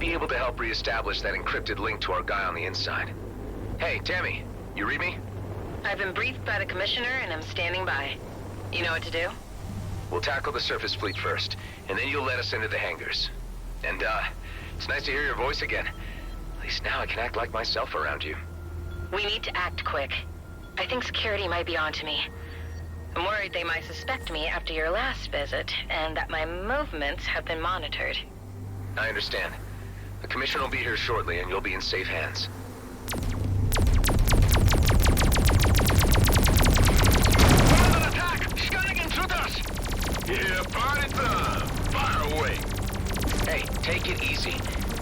be able to help reestablish that encrypted link to our guy on the inside. Hey, Tammy, you read me? I've been briefed by the Commissioner and I'm standing by. You know what to do? We'll tackle the surface fleet first, and then you'll let us into the hangars. And, it's nice to hear your voice again. At least now I can act like myself around you. We need to act quick. I think security might be onto me. I'm worried they might suspect me after your last visit, and that my movements have been monitored. I understand. The Commissioner will be here shortly, and you'll be in safe hands. Yeah, party time! Fire away! Hey, take it easy.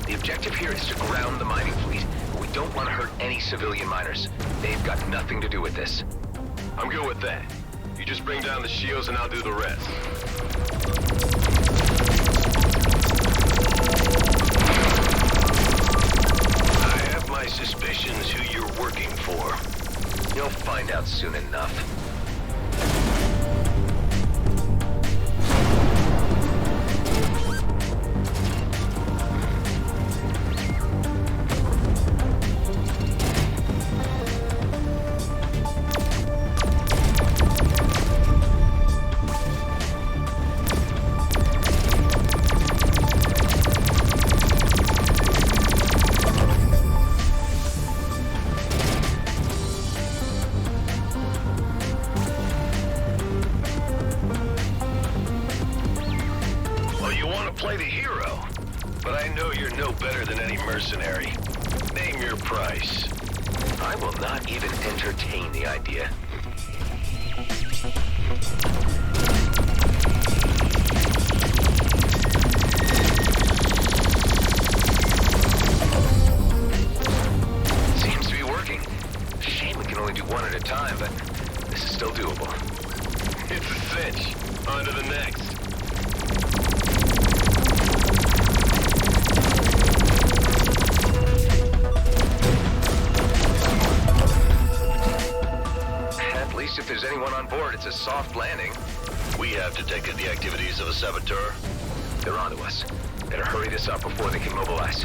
The objective here is to ground the mining fleet. We don't want to hurt any civilian miners. They've got nothing to do with this. I'm good with that. You just bring down the shields and I'll do the rest. I have my suspicions who you're working for. You'll find out soon enough. Play the hero, but I know you're no better than any mercenary. Name your price. I will not even entertain the idea. Seems to be working. Shame we can only do one at a time, but this is still doable. It's a cinch. On to the next. If there's anyone on board, it's a soft landing. We have detected the activities of a saboteur. They're onto us. Better hurry this up before they can mobilize.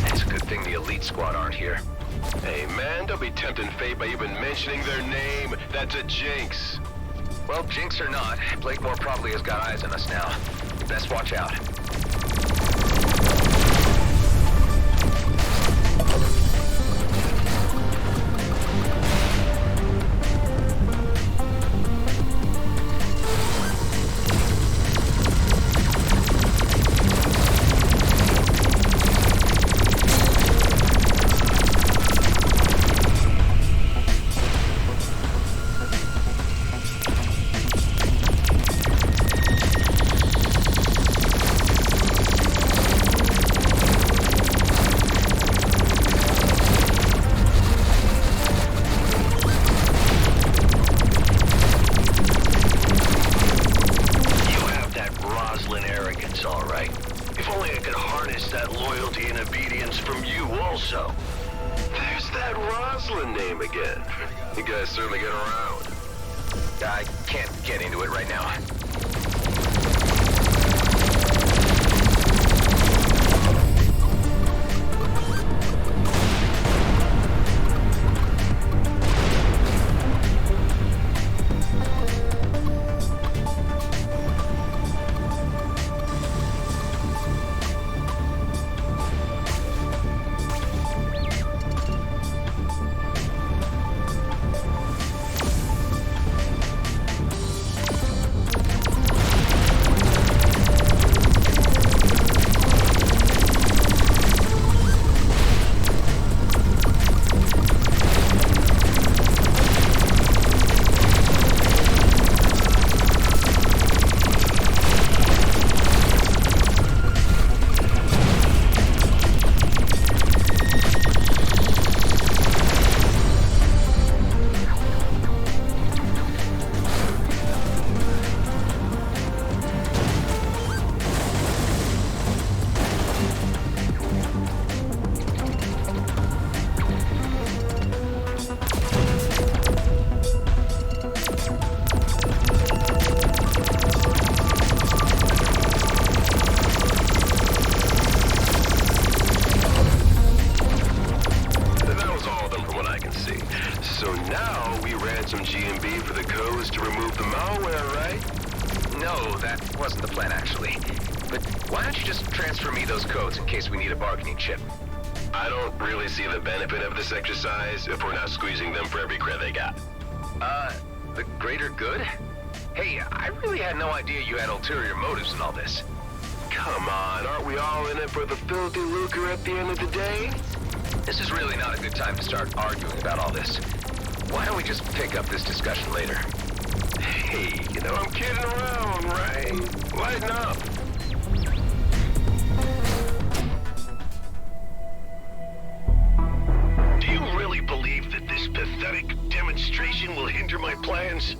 It's a good thing the elite squad aren't here. Hey man, don't be tempting fate by even mentioning their name. That's a jinx. Well, jinx or not, Blakemore probably has got eyes on us now. We best watch out. You guys certainly get around. I can't get into it right now. find some G&B for the codes to remove the malware, right? No, that wasn't the plan, actually. But why don't you just transfer me those codes in case we need a bargaining chip? I don't really see the benefit of this exercise if we're not squeezing them for every cred they got. The greater good? Hey, I really had no idea you had ulterior motives in all this. Come on, aren't we all in it for the filthy lucre at the end of the day? This is really not a good time to start arguing about all this. Why don't we just pick up this discussion later? Hey, you know I'm kidding around, right? Lighten up. Do you really believe that this pathetic demonstration will hinder my plans?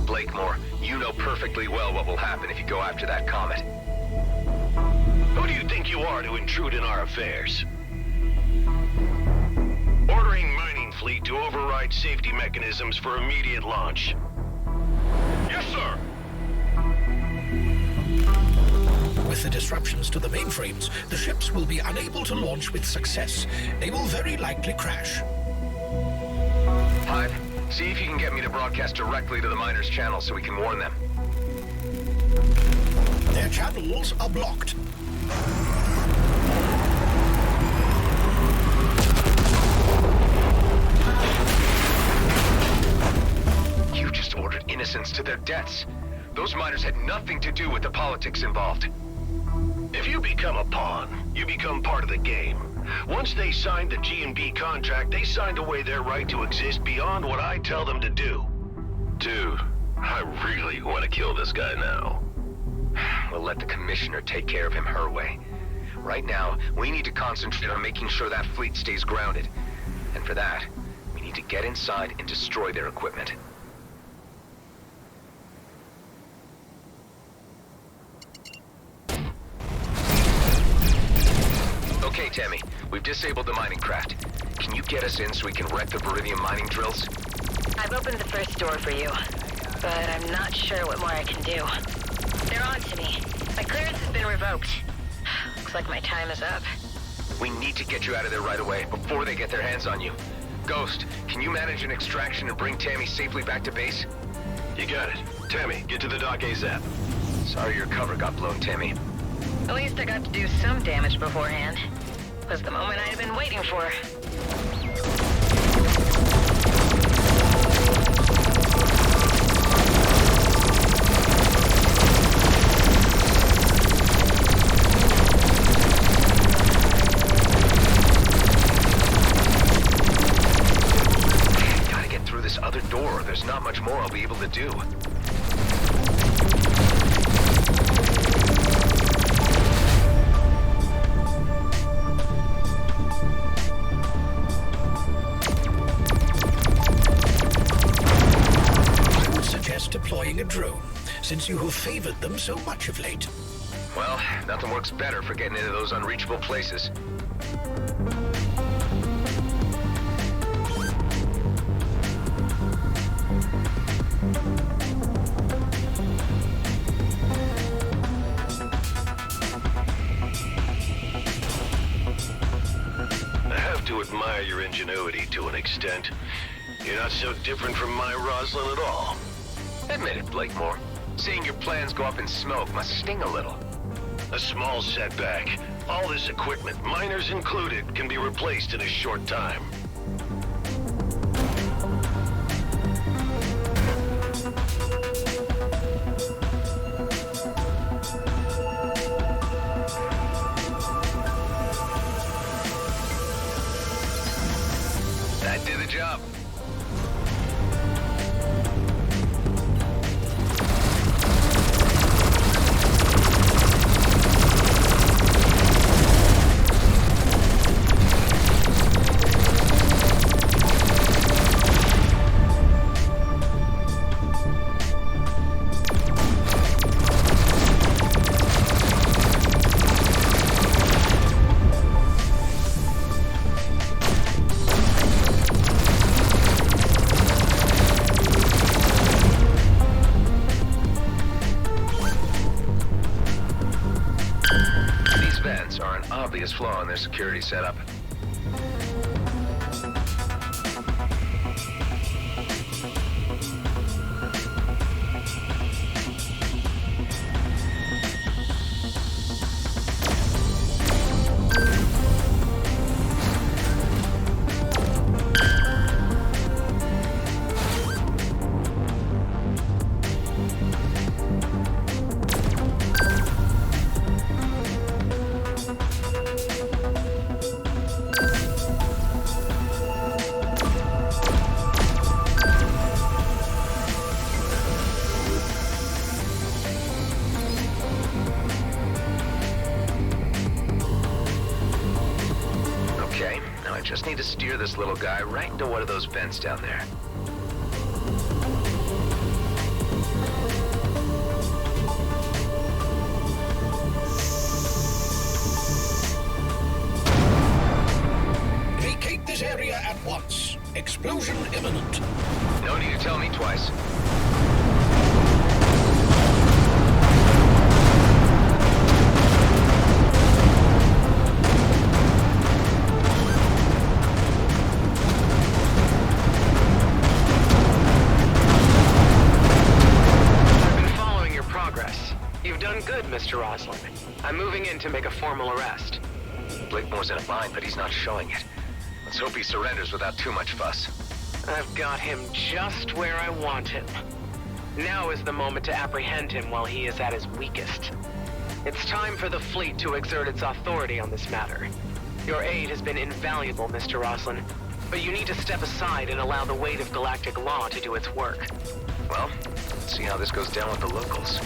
Blakemore, you know perfectly well what will happen if you go after that comet. Who do you think you are to intrude in our affairs? Ordering mining fleet to override safety mechanisms for immediate launch. Yes, sir! With the disruptions to the mainframes, the ships will be unable to launch with success. They will very likely crash. Hive, see if you can get me to broadcast directly to the miners' channel so we can warn them. Their channels are blocked. You just ordered innocents to their deaths. Those miners had nothing to do with the politics involved. If you become a pawn, you become part of the game. Once they signed the G&B contract, they signed away their right to exist beyond what I tell them to do. Dude, I really want to kill this guy now. We'll let the Commissioner take care of him her way. Right now, we need to concentrate on making sure that fleet stays grounded. And for that, we need to get inside and destroy their equipment. Okay, Tammy, we've disabled the mining craft. Can you get us in so we can wreck the Viridium mining drills? I've opened the first door for you, but I'm not sure what more I can do. They're on to me. My clearance has been revoked. Looks like my time is up. We need to get you out of there right away, before they get their hands on you. Ghost, can you manage an extraction and bring Tammy safely back to base? You got it. Tammy, get to the dock ASAP. Sorry your cover got blown, Tammy. At least I got to do some damage beforehand. Was the moment I had been waiting for. Gotta get through this other door. There's not much more I'll be able to do. Deploying a drone, since you have favored them so much of late. Well, nothing works better for getting into those unreachable places. I have to admire your ingenuity to an extent. You're not so different from my Roslyn at all. Admit it, Blakemore. Seeing your plans go up in smoke must sting a little. A small setback. All this equipment, miners included, can be replaced in a short time. That did the job. Flaw in their security setup. Okay, now I just need to steer this little guy right into one of those vents down there. Vacate this area at once. Explosion imminent. No need to tell me twice. Good, Mr. Roslin. I'm moving in to make a formal arrest. Blakemore's in a bind, but he's not showing it. Let's hope he surrenders without too much fuss. I've got him just where I want him. Now is the moment to apprehend him while he is at his weakest. It's time for the fleet to exert its authority on this matter. Your aid has been invaluable, Mr. Roslin, but you need to step aside and allow the weight of galactic law to do its work. Well, let's see how this goes down with the locals.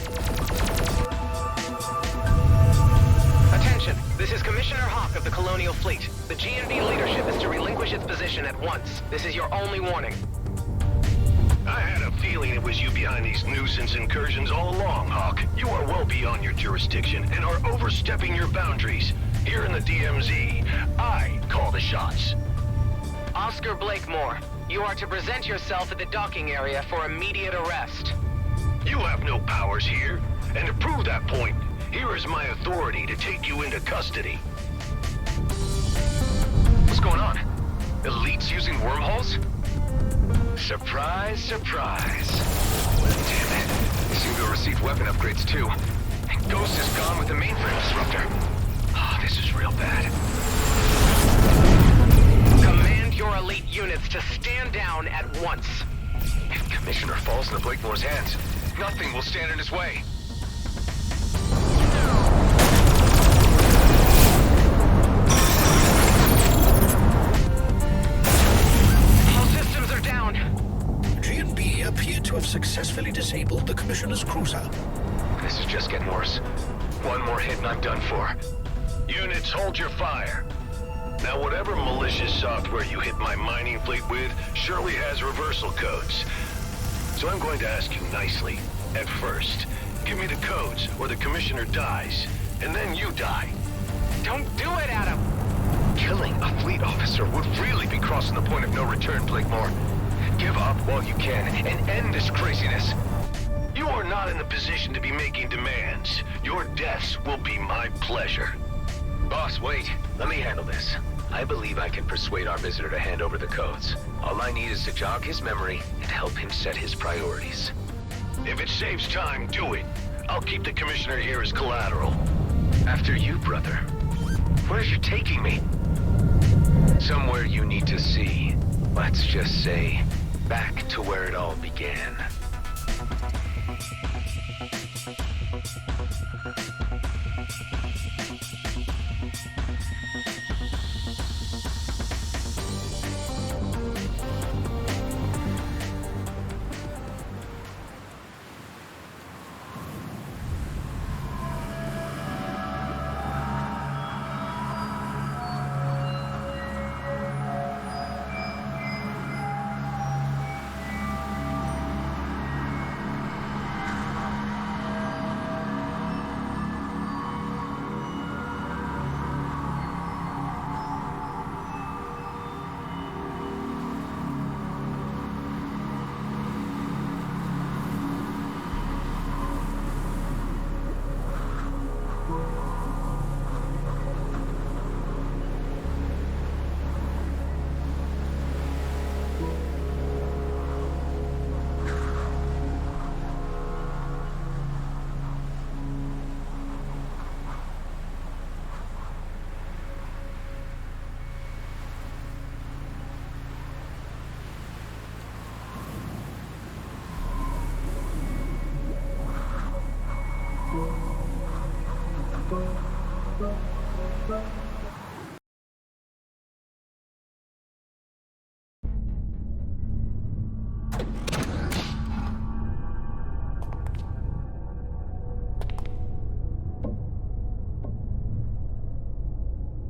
Attention! This is Commissioner Hawk of the Colonial Fleet. The GNB leadership is to relinquish its position at once. This is your only warning. I had a feeling it was you behind these nuisance incursions all along, Hawk. You are well beyond your jurisdiction and are overstepping your boundaries. Here in the DMZ, I call the shots. Oscar Blakemore, you are to present yourself at the docking area for immediate arrest. You have no powers here, and to prove that point, here is my authority to take you into custody. What's going on? Elites using wormholes? Surprise, surprise. Damn it. They seem to have received weapon upgrades too. And Ghost is gone with the mainframe disruptor. Oh, this is real bad. Command your elite units to stand down at once. If Commissioner falls into Blakemore's hands, nothing will stand in his way. Appear to have successfully disabled the Commissioner's cruiser. This is just getting worse. One more hit and I'm done for. Units, hold your fire. Now, whatever malicious software you hit my mining fleet with surely has reversal codes. So I'm going to ask you nicely. At first, give me the codes or the Commissioner dies, and then you die. Don't do it, Adam! Killing a fleet officer would really be crossing the point of no return, Blakemore. Give up while you can and end this craziness. You are not in the position to be making demands. Your deaths will be my pleasure. Boss, wait. Let me handle this. I believe I can persuade our visitor to hand over the codes. All I need is to jog his memory and help him set his priorities. If it saves time, do it. I'll keep the Commissioner here as collateral. After you, brother. Where's you taking me? Somewhere you need to see. Let's just say, back to where it all began.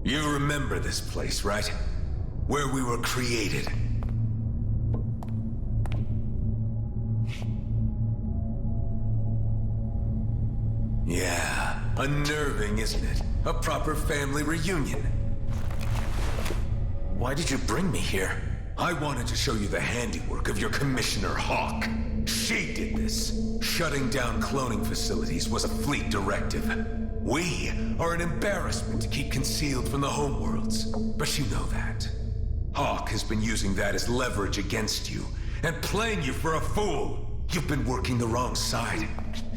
You remember this place, right? Where we were created. Yeah, unnerving, isn't it? A proper family reunion. Why did you bring me here? I wanted to show you the handiwork of your Commissioner Hawk. She did this. Shutting down cloning facilities was a fleet directive. We are an embarrassment to keep concealed from the homeworlds, but you know that. Hawk has been using that as leverage against you, and playing you for a fool. You've been working the wrong side.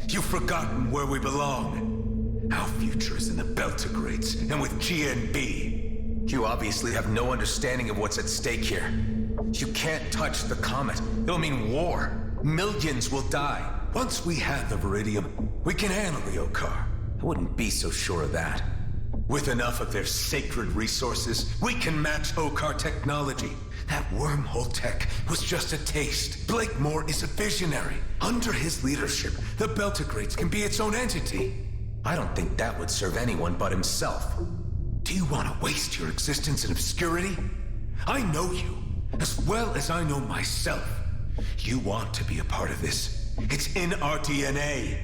You've forgotten where we belong. Our future is in the Beltigrades, and with GNB. You obviously have no understanding of what's at stake here. You can't touch the comet. It'll mean war. Millions will die. Once we have the Viridium, we can handle the Okar. I wouldn't be so sure of that. With enough of their sacred resources, we can match Okar technology. That wormhole tech was just a taste. Blakemore is a visionary. Under his leadership, the Beltigrades can be its own entity. I don't think that would serve anyone but himself. Do you want to waste your existence in obscurity? I know you, as well as I know myself. You want to be a part of this. It's in our DNA.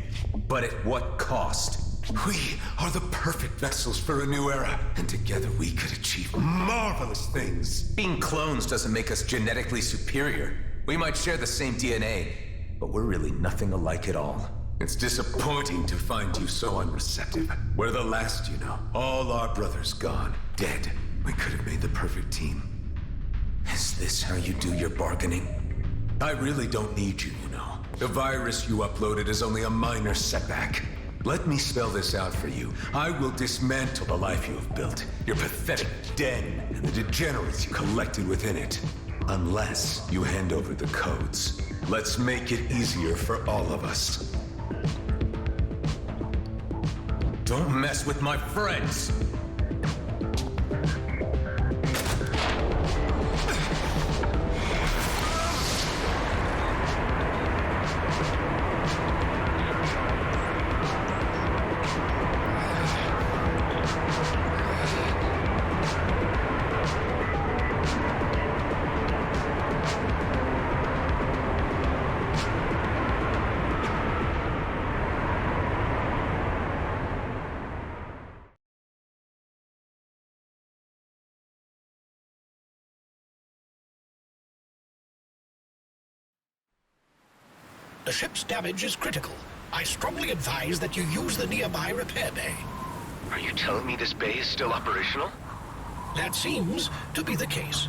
But at what cost? We are the perfect vessels for a new era, and together we could achieve marvelous things. Being clones doesn't make us genetically superior. We might share the same DNA, but we're really nothing alike at all. It's disappointing to find you so unreceptive. We're the last, you know. All our brothers gone, dead. We could have made the perfect team. Is this how you do your bargaining? I really don't need you, you know. The virus you uploaded is only a minor setback. Let me spell this out for you. I will dismantle the life you have built, your pathetic den, and the degenerates you collected within it. Unless you hand over the codes. Let's make it easier for all of us. Don't mess with my friends! The ship's damage is critical. I strongly advise that you use the nearby repair bay. Are you telling me this bay is still operational? That seems to be the case.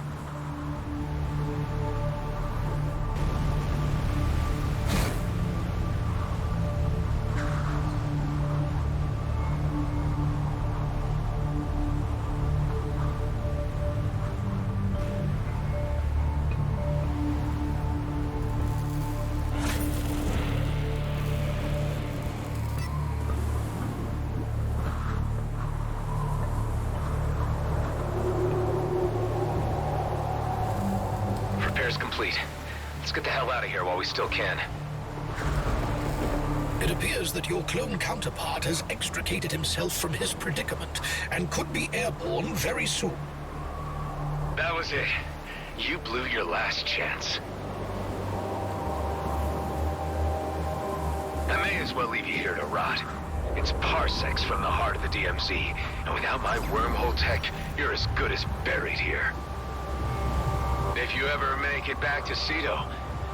Complete. Let's get the hell out of here while we still can. It appears that your clone counterpart has extricated himself from his predicament and could be airborne very soon. That was it. You blew your last chance. I may as well leave you here to rot. It's parsecs from the heart of the DMZ, and without my wormhole tech, you're as good as buried here. If you ever make it back to Cedo,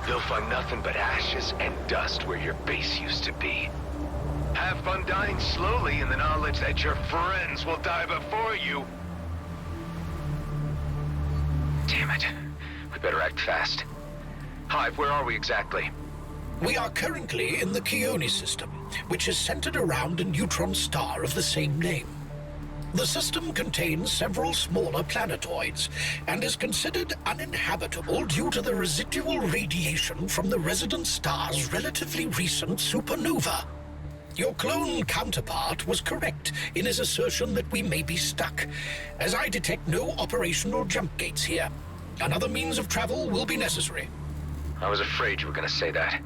you'll find nothing but ashes and dust where your base used to be. Have fun dying slowly in the knowledge that your friends will die before you. Damn it. We better act fast. Hive, where are we exactly? We are currently in the Keone system, which is centered around a neutron star of the same name. The system contains several smaller planetoids and is considered uninhabitable due to the residual radiation from the resident star's relatively recent supernova. Your clone counterpart was correct in his assertion that we may be stuck, as I detect no operational jump gates here. Another means of travel will be necessary. I was afraid you were going to say that.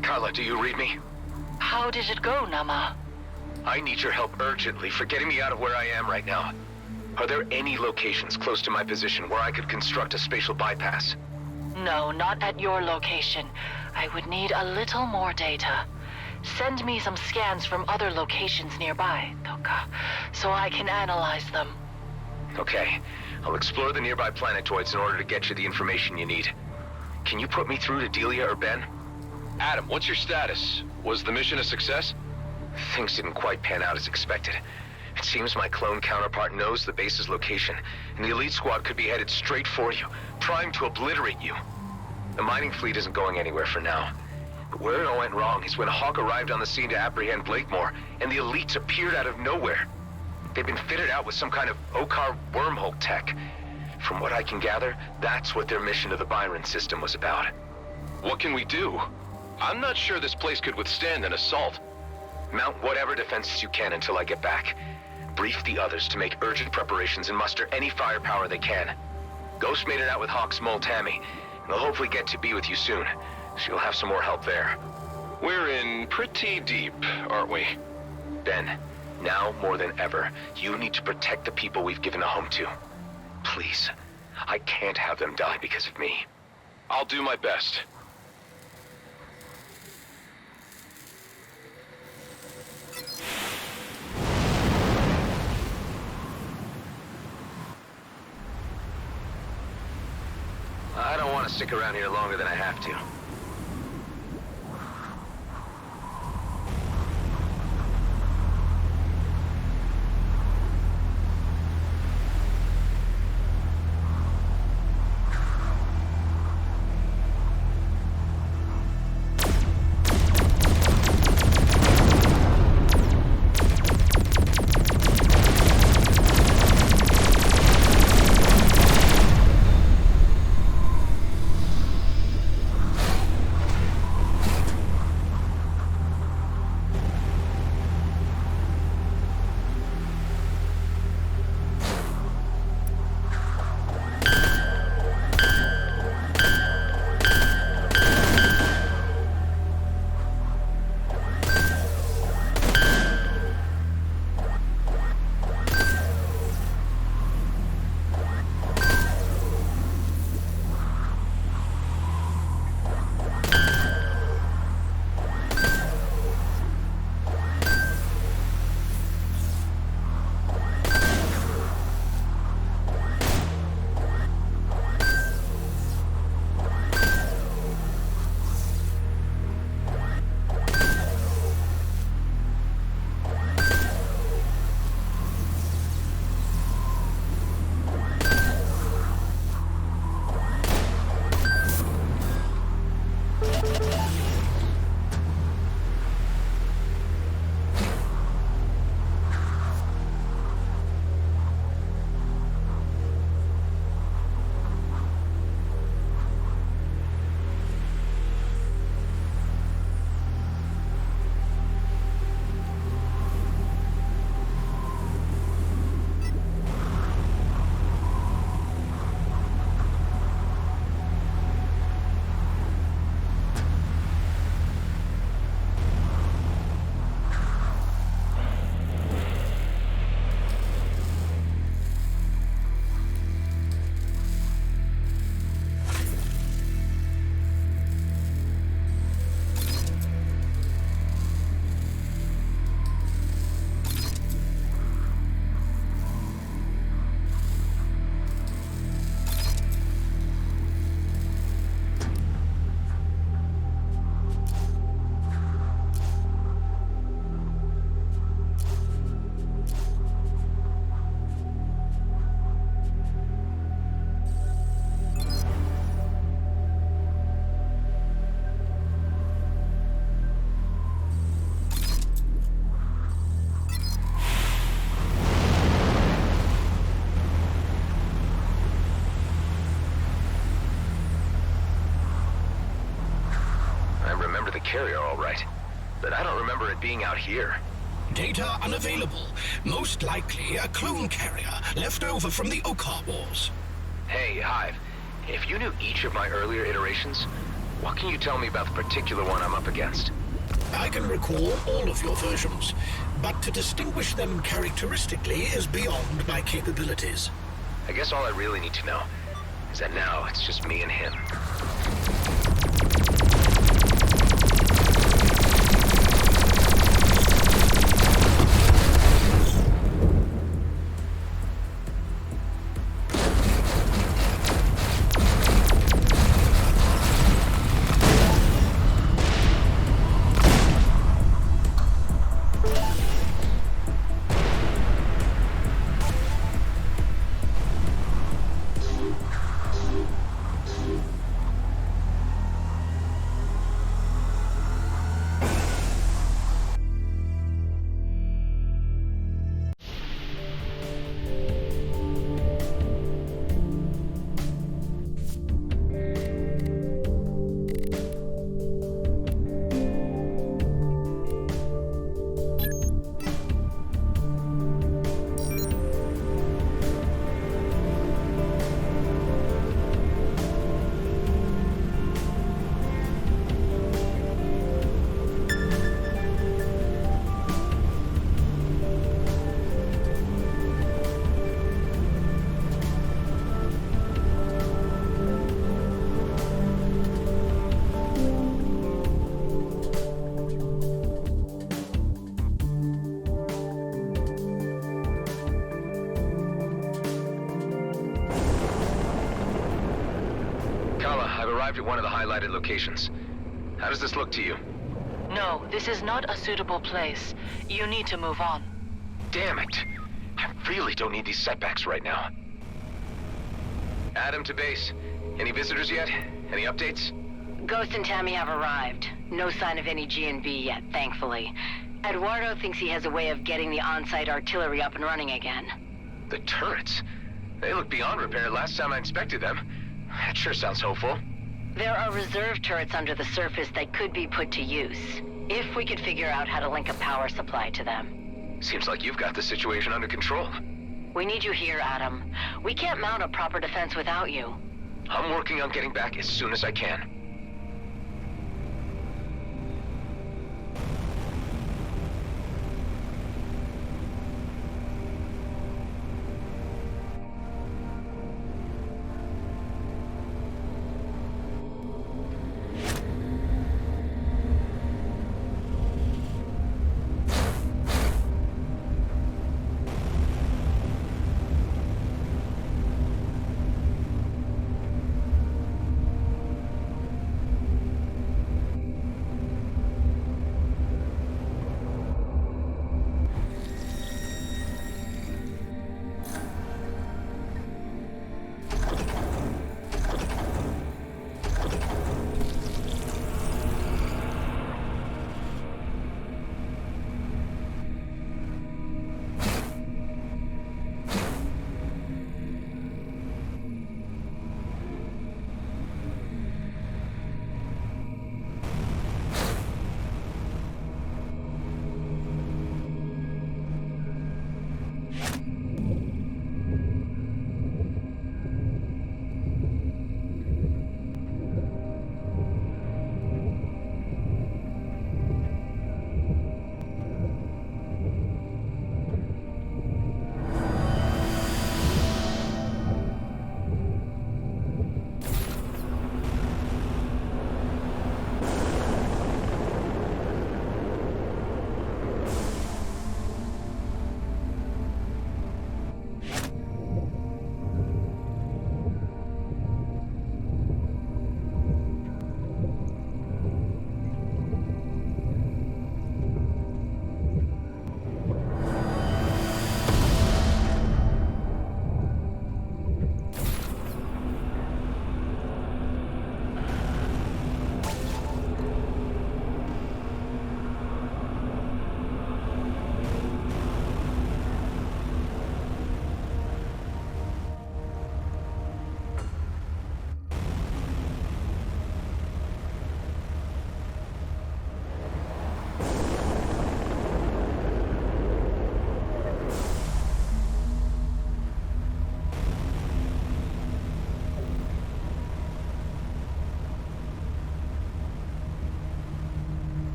Carla, do you read me? How did it go, Nama? I need your help urgently for getting me out of where I am right now. Are there any locations close to my position where I could construct a spatial bypass? No, not at your location. I would need a little more data. Send me some scans from other locations nearby, Toka, so I can analyze them. Okay. I'll explore the nearby planetoids in order to get you the information you need. Can you put me through to Delia or Ben? Adam, what's your status? Was the mission a success? Things didn't quite pan out as expected. It seems my clone counterpart knows the base's location, and the elite squad could be headed straight for you, primed to obliterate you. The mining fleet isn't going anywhere for now. But where it all went wrong is when Hawk arrived on the scene to apprehend Blakemore, and the elites appeared out of nowhere. They've been fitted out with some kind of Okar wormhole tech. From what I can gather, that's what their mission to the Byron system was about. What can we do? I'm not sure this place could withstand an assault. Mount whatever defenses you can until I get back. Brief the others to make urgent preparations and muster any firepower they can. Ghost made it out with Hawk's mole Tammy, and they'll hopefully get to be with you soon. She'll have some more help there. We're in pretty deep, aren't we? Ben, now more than ever, you need to protect the people we've given a home to. Please, I can't have them die because of me. I'll do my best. I don't want to stick around here longer than I have to. Carrier, all right. But I don't remember it being out here. Data unavailable. Most likely a clone carrier left over from the Okar Wars. Hey, Hive. If you knew each of my earlier iterations, what can you tell me about the particular one I'm up against? I can recall all of your versions. but to distinguish them characteristically is beyond my capabilities. I guess all I really need to know is that now it's just me and him. I've arrived at one of the highlighted locations. How does this look to you? No, this is not a suitable place. You need to move on. Damn it. I really don't need these setbacks right now. Adam to base. Any visitors yet? Any updates? Ghost and Tammy have arrived. No sign of any GNB yet, thankfully. Eduardo thinks he has a way of getting the on-site artillery up and running again. The turrets? They look beyond repair last time I inspected them. That sure sounds hopeful. There are reserve turrets under the surface that could be put to use, if we could figure out how to link a power supply to them. Seems like you've got the situation under control. We need you here, Adam. We can't mount a proper defense without you. I'm working on getting back as soon as I can.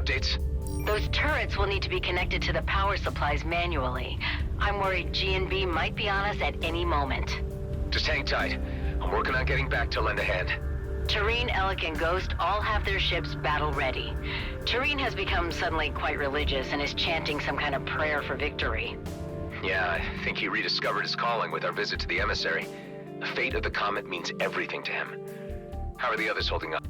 updates? Those turrets will need to be connected to the power supplies manually. I'm worried G&B might be on us at any moment. Just hang tight. I'm working on getting back to lend a hand. Tareen, Alec, and Ghost all have their ships battle-ready. Tareen has become suddenly quite religious and is chanting some kind of prayer for victory. Yeah, I think he rediscovered his calling with our visit to the emissary. The fate of the comet means everything to him. How are the others holding up?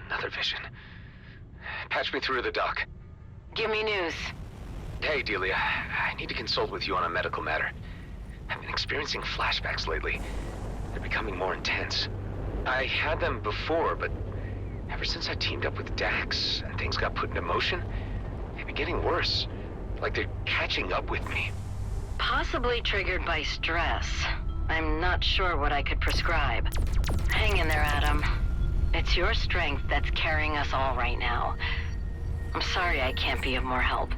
Another vision. Patch me through to the dock. Give me news. Hey, Delia. I need to consult with you on a medical matter. I've been experiencing flashbacks lately. They're becoming more intense. I had them before, but ever since I teamed up with Dax and things got put into motion, they've been getting worse. Like they're catching up with me. Possibly triggered by stress. I'm not sure what I could prescribe. Hang in there, Adam. It's your strength that's carrying us all right now. I'm sorry I can't be of more help,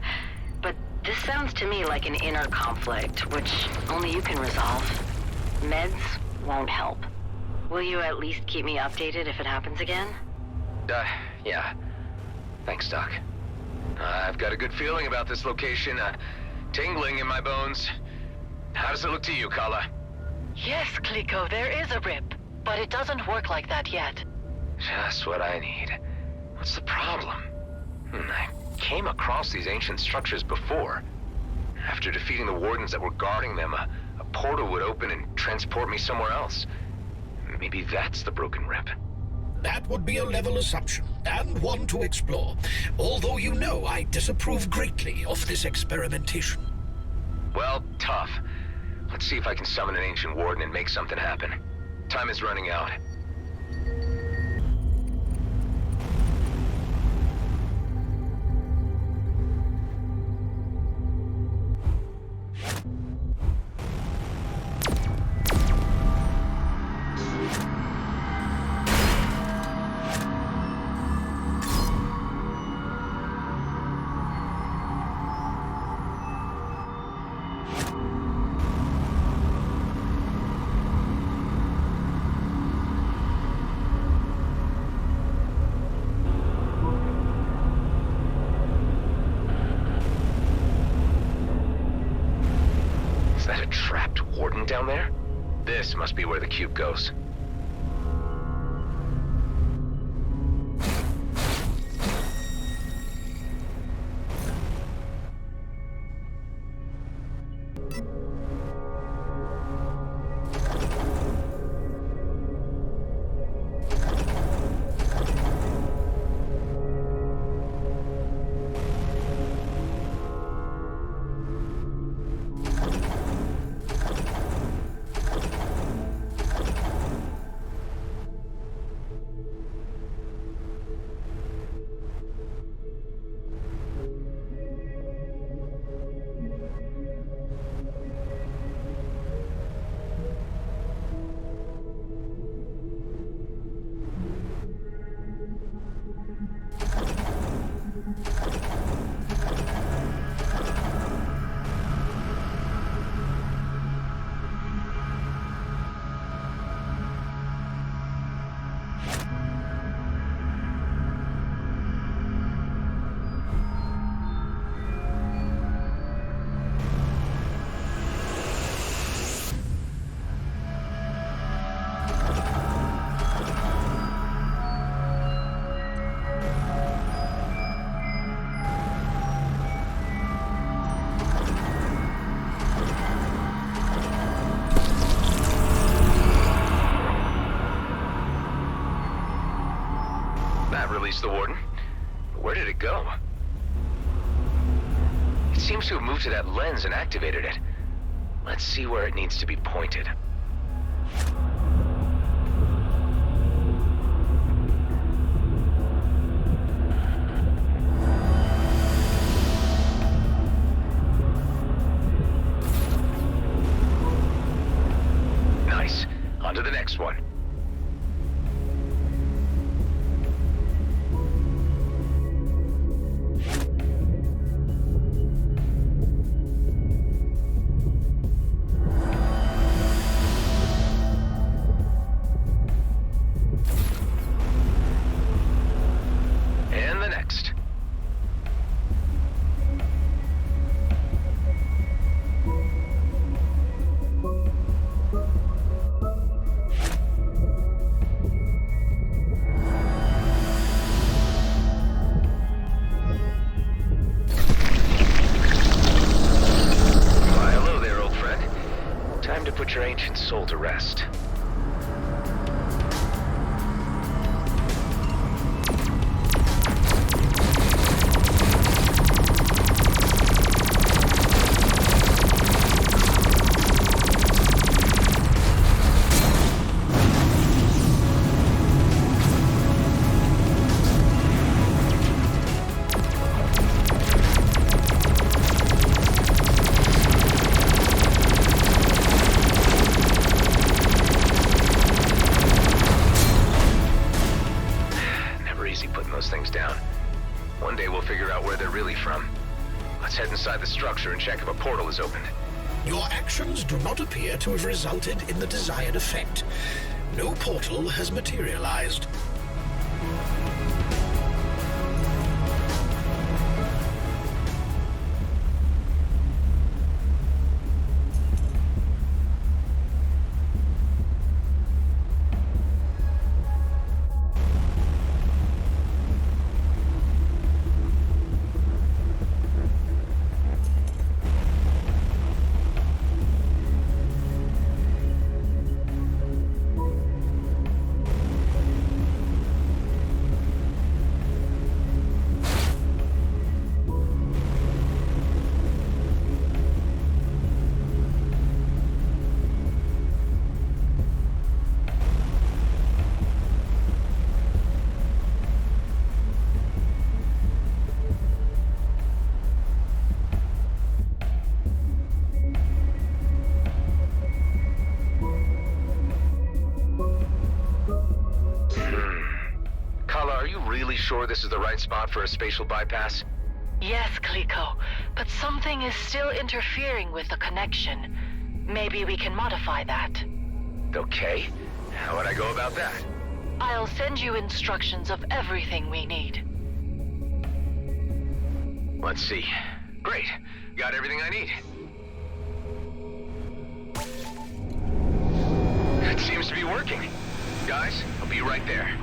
but this sounds to me like an inner conflict, which only you can resolve. Meds won't help. Will you at least keep me updated if it happens again? Yeah. Thanks, Doc. I've got a good feeling about this location, tingling in my bones. How does it look to you, Kala? Yes, Kliko, there is a rip, but it doesn't work like that yet. Just what I need. What's the problem? I came across these ancient structures before. After defeating the wardens that were guarding them, a portal would open and transport me somewhere else. Maybe that's the broken rip. That would be a level assumption, and one to explore. Although you know I disapprove greatly of this experimentation. Well, tough. Let's see if I can summon an ancient warden and make something happen. Time is running out. Down there? This must be where the cube goes. release the warden. Where did it go? It seems to have moved to that lens and activated it. Let's see where it needs to be pointed. Nice. On to the next one. And the next. Why, hello there, old friend. Time to put your ancient soul to rest. Things down. One day we'll figure out where they're really from. Let's head inside the structure and check if a portal is opened. Your actions do not appear to have resulted in the desired effect. No portal has materialized. Sure this is the right spot for a spatial bypass? Yes, Clico, but something is still interfering with the connection. Maybe we can modify that. Okay. How would I go about that? I'll send you instructions of everything we need. Let's see. Great. Got everything I need. It seems to be working. Guys, I'll be right there.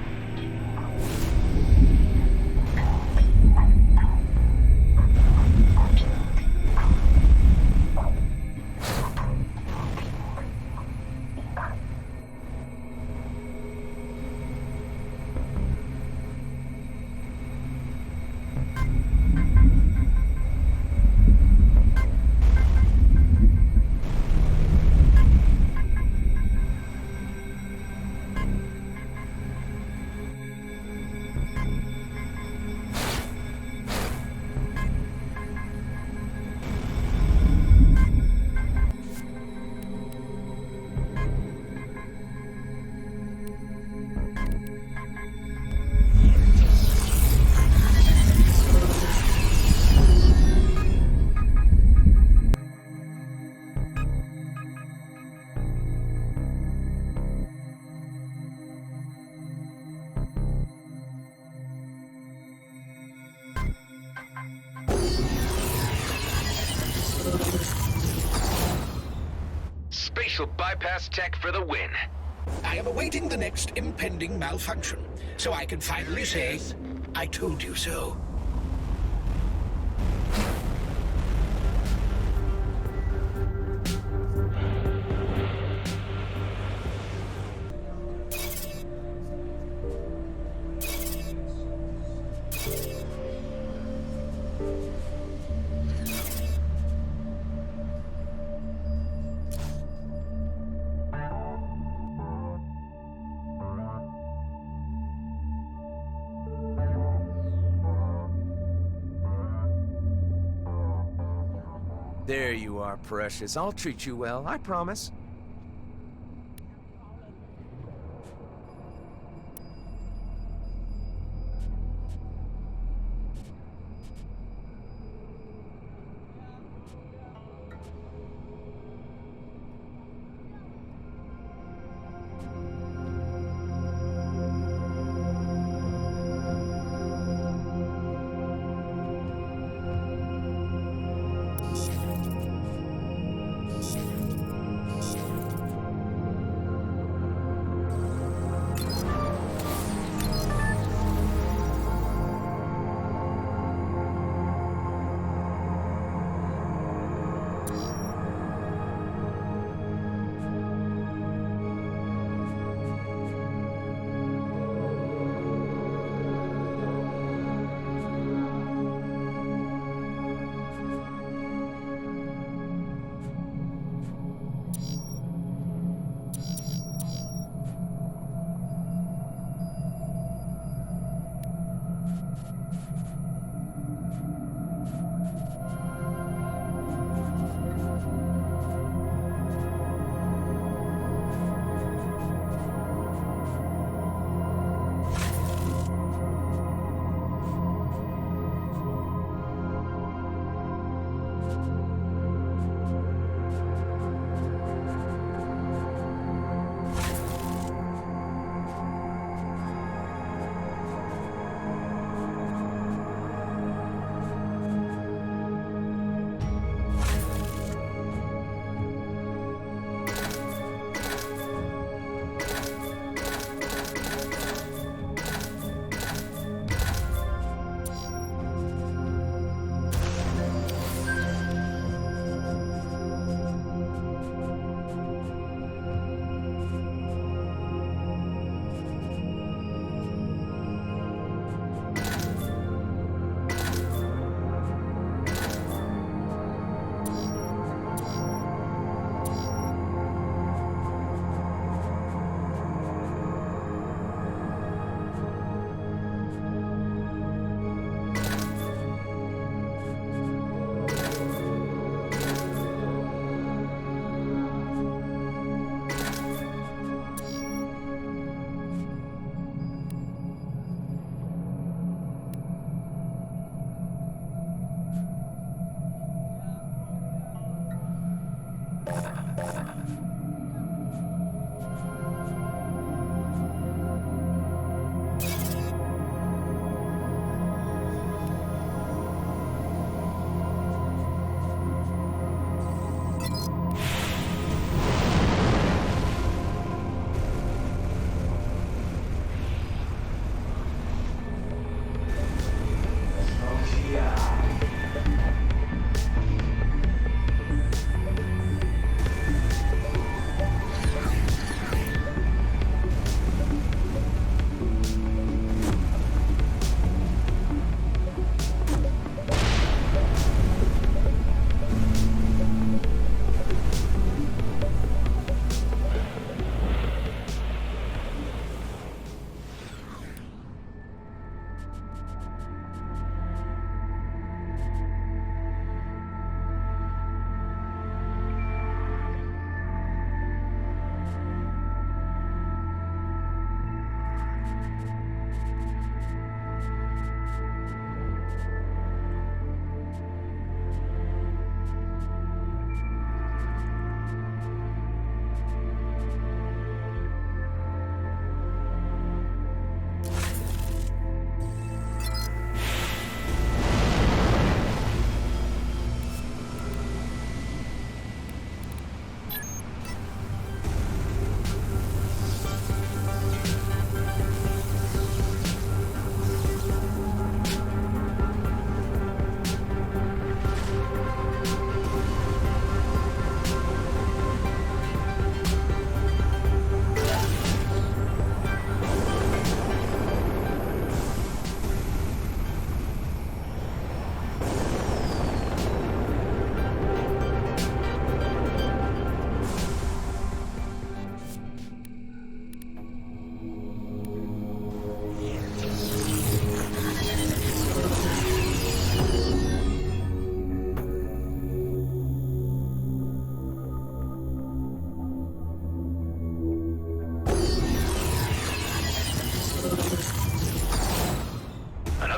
Spatial bypass tech for the win. I am awaiting the next impending malfunction, so I can finally say, I told you so. There you are, precious. I'll treat you well, I promise.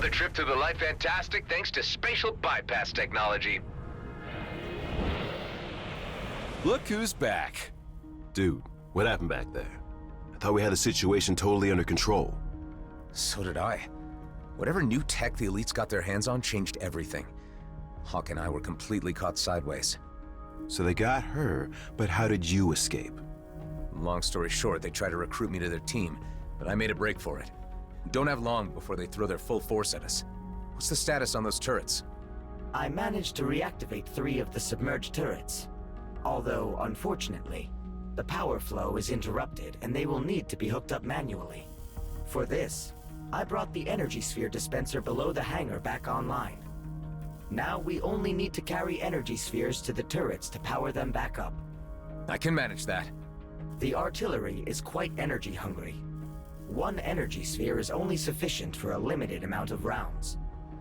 another trip to the Light Fantastic thanks to spatial bypass technology. Look who's back. Dude, what happened back there? I thought we had the situation totally under control. So did I. Whatever new tech the elites got their hands on changed everything. Hawk and I were completely caught sideways. So they got her, but how did you escape? Long story short, they tried to recruit me to their team, but I made a break for it. We don't have long before they throw their full force at us. What's the status on those turrets? I managed to reactivate 3 of the submerged turrets. Although, unfortunately, the power flow is interrupted and they will need to be hooked up manually. For this, I brought the energy sphere dispenser below the hangar back online. Now we only need to carry energy spheres to the turrets to power them back up. I can manage that. The artillery is quite energy hungry. 1 energy sphere is only sufficient for a limited amount of rounds,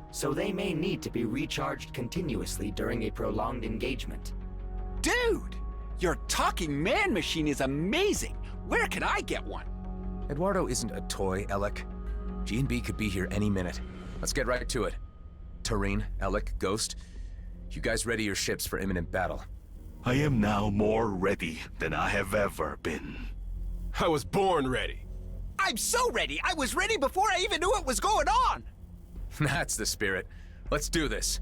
so they may need to be recharged continuously during a prolonged engagement. Dude! Your talking man machine is amazing! Where can I get one? Eduardo isn't a toy, Alec. G&B could be here any minute. Let's get right to it. Tareen, Alec, Ghost, you guys ready your ships for imminent battle? I am now more ready than I have ever been. I was born ready. I'm so ready! I was ready before I even knew what was going on! That's the spirit. Let's do this.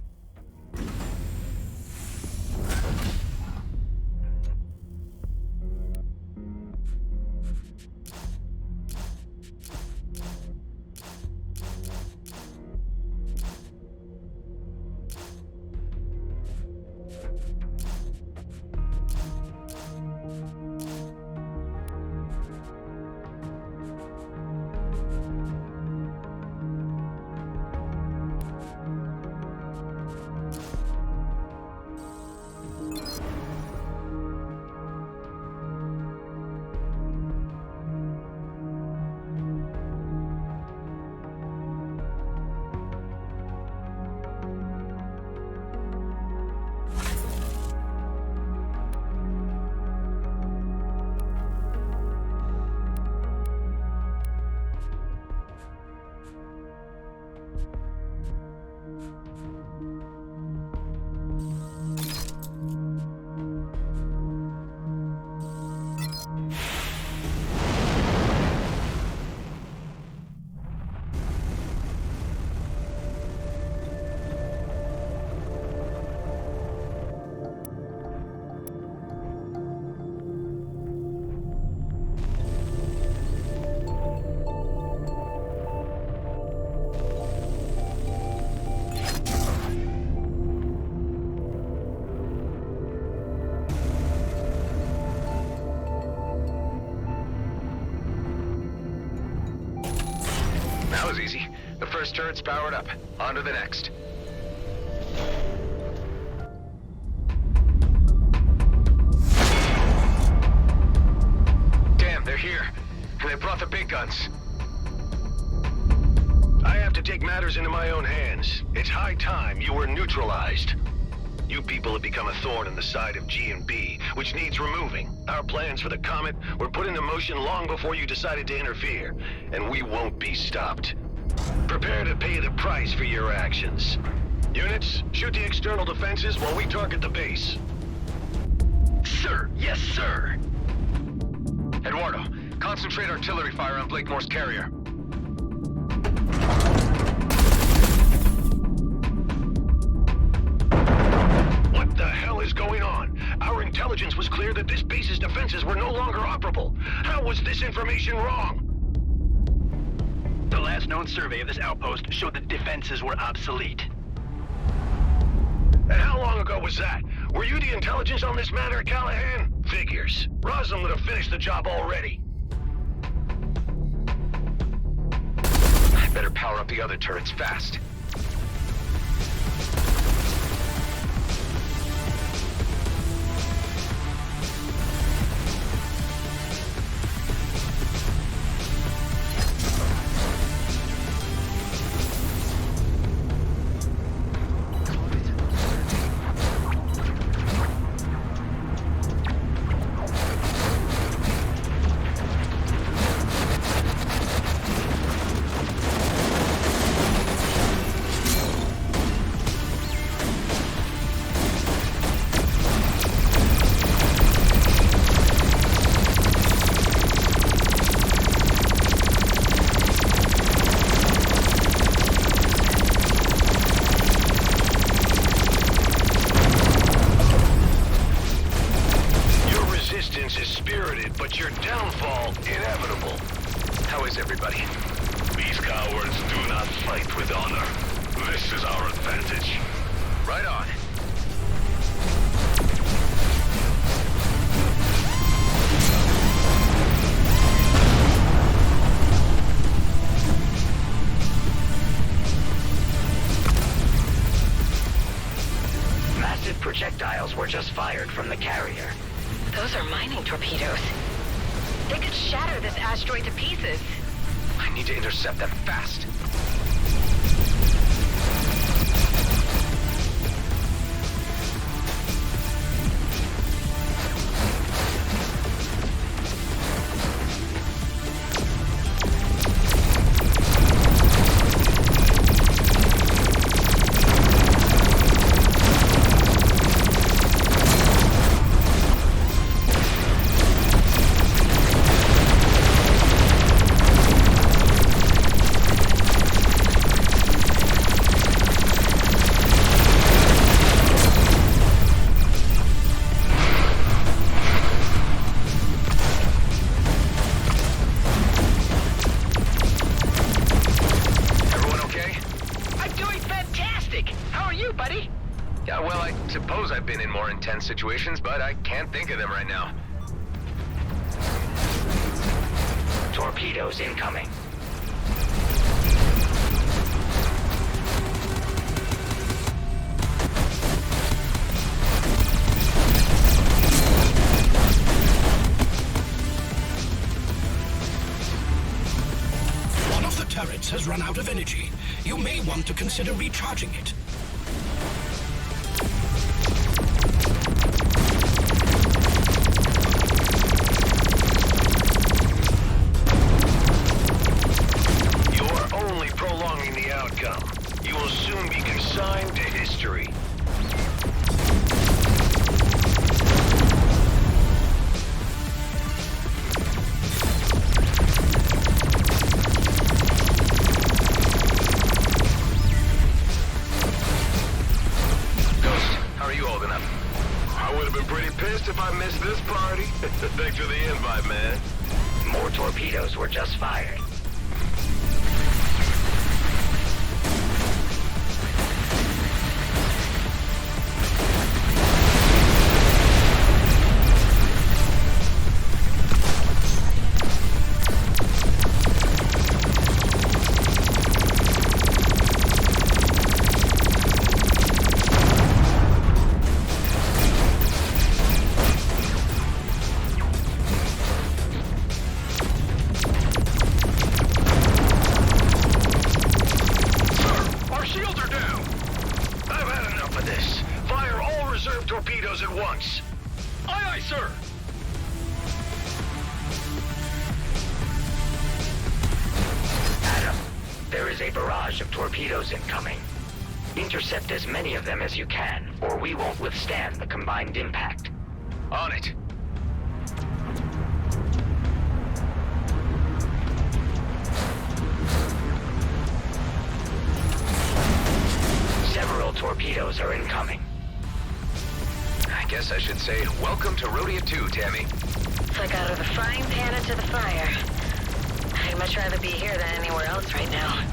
That was easy. The first turret's powered up. On to the next. Damn, they're here. And they brought the big guns. I have to take matters into my own hands. It's high time you were neutralized. You people have become a thorn in the side of G&B, which needs removing. Our plans for the Comet were put into motion long before you decided to interfere, and we won't be stopped. Prepare to pay the price for your actions. Units, shoot the external defenses while we target the base. Sir, yes, sir. Eduardo, concentrate artillery fire on Blakemore's carrier. What the hell is going on? Our intelligence was clear that this base's defenses were no longer operable. How was this information wrong? The last known survey of this outpost showed the defenses were obsolete. And how long ago was that? Were you the intelligence on this matter, Callahan? Figures. Roslin would have finished the job already. I better power up the other turrets fast. This is our advantage. Right on. Massive projectiles were just fired from the carrier. Those are mining torpedoes. They could shatter this asteroid to pieces. I need to intercept them fast. Intense situations, but I can't think of them right now. Torpedoes incoming. One of the turrets has run out of energy. You may want to consider recharging it. You will soon be consigned to history. Ghost, how are you holding up? I would have been pretty pissed if I missed this party. Thanks for the invite, man. More torpedoes were just fired. Incoming. Intercept as many of them as you can, or we won't withstand the combined impact. On it. Several torpedoes are incoming. I guess I should say, welcome to Rodeo 2, Tammy. It's like out of the frying pan into the fire. I'd much rather be here than anywhere else right now.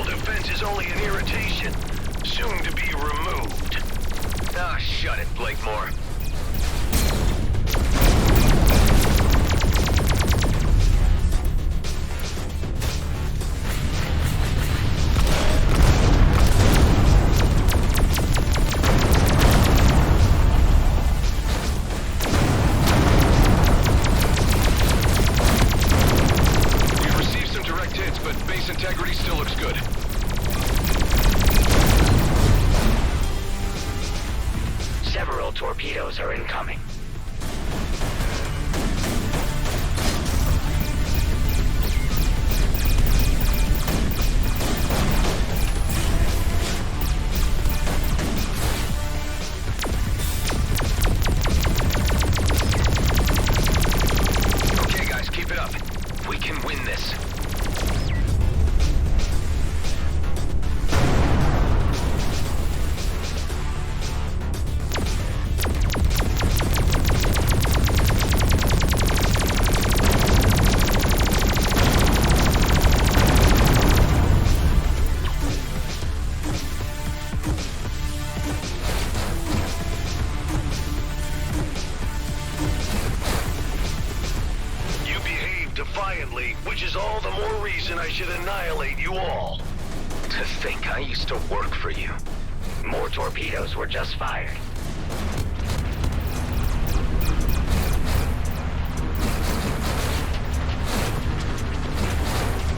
Defense is only an irritation, soon to be removed. Ah, shut it, Blakemore. We've received some direct hits, but base integrity still looks good. Several torpedoes are incoming. Okay, guys, keep it up. We can win this. defiantly, which is all the more reason I should annihilate you all. To think I used to work for you. More torpedoes were just fired.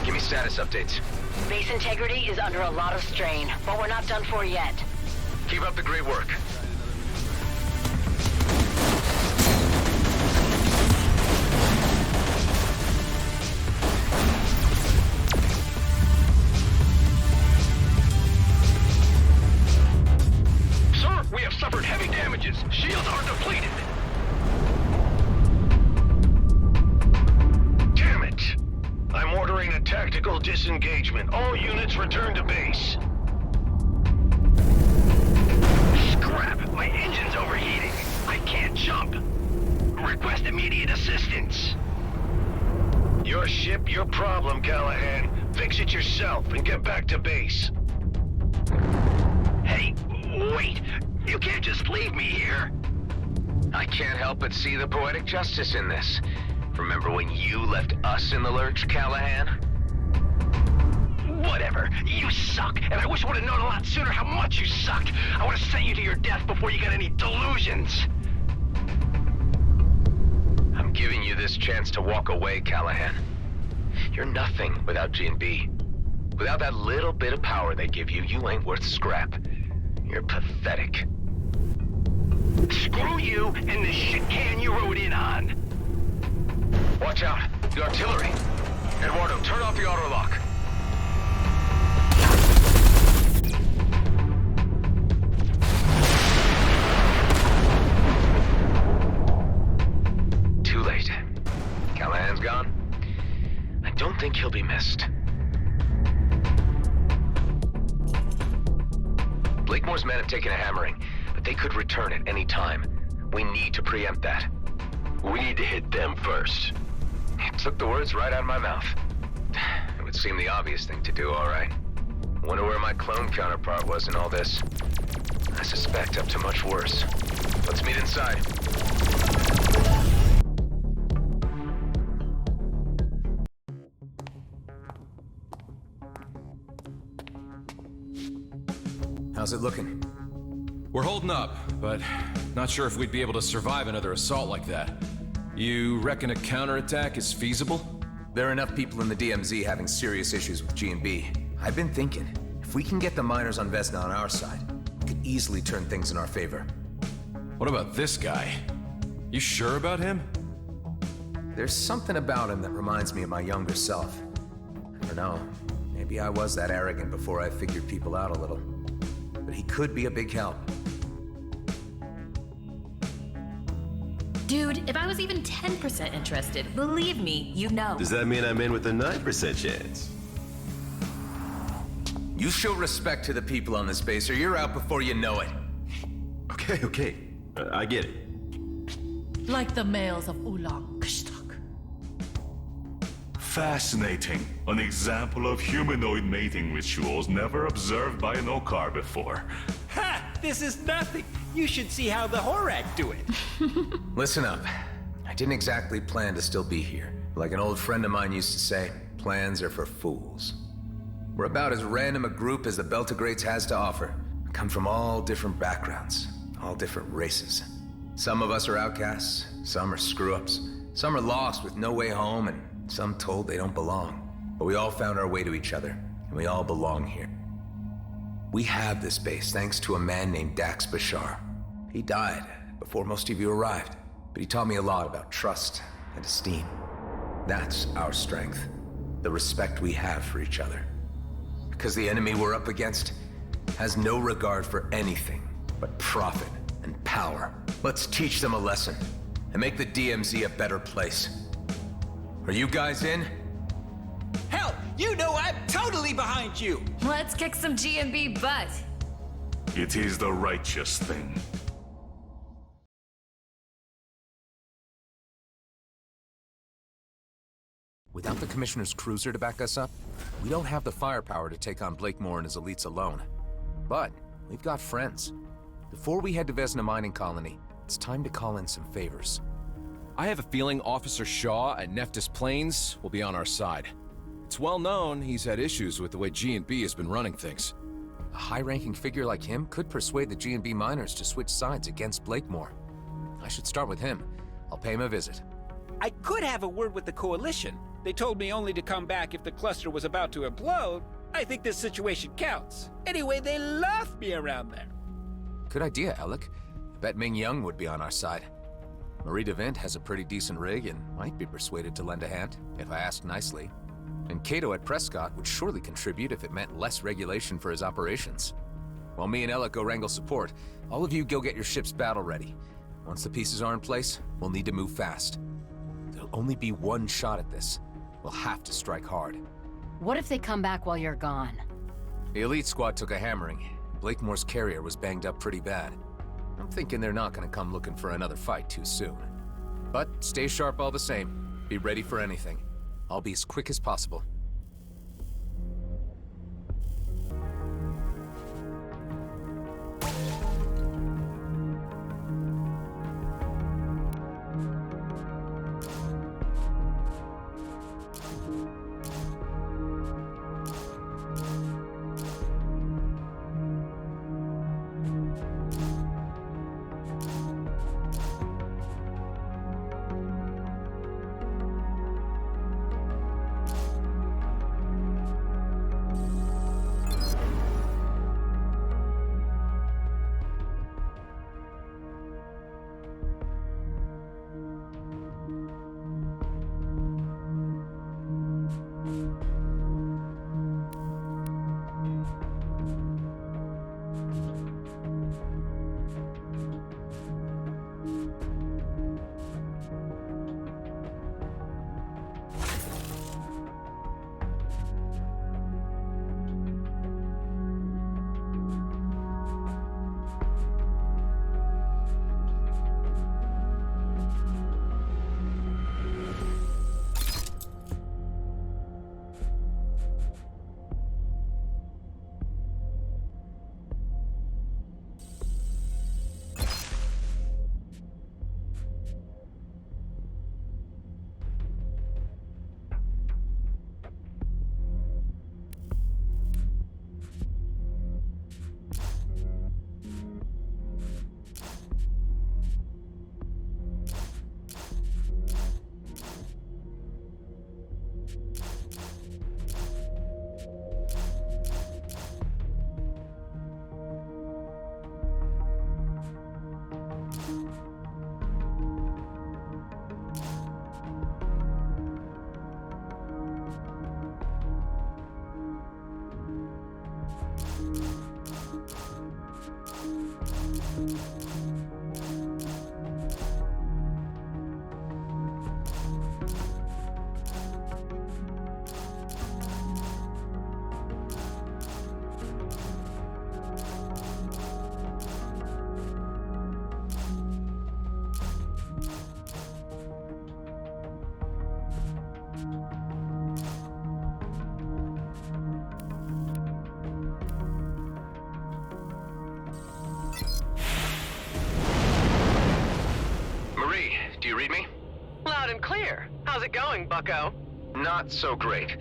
Give me status updates. Base integrity is under a lot of strain, but we're not done for yet. Keep up the great work. Sir, we have suffered heavy damages. Shields are depleted. Damn it! I'm ordering a tactical disengagement. All units return to base. Scrap! My engine's overheating. I can't jump. Request immediate assistance. Your ship, your problem, Callahan. Fix it yourself and get back to base. Hey, wait! You can't just leave me here! I can't help but see the poetic justice in this. Remember when you left us in the lurch, Callahan? Whatever. You suck, and I wish I would have known a lot sooner how much you sucked. I would have sent you to your death before you got any delusions. I'm giving you this chance to walk away, Callahan. You're nothing without G&B. Without that little bit of power they give you, you ain't worth scrap. You're pathetic. Screw you and the shit can you rode in on. Watch out! The artillery! Eduardo, turn off the auto-lock. Too late. Callahan's gone. I don't think he'll be missed. Blakemore's men have taken a hammering, but they could return at any time. We need to preempt that. We need to hit them first. You took the words right out of my mouth. It would seem the obvious thing to do, all right. Wonder where my clone counterpart was in all this. I suspect up to much worse. Let's meet inside. How's it looking? We're holding up, but not sure if we'd be able to survive another assault like that. You reckon a counterattack is feasible? There are enough people in the DMZ having serious issues with G&B. I've been thinking, if we can get the miners on Vesna on our side, we could easily turn things in our favor. What about this guy? You sure about him? There's something about him that reminds me of my younger self. I don't know, maybe I was that arrogant before I figured people out a little. But he could be a big help. Dude, if I was even 10% interested, believe me, you know. Does that mean I'm in with a 9% chance? You show respect to the people on this base or you're out before you know it. Okay. I get it. Like the males of Ulang Kshtak. Fascinating. An example of humanoid mating rituals never observed by an Okar before. Ha! This is nothing. You should see how the Horak do it. Listen up. I didn't exactly plan to still be here. Like an old friend of mine used to say, plans are for fools. We're about as random a group as the Beltagrades has to offer. We come from all different backgrounds, all different races. Some of us are outcasts, some are screw-ups, some are lost with no way home, and some told they don't belong. But we all found our way to each other, and we all belong here. We have this base thanks to a man named Dax Bashar. He died before most of you arrived, but he taught me a lot about trust and esteem. That's our strength, the respect we have for each other. Because the enemy we're up against has no regard for anything but profit and power. Let's teach them a lesson and make the DMZ a better place. Are you guys in? Hell, you know I'm totally behind you! Let's kick some G&B butt. It is the righteous thing. Without the Commissioner's cruiser to back us up, we don't have the firepower to take on Blakemore and his elites alone. But we've got friends. Before we head to Vesna Mining Colony, it's time to call in some favors. I have a feeling Officer Shaw at Nephthys Plains will be on our side. It's well known he's had issues with the way G&B has been running things. A high-ranking figure like him could persuade the G&B miners to switch sides against Blakemore. I should start with him. I'll pay him a visit. I could have a word with the Coalition. They told me only to come back if the cluster was about to implode. I think this situation counts. Anyway, they love me around there. Good idea, Alec. I bet Ming Young would be on our side. Marie DeVent has a pretty decent rig and might be persuaded to lend a hand, if I ask nicely. And Cato at Prescott would surely contribute if it meant less regulation for his operations. While me and Alec go wrangle support, all of you go get your ship's battle ready. Once the pieces are in place, we'll need to move fast. There'll only be one shot at this. We'll have to strike hard. What if they come back while you're gone? The elite squad took a hammering. Blakemore's carrier was banged up pretty bad. I'm thinking they're not gonna come looking for another fight too soon. But stay sharp all the same. Be ready for anything. I'll be as quick as possible. Do you read me? Loud and clear. How's it going, bucko? Not so great.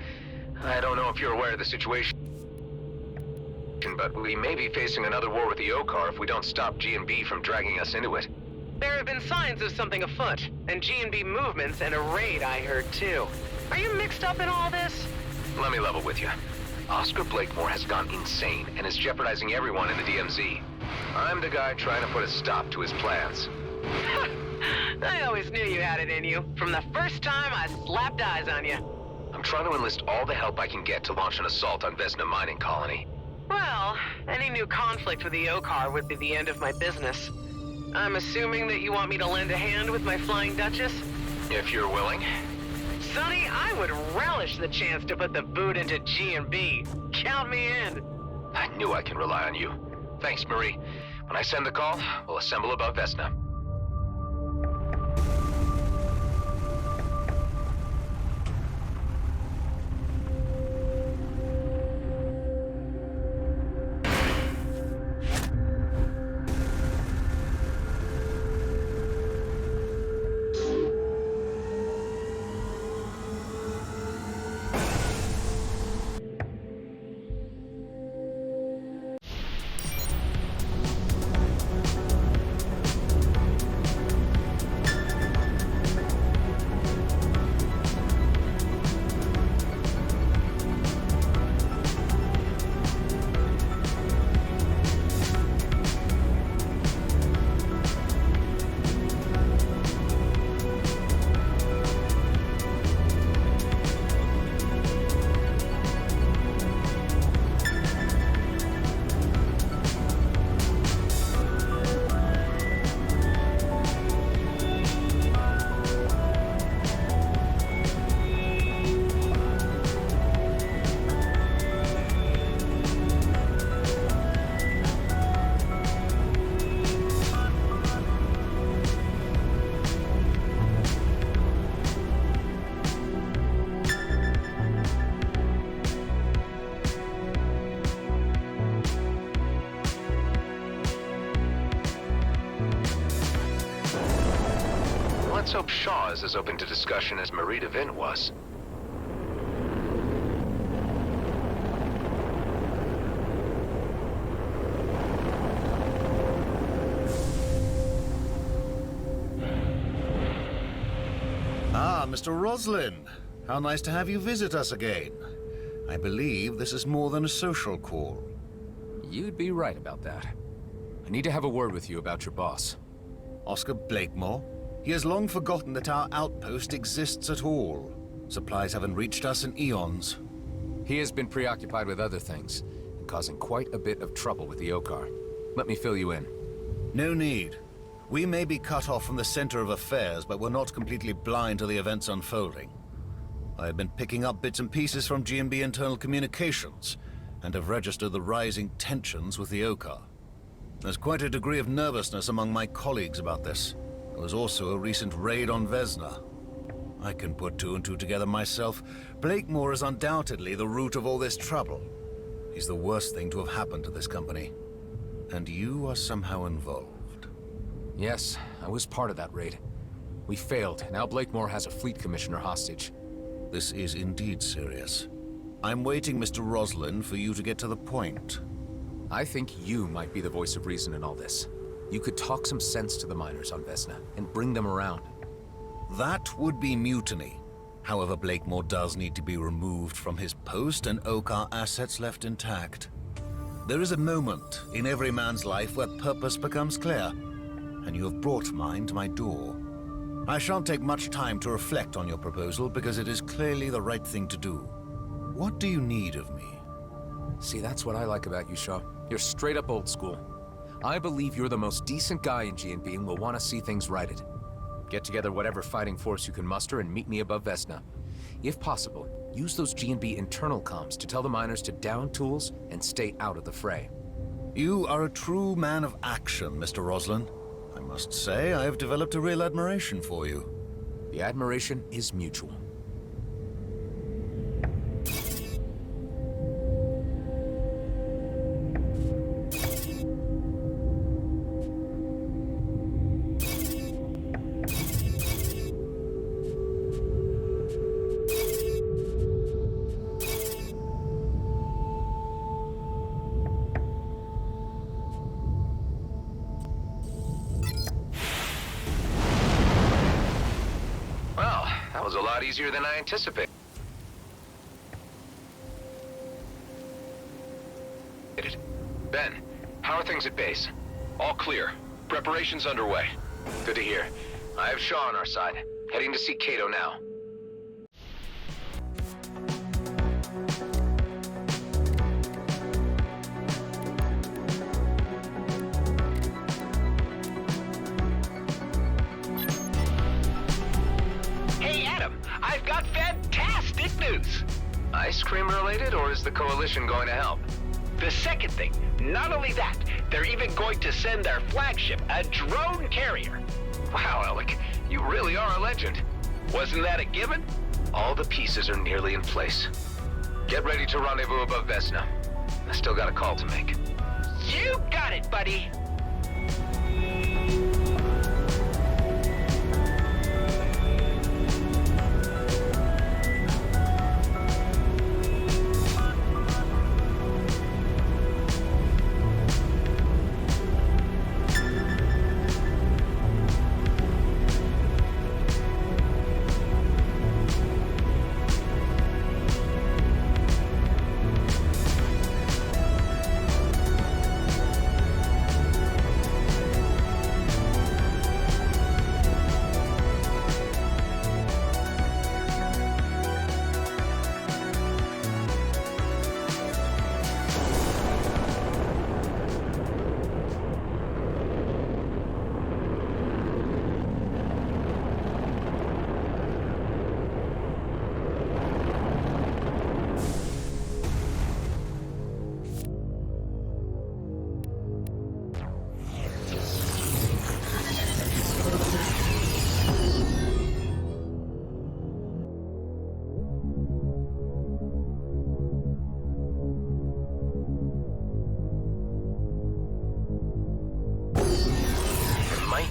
I don't know if you're aware of the situation, but we may be facing another war with the Okar if we don't stop G&B from dragging us into it. There have been signs of something afoot, and G&B movements and a raid I heard too. Are you mixed up in all this? Let me level with you. Oscar Blakemore has gone insane and is jeopardizing everyone in the DMZ. I'm the guy trying to put a stop to his plans. I always knew you had it in you, from the first time I slapped eyes on you. I'm trying to enlist all the help I can get to launch an assault on Vesna mining colony. Well, any new conflict with the Okar would be the end of my business. I'm assuming that you want me to lend a hand with my Flying Duchess? If you're willing. Sonny, I would relish the chance to put the boot into G&B. Count me in. I knew I can rely on you. Thanks, Marie. When I send the call, we'll assemble above Vesna. Let's hope Shaw is as open to discussion as Marie DeVin was. Ah, Mr. Roslin. How nice to have you visit us again. I believe this is more than a social call. You'd be right about that. I need to have a word with you about your boss. Oscar Blakemore? He has long forgotten that our outpost exists at all. Supplies haven't reached us in eons. He has been preoccupied with other things, and causing quite a bit of trouble with the Okar. Let me fill you in. No need. We may be cut off from the center of affairs, but we're not completely blind to the events unfolding. I have been picking up bits and pieces from G&B internal communications, and have registered the rising tensions with the Okar. There's quite a degree of nervousness among my colleagues about this. There was also a recent raid on Vesna. I can put two and two together myself. Blakemore is undoubtedly the root of all this trouble. He's the worst thing to have happened to this company. And you are somehow involved. Yes, I was part of that raid. We failed. Now Blakemore has a fleet commissioner hostage. This is indeed serious. I'm waiting, Mr. Roslin, for you to get to the point. I think you might be the voice of reason in all this. You could talk some sense to the miners on Vesna and bring them around. That would be mutiny. However, Blakemore does need to be removed from his post and Okar assets left intact. There is a moment in every man's life where purpose becomes clear, and you have brought mine to my door. I shan't take much time to reflect on your proposal because it is clearly the right thing to do. What do you need of me? See, that's what I like about you, Shaw. You're straight up old school. I believe you're the most decent guy in G&B and will want to see things righted. Get together whatever fighting force you can muster and meet me above Vesna. If possible, use those G&B internal comms to tell the miners to down tools and stay out of the fray. You are a true man of action, Mr. Roslin. I must say, I have developed a real admiration for you. The admiration is mutual. Easier than I anticipated. Ben, how are things at base? All clear. Preparations underway. Good to hear. I have Shaw on our side. Heading to see Cato now. I've got fantastic news! Ice cream related, or is the Coalition going to help? The second thing, not only that, they're even going to send their flagship, a drone carrier. Wow, Alec, you really are a legend. Wasn't that a given? All the pieces are nearly in place. Get ready to rendezvous above Vesna. I still got a call to make. You got it, buddy!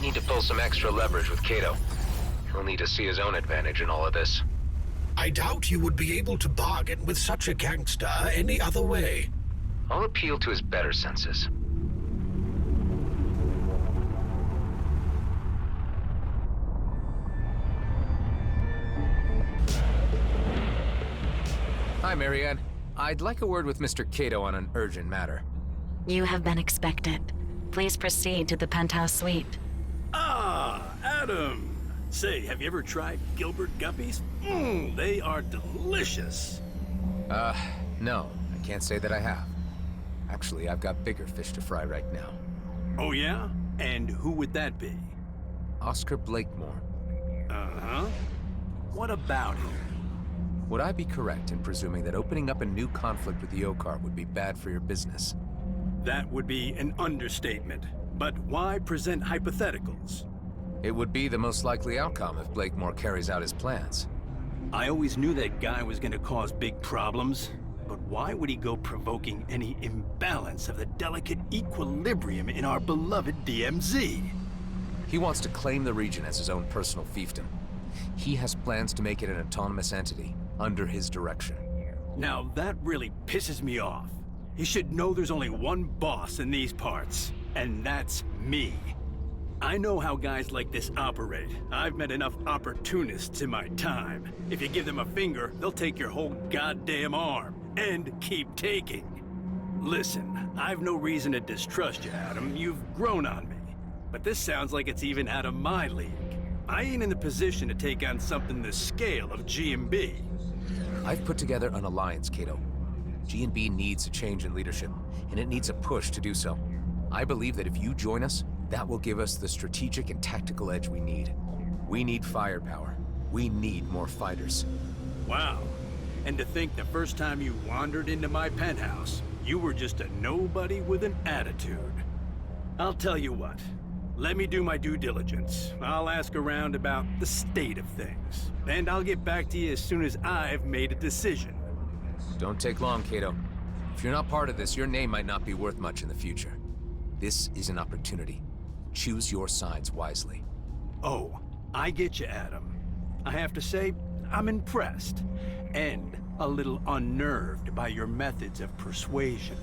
Need to pull some extra leverage with Cato. He'll need to see his own advantage in all of this. I doubt you would be able to bargain with such a gangster any other way. I'll appeal to his better senses. Hi, Marianne. I'd like a word with Mr. Cato on an urgent matter. You have been expected. Please proceed to the penthouse suite. Ah, Adam! Say, have you ever tried Gilbert Guppies? They are delicious. No. I can't say that I have. Actually, I've got bigger fish to fry right now. Oh yeah? And who would that be? Oscar Blakemore. Uh-huh. What about him? Would I be correct in presuming that opening up a new conflict with the Okar would be bad for your business? That would be an understatement. But why present hypotheticals? It would be the most likely outcome if Blakemore carries out his plans. I always knew that guy was gonna cause big problems, but why would he go provoking any imbalance of the delicate equilibrium in our beloved DMZ? He wants to claim the region as his own personal fiefdom. He has plans to make it an autonomous entity, under his direction. Now that really pisses me off. He should know there's only one boss in these parts, and that's me. I know how guys like this operate. I've met enough opportunists in my time. If you give them a finger, they'll take your whole goddamn arm, and keep taking. Listen, I've no reason to distrust you, Adam. You've grown on me. But this sounds like it's even out of my league. I ain't in the position to take on something the scale of G&B. I've put together an alliance, Cato. G&B needs a change in leadership, and it needs a push to do so. I believe that if you join us, that will give us the strategic and tactical edge we need. We need firepower. We need more fighters. Wow. And to think the first time you wandered into my penthouse, you were just a nobody with an attitude. I'll tell you what. Let me do my due diligence. I'll ask around about the state of things. And I'll get back to you as soon as I've made a decision. Don't take long, Cato. If you're not part of this, your name might not be worth much in the future. This is an opportunity. Choose your sides wisely. Oh, I get you, Adam. I have to say, I'm impressed. And a little unnerved by your methods of persuasion.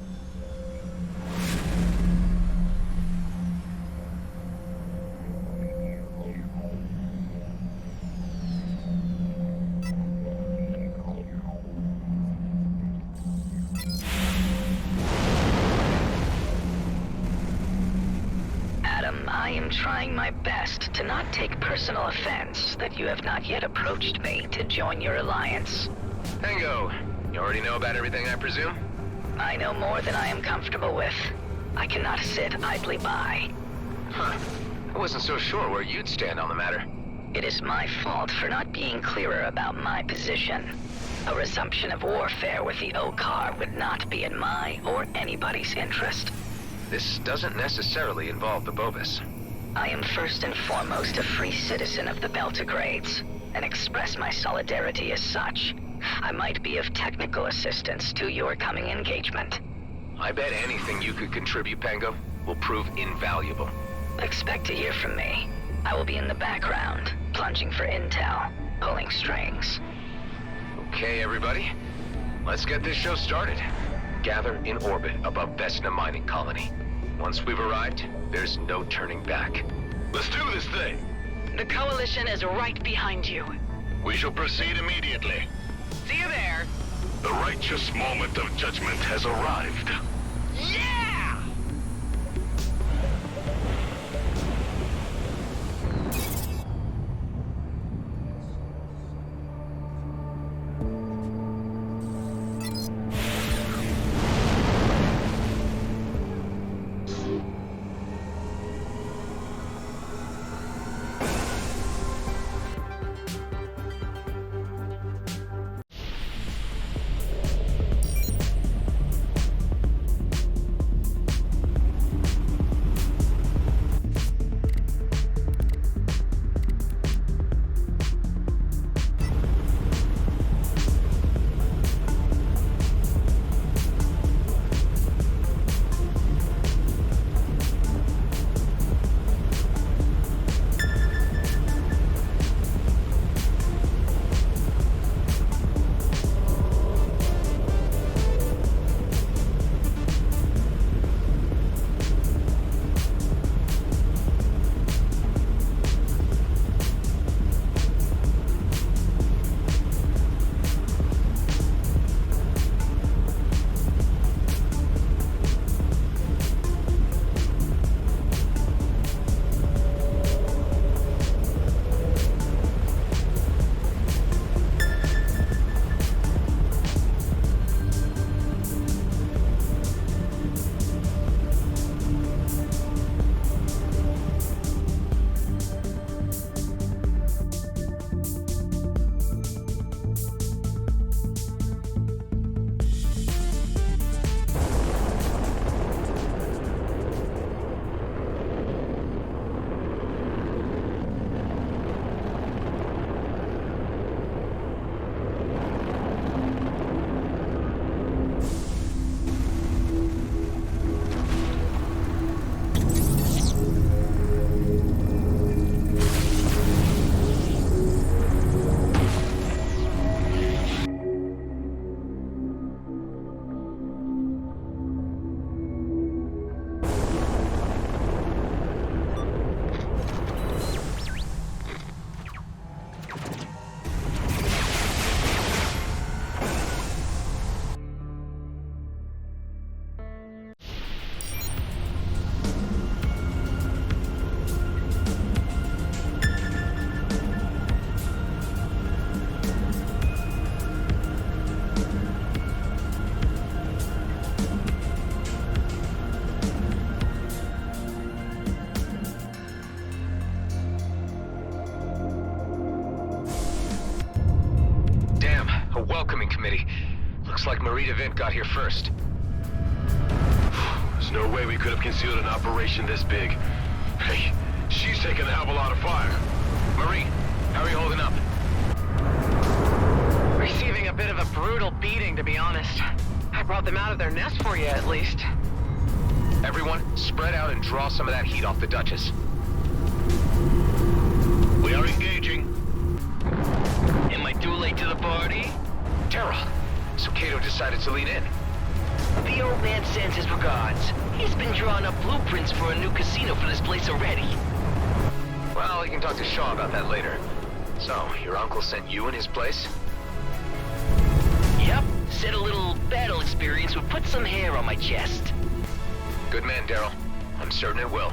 I am trying my best to not take personal offense that you have not yet approached me to join your alliance. Tango, you already know about everything, I presume? I know more than I am comfortable with. I cannot sit idly by. Huh. I wasn't so sure where you'd stand on the matter. It is my fault for not being clearer about my position. A resumption of warfare with the Okar would not be in my or anybody's interest. This doesn't necessarily involve the Bovis. I am first and foremost a free citizen of the Beltagrades, and express my solidarity as such. I might be of technical assistance to your coming engagement. I bet anything you could contribute, Pango, will prove invaluable. Expect to hear from me. I will be in the background, plunging for intel, pulling strings. Okay, everybody. Let's get this show started. Gather in orbit above Vesna Mining Colony. Once we've arrived, there's no turning back. Let's do this thing! The Coalition is right behind you. We shall proceed immediately. See you there. The righteous moment of judgment has arrived. Yeah! welcoming committee. Looks like Marie DeVint got here first. There's no way we could have concealed an operation this big. Hey, she's taking a hell of a lot of fire. Marie, how are you holding up? Receiving a bit of a brutal beating, to be honest. I brought them out of their nest for you, at least. Everyone, spread out and draw some of that heat off the Duchess. We are engaging. Am I too late to the party? Daryl, so Cato decided to lean in. The old man sends his regards. He's been drawing up blueprints for a new casino for this place already. Well, you can talk to Shaw about that later. So, your uncle sent you in his place? Yep, said a little battle experience would put some hair on my chest. Good man, Daryl. I'm certain it will.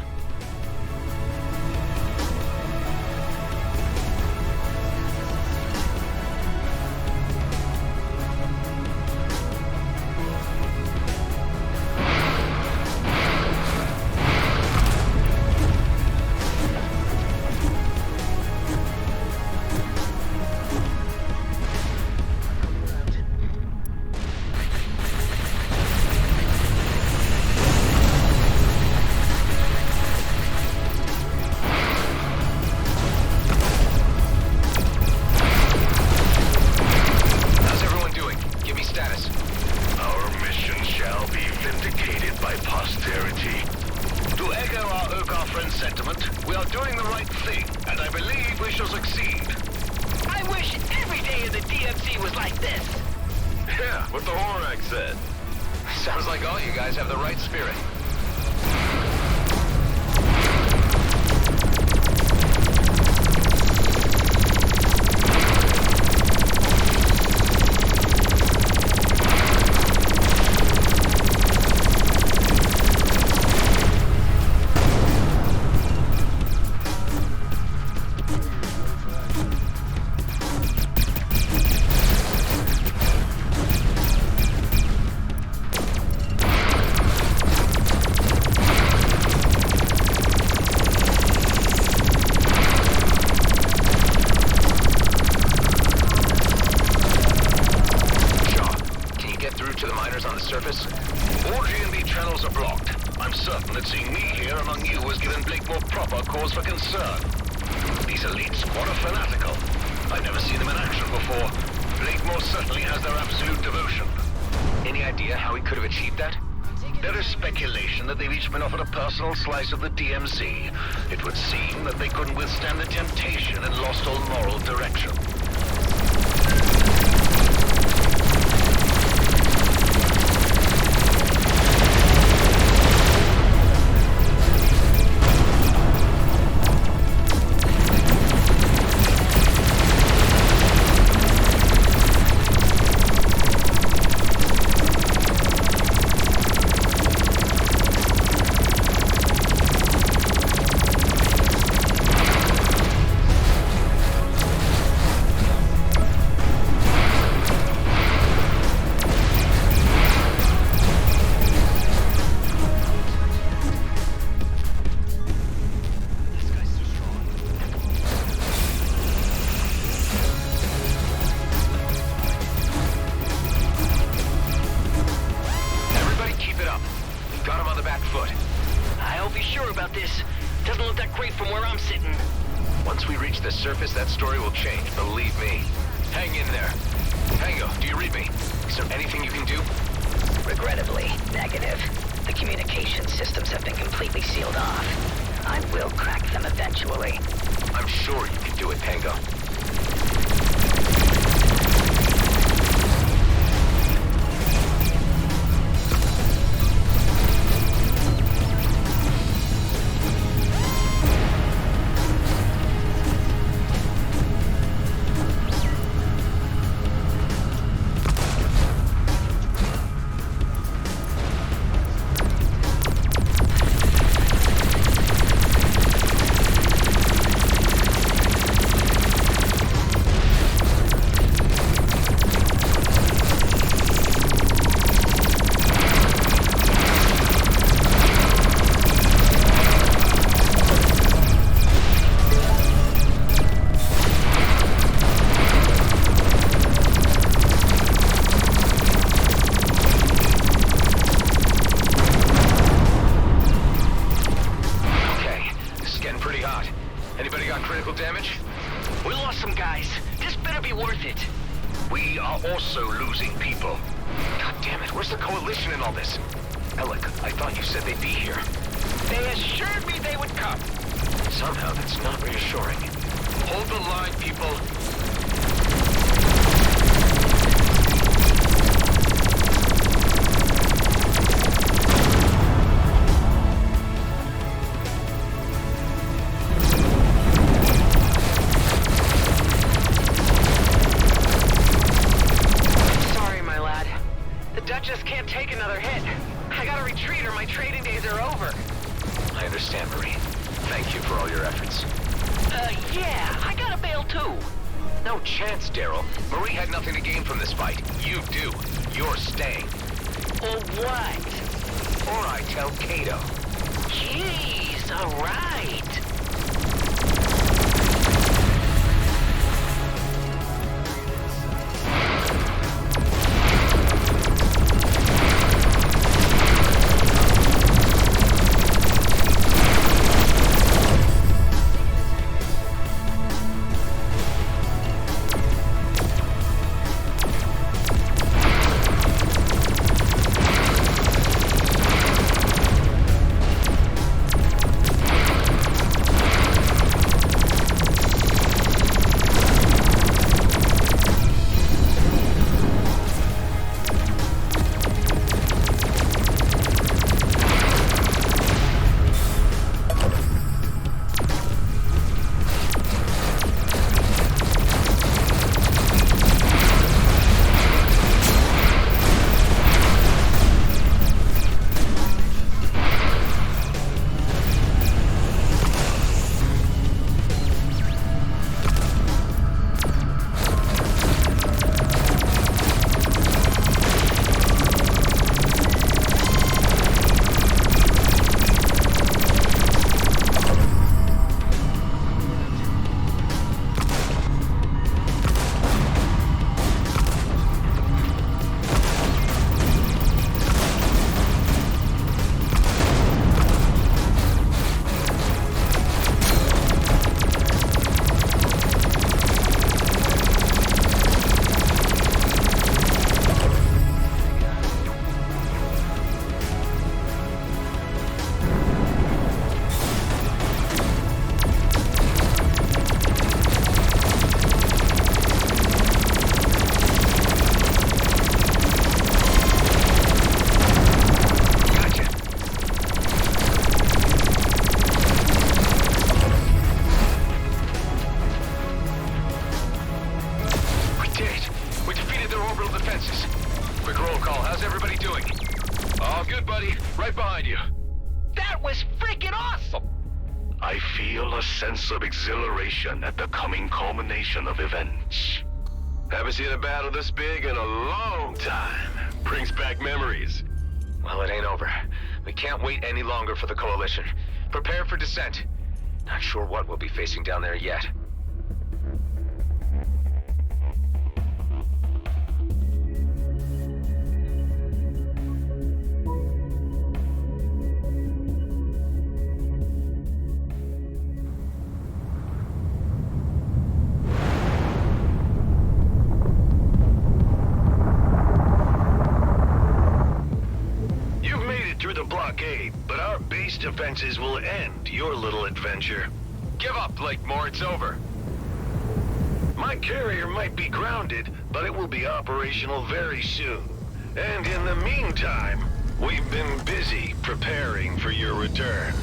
Sounds like all you guys have the right spirit. Slice of the DMZ, it would seem that they couldn't withstand the temptation and lost all moral direction. Surface, that story will change, believe me. Hang in there. Tango, do you read me? Is there anything you can do? Regrettably, negative. The communication systems have been completely sealed off. I will crack them eventually. I'm sure you can do it, Tango. losing people. God damn it, where's the Coalition in all this? Alec, I thought you said they'd be here. They assured me they would come. Somehow that's not reassuring. Hold the line, people. Sorry, my lad. The Duchess can't take another hit. I gotta retreat or my trading days are over. I understand, Marie. Thank you for all your efforts. Yeah, I gotta bail too. No chance, Daryl. Marie had nothing to gain from this fight. You do. You're staying. Or what? Or I tell Kato. Jeez, alright. Sense of exhilaration at the coming culmination of events. Haven't seen a battle this big in a long time. Brings back memories. Well, it ain't over. We can't wait any longer for the Coalition. Prepare for descent. Not sure what we'll be facing down there yet. But our base defenses will end your little adventure. Give up, Blakemore, it's over. My carrier might be grounded, but it will be operational very soon. And in the meantime, we've been busy preparing for your return.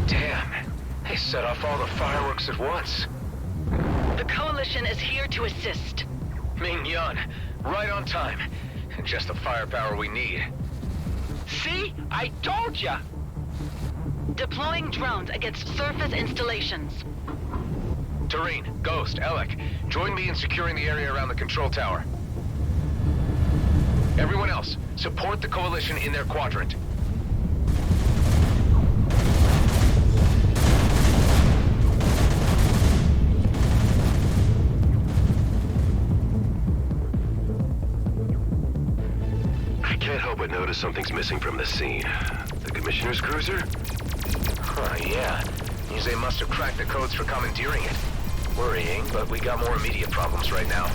Damn, they set off all the fireworks at once. The Coalition is here to assist. Ming-Yun, right on time. Just the firepower we need. See? I told ya! Deploying drones against surface installations. Tareen, Ghost, Alec, join me in securing the area around the control tower. Everyone else, support the Coalition in their quadrant. I can't help but notice something's missing from the scene. The Commissioner's cruiser? Yeah. Means they must have cracked the codes for commandeering it. Worrying, but we got more immediate problems right now.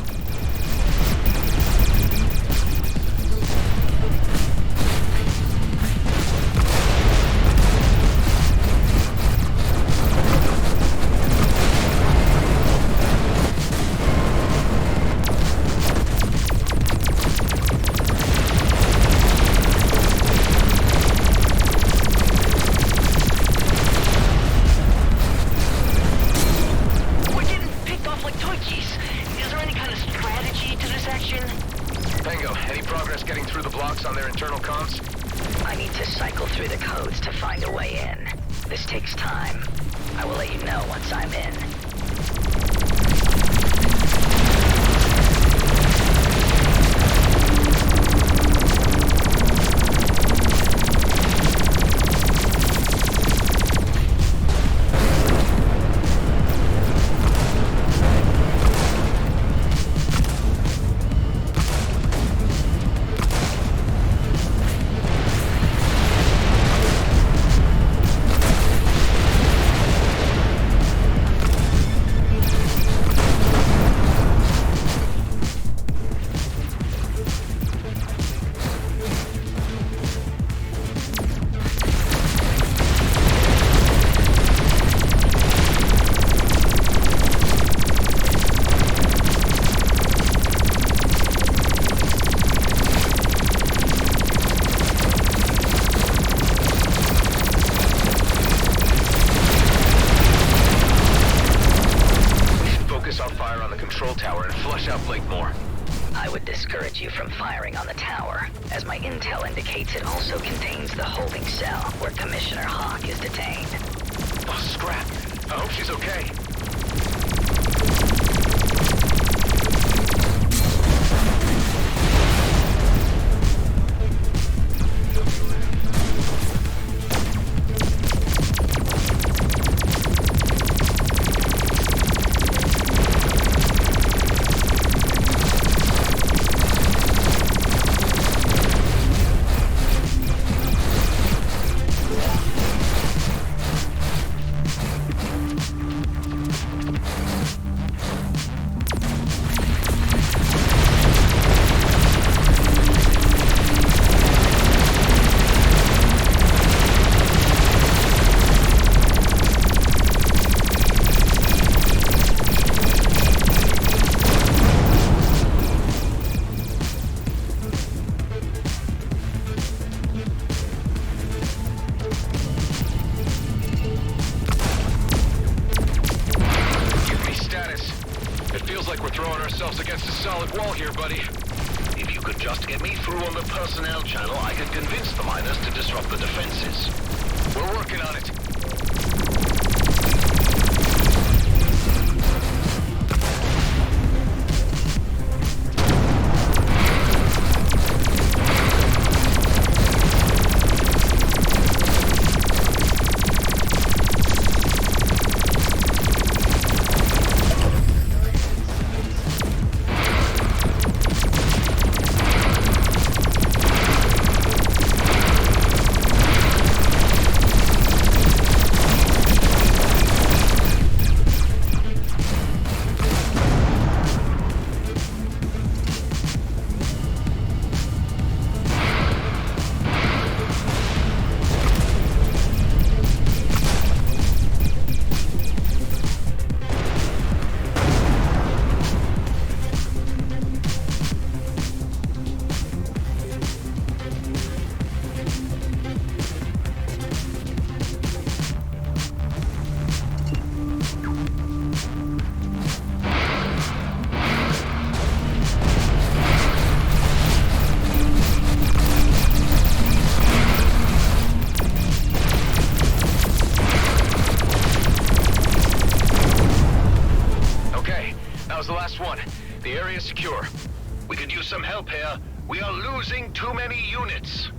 some help here. We are losing too many units.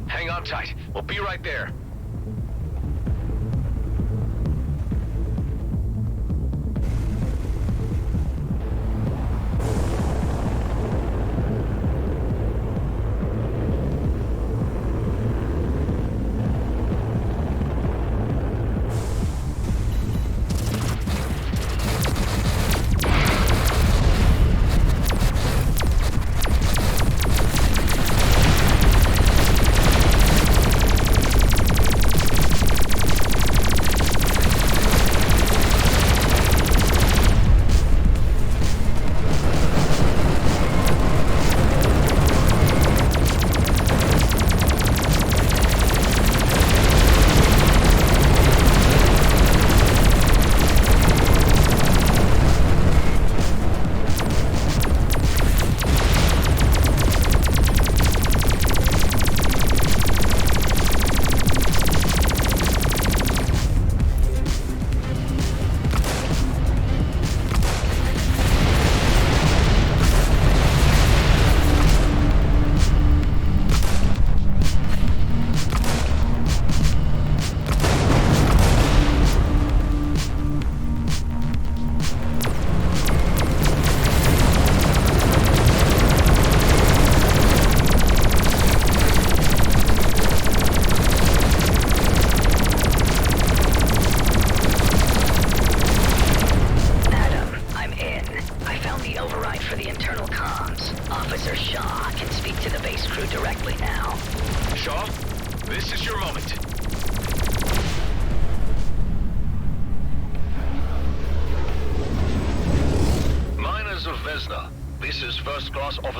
Hang on tight. We'll be right there.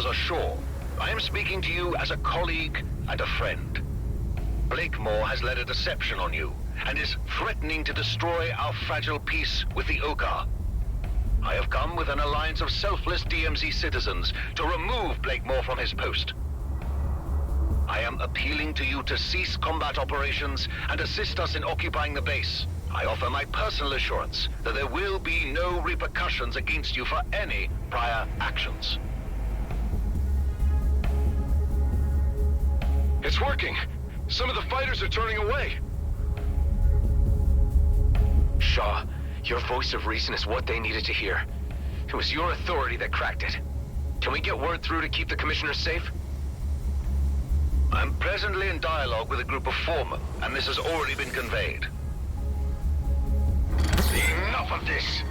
ashore. I am speaking to you as a colleague and a friend. Blakemore has led a deception on you, and is threatening to destroy our fragile peace with the Okar. I have come with an alliance of selfless DMZ citizens to remove Blakemore from his post. I am appealing to you to cease combat operations and assist us in occupying the base. I offer my personal assurance that there will be no repercussions against you for any prior actions. It's working! Some of the fighters are turning away! Shaw, your voice of reason is what they needed to hear. It was your authority that cracked it. Can we get word through to keep the commissioners safe? I'm presently in dialogue with a group of foremen, and this has already been conveyed. Enough of this!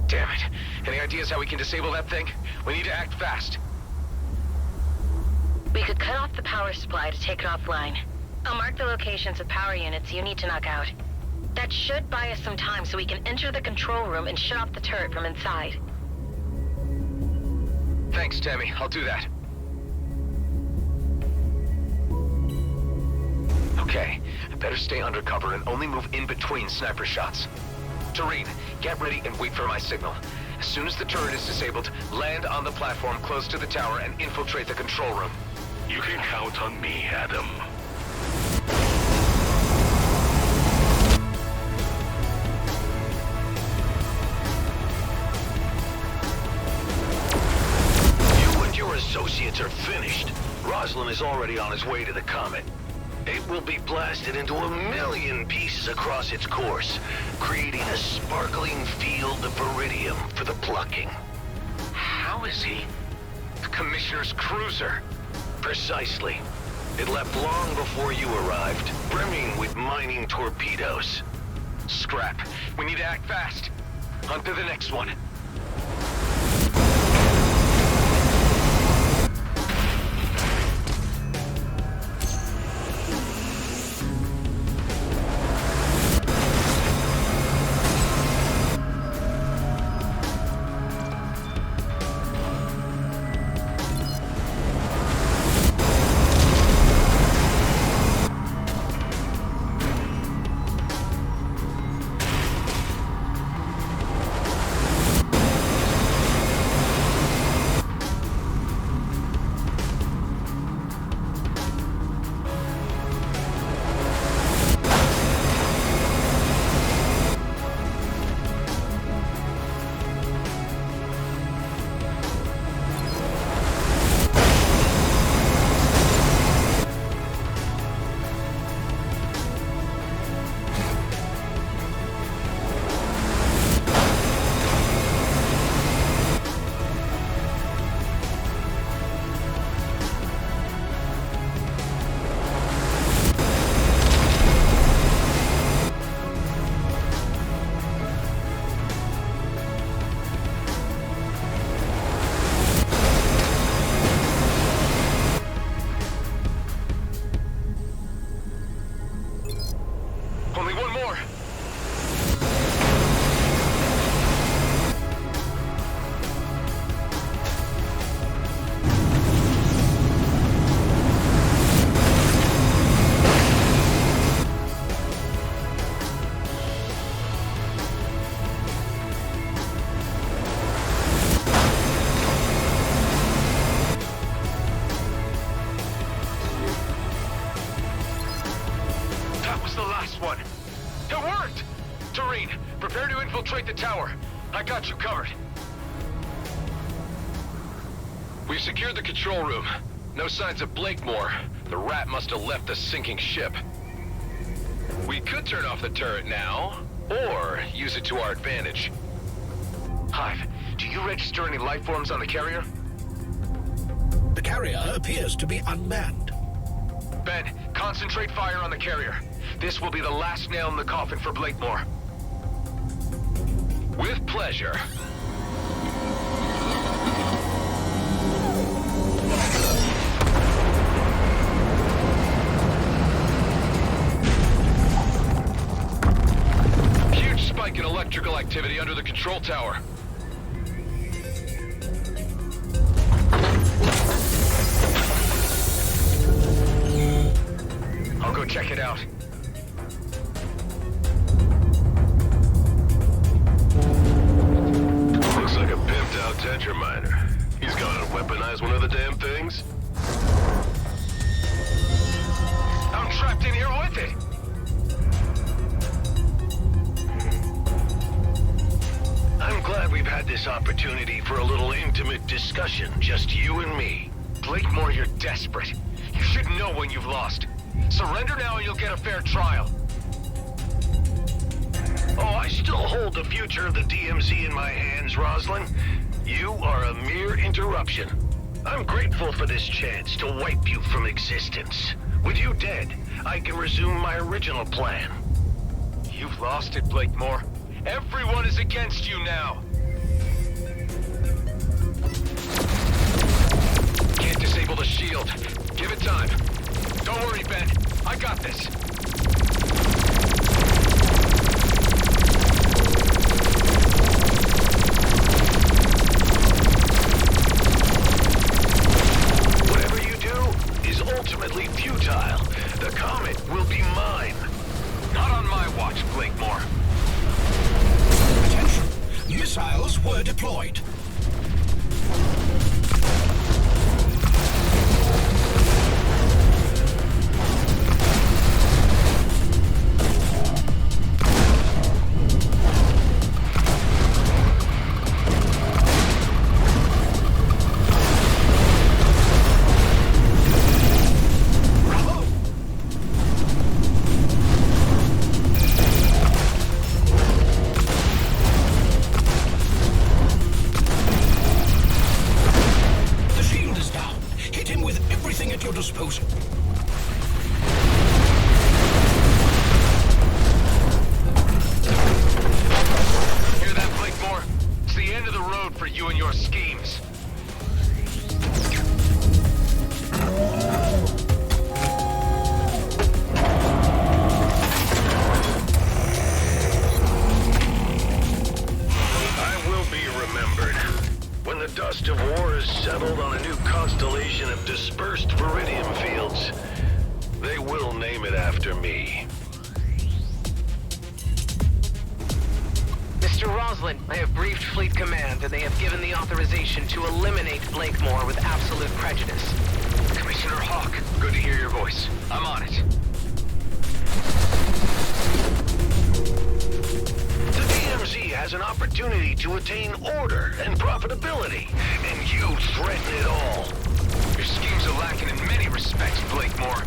Damn it. Any ideas how we can disable that thing? We need to act fast. We could cut off the power supply to take it offline. I'll mark the locations of power units you need to knock out. That should buy us some time so we can enter the control room and shut off the turret from inside. Thanks, Tammy. I'll do that. Okay, I better stay undercover and only move in between sniper shots. Tareen, get ready and wait for my signal. As soon as the turret is disabled, land on the platform close to the tower and infiltrate the control room. You can count on me, Adam. Your associates are finished. Roslin is already on his way to the comet. It will be blasted into 1,000,000 pieces across its course, creating a sparkling field of iridium for the plucking. How is he? The Commissioner's cruiser. Precisely. It left long before you arrived, brimming with mining torpedoes. Scrap. We need to act fast. On to the next one. Only one more. That was the last one. It worked! Tareen, prepare to infiltrate the tower. I got you covered. We've secured the control room. No signs of Blakemore. The rat must have left the sinking ship. We could turn off the turret now, or use it to our advantage. Hive, do you register any life forms on the carrier? The carrier appears to be unmanned. Ben, concentrate fire on the carrier. This will be the last nail in the coffin for Blakemore. With pleasure. activity under the control tower. I'll go check it out. Looks like a pimped-out Tetra-miner. He's gonna weaponize one of the damn things? I'm trapped in here with it! I'm glad we've had this opportunity for a little intimate discussion, just you and me. Blakemore, you're desperate. You should know when you've lost. Surrender now and you'll get a fair trial. Oh, I still hold the future of the DMZ in my hands, Roslyn. You are a mere interruption. I'm grateful for this chance to wipe you from existence. With you dead, I can resume my original plan. You've lost it, Blakemore. Everyone is against you now. Can't disable the shield. Give it time. Don't worry, Ben. I got this. Whatever you do is ultimately futile. The comet will be mine. Not on my watch, Blakemore. Attention! Missiles were deployed. Disposal. Hear that, Blakemore? It's the end of the road for you and your schemes. I will be remembered. When the dust of war is settled on a new constellation of dispersed Viridium fields, they will name it after me. Mr. Roslin, I have briefed Fleet Command, and they have given the authorization to eliminate Blakemore with absolute prejudice. Commissioner Hawk, good to hear your voice. I'm on it. The DMZ has an opportunity to attain order and profitability, and you threaten it all. Your schemes are lacking in many respects, Blakemore.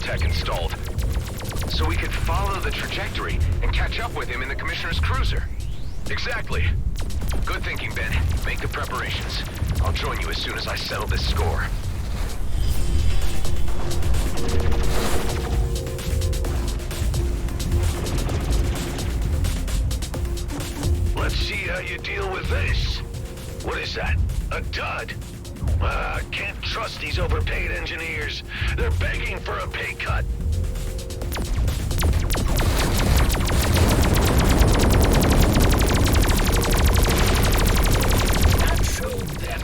tech installed. So we could follow the trajectory and catch up with him in the Commissioner's cruiser. Exactly. Good thinking, Ben. Make the preparations. I'll join you as soon as I settle this score. Let's see how you deal with this. What is that? A dud? Can't trust these overpaid engineers. They're begging for a pay cut. That showed them.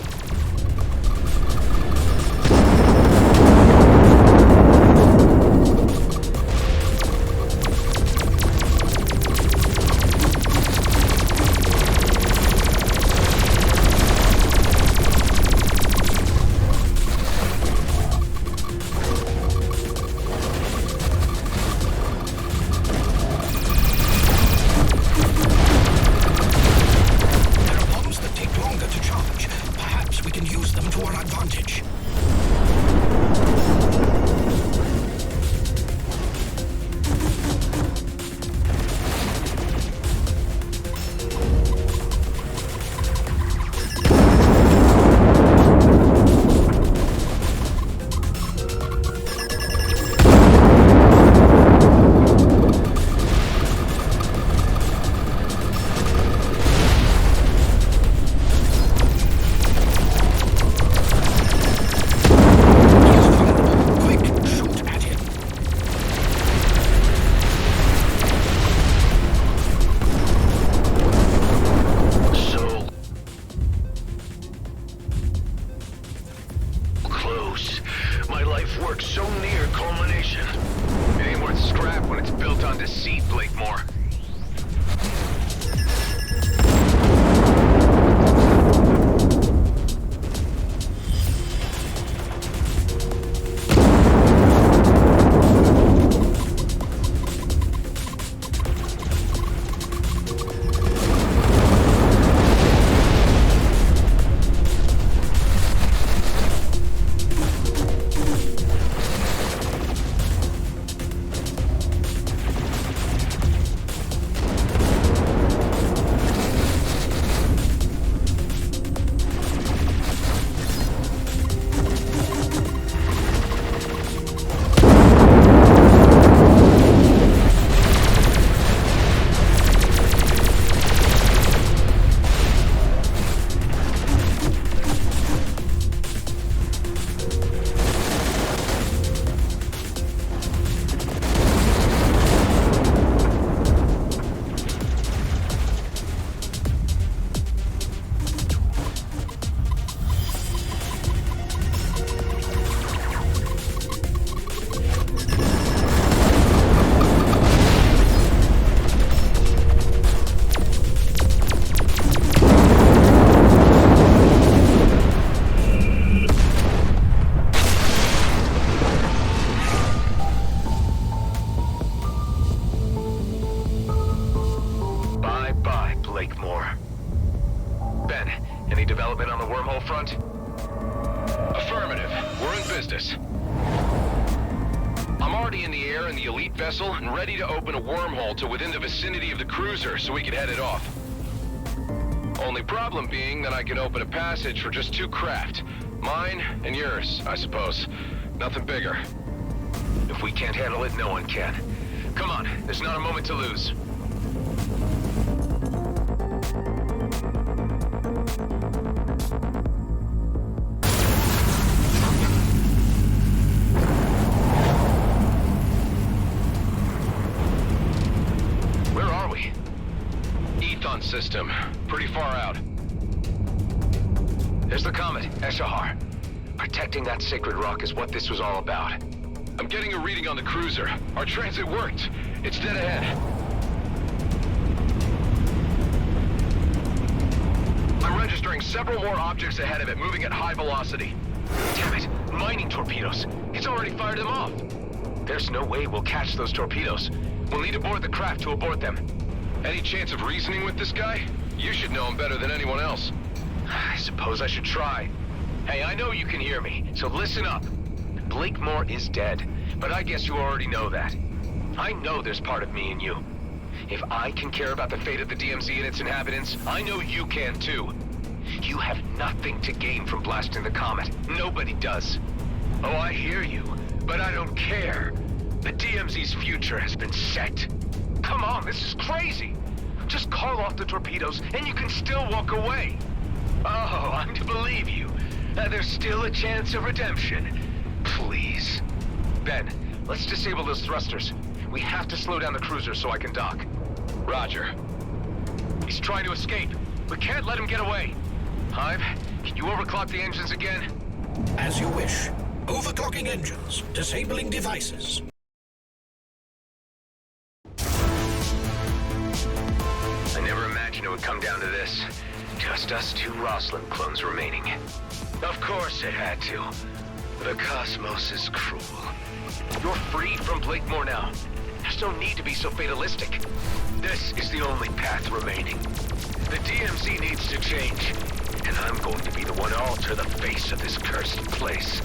And ready to open a wormhole to within the vicinity of the cruiser so we can head it off. Only problem being that I can open a passage for just 2 craft. Mine and yours, I suppose. Nothing bigger. If we can't handle it, no one can. Come on, there's not a moment to lose. System. Pretty far out. There's the comet, Eshahar. Protecting that sacred rock is what this was all about. I'm getting a reading on the cruiser. Our transit worked. It's dead ahead. I'm registering several more objects ahead of it, moving at high velocity. Damn it! Mining torpedoes. It's already fired them off. There's no way we'll catch those torpedoes. We'll need to board the craft to abort them. Any chance of reasoning with this guy? You should know him better than anyone else. I suppose I should try. Hey, I know you can hear me, so listen up. Blakemore is dead, but I guess you already know that. I know there's part of me in you. If I can care about the fate of the DMZ and its inhabitants, I know you can too. You have nothing to gain from blasting the comet. Nobody does. Oh, I hear you, but I don't care. The DMZ's future has been set. Come on, this is crazy. Just call off the torpedoes and you can still walk away. Oh, I'm to believe you. there's still a chance of redemption. Please. Ben, let's disable those thrusters. We have to slow down the cruiser so I can dock. Roger. He's trying to escape. We can't let him get away. Hive, can you overclock the engines again? As you wish. Overclocking engines. Disabling devices. I never imagined it would come down to this. Just us two Roslin clones remaining. Of course it had to. The cosmos is cruel. You're freed from Blakemore now. There's no need to be so fatalistic. This is the only path remaining. The DMZ needs to change, and I'm going to be the one to alter the face of this cursed place.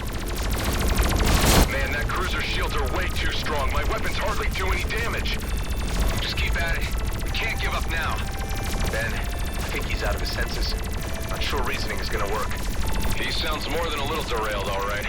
Man, that cruiser's shields are way too strong. My weapons hardly do any damage. Just keep at it. We can't give up now. Ben, I think he's out of his senses. Not sure reasoning is gonna work. He sounds more than a little derailed, all right.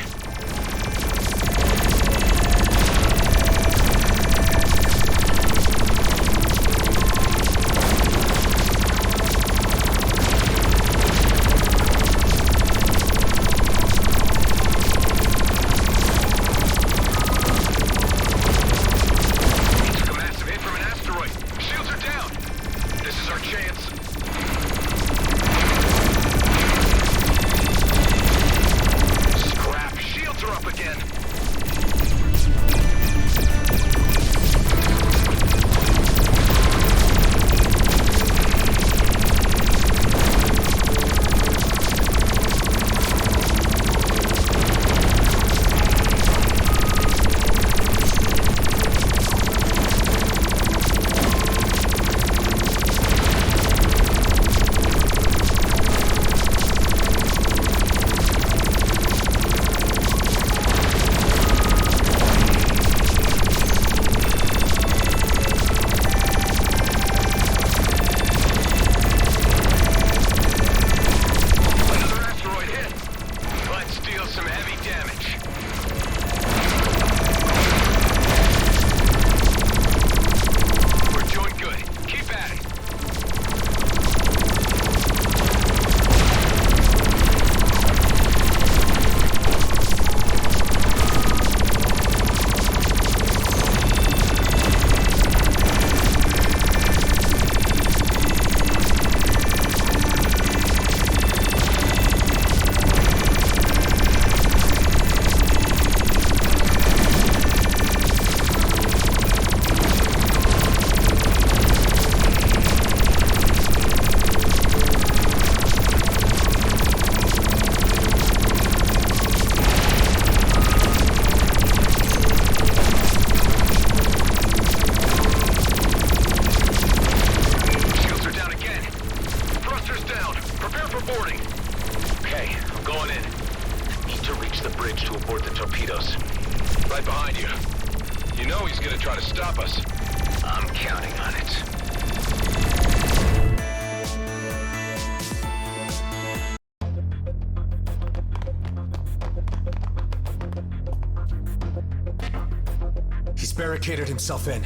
Barricaded himself in.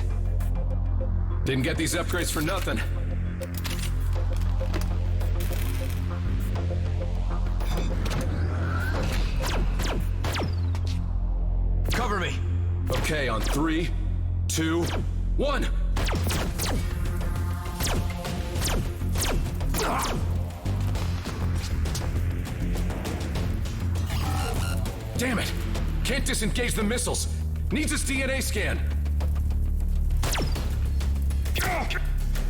Didn't get these upgrades for nothing. Cover me! Okay, on 3, 2, 1! Damn it! Can't disengage the missiles! Needs his DNA scan!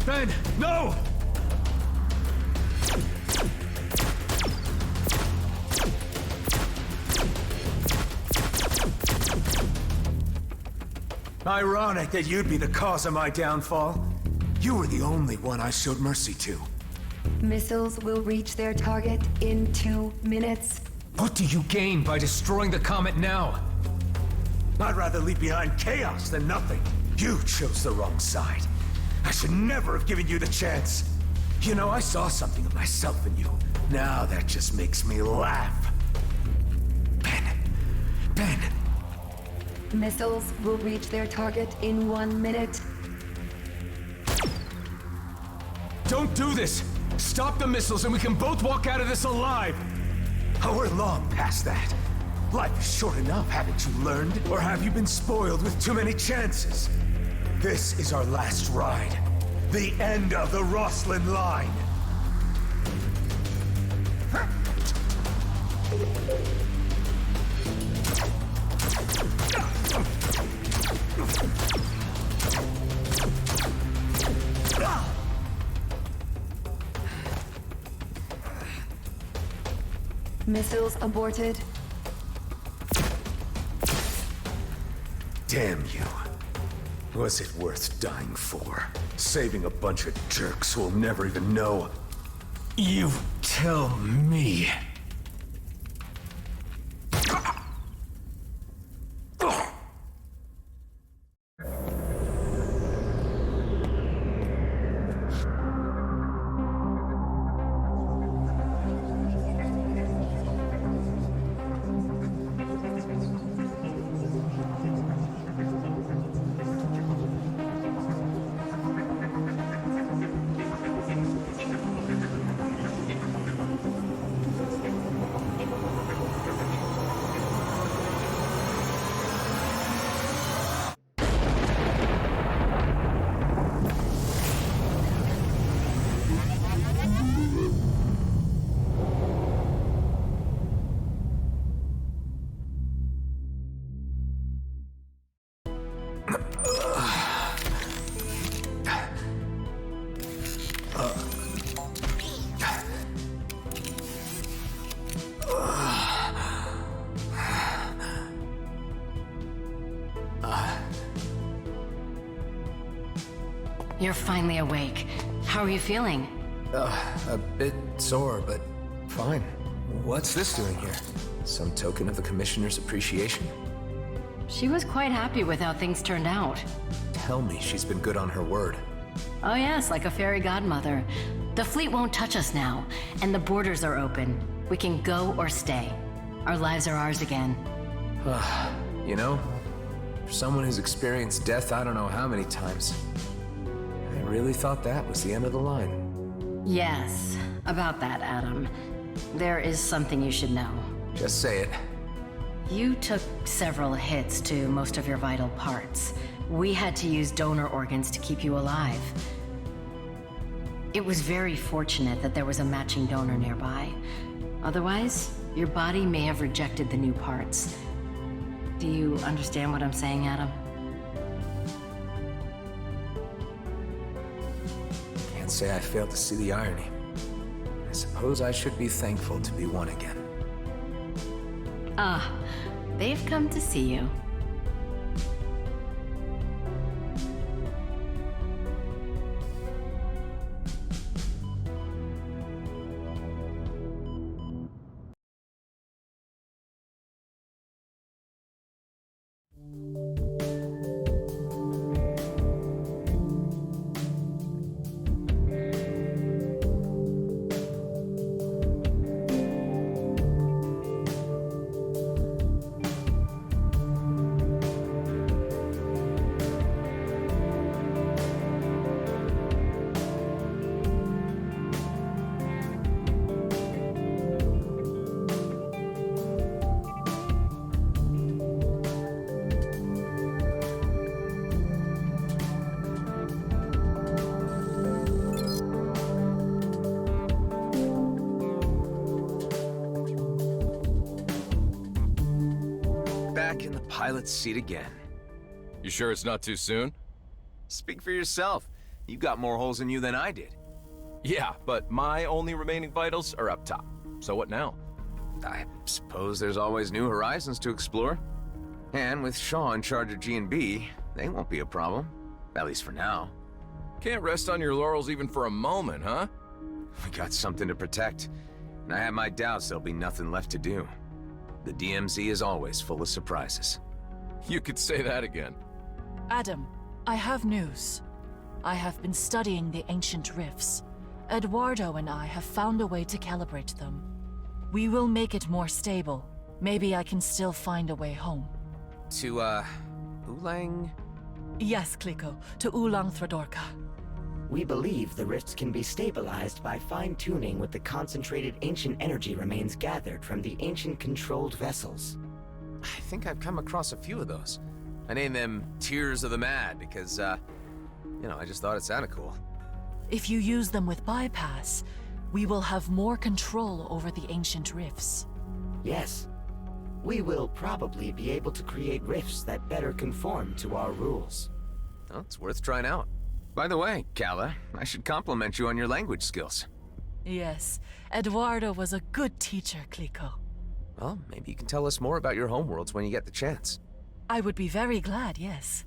Ben, no! Ironic that you'd be the cause of my downfall. You were the only one I showed mercy to. Missiles will reach their target in 2 minutes. What do you gain by destroying the comet now? I'd rather leave behind chaos than nothing. You chose the wrong side. I should never have given you the chance. You know, I saw something of myself in you. Now that just makes me laugh. Ben. Missiles will reach their target in 1 minute. Don't do this! Stop the missiles and we can both walk out of this alive! Oh, we're long past that. Life is short enough, haven't you learned? Or have you been spoiled with too many chances? This is our last ride. The end of the Rosslyn line. Missiles aborted. Damn you. Was it worth dying for? Saving a bunch of jerks who'll never even know? You tell me. You're finally awake. How are you feeling? A bit sore, but fine. What's this doing here? Some token of the Commissioner's appreciation? She was quite happy with how things turned out. Tell me she's been good on her word. Oh yes, like a fairy godmother. The fleet won't touch us now, and the borders are open. We can go or stay. Our lives are ours again. You know, for someone who's experienced death I don't know how many times, I really thought that was the end of the line. Yes, about that, Adam. There is something you should know. Just say it. You took several hits to most of your vital parts. We had to use donor organs to keep you alive. It was very fortunate that there was a matching donor nearby. Otherwise, your body may have rejected the new parts. Do you understand what I'm saying, Adam? Can't say I failed to see the irony. I suppose I should be thankful to be one again. Ah, they've come to see you. Back in the pilot's seat again. You sure it's not too soon? Speak for yourself. You got more holes in you than I did. Yeah, but my only remaining vitals are up top. So what now? I suppose there's always new horizons to explore. And with Shaw in charge of G&B, they won't be a problem. At least for now. Can't rest on your laurels even for a moment, huh? We got something to protect. And I have my doubts there'll be nothing left to do. The DMZ is always full of surprises. You could say that again. Adam, I have news. I have been studying the ancient rifts. Eduardo and I have found a way to calibrate them. We will make it more stable. Maybe I can still find a way home. To, Ulang? Yes, Kliko, to Ulang Thradorka. We believe the rifts can be stabilized by fine-tuning with the concentrated ancient energy remains gathered from the ancient-controlled vessels. I think I've come across a few of those. I named them Tears of the Mad because, I just thought it sounded cool. If you use them with bypass, we will have more control over the ancient rifts. Yes. We will probably be able to create rifts that better conform to our rules. Well, it's worth trying out. By the way, Calla, I should compliment you on your language skills. Yes, Eduardo was a good teacher, Clico. Well, maybe you can tell us more about your homeworlds when you get the chance. I would be very glad, yes.